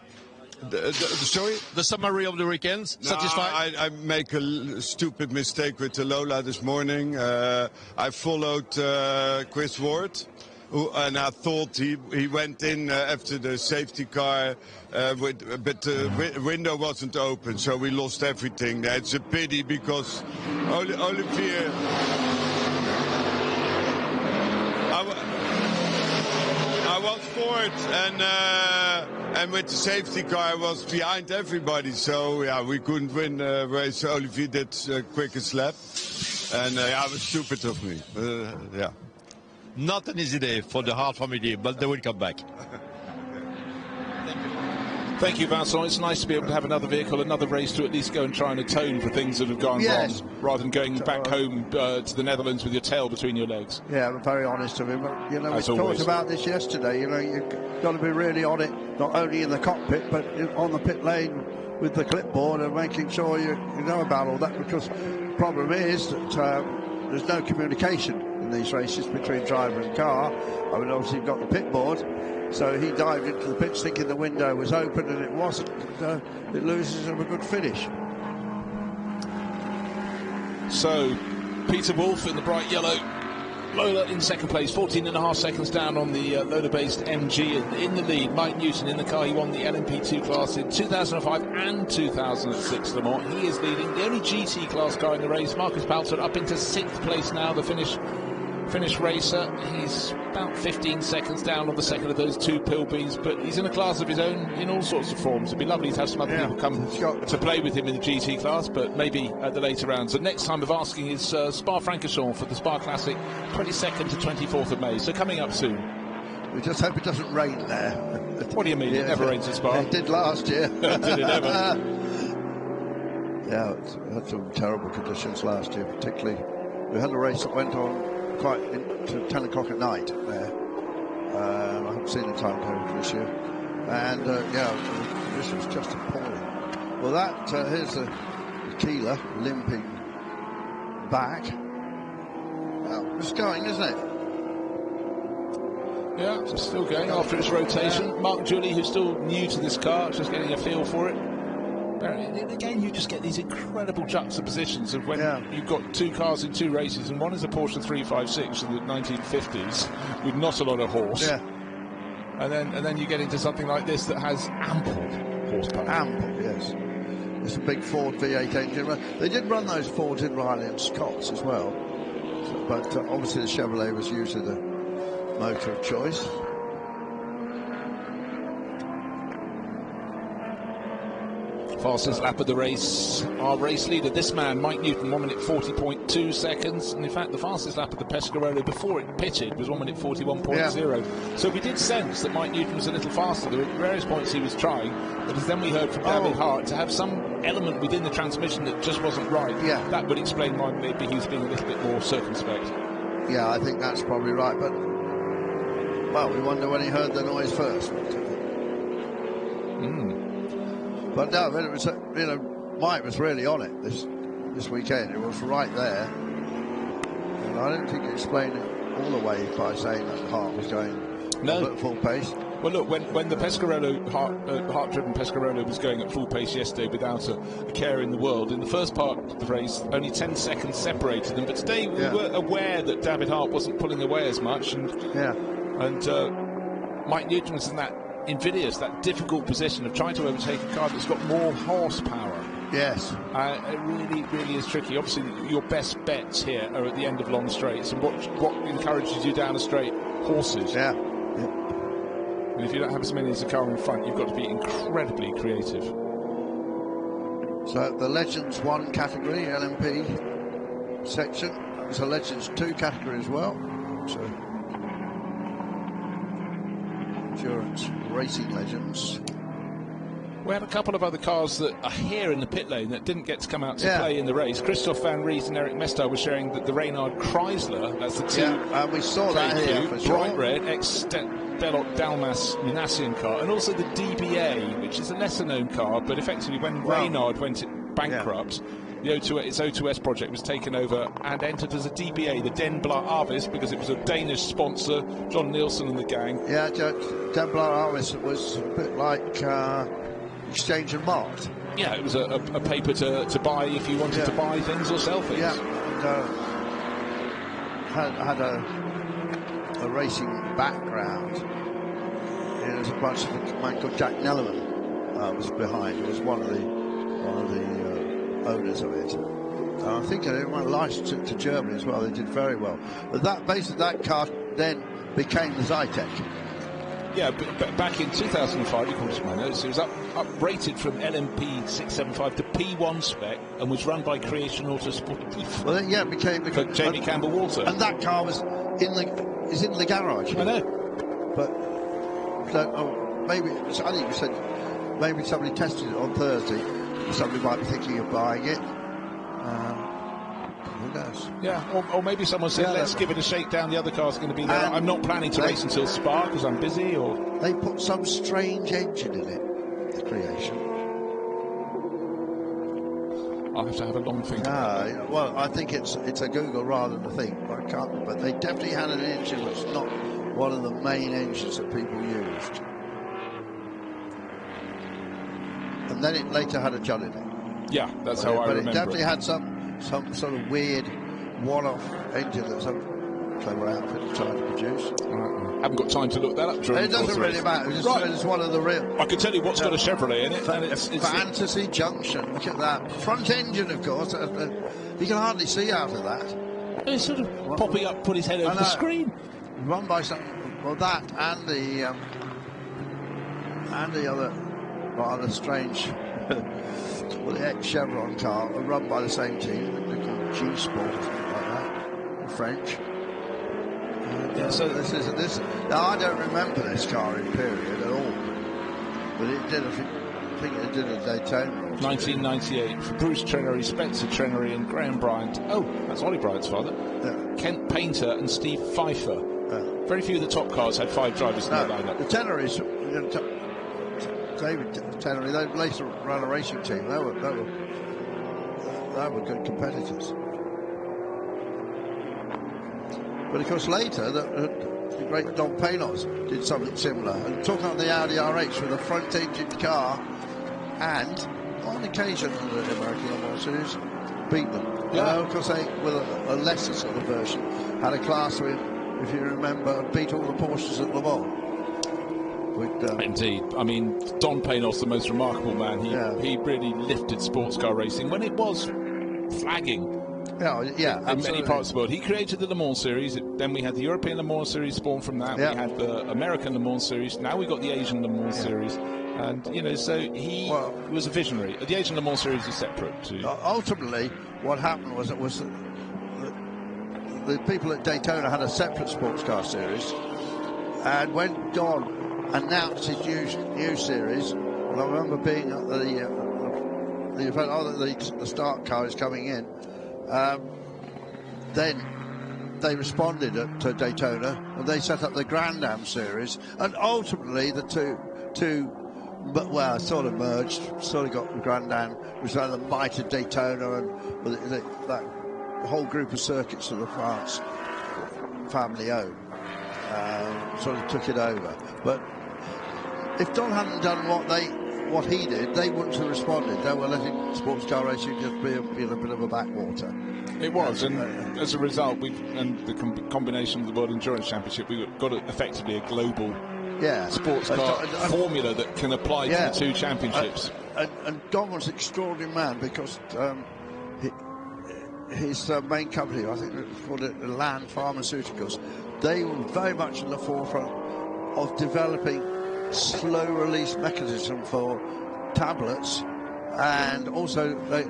[SPEAKER 4] Sorry?
[SPEAKER 3] The summary of the weekend. Satisfied?
[SPEAKER 4] I make a stupid mistake with the Lola this morning. I followed Chris Ward, and I thought he went in after the safety car, but the window wasn't open, so we lost everything. It's a pity because Olivier... I was fourth, and with the safety car I was behind everybody, so yeah, we couldn't win the race. Olivier did quickest lap, and yeah, it was stupid of me. Yeah,
[SPEAKER 3] not an easy day for the Hart family, but they will come back.
[SPEAKER 1] Thank you, Vincent. It's nice to be able to have another vehicle, another race to at least go and try and atone for things that have gone wrong, rather than going back home to the Netherlands with your tail between your legs.
[SPEAKER 2] Yeah, I'm very honest of him. But, you know, we
[SPEAKER 1] always.
[SPEAKER 2] talked about this yesterday. You know, you've got to be really on it, not only in the cockpit, but on the pit lane with the clipboard and making sure you know about all that, because the problem is that there's no communication in these races between driver and car. I mean, obviously you've got the pit board, so he dived into the pits thinking the window was open, and it wasn't. It loses him a good finish.
[SPEAKER 1] So, Peter Wolf in the bright yellow, Lola in second place, 14.5 seconds down on the Lola-based MG, and in the lead, Mike Newton in the car. He won the LMP2 class in 2005 and 2006 Le Mans. He is leading, the only GT class car in the race. Marcus Palter up into 6th place now, the Finnish racer. He's about 15 seconds down on the second of those two Pilbees, but he's in a class of his own in all sorts of forms. It'd be lovely to have some other people come to play with him in the GT class, but maybe at the later rounds. The next time of asking is Spa-Francorchamps for the Spa Classic, 22nd to 24th of May, so coming up soon.
[SPEAKER 2] We just hope it doesn't rain there.
[SPEAKER 1] What do you mean? It never rains at Spa.
[SPEAKER 2] It did last year.
[SPEAKER 1] Did it ever?
[SPEAKER 2] Yeah, we had some terrible conditions last year, particularly. We had a race that went on quite into 10 o'clock at night there. I haven't seen the time code this year. And yeah, this was just appalling. Well, that here's the Keeler limping back. It's going, isn't it?
[SPEAKER 1] Yeah, it's still going after its rotation. Mark Julie, who's still new to this car, just getting a feel for it. Again, you just get these incredible juxtapositions of when you've got two cars in two races, and one is a Porsche 356 in the 1950s with not a lot of horse, and then you get into something like this that has ample horsepower.
[SPEAKER 2] Ample, yes. It's a big Ford V8 engine. They did run those Fords in Riley and Scott's as well, but obviously the Chevrolet was usually the motor of choice.
[SPEAKER 1] Fastest lap of the race, our race leader, this man, Mike Newton, 1 minute 40.2 seconds. And in fact, the fastest lap of the Pescarolo before it pitted was 1 minute 41.0. So we did sense that Mike Newton was a little faster. There were various points he was trying, but as then we heard from David Hart, to have some element within the transmission that just wasn't right, that would explain why maybe he was being a little bit more circumspect.
[SPEAKER 2] Yeah, I think that's probably right, but, well, we wonder when he heard the noise first. But no, it was, you know, Mike was really on it this weekend. It was right there. And I don't think he explained it all the way by saying that Hart was going at full pace.
[SPEAKER 1] Well, look, when the Pescarolo, Hart-driven Pescarolo was going at full pace yesterday without a care in the world, in the first part of the race, only 10 seconds separated them. But today we were aware that David Hart wasn't pulling away as much. And Mike Newton was in that invidious, that difficult position of trying to overtake a car that's got more horsepower.
[SPEAKER 2] Yes.
[SPEAKER 1] It really, really is tricky. Obviously, your best bets here are at the end of long straights. And what encourages you down a straight? Horses.
[SPEAKER 2] Yeah.
[SPEAKER 1] And if you don't have as many as the car in front, you've got to be incredibly creative.
[SPEAKER 2] So the Legends 1 category, LMP section, it's a Legends 2 category as well. So Endurance Racing Legends.
[SPEAKER 1] We have a couple of other cars that are here in the pit lane that didn't get to come out to play in the race. Christoph Van Ries and Eric Mestar were sharing that the Reynard Chrysler, that's the two.
[SPEAKER 2] And we saw that here for sure.
[SPEAKER 1] Bright red, ex-Delot Dalmas Minassian car, and also the DBA, which is a lesser-known car, but effectively when Reynard went bankrupt, its O2S project was taken over and entered as a DBA, the Den Blad Arvis, because it was a Danish sponsor, John Nielsen and the gang.
[SPEAKER 2] Yeah, Den Blad Arvis was a bit like Exchange and Mart.
[SPEAKER 1] Yeah, it was a paper to buy if you wanted to buy things or sell things.
[SPEAKER 2] Yeah, and, had a racing background. There was a bunch of a man called Jack Nellerman was behind. He was one of the owners of it. I think they were licensed to Germany as well. They did very well. But that car then became the Zytek.
[SPEAKER 1] Yeah, but back in 2005, according to my notes, it was uprated from LMP 675 to P1 spec and was run by Creation Autosport.
[SPEAKER 2] Well, then, it became
[SPEAKER 1] for Jamie Campbell-Walter.
[SPEAKER 2] And that car was in the garage.
[SPEAKER 1] I know.
[SPEAKER 2] But maybe it was, I think you said maybe somebody tested it on Thursday. Somebody might be thinking of buying it. Who knows?
[SPEAKER 1] Yeah, or maybe someone said, let's give it a shakedown. The other car's going to be there. I'm not planning to race until Spa because I'm busy. Or
[SPEAKER 2] they put some strange engine in it. The creation.
[SPEAKER 1] I'll have to have a long think.
[SPEAKER 2] Well, I think it's a Google rather than a thing. I can't. But they definitely had an engine that's not one of the main engines that people used. And then it later had a John in it.
[SPEAKER 1] Yeah, that's how I remember it.
[SPEAKER 2] But it definitely had some sort of weird one-off engine that some clever outfit tried to produce.
[SPEAKER 1] Haven't got time to look that up.
[SPEAKER 2] It doesn't really matter. It's one of the real.
[SPEAKER 1] I can tell you what's got a Chevrolet in it. And it's
[SPEAKER 2] Fantasy Junction. Look at that front engine, of course. You can hardly see out of that.
[SPEAKER 1] It's sort of popping up, put his head over the screen.
[SPEAKER 2] Run by some. Well, that and the other rather strange. Well, the ex-Chevron car are run by the same team. They're called G-Sport or something like that, in French. So this. Now, I don't remember this car in period at all, but it did. I think it did a Daytona.
[SPEAKER 1] 1998 for Bruce Trenery, Spencer Trenery, and Graham Bryant. Oh, that's Ollie Bryant's father.
[SPEAKER 2] Yeah.
[SPEAKER 1] Kent Painter and Steve Pfeiffer. Very few of the top cars had 5 drivers in their lineup.
[SPEAKER 2] The Trenerys. David Trenery, they later ran a racing team. They were good competitors. But of course, later the great Don Panos did something similar and took on the Audi R8 with a front-engine car, and on occasion in the American Le Mans Series beat them.
[SPEAKER 1] Yeah.
[SPEAKER 2] Of course, they with a lesser sort of version had a class with, if you remember, beat all the Porsches at Le Mans.
[SPEAKER 1] Indeed. I mean, Don Panos, the most remarkable man, he really lifted sports car racing when it was flagging. In many parts of the world. He created the Le Mans Series, then we had the European Le Mans Series spawned from that, we had the American Le Mans Series, now we got the Asian Le Mans Series, and, so he was a visionary. The Asian Le Mans Series is separate too.
[SPEAKER 2] Ultimately, what happened was the people at Daytona had a separate sports car series, and when Don announced his new series, and I remember being at the event, the start car is coming in, then they responded to Daytona, and they set up the Grand Am series, and ultimately the two sort of merged, sort of got the Grand Am, which was the might of Daytona, and that whole group of circuits that the France family owned, sort of took it over. But if Don hadn't done what he did, they wouldn't have responded. They were letting sports car racing just be a bit of a backwater.
[SPEAKER 1] It was, and as a result, and the combination of the World Endurance Championship, we got effectively a global sports car formula that can apply to the two championships.
[SPEAKER 2] And Don was an extraordinary man because his main company, I think it was called Land Pharmaceuticals, they were very much in the forefront of developing slow-release mechanism for tablets and also the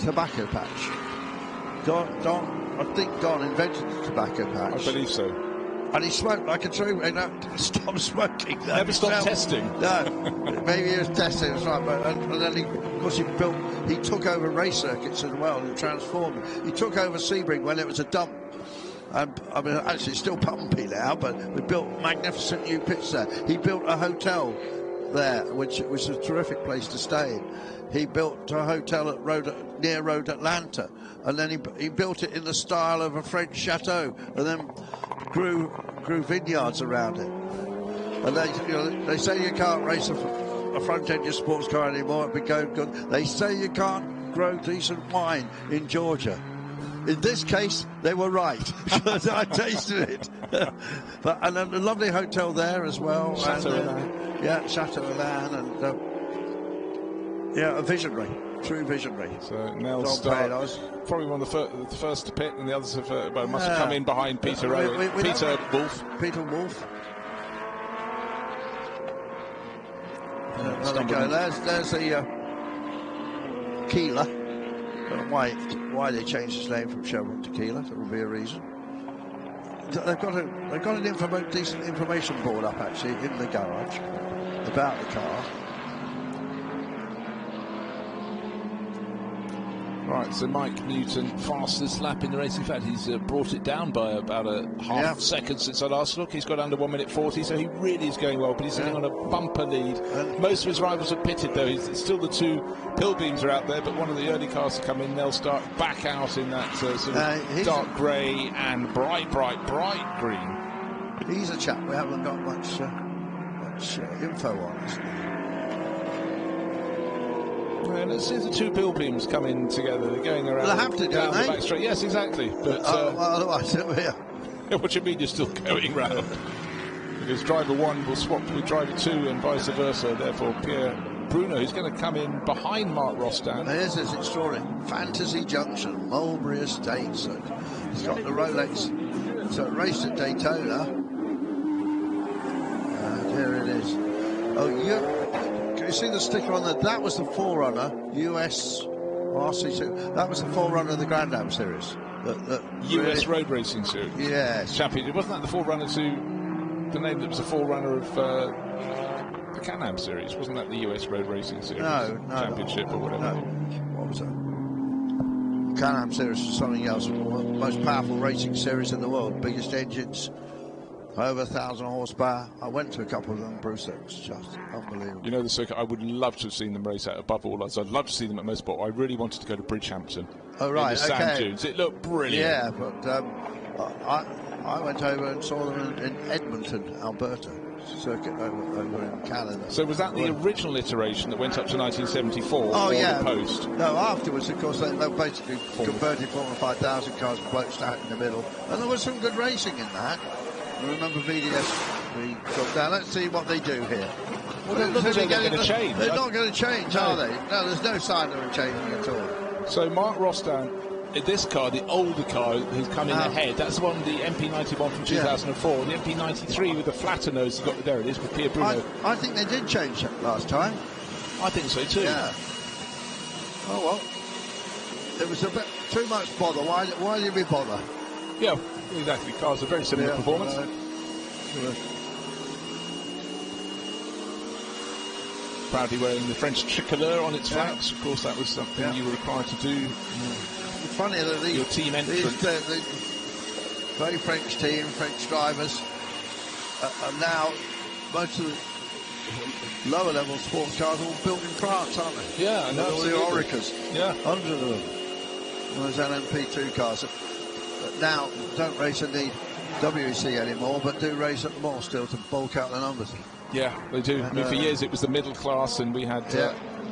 [SPEAKER 2] tobacco patch. I think Don invented the tobacco patch.
[SPEAKER 1] I believe so.
[SPEAKER 2] And he smoked like a true, and stopped smoking.
[SPEAKER 1] Never stopped testing.
[SPEAKER 2] No, maybe he was testing, that's right. But and then of course he took over race circuits as well and transformed. He took over Sebring when it was a dump. And I mean, actually, it's still bumpy now, but we built magnificent new pits there. He built a hotel there, which was a terrific place to stay in. He built a hotel at near Road Atlanta, and then he built it in the style of a French chateau, and then grew vineyards around it. And they say you can't race a front-engine sports car anymore. It became good. They say you can't grow decent wine in Georgia. In this case, they were right, because I tasted it. And a lovely hotel there as well.
[SPEAKER 1] Chateau Alain.
[SPEAKER 2] Chateau Alain, and a visionary, true visionary.
[SPEAKER 1] So Nell Starr, probably one of the first to pit, and the others must have come in behind Peter Wolf.
[SPEAKER 2] Peter Wolf. There we go. There's the Keeler. I don't know why they changed his name from Chevron to Keeler. There will be a reason. They've got a decent information board up actually in the garage about the car.
[SPEAKER 1] Right, so Mike Newton, fastest lap in the race. In fact, he's brought it down by about a half second since I last looked. He's got under 1 minute 40, so he really is going well, but he's sitting on a bumper lead. Most of his rivals are pitted, though. Still the two Pilbeams are out there, but one of the early cars to come in, they'll start back out in that sort of dark grey and bright green.
[SPEAKER 2] He's a chap we haven't got much info on, isn't he?
[SPEAKER 1] Well, let's see the two Pilbeams coming together. They're going around.
[SPEAKER 2] Well, they have to,
[SPEAKER 1] down
[SPEAKER 2] don't
[SPEAKER 1] the
[SPEAKER 2] they?
[SPEAKER 1] back straight. Yes, exactly. But
[SPEAKER 2] well, otherwise, yeah.
[SPEAKER 1] What do you mean you're still going round? Because driver 1 will swap with driver 2 and vice versa. Therefore, Pierre Bruno, who's going to come in behind Mark Rostan.
[SPEAKER 2] Here's this extraordinary Fantasy Junction, Mulberry Estates. He's got the Rolex. So it raced at Daytona. And here it is. Oh, can you see the sticker on that? That was the forerunner, US RC2. That was the forerunner of the Grand Am Series. The
[SPEAKER 1] US Road Racing Series.
[SPEAKER 2] Yes.
[SPEAKER 1] Champion. Wasn't that the forerunner to the name that was the forerunner of the Can-Am Series? Wasn't that the US Road Racing Series?
[SPEAKER 2] No.
[SPEAKER 1] Championship or whatever.
[SPEAKER 2] No. What was that? Can-Am Series was something else. Most powerful racing series in the world. Biggest engines. Over 1,000 horsepower. I went to a couple of them, Bruce. It was just unbelievable.
[SPEAKER 1] You know the circuit, I would love to have seen them race out above all odds. I'd love to see them at Motorsport. I really wanted to go to Bridgehampton.
[SPEAKER 2] Oh, right,
[SPEAKER 1] in the sand dunes. It looked brilliant.
[SPEAKER 2] Yeah, but I went over and saw them in Edmonton, Alberta. Circuit over in Canada.
[SPEAKER 1] So was that the original iteration that went up to 1974?
[SPEAKER 2] Oh, yeah.
[SPEAKER 1] The post?
[SPEAKER 2] No, afterwards, of course, they basically converted 4,000 or 5,000 cars and blokes out in the middle. And there was some good racing in that. I remember VDS, we got down. Let's see what they do here.
[SPEAKER 1] Well, they're not going to change.
[SPEAKER 2] They're not going to change, are they? No, there's no sign of them changing at all.
[SPEAKER 1] So Mark Rostan, this car, the older car who's come in ahead, that's the one, the MP91 from 2004. The MP93 with the flatter nose, there it is, with Pierre Bruno.
[SPEAKER 2] I think they did change that last time.
[SPEAKER 1] I think so too.
[SPEAKER 2] Yeah. Oh well. It was a bit too much bother. Why did we bother?
[SPEAKER 1] Yeah, exactly. Cars are very similar performance. Proudly wearing the French tricolour on its flaps. Of course, that was something you were required to do.
[SPEAKER 2] It's funny that
[SPEAKER 1] your team entrance.
[SPEAKER 2] The very French team, French drivers, are now most of the lower level sports cars all built in France, aren't they?
[SPEAKER 1] Yeah, and
[SPEAKER 2] all the Oricas.
[SPEAKER 1] Yeah,
[SPEAKER 2] hundreds of them. Those LMP2 cars that now don't race in the WEC anymore, but do race at more still to bulk out the numbers.
[SPEAKER 1] Yeah, they do. I mean, for years it was the middle class, and we had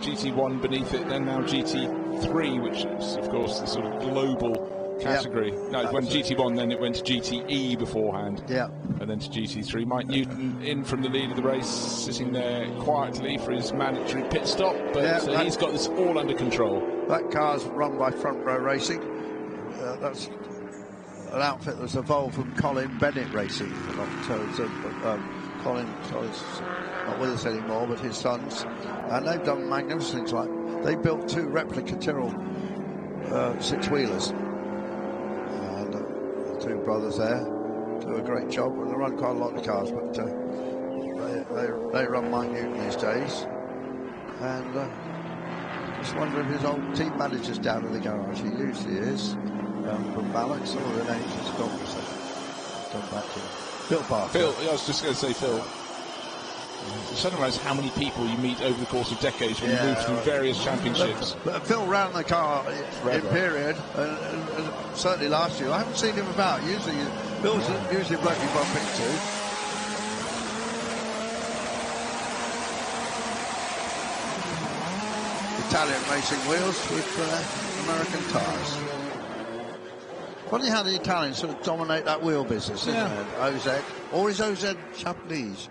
[SPEAKER 1] GT1 beneath it, then now GT3, which is, of course, the sort of global category. No, it went GT1, then it went to GTE beforehand.
[SPEAKER 2] Yeah.
[SPEAKER 1] And then to GT3. Mike Newton in from the lead of the race, sitting there quietly for his mandatory pit stop, but he's got this all under control.
[SPEAKER 2] That car's run by Front Row Racing. That's an outfit that's evolved from Colin Bennett Racing. Colin's not with us anymore, but his sons. And they've done magnificent things. Like they built 2 replica Tyrrell 6-wheelers. And the 2 brothers there do a great job. Well, they run quite a lot of cars, but they run Mike Newton these days. And just wonder if his old team manager's down in the garage. He usually is. From Ballock, some of the names he's got. Done back to Phil Parker.
[SPEAKER 1] Phil, I was just going to say Phil. It's suddenly how many people you meet over the course of decades when you move through various championships.
[SPEAKER 2] But Phil ran the car in period, and certainly last year. I haven't seen him about. Usually, Phil's usually a bloke you bump into. Italian racing wheels with American tyres. Funny how the Italians sort of dominate that wheel business, isn't it? OZ. Or is OZ Japanese?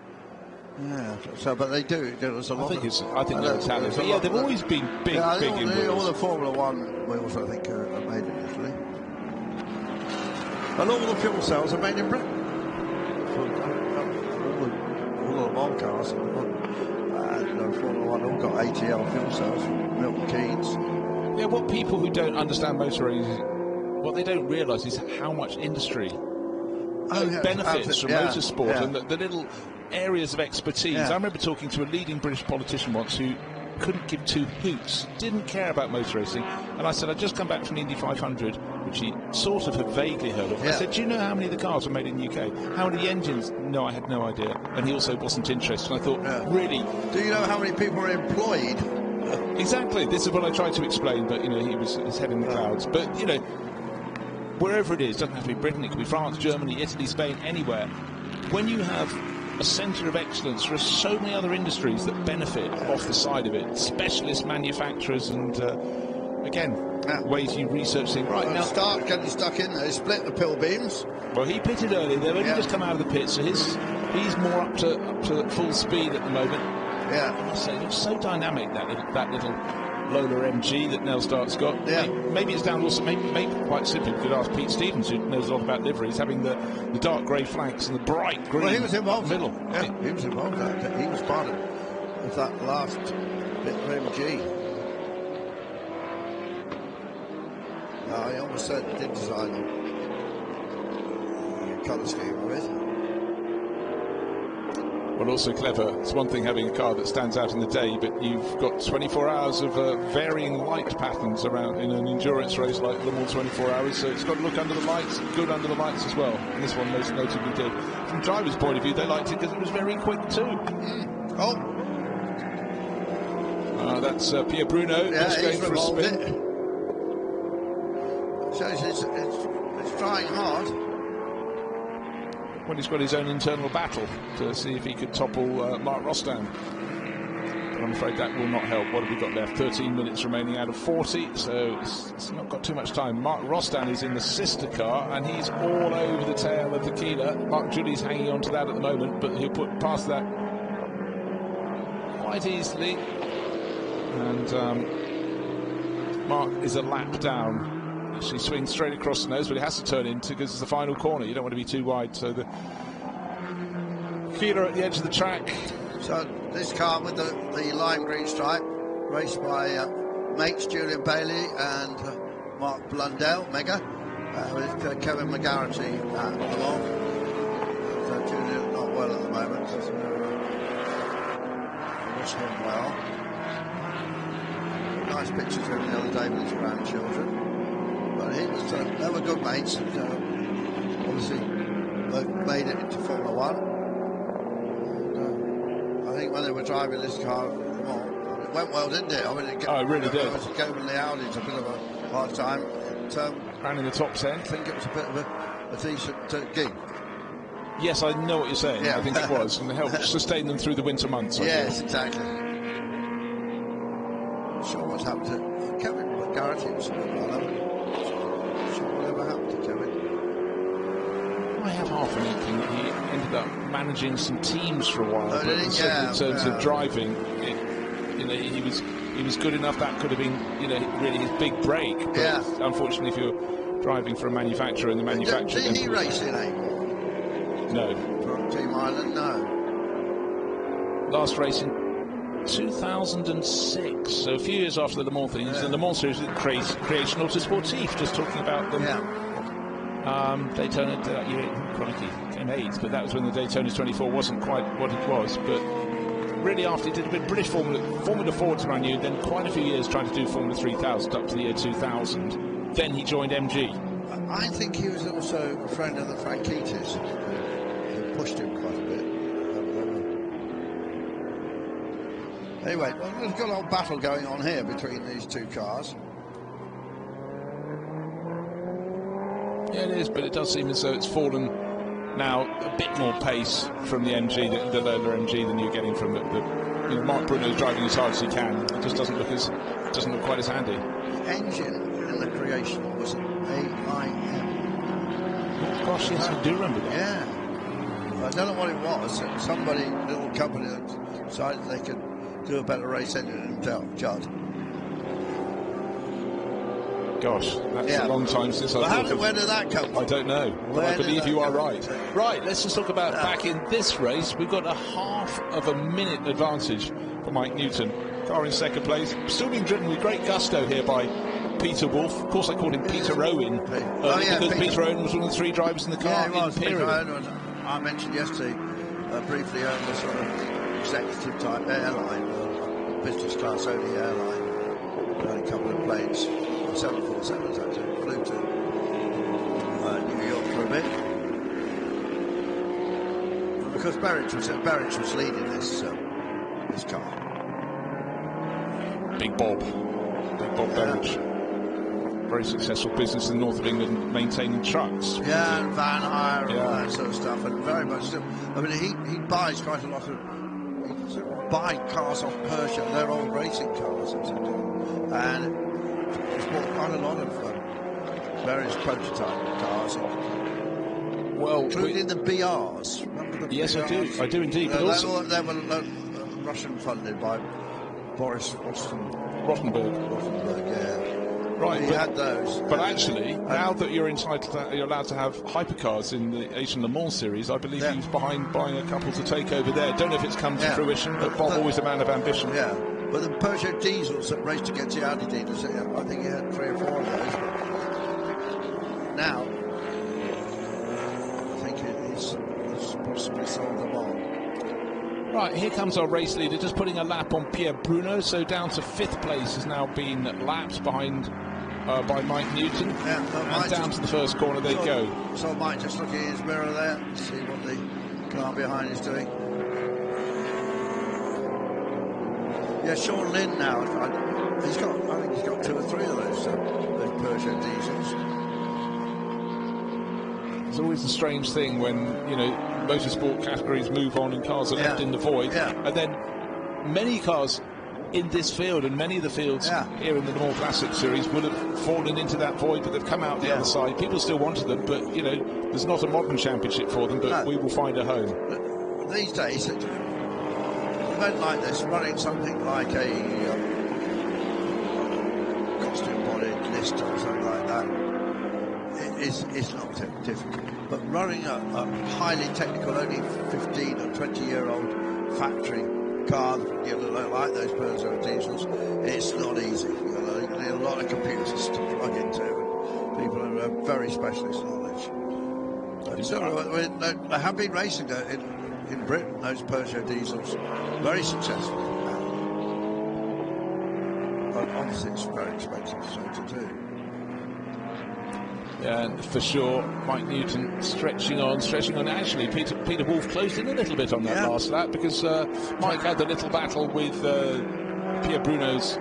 [SPEAKER 2] Yeah, so, but they do. There's a lot.
[SPEAKER 1] I think they're Italian. But yeah, they've always been big in wheels.
[SPEAKER 2] All the Formula One wheels, I think, are made in Italy. And all the fuel cells are made in Britain. All the mod cars, Formula One all got ATL fuel cells from Milton Keynes.
[SPEAKER 1] Yeah, what people who don't understand motor racing, what they don't realise is how much industry benefits from motorsport and the little areas of expertise. I remember talking to a leading British politician once who couldn't give two hoots, didn't care about motor racing. And I said, I'd just come back from the Indy 500, which he sort of had vaguely heard of. I said, do you know how many of the cars were made in the UK? How many engines? No, I had no idea. And he also wasn't interested. And I thought, really?
[SPEAKER 2] Do you know how many people are employed?
[SPEAKER 1] Exactly. This is what I tried to explain, but, he was his head in the clouds. But, wherever it is, doesn't have to be Britain, it could be France, Germany, Italy, Spain, anywhere. When you have a centre of excellence, there are so many other industries that benefit off the side of it. Specialist manufacturers and, ways you research things. Right, now
[SPEAKER 2] start getting stuck in there, split the pill beams.
[SPEAKER 1] Well, he pitted early. They've only just come out of the pit, so he's more up to full speed at the moment.
[SPEAKER 2] Yeah.
[SPEAKER 1] So it looks so dynamic, that little Lola MG that Nelstart's got. Yeah. Maybe it's down also, maybe quite simply, we could ask Pete Stevens, who knows a lot about liveries, having the dark grey flanks and the bright green.
[SPEAKER 2] Well, he was involved.
[SPEAKER 1] Middle.
[SPEAKER 2] Yeah, he was involved in that. He was part of that last bit of MG. No, he almost certainly did design the colour scheme of it.
[SPEAKER 1] Well, also clever. It's one thing having a car that stands out in the day, but you've got 24 hours of varying light patterns around in an endurance race like Le Mans 24 hours, so it's got to look under the lights, good under the lights as well. And this one most notably did. From driver's point of view, they liked it because it was very quick too. That's Pierre Bruno just going for a spin.
[SPEAKER 2] Shows it's trying hard.
[SPEAKER 1] Well, he's got his own internal battle to see if he could topple Mark Rostan. But I'm afraid that will not help. What have we got left? 13 minutes remaining out of 40, so it's not got too much time. Mark Rostan is in the sister car, and he's all over the tail of the Keeler. Mark Juli's hanging on to that at the moment, but he'll put past that quite easily. And Mark is a lap down. She swings straight across the nose, but it has to turn into because it's the final corner. You don't want to be too wide. So the Keeler at the edge of the track.
[SPEAKER 2] So this car with the lime green stripe, raced by mates Julian Bailey and Mark Blundell, Mega, with Kevin McGarrity at the long. So Julian not well at the moment. So wish him well. Nice pictures of him the other day with his grandchildren. But he was, they were good mates, and obviously they made it into Formula One. And, I think when they were driving this car, it went well, didn't it? I mean, it
[SPEAKER 1] really did.
[SPEAKER 2] It was giving the Audis a bit of a hard time.
[SPEAKER 1] Ran in the top 10.
[SPEAKER 2] I think it was a bit of a decent gig.
[SPEAKER 1] Yes, I know what you're saying. Yeah. I think it was, and it helped sustain them through the winter months.
[SPEAKER 2] Yes, exactly. I'm sure what's happened to Kevin McGarrity was a good one.
[SPEAKER 1] I have half an inkling that he ended up managing some teams for a while, but in terms of driving, he was good enough. That could have been, really his big break. But unfortunately, if you're driving for a manufacturer and the manufacturer,
[SPEAKER 2] did he race in April?
[SPEAKER 1] No.
[SPEAKER 2] From Team Ireland, no.
[SPEAKER 1] Last race in 2006, so a few years after the Le Mans thing. The Le Mans series, Creation Autosportif, just talking about them. Daytona that year, crikey, came 8th, but that was when the Daytona 24 wasn't quite what it was. But really, after he did a bit of British Formula 4 to run you, then quite a few years trying to do Formula 3000 up to the year 2000. Then he joined MG.
[SPEAKER 2] I think he was also a friend of the Franchitis, who pushed him quite a bit. Anyway, there's got a little battle going on here between these two cars.
[SPEAKER 1] Yeah, it is, but it does seem as though it's fallen now a bit more pace from the MG, the Lola MG, than you're getting from the Mark Bruno's driving as hard as he can. It just doesn't look quite as handy.
[SPEAKER 2] The engine in the Creation was an AIM.
[SPEAKER 1] Oh, gosh, yes, I do remember that.
[SPEAKER 2] Yeah, I don't know what it was. Somebody, little company, that decided they could do a better race engine than Judd.
[SPEAKER 1] Gosh, that's a long time since I thought of.
[SPEAKER 2] Where did that come from?
[SPEAKER 1] I don't know, but I believe you are right. Right, let's just talk about back in this race. We've got a half of a minute advantage for Mike Newton. Car in second place, still being driven with great gusto here by Peter Wolf. Of course, I called him Peter Owen, because Peter Owen was one of the 3 drivers in the car.
[SPEAKER 2] Yeah, he was. Peter Owen, I mentioned yesterday briefly, owned a sort of executive type airline. business class only airline. Only a couple of planes, 747s actually, flew to New York for a bit. And because Barrett was leading this car.
[SPEAKER 1] Big Bob Berridge. Very successful business in the north of England, maintaining trucks.
[SPEAKER 2] Yeah, and van hire and all that sort of stuff, and very much still. I mean, he buys quite a lot of. He buy cars off Persia, they're old racing cars, etc. And he's bought quite a lot of various prototype cars.
[SPEAKER 1] Well,
[SPEAKER 2] including the BRs. Remember the
[SPEAKER 1] yes,
[SPEAKER 2] BRs?
[SPEAKER 1] I do indeed. But also,
[SPEAKER 2] they were Russian funded by Boris
[SPEAKER 1] Rothenberg,
[SPEAKER 2] yeah.
[SPEAKER 1] Right,
[SPEAKER 2] he had those.
[SPEAKER 1] But actually, now that you're allowed to have hypercars in the Asian Le Mans series, I believe he was behind buying a couple to take over there. Don't know if it's come to fruition, but Bob always a man of ambition.
[SPEAKER 2] Yeah, but the Peugeot diesels that raced against the Audi dealers, I think he had 3 or 4 of those. Now, I think he's possibly sold them all.
[SPEAKER 1] Right, here comes our race leader, just putting a lap on Pierre Bruno, so down to 5th place has now been lapped behind by Mike Newton, and down to the first corner they go.
[SPEAKER 2] So Mike just looking in his mirror there, see what the car behind is doing. Yeah, Sean Lynn now, I think he's got 2 or 3 of those Peugeot diesels.
[SPEAKER 1] It's always a strange thing when, motorsport categories move on and cars are left in the void. And then many cars in this field and many of the fields here in the Le Mans Classic Series would have fallen into that void, but they've come out the other side. People still wanted them, but, there's not a modern championship for them, but we will find a home.
[SPEAKER 2] These days, an event like this, running something like a costume-bodied list or something like that, it's not difficult. But running a highly technical, only 15 or 20-year-old factory car, like those Peugeot diesels, it's not easy. You need a lot of computers to plug into, and people who have very specialist knowledge. They have been racing in Britain, those Peugeot diesels, very successful. But obviously it's very expensive to do.
[SPEAKER 1] And for sure, Mike Newton stretching on. Actually, Peter Wolf closed in a little bit on that last lap because Mike had the little battle with Pierre Bruno's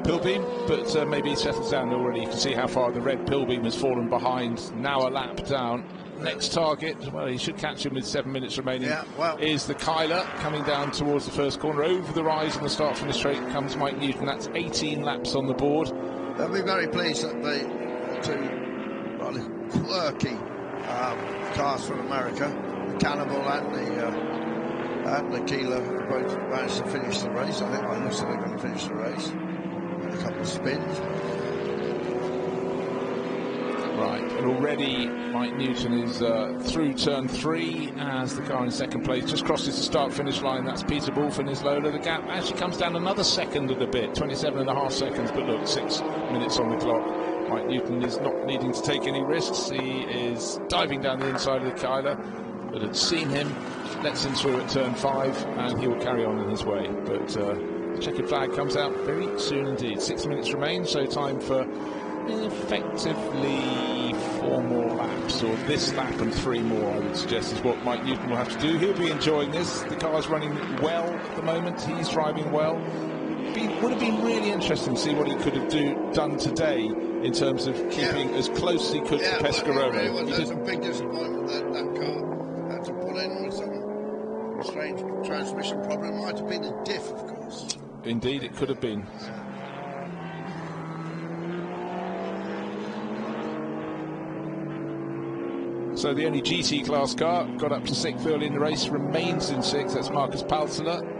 [SPEAKER 1] pill beam, but maybe he settles down already. You can see how far the red pill beam has fallen behind. Now a lap down. Next target, well, he should catch him with 7 minutes remaining, is the Kyler coming down towards the first corner. Over the rise on the start-finish straight comes Mike Newton. That's 18 laps on the board.
[SPEAKER 2] They'll be very pleased that the 2 quirky cars from America, the Cannibal and the Keeler, both managed to finish the race. I think they're going to finish the race. A couple of spins.
[SPEAKER 1] Right, and already Mike Newton is through turn 3 as the car in second place just crosses the start-finish line. That's Peter Wolf in his Lola. The gap actually comes down another second and a bit, 27.5 seconds, but look, 6 minutes on the clock. Mike Newton is not needing to take any risks. He is diving down the inside of the Kyler, but had seen him, lets him through at turn 5, and he will carry on in his way. But the checkered flag comes out very soon indeed. 6 minutes remain, so time for effectively 4 more laps, or this lap and 3 more, I would suggest, is what Mike Newton will have to do. He'll be enjoying this. The car's running well at the moment. He's driving well. Would have been really interesting to see what he could have done today in terms of keeping as close as he could to Pescarolo.
[SPEAKER 2] There's a big disappointment that car had to pull in with some strange transmission problem. Might have been a diff, of course.
[SPEAKER 1] Indeed, it could have been. So the only GT class car got up to 6th early in the race, remains in 6th. That's Marcus Palsler.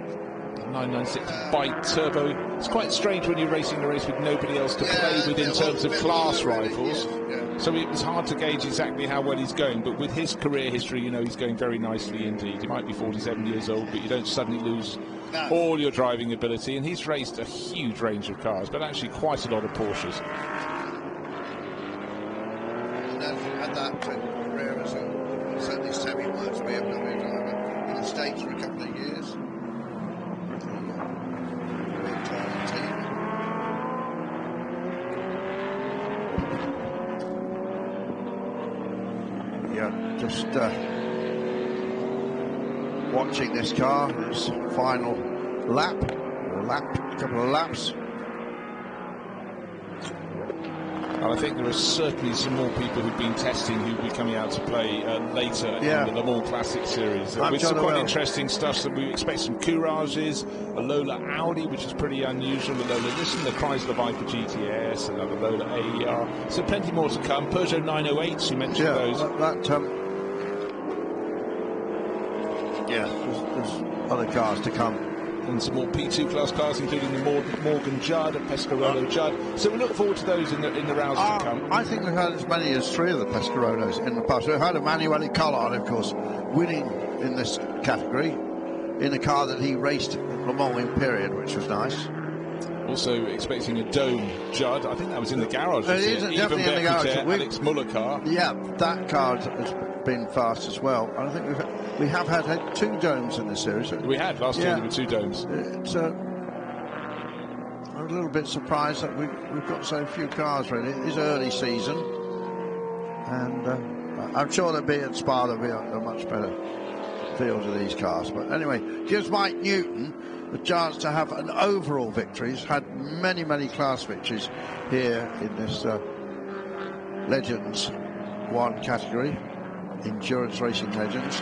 [SPEAKER 1] 996 bi-turbo. It's quite strange when you're racing the race with nobody else to play with in terms of class rivals. So it was hard to gauge exactly how well he's going, but with his career history, he's going very nicely indeed. He might be 47 years old, but you don't suddenly lose all your driving ability. And he's raced a huge range of cars, but actually quite a lot of Porsches.
[SPEAKER 2] And then had that career as certainly semi-works BMW driver in the States for a couple of years. just watching this car, its final lap, a couple of laps.
[SPEAKER 1] And I think there are certainly some more people who've been testing who'll be coming out to play later in the Le Mans Classic Series. With some quite interesting stuff. So we expect some Courages, a Lola Audi, which is pretty unusual, a Lola Nissan, the Chrysler Viper GTS, another Lola AER. So plenty more to come. Peugeot 908s, you mentioned those.
[SPEAKER 2] There's other cars to come.
[SPEAKER 1] And some more P2 class cars, including the Morgan Judd and Pescarolo Judd. So we look forward to those in the rounds to come.
[SPEAKER 2] I think we've had as many as 3 of the Pescarolos in the past. We've had Emanuele Collard, of course, winning in this category in a car that he raced at Le Mans in period, which was nice.
[SPEAKER 1] Also expecting a Dome Judd. I think that was in the garage.
[SPEAKER 2] It is definitely in the garage.
[SPEAKER 1] Alex Muller car.
[SPEAKER 2] Yeah, that car has been fast as well. I think we have had 2 domes in this series.
[SPEAKER 1] We had last year. There were 2 domes.
[SPEAKER 2] It's a little bit surprised that we've got so few cars. Really, it is early season, and I'm sure there'll be at Spa there'll be a much better field of these cars. But anyway, gives Mike Newton the chance to have an overall victory. He's had many class victories here in this Legends 1 category, Endurance Racing Legends.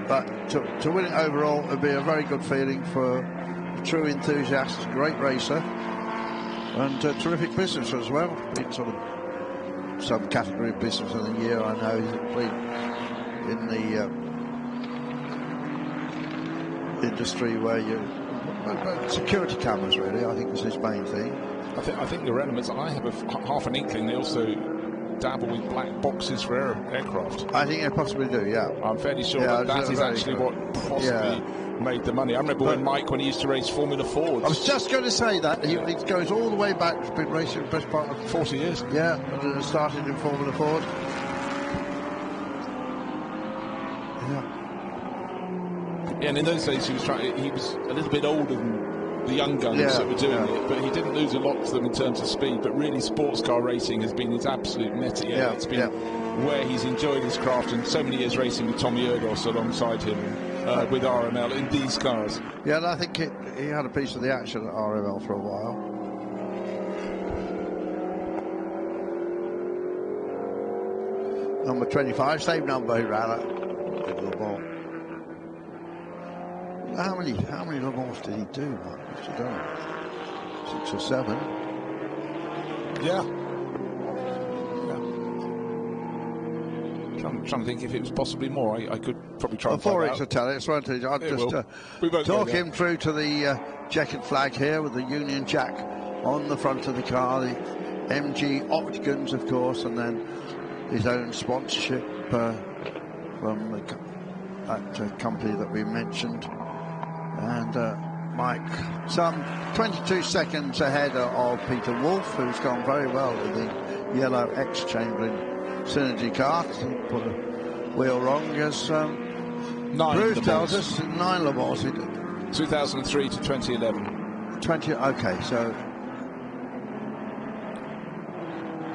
[SPEAKER 2] But to win it overall would be a very good feeling for a true enthusiast, great racer, and terrific business as well. Been sort of some category of business of the year. I know he's been in the industry where security cameras, really, I think is his main thing.
[SPEAKER 1] I think there are elements. I have half an inkling they also dabble with black boxes for aircraft.
[SPEAKER 2] I think they possibly do, yeah.
[SPEAKER 1] I'm fairly sure that is actually what possibly made the money. I remember when he used to race Formula Fords.
[SPEAKER 2] I was just going to say that. He goes all the way back. He's been racing the best part of
[SPEAKER 1] 40 years.
[SPEAKER 2] Yeah, and started in Formula Ford.
[SPEAKER 1] Yeah, and in those days he was a little bit older than the young guns that were doing it, but he didn't lose a lot to them in terms of speed. But really, sports car racing has been his absolute métier. It's been where he's enjoyed his craft, and so many years racing with Tommy Erdos alongside him with RML in these cars.
[SPEAKER 2] Yeah, and I think he had a piece of the action at RML for a while. Number 25, same number he ran at Le Mans. How many Le Mans did he do? What's he done? 6 or 7.
[SPEAKER 1] Yeah. I'm trying to think if it was possibly more. I could probably try and find out.
[SPEAKER 2] 4X will tell us, won't it? I'll just talk him through to the checkered flag here with the Union Jack on the front of the car, the MG Octagons, of course, and then his own sponsorship from that company that we mentioned. And Mike, some 22 seconds ahead of Peter Wolf, who's gone very well with the yellow X-Chamberlain Synergy car. He put a wheel wrong, as Bruce tells us. 9 Le Mans he did.
[SPEAKER 1] 2003 to 2011.
[SPEAKER 2] Okay, so.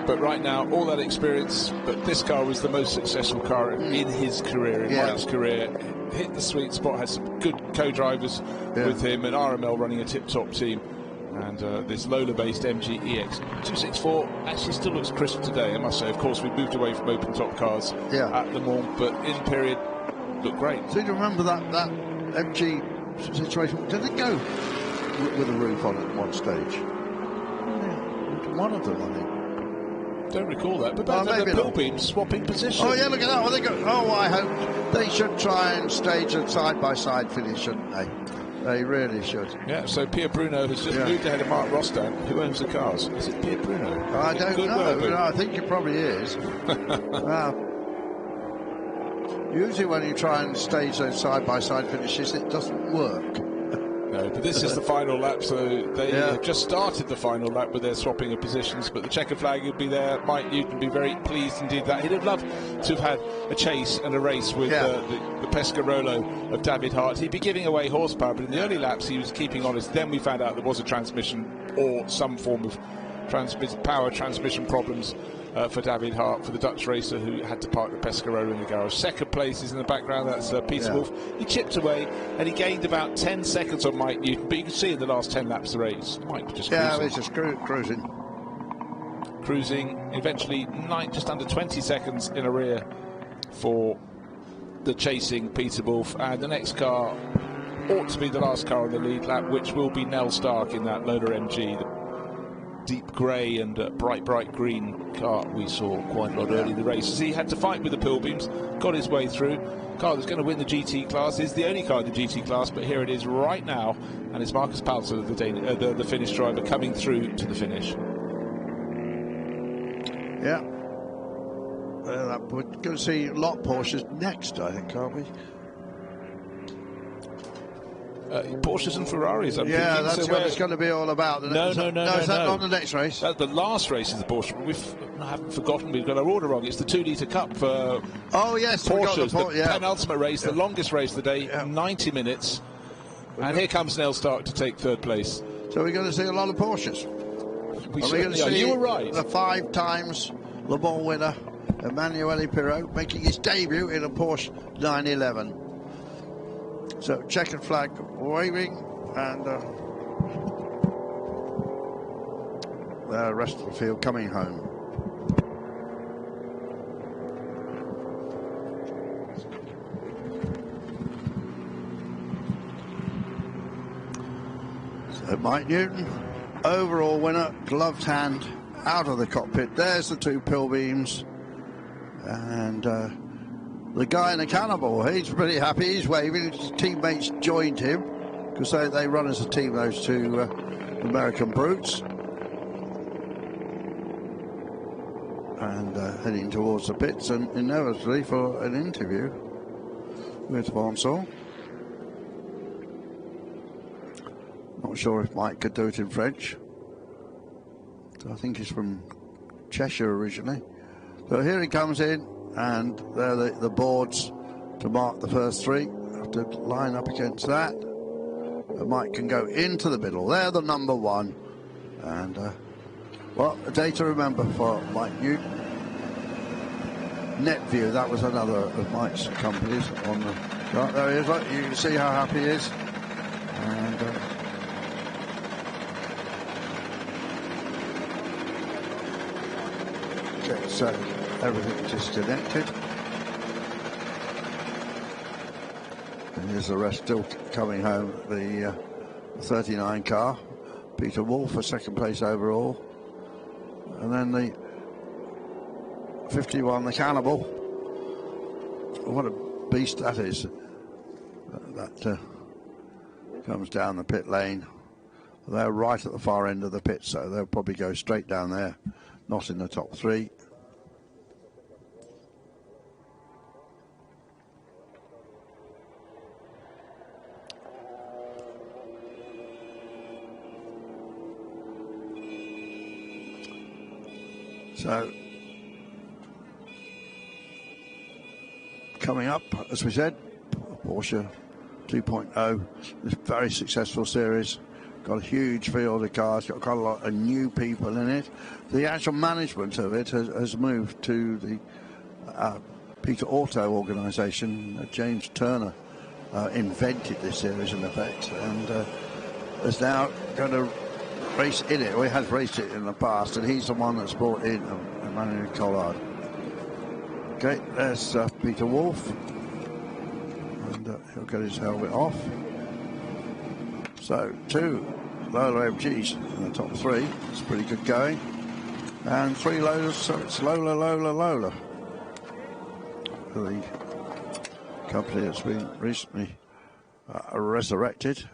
[SPEAKER 1] But right now, all that experience, but this car was the most successful car in his career, in Mike's career. Hit the sweet spot, had some good co-drivers with him, and RML running a tip-top team. And this Lola-based MG EX 264 actually still looks crisp today, I must say. Of course, we've moved away from open-top cars at Le Mans, but in period, looked great.
[SPEAKER 2] So do you remember that MG situation? Did it go with a roof on it at one stage? One of them, I think.
[SPEAKER 1] Don't recall that, but both of the pill beams swapping position.
[SPEAKER 2] Oh yeah, look at that. I hope they should try and stage a side-by-side finish, shouldn't they? They really should.
[SPEAKER 1] Yeah, so Pierre Bruno has just moved ahead of Mark Rostan, who owns the cars. Is it Pierre Bruno?
[SPEAKER 2] I don't know. No, I think it probably is. Usually when you try and stage those side-by-side finishes, it doesn't work.
[SPEAKER 1] No, but this is the final lap, so they have just started the final lap with their swapping of positions, but the checker flag would be there. Mike Newton would be very pleased indeed that. He'd have loved to have had a chase and a race with the Pescarolo of David Hart. He'd be giving away horsepower, but in the early laps he was keeping honest. Then we found out there was a transmission or some form of power transmission problems for David Hart, for the Dutch racer who had to park the Pescarolo in the garage. Second place is in the background, that's Peter Wolf. He chipped away and he gained about 10 seconds on Mike Newton, but you can see in the last 10 laps of the race, Mike was just cruising.
[SPEAKER 2] Yeah, he's just cruising.
[SPEAKER 1] Cruising, eventually just under 20 seconds in a rear for the chasing Peter Wolf, and the next car ought to be the last car on the lead lap, which will be Nell Stark in that Lola MG, the deep grey and bright green car we saw quite a lot early in the race. As he had to fight with the Pilbeams, got his way through. Car that's going to win the GT class is the only car in the GT class, but here it is right now, and it's Marcus Palser, the Finnish driver, coming through to the finish.
[SPEAKER 2] Yeah. We're going to see a lot of Porsches next, I think, aren't we?
[SPEAKER 1] Porsches and Ferraris, I'm thinking.
[SPEAKER 2] That's what it's going to be all about.
[SPEAKER 1] No.
[SPEAKER 2] Is that not the next race?
[SPEAKER 1] The last race is the Porsche. I haven't forgotten, we've got our order wrong. It's the 2-litre Cup for Porsches, the penultimate race, the longest race of the day, 90 minutes. And here comes Nell Stark to take third place.
[SPEAKER 2] So we're going to see a lot of Porsches.
[SPEAKER 1] You were right.
[SPEAKER 2] The 5 times Le Mans winner, Emanuele Pirot, making his debut in a Porsche 911. So checkered flag waving, and the rest of the field coming home. So Mike Newton, overall winner, gloved hand, out of the cockpit. There's the 2 Pilbeams, and the guy in the Cannibal, he's pretty happy, he's waving. His teammates joined him because they run as a team, those 2 American brutes. And heading towards the pits, and inevitably for an interview with Vincent. Not sure if Mike could do it in French. I think he's from Cheshire originally. So here he comes in, and there are the boards to mark the first 3. Have to line up against that. And Mike can go into the middle. They're the number 1. And, well, a day to remember for Mike Newton. NetView, that was another of Mike's companies on the chart. There he is, look, you can see how happy he is. And gets everything disconnected. And here's the rest still coming home. The 39 car, Peter Wolf for second place overall. And then the 51, the Cannibal. What a beast that is. That comes down the pit lane. They're right at the far end of the pit, so they'll probably go straight down there, not in the top 3. So, coming up, as we said, Porsche 2.0, this very successful series. Got a huge field of cars, got quite a lot of new people in it. The actual management of it has moved to the Peter Auto organisation. James Turner invented this series in effect, and is now going to race in it. Well, he has raced it in the past, and he's the one that's brought in Emmanuel Collard. Okay, there's Peter Wolf, and he'll get his helmet off. So 2 Lola MGs in the top 3. It's pretty good going. And 3 Lolas, so it's Lola. The company that's been recently resurrected.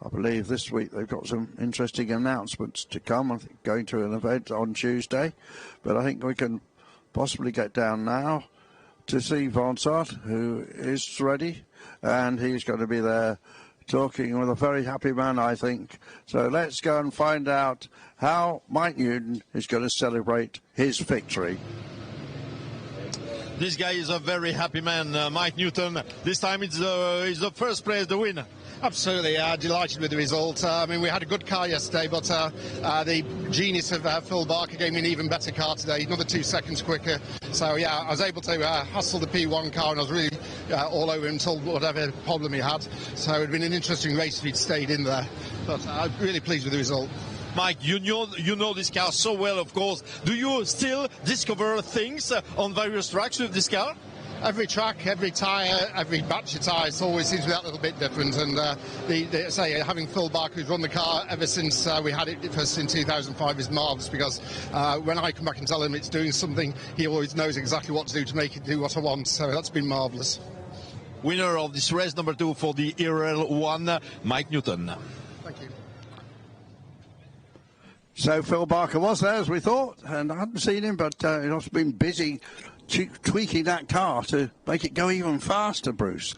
[SPEAKER 2] I believe this week they've got some interesting announcements to come. I think going to an event on Tuesday. But I think we can possibly get down now to see Vincent, who is ready. And he's going to be there talking with a very happy man, I think. So let's go and find out how Mike Newton is going to celebrate his victory.
[SPEAKER 3] This guy is a very happy man, Mike Newton. This time it's the first place, the win.
[SPEAKER 7] Absolutely, delighted with the result. I mean, we had a good car yesterday, but the genius of Phil Barker gave me an even better car today, another 2 seconds quicker. So, yeah, I was able to hustle the P1 car, and I was really all over him until whatever problem he had. So it would have been an interesting race if he'd stayed in there. But I'm really pleased with the result.
[SPEAKER 3] Mike, you know this car so well, of course. Do you still discover things on various tracks with this car?
[SPEAKER 7] Every track, every tyre, every batch of tyres always seems to be that little bit different. And having Phil Barker who's run the car ever since we had it first in 2005 is marvellous, because when I come back and tell him it's doing something, he always knows exactly what to do to make it do what I want. So that's been marvellous.
[SPEAKER 3] Winner of this race number 2 for the ERL1, Mike Newton.
[SPEAKER 7] Thank you.
[SPEAKER 2] So Phil Barker was there, as we thought, and I hadn't seen him, but he's also been busy tweaking that car to make it go even faster, Bruce.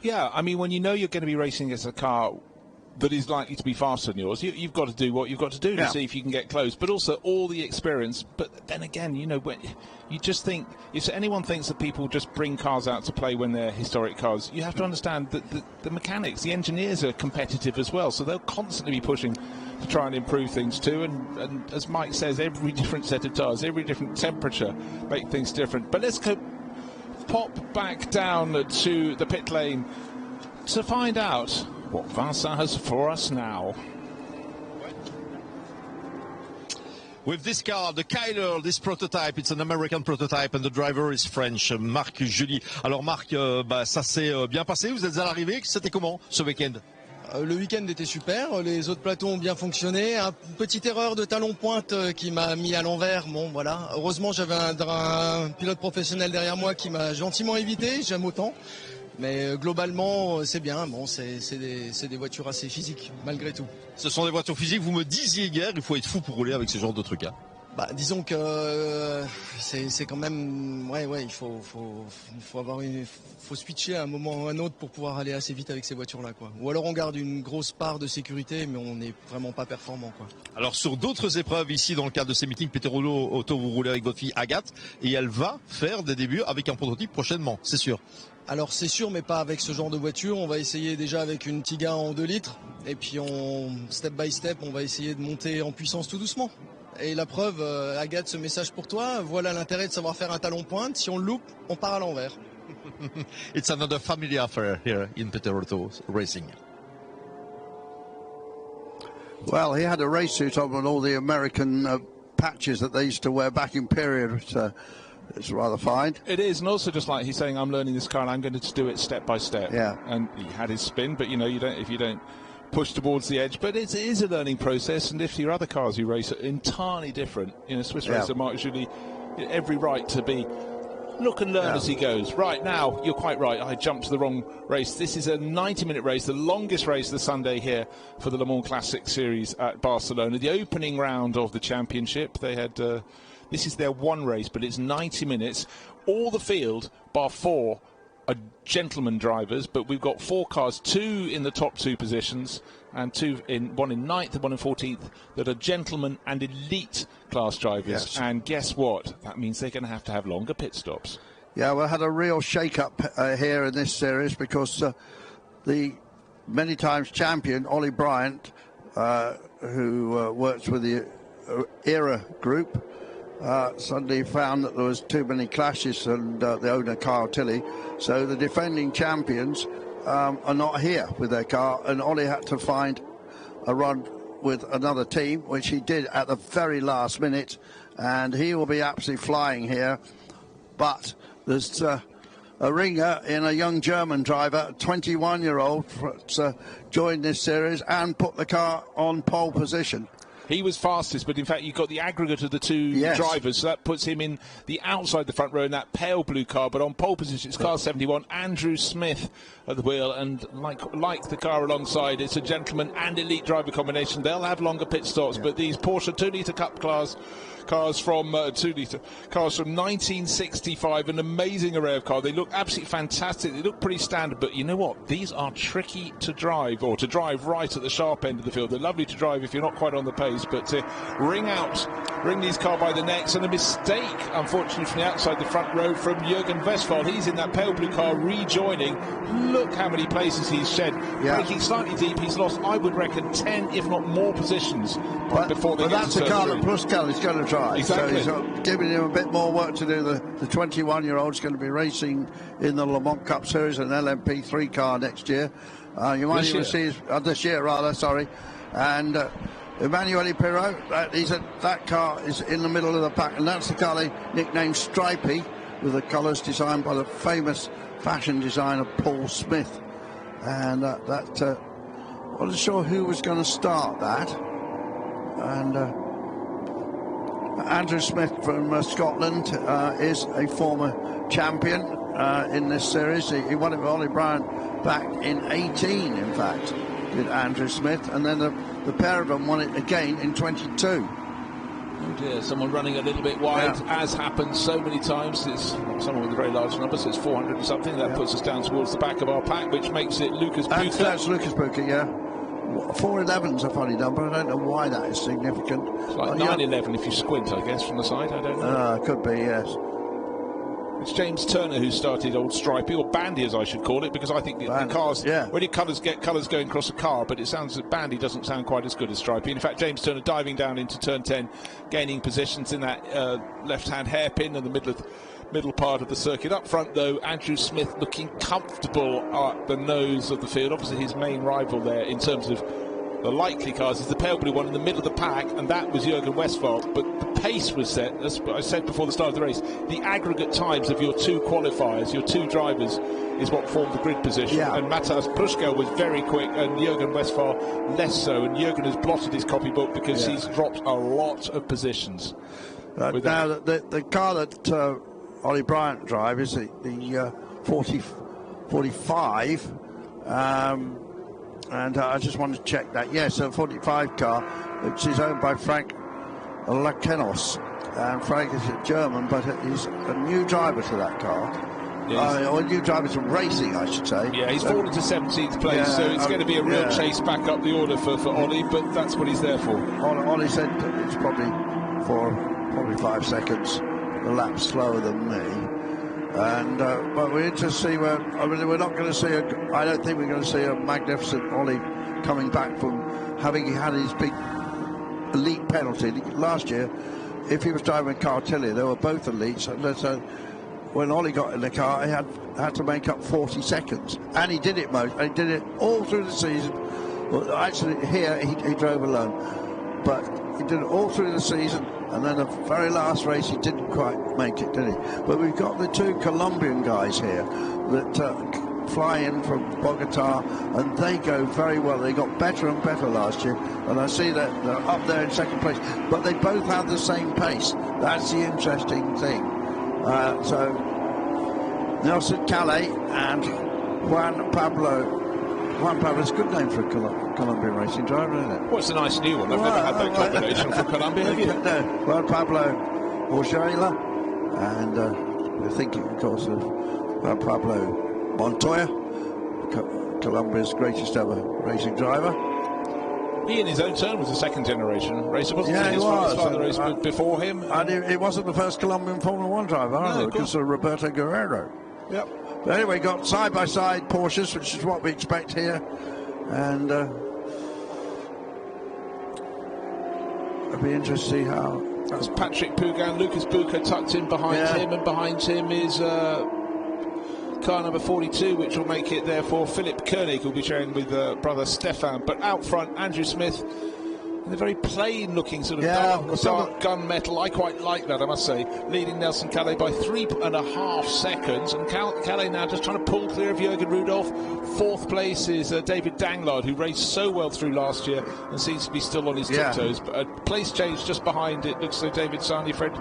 [SPEAKER 1] Yeah, I mean, when you know you're going to be racing against a car that is likely to be faster than yours, you've got to do what you've got to do to see if you can get close, but also all the experience. But then again, you know, when you just think, if anyone thinks that people just bring cars out to play when they're historic cars, you have to understand that the mechanics, the engineers are competitive as well, so they'll constantly be pushing to try and improve things too, and as Mike says, every different set of tyres, every different temperature make things different. But let's go pop back down to the pit lane to find out what Vincent has for us now.
[SPEAKER 3] With this car, the Kyler, this prototype, it's an American prototype, and the driver is French, Marc Julie. Alors Marc, ça s'est bien passé, vous êtes à l'arrivée, c'était comment ce week-end?
[SPEAKER 22] Le week-end était super, les autres plateaux ont bien fonctionné. Une petite erreur de talon pointe qui m'a mis à l'envers. Bon, voilà. Heureusement, j'avais un pilote professionnel derrière moi qui m'a gentiment évité. J'aime autant. Mais globalement, c'est bien. Bon, c'est des voitures assez physiques, malgré tout.
[SPEAKER 3] Ce sont des voitures physiques. Vous me disiez hier, il faut être fou pour rouler avec ce genre de trucs. Hein.
[SPEAKER 22] Bah, disons que c'est quand même, il faut switcher à un moment ou à un autre pour pouvoir aller assez vite avec ces voitures-là, quoi. Ou alors on garde une grosse part de sécurité, mais on n'est vraiment pas performant, quoi.
[SPEAKER 3] Alors sur d'autres épreuves ici, dans le cadre de ces meetings, Peter Auto, vous roulez avec votre fille Agathe, et elle va faire des débuts avec un prototype prochainement, c'est sûr.
[SPEAKER 22] Alors c'est sûr, mais pas avec ce genre de voiture. On va essayer déjà avec une Tiga en 2 litres, et puis step by step, on va essayer de monter en puissance tout doucement. Et la preuve, Agathe, ce message pour toi, voilà l'intérêt de savoir faire un talon pointe. Si on le loupe, on part à l'envers.
[SPEAKER 3] It's another family affair here in Peter Auto Racing.
[SPEAKER 2] Well, he had a race suit on with all the American patches that they used to wear back in period. It's rather fine.
[SPEAKER 1] It is, and also just like he's saying, I'm learning this car and I'm going to do it step by step.
[SPEAKER 2] Yeah.
[SPEAKER 1] And he had his spin, but you know, if you don't push towards the edge, but it is a learning process, and if your other cars you race are entirely different, you know, Swiss racer Mark Julie, every right to be look and learn as he goes. Right now, you're quite right, I jumped to the wrong race. This is a 90-minute race, the longest race of the Sunday here for the Le Mans Classic Series at Barcelona, the opening round of the championship. They had this is their one race, but it's 90 minutes. All the field, bar 4, are gentleman drivers, but we've got 4 cars, 2 in the top 2 positions, and one in 9th and one in 14th, that are gentlemen and elite class drivers.
[SPEAKER 2] Yes.
[SPEAKER 1] And guess what? That means they're going to have longer pit stops.
[SPEAKER 2] Yeah, we had a real shake-up here in this series, because the many times champion, Ollie Bryant, who works with the ERA group, suddenly found that there was too many clashes, and the owner Kyle Tilley, so the defending champions are not here with their car, and Ollie had to find a run with another team, which he did at the very last minute, and he will be absolutely flying here. But there's a ringer in a young German driver, 21-year-old, joined this series and put the car on pole position.
[SPEAKER 1] He was fastest, but in fact you've got the aggregate of the two drivers, so that puts him in the outside the front row in that pale blue car, but on pole position it's car 71, Andrew Smith at the wheel, and like the car alongside, it's a gentleman and elite driver combination. They'll have longer pit stops, but these Porsche 2-litre Cup cars from 2-litre cars from 1965, an amazing array of cars. They look absolutely fantastic. They look pretty standard, but you know what? These are tricky to drive, or to drive right at the sharp end of the field. They're lovely to drive if you're not quite on the pace, days, but to wring these cars by the necks, and a mistake, unfortunately, from the outside the front row from Jürgen Westphal. He's in that pale blue car rejoining. Look how many places he's shed. Braking slightly deep, he's lost, I would reckon, 10, if not more positions before they get to turn 3. But that's the car that Pruskal is going to drive. Exactly. So he's giving him a bit more work to do. The 21-year-old's going to be racing in the Le Mans Cup Series, an LMP3 car next year. You might even see this year, rather. Sorry, and Emmanuel Pirot. That car is in the middle of the pack, and that's the car they nicknamed Stripey, with the colours designed by the famous fashion designer Paul Smith. And I wasn't sure who was going to start that, and Andrew Smith from Scotland is a former champion in this series. He won it with Ollie Bryant back in 18, in fact, did Andrew Smith, and then the pair of them won it again in 22. Oh dear, someone running a little bit wide, as happens so many times. It's someone with a very large number, so it's 400 and something. That puts us down towards the back of our pack, which makes it Lucas Bucher.
[SPEAKER 2] That's Lucas Bucher, yeah. 411's a funny number. I don't know why that is significant.
[SPEAKER 1] It's like 911 if you squint, I guess, from the side. I don't know.
[SPEAKER 2] Could be, yes.
[SPEAKER 1] It's James Turner who started old Stripey, or Bandy as I should call it, because I think the cars, when you get colours going across a car, but it sounds that Bandy doesn't sound quite as good as Stripey. In fact, James Turner diving down into turn 10, gaining positions in that left-hand hairpin in the middle part of the circuit. Up front, though, Andrew Smith looking comfortable at the nose of the field. Obviously, his main rival there in terms of the likely cars is the pale blue one in the middle of the pack, and that was Jürgen Westphal. But the pace was set, as I said before the start of the race, the aggregate times of your two qualifiers, your two drivers, is what formed the grid position. And Matas Pruskal was very quick, and Jürgen Westphal less so. And Jürgen has blotted his copybook because he's dropped a lot of positions.
[SPEAKER 2] Now, the car that Ollie Bryant drive is the 45. And I just wanted to check that. Yes, a 45 car, which is owned by Frank Lakenos. And Frank is a German, but he's a new driver to that car. Or a new driver to racing, I should say.
[SPEAKER 1] Yeah, he's fallen to 17th place, so it's going to be a real chase back up the order for Ollie, but that's what he's there for.
[SPEAKER 2] Ollie said it's probably 5 seconds a lap slower than me. And but we're interested to see where. I mean, we're not going to see I don't think we're going to see a magnificent Ollie coming back from having had his big elite penalty last year. If he was driving a car Tilly, they were both elites. And so when Ollie got in the car, he had to make up 40 seconds, and he did it he did it all through the season. Well, actually, here he drove alone, but he did it all through the season. And then the very last race, he didn't quite make it, did he? But we've got the two Colombian guys here that fly in from Bogota, and they go very well. They got better and better last year, and I see that they're up there in second place. But they both have the same pace. That's the interesting thing. So Nelson Calais and Juan Pablo. Juan Pablo's a good name for a Colombian racing driver, isn't it?
[SPEAKER 1] Well, it's a nice new one. I've never had that combination for Colombia, have you?
[SPEAKER 2] No, Juan Pablo Orjuela, and we're thinking, of course, of Juan Pablo Montoya, Colombia's greatest ever racing driver.
[SPEAKER 1] He, in his own turn, was a second-generation racer, wasn't he?
[SPEAKER 2] His
[SPEAKER 1] father raced before him.
[SPEAKER 2] And he wasn't the first Colombian Formula 1 driver, either, because of Roberto Guerrero.
[SPEAKER 1] Yep.
[SPEAKER 2] But anyway, got side-by-side Porsches, which is what we expect here. And it'll be interesting to see how...
[SPEAKER 1] That's Patrick Pougan, Lucas Bucher tucked in behind him, and behind him is car number 42, which will make it, therefore, Philip Koenig, who'll be sharing with brother Stefan. But out front, Andrew Smith, in a very plain-looking sort of dark gunmetal. I quite like that, I must say. Leading Nelson Calais by 3.5 seconds. And Calais now just trying to pull clear of Jürgen Rudolph. Fourth place is David Danglard, who raced so well through last year and seems to be still on his tiptoes. But a place change just behind it. Looks like David Sarni-Fred.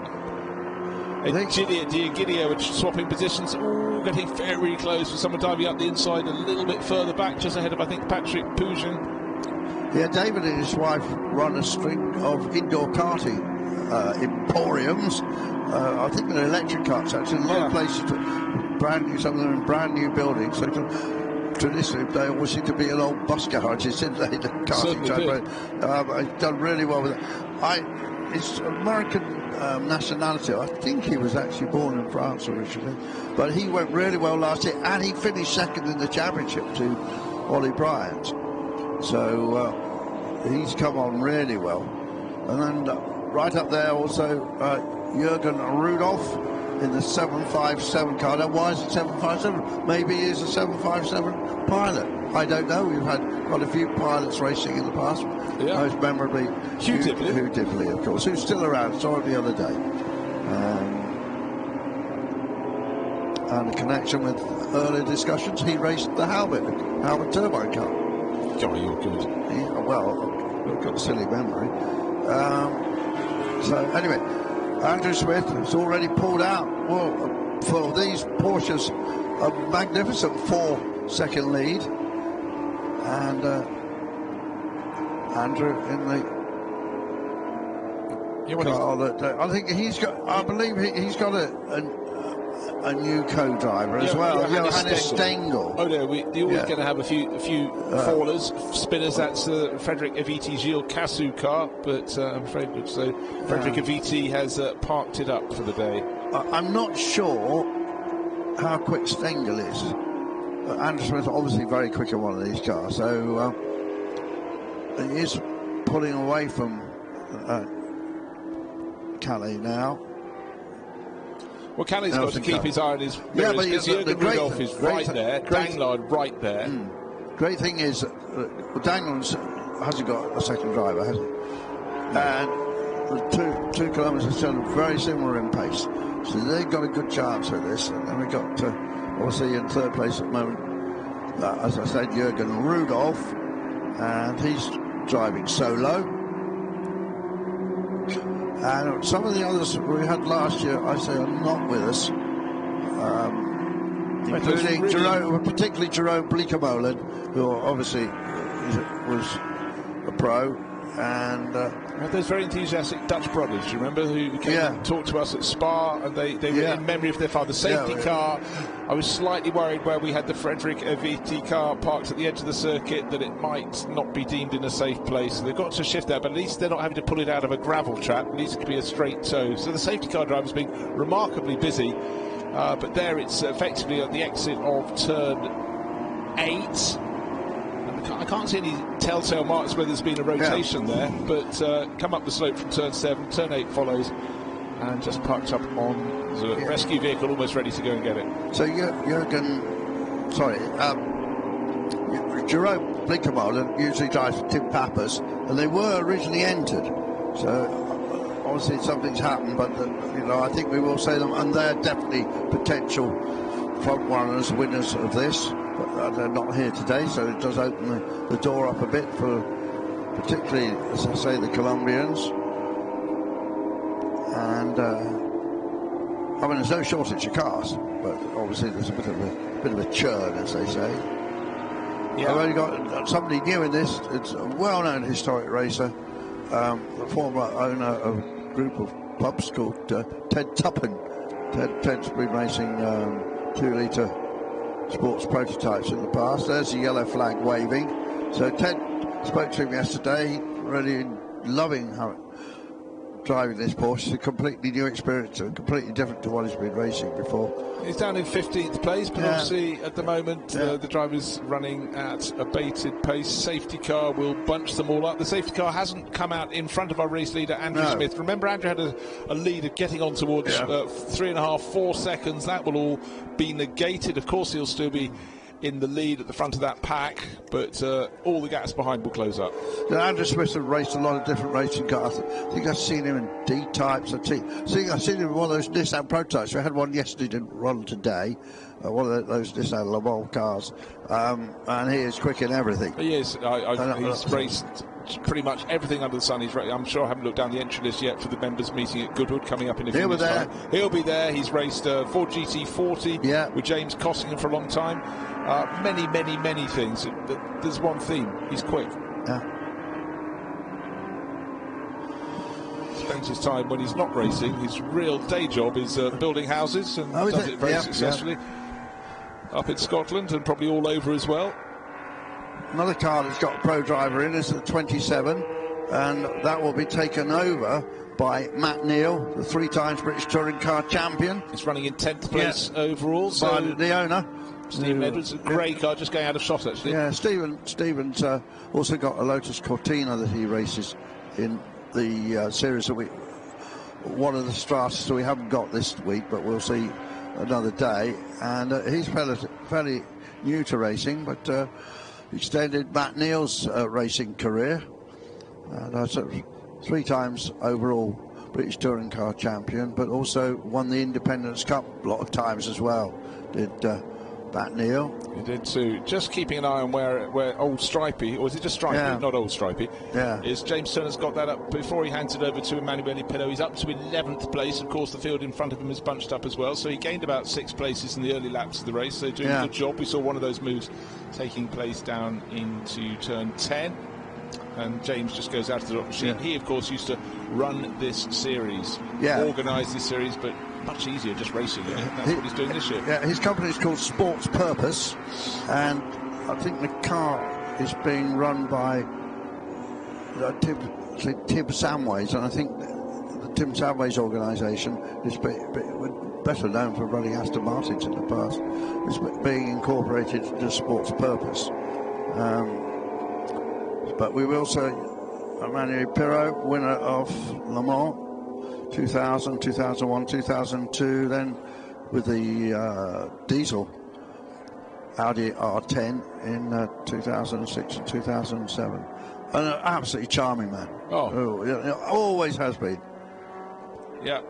[SPEAKER 1] Gideon are swapping positions. Ooh, getting very close with someone diving up the inside a little bit further back, just ahead of, I think, Patrick Pougan.
[SPEAKER 2] Yeah, David and his wife run a string of indoor karting emporiums. I think they're electric karts, actually. A lot of places, brand new, some of them in brand new buildings. So traditionally, they always seem to be in old bus garages, didn't they? The karting track. He's done really well with it. His American nationality, I think he was actually born in France originally, but he went really well last year, and he finished second in the championship to Ollie Bryant. So he's come on really well. And then right up there also, Jürgen Rudolph in the 757 car. Now, why is it 757? Maybe he's a 757 pilot. I don't know. We've had quite a few pilots racing in the past.
[SPEAKER 1] Yeah.
[SPEAKER 2] Most memorably, Hugh Dibley, of course, who's still around. Saw him the other day. And a connection with earlier discussions, he raced the Halbert turbine car.
[SPEAKER 1] God, you're good.
[SPEAKER 2] Yeah, well, I've got a silly memory. So anyway, Andrew Smith has already pulled out. Well, for these Porsches, a magnificent 4-second lead, and Andrew in the car that I think he's got. I believe he's got a new co-driver as well, Johannes Stengel.
[SPEAKER 1] Oh no, you're always going to have a few fallers, spinners. That's Frederick Aviti Gilles Cassou car, but I'm afraid so. Frederick Aviti has parked it up for the day.
[SPEAKER 2] I'm not sure how quick Stengel is. Andrew Smith obviously very quick in one of these cars, so he is pulling away from Calais now.
[SPEAKER 1] Well, Callie's got to keep his eye on his mirrors, because Jürgen Rudolph is right there, Danglard right there.
[SPEAKER 2] Great thing is, Danglard hasn't got a second driver, has he? And the 2 kilometres still very similar in pace, so they've got a good chance with this. And then we got obviously in third place at the moment, as I said, Jürgen Rudolph, and he's driving solo. And some of the others we had last year, I say, are not with us, including particularly Jerome Bleekemolen, who obviously was a pro, and
[SPEAKER 1] those very enthusiastic Dutch brothers, do you remember, who came and talked to us at Spa, and they were in memory of their father. Safety car, I was slightly worried where we had the Frederick Aviti car parked at the edge of the circuit that it might not be deemed in a safe place. So they've got to shift that, but at least they're not having to pull it out of a gravel trap. At least it could be a straight toe. So the safety car driver's been remarkably busy, but there it's effectively at the exit of turn 8. I can't see any telltale marks where there's been a rotation there, but come up the slope from turn 7, turn 8 follows, and just parked up on the rescue vehicle, almost ready to go and get it.
[SPEAKER 2] So Jerome Bleekemolen usually drives for Tim Pappas, and they were originally entered. So obviously something's happened, but I think we will say them, and they're definitely potential front runners, winners of this. But they're not here today, so it does open the door up a bit for, particularly, as I say, the Colombians. And I mean, there's no shortage of cars, but obviously there's a bit of a churn, as they say. I've only got somebody new in this. It's a well-known historic racer, the former owner of a group of pubs called Ted Tuppen. Ted's been racing 2-litre sports prototypes in the past. There's the yellow flag waving. So Ted spoke to him yesterday, really loving driving this Porsche. It's a completely new experience, completely different to what he's been racing before.
[SPEAKER 1] He's down in 15th place, but obviously at the moment the driver's running at a bated pace. Safety car will bunch them all up. The safety car hasn't come out in front of our race leader, Andrew Smith. Remember, Andrew had a lead of getting on towards 3.5, 4 seconds. That will all be negated. Of course, he'll still be in the lead at the front of that pack, but all the gaps behind will close up.
[SPEAKER 2] Now, Andrew Smith has raced a lot of different racing cars. I think I've seen him in D-types. I've seen him in one of those Nissan prototypes. We had one yesterday, didn't run today. One of those Nissan Le Mans cars, and he is quick in everything.
[SPEAKER 1] He is. He's raced pretty much everything under the sun. I'm sure I haven't looked down the entry list yet for the members meeting at Goodwood coming up in a few minutes' time. He'll be there. He's raced Ford GT40 with James Cossington for a long time. Many things. There's one theme. He's quick. Spends his time when he's not racing. His real day job is building houses, and does it very successfully. up in Scotland and probably all over as well.
[SPEAKER 2] Another car that's got a pro driver in is the 27, and that will be taken over by Matt Neal, the 3 times British Touring Car champion.
[SPEAKER 1] He's running in 10th place overall. So
[SPEAKER 2] by the owner.
[SPEAKER 1] Stephen Edwards, a grey car, just going out of shot actually.
[SPEAKER 2] Yeah, Stephen's also got a Lotus Cortina that he races in the series that one of the Stratas that we haven't got this week, but we'll see another day. And he's fairly new to racing, but extended Matt Neal's racing career. And 3 times overall British Touring Car champion, but also won the Independence Cup a lot of times as well. Did Matt Neal.
[SPEAKER 1] He did too. Just keeping an eye on where old Stripey, or is it just Stripey?
[SPEAKER 2] Yeah.
[SPEAKER 1] Not old Stripey.
[SPEAKER 2] Yeah.
[SPEAKER 1] Is James Turner's got that up before he hands it over to Emanuele Pillow. He's up to 11th place. Of course, the field in front of him is bunched up as well. So he gained about 6 places in the early laps of the race. So doing a good job. We saw one of those moves taking place down into turn 10. And James just goes out of the dot machine. He, of course, used to run this series, organise this series, but much easier just racing it. That's what he's doing this year.
[SPEAKER 2] Yeah, his company is called Sports Purpose, and I think the car is being run by Tim Samways, and I think the Tim Samways organisation is better known for running Aston Martins in the past, is being incorporated into Sports Purpose. But we will say Emmanuel Pirot, winner of Le Mans 2000, 2001, 2002, then with the diesel Audi R10 in 2006 and 2007. An absolutely charming man. Always has been.
[SPEAKER 1] Yeah,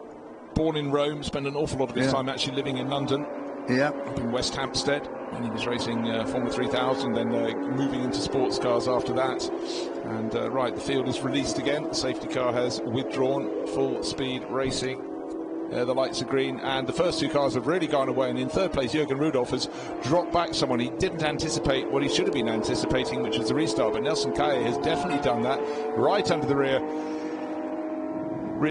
[SPEAKER 1] born in Rome, spent an awful lot of his time actually living in London.
[SPEAKER 2] Yeah,
[SPEAKER 1] up in West Hampstead, and he was racing Formula 3000, then moving into sports cars after that. And right, the field is released again. The safety car has withdrawn. Full speed racing. The lights are green, and the first 2 cars have really gone away. And in 3rd place, Jürgen Rudolph has dropped back someone he didn't anticipate what he should have been anticipating, which was the restart. But Nelson Calle has definitely done that, right under the rear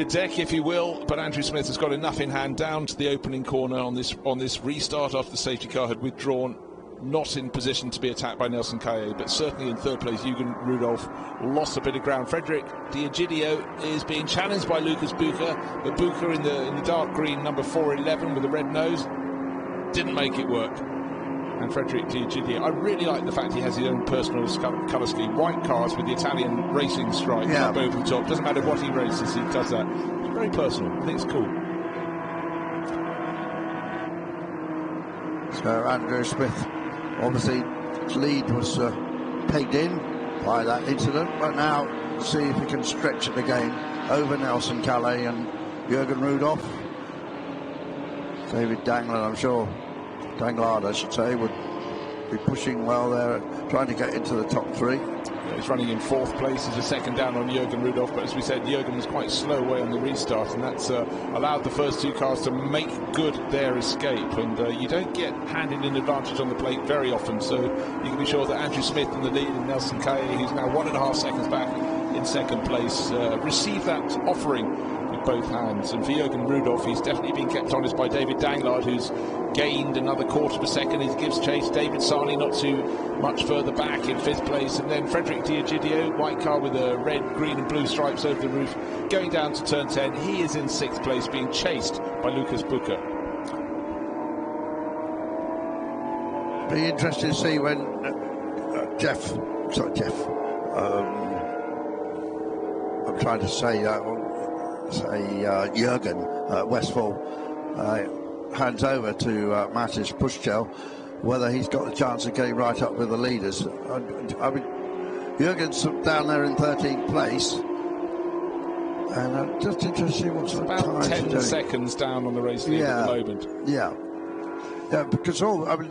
[SPEAKER 1] deck, if you will. But Andrew Smith has got enough in hand down to the opening corner on this restart after the safety car had withdrawn. Not in position to be attacked by Nelson Calle, but certainly in 3rd place, Jürgen Rudolph lost a bit of ground. Frederic D'Egidio is being challenged by Lucas Bucher, but Bucher in the dark green number 411 with a red nose didn't make it work. And Frederic D'Egidio, I really like the fact he has his own personal colour scheme. White cars with the Italian racing stripe up over the top. Doesn't matter what he races, he does that. It's very personal. I think it's cool.
[SPEAKER 2] So Andrew Smith, obviously his lead was pegged in by that incident, but now see if he can stretch it again over Nelson Calle and Jürgen Rudolph. David Danglard, I'm sure, Danglard I should say, would be pushing well there, trying to get into the top 3.
[SPEAKER 1] Yeah, he's running in 4th place. He's a second down on Jürgen Rudolph, but as we said, Jürgen was quite slow away on the restart, and that's allowed the first 2 cars to make good their escape. And you don't get handed an advantage on the plate very often, so you can be sure that Andrew Smith in the lead and Nelson Calle, who's now 1.5 seconds back in 2nd place, received that offering with both hands. And for Jürgen Rudolph, he's definitely been kept honest by David Danglard, who's gained another 1/4 of a second. He gives chase. David Sarney not too much further back in 5th place, and then Frederic D'Egidio, white car with the red, green and blue stripes over the roof, going down to turn 10. He is in 6th place, being chased by Lucas Bucher.
[SPEAKER 2] Be interesting to see when I'm trying to say Jürgen Westphal hands over to Matis Puschel, whether he's got the chance of getting right up with the leaders. I mean, Jürgen's down there in 13th place, and I'm just interested to see what's
[SPEAKER 1] about 10 seconds down on the race lead at the moment.
[SPEAKER 2] Yeah, because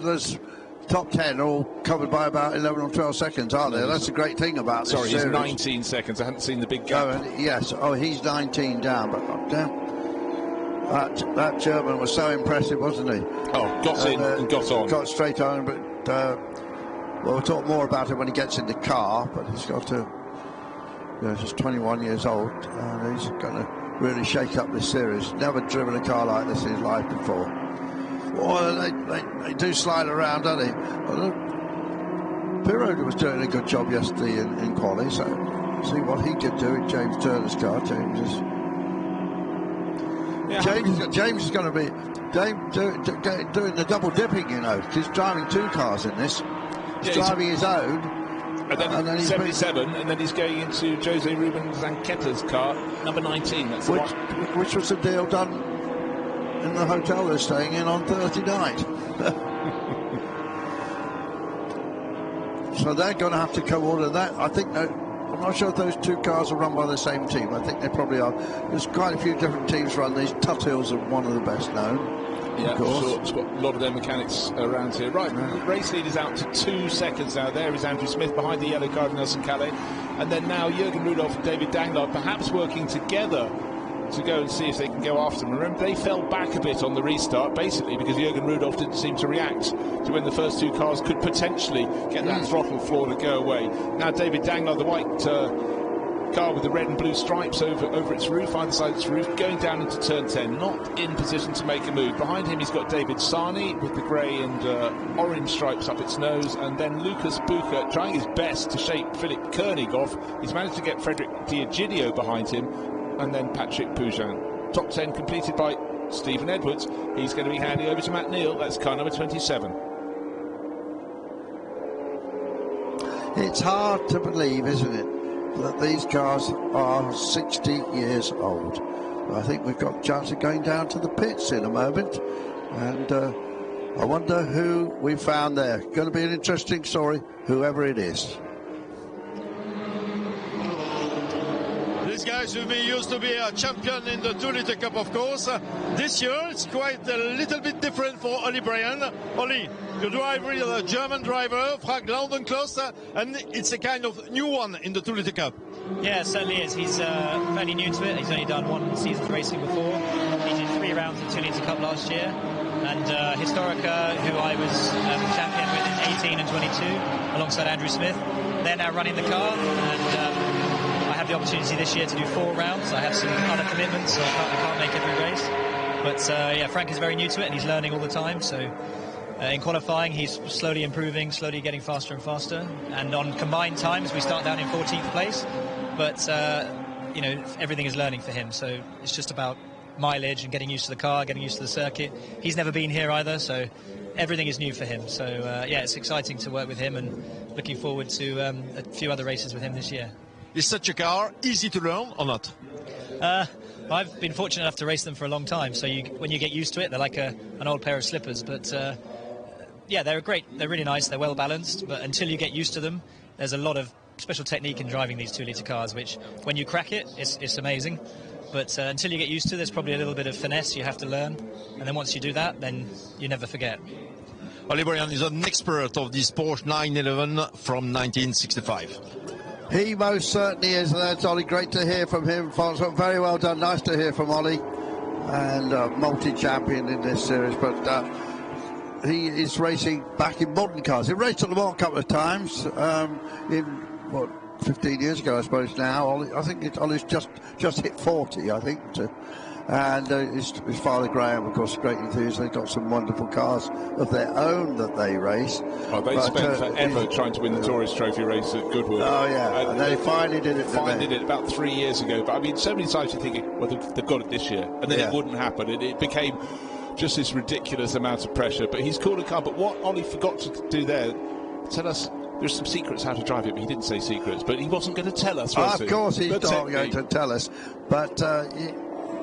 [SPEAKER 2] there's top 10 all covered by about 11 or 12 seconds, aren't they? That's a great thing about this series.
[SPEAKER 1] He's 19 seconds. I hadn't seen the big gap.
[SPEAKER 2] He's 19 down, but that German was so impressive, wasn't he?
[SPEAKER 1] Got in and got on.
[SPEAKER 2] Got straight on, but we'll talk more about it when he gets in the car, but he's got to, he's 21 years old, and he's going to really shake up this series. Never driven a car like this in his life before. They do slide around, don't they? Pirro was doing a good job yesterday in quali, so see what he can do in James Turner's car. James is going to be doing the double dipping, you know. He's driving two cars in this. He's driving his own.
[SPEAKER 1] And then he's 77, and then he's going into Jose Ruben Zanqueta's car, number 19. That's
[SPEAKER 2] which was the deal done in the hotel they're staying in on Thursday night. So they're going to have to co-order that. I think I'm not sure if those two cars are run by the same team. I think they probably are. There's quite a few different teams run these. Tut Hills are one of the best known.
[SPEAKER 1] Yeah, of course. Sure. It's got a lot of their mechanics around here. Right, race lead is out to 2 seconds now. There is Andrew Smith behind the yellow car of Nelson Calais. And then now Jürgen Rudolph and David Danglard perhaps working together to go and see if they can go after them. Remember, they fell back a bit on the restart, basically because Jürgen Rudolph didn't seem to react to when the first two cars could potentially get that throttle floor to go away. Now David Danglard, the white car with the red and blue stripes over its roof, either side of its roof, going down into turn 10, not in position to make a move. Behind him he's got David Sarni with the grey and orange stripes up its nose, and then Lucas Bucher trying his best to shake Philip Koenig off. He's managed to get Frederic D'Egidio behind him, and then Patrick Pougin. Top 10 completed by Stephen Edwards. He's going to be handing over to Matt Neal. That's car number 27.
[SPEAKER 2] It's hard to believe, isn't it, that these cars are 60 years old. I think we've got a chance of going down to the pits in a moment, and I wonder who we found there. Going to be an interesting story, whoever it is.
[SPEAKER 3] These guys will be used to be a champion in the 2-liter cup, of course. This year it's quite a little bit different for Ollie Bryan. Ollie, you drive with a German driver, Frank Laudenkloss, and it's a kind of new one in the 2-liter cup.
[SPEAKER 6] Yeah, it certainly is. He's fairly new to it. He's only done one season's racing before. He did 3 rounds of 2-liter cup last year. And Historica, who I was champion with in 18 and 22, alongside Andrew Smith, they're now running the car, and I have the opportunity this year to do 4 rounds. I have some other commitments, so I can't make every race. But yeah, Frank is very new to it, and he's learning all the time. So in qualifying, he's slowly improving, slowly getting faster and faster. And on combined times, we start down in 14th place. But you know, everything is learning for him. So it's just about mileage and getting used to the car, getting used to the circuit. He's never been here either, so everything is new for him. So yeah, it's exciting to work with him, and looking forward to a few other races with him this year.
[SPEAKER 3] Is such a car easy to learn or not?
[SPEAKER 6] I've been fortunate enough to race them for a long time, so when you get used to it, they're like an old pair of slippers. But yeah, they're great. They're really nice. They're well balanced. But until you get used to them, there's a lot of special technique in driving these 2-liter cars, which when you crack it, it's amazing. But until you get used to it, there's probably a little bit of finesse you have to learn. And then once you do that, then you never forget.
[SPEAKER 3] Ollie Bryan is an expert of this Porsche 911 from 1965.
[SPEAKER 2] He most certainly is, and that's Ollie. Great to hear from him. Very well done. Nice to hear from Ollie, and multi-champion in this series. But he is racing back in modern cars. He raced at Le Mans a couple of times in what 15 years ago, I suppose. Now Ollie, I think Ollie's just hit 40, I think. And his father Graham, of course, great enthusiast. They've got some wonderful cars of their own that they race.
[SPEAKER 1] Oh, they spent forever trying to win the Tourist Trophy race at Goodwood.
[SPEAKER 2] Oh yeah, and they finally did it.
[SPEAKER 1] Finally did it about 3 years ago. But I mean, so many times you're thinking, well, they've got it this year, and then it wouldn't happen. It became just this ridiculous amount of pressure. But he's cool a car. But what Ollie forgot to do there, tell us. There's some secrets how to drive it, but he didn't say secrets. But he wasn't going to tell us.
[SPEAKER 2] Of course, he's not going to tell us. But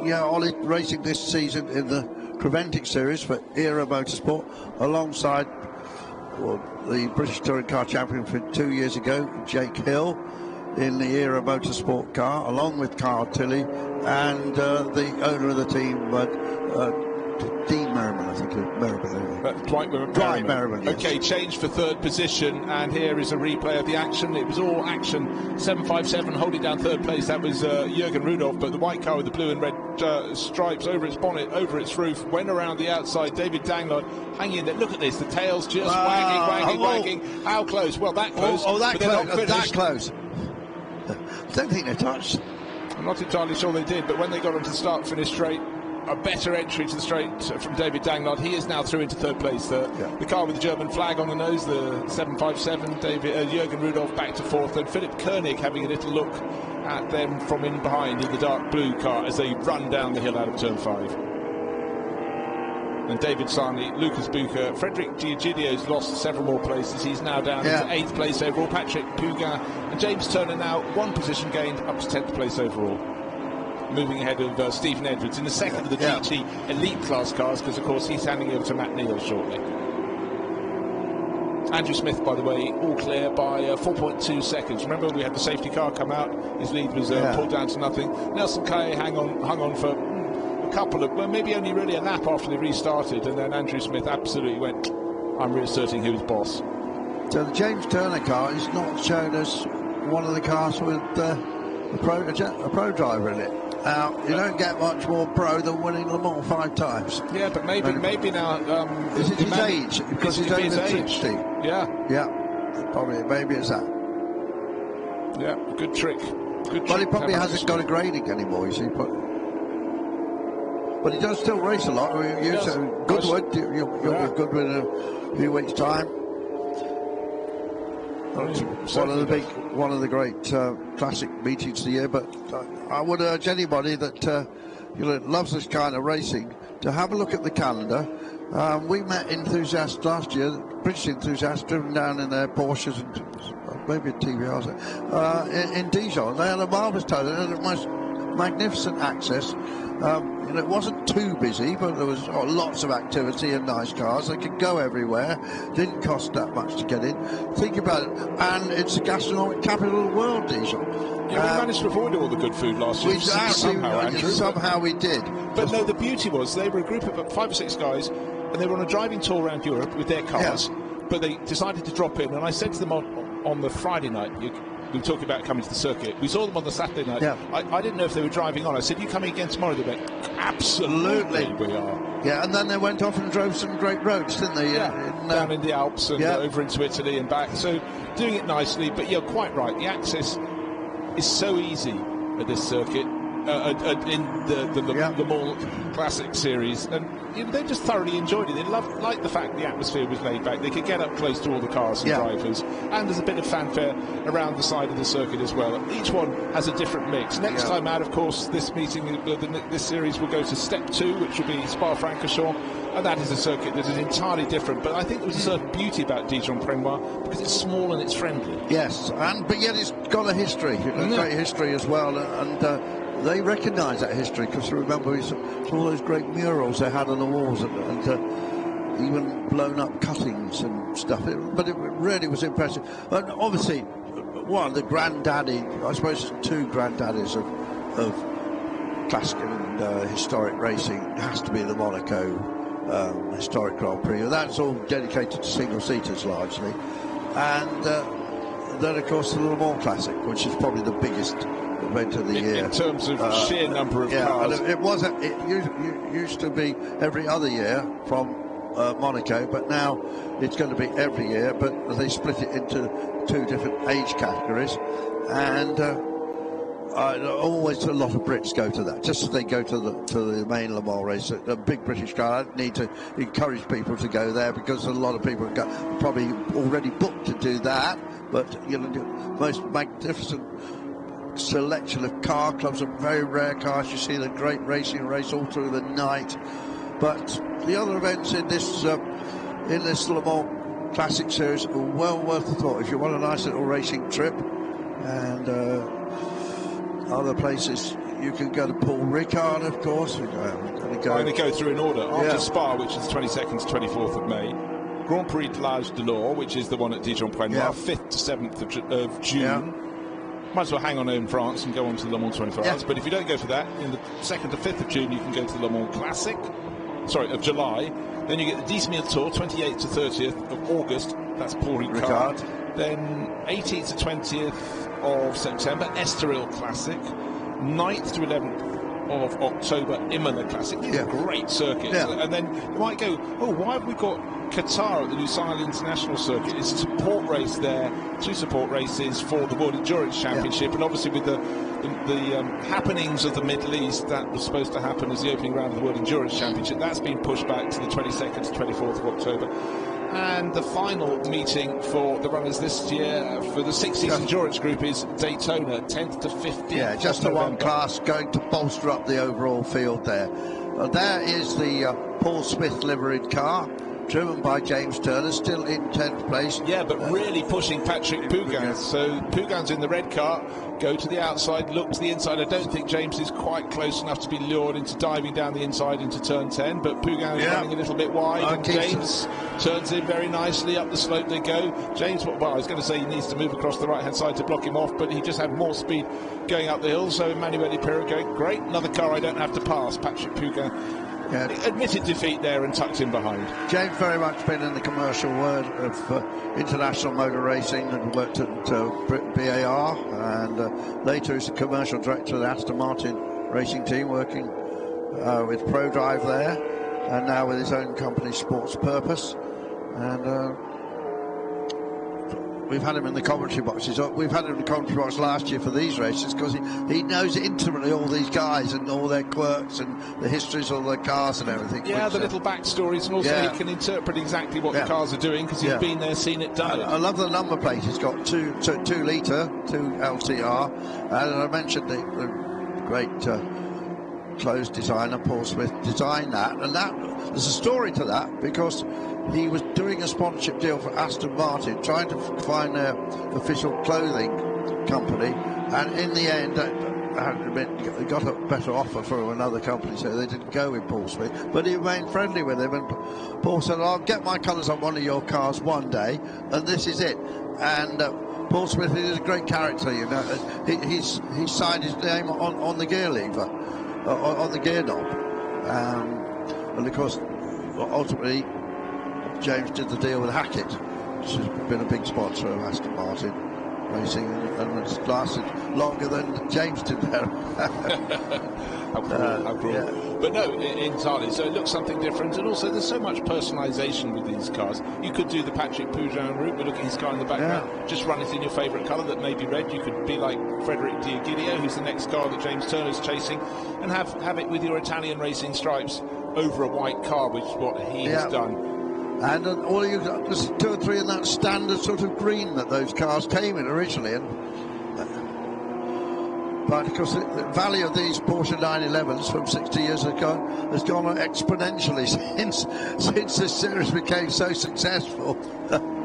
[SPEAKER 2] yeah, Ollie racing this season in the Creventic Series for Era Motorsport, alongside the British Touring Car Champion from 2 years ago, Jake Hill, in the Era Motorsport car, along with Carl Tilley and the owner of the team, Dean Merriman, I think.
[SPEAKER 1] Dwight Merriman.
[SPEAKER 2] Yes.
[SPEAKER 1] Okay, change for third position, and here is a replay of the action. It was all action. 757 holding down third place. That was Jürgen Rudolph, but the white car with the blue and red stripes over its bonnet, over its roof, went around the outside. David Danglard hanging in there. Look at this, the tails just wagging. How close? Well, that close.
[SPEAKER 2] That close. I don't think they touched.
[SPEAKER 1] I'm not entirely sure they did, but when they got onto start-finish straight, a better entry to the straight from David Danglard. He is now through into third place. The car with the German flag on the nose, the 757, Jürgen Rudolph back to fourth, and Philip Koenig having a little look at them from in behind in the dark blue car as they run down the hill out of turn 5. And David Sarney, Lucas Bucher, Frederick Giagidio's lost several more places. He's now down into 8th place overall. Patrick Pugin and James Turner now 1 position gained up to 10th place overall. Moving ahead of Stephen Edwards in the second of the GT elite class cars, because of course he's handing over to Matt Neal shortly. Andrew Smith, by the way, all clear by 4.2 seconds. Remember, we had the safety car come out. His lead was pulled down to nothing. Nelson Kaye hung on for a couple of, well, maybe only really a lap after they restarted, and then Andrew Smith absolutely went, I'm reasserting who's boss.
[SPEAKER 2] So the James Turner car is not shown as one of the cars with a pro driver in it. Now, you don't get much more pro than winning Le Mans 5 times.
[SPEAKER 1] Yeah, but maybe now...
[SPEAKER 2] is it his age? Because he's only 60.
[SPEAKER 1] Yeah.
[SPEAKER 2] Yeah, probably, maybe it's that.
[SPEAKER 1] Yeah, good trick.
[SPEAKER 2] But he probably hasn't got a grading anymore, you see. But he does still race a lot. I mean, Goodwood, you'll be Goodwood in a few weeks' time. One of the great classic meetings of the year. But I would urge anybody that loves this kind of racing to have a look at the calendar. We met enthusiasts last year, British enthusiasts driven down in their Porsches and maybe TVRs in Dijon. They had a marvellous time. They had the most magnificent access. It wasn't too busy, but there was lots of activity and nice cars. They could go everywhere. Didn't cost that much to get in. Think about it. And it's the gastronomic capital of the world, Dijon.
[SPEAKER 1] Yeah, we managed to avoid all the good food last year.
[SPEAKER 2] Somehow we did.
[SPEAKER 1] But no, the beauty was they were a group of 5 or 6 guys, and they were on a driving tour around Europe with their cars. But they decided to drop in, and I said to them on the Friday night, we were talking about coming to the circuit. We saw them on the Saturday night.
[SPEAKER 2] Yeah.
[SPEAKER 1] I didn't know if they were driving on. I said, you coming again tomorrow? They went, absolutely we are.
[SPEAKER 2] Yeah, and then they went off and drove some great roads, didn't they?
[SPEAKER 1] Down in the Alps and over into Italy and back. So doing it nicely, but you're quite right. The access is so easy at this circuit, in the Le Mans Classic Series, and they just thoroughly enjoyed it. They liked the fact the atmosphere was laid back. They could get up close to all the cars and drivers, and there's a bit of fanfare around the side of the circuit as well. Each one has a different mix. Next time out, of course, this series will go to Step 2, which will be Spa-Francorchamps, and that is a circuit that is entirely different. But I think there's a certain beauty about Dijon-Prenois because it's small and it's friendly.
[SPEAKER 2] Yes, but yet it's got a history, great history as well, and they recognise that history, because remember we saw all those great murals they had on the walls and even blown up cuttings and stuff. But it really was impressive. And obviously, one of the granddaddy, I suppose there's 2 granddaddies of classic and historic racing, has to be the Monaco Historic Grand Prix. That's all dedicated to single-seaters largely. And then, of course, the Le Mans Classic, which is probably the biggest event of the year
[SPEAKER 1] in terms of sheer number of cars.
[SPEAKER 2] And it used to be every other year from Monaco, but now it's going to be every year. But they split it into 2 different age categories, and always a lot of Brits go to that, just as they go to the main Le Mans race. A big British car. I need to encourage people to go there, because a lot of people have probably already booked to do that. But the most magnificent selection of car clubs and very rare cars. You see the great racing race all through the night. But the other events in this Le Mans Classic Series are well worth the thought if you want a nice little racing trip. And other places you can go to Paul Ricard, of course.
[SPEAKER 1] I'm going to go through in order. After Spa, which is 22nd to 24th of May, Grand Prix de l'Age de l'Or, which is the one at Dijon-Prenois, 5th to 7th of June. Might as well hang on in France and go on to Le Mans 24 hours. But if you don't go for that, in the 2nd to 5th of June, you can go to Le Mans Classic. Of July. Then you get the 10 Mille Tour, 28th to 30th of August. That's Paul Ricard. Then 18th to 20th of September, Estoril Classic. 9th to 11th of October, Imola Classic. These are great circuits. And then you might go, oh, why have we got Qatar at the Lusail International Circuit? It's a support race there, 2 support races for the World Endurance Championship, and obviously with the happenings of the Middle East that was supposed to happen as the opening round of the World Endurance Championship, that's been pushed back to the 22nd to 24th of October. And the final meeting for the runners this year for the 60s endurance group is Daytona, 10th to 15th.
[SPEAKER 2] Yeah, just the one class going to bolster up the overall field there. There is the Paul Smith liveried car, driven by James Turner, still in 10th place.
[SPEAKER 1] Yeah, but really pushing Patrick Pougan. So Pougan's in the red car, go to the outside, look to the inside. I don't think James is quite close enough to be lured into diving down the inside into turn 10, but Pougan is running a little bit wide, and James turns in very nicely. Up the slope they go. James, well, I was going to say he needs to move across the right-hand side to block him off, but he just had more speed going up the hill, so Emanuele Pirro going, great, another car I don't have to pass. Patrick Pougan admitted defeat there and tucked in behind.
[SPEAKER 2] James very much been in the commercial world of international motor racing and worked at BAR, and later is the commercial director of the Aston Martin racing team, working with ProDrive there, and now with his own company Sports Purpose. And we've had him in the commentary boxes. We've had him in the commentary box last year for these races because he knows intimately all these guys and all their quirks and the histories of their cars and everything.
[SPEAKER 1] Yeah, the little backstories, and also he can interpret exactly what the cars are doing because he's been there, seen it done.
[SPEAKER 2] I love the number plate. It's got 2 litre, 2 LCR, and I mentioned the great clothes designer Paul Smith designed that, and there's a story to that because he was doing a sponsorship deal for Aston Martin, trying to find their official clothing company, and in the end he got a better offer from another company, so they didn't go with Paul Smith, but he remained friendly with him, and Paul said, I'll get my colours on one of your cars one day, and this is it. And Paul Smith is a great character, you know. He signed his name on the gear lever, on the gear knob, and of course ultimately James did the deal with Hackett, which has been a big sponsor of Aston Martin racing, and it's lasted longer than James did there.
[SPEAKER 1] How cruel. Yeah. But no, entirely. So it looks something different, and also there's so much personalisation with these cars. You could do the Patrick Pougan route, but look at his car in the background. Just run it in your favourite colour that may be red. You could be like Frederic Diagidio, who's the next car that James Turner's chasing, and have it with your Italian racing stripes over a white car, which is what he has done.
[SPEAKER 2] And all you got just 2 or 3 in that standard sort of green that those cars came in originally, but of course the value of these Porsche 911s from 60 years ago has gone up exponentially since this series became so successful.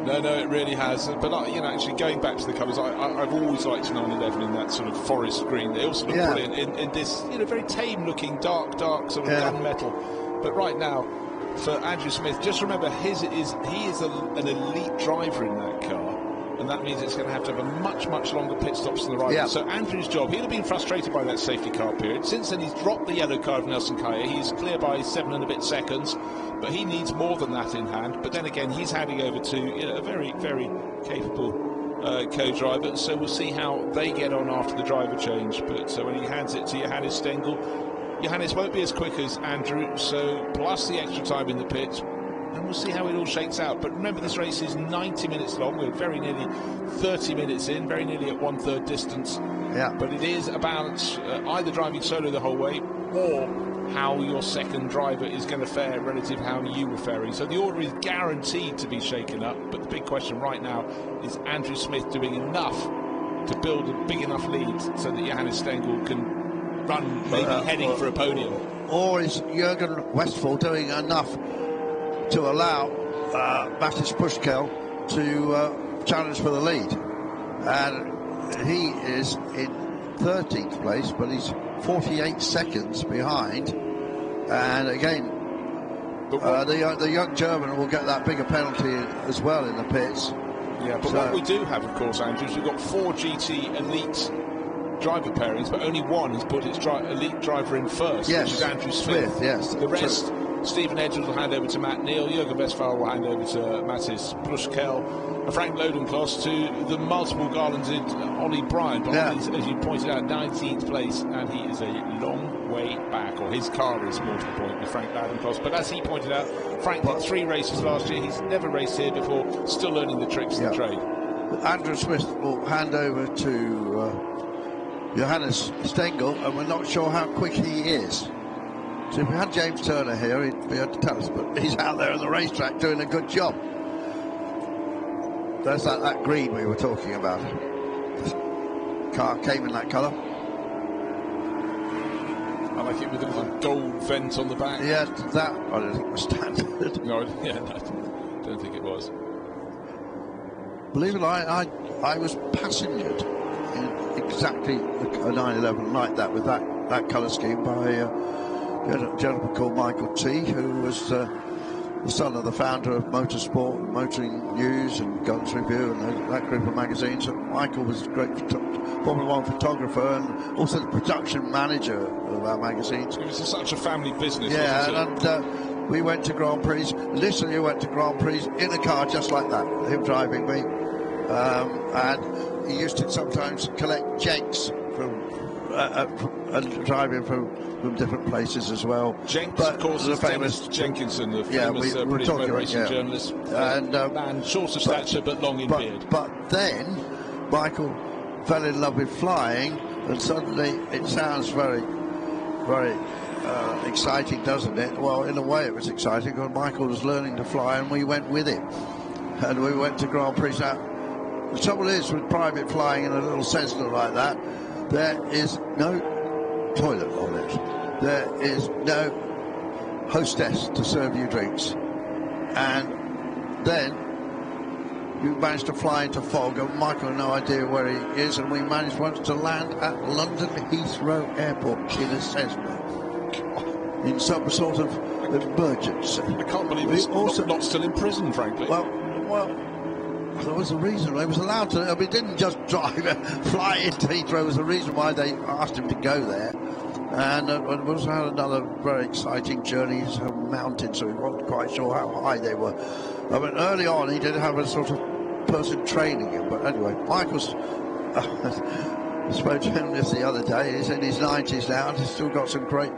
[SPEAKER 1] No, it really has. But you know, actually going back to the colours, I've always liked 911 in that sort of forest green. They also look brilliant in this, you know, very tame-looking dark sort of gunmetal. But right now, for Andrew Smith, just remember he is an elite driver in that car, and that means it's going to have a much longer pit stops than the rival. So Andrew's job, he'll have been frustrated by that safety car period. Since then he's dropped the yellow car of Nelson Kaya. He's clear by 7 and a bit seconds, but he needs more than that in hand. But then again, he's handing over to, you know, a very capable co-driver, so we'll see how they get on after the driver change. But so when he hands it to Johannes Stengel, Johannes won't be as quick as Andrew, so plus the extra time in the pit, and we'll see how it all shakes out. But remember, this race is 90 minutes long. We're very nearly 30 minutes in, very nearly at 1/3 distance. But it is about either driving solo the whole way, or how your second driver is going to fare relative to how you were faring. So the order is guaranteed to be shaken up, but the big question right now is Andrew Smith doing enough to build a big enough lead so that Johannes Stengel can run, maybe heading for a podium?
[SPEAKER 2] Or is Jürgen Westphal doing enough to allow Matis Pushkel to challenge for the lead? And he is in 13th place, but he's 48 seconds behind. And again, the young German will get that bigger penalty as well in the pits.
[SPEAKER 1] Yeah, but what we do have, of course, Andrew, is we've got 4 GT Elite driver pairings, but only one has put its elite driver in first, which is Andrew Smith.
[SPEAKER 2] Yes,
[SPEAKER 1] the rest Stephen Edwards will hand over to Matt Neal. Jürgen Westphal will hand over to Mattis Bruschkel. Frank Lodencloss to the multiple garlanded Ollie Bryan. But Ollie's, as you pointed out, 19th place, and he is a long way back, or his car is more to the point with Frank Lodencloss. But as he pointed out, Frank did 3 races last year. He's never raced here before, still learning the tricks of the trade.
[SPEAKER 2] Andrew Smith will hand over to Johannes Stengel, and we're not sure how quick he is. So if we had James Turner here, he'd be able to tell us, but he's out there on the racetrack doing a good job. There's that green we were talking about. This car came in that colour.
[SPEAKER 1] I like it with a gold vent on the back.
[SPEAKER 2] Yeah, that I don't think was standard.
[SPEAKER 1] No, yeah, no, I don't think it was.
[SPEAKER 2] Believe it or not, I was passengered in exactly a 911 like that, with that colour scheme by a gentleman called Michael T, who was the son of the founder of Motorsport, Motoring News and Guns Review and that group of magazines. And Michael was a great Formula 1 photographer and also the production manager of our magazines.
[SPEAKER 1] It was such a family business.
[SPEAKER 2] Yeah, and we went to Grand Prix, literally went to Grand Prix in a car just like that, him driving me. And he used to sometimes collect Jenks from driving from different places as well.
[SPEAKER 1] Jenks, of course, is famous Jenkinson, the famous British motor racing journalist.
[SPEAKER 2] And
[SPEAKER 1] man, short of stature but long in beard.
[SPEAKER 2] But then Michael fell in love with flying, and suddenly it sounds very, very exciting, doesn't it? Well, in a way it was exciting because Michael was learning to fly, and we went with him, and we went to Grand Prix. Now, the trouble is with private flying in a little Cessna like that, there is no toilet on it. There is no hostess to serve you drinks. And then you managed to fly into fog, and Michael had no idea where he is, and we managed once to land at London Heathrow Airport in a Cessna in some sort of emergency.
[SPEAKER 1] I can't believe he's also not still in prison, frankly.
[SPEAKER 2] Well, there was a reason. He was allowed to. I mean, he didn't just fly into Heathrow. There was a reason why they asked him to go there. And we also had another very exciting journey to mountains, so we weren't quite sure how high they were. I mean, early on, he did have a sort of person training him. But anyway, Michael's... I spoke to him just the other day. He's in his 90s now, and he's still got some great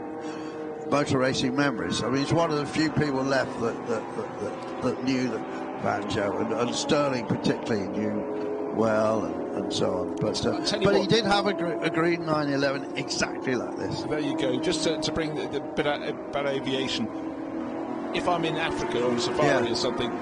[SPEAKER 2] motor racing memories. I mean, he's one of the few people left that knew that Banjo, and Sterling particularly knew well, and so on. But he did have a green 911 exactly like this.
[SPEAKER 1] There you go. Just to bring the bit about aviation. If I'm in Africa on safari or something,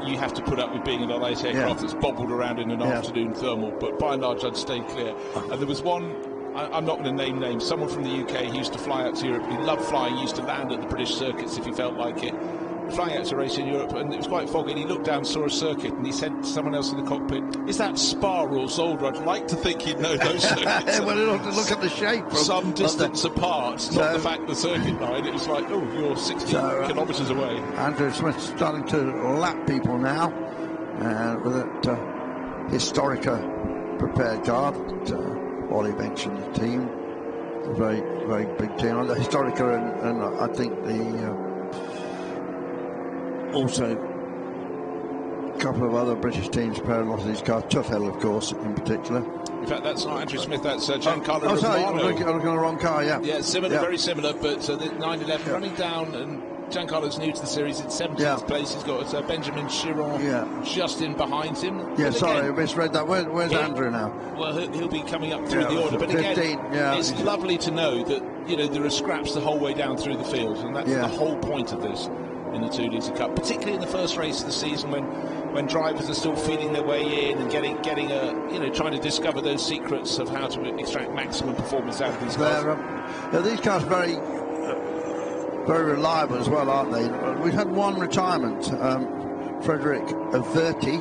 [SPEAKER 1] you have to put up with being in a light aircraft that's bobbled around in an afternoon thermal. But by and large, I'd stay clear. And there was one. I'm not going to name names. Someone from the UK, he used to fly out to Europe. He loved flying. He used to land at the British circuits if he felt like it. Flying out to race in Europe, and it was quite foggy, and he looked down, saw a circuit, and he said to someone else in the cockpit, "Is that Spa or Zolder? I'd like to think he'd know those circuits."
[SPEAKER 2] Well, look at the shape.
[SPEAKER 1] Some distance apart, not the fact the circuit line. It was like, oh, you're 60 kilometres away.
[SPEAKER 2] Andrew Smith's starting to lap people now with that Historica prepared car that Ollie mentioned. The team, a very, very big team. The Historica and I think the also a couple of other British teams prepared a lot of these cars. Tufel, of course, in particular.
[SPEAKER 1] In fact, that's not Andrew Smith, that's Giancarlo Romano.
[SPEAKER 2] Sorry, I'm looking at the wrong car,
[SPEAKER 1] Yeah, similar, very similar, but the 911 running down, and Giancarlo's new to the series in 17th place. He's got Benjamin Chiron just in behind him.
[SPEAKER 2] Yeah, sorry, I misread that. Where's Andrew now?
[SPEAKER 1] Well, he'll be coming up through the order. But 15, again, it's lovely to know that, there are scraps the whole way down through the field, and that's the whole point of this in the 2 Litre Cup, particularly in the first race of the season when drivers are still feeling their way in and getting trying to discover those secrets of how to extract maximum performance out of these cars.
[SPEAKER 2] These cars are very reliable as well, aren't they? We've had one retirement, Frederic Viti,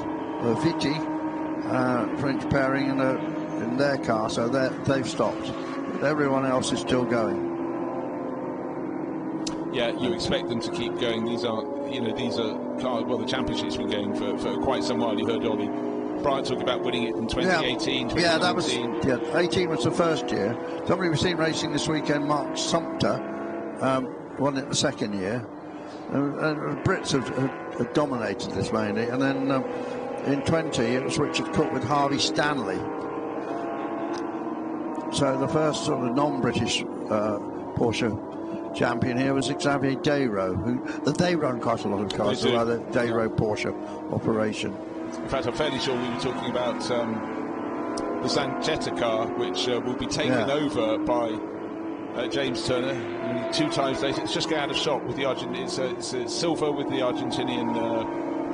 [SPEAKER 2] French pairing in their car, so they've stopped. But everyone else is still going.
[SPEAKER 1] Yeah, you expect them to keep going. These are cars. Well, the championship's been going for quite some while. You heard Ollie Bryan talk about winning it in 2018.
[SPEAKER 2] Yeah, that was 18 was the first year. Somebody we've seen racing this weekend, Mark Sumpter, won it the second year. And Brits have dominated this mainly, and then in 20 it was Richard Cook with Harvey Stanley. So the first sort of non-British Porsche champion here was Xavier Desraux, they run quite a lot of cars, so the Desraux Porsche operation.
[SPEAKER 1] In fact, I'm fairly sure we were talking about the Zanjetta car, which will be taken over by James Turner. And 2 times later, it's just going out of shot with the Argentinian. It's silver with the Argentinian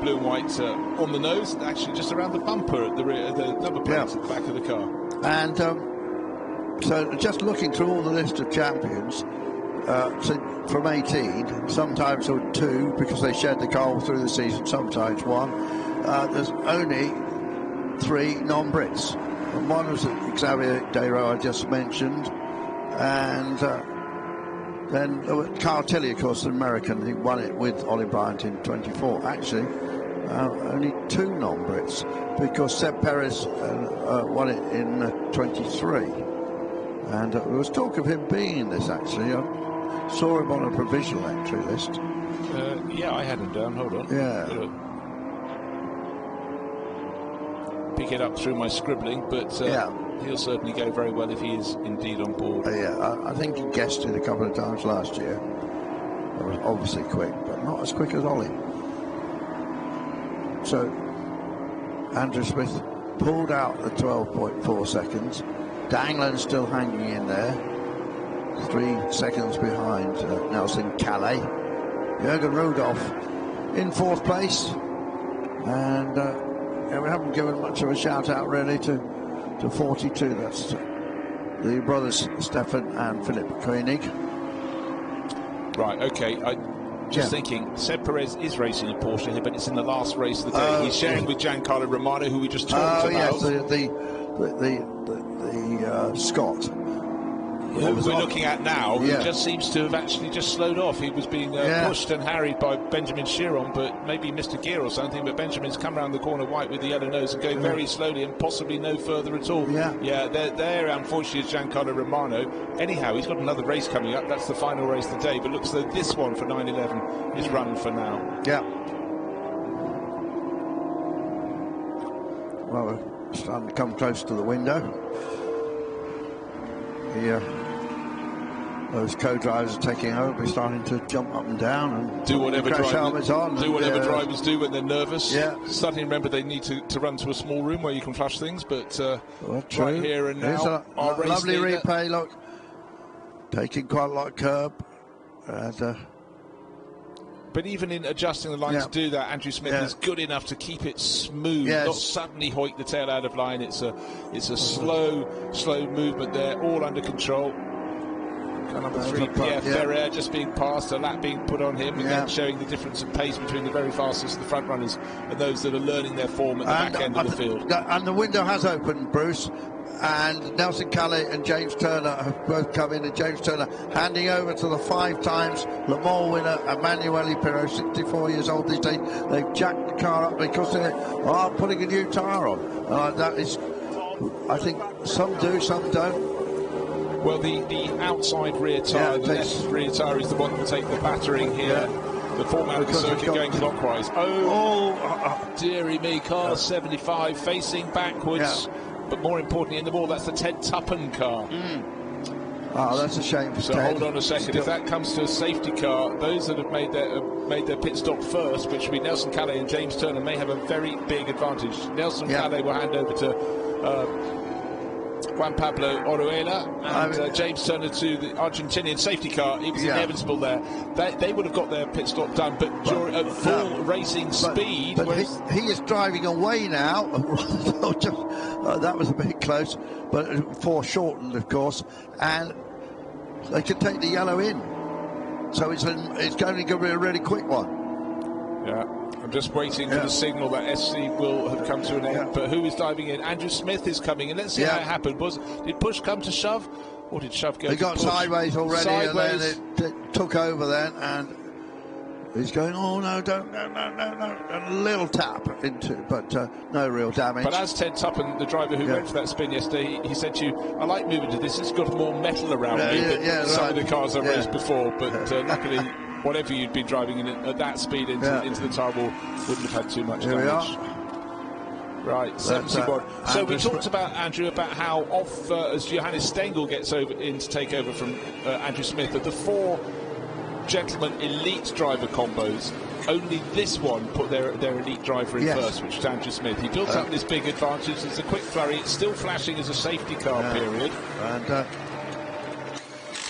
[SPEAKER 1] blue and white on the nose, actually just around the bumper at the rear, the number plate at the back of the car.
[SPEAKER 2] And so just looking through all the list of champions, so from 18, sometimes there were 2 because they shared the car all through the season, sometimes 1. There's only 3 non-Brits. And one was Xavier Desraux I just mentioned, and then Carl Tilley, of course, an American, he won it with Ollie Bryant in 24. Actually, only 2 non-Brits, because Seb Perez won it in 23. And there was talk of him being in this, actually. I saw him on a provisional entry list.
[SPEAKER 1] Yeah, I had him down. Hold on.
[SPEAKER 2] Yeah.
[SPEAKER 1] Pick it up through my scribbling, but he'll certainly go very well if he is indeed on board.
[SPEAKER 2] I think he guessed it a couple of times last year. That was obviously quick, but not as quick as Ollie. So Andrew Smith pulled out at 12.4 seconds. Danglen still hanging in there, 3 seconds behind Nelson Calais. Jürgen Rudolph in 4th place, and we haven't given much of a shout out really to 42. That's the brothers Stefan and Philip Koenig.
[SPEAKER 1] Right, okay. Just thinking, Seb Perez is racing a Porsche here, but it's in the last race of the day. He's sharing with Giancarlo Romano, who we just talked about.
[SPEAKER 2] Yes, the Scot.
[SPEAKER 1] Who we're looking at now, who just seems to have actually just slowed off. He was being pushed and harried by Benjamin Chiron, but maybe missed a gear or something. But Benjamin's come around the corner white with the yellow nose and going very slowly and possibly no further at all. There unfortunately is Giancarlo Romano. Anyhow, he's got another race coming up. That's the final race of the day, but looks as though this one for 911 is run for now.
[SPEAKER 2] Yeah. Well, we're starting to come close to the window. Those co-drivers are taking over, starting to jump up and down and
[SPEAKER 1] do whatever
[SPEAKER 2] drivers
[SPEAKER 1] drivers do when they're nervous. Starting to remember they need to run to a small room where you can flush things, but right here and now, our race
[SPEAKER 2] lovely
[SPEAKER 1] leader.
[SPEAKER 2] replay. Look, taking quite a lot of curb, and
[SPEAKER 1] but even in adjusting the line to do that, Andrew Smith is good enough to keep it smooth, not suddenly hoik the tail out of line. It's a slow movement there, all under control. Number 3, Pierre Ferrer just being passed, a lap being put on him, again showing the difference of pace between the very fastest, the front runners, and those that are learning their form at the back end of the field.
[SPEAKER 2] And the window has opened, Bruce, and Nelson Calais and James Turner have both come in, and James Turner handing over to the 5 times Le Mans winner Emanuele Pirot, 64 years old these days. They've jacked the car up because they are putting a new tyre on. That is, I think some do, some don't.
[SPEAKER 1] Well, the outside rear tyre, the left rear tyre is the one that will take the battering here. The format of the circuit going clockwise. Dearie me, car 75 facing backwards. But more importantly in the wall, that's the Ted Tuppen car.
[SPEAKER 2] Oh, that's a shame for
[SPEAKER 1] So
[SPEAKER 2] Ted.
[SPEAKER 1] hold on a second. If that comes to a safety car, those that have made their pit stop first, which would be Nelson Calais and James Turner, may have a very big advantage. Nelson Calais will hand over to Juan Pablo Oruela, and James Turner to the Argentinian safety car. It was inevitable there. They would have got their pit stop done, but at full racing speed.
[SPEAKER 2] But he is driving away now. That was a bit close, but foreshortened, of course, and they can take the yellow in. So it's going to be a really quick one.
[SPEAKER 1] Yeah. I'm just waiting for the signal that SC will have come to an end. But who is diving in? Andrew Smith is coming in. Let's see how it happened. Did push come to shove, or did shove go?
[SPEAKER 2] He got sideways already, and then it took over then, and he's going, oh no, don't, no, a little tap into, but no real damage.
[SPEAKER 1] But as Ted Tuppen, the driver who went for that spin yesterday, he said to you, I like moving to this, it's got more metal around me than some of the cars I've raced before, but luckily whatever you'd been driving in at that speed into the tyre wall wouldn't have had too much
[SPEAKER 2] Here
[SPEAKER 1] damage.
[SPEAKER 2] we are.
[SPEAKER 1] Right, 71. So we talked about, Andrew, about how off as Johannes Stengel gets in to take over from Andrew Smith, that the 4 gentlemen elite driver combos, only this one put their elite driver in first, which is Andrew Smith. He built up this big advantage. There's a quick flurry. It's still flashing as a safety car period.
[SPEAKER 2] And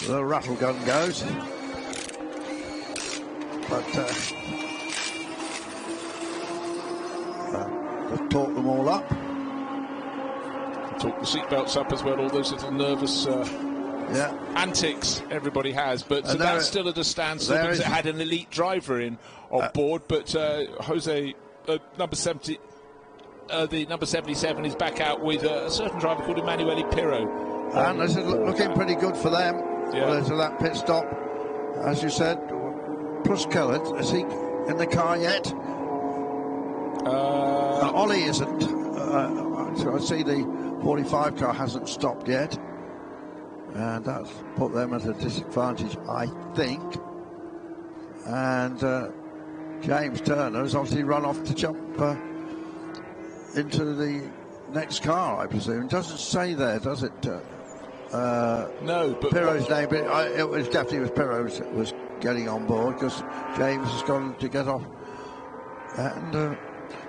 [SPEAKER 2] the rattle gun goes. But they've talked them all up.
[SPEAKER 1] Talk the seatbelts up as well, all those little nervous antics everybody has, but so that's still at a standstill because it had an elite driver on board, but Jose, number 70, the number 77 is back out with a certain driver called Emanuele Pirro.
[SPEAKER 2] And this is looking pretty good for them. Well, to that pit stop, as you said. Plus Kellett, is he in the car yet? Ollie isn't. So I see the 45 car hasn't stopped yet, and that's put them at a disadvantage, I think. And James Turner has obviously run off to jump into the next car, I presume. It doesn't say there, does it?
[SPEAKER 1] No, but
[SPEAKER 2] Pirro's name, but it was definitely Pirro was getting on board, because James has gone to get off and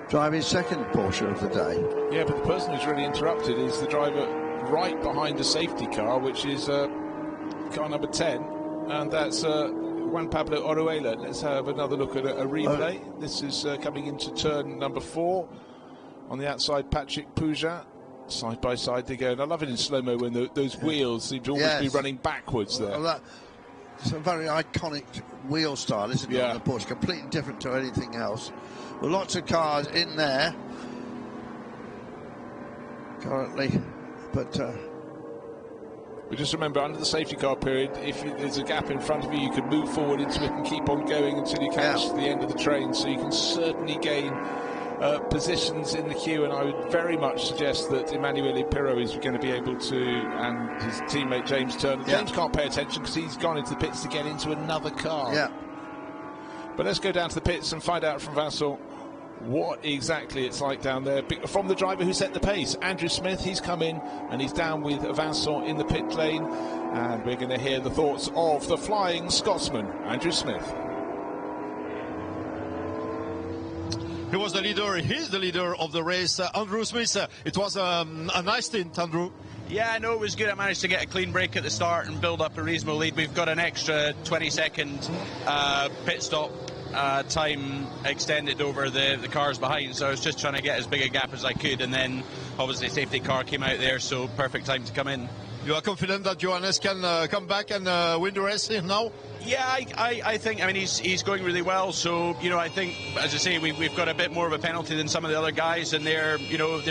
[SPEAKER 2] drive his second Porsche of the day.
[SPEAKER 1] Yeah, but the person who's really interrupted is the driver right behind the safety car, which is car number 10, and that's Juan Pablo Oruela. Let's have another look at a replay. This is coming into turn number 4 on the outside. Patrick Puja, side by side they go, and I love it in slow-mo when those wheels seem to always be running backwards there.
[SPEAKER 2] Well, it's a very iconic wheel style, isn't it, on the Porsche? Completely different to anything else. Well, lots of cars in there currently, but
[SPEAKER 1] we just remember, under the safety car period, if there's a gap in front of you, you can move forward into it and keep on going until you catch the end of the train, so you can certainly gain positions in the queue, and I would very much suggest that Emanuele Pirro is going to be able to, and his teammate James Turner. James can't pay attention because he's gone into the pits to get into another car.
[SPEAKER 2] Yeah.
[SPEAKER 1] But let's go down to the pits and find out from Vincent what exactly it's like down there. From the driver who set the pace, Andrew Smith, he's come in and he's down with Vincent in the pit lane, and we're going to hear the thoughts of the Flying Scotsman, Andrew Smith.
[SPEAKER 3] He was the leader, he's the leader of the race, Andrew Smith. It was a nice stint, Andrew.
[SPEAKER 9] Yeah, no, it was good. I managed to get a clean break at the start and build up a reasonable lead. We've got an extra 20-second pit stop time extended over the cars behind, so I was just trying to get as big a gap as I could, and then obviously safety car came out there, so perfect time to come in.
[SPEAKER 3] You are confident that Johannes can come back and win the race here now?
[SPEAKER 9] Yeah, I think, I mean, he's going really well, so, you know, I think, as I say, we've got a bit more of a penalty than some of the other guys, and they're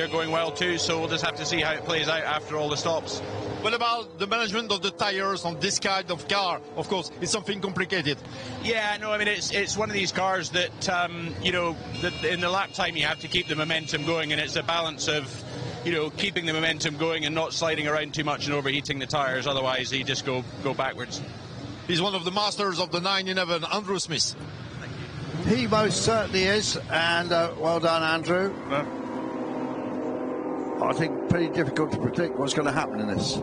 [SPEAKER 9] going well too, so we'll just have to see how it plays out after all the stops.
[SPEAKER 3] What about the management of the tires on this kind of car? Of course, it's something complicated.
[SPEAKER 9] Yeah, no, I mean, it's one of these cars that, that in the lap time you have to keep the momentum going, and it's a balance of, keeping the momentum going and not sliding around too much and overheating the tires, otherwise you just go backwards.
[SPEAKER 3] He's one of the masters of the 911, Andrew Smith.
[SPEAKER 2] He most certainly is, and well done, Andrew. I think pretty difficult to predict what's going to happen in this.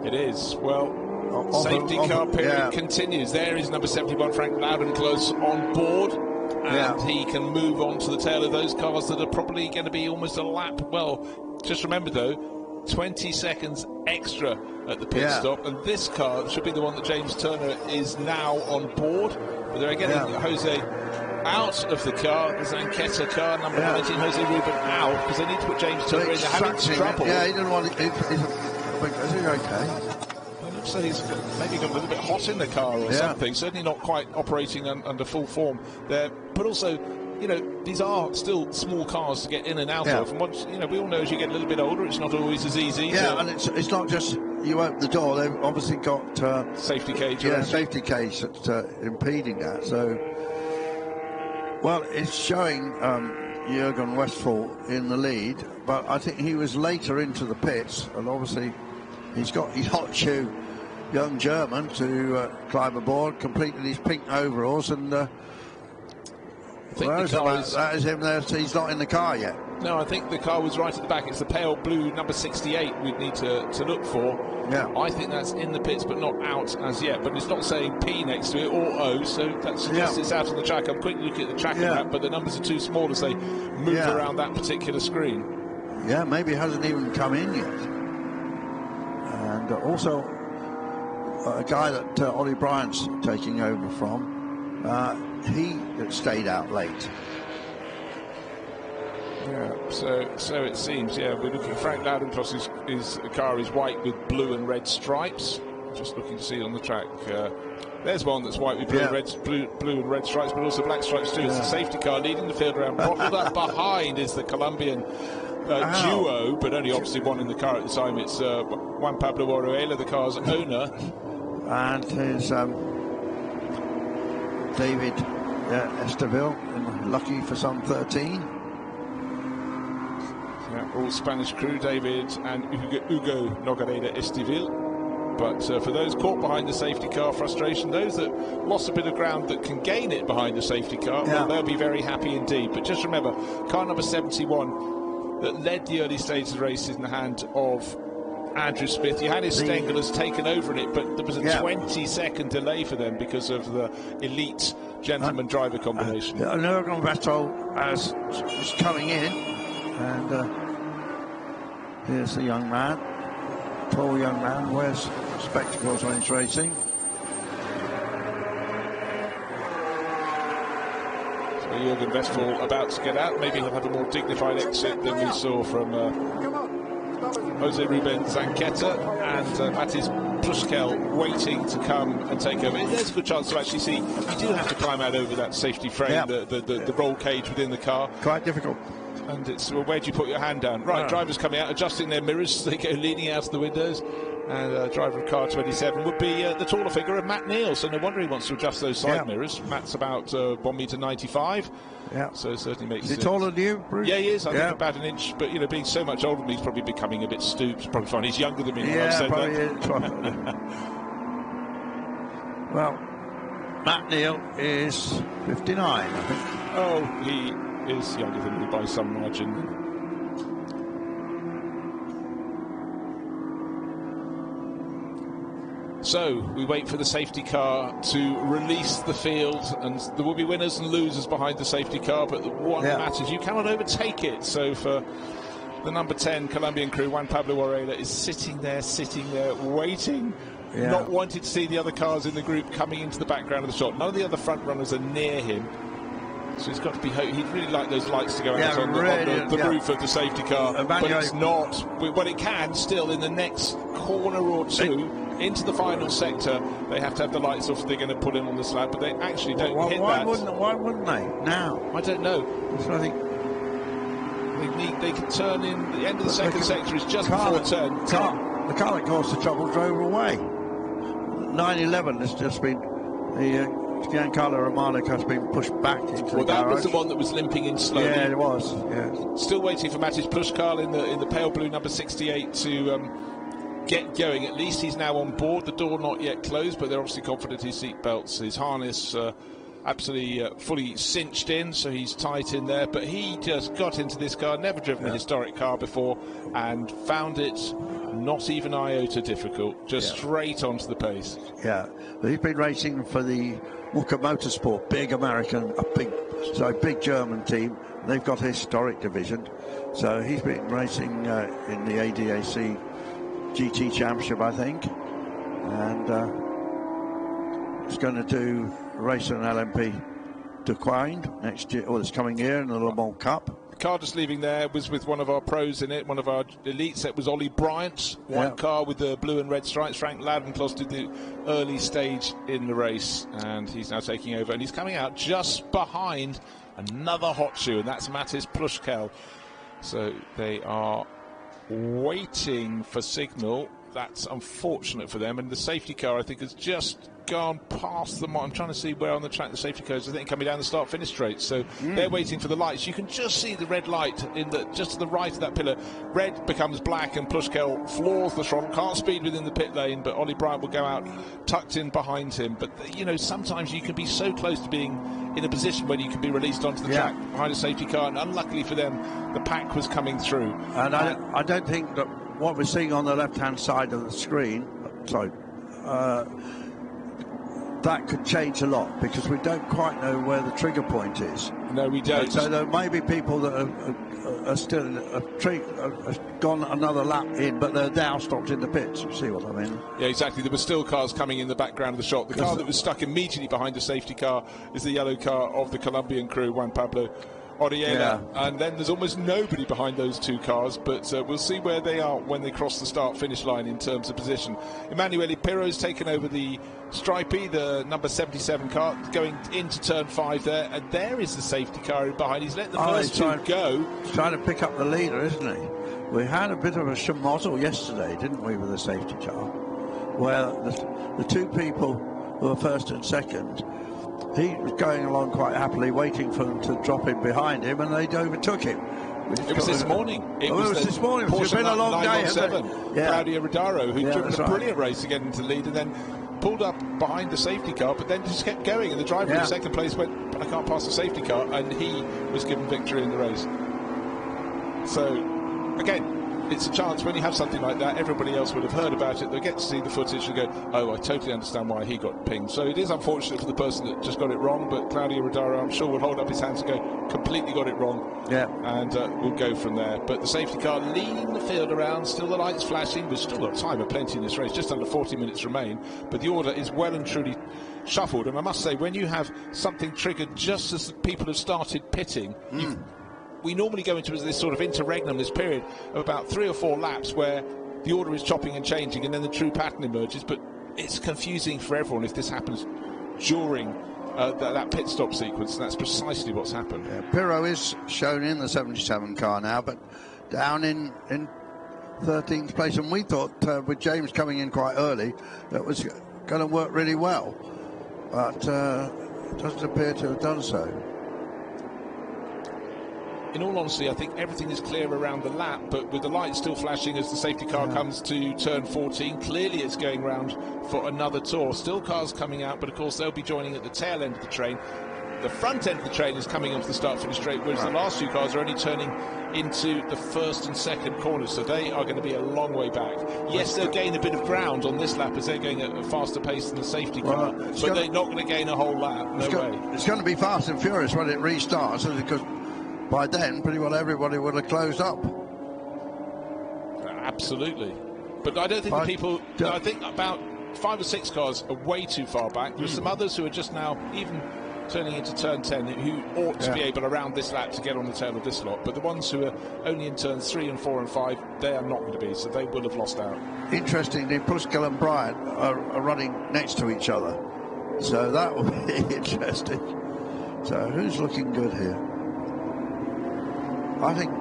[SPEAKER 1] It is. Well, safety car period continues. There is number 71, Frank Loudenclose, on board, and he can move on to the tail of those cars that are probably going to be almost a lap. Well, just remember, though, 20 seconds extra at the pit stop, and this car should be the one that James Turner is now on board. But they're getting Jose out of the car, the Zanquetta car, number 19, Jose Ruben, out, because they need to put James Turner in. They're having trouble.
[SPEAKER 2] Yeah, he didn't want it. Is he okay?
[SPEAKER 1] It looks like he's maybe got a little bit hot in the car or something. Certainly not quite operating under full form there. But also, these are still small cars to get in and out of. And once, we all know as you get a little bit older, it's not always as easy.
[SPEAKER 2] Yeah, and it's not just you open the door. They've obviously got
[SPEAKER 1] safety cage.
[SPEAKER 2] Yeah, safety cage that's impeding that. So, well, it's showing Jürgen Westphal in the lead, but I think he was later into the pits, and obviously he's got his hot shoe young German to climb aboard, completed his pink overalls, and
[SPEAKER 1] I think
[SPEAKER 2] that is him there. So he's not in the car yet.
[SPEAKER 1] No, I think the car was right at the back. It's the pale blue number 68 we'd need to look for.
[SPEAKER 2] Yeah.
[SPEAKER 1] I think that's in the pits, but not out as yet. But it's not saying P next to it or O, so that suggests it's out on the track. I'm quickly looking at the track of that, but the numbers are too small as they move around that particular screen.
[SPEAKER 2] Yeah, maybe it hasn't even come in yet. And also, a guy that Ollie Bryant's taking over from, he stayed out late.
[SPEAKER 1] Yeah, so it seems. Yeah, we're looking. Frank Laudencross, his car is white with blue and red stripes. Just looking to see it on the track. There's one that's white with blue and red stripes, but also black stripes too. It's the safety car leading the field around. Bottled up behind is the Colombian duo, but only obviously one in the car at the time. It's Juan Pablo Orihuela, the car's owner,
[SPEAKER 2] and his David Esteville, lucky for some 13.
[SPEAKER 1] Yeah, all Spanish crew, David and Hugo Nogueira Estivil. But for those caught behind the safety car, frustration. Those that lost a bit of ground that can gain it behind the safety car, well, they'll be very happy indeed. But just remember, car number 71 that led the early stages of the race is in the hand of Andrew Smith. Johannes Stengel has taken over in it, but there was a 20-second delay for them because of the elite gentleman-driver combination.
[SPEAKER 2] Jürgen Vettel is coming in, and here's the young man, tall young man, wears spectacles when he's racing.
[SPEAKER 1] So Jürgen Vettel about to get out. Maybe he'll have a more dignified exit than we saw from Jose Ruben Zanqueta and Matis Pruschkel waiting to come and take over. There's a good chance to actually see. You do have to climb out over that safety frame, the roll cage within the car.
[SPEAKER 2] Quite difficult.
[SPEAKER 1] And it's, well, where do you put your hand down? Right, drivers coming out, adjusting their mirrors, they go leaning out of the windows. And driver of car 27 would be the taller figure of Matt Neal, so no wonder he wants to adjust those side mirrors. Matt's about 1.95 m.
[SPEAKER 2] Yeah.
[SPEAKER 1] So it certainly makes
[SPEAKER 2] Is he taller than you, Bruce?
[SPEAKER 1] Yeah, he is. I think about an inch. But, you know, being so much older than me, he's probably becoming a bit stooped. Probably fine. He's younger than me.
[SPEAKER 2] Yeah, probably is. Well, Matt Neal is 59, I think.
[SPEAKER 1] Oh, he is younger than me by some margin. So we wait for the safety car to release the field, and there will be winners and losers behind the safety car, but what matters, you cannot overtake it. So for the number 10 Colombian crew, Juan Pablo Orihuela is sitting there, waiting, not wanting to see the other cars in the group coming into the background of the shot. None of the other front runners are near him. So he's got to be. He'd really like those lights to go out on the roof of the safety car, but it's not. Well, it can still in the next corner or two into the final sector. They have to have the lights off if they're going to pull in on the slab, but they actually don't hit that.
[SPEAKER 2] Why wouldn't they now?
[SPEAKER 1] I don't know.
[SPEAKER 2] So I think
[SPEAKER 1] they can turn in. The end of the second sector is just before turn.
[SPEAKER 2] The car that caused the trouble drove away. 911 has just been the. Giancarlo Romano has been pushed back into the garage.
[SPEAKER 1] That was the one that was limping in slowly.
[SPEAKER 2] Yeah, it was. Yeah.
[SPEAKER 1] Still waiting for Matis Pruschkel in the pale blue number 68 to get going. At least he's now on board. The door not yet closed, but they're obviously confident his seat belts, his harness absolutely fully cinched in, so he's tight in there. But he just got into this car, never driven a historic car before, and found it not even iota difficult, just straight onto the pace.
[SPEAKER 2] Yeah, but he's been racing for the Walker Motorsport, big German team. They've got a historic division, so he's been racing in the ADAC GT Championship, I think, and he's going to do race an LMP Duquesne next year, or this coming year, in the Le Mans Cup.
[SPEAKER 1] Car just leaving there was with one of our pros in it, one of our elites. That was Ollie Bryant, one car with the blue and red stripes. Frank Laudencross did the early stage in the race, and he's now taking over, and he's coming out just behind another hot shoe, and that's Matis Pruschkel. So they are waiting for signal. That's unfortunate for them, and the safety car, I think, has just gone past them. I'm trying to see where on the track the safety cars. I think coming down the start-finish straight. So they're waiting for the lights. You can just see the red light just to the right of that pillar. Red becomes black, and Plushkel floors the throttle. Can't speed within the pit lane, but Ollie Bryant will go out tucked in behind him. But you know, sometimes you can be so close to being in a position when you can be released onto the track behind a safety car, and unluckily for them, the pack was coming through.
[SPEAKER 2] And I don't think that what we're seeing on the left-hand side of the screen, that could change a lot, because we don't quite know where the trigger point is.
[SPEAKER 1] No, we don't.
[SPEAKER 2] So there may be people that are still have gone another lap in, but they're now stopped in the pits. You see what I mean?
[SPEAKER 1] Yeah, exactly. There were still cars coming in the background of the shot. The car that was stuck immediately behind the safety car is the yellow car of the Colombian crew, Juan Pablo Oriela, and then there's almost nobody behind those two cars, but we'll see where they are when they cross the start-finish line in terms of position. Emanuele Pirro's taken over the Stripey, the number 77 car, going into turn 5 there, and there is the safety car behind. He's let the first two go.
[SPEAKER 2] He's trying to pick up the leader, isn't he? We had a bit of a schmozzle yesterday, didn't we, with the safety car, where the two people who were first and second, he was going along quite happily, waiting for them to drop in behind him, and they overtook him.
[SPEAKER 1] It was this morning. It was
[SPEAKER 2] this morning. It's been a long day, hasn't it?
[SPEAKER 1] Claudio Rodaro, who'd driven a brilliant race to get into the lead, and then pulled up behind the safety car, but then just kept going, and the driver in second place went, but I can't pass the safety car, and he was given victory in the race. So, again, it's a chance when you have something like that, everybody else would have heard about it, they'll get to see the footage and go, oh, I totally understand why he got pinged. So it is unfortunate for the person that just got it wrong, but Claudio Rodaro, I'm sure, will hold up his hands and go, completely got it wrong. And we'll go from there. But the safety car leading the field around, still the lights flashing, we've still got time of plenty in this race, just under 40 minutes remain, but the order is well and truly shuffled. And I must say, when you have something triggered just as the people have started pitting, we normally go into this sort of interregnum, this period of about 3 or 4 laps where the order is chopping and changing, and then the true pattern emerges. But it's confusing for everyone if this happens during that pit stop sequence, and that's precisely what's happened.
[SPEAKER 2] Pirro is shown in the 77 car now, but down in 13th place, and we thought with James coming in quite early, that was going to work really well, but it doesn't appear to have done so.
[SPEAKER 1] In all honesty, I think everything is clear around the lap, but with the lights still flashing as the safety car comes to turn 14, clearly it's going round for another tour. Still cars coming out, but of course they'll be joining at the tail end of the train. The front end of the train is coming onto the start-finish straight, whereas the last 2 cars are only turning into the first and second corners, so they are going to be a long way back. Yes, they'll gain a bit of ground on this lap as they're going at a faster pace than the safety car, but they're not going to gain a whole lap. No way.
[SPEAKER 2] It's going to be fast and furious when it restarts, because by then, pretty well everybody would have closed up.
[SPEAKER 1] Absolutely. But I don't think the people... I think about 5 or 6 cars are way too far back. There's some others who are just now even turning into turn 10 who ought to be able around this lap to get on the tail of this lot. But the ones who are only in turns 3 and 4 and 5, they are not going to be, so they will have lost out.
[SPEAKER 2] Interestingly, Plushkel and Bryant are running next to each other. So that will be interesting. So who's looking good here? I think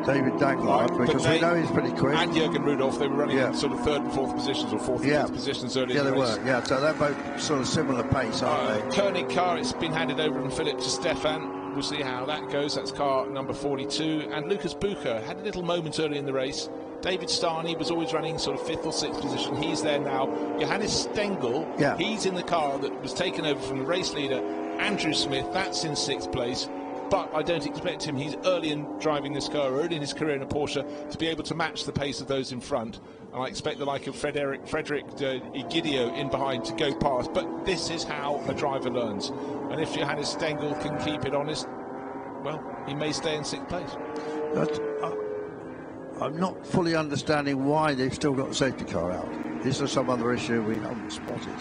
[SPEAKER 2] David Danglard, because we know he's pretty quick.
[SPEAKER 1] And Jürgen Rudolph, they were running in sort of 3rd and 4th positions, or 4th and 5th positions early in the race.
[SPEAKER 2] They were, so they're both sort of similar pace, aren't they?
[SPEAKER 1] Koenig car, it's been handed over from Philip to Stefan. We'll see how that goes. That's car number 42. And Lucas Bucher had a little moment early in the race. David Starney was always running sort of 5th or 6th position. He's there now. Johannes Stengel, he's in the car that was taken over from the race leader, Andrew Smith. That's in 6th place. But I don't expect him, he's early in driving this car, early in his career in a Porsche, to be able to match the pace of those in front. And I expect the like of Frederic Egidio in behind to go past. But this is how a driver learns. And if Johannes Stengel can keep it honest, well, he may stay in 6th place.
[SPEAKER 2] I'm not fully understanding why they've still got the safety car out. Is there some other issue we haven't spotted?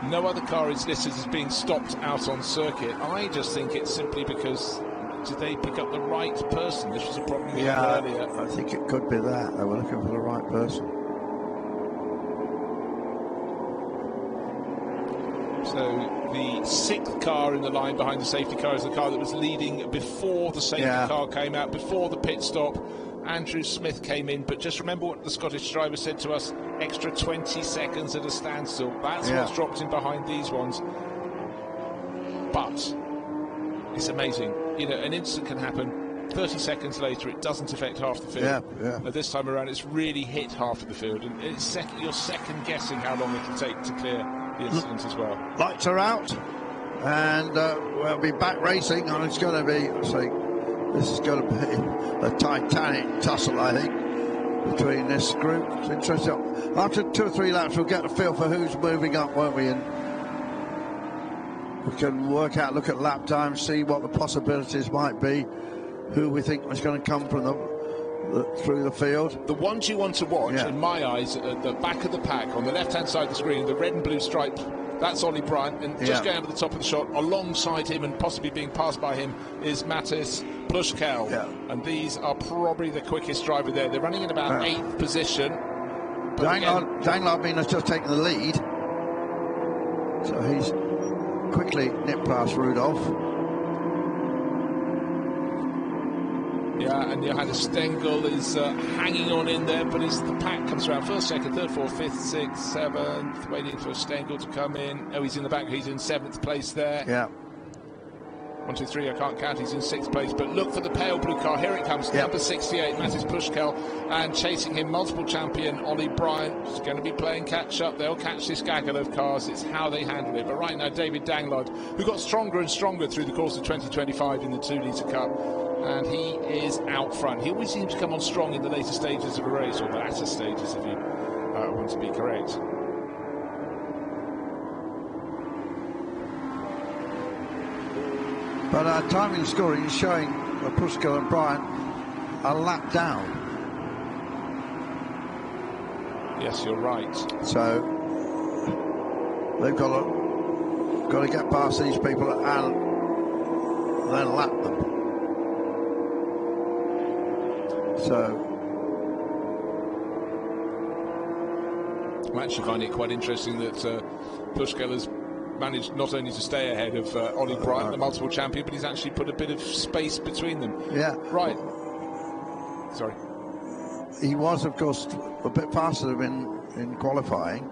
[SPEAKER 1] No other car is listed as being stopped out on circuit. I just think it's simply because did they pick up the right person? This was a problem we had earlier.
[SPEAKER 2] I think it could be that. They were looking for the right person.
[SPEAKER 1] So the 6th car in the line behind the safety car is the car that was leading before the safety car came out, before the pit stop. Andrew Smith came in, but just remember what the Scottish driver said to us, extra 20 seconds at a standstill. That's what's dropped him behind these ones. But it's amazing. You know, an incident can happen. 30 seconds later, it doesn't affect half the field. This time around, it's really hit half of the field. And it's you're second-guessing how long it'll take to clear the incident as well.
[SPEAKER 2] Lights are out. And we'll be back racing. And it's going to be, this is going to be a titanic tussle, I think, between this group. It's interesting. After 2 or 3 laps, we'll get a feel for who's moving up, won't we? And we can work out, look at lap time, see what the possibilities might be, who we think is going to come from through the field.
[SPEAKER 1] The ones you want to watch, in my eyes, at the back of the pack, on the left-hand side of the screen, the red and blue stripe, that's Ollie Bryant, and just going over the top of the shot, alongside him and possibly being passed by him, is Mattis Plushkel. And these are probably the quickest driver there. They're running in about 8th position.
[SPEAKER 2] Danglard has just taken the lead. So he's quickly nipped past Rudolph.
[SPEAKER 1] Yeah, and Johannes Stengel is hanging on in there, but as the pack comes around, 1st, 2nd, 3rd, 4th, 5th, 6th, 7th, waiting for Stengel to come in. Oh, he's in the back, he's in 7th place there. 1, 2, 3, I can't count, he's in 6th place, but look for the pale blue car, here it comes, number 68, Mattis Pushkel, and chasing him, multiple champion Ollie Bryant, is going to be playing catch-up. They'll catch this gaggle of cars, it's how they handle it. But right now, David Danglard, who got stronger and stronger through the course of 2025 in the 2 Litre Cup, and he is out front. He always seems to come on strong in the later stages of a race, or the latter stages, if you want to be correct.
[SPEAKER 2] But our timing scoring is showing Pushkel and Bryant a lap down.
[SPEAKER 1] Yes, you're right.
[SPEAKER 2] So they've got to get past these people and then lap them. So
[SPEAKER 1] I'm actually finding it quite interesting that Pushkel has managed not only to stay ahead of Ollie Bryant, the multiple champion, but he's actually put a bit of space between them. Right. Sorry.
[SPEAKER 2] He was, of course, a bit faster in qualifying.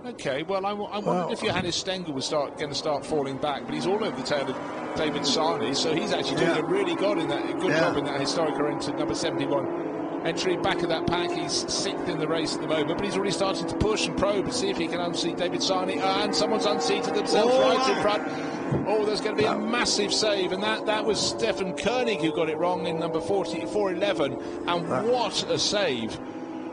[SPEAKER 1] Okay, well, I wondered if Johannes Stengel was going to start falling back, but he's all over the tail of David Sarney, so he's actually doing a really good job in that Historica into number 71 entry. Back of that pack, he's 6th in the race at the moment, but he's already starting to push and probe and see if he can unseat David Sarney, and someone's unseated themselves right in front. Oh, there's going to be a massive save, and that was Stefan Koenig who got it wrong in number 411, and what a save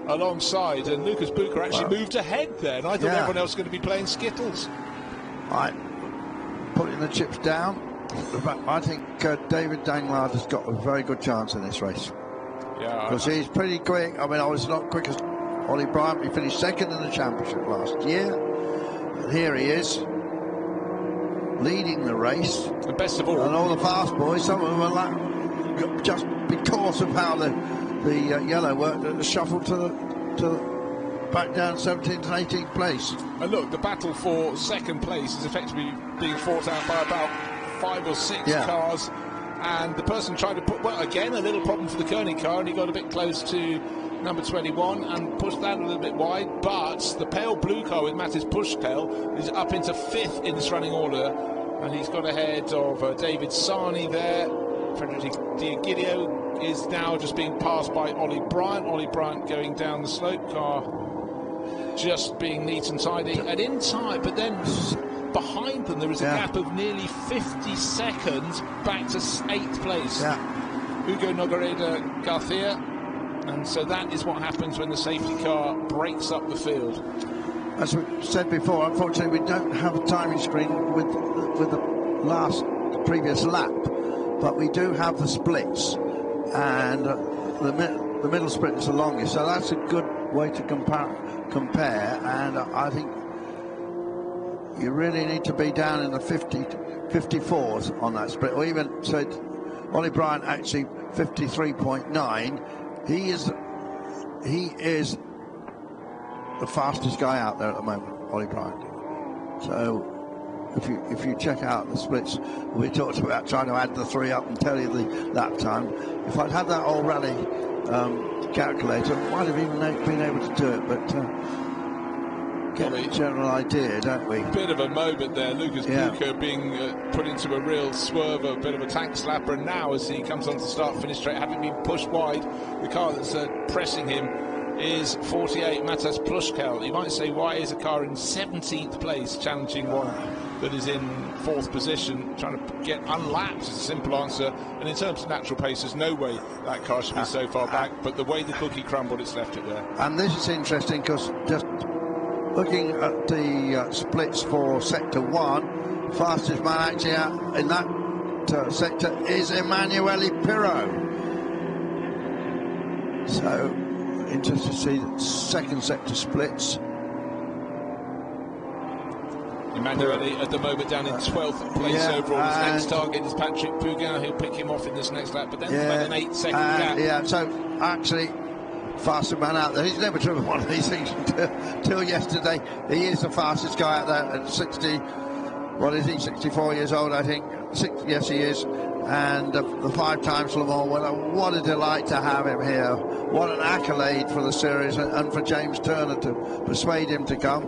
[SPEAKER 1] alongside, and Lucas Bucher actually moved ahead there, and I thought everyone else was going to be playing skittles.
[SPEAKER 2] Right, putting the chips down. I think David Danglard has got a very good chance in this race. Because he's pretty quick. I mean, I was not quick as Ollie Bryant. He finished 2nd in the championship last year. And here he is, leading the race.
[SPEAKER 1] And best of all,
[SPEAKER 2] and all the fast boys, some of them are like, just because of how the yellow worked, shuffled to the back down 17th and 18th place.
[SPEAKER 1] And look, the battle for 2nd place is effectively being fought out by about 5 or 6 cars, and the person trying to put, well, again, a little problem for the Koenig car, and he got a bit close to number 21 and pushed that a little bit wide, but the pale blue car with Mattis Pushkel is up into 5th in this running order, and he's got ahead of David Sarney there. Frederic Diagidio is now just being passed by Ollie Bryant. Ollie Bryant going down the slope, car just being neat and tidy and in time, but then behind them there is a gap of nearly 50 seconds back to 8th place. Hugo Nogueira Garcia, and so that is what happens when the safety car breaks up the field.
[SPEAKER 2] As we said before, unfortunately we don't have a timing screen with the previous lap, but we do have the splits, and the middle sprint is the longest, so that's a good way to compare, and I think you really need to be down in the 54s on that split, or even said Ollie Bryant actually 53.9. He is the fastest guy out there at the moment, Ollie Bryant. So if you check out the splits, we talked about trying to add the 3 up and tell you the lap time. If I'd had that old rally calculator, I might have even been able to do it, but get a general idea, don't we?
[SPEAKER 1] Bit of a moment there, Lucas Bucher being put into a real swerve, a bit of a tank slapper, and now as he comes on to start-finish straight, having been pushed wide, the car that's pressing him is 48, Matas Plushkel. You might say, why is a car in 17th place challenging one that is in 4th position, trying to get unlapped? Is a simple answer. And in terms of natural pace, there's no way that car should be so far back, but the way the cookie crumbled, it's left it there.
[SPEAKER 2] And this is interesting because just looking at the splits for Sector 1, fastest man actually out in that sector is Emanuele Pirro. So, interested to see the second sector splits.
[SPEAKER 1] Emanuele at the moment down in 12th place overall. His next target is Patrick Pougin. He'll pick him off in this next lap, but then about an 8-second gap.
[SPEAKER 2] Yeah, so actually, fastest man out there. He's never driven one of these things until yesterday. He is the fastest guy out there at 60. What is he? 64 years old, I think. Yes, he is. And the 5 times Le Mans winner. What a delight to have him here. What an accolade for the series and for James Turner to persuade him to come.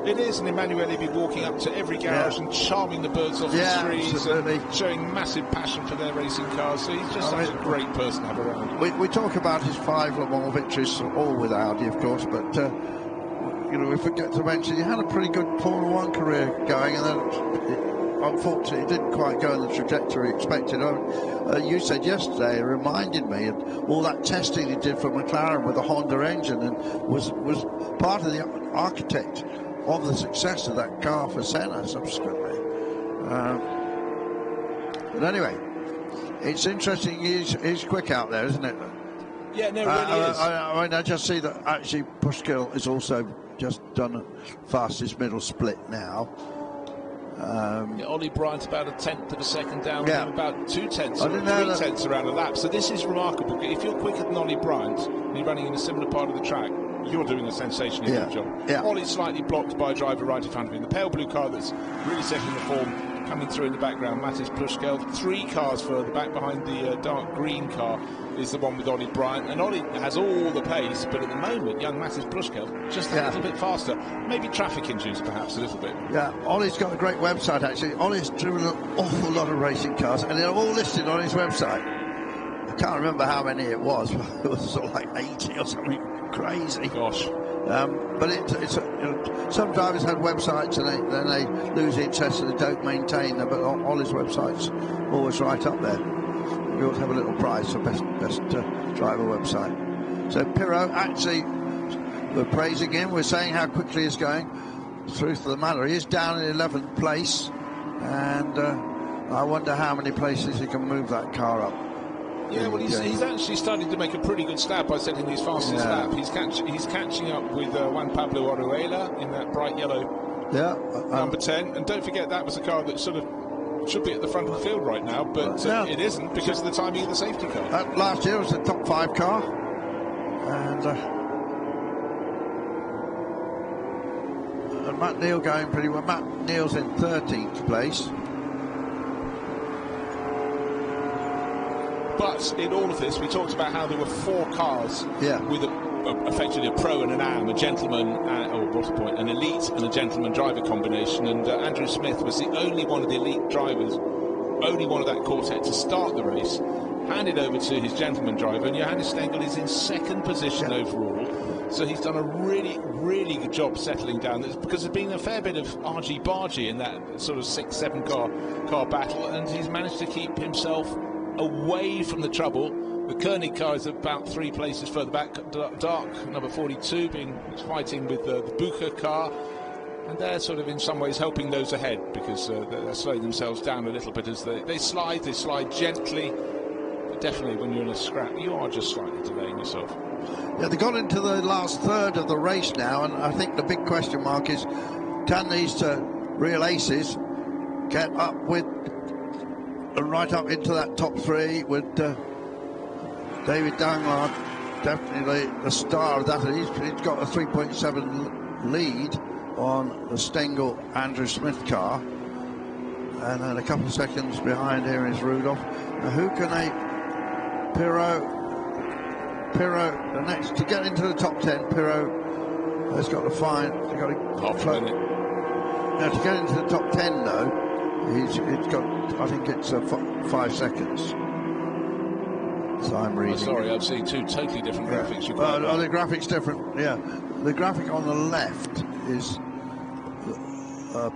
[SPEAKER 1] It is, and Emanuele be walking up to every garage and charming the birds off the trees,
[SPEAKER 2] absolutely.
[SPEAKER 1] And showing massive passion for their racing cars. So he's just such a great person to have around.
[SPEAKER 2] We talk about his 5 Le Mans victories, all with Audi, of course, but you know, we forget to mention he had a pretty good Formula 1 career going, and then unfortunately, it didn't quite go in the trajectory expected. You said yesterday, it reminded me of all that testing he did for McLaren with the Honda engine, and was part of the architect of the success of that car for Senna subsequently. But anyway, it's interesting. He's quick out there, isn't it?
[SPEAKER 1] Yeah, no, it really is.
[SPEAKER 2] I mean, I just see that actually Pushkill is also just done a fastest middle split now.
[SPEAKER 1] Ollie Bryant about a 1/10 of a second down, about 2/10 or 3/10 around a lap. So this is remarkable. If you're quicker than Ollie Bryant and you're running in a similar part of the track, you're doing a sensationally good job. Ollie's slightly blocked by a driver right in front of him. The pale blue car that's really setting the form coming through in the background, Matis Plushkel. 3 cars further back behind the dark green car is the one with Ollie Bryant, and Ollie has all the pace, but at the moment young Matis Plushkel just a little bit faster, maybe traffic induced perhaps a little bit.
[SPEAKER 2] Ollie's got a great website actually. Ollie's driven an awful lot of racing cars, and they're all listed on his website. I can't remember how many it was, but it was sort of like 80 or something crazy.
[SPEAKER 1] Gosh.
[SPEAKER 2] But it's some drivers have websites and then they lose interest and they don't maintain them, but Ollie's website's always right up there. We ought to have a little prize for best driver website. So Pirro, actually, we're praising him. We're saying how quickly he's going. Truth of the matter, he is down in 11th place, and I wonder how many places he can move that car up.
[SPEAKER 1] Yeah, well, he's actually starting to make a pretty good stab by setting these fastest lap. He's catching up with Juan Pablo Oruela in that bright yellow number 10. And don't forget, that was a car that sort of should be at the front of the field right now, but it isn't because of the timing of the safety car.
[SPEAKER 2] Last year was the top 5 car, and Matt Neal going pretty well. Matt Neal's in 13th place.
[SPEAKER 1] But in all of this, we talked about how there were 4 cars with effectively a pro and an am, a gentleman, an elite and a gentleman driver combination. And Andrew Smith was the only one of the elite drivers, only one of that quartet to start the race, handed over to his gentleman driver, and Johannes Stengel is in 2nd position overall. So he's done a really, really good job settling down, because there's been a fair bit of argy-bargy in that sort of 6-7 car battle, and he's managed to keep himself away from the trouble. The Koenig car is about 3 places further back. Dark number 42 fighting with the Bucher car, and they're sort of in some ways helping those ahead, because they're slowing themselves down a little bit as they slide gently, but definitely when you're in a scrap you are just slightly delaying yourself.
[SPEAKER 2] Yeah, they got into the last third of the race now, and I think the big question mark is, can these real aces get up with and right up into that top 3 with David Danglars, definitely the star of that. He's got a 3.7 lead on the Stengel Andrew Smith car. And then a couple of seconds behind here is Rudolph. Now who can they... Pirot, the next to get into the top 10, Pirot has got to find... They've got to
[SPEAKER 1] half a minute.
[SPEAKER 2] Now to get into the top 10 though, he's got, I think it's 5 seconds. So I'm reading.
[SPEAKER 1] Sorry, I've seen two totally different graphics.
[SPEAKER 2] The graphic's different, yeah. The graphic on the left is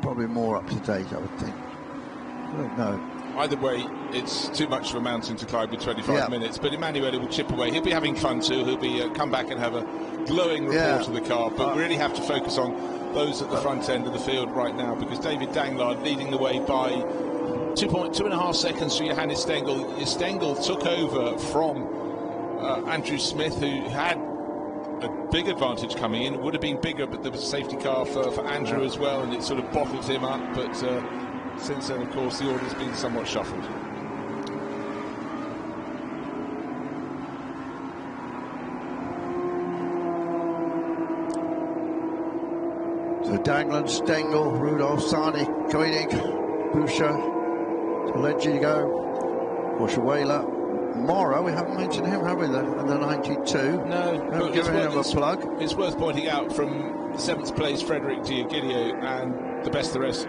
[SPEAKER 2] probably more up to date, I would think. I don't know.
[SPEAKER 1] Either way, it's too much of a mountain to climb with 25 minutes, but Emanuele will chip away. He'll be having fun too. He'll be come back and have a glowing report of the car, but we really have to focus on those at the front end of the field right now, because David Danglard leading the way by 2.5 seconds to Johannes Stengel. Stengel took over from Andrew Smith, who had a big advantage coming in. It would have been bigger, but there was a safety car for Andrew as well, and it sort of bottled him up. But since then, of course, the order's been somewhat shuffled.
[SPEAKER 2] So Dangland, Stengel, Rudolph, Sani, Koenig, Boucher, Legigo, Borschuela, Mora. We haven't mentioned him, have we? And the 92.
[SPEAKER 1] No,
[SPEAKER 2] haven't given him a plug.
[SPEAKER 1] It's worth pointing out from 7th place Frederic Giagidio and the best of the rest,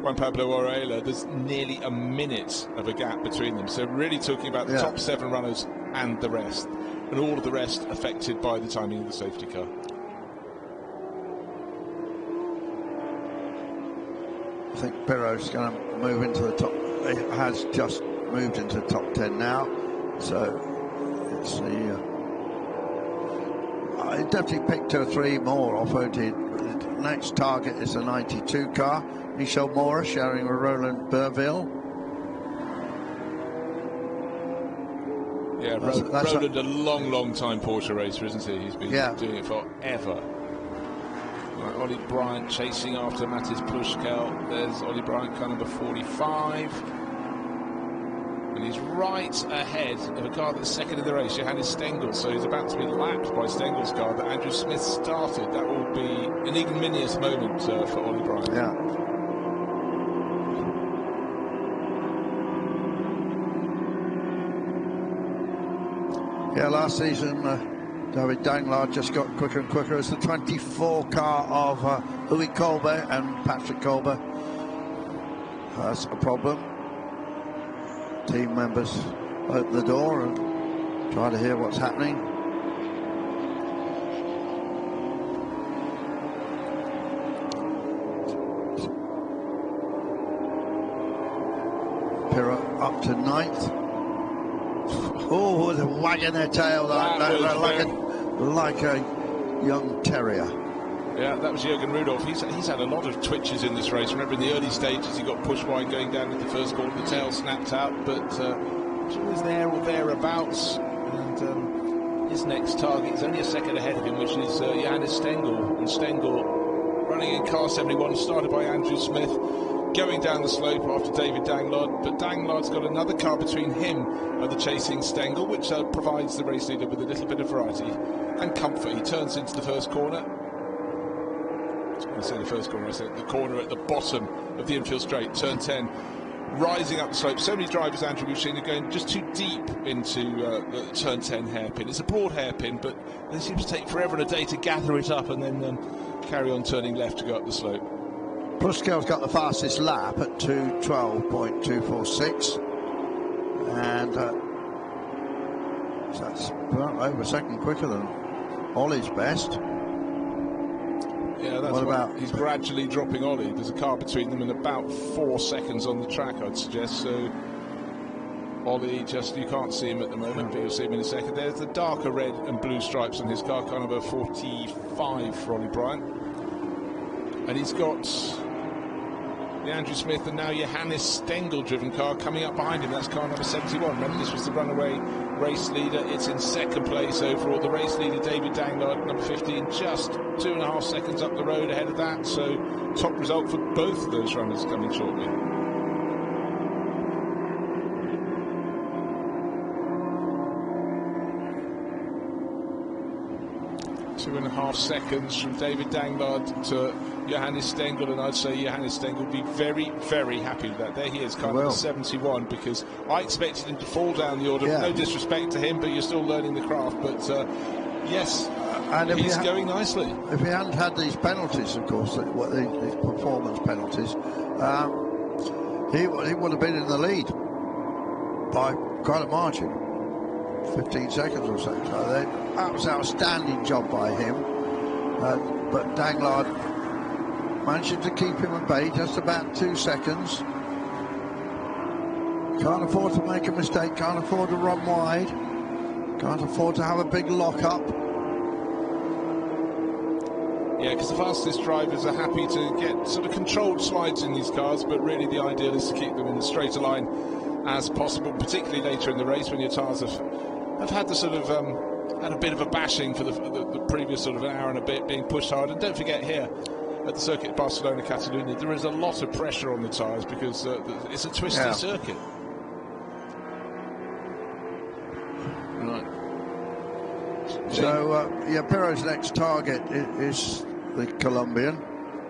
[SPEAKER 1] Juan Pablo Orella. There's nearly a minute of a gap between them. So really talking about the top 7 runners and the rest, and all of the rest affected by the timing of the safety car.
[SPEAKER 2] I think Pirot's going to move into the top. He has just moved into the top 10 now. So it's the. I definitely picked 2 or 3 more off. The next target is a 92 car. Michel Mora sharing with Roland Burville.
[SPEAKER 1] Yeah, Roland, a long time Porsche racer, isn't he? He's been doing it forever. Right, Ollie Bryant chasing after Mattis Plushkel. There's Ollie Bryant, car number 45. And he's right ahead of a car that's second in the race, Johannes Stengel. So he's about to be lapped by Stengel's car that Andrew Smith started. That will be an ignominious moment for Ollie Bryant.
[SPEAKER 2] Yeah. Yeah, last season, David Danglard just got quicker and quicker as the 24 car of Louis Colbert and Patrick Colbert. That's a problem. Team members open the door and try to hear what's happening. Pirot up to 9th. Oh, they're wagging their tail like a young terrier.
[SPEAKER 1] Yeah, that was Jürgen Rudolph. He's had a lot of twitches in this race. Remember in the early stages he got pushed wide going down into the first corner, the tail snapped out, but he's always there or thereabouts. And his next target is only a second ahead of him, which is Johannes Stengel. And Stengel running in car 71, started by Andrew Smith, going down the slope after David Danglard, but Danglard's got another car between him and the chasing Stengel, which provides the race leader with a little bit of variety and comfort. He turns into the first corner. I say the first corner, I say the corner at the bottom of the infield straight, turn 10, rising up the slope. So many drivers, Andrew, we've seen are going just too deep into the turn 10 hairpin. It's a broad hairpin, but they seem to take forever and a day to gather it up and then carry on turning left to go up the slope.
[SPEAKER 2] Pluskel's got the fastest lap at 2:12.246, and that's about over a second quicker than Ollie's best.
[SPEAKER 1] Yeah, that's what about. He's gradually dropping Ollie. There's a car between them and about 4 seconds on the track, I'd suggest. So Ollie, you can't see him at the moment, but you'll see him in a second. There's the darker red and blue stripes on his car number 45 for Ollie Bryant. And he's got the Andrew Smith and now Johannes Stengel driven car coming up behind him. That's car number 71. Remember, this was the runaway race leader. It's in second place overall. The race leader, David Danglard, number 15, just 2.5 seconds up the road ahead of that. So top result for both of those runners coming shortly. 2.5 seconds from David Danglard to Johannes Stengel, and I'd say Johannes Stengel would be very, very happy with that. There he is, kind of 71, because I expected him to fall down the order.
[SPEAKER 2] Yeah.
[SPEAKER 1] No disrespect to him, but you're still learning the craft. But yes,
[SPEAKER 2] and
[SPEAKER 1] he's going nicely.
[SPEAKER 2] If he hadn't had these penalties, of course, these performance penalties, he would have been in the lead by quite a margin, 15 seconds or so. So that was an outstanding job by him. But Danglard managed to keep him at bay just about 2 seconds. Can't afford to make a mistake, can't afford to run wide, can't afford to have a big lock-up.
[SPEAKER 1] Yeah, because the fastest drivers are happy to get sort of controlled slides in these cars, but really the ideal is to keep them in as straight a line as possible, particularly later in the race when your tyres have had the sort of had a bit of a bashing for the previous sort of an hour and a bit, being pushed hard. And don't forget, here at the Circuit de Barcelona-Catalunya, there is a lot of pressure on the tyres because it's a twisty circuit. Right.
[SPEAKER 2] So Pirro's next target is the Colombian,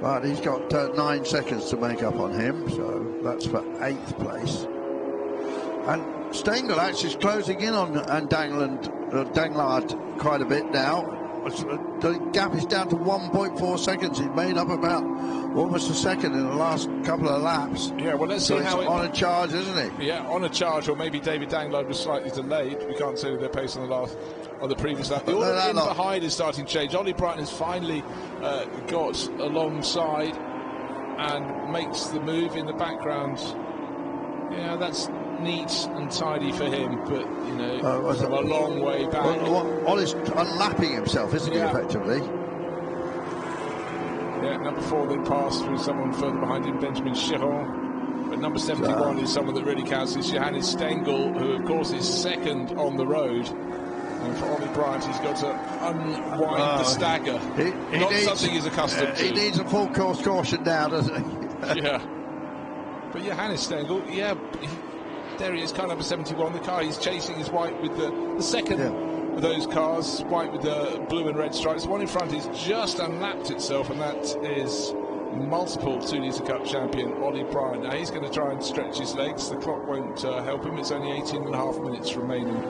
[SPEAKER 2] but he's got 9 seconds to make up on him, so that's for 8th place. And Stengel actually is closing in on Danglard quite a bit now. The gap is down to 1.4 seconds. He's made up about almost a second in the last couple of laps.
[SPEAKER 1] Yeah, well, let's see how
[SPEAKER 2] on a charge, isn't he?
[SPEAKER 1] Yeah, on a charge, or maybe David Danglard was slightly delayed. We can't say their pace on the previous lap. The order in behind is starting to change. Ollie Brighton has finally got alongside and makes the move in the background. Yeah, that's neat and tidy for him, but you know, from a long way back.
[SPEAKER 2] Ollie's unlapping himself, isn't he, effectively?
[SPEAKER 1] Yeah, number 4 then passed through someone further behind him, Benjamin Chiron. But number 71 is someone that really counts. It's Johannes Stengel, who of course is second on the road. And for Ollie Bryant, he's got to unwind the stagger. Not something he's accustomed to.
[SPEAKER 2] He needs a full course caution now, doesn't he?
[SPEAKER 1] Yeah. But Johannes Stengel, there he is, car number 71. The car he's chasing is white with the second of those cars, white with the blue and red stripes. One in front is just unlapped itself, and that is multiple 2 Litre Cup champion Ollie Bryant. Now he's going to try and stretch his legs. The clock won't help him. It's only 18.5 minutes remaining.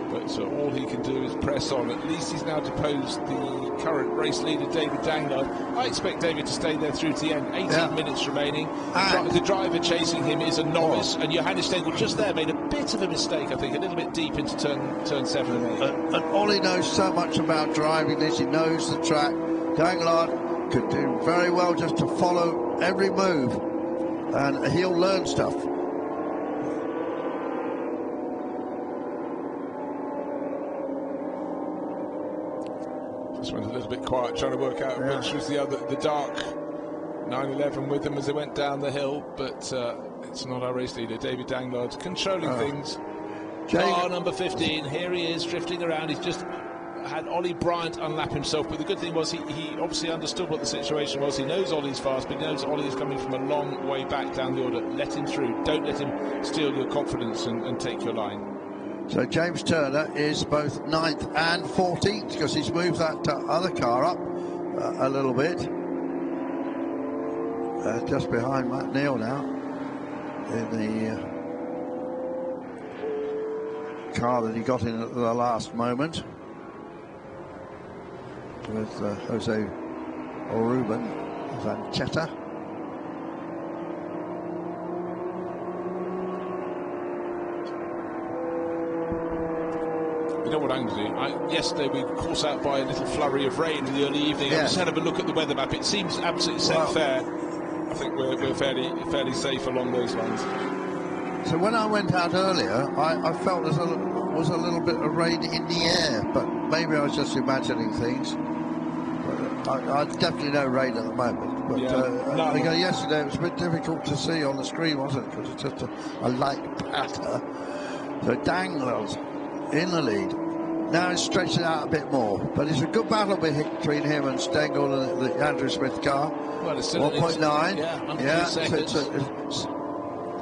[SPEAKER 1] But all he can do is press on. At least he's now deposed the current race leader, David Danglard. I expect David to stay there through to the end. 18 minutes remaining. The driver chasing him is a novice, and Johannes Stengel just there made a bit of a mistake, I think, a little bit deep into turn 7 and 8.
[SPEAKER 2] And Ollie knows so much about driving this. He knows the track. Danglard could do very well just to follow every move, and he'll learn stuff.
[SPEAKER 1] Went a little bit quiet, trying to work out which was the dark 911 with them as they went down the hill, but it's not our race leader. David Danglard controlling things. Car number 15, here he is drifting around. He's just had Ollie Bryant unlap himself, but the good thing was he obviously understood what the situation was. He knows Ollie's fast, but he knows Ollie is coming from a long way back down the order. Let him through. Don't let him steal your confidence and take your line.
[SPEAKER 2] So James Turner is both 9th and 14th because he's moved that other car up a little bit. Just behind Matt Neal now in the car that he got in at the last moment with Jose Oruben Vanchetta.
[SPEAKER 1] You know what I'm going to do? Yesterday we were caught out by a little flurry of rain in the early evening. I just had a look at the weather map. It seems absolutely safe there. I think we're fairly safe along those lines.
[SPEAKER 2] So when I went out earlier, I felt there was a little bit of rain in the air, but maybe I was just imagining things. But I definitely no rain at the moment. But yesterday it was a bit difficult to see on the screen, wasn't it? Because it's just a light patter. So Danglard in the lead. Now it's stretching out a bit more, but it's a good battle between him and Stengel and the Andrew Smith car.
[SPEAKER 1] Well, it's still
[SPEAKER 2] 1.9.
[SPEAKER 1] Yeah, seconds.
[SPEAKER 2] It's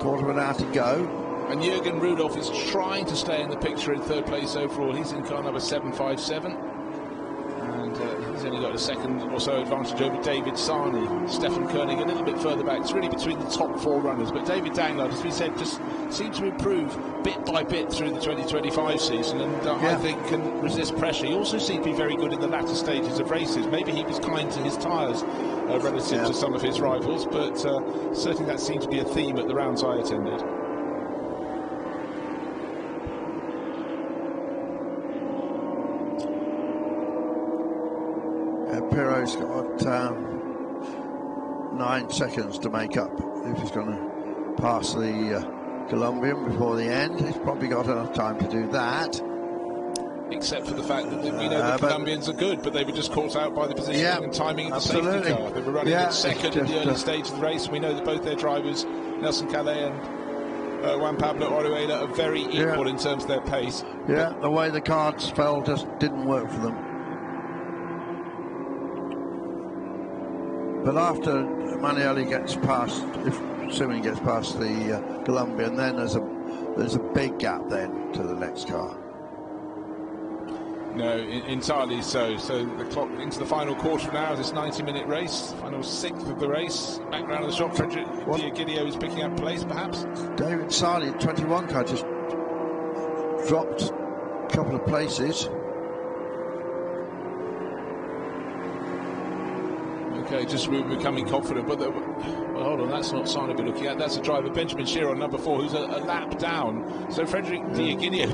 [SPEAKER 2] quarter of an hour to go.
[SPEAKER 1] And Jürgen Rudolph is trying to stay in the picture in 3rd place overall. He's in car number 757. And and he's only got a second or so advantage over David Sarney. Stefan Koenig a little bit further back. It's really between the top 4 runners, but David Danglard, as we said, just seemed to improve bit by bit through the 2025 season, and I think can resist pressure. He also seemed to be very good in the latter stages of races. Maybe he was kind to his tyres relative to some of his rivals, but certainly that seemed to be a theme at the rounds I attended.
[SPEAKER 2] Pirro's got 9 seconds to make up if he's going to pass the Colombian before the end. He's probably got enough time to do that.
[SPEAKER 1] Except for the fact that we know the Colombians are good, but they were just caught out by the positioning and timing of the safety car. They were running at second in the early stage of the race. We know that both their drivers, Nelson Calais and Juan Pablo Oruela, are very equal in terms of their pace.
[SPEAKER 2] Yeah, the way the cards fell just didn't work for them. But after Manielli gets past, assuming he gets past the Colombian, then there's a big gap then to the next car.
[SPEAKER 1] No, entirely so. So the clock into the final quarter now of this 90-minute race, final 6th of the race. Background of the shop, Frederick Diagidio is picking up place, perhaps.
[SPEAKER 2] David Sarney, 21 car, just dropped a couple of places.
[SPEAKER 1] Okay, just becoming confident, but well, hold on, that's not Sarney we're looking at. That's a driver, Benjamin Shearer, number 4, who's a lap down. So Frederick Diagidio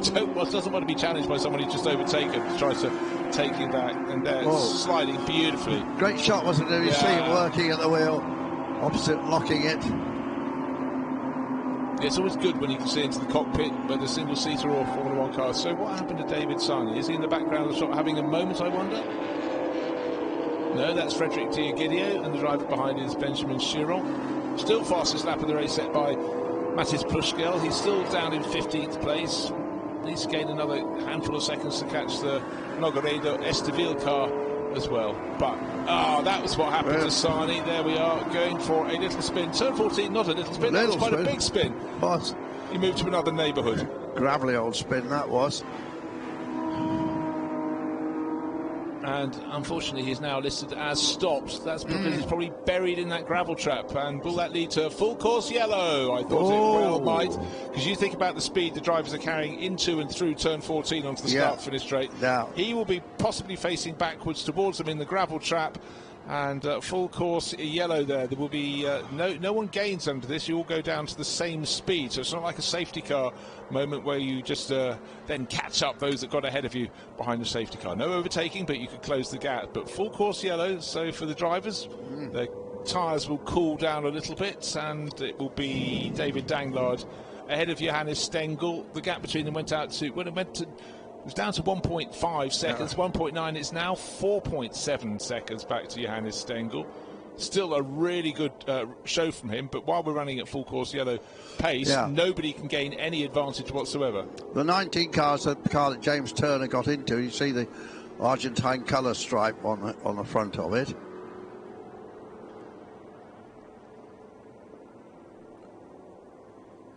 [SPEAKER 1] doesn't want to be challenged by someone who's just overtaken, tries to take him back, and there sliding beautifully.
[SPEAKER 2] Great shot, wasn't it? You see him working at the wheel, opposite locking it.
[SPEAKER 1] It's always good when you can see into the cockpit, whether single-seater or Formula 1 car. So what happened to David Sarney? Is he in the background of the shot having a moment, I wonder? No, that's Frederick Diagidio, and the driver behind is Benjamin Chiron. Still fastest lap of the race set by Matis Plushgel. He's still down in 15th place. Needs to gain another handful of seconds to catch the Nogueredo Esteville car as well. But, that was what happened to Sarney. There we are, going for a little spin. Turn 14, not a little spin, that was quite a big spin.
[SPEAKER 2] What?
[SPEAKER 1] He moved to another neighbourhood.
[SPEAKER 2] Gravelly old spin, that was.
[SPEAKER 1] And unfortunately he's now listed as stopped. That's because he's probably buried in that gravel trap. And will that lead to a full course yellow? I thought it well might, because you think about the speed the drivers are carrying into and through turn 14 onto the start finish straight. He will be possibly facing backwards towards them in the gravel trap, and full course yellow there. There will be no one gains under this. You all go down to the same speed, so it's not like a safety car moment where you just then catch up those that got ahead of you behind the safety car. No overtaking, but you could close the gap. But full course yellow, so for the drivers, their tyres will cool down a little bit, and it will be David Danglard ahead of Johannes Stengel. The gap between them went out to, it was down to 1.5 seconds, 1.9. It's now 4.7 seconds back to Johannes Stengel. Still a really good show from him, but while we're running at full course yellow pace, nobody can gain any advantage whatsoever.
[SPEAKER 2] The 19 car's the car that James Turner got into. You see the Argentine colour stripe on the front of it.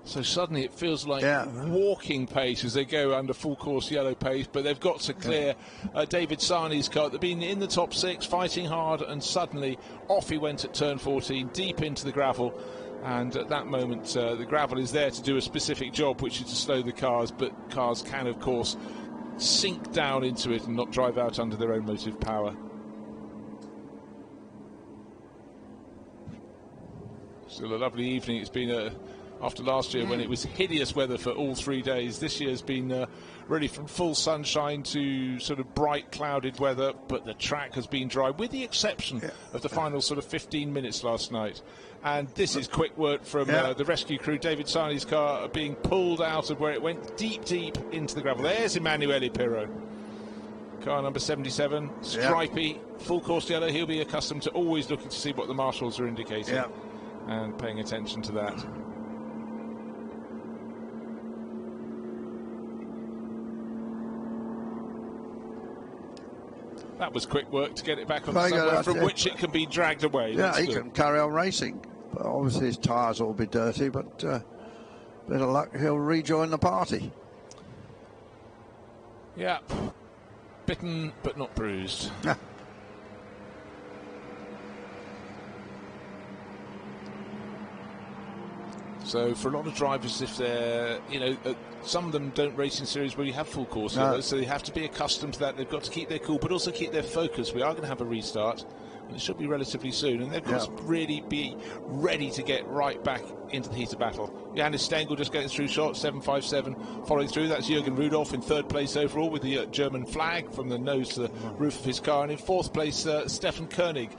[SPEAKER 1] So suddenly it feels like walking pace as they go under full course yellow pace, but they've got to clear David Sarney's car. They've been in the top 6, fighting hard, and suddenly off he went at turn 14, deep into the gravel. And at that moment, the gravel is there to do a specific job, which is to slow the cars, but cars can, of course, sink down into it and not drive out under their own motive power. Still a lovely evening. It's been after last year when it was hideous weather for all 3 days. This year's been really from full sunshine to sort of bright clouded weather, but the track has been dry, with the exception of the final sort of 15 minutes last night. And this is quick work from the rescue crew. David Sarney's car being pulled out of where it went deep into the gravel. There's Emanuele Pirro. Car number 77, stripy, full course yellow. He'll be accustomed to always looking to see what the marshals are indicating and paying attention to that. That was quick work to get it back on the somewhere from which it can be dragged away.
[SPEAKER 2] Yeah, he can carry on racing. But obviously his tyres will be dirty, but bit of luck, he'll rejoin the party.
[SPEAKER 1] Yeah, bitten but not bruised. So for a lot of drivers, if they're, some of them don't race in series where you have full course yellows, so they have to be accustomed to that. They've got to keep their cool, but also keep their focus. We are going to have a restart, and it should be relatively soon, and they've got to really be ready to get right back into the heat of battle. Johannes Stengel just getting through shot, 7.57 following through. That's Jürgen Rudolph in third place overall with the German flag from the nose to the roof of his car, and in fourth place, Stefan Koenig.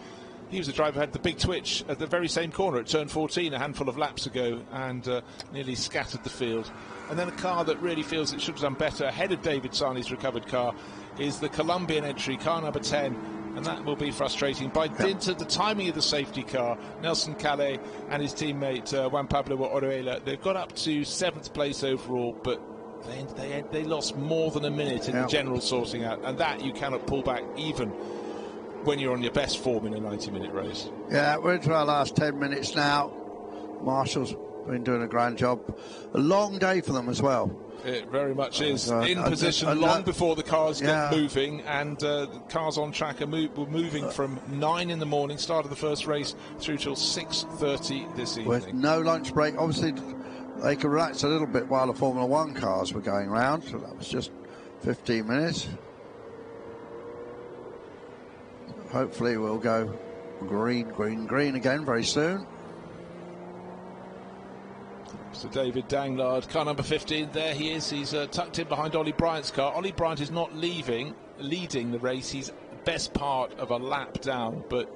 [SPEAKER 1] He was the driver who had the big twitch at the very same corner at turn 14 a handful of laps ago and nearly scattered the field. And then a car that really feels it should have done better ahead of David Sarni's recovered car is the Colombian entry, car number 10, and that will be frustrating. By dint of the timing of the safety car, Nelson Calais and his teammate Juan Pablo Orejuela, they've got up to 7th place overall, but they lost more than a minute in the general sorting out, and that you cannot pull back even when you're on your best form in a 90-minute race. Yeah,
[SPEAKER 2] we're into our last 10 minutes now. Marshall's been doing a grand job. A long day for them as well.
[SPEAKER 1] It very much is. In position long before the cars get moving, and the cars on track were moving from 9 in the morning, start of the first race, through till 6:30 this evening.
[SPEAKER 2] With no lunch break. Obviously, they could relax a little bit while the Formula 1 cars were going round, so that was just 15 minutes. Hopefully we'll go green, green, green again very soon.
[SPEAKER 1] So David Danglard, car number 15, there he is. He's tucked in behind Ollie Bryant's car. Ollie Bryant is not leading the race. He's best part of a lap down, but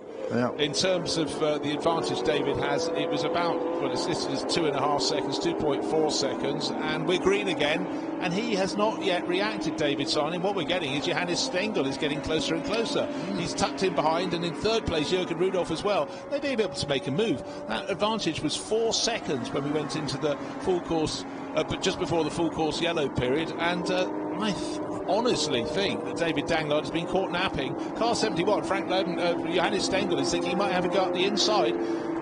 [SPEAKER 1] in terms of the advantage David has, it was about, well, it's listed as 2.5 seconds, 2.4 seconds, and we're green again, and he has not yet reacted, David Sarni. What we're getting is Johannes Stengel is getting closer and closer. He's tucked in behind, and in third place, Jürgen Rudolph as well. They may be able to make a move. That advantage was 4 seconds when we went into the full course, but just before the full course yellow period, and I honestly think that David Danglard has been caught napping. Car 71, Frank Loden, Johannes Stengel is thinking he might have a go up the inside.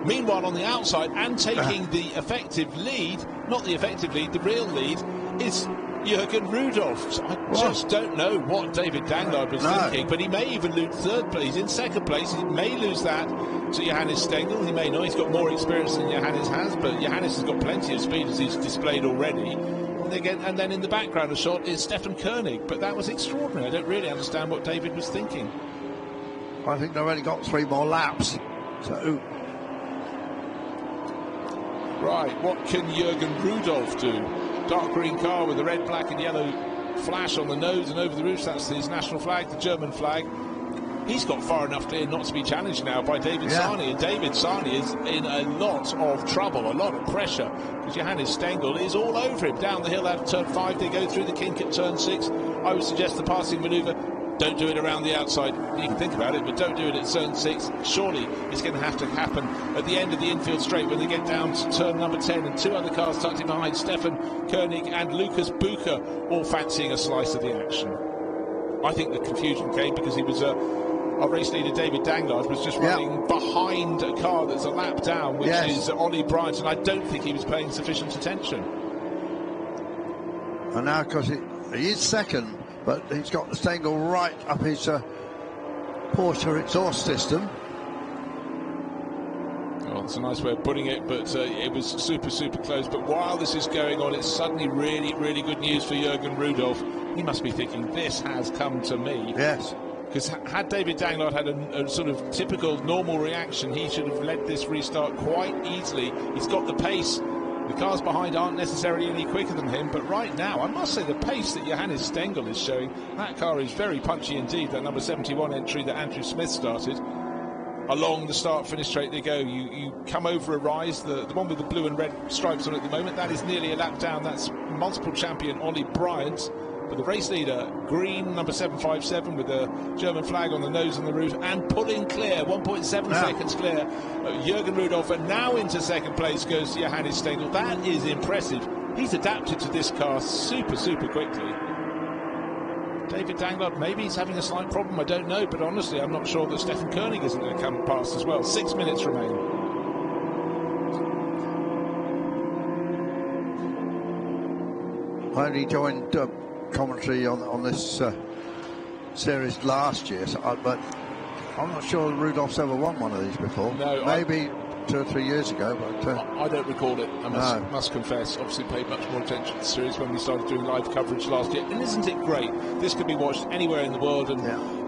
[SPEAKER 1] Meanwhile, on the outside, and taking the effective lead, not the effective lead, the real lead, is Jürgen Rudolph. So I just don't know what David Danglard was thinking, but he may even lose third place. In second place, he may lose that to Johannes Stengel. He may not. He's got more experience than Johannes has, but Johannes has got plenty of speed, as he's displayed already. And then in the background a shot is Stefan Koenig, but that was extraordinary. I don't really understand what David was thinking.
[SPEAKER 2] I think they've only got 3 more laps. So,
[SPEAKER 1] right, what can Jürgen Rudolph do? Dark green car with a red, black and yellow flash on the nose and over the roof. That's his national flag, the German flag. He's got far enough clear not to be challenged now by David Sarni, and David Sarni is in a lot of trouble, a lot of pressure, because Johannes Stengel is all over him. Down the hill out of turn 5, they go through the kink at turn 6. I would suggest the passing manoeuvre. Don't do it around the outside. You can think about it, but don't do it at turn 6. Surely it's going to have to happen at the end of the infield straight when they get down to turn number 10, and 2 other cars tucked in behind, Stefan Koenig and Lucas Bucher, all fancying a slice of the action. I think the confusion came because he was our race leader David Danglard was just running behind a car that's a lap down, which is Ollie Bryant, and I don't think he was paying sufficient attention.
[SPEAKER 2] And now, because he is second, but he's got the Stengel right up his Porsche exhaust system.
[SPEAKER 1] Oh, it's a nice way of putting it, but it was super, super close. But while this is going on, it's suddenly really, really good news for Jürgen Rudolph. He must be thinking, this has come to me.
[SPEAKER 2] Yes.
[SPEAKER 1] Because had David Danglard had a sort of typical normal reaction, he should have led this restart quite easily. He's got the pace. The cars behind aren't necessarily any quicker than him, but right now, I must say the pace that Johannes Stengel is showing, that car is very punchy indeed. That number 71 entry that Andrew Smith started. Along the start-finish straight they go. You come over a rise, the one with the blue and red stripes on it at the moment, that is nearly a lap down. That's multiple champion Ollie Bryant. But the race leader, green, number 757, with a German flag on the nose and the roof, and pulling clear, 1.7 seconds clear. Jürgen Rudolph, and now into second place goes Johannes Stengel. That is impressive. He's adapted to this car super, super quickly. David Danglard, maybe he's having a slight problem, I don't know, but honestly, I'm not sure that Stefan Koenig isn't going to come past as well. 6 minutes remain.
[SPEAKER 2] I only joined commentary on this series last year, but I'm not sure Rudolph's ever won one of these before.
[SPEAKER 1] No,
[SPEAKER 2] maybe 2 or 3 years ago. But
[SPEAKER 1] I don't recall it, I must confess. Obviously paid much more attention to the series when we started doing live coverage last year. And isn't it great? This can be watched anywhere in the world, and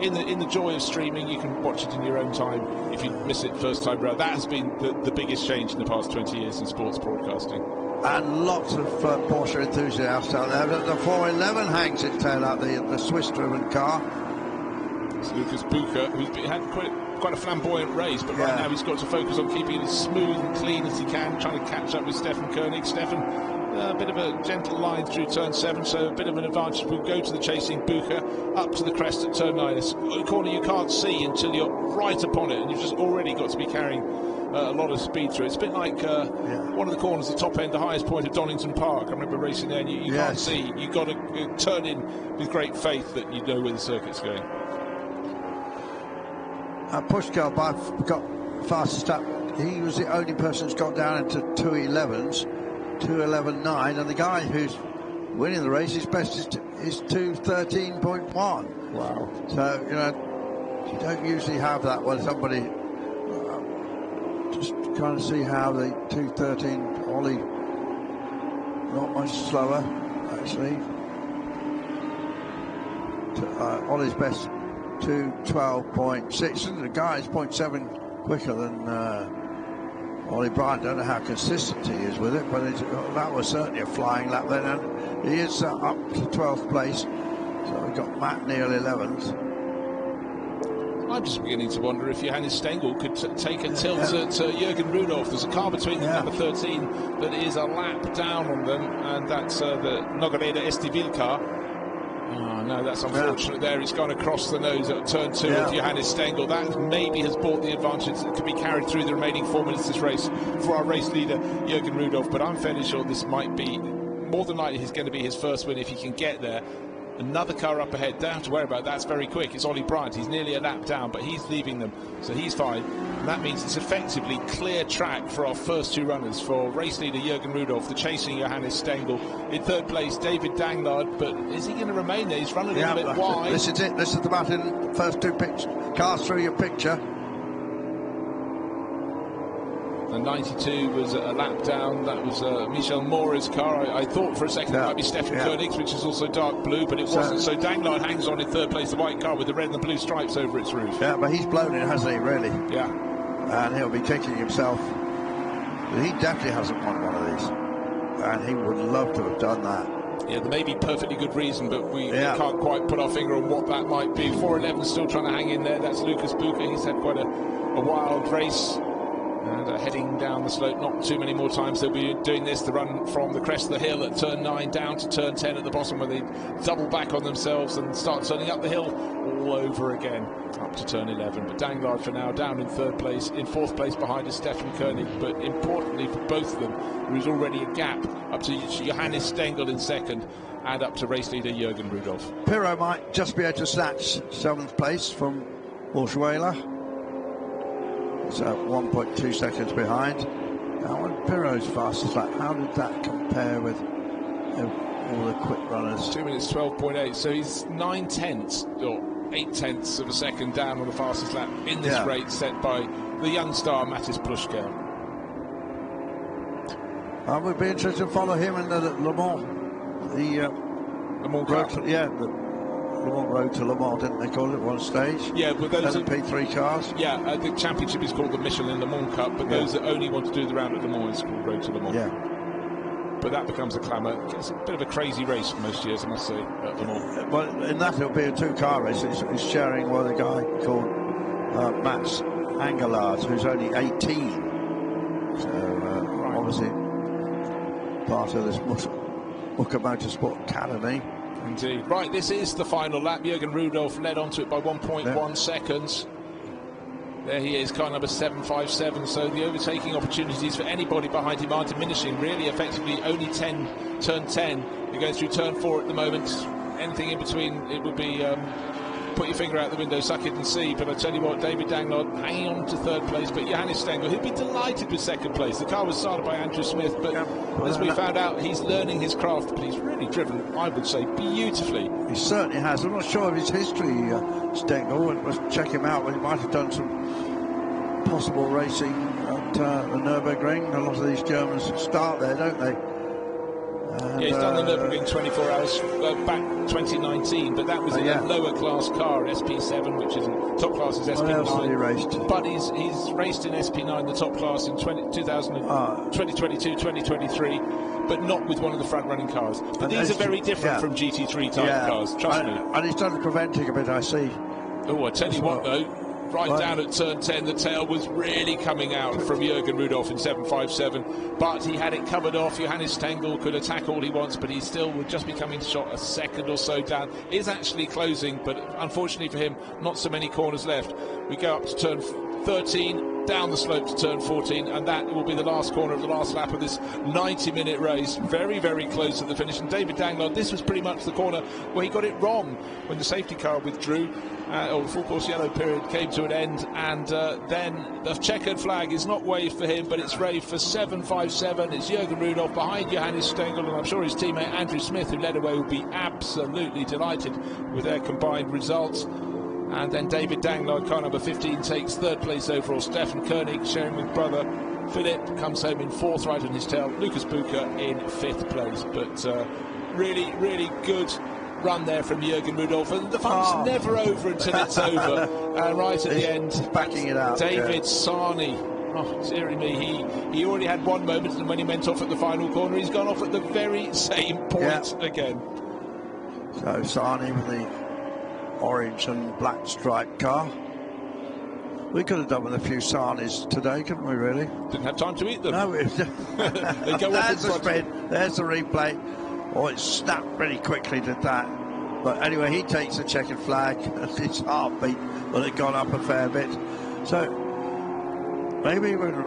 [SPEAKER 1] in the joy of streaming, you can watch it in your own time if you miss it first time round. That has been the biggest change in the past 20 years in sports broadcasting.
[SPEAKER 2] And lots of Porsche enthusiasts out there. The 411 hangs its tail out, the Swiss-driven car.
[SPEAKER 1] It's Lucas Bucher, who's had quite a flamboyant race, but right now he's got to focus on keeping it as smooth and clean as he can, trying to catch up with Stefan Koenig. Stefan, a bit of a gentle line through turn 7, so a bit of an advantage. We'll go to the chasing Bucher, up to the crest at turn 9. It's a corner you can't see until you're right upon it, and you've just already got to be carrying a lot of speed through it. It's a bit like one of the corners, the top end, the highest point of Donington Park. I remember racing there, and you can't see. You've got to turn in with great faith that you know where the circuit's going.
[SPEAKER 2] Pushkar got fastest up. He was the only person who's got down into 2:11s, 2:11.9, and the guy who's winning the race, his best is 2:13.1.
[SPEAKER 1] Wow.
[SPEAKER 2] So, you know, you don't usually have that when somebody just trying to see how the 2:13 Ollie, not much slower actually. Ollie's best 2:12.6, and the guy is 0.7 quicker than Ollie Bryant. Don't know how consistent he is with it, but that was certainly a flying lap then, and he is up to 12th place. So we've got Matt near 11th.
[SPEAKER 1] I'm just beginning to wonder if Johannes Stengel could take a tilt at Jürgen Rudolph. There's a car between them, number 13, that is a lap down on them, and that's the Nogueira Estivil car. Oh, no, that's unfortunate there. It's gone across the nose at turn 2 of Johannes Stengel. That maybe has brought the advantage that could be carried through the remaining 4 minutes of this race for our race leader, Jürgen Rudolph. But I'm fairly sure this might be, more than likely, he's going to be his first win if he can get there. Another car up ahead, don't have to worry about that. That's very quick. It's Ollie Bryant. He's nearly a lap down, but he's leaving them, so he's fine. And that means it's effectively clear track for our first 2 runners, for race leader Jürgen Rudolph, the chasing Johannes Stengel. In 3rd place, David Danglard, but is he going to remain there? He's running a little bit wide.
[SPEAKER 2] This is it. This is the Martin first 2 cars through your picture.
[SPEAKER 1] And 92 was a lap down. That was Michel Mora's car. I thought for a second it might be Stefan Koenig's, which is also dark blue, but it wasn't. So Danglard hangs on in 3rd place, the white car with the red and the blue stripes over its roof.
[SPEAKER 2] Yeah, but he's blown it, hasn't he, really?
[SPEAKER 1] Yeah.
[SPEAKER 2] And he'll be kicking himself. He definitely hasn't won one of these. And he would love to have done that.
[SPEAKER 1] Yeah, there may be perfectly good reason, but we can't quite put our finger on what that might be. 411 still trying to hang in there. That's Lucas Bucher. He's had quite a wild race. And heading down the slope, not too many more times they'll be doing this, the run from the crest of the hill at turn 9 down to turn 10 at the bottom, where they double back on themselves and start turning up the hill all over again up to turn 11. But Danglard for now down in 3rd place. In 4th place behind is Stefan Koenig, but importantly for both of them, there is already a gap up to Johannes Stengel in 2nd and up to race leader Jürgen Rudolph.
[SPEAKER 2] Pirro might just be able to snatch 7th place from Orchuela. It's 1.2 seconds behind. Now, on Pirro's fastest lap, how did that compare with all the quick runners?
[SPEAKER 1] 2 minutes 12.8, so he's 9/10 or 8/10 of a second down on the fastest lap in this race, set by the young star Matis Plushkar.
[SPEAKER 2] I would be interested to follow him in the Le Mans. The
[SPEAKER 1] Le Mans Cup.
[SPEAKER 2] Le Mans Road to Le Mans, didn't they call it at one stage?
[SPEAKER 1] Yeah, but those are
[SPEAKER 2] P3 cars.
[SPEAKER 1] Yeah, the championship is called the Michelin Le Mans Cup, but those that only want to do the round at Le Mans is called Road to Le Mans.
[SPEAKER 2] Yeah.
[SPEAKER 1] But that becomes a clamour. It's a bit of a crazy race for most years, I must say, at Le Mans.
[SPEAKER 2] Well, in that it'll be a 2-car race. It's sharing with a guy called Mats Angelard, who's only 18. So obviously part of this Muka Motorsport Academy.
[SPEAKER 1] Indeed. Right, this is the final lap. Jürgen Rudolph led onto it by 1.1 seconds. There he is, car number 757. So the overtaking opportunities for anybody behind him are diminishing. Really, effectively, only turn 10. You're going through turn 4 at the moment. Anything in between, it would be put your finger out the window, suck it and see. But I tell you what, David Danglard hanging on to 3rd place, but Johannes Stengel, he'd be delighted with 2nd place. The car was started by Andrew Smith, but as we found out, he's learning his craft, but he's really driven, I would say, beautifully.
[SPEAKER 2] He certainly has. I'm not sure of his history, Stengel. Let's check him out. He might have done some possible racing at the Nürburgring. A lot of these Germans start there, don't they? And,
[SPEAKER 1] yeah, he's done the Nürburgring 24 hours back 2019, but that was in a lower class car, SP7, which is top class is SP9.
[SPEAKER 2] What else has he raced?
[SPEAKER 1] But he's raced in SP9, the top class, in 2022, 2023, but not with one of the front-running cars. But these are very different from GT3 type cars, trust me.
[SPEAKER 2] And he's done preventing a bit, I see.
[SPEAKER 1] Oh, I tell you what, though. Right down at turn 10, the tail was really coming out from Jürgen Rudolph in 757, but he had it covered off. Johannes Stengel could attack all he wants, but he still would just be coming shot a second or so down. Is actually closing, but unfortunately for him, not so many corners left. We go up to turn 13, down the slope to turn 14, and that will be the last corner of the last lap of this 90-minute race. Very, very close to the finish. And David Danglard, this was pretty much the corner where he got it wrong when the safety car withdrew, or the full course yellow period came to an end, and then the checkered flag is not waved for him, but it's waved for 757. It's Jürgen Rudolph behind Johannes Stengel, and I'm sure his teammate Andrew Smith, who led away, will be absolutely delighted with their combined results. And then David Danglard, car number 15, takes third place overall. Stefan Koenig, sharing with brother Philip, comes home in fourth, right on his tail. Lucas Bucher in fifth place. But really, really good run there from Jürgen Rudolph. And the fun's never over until it's over. And right at the end,
[SPEAKER 2] backing it up.
[SPEAKER 1] David Sarni. Oh, dearie me, he already had one moment, and when he went off at the final corner, he's gone off at the very same point again.
[SPEAKER 2] So Sarni with the orange and black striped car. We could have done with a few Sarnis today, couldn't we, really?
[SPEAKER 1] Didn't have time to eat them.
[SPEAKER 2] No,
[SPEAKER 1] They go
[SPEAKER 2] there's the
[SPEAKER 1] off
[SPEAKER 2] spin, there's the replay. Oh, it snapped pretty quickly, did that. But anyway, he takes a checkered flag, and his heartbeat will have gone up a fair bit. So maybe when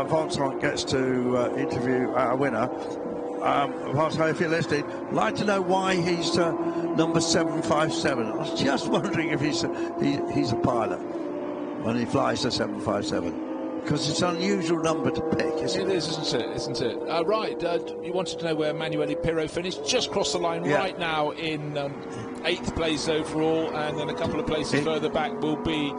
[SPEAKER 2] Vincent gets to interview our winner, Vincent, if you're listening, I'd like to know why he's number 757. I was just wondering if he's a pilot when he flies the 757, because it's an unusual number to pick, isn't it?
[SPEAKER 1] It is, isn't it? Right, you wanted to know where Manuele Pirro finished. Just crossed the line right now in 8th place overall, and then a couple of places further back will be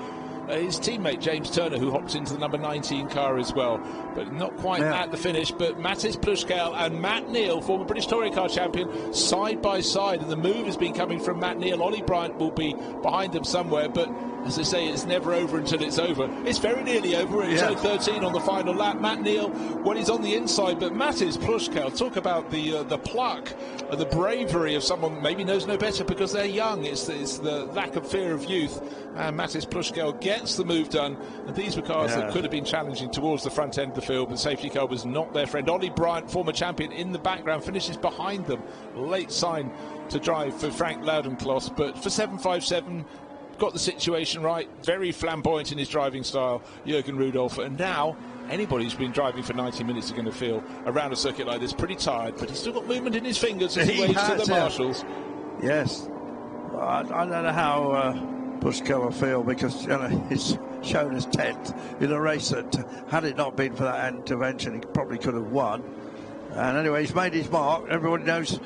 [SPEAKER 1] his teammate James Turner, who hopped into the number 19 car as well, but not quite at the finish. But Mattis Plushkel and Matt Neal, former British Touring Car champion, side by side, and the move has been coming from Matt Neal. Ollie Bryant will be behind them somewhere, but as I say, it's never over until it's over. It's very nearly over. It's 13 on the final lap. Matt Neal, when he's on the inside, but Mattis Plushkel, talk about the pluck and the bravery of someone who maybe knows no better because they're young. It's the lack of fear of youth. And Mattis Plushkel gets the move done. And these were cars that could have been challenging towards the front end of the field, but the safety car was not their friend. Ollie Bryant, former champion, in the background, finishes behind them. Late sign to drive for Frank Laudenklos, but for 757, got the situation right. Very flamboyant in his driving style, Jürgen Rudolph. And now anybody who's been driving for 90 minutes are going to feel around a circuit like this pretty tired, but he's still got movement in his fingers as he waves to the marshals.
[SPEAKER 2] Yes. I don't know how Plushkel will feel, because he's shown as 10th in a race that, had it not been for that intervention, he probably could have won. And anyway, he's made his mark. Everybody knows.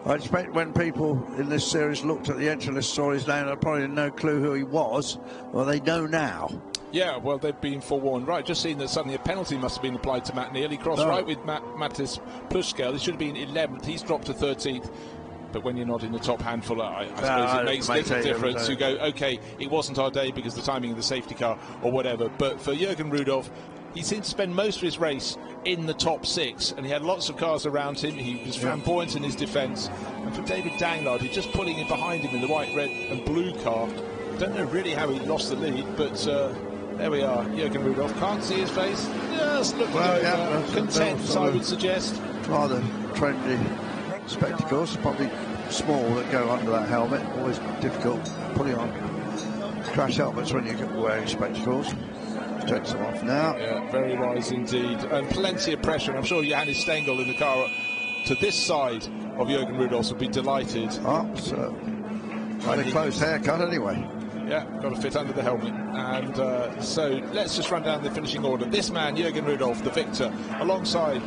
[SPEAKER 2] I expect when people in this series looked at the entry list stories now, they probably had no clue who he was. Well, they know now.
[SPEAKER 1] Yeah, well, they've been forewarned. Right, just seen that suddenly a penalty must have been applied to Matt Neal. He crossed right with Mattis Plushkel. He should have been 11th. He's dropped to 13th. But when you're not in the top handful, I suppose it makes little difference. You go, OK, it wasn't our day because the timing of the safety car or whatever. But for Jürgen Rudolph, he seemed to spend most of his race in the top 6, and he had lots of cars around him. He was flamboyant in his defence. And for David Danglard, he's just pulling in behind him in the white, red and blue car. Don't know really how he lost the lead, but there we are. Jürgen Rudolph, can't see his face. Just looking content, I would suggest.
[SPEAKER 2] Rather trendy spectacles, probably small, that go under that helmet. Always difficult putting on crash helmets when you're wearing spectacles. Takes them off now.
[SPEAKER 1] Yeah, very wise indeed, and plenty of pressure. And I'm sure Johannes Stengel in the car to this side of Jürgen Rudolph will be delighted.
[SPEAKER 2] So quite a close haircut anyway.
[SPEAKER 1] Yeah, got to fit under the helmet. And so let's just run down the finishing order. This man, Jürgen Rudolph, the victor, alongside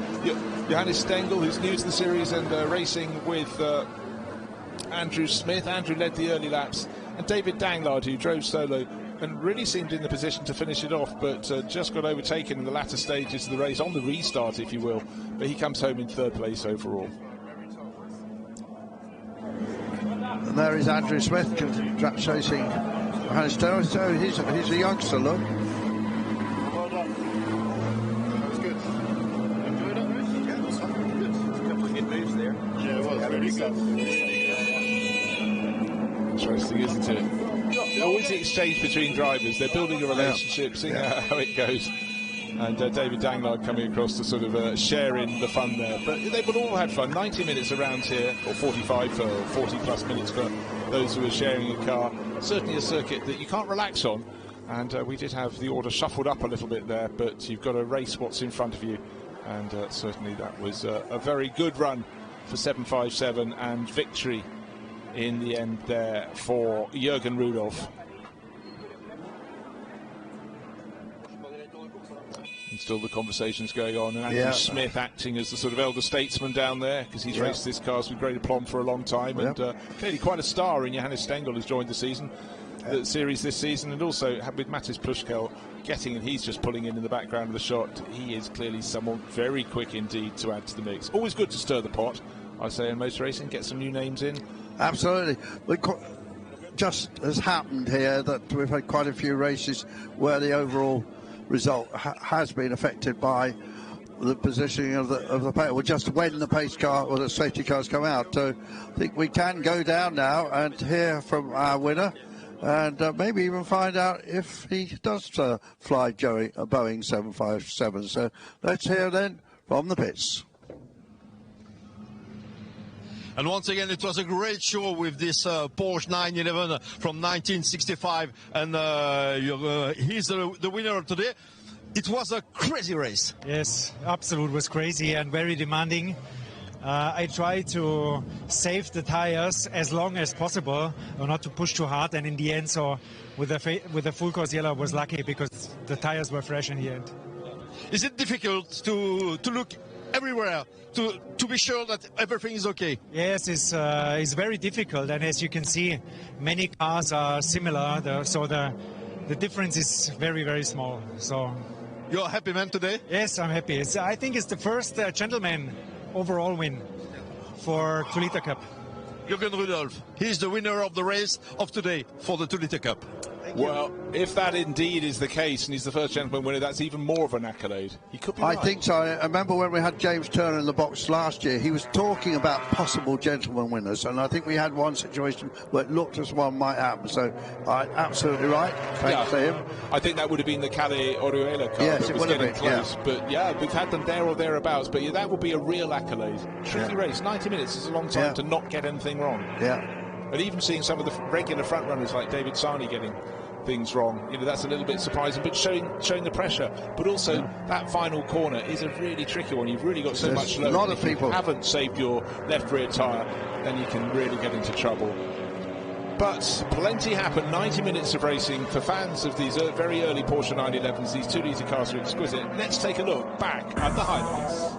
[SPEAKER 1] Johannes Stengel, who's new to the series and racing with Andrew Smith. Andrew led the early laps, and David Danglard, who drove solo and really seemed in the position to finish it off, but just got overtaken in the latter stages of the race, on the restart, if you will. But he comes home in third place overall.
[SPEAKER 2] And there is Andrew Smith chasing Johannes Stengel. So he's a youngster, look.
[SPEAKER 3] Well done. That was good. Enjoyed it, Bruce? Yeah, it was fun. Good. A couple of good moves there. Yeah, it was. Very good.
[SPEAKER 1] Interesting, isn't it? Always the exchange between drivers. They're building a relationship, seeing how it goes. And David Danglard coming across to sort of share in the fun there. But they've all had fun. 90 minutes around here, or 45 for 40 plus minutes for those who are sharing a car. Certainly a circuit that you can't relax on. And we did have the order shuffled up a little bit there, but you've got to race what's in front of you. And certainly that was a very good run for 757, and victory in the end there for Jürgen Rudolph. And still the conversations going on, and Andrew Smith acting as the sort of elder statesman down there, because he's raced this cars with great aplomb for a long time, and clearly quite a star in Johannes Stengel, who's joined the series this season, and also with Mattis Plushkel getting, and he's just pulling in the background of the shot. He is clearly someone very quick indeed to add to the mix. Always good to stir the pot, I say, in motor racing, get some new names in.
[SPEAKER 2] Absolutely. Just has happened here that we've had quite a few races where the overall result has been affected by the positioning of the pace, or just when the pace car or the safety cars come out. So I think we can go down now and hear from our winner, and maybe even find out if he does fly Joey a Boeing 757. So let's hear then from the pits.
[SPEAKER 3] And once again, it was a great show with this Porsche 911 from 1965, and he's the winner today. It was a crazy race.
[SPEAKER 11] Yes, absolutely, was crazy and very demanding. I tried to save the tires as long as possible, or not to push too hard, and in the end, so with the full course yellow, I was lucky because the tires were fresh in the end.
[SPEAKER 3] Is it difficult to look everywhere to be sure that everything is okay?
[SPEAKER 11] Yes, it's very difficult, and as you can see, many cars are similar, so the difference is very, very small. So
[SPEAKER 3] you're a happy man today?
[SPEAKER 11] Yes, I'm happy. I think it's the first gentleman overall win for 2 Liter Cup.
[SPEAKER 3] Jürgen Rudolph, he's the winner of the race of today for the 2 Liter Cup.
[SPEAKER 1] Well, if that indeed is the case, and he's the first gentleman winner, that's even more of an accolade. He could be right.
[SPEAKER 2] I think so. I remember when we had James Turner in the box last year, he was talking about possible gentleman winners, and I think we had one situation where it looked as one might happen. So, absolutely right. Thanks to him.
[SPEAKER 1] I think that would have been the Calais Orihuela car.
[SPEAKER 2] Yes, it would have been
[SPEAKER 1] close. But yeah, we've had them there or thereabouts. But yeah, that would be a real accolade. Tricky race. 90 minutes is a long time to not get anything wrong.
[SPEAKER 2] Yeah.
[SPEAKER 1] But even seeing some of the regular front runners like David Sarney getting things wrong, that's a little bit surprising, but showing the pressure. But also that final corner is a really tricky one. You've really got so much load.
[SPEAKER 2] A lot of people
[SPEAKER 1] haven't saved your left rear tyre, then you can really get into trouble. But plenty happened. 90 minutes of racing for fans of these very early Porsche 911s. These 2 Liter cars are exquisite. Let's take a look back at the highlights.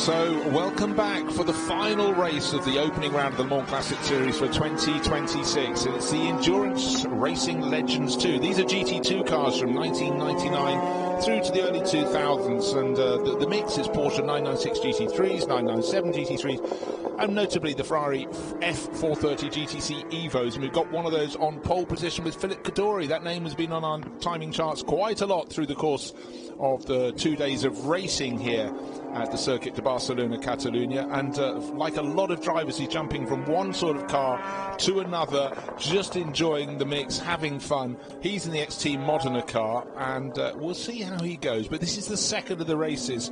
[SPEAKER 1] So, welcome back for the final race of the opening round of the Le Mans Classic Series for 2026. And it's the Endurance Racing Legends 2. These are GT2 cars from 1999 through to the early 2000s. And the mix is Porsche 996 GT3s, 997 GT3s, and notably the Ferrari F430 GTC Evos. And we've got one of those on pole position with Philippe Cadori. That name has been on our timing charts quite a lot through the course of the 2 days of racing here at the Circuit de Barcelona-Catalunya, and like a lot of drivers, he's jumping from one sort of car to another, just enjoying the mix, having fun. He's in the XT Modena car, and we'll see how he goes. But this is the second of the races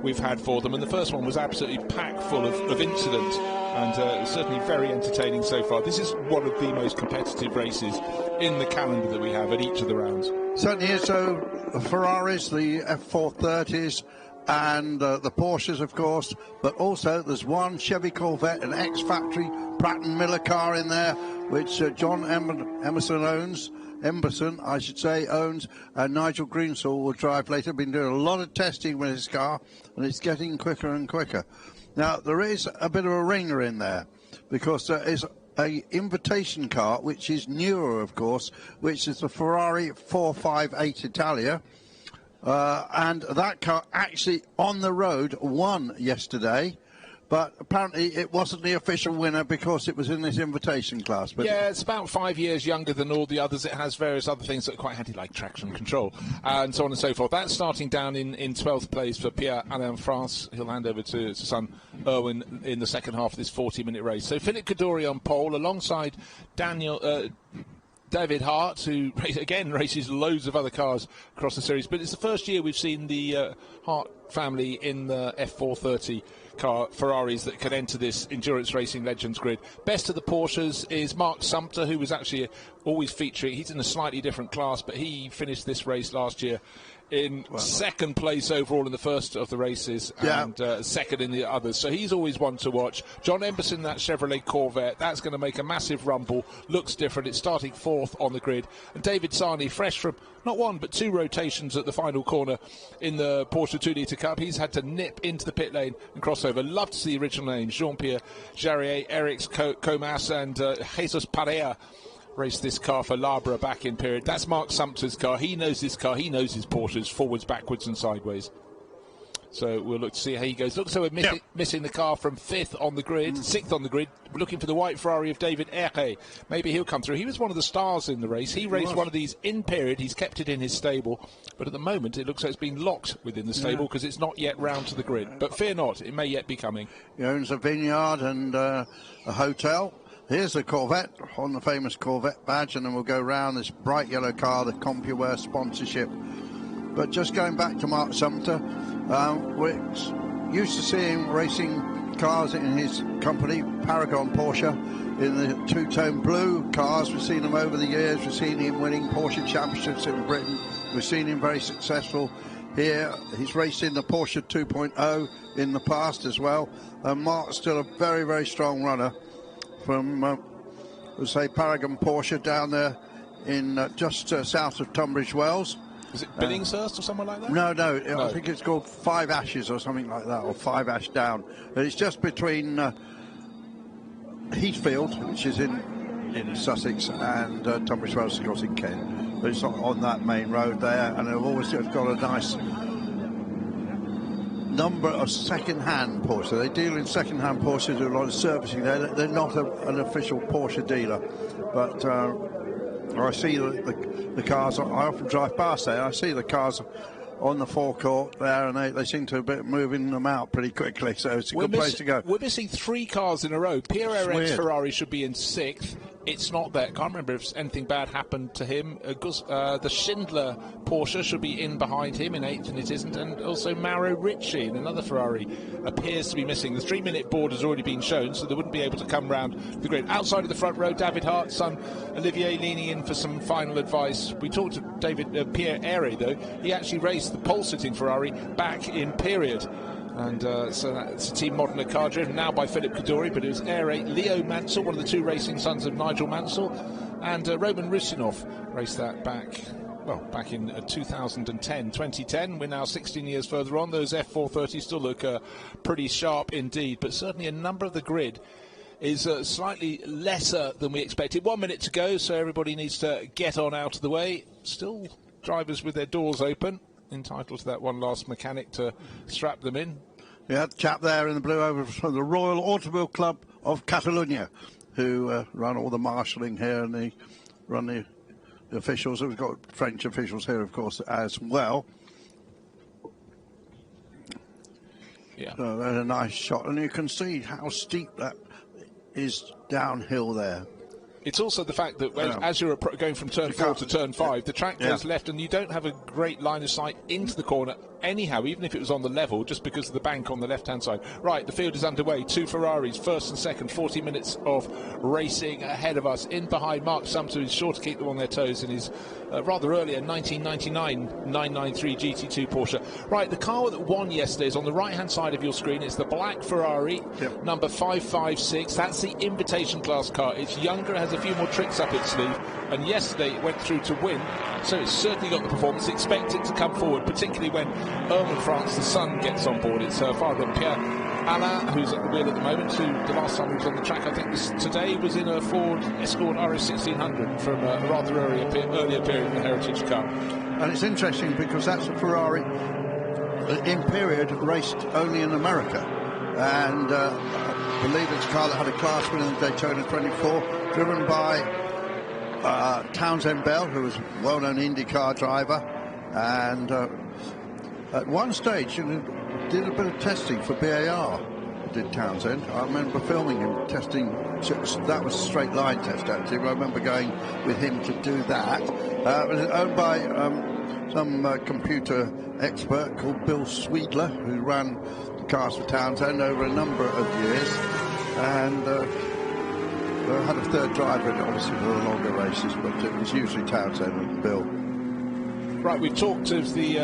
[SPEAKER 1] we've had for them, and the first one was absolutely packed full of incident, and certainly very entertaining so far. This is one of the most competitive races in the calendar that we have at each of the rounds.
[SPEAKER 2] Certainly is. So the Ferraris, the F430s, and the Porsches, of course, but also there's one Chevy Corvette, an ex-factory Pratt & Miller car in there, which John Emerson owns, and Nigel Greensall will drive later. Been doing a lot of testing with his car, and it's getting quicker and quicker. Now, there is a bit of a ringer in there, because there is a invitation car, which is newer, of course, which is the Ferrari 458 Italia. And that car actually on the road won yesterday, but apparently it wasn't the official winner because it was in this invitation class. But
[SPEAKER 1] yeah, it's about 5 years younger than all the others. It has various other things that are quite handy, like traction control and so on and so forth. That's starting down in 12th place for Pierre-Alain France. He'll hand over to his son Erwin in the second half of this 40-minute race. So Philippe Cadori on pole alongside David Hart, who again races loads of other cars across the series, but it's the first year we've seen the Hart family in the F430 car Ferraris that can enter this Endurance Racing Legends grid. Best of the Porsches is Mark Sumpter, who was actually always featuring. He's in a slightly different class, but he finished this race last year in second place overall in the first of the races, and second in the others. So he's always one to watch. John Emberson, that Chevrolet Corvette, that's going to make a massive rumble. Looks different. It's starting fourth on the grid. And David Sarney, fresh from not one but two rotations at the final corner in the Porsche 2-litre Cup. He's had to nip into the pit lane and cross over. Love to see the original names: Jean-Pierre Jarier, Eric Comas, and Jesus Pareja raced this car for Labra back in period. That's Mark Sumpter's car. He knows this car. He knows his Porsches forwards, backwards and sideways. So we'll look to see how he goes. Looks so we're missing the car from fifth on the grid, sixth on the grid. We're looking for the white Ferrari of David Ere. Maybe he'll come through. He was one of the stars in the race. He raced one of these in period. He's kept it in his stable. But at the moment, it looks like it's been locked within the stable because it's not yet round to the grid. But fear not, it may yet be coming.
[SPEAKER 2] He owns a vineyard and a hotel. Here's the Corvette on the famous Corvette badge, and then we'll go round this bright yellow car, the CompuWare sponsorship. But just going back to Mark Sumpter, we're used to seeing racing cars in his company, Paragon Porsche, in the two-tone blue cars. We've seen him over the years. We've seen him winning Porsche championships in Britain. We've seen him very successful here. He's raced in the Porsche 2.0 in the past as well. Mark's still a very, very strong runner from, we'll say, Paragon Porsche down there in just south of Tunbridge Wells.
[SPEAKER 1] Is it Billingshurst or somewhere like that?
[SPEAKER 2] No, I think it's called Five Ashes or something like that, or Five Ash Down. And it's just between Heathfield, which is in Sussex, and Tunbridge Wells, of course, in Kent. But it's on that main road there, and they've always got a nice number of second-hand Porsche. They deal in second-hand Porsche, do a lot of servicing there. They're not an official Porsche dealer, but I see the cars. I often drive past there. I see the cars on the forecourt there, and they seem to be moving them out pretty quickly. So it's a good place to go.
[SPEAKER 1] We're missing three cars in a row. Pierre-Eric's Ferrari should be in sixth. It's not there. Can't remember if anything bad happened to him. The Schindler Porsche should be in behind him in eighth, and it isn't. And also Mauro Ricci in another Ferrari appears to be missing. The 3-minute board has already been shown, so they wouldn't be able to come round the grid. Outside of the front row, David Hart's son Olivier leaning in for some final advice. We talked to Pierre Ere, though. He actually raced the pole-sitting Ferrari back in period. And so that's a Team Modena car driven now by Philippe Cadori, but it was Ere, Leo Mansell, one of the two racing sons of Nigel Mansell, and Roman Rusinov raced that back well, back in 2010. We're now 16 years further on. Those F430s still look pretty sharp indeed, but certainly a number of the grid is slightly lesser than we expected. 1 minute to go, so everybody needs to get on out of the way. Still drivers with their doors open, entitled to that one last mechanic to strap them in.
[SPEAKER 2] We had a chap there in the blue over from the Royal Automobile Club of Catalunya, who run all the marshalling here, and they run the officials. We've got French officials here, of course, as well.
[SPEAKER 1] Yeah.
[SPEAKER 2] So there's a nice shot, and you can see how steep that is downhill there.
[SPEAKER 1] It's also the fact that as you're going from turn 4 to turn 5, the track goes left, and you don't have a great line of sight into the corner anyhow, even if it was on the level, just because of the bank on the left-hand side. Right, the field is underway. 2 Ferraris, first and second, 40 minutes of racing ahead of us. In behind, Mark Sumter is sure to keep them on their toes in his rather earlier 1999 993 GT2 Porsche. Right, the car that won yesterday is on the right-hand side of your screen. It's the black Ferrari, number 556. That's the invitation class car. It's younger, has a few more tricks up its sleeve, and yesterday it went through to win, so it's certainly got the performance. Expect it to come forward, particularly when Vincent Franssen, the son, gets on board. It's her father, Pierre Alain, who's at the wheel at the moment, who the last time he was on the track, I think today, was in a Ford Escort RS 1600 from a rather earlier period in the heritage car.
[SPEAKER 2] And it's interesting because that's a Ferrari that in period raced only in America, and I believe it's a car that had a class win in the Daytona 24, driven by Townsend Bell, who was a well-known IndyCar driver, and at one stage did a bit of testing for BAR, did Townsend. I remember filming him testing. That was a straight line test, actually, but I remember going with him to do that. It was owned by some computer expert called Bill Sweedler, who ran the cars for Townsend over a number of years, and had a third driver in it, obviously, for the longer races, but it was usually Townsend and Bill.
[SPEAKER 1] Right, we've talked of the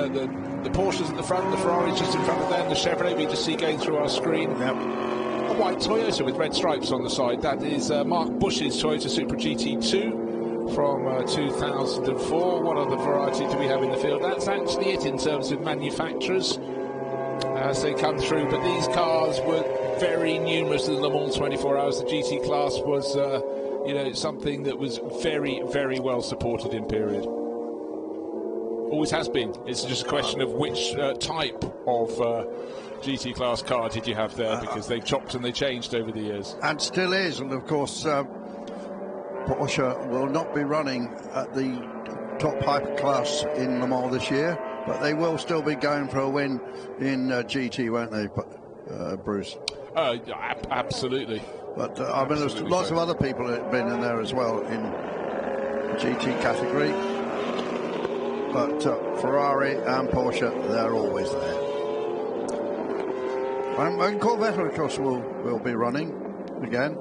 [SPEAKER 1] Porsches at the front, the Ferraris just in front of them, the Chevrolet we just see going through our screen. A white Toyota with red stripes on the side. That is Mark Bush's Toyota Supra GT2 from 2004. What other variety do we have in the field? That's actually it in terms of manufacturers as they come through, but these cars were very numerous in the Le Mans 24 Hours. The GT class was, something that was very, very well supported in period. Always has been. It's just a question of which type of GT class car did you have there, because they've chopped and they changed over the years.
[SPEAKER 2] And still is, and of course Porsche will not be running at the top hyperclass in Le Mans this year, but they will still be going for a win in GT, won't they, Bruce?
[SPEAKER 1] Absolutely.
[SPEAKER 2] But I mean, there's lots of other people that have been in there as well in GT category. But Ferrari and Porsche, they're always there. And Corvette, of course, will be running again.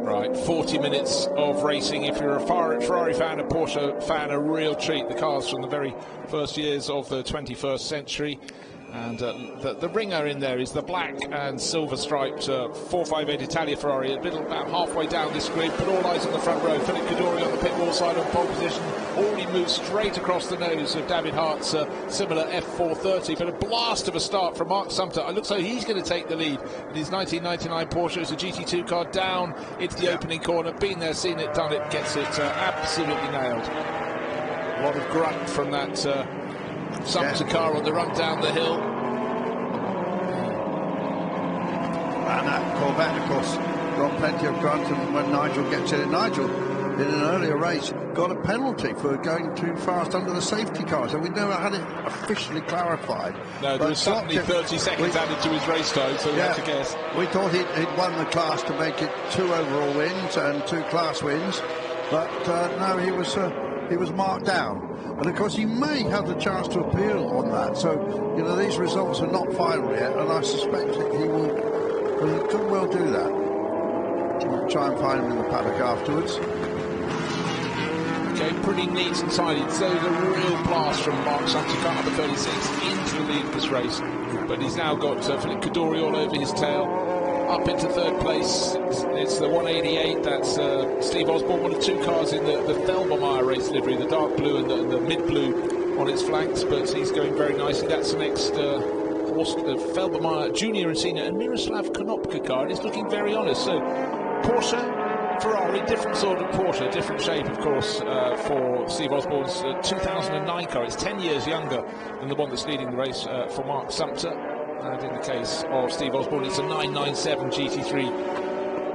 [SPEAKER 1] Right, 40 minutes of racing. If you're a Ferrari fan, a Porsche fan, a real treat. The cars from the very first years of the 21st century. And the ringer in there is the black and silver striped 458 Italia Ferrari, a little about halfway down this grid, but all eyes on the front row. Philip Cadori on the pit wall side on pole position, already moved straight across the nose of David Hart's similar F430, but a blast of a start from Mark Sumter. It looks like he's going to take the lead in his 1999 Porsche. It's a GT2 car down into the opening corner, been there, seen it, done it, gets it absolutely nailed. A lot of grunt from that Sumter car on the run down the hill.
[SPEAKER 2] And that Corvette, of course, got plenty of grunt, and when Nigel gets in it, Nigel, in an earlier race, got a penalty for going too fast under the safety car, so we never had it officially clarified.
[SPEAKER 1] No, there was certainly 30 seconds added to his race time, so we had to guess.
[SPEAKER 2] We thought he'd won the class to make it 2 overall wins and 2 class wins, but no, he was marked down. And of course he may have the chance to appeal on that, so these results are not final yet, and I suspect that he could well do that. We'll try and find him in the paddock afterwards.
[SPEAKER 1] Okay, pretty neat and tidy. So the real blast from Mark Sumter, car number 36, into the lead of this race, but he's now got Philip Cadori all over his tail. up into third place. It's the 188. That's Steve Osborne, one of two cars in the Felbermeyer race livery, the dark blue and the mid blue on its flanks, but he's going very nicely. That's the next horse, Felbermeyer Junior and Senior, and Miroslav Konopka car, and it's looking very honest. So Porsche, Ferrari, different sort of Porsche, different shape, of course, for Steve Osborne's 2009 car. It's 10 years younger than the one that's leading the race for Mark Sumter. And in the case of Steve Osborne, it's a 997 GT3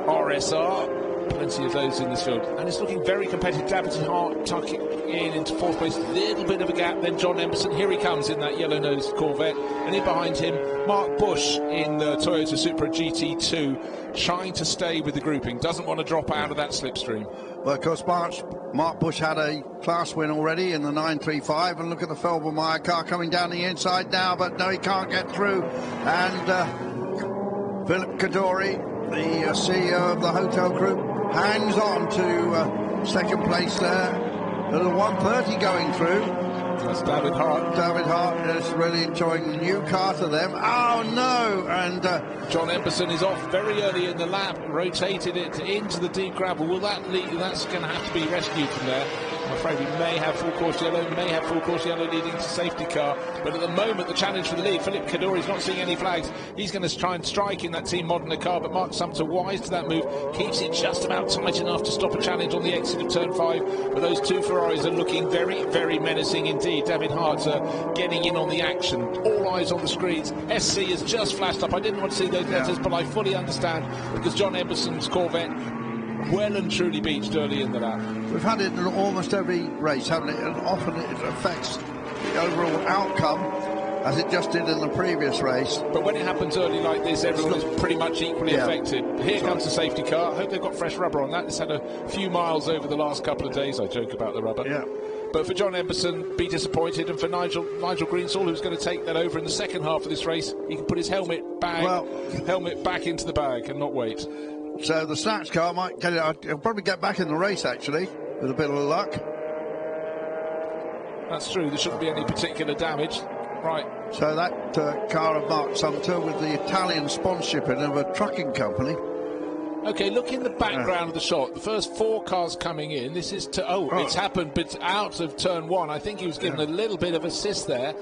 [SPEAKER 1] RSR. Plenty of those in this field. And it's looking very competitive. David Hart tucking in into fourth place. Little bit of a gap. Then John Emberson. Here he comes in that yellow-nosed Corvette. And in behind him, Mark Bush in the Toyota Supra GT2, trying to stay with the grouping. Doesn't want to drop out of that slipstream.
[SPEAKER 2] Well, of course, Mark Bush had a class win already in the 935, and look at the Felbermeyer car coming down the inside now, but no, he can't get through. And Philip Kadori, the CEO of the hotel group, hangs on to second place there. There's a 130 going through.
[SPEAKER 1] That's David Hart.
[SPEAKER 2] David Hart is really enjoying the new car to them. Oh no! And
[SPEAKER 1] John Emberson is off very early in the lap, rotated it into the deep gravel. Will that lead? That's going to have to be rescued from there. I'm afraid we may have full course yellow, leading to safety car. But at the moment, the challenge for the lead, Philip Kadori's not seeing any flags. He's going to try and strike in that Team Modena car, but Mark Sumter, wise to that move, keeps it just about tight enough to stop a challenge on the exit of turn 5. But those two Ferraris are looking very, very menacing indeed. David Hart getting in on the action. All eyes on the screens. SC has just flashed up. I didn't want to see those letters, but I fully understand, because John Emberson's Corvette well and truly beached early in the lap.
[SPEAKER 2] We've had it in almost every race, haven't it? And often it affects the overall outcome, as it just did in the previous race.
[SPEAKER 1] But when it happens early like this, everyone is pretty much equally affected. Here comes the safety car. I hope they've got fresh rubber on that. It's had a few miles over the last couple of days. I joke about the rubber.
[SPEAKER 2] Yeah.
[SPEAKER 1] But for John Emberson, be disappointed, and for Nigel Greensall, who's going to take that over in the second half of this race, he can put his helmet back into the bag and not wait.
[SPEAKER 2] So the Snatch car might get it. He'll probably get back in the race, actually, with a bit of luck.
[SPEAKER 1] That's true. There shouldn't be any particular damage. Right.
[SPEAKER 2] So that car of Mark Sumter with the Italian sponsorship of a trucking company.
[SPEAKER 1] Okay, look in the background of the shot. The first 4 cars coming in. This is it's happened, but out of turn 1. I think he was given a little bit of assist there.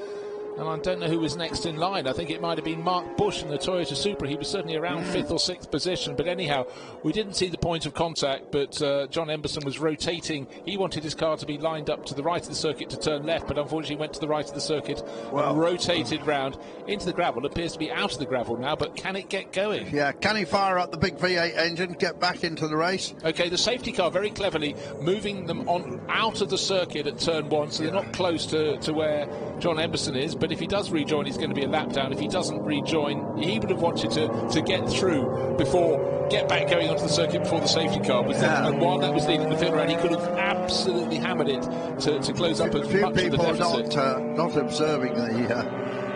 [SPEAKER 1] And I don't know who was next in line. I think it might have been Mark Bush in the Toyota Supra. He was certainly around 5th or 6th position. But anyhow, we didn't see the point of contact, but John Emberson was rotating. He wanted his car to be lined up to the right of the circuit to turn left, but unfortunately went to the right of the circuit and rotated round into the gravel. Appears to be out of the gravel now, but can it get going?
[SPEAKER 2] Yeah, can he fire up the big V8 engine, get back into the race?
[SPEAKER 1] Okay, the safety car very cleverly moving them on out of the circuit at turn 1, so they're not close to where John Emberson is. But if he does rejoin, he's going to be a lap down. If he doesn't rejoin, he would have wanted to get through get back going onto the circuit before the safety car was there. And while that was leading the field around, he could have absolutely hammered it to close up as much of the deficit.
[SPEAKER 2] Not observing the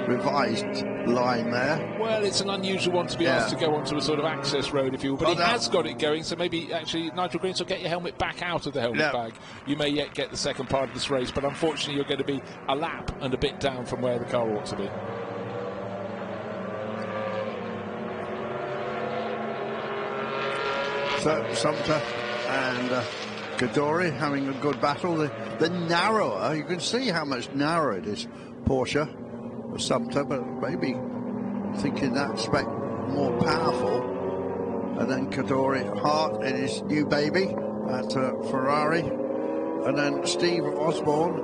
[SPEAKER 2] revised line there.
[SPEAKER 1] Well, it's an unusual one to be asked to go onto a sort of access road, if you will, but he has got it going, so maybe actually Nigel Greensall, get your helmet back out of the helmet bag. You may yet get the second part of this race, but unfortunately you're going to be a lap and a bit down from where the car ought to be.
[SPEAKER 2] So Sumter and Kadori having a good battle. The narrower, you can see how much narrower it is, Porsche. Sumter, but maybe thinking that aspect more powerful. And then Kadori Hart in his new baby at Ferrari, and then Steve Osborne,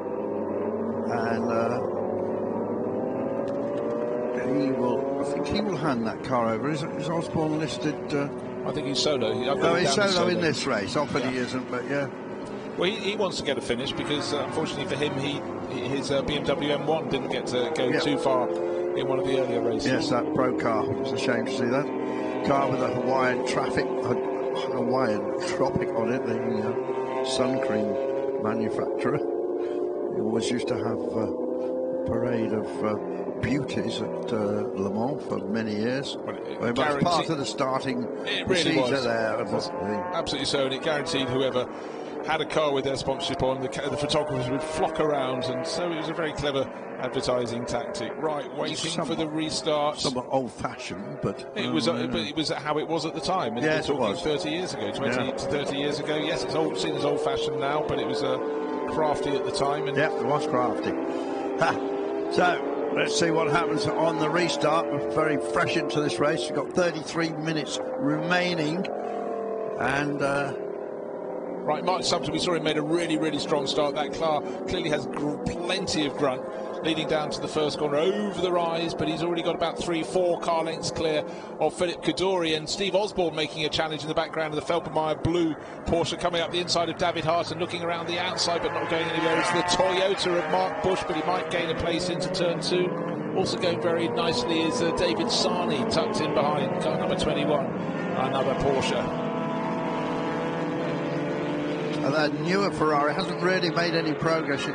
[SPEAKER 2] and I think he will hand that car over. Is Osborne listed?
[SPEAKER 1] I think he's solo.
[SPEAKER 2] He's solo in this race. Often he isn't, but yeah.
[SPEAKER 1] Well, he wants to get a finish because, unfortunately for him, his BMW M1 didn't get to go too far in one of the earlier races.
[SPEAKER 2] Yes, that pro car. It's a shame to see that. Car with a Hawaiian tropic on it, the sun cream manufacturer. He always used to have a parade of beauties at Le Mans for many years. Well, it was part of the starting procedure there.
[SPEAKER 1] Absolutely so, and it guaranteed whoever had a car with their sponsorship on, the photographers would flock around, and so it was a very clever advertising tactic. Right, waiting for the restart.
[SPEAKER 2] Somewhat old-fashioned, but
[SPEAKER 1] it was how it was at the time.
[SPEAKER 2] Yes, it was.
[SPEAKER 1] 30 years ago, 20 to 30 years ago. Yes, it's seen as old-fashioned now, but it was crafty at the time. And
[SPEAKER 2] yeah, it was crafty. So let's see what happens on the restart. We're very fresh into this race. We've got 33 minutes remaining, and.
[SPEAKER 1] Right, Mark Sumter, we saw him made a really, really strong start. That car clearly has plenty of grunt, leading down to the first corner over the rise, but he's already got about 3-4 car lengths clear of Philip Kaddouri, and Steve Osborne making a challenge in the background of the Felbermeyer blue Porsche, coming up the inside of David Hart and looking around the outside but not going anywhere. It's the Toyota of Mark Bush, but he might gain a place into turn 2. Also going very nicely is David Sarney, tucked in behind, car number 21, another Porsche.
[SPEAKER 2] And that newer Ferrari hasn't really made any progress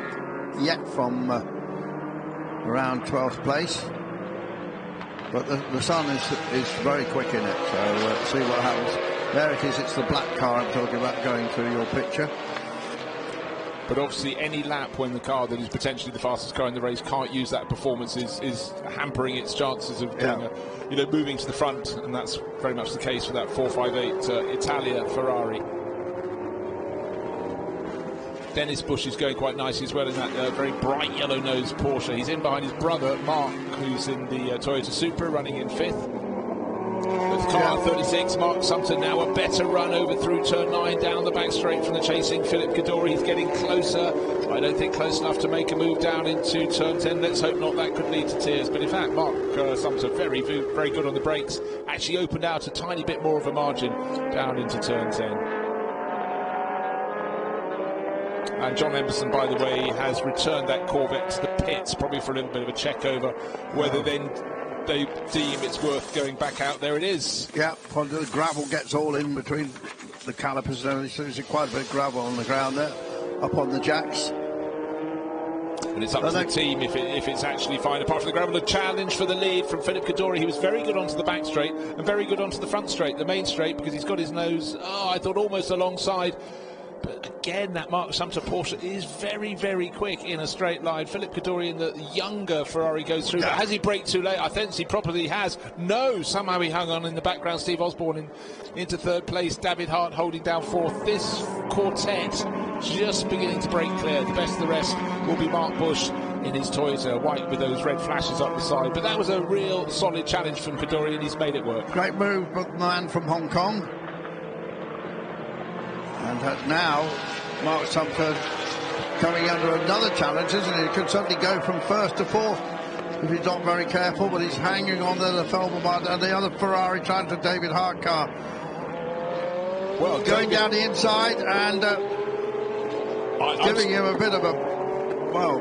[SPEAKER 2] yet from around 12th place, but the sun is very quick in it, so see what happens. There it is, it's the black car I'm talking about going through your picture.
[SPEAKER 1] But obviously any lap when the car that is potentially the fastest car in the race can't use that performance is hampering its chances of doing moving to the front, and that's very much the case for that 458 Italia Ferrari. Dennis Bush is going quite nicely as well in that very bright yellow-nosed Porsche. He's in behind his brother, Mark, who's in the Toyota Supra, running in 5th. With car 36, Mark Sumter now a better run over through turn 9, down the back straight from the chasing Philip Kaddouri. He's getting closer. I don't think close enough to make a move down into turn 10. Let's hope not. That could lead to tears. But in fact, Mark Sumter very good on the brakes. Actually opened out a tiny bit more of a margin down into turn 10. And John Emerson, by the way, has returned that Corvette to the pits, probably for a little bit of a check over whether then they deem it's worth going back out. There it is.
[SPEAKER 2] Yeah, the gravel gets all in between the calipers and everything, so there's quite a bit of gravel on the ground there, up on the jacks.
[SPEAKER 1] And it's up to the team if it's actually fine. Apart from the gravel, a challenge for the lead from Philip Kaddouri. He was very good onto the back straight and very good onto the front straight, the main straight, because he's got his nose, I thought, almost alongside. But again, that Mark Sumter Porsche is very, very quick in a straight line. Philip Kaddouri in the younger Ferrari goes through. But has he braked too late? I think he probably has. No, somehow he hung on in the background. Steve Osborne into 3rd place. David Hart holding down 4th. This quartet just beginning to break clear. The best of the rest will be Mark Bush in his Toyota, white with those red flashes up the side. But that was a real solid challenge from Kaddouri, and he's made it work.
[SPEAKER 2] Great move from the man from Hong Kong. And now Mark Sumter coming under another challenge, isn't he? He could certainly go from 1st to 4th if he's not very careful, but he's hanging on there, the Felbermeyer and the other Ferrari trying to David Hart car. Well, going down the inside and giving him a bit of a, well,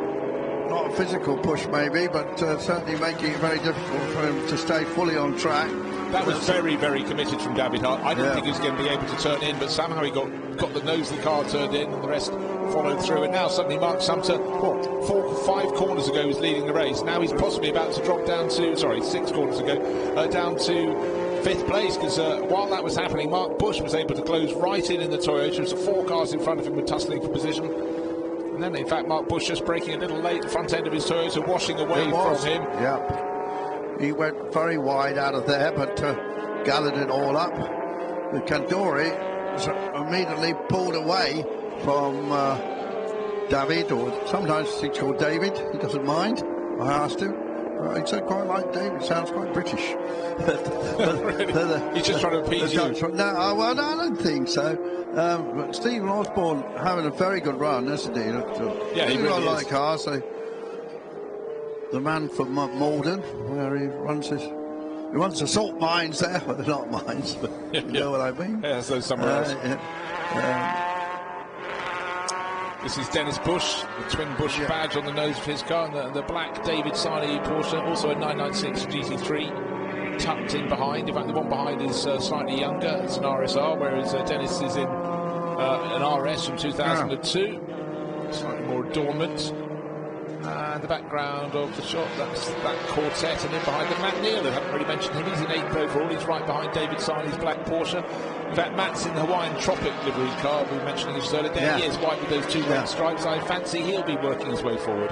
[SPEAKER 2] not a physical push maybe, but certainly making it very difficult for him to stay fully on track.
[SPEAKER 1] That was very, very committed from David Hart. I didn't think he was going to be able to turn in, but somehow he got the nose of the car turned in, and the rest followed through. And now suddenly Mark Sumter, 5 corners ago, was leading the race. Now he's possibly about to drop down to, 6 corners ago, down to 5th place, because while that was happening, Mark Bush was able to close right in the Toyota. So 4 cars in front of him were tussling for position. And then, in fact, Mark Bush just braking a little late, the front end of his Toyota washing away from him.
[SPEAKER 2] Yeah. He went very wide out of there, but gathered it all up. The Kaddouri immediately pulled away from David, or sometimes he's called David. He doesn't mind. I asked him. He said quite like David. Sounds quite British.
[SPEAKER 1] He's just trying to appease you.
[SPEAKER 2] No, well, I don't think so. But Stephen Osborne having a very good run, isn't he?
[SPEAKER 1] Yeah, he really
[SPEAKER 2] like cars. So the man from Malden, where he runs the salt mines there. Well, they're not mines, but you know what I mean.
[SPEAKER 1] Yeah, so somewhere else. This is Dennis Bush, the twin Bush badge on the nose of his car, and the black David Sarney Porsche, also a 996 GT3, tucked in behind. In fact, the one behind is slightly younger. It's an RSR, whereas Dennis is in an RS from 2002, slightly more adornment. And the background of the shot, that's that quartet, and then behind them, Matt Neal, I haven't really mentioned him, he's in 8th overall, he's right behind David Siley's black Porsche. In fact, Matt's in the Hawaiian Tropic livery car, we were mentioning his earlier. There he is, white with those 2 red stripes. I fancy he'll be working his way forward.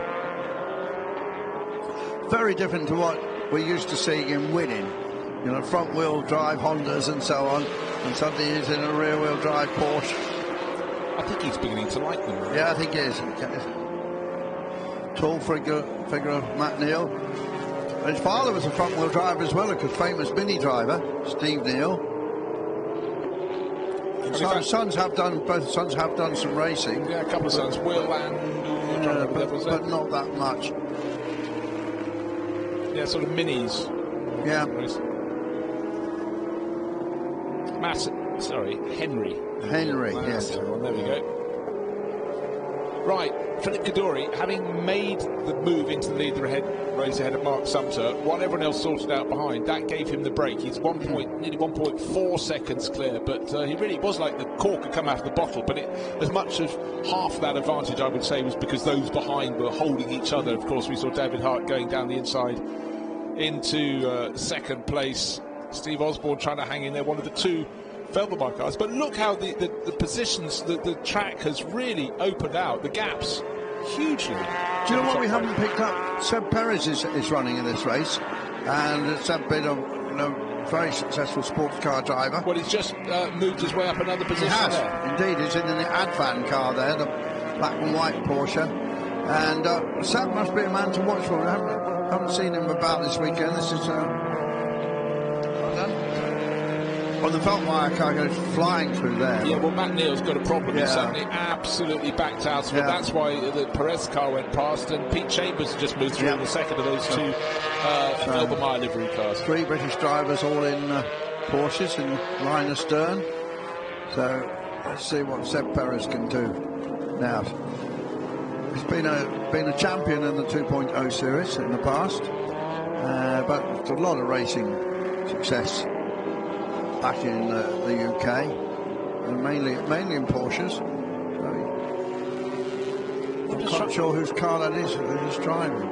[SPEAKER 2] Very different to what we're used to seeing him winning. You know, front-wheel drive Hondas and so on, and suddenly he's in a rear-wheel drive Porsche.
[SPEAKER 1] I think he's beginning to like them. Right?
[SPEAKER 2] Yeah, I think he is. Tall figure of Matt Neal. His father was a front-wheel driver as well, a famous Mini driver, Steve Neal. Both sons have done some racing.
[SPEAKER 1] Yeah, a couple of sons, Will and
[SPEAKER 2] but not that much.
[SPEAKER 1] Yeah, sort of minis.
[SPEAKER 2] Yeah.
[SPEAKER 1] Henry.
[SPEAKER 2] Yes.
[SPEAKER 1] There we go. Right, Philip Cadore, having made the move into the lead race ahead of Mark Sumter, what everyone else sorted out behind, that gave him the break. He's nearly 1.4 seconds clear, but he really was like the cork had come out of the bottle. But as much as half of that advantage, I would say, was because those behind were holding each other. Of course, we saw David Hart going down the inside into second place. Steve Osborne trying to hang in there, one of the 2 Felbermar cars. But look how the positions, the track has really opened out, the gaps hugely.
[SPEAKER 2] Do you know what we haven't picked up? Seb Perez is running in this race, and Seb been a very successful sports car driver.
[SPEAKER 1] Well, he's just moved his way up another position.
[SPEAKER 2] He has,
[SPEAKER 1] there.
[SPEAKER 2] Indeed. He's in the Advan car there, the black and white Porsche. And Seb must be a man to watch for. I haven't seen him about this weekend. This is on the Feltmire car goes flying through there.
[SPEAKER 1] Yeah, well, Matt Neal's got a problem. He suddenly absolutely backed out of it. That's why the Perez car went past, and Pete Chambers just moved through in the second of those 2 Felbermar livery cars.
[SPEAKER 2] 3 British drivers all in Porsches in line astern. So let's see what Seb Perez can do now. He's been a champion in the 2.0 series in the past, but a lot of racing success back in the UK, and mainly in Porsches. I'm not quite sure whose car that is that he's driving.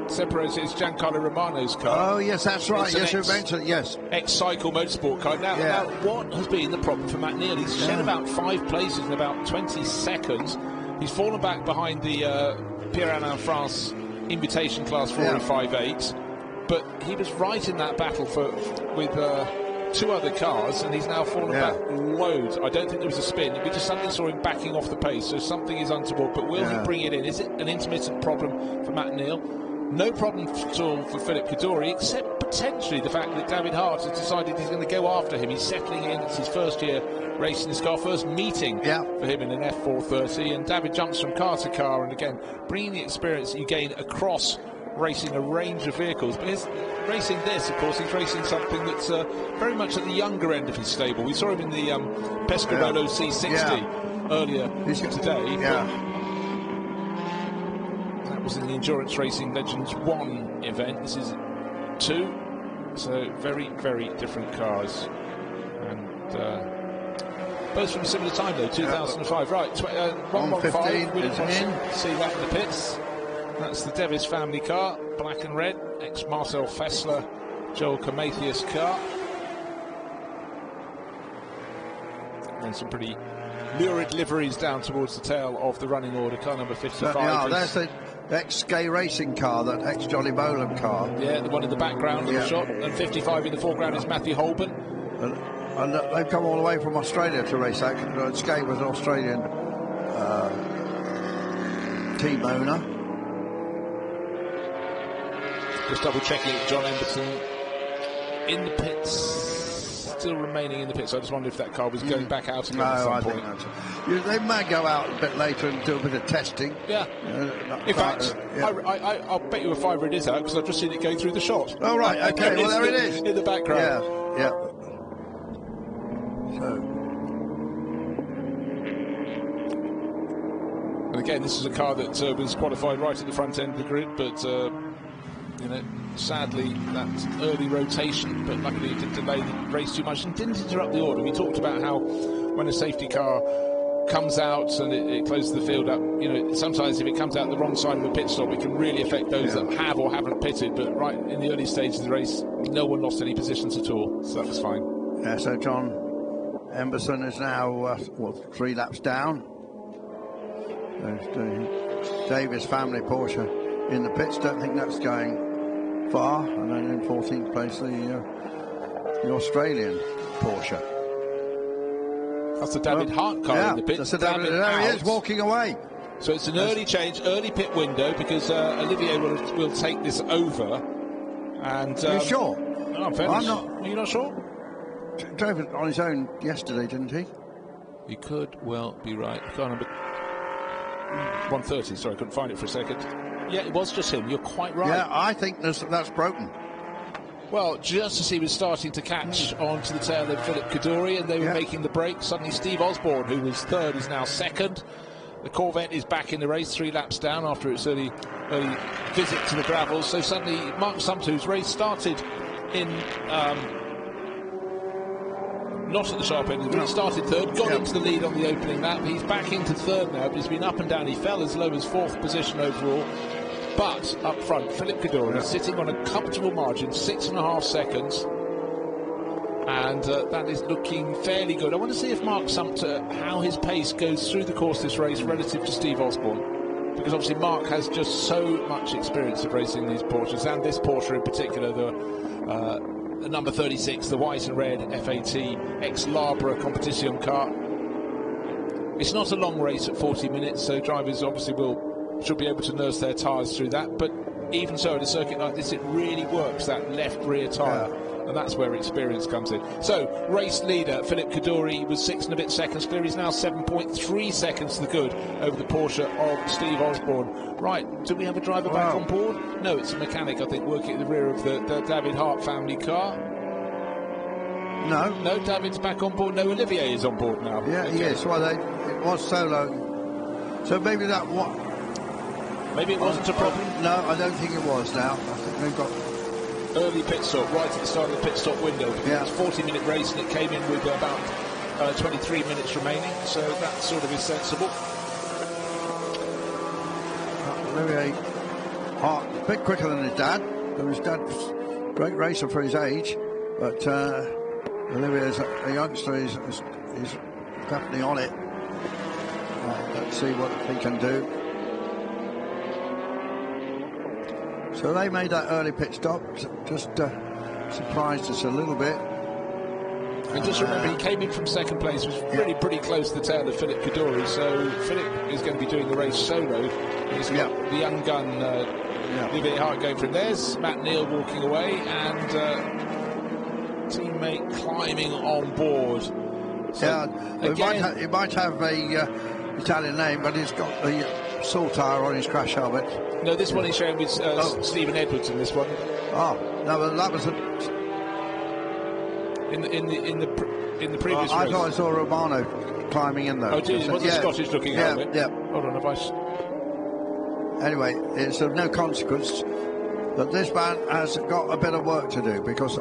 [SPEAKER 1] Separated, it's Giancarlo Romano's car.
[SPEAKER 2] Oh yes, that's right. Yes, you mentioned it. Yes,
[SPEAKER 1] ex-cycle motorsport car. Now, what has been the problem for Matt Neal? He's shed about 5 places in about 20 seconds. He's fallen back behind the Pierre-Alain France Invitation Class 45.8, but he was right in that battle with 2 other cars, and he's now fallen back loads. I don't think there was a spin. We just suddenly saw him backing off the pace, so something is untoward. But will he bring it in? Is it an intermittent problem for Matt Neal? No problem at all for Philip Cadore, except potentially the fact that David Hart has decided he's going to go after him. He's settling in. It's his first year racing this car, first meeting for him in an F430, and David jumps from car to car, and again, bringing the experience that you gain across racing a range of vehicles. But he's racing this, of course, he's racing something that's very much at the younger end of his stable. We saw him in the Pescarolo C60 earlier today. That was in the Endurance Racing Legends 1 event. This is 2, so very, very different cars. And both from a similar time, though, 2005. Right, 115 we didn't see that in the pits. That's the Devis family car, black and red, ex-Marcel Fessler, Joel Comathius car. And some pretty lurid liveries down towards the tail of the running order. Car number 55.
[SPEAKER 2] That's the ex-Gay Racing car, that ex-Johnny Bolam car.
[SPEAKER 1] Yeah, the one in the background of the shot. And 55 in the foreground is Matthew Holborn.
[SPEAKER 2] And they've come all the way from Australia to race that. Skate was an Australian team owner.
[SPEAKER 1] Just double checking John Emberton in the pits, still remaining in the pits. I just wondered if that car was going back out again at some point.
[SPEAKER 2] They might go out a bit later and do a bit of testing.
[SPEAKER 1] Yeah. In fact, I'll bet you a fiver it is out, because I've just seen it go through the shot.
[SPEAKER 2] Oh, right, okay, well, there it is.
[SPEAKER 1] In the background.
[SPEAKER 2] Yeah.
[SPEAKER 1] And again, this is a car that was qualified right at the front end of the grid, but sadly that early rotation, but luckily it didn't delay the race too much and didn't interrupt the order. We talked about how when a safety car comes out and it closes the field up. You know, sometimes if it comes out the wrong side of the pit stop, it can really affect those that have or haven't pitted. But right in the early stages of the race, no one lost any positions at all, so that was fine.
[SPEAKER 2] Yeah, so John Emberson is now 3 laps down. There's the Davis family Porsche in the pits. Don't think that's going far. And then in 14th place, the Australian Porsche.
[SPEAKER 1] That's the David Hart car in the pits.
[SPEAKER 2] There he is, walking away.
[SPEAKER 1] So it's an early change, early pit window, because Olivier will take this over. And
[SPEAKER 2] Are you sure?
[SPEAKER 1] No, I'm fairly Are you not sure?
[SPEAKER 2] Drove it on his own yesterday, didn't he?
[SPEAKER 1] He could well be right. Car number 130. Sorry, I couldn't find it for a second. Yeah, it was just him. You're quite right.
[SPEAKER 2] Yeah, I think that's broken.
[SPEAKER 1] Well, just as he was starting to catch onto the tail of Philip Kaddouri and they were making the break, suddenly Steve Osborne, who was third, is now second. The Corvette is back in the race, 3 laps down after its early visit to the gravels. So suddenly Mark Sumter, whose race started in not at the sharp end, he started third, got into the lead on the opening lap. He's back into third now, but he's been up and down. He fell as low as 4th position overall. But up front, Philip Kaddouri sitting on a comfortable margin, 6.5 seconds. And that is looking fairly good. I want to see if Mark Sumter, how his pace goes through the course of this race relative to Steve Osborne. Because obviously Mark has just so much experience of racing these Porsches, and this Porsche in particular, the number 36, the white and red FAT ex-Labra competition car. It's not a long race at 40 minutes, so drivers obviously should be able to nurse their tyres through that, but even so at a circuit like this it really works, that left rear tyre, and that's where experience comes in. So race leader Philip Kaddouri was 6 and a bit seconds clear. He's now 7.3 seconds to the good over the Porsche of Steve Osborne. Right, do we have a driver back on board? No, it's a mechanic, I think, working at the rear of the David Hart family car. No, David's back on board. No, Olivier is on board now.
[SPEAKER 2] Yeah, he is. Well, it was solo, so maybe maybe it wasn't a problem. No, I don't think it was now. I think they've got
[SPEAKER 1] early pit stop right at the start of the pit stop window. It's a 40-minute race and it came in with about 23 minutes remaining, so that sort of is sensible.
[SPEAKER 2] Olivier Hart, a bit quicker than his dad. His dad's a great racer for his age, but Olivier, as a youngster, is definitely on it. Let's see what he can do. So they made that early pit stop, just surprised us a little bit.
[SPEAKER 1] And just remember, he came in from second place, was really pretty close to the tail of Philip Kaddouri, so Philip is going to be doing the race solo. He's got the young gun, Olivier Hart, going from there's Matt Neal walking away, and teammate climbing on board. So,
[SPEAKER 2] he might have a Italian name, but he's got the saw tyre on his crash helmet.
[SPEAKER 1] No, this one he's showing with Stephen Edwards in this one.
[SPEAKER 2] Oh, no, well, that was
[SPEAKER 1] in the previous race.
[SPEAKER 2] I thought I saw Romano climbing in though.
[SPEAKER 1] Oh, geez, it was a Scottish-looking helmet.
[SPEAKER 2] Yeah.
[SPEAKER 1] Hold on,
[SPEAKER 2] Anyway, it's of no consequence that this man has got a bit of work to do, because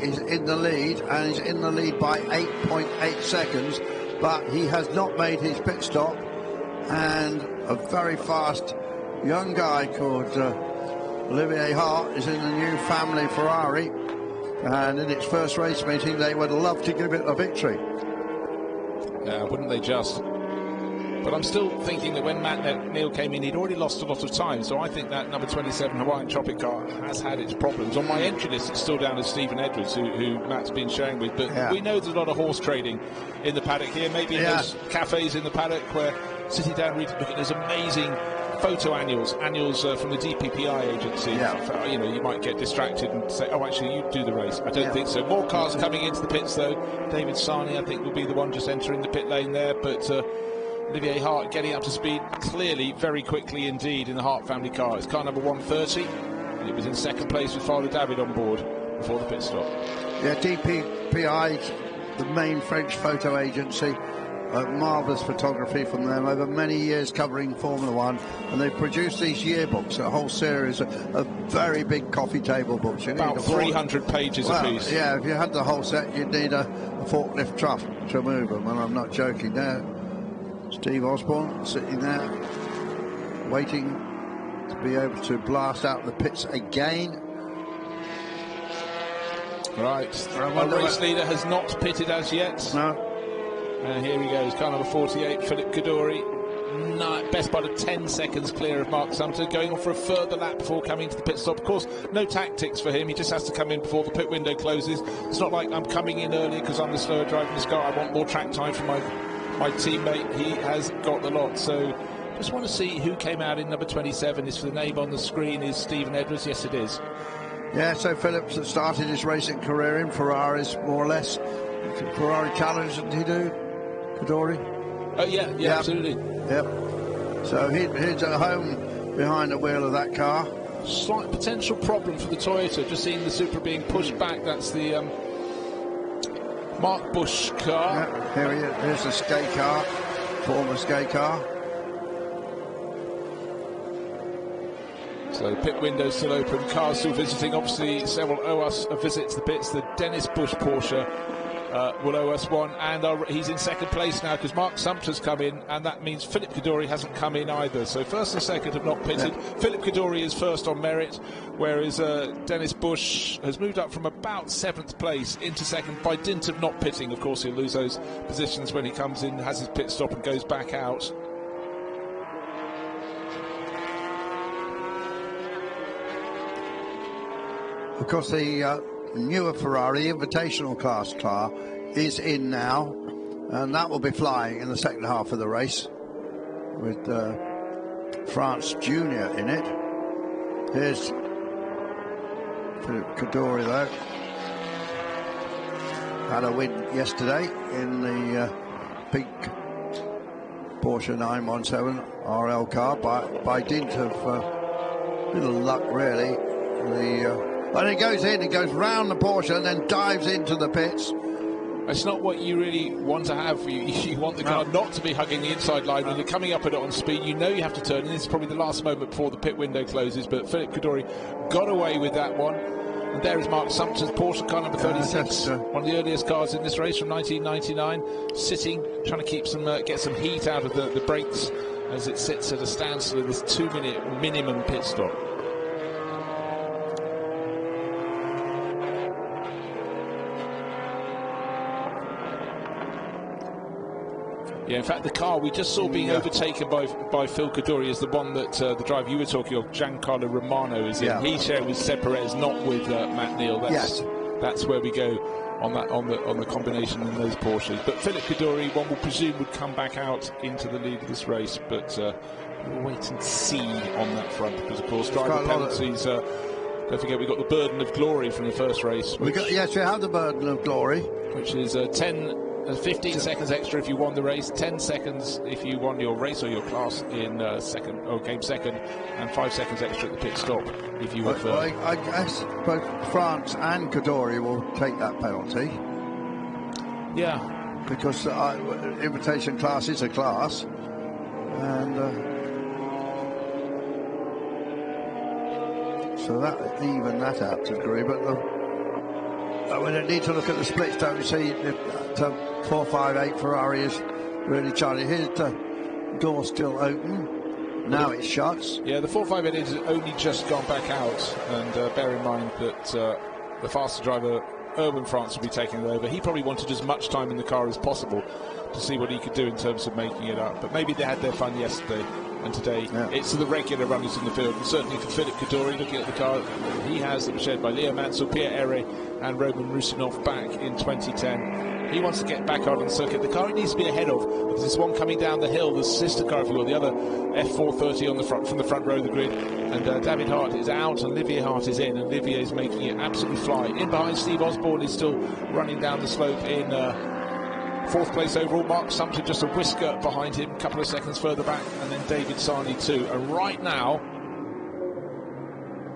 [SPEAKER 2] he's in the lead, and he's in the lead by 8.8 seconds, but he has not made his pit stop, and a very fast young guy called Olivier Hart is in the new family Ferrari, and in its first race meeting they would love to give it a victory.
[SPEAKER 1] Yeah, wouldn't they just? But I'm still thinking that when Matt Neal came in, he'd already lost a lot of time, so I think that number 27 Hawaiian Tropic car has had its problems. On my entry list, it's still down as Stephen Edwards, who Matt's been showing with, but we know there's a lot of horse trading in the paddock here, maybe in those cafes in the paddock where sitting down reading, looking at those amazing photo annuals from the DPPI agency. You know, you might get distracted and say, oh, actually, you do the race. I don't think so. More cars coming into the pits, though. David Sarney, I think, will be the one just entering the pit lane there, but Olivier Hart getting up to speed clearly very quickly indeed in the Hart family car. It's car number 130, and it was in second place with Father David on board before the pit stop.
[SPEAKER 2] Yeah, DPPI, the main French photo agency, marvellous photography from them over many years covering Formula One, and they produced these yearbooks, a whole series of very big coffee table books. You
[SPEAKER 1] about 300 pages a piece.
[SPEAKER 2] Yeah, if you had the whole set, you'd need a forklift truck to move them, and I'm not joking there. Steve Osborne sitting there, waiting to be able to blast out the pits again.
[SPEAKER 1] Right, the race leader has not pitted as yet.
[SPEAKER 2] No.
[SPEAKER 1] And here he goes, car number 48, Philip Kaddouri. Best part of 10 seconds clear of Mark Sumter, going on for a further lap before coming to the pit stop. Of course, no tactics for him. He just has to come in before the pit window closes. It's not like I'm coming in early because I'm the slower driver in this car. I want more track time from my teammate. He has got the lot. So just want to see who came out in number 27. Is the name on the screen is Stephen Edwards. Yes, it is.
[SPEAKER 2] Yeah, so Phillips had started his racing career in Ferraris, more or less. Ferrari Challenge, didn't he do? Kaddouri?
[SPEAKER 1] Oh, yeah, absolutely.
[SPEAKER 2] Yep. So he's at home behind the wheel of that car.
[SPEAKER 1] Slight potential problem for the Toyota. Just seeing the Supra being pushed back. That's the Mark Bush car.
[SPEAKER 2] Yeah, here he is. Here's the Skate car, former Skate car.
[SPEAKER 1] So the pit window's still open, cars still visiting. Obviously, several owe us a visit to the pits. The Dennis Bush Porsche will owe us one, and he's in second place now because Mark Sumter's come in, and that means Philip Kaddouri hasn't come in either. So first and second have not pitted. Yeah. Philip Kaddouri is first on merit, whereas Dennis Bush has moved up from about 7th place into second by dint of not pitting. Of course, he'll lose those positions when he comes in, has his pit stop and goes back out.
[SPEAKER 2] Of course, the newer Ferrari Invitational class car is in now, and that will be flying in the second half of the race with France Junior in it. Here's Philip Kaddouri, though. Had a win yesterday in the pink Porsche 917 RL car by dint of little luck, really. And it goes in, it goes round the Porsche and then dives into the pits.
[SPEAKER 1] It's not what you really want to have. You want the car not to be hugging the inside line. When you're coming up at it on speed, you know you have to turn, and this is probably the last moment before the pit window closes, but Philip Kaddouri got away with that one. And there is Mark Sumter's Porsche car number 36, one of the earliest cars in this race from 1999, sitting, trying to keep some, get some heat out of the brakes as it sits at a standstill in this 2-minute minimum pit stop. Yeah, in fact, the car we just saw being overtaken by Phil Kaddouri is the one that the driver you were talking of, Giancarlo Romano, is in. Yeah. He's sharing with Seb Perez, not with Matt Neal. That's where we go on that on the combination in those Porsches. But Philip Kaddouri, one will presume, would come back out into the lead of this race, but we'll wait and see on that front because, of course, driver penalties. Don't forget, we got the burden of glory from the first race.
[SPEAKER 2] We have the burden of glory,
[SPEAKER 1] which is 15 seconds extra if you won the race, 10 seconds if you won your race or your class in game second, and 5 seconds extra at the pit stop if you were third.
[SPEAKER 2] I guess both France and Kaddouri will take that penalty.
[SPEAKER 1] Yeah.
[SPEAKER 2] Because invitation class is a class. And so that even that out to a degree, but we don't need to look at the splits, don't we see? 458 Ferrari is really charging. Here's the door still open. Now it shuts.
[SPEAKER 1] Yeah, the 458 has only just gone back out. And bear in mind that the faster driver, Urban France, will be taking it over. He probably wanted as much time in the car as possible to see what he could do in terms of making it up. But maybe they had their fun yesterday. And today, it's the regular runners in the field. And certainly for Philip Kaddouri, looking at the car he has, that was shared by Leo Mansell, Pierre Ere, and Roman Rusinov back in 2010. He wants to get back on the circuit. The car he needs to be ahead of, because there's one coming down the hill, the sister car, if you will, the other F430 on the front, from the front row of the grid. And David Hart is out, and Olivier Hart is in, and Olivier is making it absolutely fly. In behind, Steve Osborne is still running down the slope in 4th place overall. Mark Sumter just a whisker behind him, a couple of seconds further back, and then David Sarney too. And right now,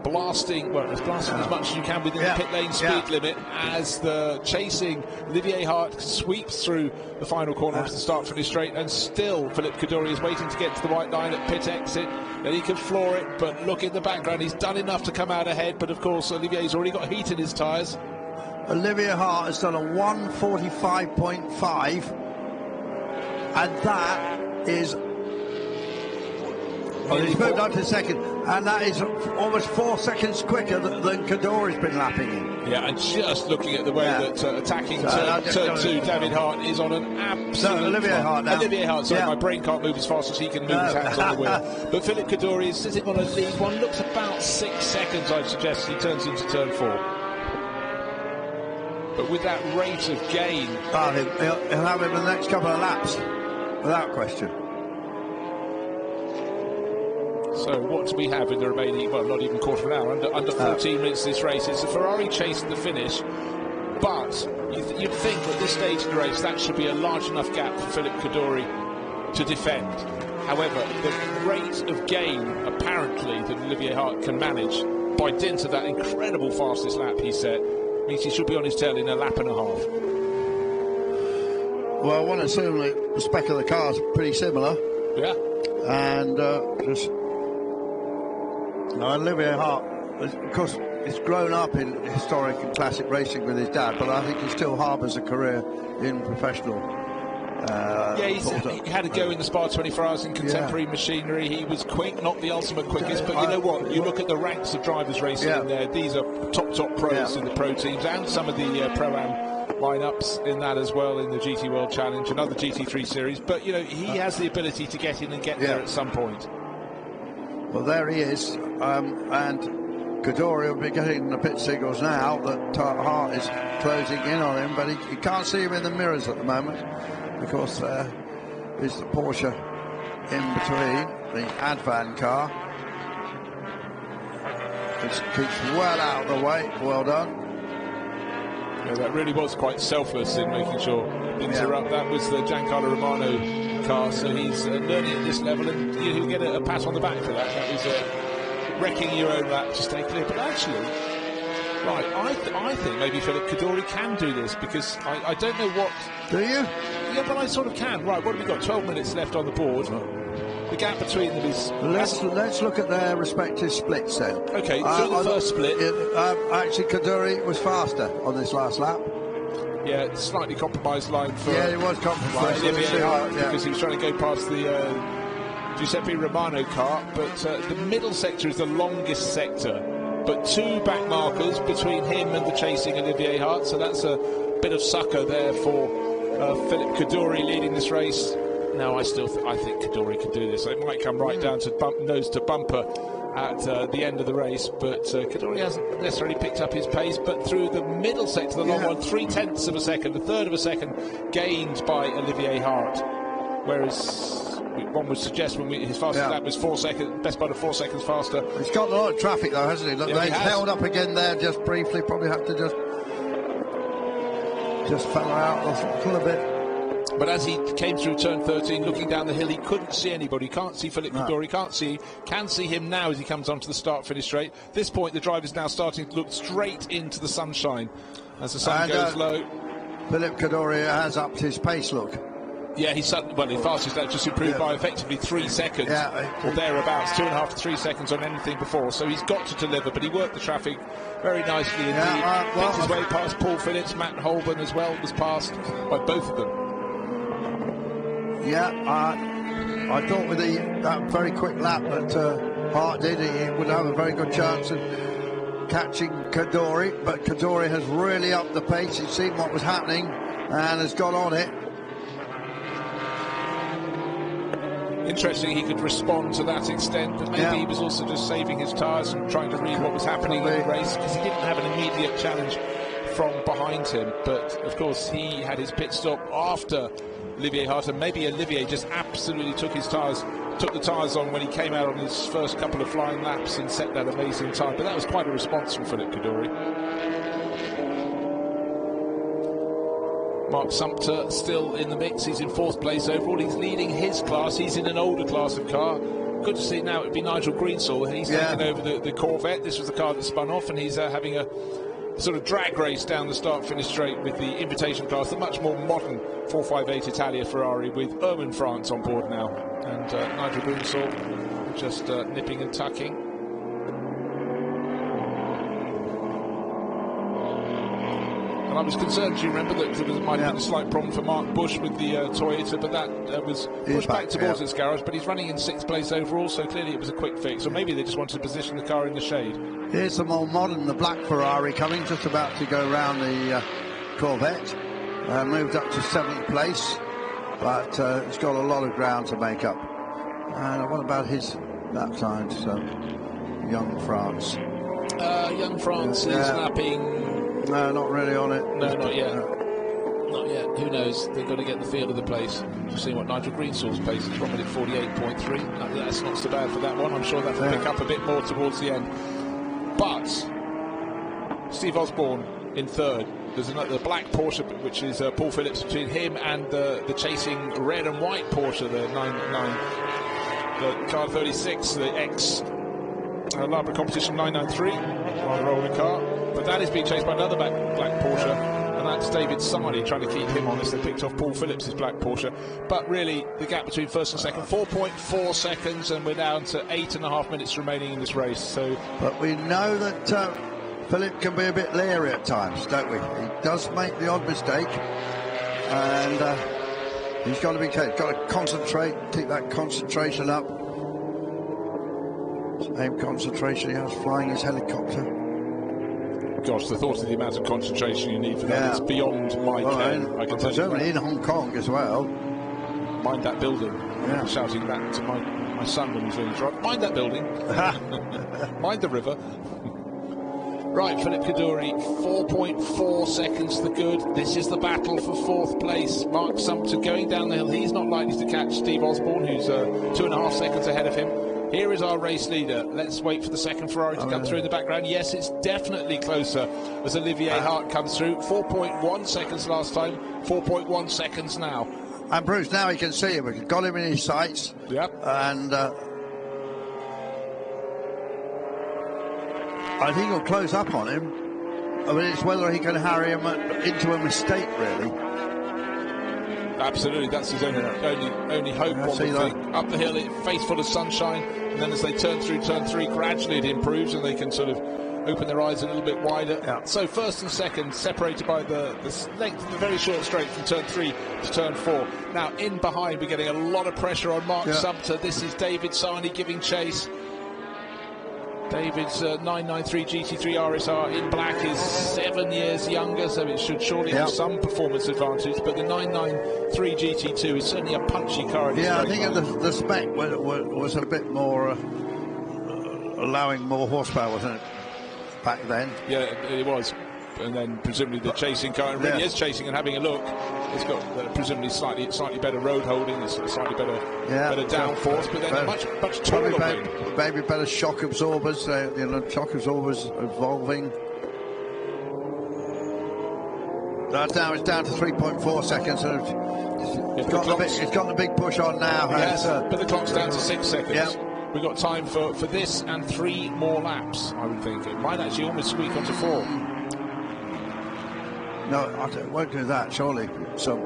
[SPEAKER 1] blasting as much as you can within the pit lane speed limit as the chasing Olivier Hart sweeps through the final corner of the start-finish straight, and still Philip Kaddouri is waiting to get to the white line at pit exit, and he can floor it, but look in the background, he's done enough to come out ahead, but of course Olivier's already got heat in his tyres.
[SPEAKER 2] Olivier Hart has done a 1:45.5, and that is... Oh, he's moved on to second, and that is almost 4 seconds quicker than Kadori's been lapping in.
[SPEAKER 1] Yeah, and just looking at the way that attacking turn 2, David Hart is on an absolute...
[SPEAKER 2] Olivier Hart now.
[SPEAKER 1] Olivier Hart, sorry, my brain can't move as fast as he can move his hands on the wheel. But Philippe Kadori is sitting on a lead. One looks about 6 seconds, I'd suggest, he turns into turn 4. But with that rate of gain...
[SPEAKER 2] He'll have him in the next couple of laps, without question.
[SPEAKER 1] So what do we have in the remaining, well, not even quarter of an hour, under 14 minutes this race? It's a Ferrari chase at the finish, but you'd think at this stage of the race that should be a large enough gap for Philippe Kadori to defend. However, the rate of gain, apparently, that Olivier Hart can manage by dint of that incredible fastest lap he set, means he should be on his tail in a lap and a half.
[SPEAKER 2] Well, I want to assume the spec of the car is pretty similar.
[SPEAKER 1] Yeah.
[SPEAKER 2] And just... Olivier Hart, of course, he's grown up in historic and classic racing with his dad, but I think he still harbours a career in professional.
[SPEAKER 1] He had a go in the Spa 24 Hours in contemporary machinery. He was quick, not the ultimate quickest, but you know what? You look at the ranks of drivers racing in there. These are top pros in the pro teams, and some of the Pro-Am lineups in that as well, in the GT World Challenge and other GT3 series. But, you know, he has the ability to get in and get there at some point.
[SPEAKER 2] Well, there he is, and Kadori will be getting the pit signals now that Hart is closing in on him, but he can't see him in the mirrors at the moment, because there is the Porsche in between, the Advan car, which keeps well out of the way. Well done.
[SPEAKER 1] Yeah, that really was quite selfless in making sure things are up. That was the Giancarlo Romano car, so he's learning at this level, and he'll get a pat on the back for that. That was wrecking your own lap to stay clear. But actually, right, I think maybe Philippe Kadori can do this, because I don't know what...
[SPEAKER 2] Do you?
[SPEAKER 1] Yeah, but I sort of can. Right, what have we got? 12 minutes left on the board. The gap between them is...
[SPEAKER 2] Let's look at their respective splits then.
[SPEAKER 1] Okay, so the first split...
[SPEAKER 2] actually, Kadori was faster on this last lap.
[SPEAKER 1] Yeah, slightly compromised line for...
[SPEAKER 2] Yeah, it was compromised.
[SPEAKER 1] Because he was trying to go past the Giuseppe Romano car, but the middle sector is the longest sector. But 2 back markers between him and the chasing Olivier Hart, so that's a bit of sucker there for Philippe Kadori leading this race. No, I think Kadori can do this. It might come right down to nose to bumper at the end of the race, but Kadori hasn't necessarily picked up his pace, but through the middle sector, the long one, 0.3 of a second, a third of a second gained by Olivier Hart, whereas one would suggest his fastest lap was 4 seconds, best part of 4 seconds faster.
[SPEAKER 2] He's got a lot of traffic though, hasn't he? Look,
[SPEAKER 1] Yeah,
[SPEAKER 2] he's held up again there just briefly, probably have to just fell out a little bit.
[SPEAKER 1] But as he came through turn 13, looking down the hill, he couldn't see anybody. Can't see Philippe Kadori, can see him now as he comes onto the start-finish straight. At this point, the driver's now starting to look straight into the sunshine as the sun goes low.
[SPEAKER 2] Philippe Kadori has upped his pace, look.
[SPEAKER 1] Yeah, his fastest lap just improved by effectively 3 seconds, or thereabouts, 2.5 to 3 seconds on anything before. So he's got to deliver, but he worked the traffic very nicely indeed. Picked his way past Paul Phillips, Matt Holborn as well was passed by both of them.
[SPEAKER 2] Yeah, I thought with that very quick lap that Hart did, he would have a very good chance of catching Kadori, but Kadori has really upped the pace. He's seen what was happening and has got on it.
[SPEAKER 1] Interesting, he could respond to that extent, but maybe he was also just saving his tyres and trying to read what was happening in the race, because he didn't have an immediate challenge from behind him. But of course, he had his pit stop after Olivier Hart, and maybe Olivier just absolutely took the tyres on when he came out on his first couple of flying laps and set that amazing time. But that was quite a response from Philippe Kadori. Mark Sumpter still in the mix. He's in 4th place overall. He's leading his class. He's in an older class of car. Good to see now. It would be Nigel Greensall. He's taken over the Corvette. This was the car that spun off, and he's having a sort of drag race down the start-finish straight with the invitation class, the much more modern 458 Italia Ferrari, with Erwin France on board now, and Nigel Greensall just nipping and tucking. And I was concerned, do you remember, that there might have been a slight problem for Mark Bush with the Toyota, but that was pushed back towards its garage. But he's running in 6th place overall, so clearly it was a quick fix. Or maybe they just wanted to position the car in the shade.
[SPEAKER 2] Here's the more modern, the black Ferrari coming, just about to go round the Corvette. Moved up to 7th place, but it's got a lot of ground to make up. And what about his lap times? Young France.
[SPEAKER 1] Young France is lapping.
[SPEAKER 2] No, not really on it.
[SPEAKER 1] No, not yet. Not yet. Who knows? They've got to get the feel of the place. Just seeing what Nigel Greensall's pace is. 1 minute 48.3. That's not so bad for that one. I'm sure that will pick up a bit more towards the end. But Steve Osborne in 3rd. There's another black Porsche, which is Paul Phillips, between him and the chasing red and white Porsche, the car 36, the ex Labra Competition 993, rather older car. But that is being chased by another black Porsche, and that's David Sardi trying to keep him honest. They picked off Paul Phillips' black Porsche. But really, the gap between 1st and 2nd, 4.4 seconds, and we're down to 8.5 minutes remaining in this race. So,
[SPEAKER 2] but we know that Philip can be a bit leery at times, don't we? He does make the odd mistake, and he's got to be careful. Got to concentrate, keep that concentration up. Same concentration he has flying his helicopter.
[SPEAKER 1] Gosh, the thought of the amount of concentration you need for that is beyond my ken. I can tell you.
[SPEAKER 2] Certainly in Hong Kong as well.
[SPEAKER 1] Mind that building.
[SPEAKER 2] Yeah.
[SPEAKER 1] I'm shouting that to my son when he's doing the drive. Mind that building. Mind the river. Right, Philip Kaduri, 4.4 seconds to the good. This is the battle for 4th place. Mark Sumpter going down the hill. He's not likely to catch Steve Osborne, who's 2.5 seconds ahead of him. Here is our race leader. Let's wait for the 2nd Ferrari to come through in the background. Yes, it's definitely closer as Olivier Hart comes through. 4.1 seconds last time, 4.1 seconds now.
[SPEAKER 2] And Bruce, now he can see him. We've got him in his sights.
[SPEAKER 1] Yep.
[SPEAKER 2] And I think he'll close up on him. I mean, it's whether he can harry him into a mistake, really.
[SPEAKER 1] Absolutely, that's his only hope. Up the hill, face full of sunshine, and then as they turn through turn 3, gradually it improves, and they can sort of open their eyes a little bit wider. So 1st and 2nd separated by the length of the very short straight from turn 3 to turn 4. Now in behind, we're getting a lot of pressure on Mark Sumpter. This is David Sardi giving chase. David's 993 GT3 RSR in black is 7 years younger, so it should surely have some performance advantage. But the 993 GT2 is certainly a punchy car.
[SPEAKER 2] I think the spec was a bit more allowing more horsepower, wasn't it, back then?
[SPEAKER 1] Yeah, it was. And then presumably the chasing car really is chasing and having a look. It's got presumably slightly better road holding, it's slightly better downforce, but then a much taller
[SPEAKER 2] maybe better shock absorbers. Shock absorbers evolving. Now it's down to 3.4 seconds. And it's got the big push on now.
[SPEAKER 1] Yes, but the clock's down to 6 seconds.
[SPEAKER 2] Yeah.
[SPEAKER 1] We've got time for this and 3 more laps, I would think. It might actually almost squeak onto 4.
[SPEAKER 2] No, it won't do that, surely. So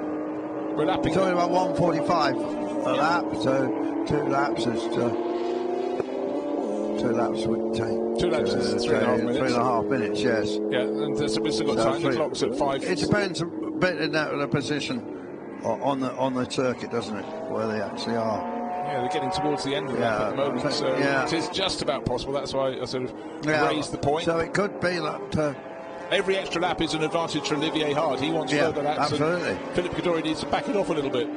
[SPEAKER 1] we're lapping.
[SPEAKER 2] Talking about 1:45 a lap, so 2 laps is 2 laps would take.
[SPEAKER 1] 2 laps is 3.5 minutes.
[SPEAKER 2] 3.5 minutes, yes.
[SPEAKER 1] Yeah, and so we've still got time. The clock's at 5.
[SPEAKER 2] It depends a bit in the position on the circuit, doesn't it, where they actually are.
[SPEAKER 1] Yeah, they're getting towards the end of the lap at the moment, so it is just about possible. That's why I sort of raised the point.
[SPEAKER 2] So it could be that.
[SPEAKER 1] Every extra lap is an advantage for Olivier Hart. He wants further laps.
[SPEAKER 2] Absolutely.
[SPEAKER 1] Philip Kaduri needs to back it off a little bit.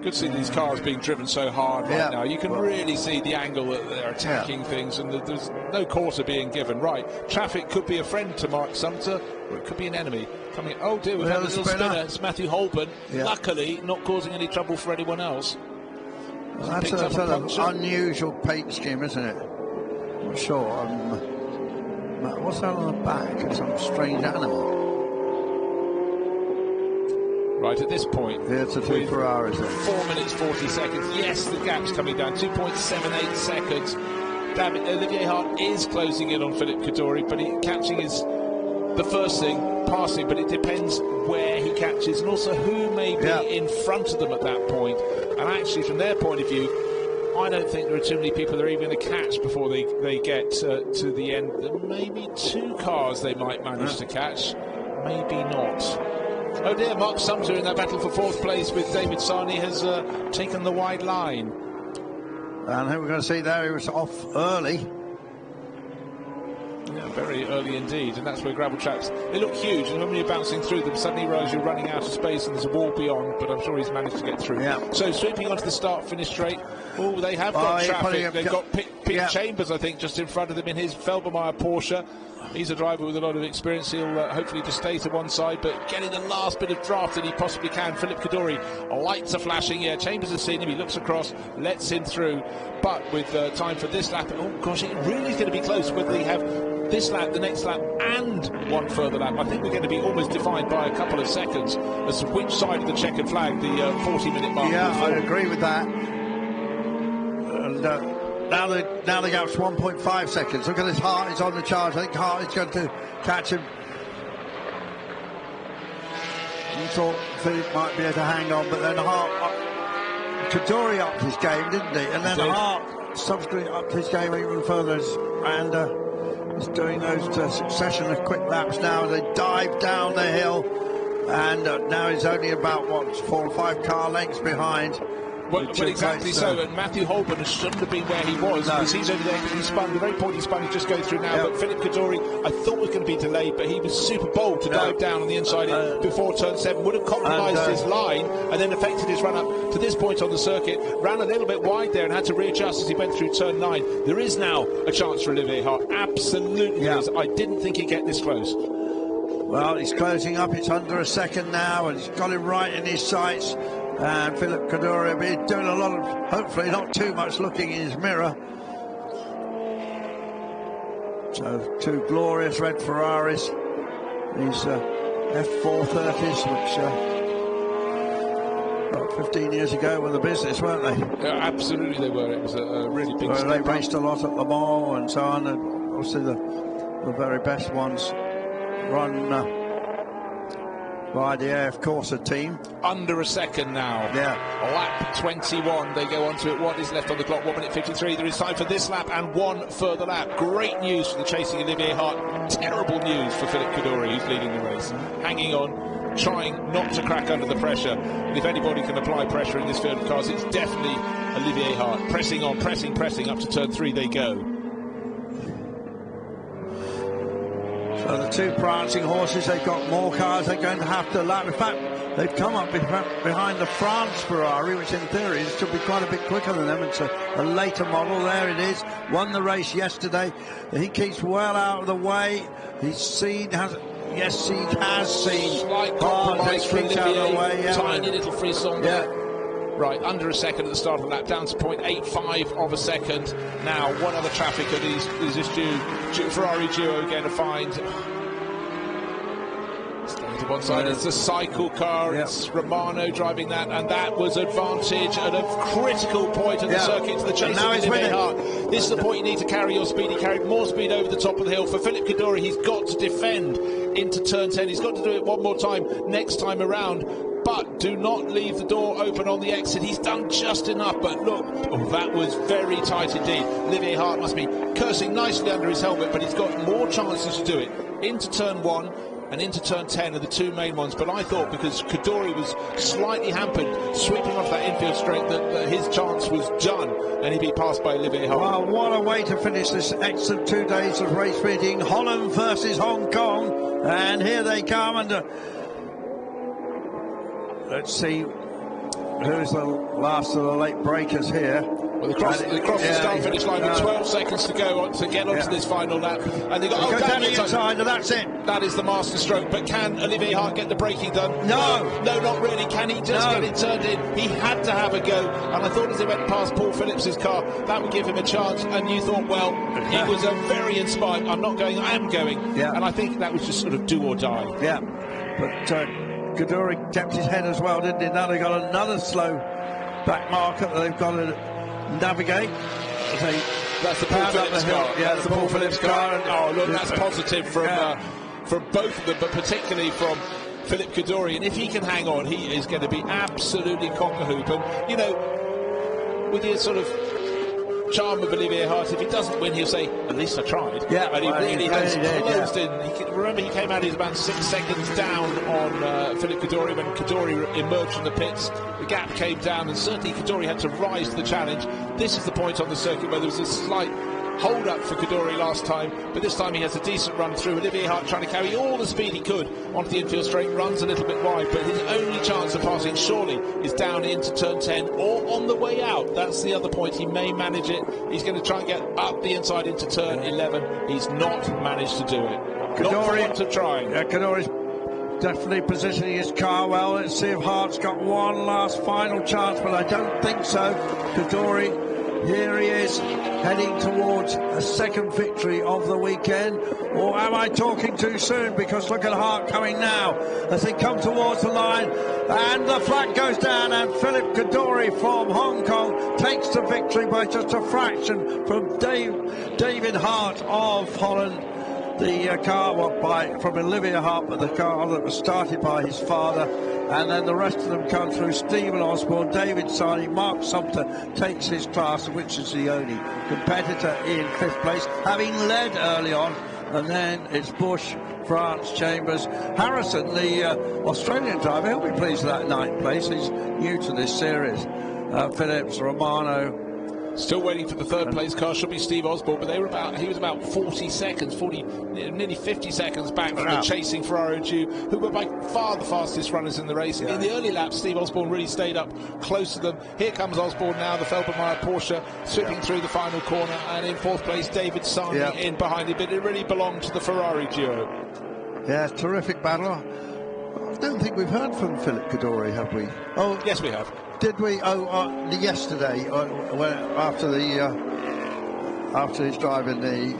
[SPEAKER 1] Good to see these cars being driven so hard right now. You can really see the angle that they're attacking things, and there's no quarter being given. Right, traffic could be a friend to Mark Sumpter, or it could be an enemy. Coming, oh dear, we've had a little spinner. It's Matthew Holborn. Luckily, not causing any trouble for anyone else.
[SPEAKER 2] Well, that's an unusual paint scheme, isn't it? I'm sure. What's that on the back? It's some strange animal.
[SPEAKER 1] Right, at this point,
[SPEAKER 2] it's a 2 Ferraris.
[SPEAKER 1] 4 minutes 40 seconds. Yes, the gap's coming down. 2.78 seconds. Olivier Hart is closing in on Philip Kaduri, but catching is the first thing, passing, but it depends where he catches and also who may be in front of them at that point. And actually, from their point of view, I don't think there are too many people they're even going to catch before they get to the end. There may be 2 cars they might manage to catch, maybe not. Oh dear, Mark Sumter in that battle for 4th place with David Sarney has taken the wide line.
[SPEAKER 2] And I think we're going to see there he was off early.
[SPEAKER 1] Yeah, very early indeed, and that's where gravel tracks, they look huge, and when you're bouncing through them, suddenly you realise you're running out of space and there's a wall beyond, but I'm sure he's managed to get through.
[SPEAKER 2] Yeah.
[SPEAKER 1] So sweeping onto the start-finish straight, oh, they have got traffic. They've got Pete Chambers, I think, just in front of them in his Felbermeyer Porsche. He's a driver with a lot of experience. He'll hopefully just stay to one side, but getting the last bit of draft that he possibly can. Philip Kaddouri, lights are flashing. Yeah, Chambers has seen him. He looks across, lets him through. But with time for this lap, oh gosh, it really is going to be close whether they have this lap, the next lap, and one further lap. I think we're going to be almost defined by a couple of seconds as to which side of the checkered flag the 40-minute mark.
[SPEAKER 2] Yeah, I agree with that. And now the gap's 1.5 seconds. Look at his Hart, he's on the charge. I think Hart is going to catch him. He thought Philip might be able to hang on, but then Hart, Kaddouri upped his game, didn't he? And then Hart subsequently upped his game even further, and he's doing those succession of quick laps now. They dive down the hill, and now he's only about, 4 or 5 car lengths behind.
[SPEAKER 1] Well, exactly so, and Matthew Holborn shouldn't have been where he was, because he's over there, he spun, the very point he spun, he's just going through now, but Philip Kaddouri, I thought was going to be delayed, but he was super bold to dive down on the inside before turn 7, would have compromised his line, and then affected his run up to this point on the circuit, ran a little bit wide there and had to readjust as he went through turn 9. There is now a chance for Olivier Hart, absolutely is. I didn't think he'd get this close.
[SPEAKER 2] Well, he's closing up, it's under a second now, and he's got him right in his sights. And Philip Kaddouri will be doing a lot of, hopefully not too much looking in his mirror. So 2 glorious red Ferraris, these F430s, which about 15 years ago were the business, weren't they?
[SPEAKER 1] Yeah, absolutely they were. It was a really big step.
[SPEAKER 2] They raced a lot at Le Mans and so on, and obviously the very best ones run by the AF Corsa team.
[SPEAKER 1] Under a second now.
[SPEAKER 2] Yeah.
[SPEAKER 1] Lap 21. They go on to it. What is left on the clock? 1 minute 53. There is time for this lap and one further lap. Great news for the chasing Olivier Hart. Terrible news for Philip Kaddouri, who's leading the race. Hanging on, trying not to crack under the pressure. And if anybody can apply pressure in this field of cars, it's definitely Olivier Hart. Pressing on, pressing. Up to turn 3 they go.
[SPEAKER 2] So the 2 prancing horses, they've got more cars they're going to have to lap. In fact, they've come up behind the France Ferrari, which in theory should be quite a bit quicker than them. It's a later model. There it is. Won the race yesterday. He keeps well out of the way. He's seen, he has seen.
[SPEAKER 1] Slight compromise for Olivier.
[SPEAKER 2] Yeah.
[SPEAKER 1] Tiny little frisson there. Right, under a second at the start of the lap, down to 0.85 of a second. Now, what other traffic are these is this Ferrari duo going to find? Staying to one side, it's a cycle car, it's Romano driving that, and that was advantage at a critical point of the circuit to the chase of Olivier Hart. This is the point you need to carry your speed. He carried more speed over the top of the hill. For Philip Kaddouri, he's got to defend into turn 10. He's got to do it one more time next time around. But do not leave the door open on the exit. He's done just enough, but look, that was very tight indeed. Olivier Hart must be cursing nicely under his helmet, but he's got more chances to do it. Into turn 1 and into turn 10 are the 2 main ones, but I thought because Kaddouri was slightly hampered, sweeping off that infield straight, that his chance was done, and he'd be passed by Olivier Hart.
[SPEAKER 2] Well, what a way to finish this excellent 2 days of race meeting. Holland versus Hong Kong, and here they come, and let's see who's the last of the late breakers here.
[SPEAKER 1] Well, they crossed the start-finish line with 12 seconds to go on to get onto this final lap. And they got
[SPEAKER 2] down the inside, and that's it.
[SPEAKER 1] That is the master stroke. But can Olivier Hart get the braking done?
[SPEAKER 2] No,
[SPEAKER 1] not really. Can he just get it turned in? He had to have a go. And I thought as they went past Paul Phillips' car, that would give him a chance. And you thought, well, he was a very inspired. I'm not going, I am going. Yeah. And I think that was just sort of do or die.
[SPEAKER 2] Yeah. But Kaddouri kept his head as well, didn't he? Now they've got another slow back marker that they've got to navigate.
[SPEAKER 1] That's the Paul Phillips car.
[SPEAKER 2] Yeah, that's the Paul Phillips car.
[SPEAKER 1] And, oh, look, that's positive from both of them, but particularly from Philip Kaddouri. And if he can hang on, he is going to be absolutely cock-a-hoop. And, you know, with your sort of charm of Olivier Hart. If he doesn't win, he'll say, at least I tried.
[SPEAKER 2] Yeah,
[SPEAKER 1] and he really has closed in.
[SPEAKER 2] Yeah.
[SPEAKER 1] Remember, he came out, he's about 6 seconds down on Philippe Kaddouri when Kaddouri emerged from the pits. The gap came down, and certainly Kaddouri had to rise to the challenge. This is the point on the circuit where there was a slight hold up for Kaddouri last time, but this time he has a decent run through. Olivier Hart trying to carry all the speed he could onto the infield straight, runs a little bit wide, but his only chance of passing surely is down into turn 10 or on the way out. That's the other point. He may manage it. He's going to try and get up the inside into turn 11. He's not managed to do it. Not for want of trying.
[SPEAKER 2] Yeah, Kaddouri's definitely positioning his car well. Let's see if Hart's got one last final chance, but I don't think so. Kaddouri, here he is, heading towards a second victory of the weekend. Or am I talking too soon? Because look at Hart coming now as they come towards the line. And the flag goes down, and Philippe Kaddouri from Hong Kong takes the victory by just a fraction from David Hart of Holland. The car from Olivier Hart, but the car that was started by his father, and then the rest of them come through. Stephen Osborne, David Sarney, Mark Sumter takes his class, which is the only competitor in 5th place, having led early on, and then it's Bush, France, Chambers, Harrison, the Australian driver. He'll be pleased with that 9th place. He's new to this series. Phillips, Romano.
[SPEAKER 1] Still waiting for the 3rd place car. Should be Steve Osborne, but he was about 40 seconds, nearly 50 seconds back from the chasing Ferrari Jew, who were by far the fastest runners in the race. In the early laps, Steve Osborne really stayed up close to them. Here comes Osborne now, the Felbermeyer Porsche, sweeping through the final corner, and in 4th place, David Sarney in behind him, but it really belonged to the Ferrari duo.
[SPEAKER 2] Yeah, terrific battle. I don't think we've heard from Philippe Kaddouri, have we?
[SPEAKER 1] Oh, yes, we have.
[SPEAKER 2] Did we? Yesterday, after he's driving the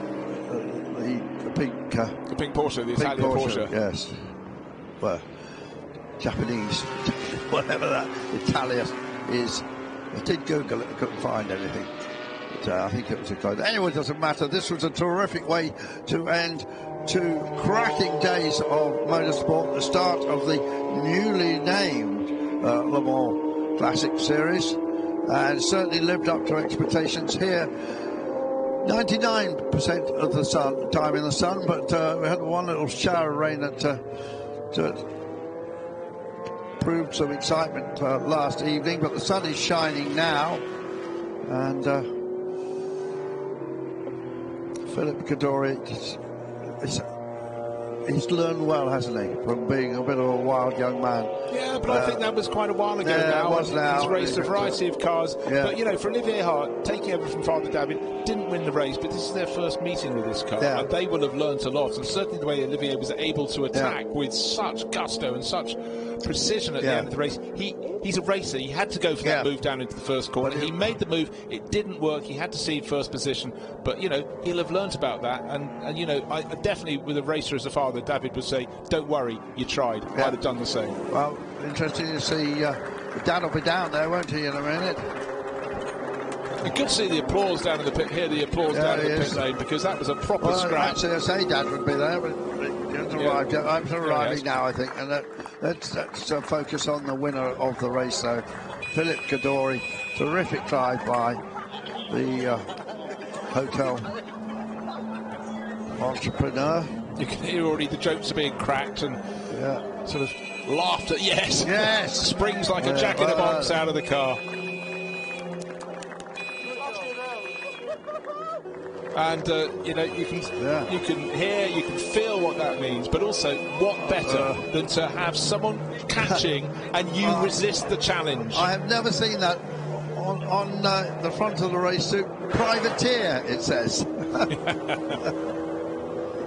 [SPEAKER 2] pink
[SPEAKER 1] Porsche, the Italian Porsche.
[SPEAKER 2] Yes. Well, Japanese, whatever that Italian is. I did Google it, I couldn't find anything. But, I think it was a close. Anyway, it doesn't matter. This was a terrific way to end 2 cracking days of motorsport. The start of the newly named Le Mans Classic Series, and certainly lived up to expectations here. 99% of the time in the sun, but we had one little shower of rain that proved some excitement last evening, but the sun is shining now, and Philippe Kaddouri, he's learned well, hasn't he, from being a bit of a wild young man.
[SPEAKER 1] Yeah, but I think that was quite a while ago now.
[SPEAKER 2] It was now.
[SPEAKER 1] He's raced a variety of cars.
[SPEAKER 2] Yeah.
[SPEAKER 1] But, you know, for Olivier Hart, taking over from Father David, didn't win the race, but this is their first meeting with this car.
[SPEAKER 2] Yeah.
[SPEAKER 1] And they will have learnt a lot. And certainly the way Olivier was able to attack with such gusto and such precision at the end of the race. He's a racer. He had to go for that move down into the first corner. He made the move. It didn't work. He had to cede first position. But, you know, he'll have learnt about that. And you know, I definitely, with a racer as a father, David would say, don't worry, you tried. I'd have done the same.
[SPEAKER 2] Well, interesting to see. Dad will be down there, won't he, in a minute?
[SPEAKER 1] You could see the applause down in the pit, hear the applause down in the pit lane, because that was a proper scrap.
[SPEAKER 2] Actually, I say Dad would be there, but he hasn't arrived yet. I'm arriving now, I think. And let's focus on the winner of the race, though. Philippe Kaddouri, terrific drive by the hotel entrepreneur.
[SPEAKER 1] You can hear already the jokes are being cracked and sort of laughter. Yes, springs like a jack in a box out of the car. And you know, you can hear, you can feel what that means, but also what better than to have someone catching and you resist the challenge.
[SPEAKER 2] I have never seen that on the front of the race suit. Privateer, it says.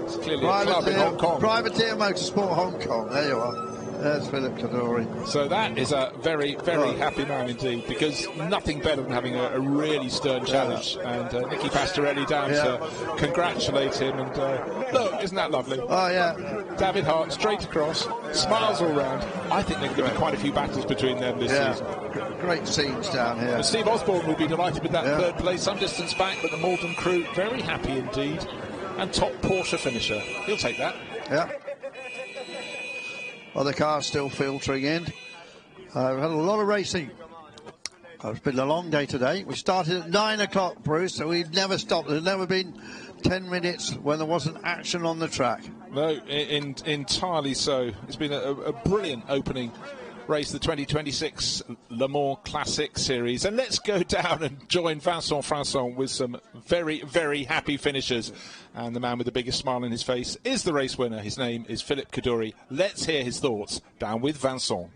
[SPEAKER 1] It's clearly a club in Hong Kong.
[SPEAKER 2] Privateer Motorsport Hong Kong. There you are. There's Philippe Kaddouri.
[SPEAKER 1] So that is a very, very happy man indeed, because nothing better than having a really stern challenge. And Nicky Pastorelli down to congratulate him. And look, isn't that lovely?
[SPEAKER 2] Oh, yeah.
[SPEAKER 1] David Hart straight across, smiles all round. I think there are going to be quite a few battles between them this season.
[SPEAKER 2] Great scenes down here.
[SPEAKER 1] And Steve Osborne will be delighted with that third place, some distance back, but the Malden crew very happy indeed. And top Porsche finisher. He'll take that.
[SPEAKER 2] Yeah. Well, the car's still filtering in. We've had a lot of racing It's been a long day today. We started at 9 o'clock, Bruce, so we've never stopped. There's never been 10 minutes when there wasn't action on the track.
[SPEAKER 1] No, entirely so. It's been a brilliant opening race, the 2026 Le Mans Classic Series. And let's go down and join Vincent Franssen with some very, very happy finishers. And the man with the biggest smile on his face is the race winner. His name is Philippe Kaddouri. Let's hear his thoughts. Down with Vincent.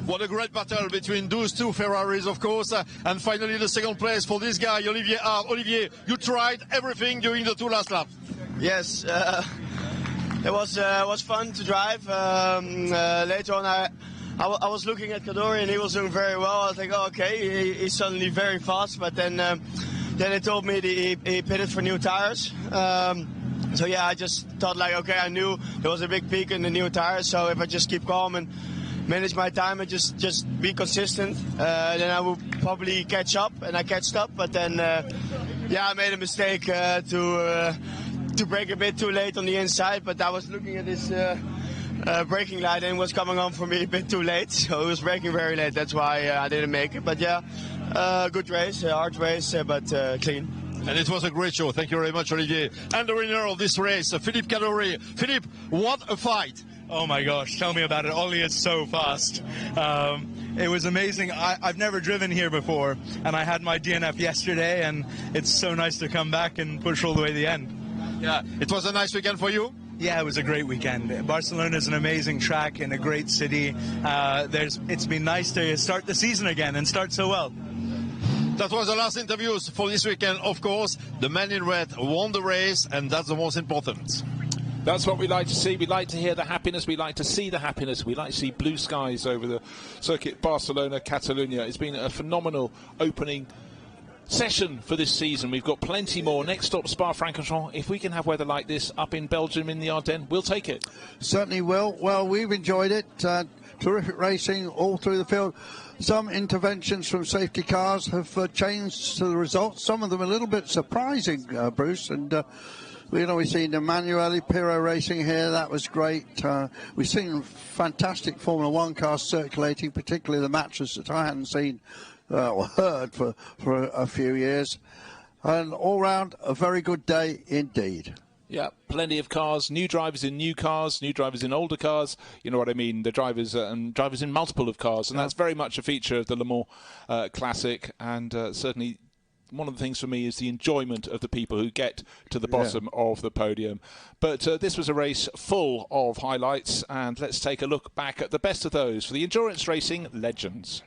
[SPEAKER 3] What a great battle between those two Ferraris, of course, and finally the second place for this guy, Olivier Hart. Olivier, you tried everything during the 2 last laps.
[SPEAKER 12] Yes, it was fun to drive. Later on, I was looking at Kaddouri and he was doing very well. I was like, oh, okay, he's suddenly very fast. But then they told me that he pitted for new tires. So yeah, I just thought like, okay, I knew there was a big peak in the new tires. So if I just keep calm and manage my time and just be consistent, then I will probably catch up, and I catched up. But then, yeah, I made a mistake to brake a bit too late on the inside. But I was looking at this braking light and it was coming on for me a bit too late, so it was braking very late. That's why I didn't make it. But yeah, good race, hard race, but clean.
[SPEAKER 3] And it was a great show. Thank you very much, Olivier. And the winner of this race, Philippe Kaddouri. Philippe, what a fight!
[SPEAKER 13] Oh my gosh, tell me about it. Ollie is so fast. It was amazing. I've never driven here before, and I had my DNF yesterday, and it's so nice to come back and push all the way to the end.
[SPEAKER 3] Yeah, it was a nice weekend for you?
[SPEAKER 13] Yeah, it was a great weekend. Barcelona is an amazing track in a great city. It's been nice to start the season again and start so well.
[SPEAKER 3] That was the last interviews for this weekend. Of course, the man in red won the race, and that's the most important.
[SPEAKER 1] That's what we like to see. We like to hear the happiness. We like to see the happiness. We like to see blue skies over the Circuit Barcelona-Catalunya. It's been a phenomenal opening session for this season. We've got plenty more. Next stop, Spa-Francorchamps. If we can have weather like this up in Belgium in the Ardennes, we'll take it.
[SPEAKER 2] Certainly will. Well, we've enjoyed it. Terrific racing all through the field. Some interventions from safety cars have changed the results. Some of them a little bit surprising, Bruce. And we've seen Emanuele Pirro racing here. That was great. We've seen fantastic Formula One cars circulating, particularly the matches that I hadn't seen or heard for a few years. And all round, a very good day indeed.
[SPEAKER 1] Yeah, plenty of cars, new drivers in new cars, new drivers in older cars. You know what I mean? The drivers and drivers in multiple of cars, and that's very much a feature of the Le Mans Classic. And certainly, one of the things for me is the enjoyment of the people who get to the bottom of the podium. But this was a race full of highlights, and let's take a look back at the best of those for the endurance racing legends.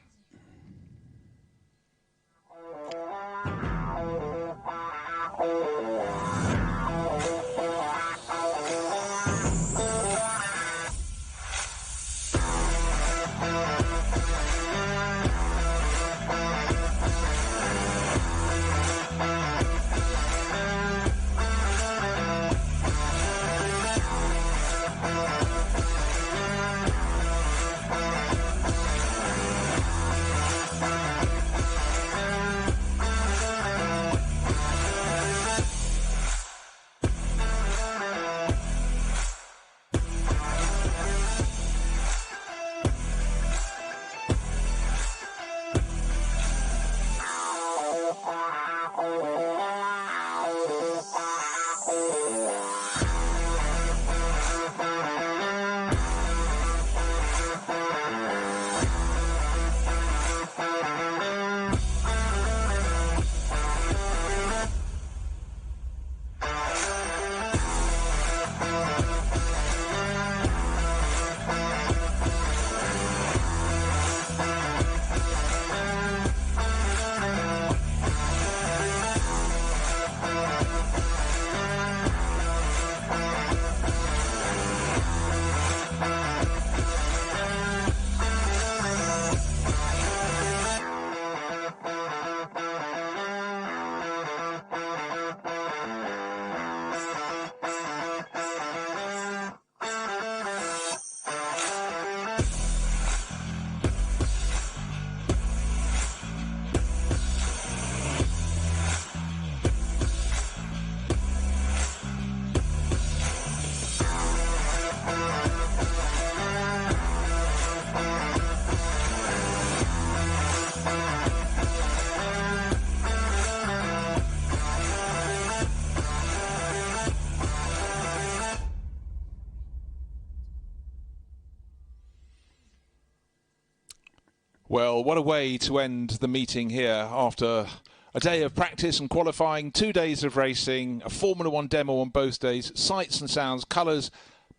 [SPEAKER 1] Well, what a way to end the meeting here after a day of practice and qualifying, 2 days of racing, a Formula One demo on both days, sights and sounds, colours,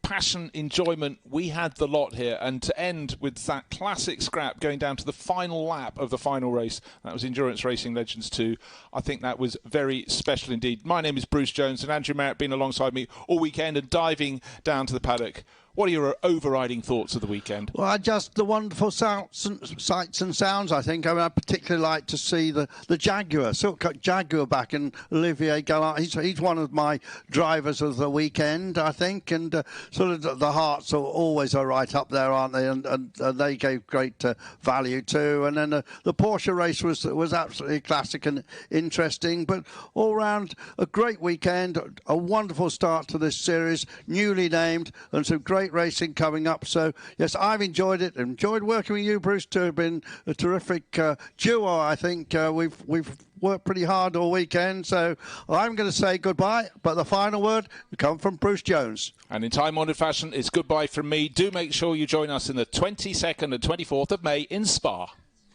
[SPEAKER 1] passion, enjoyment. We had the lot here, and to end with that classic scrap going down to the final lap of the final race, that was Endurance Racing Legends 2. I think that was very special indeed. My name is Bruce Jones, and Andrew Marriott been alongside me all weekend and diving down to the paddock. What are your overriding thoughts of the weekend?
[SPEAKER 2] Well, just the wonderful sights and sounds, I think. I mean, I particularly like to see the Jaguar, Silk Jaguar back, and Olivier Gallant. He's one of my drivers of the weekend, I think, and sort of the Hearts are always right up there, aren't they? And they gave great value too. And then the Porsche race was absolutely classic and interesting, but all round a great weekend, a wonderful start to this series, newly named, and some great racing coming up. So yes, I've enjoyed it. Enjoyed working with you, Bruce, too. Been a terrific duo. I think we've worked pretty hard all weekend. So I'm going to say goodbye, but the final word will come from Bruce Jones.
[SPEAKER 1] And in time-honoured fashion, it's goodbye from me. Do make sure you join us in the 22nd and 24th of May in Spa.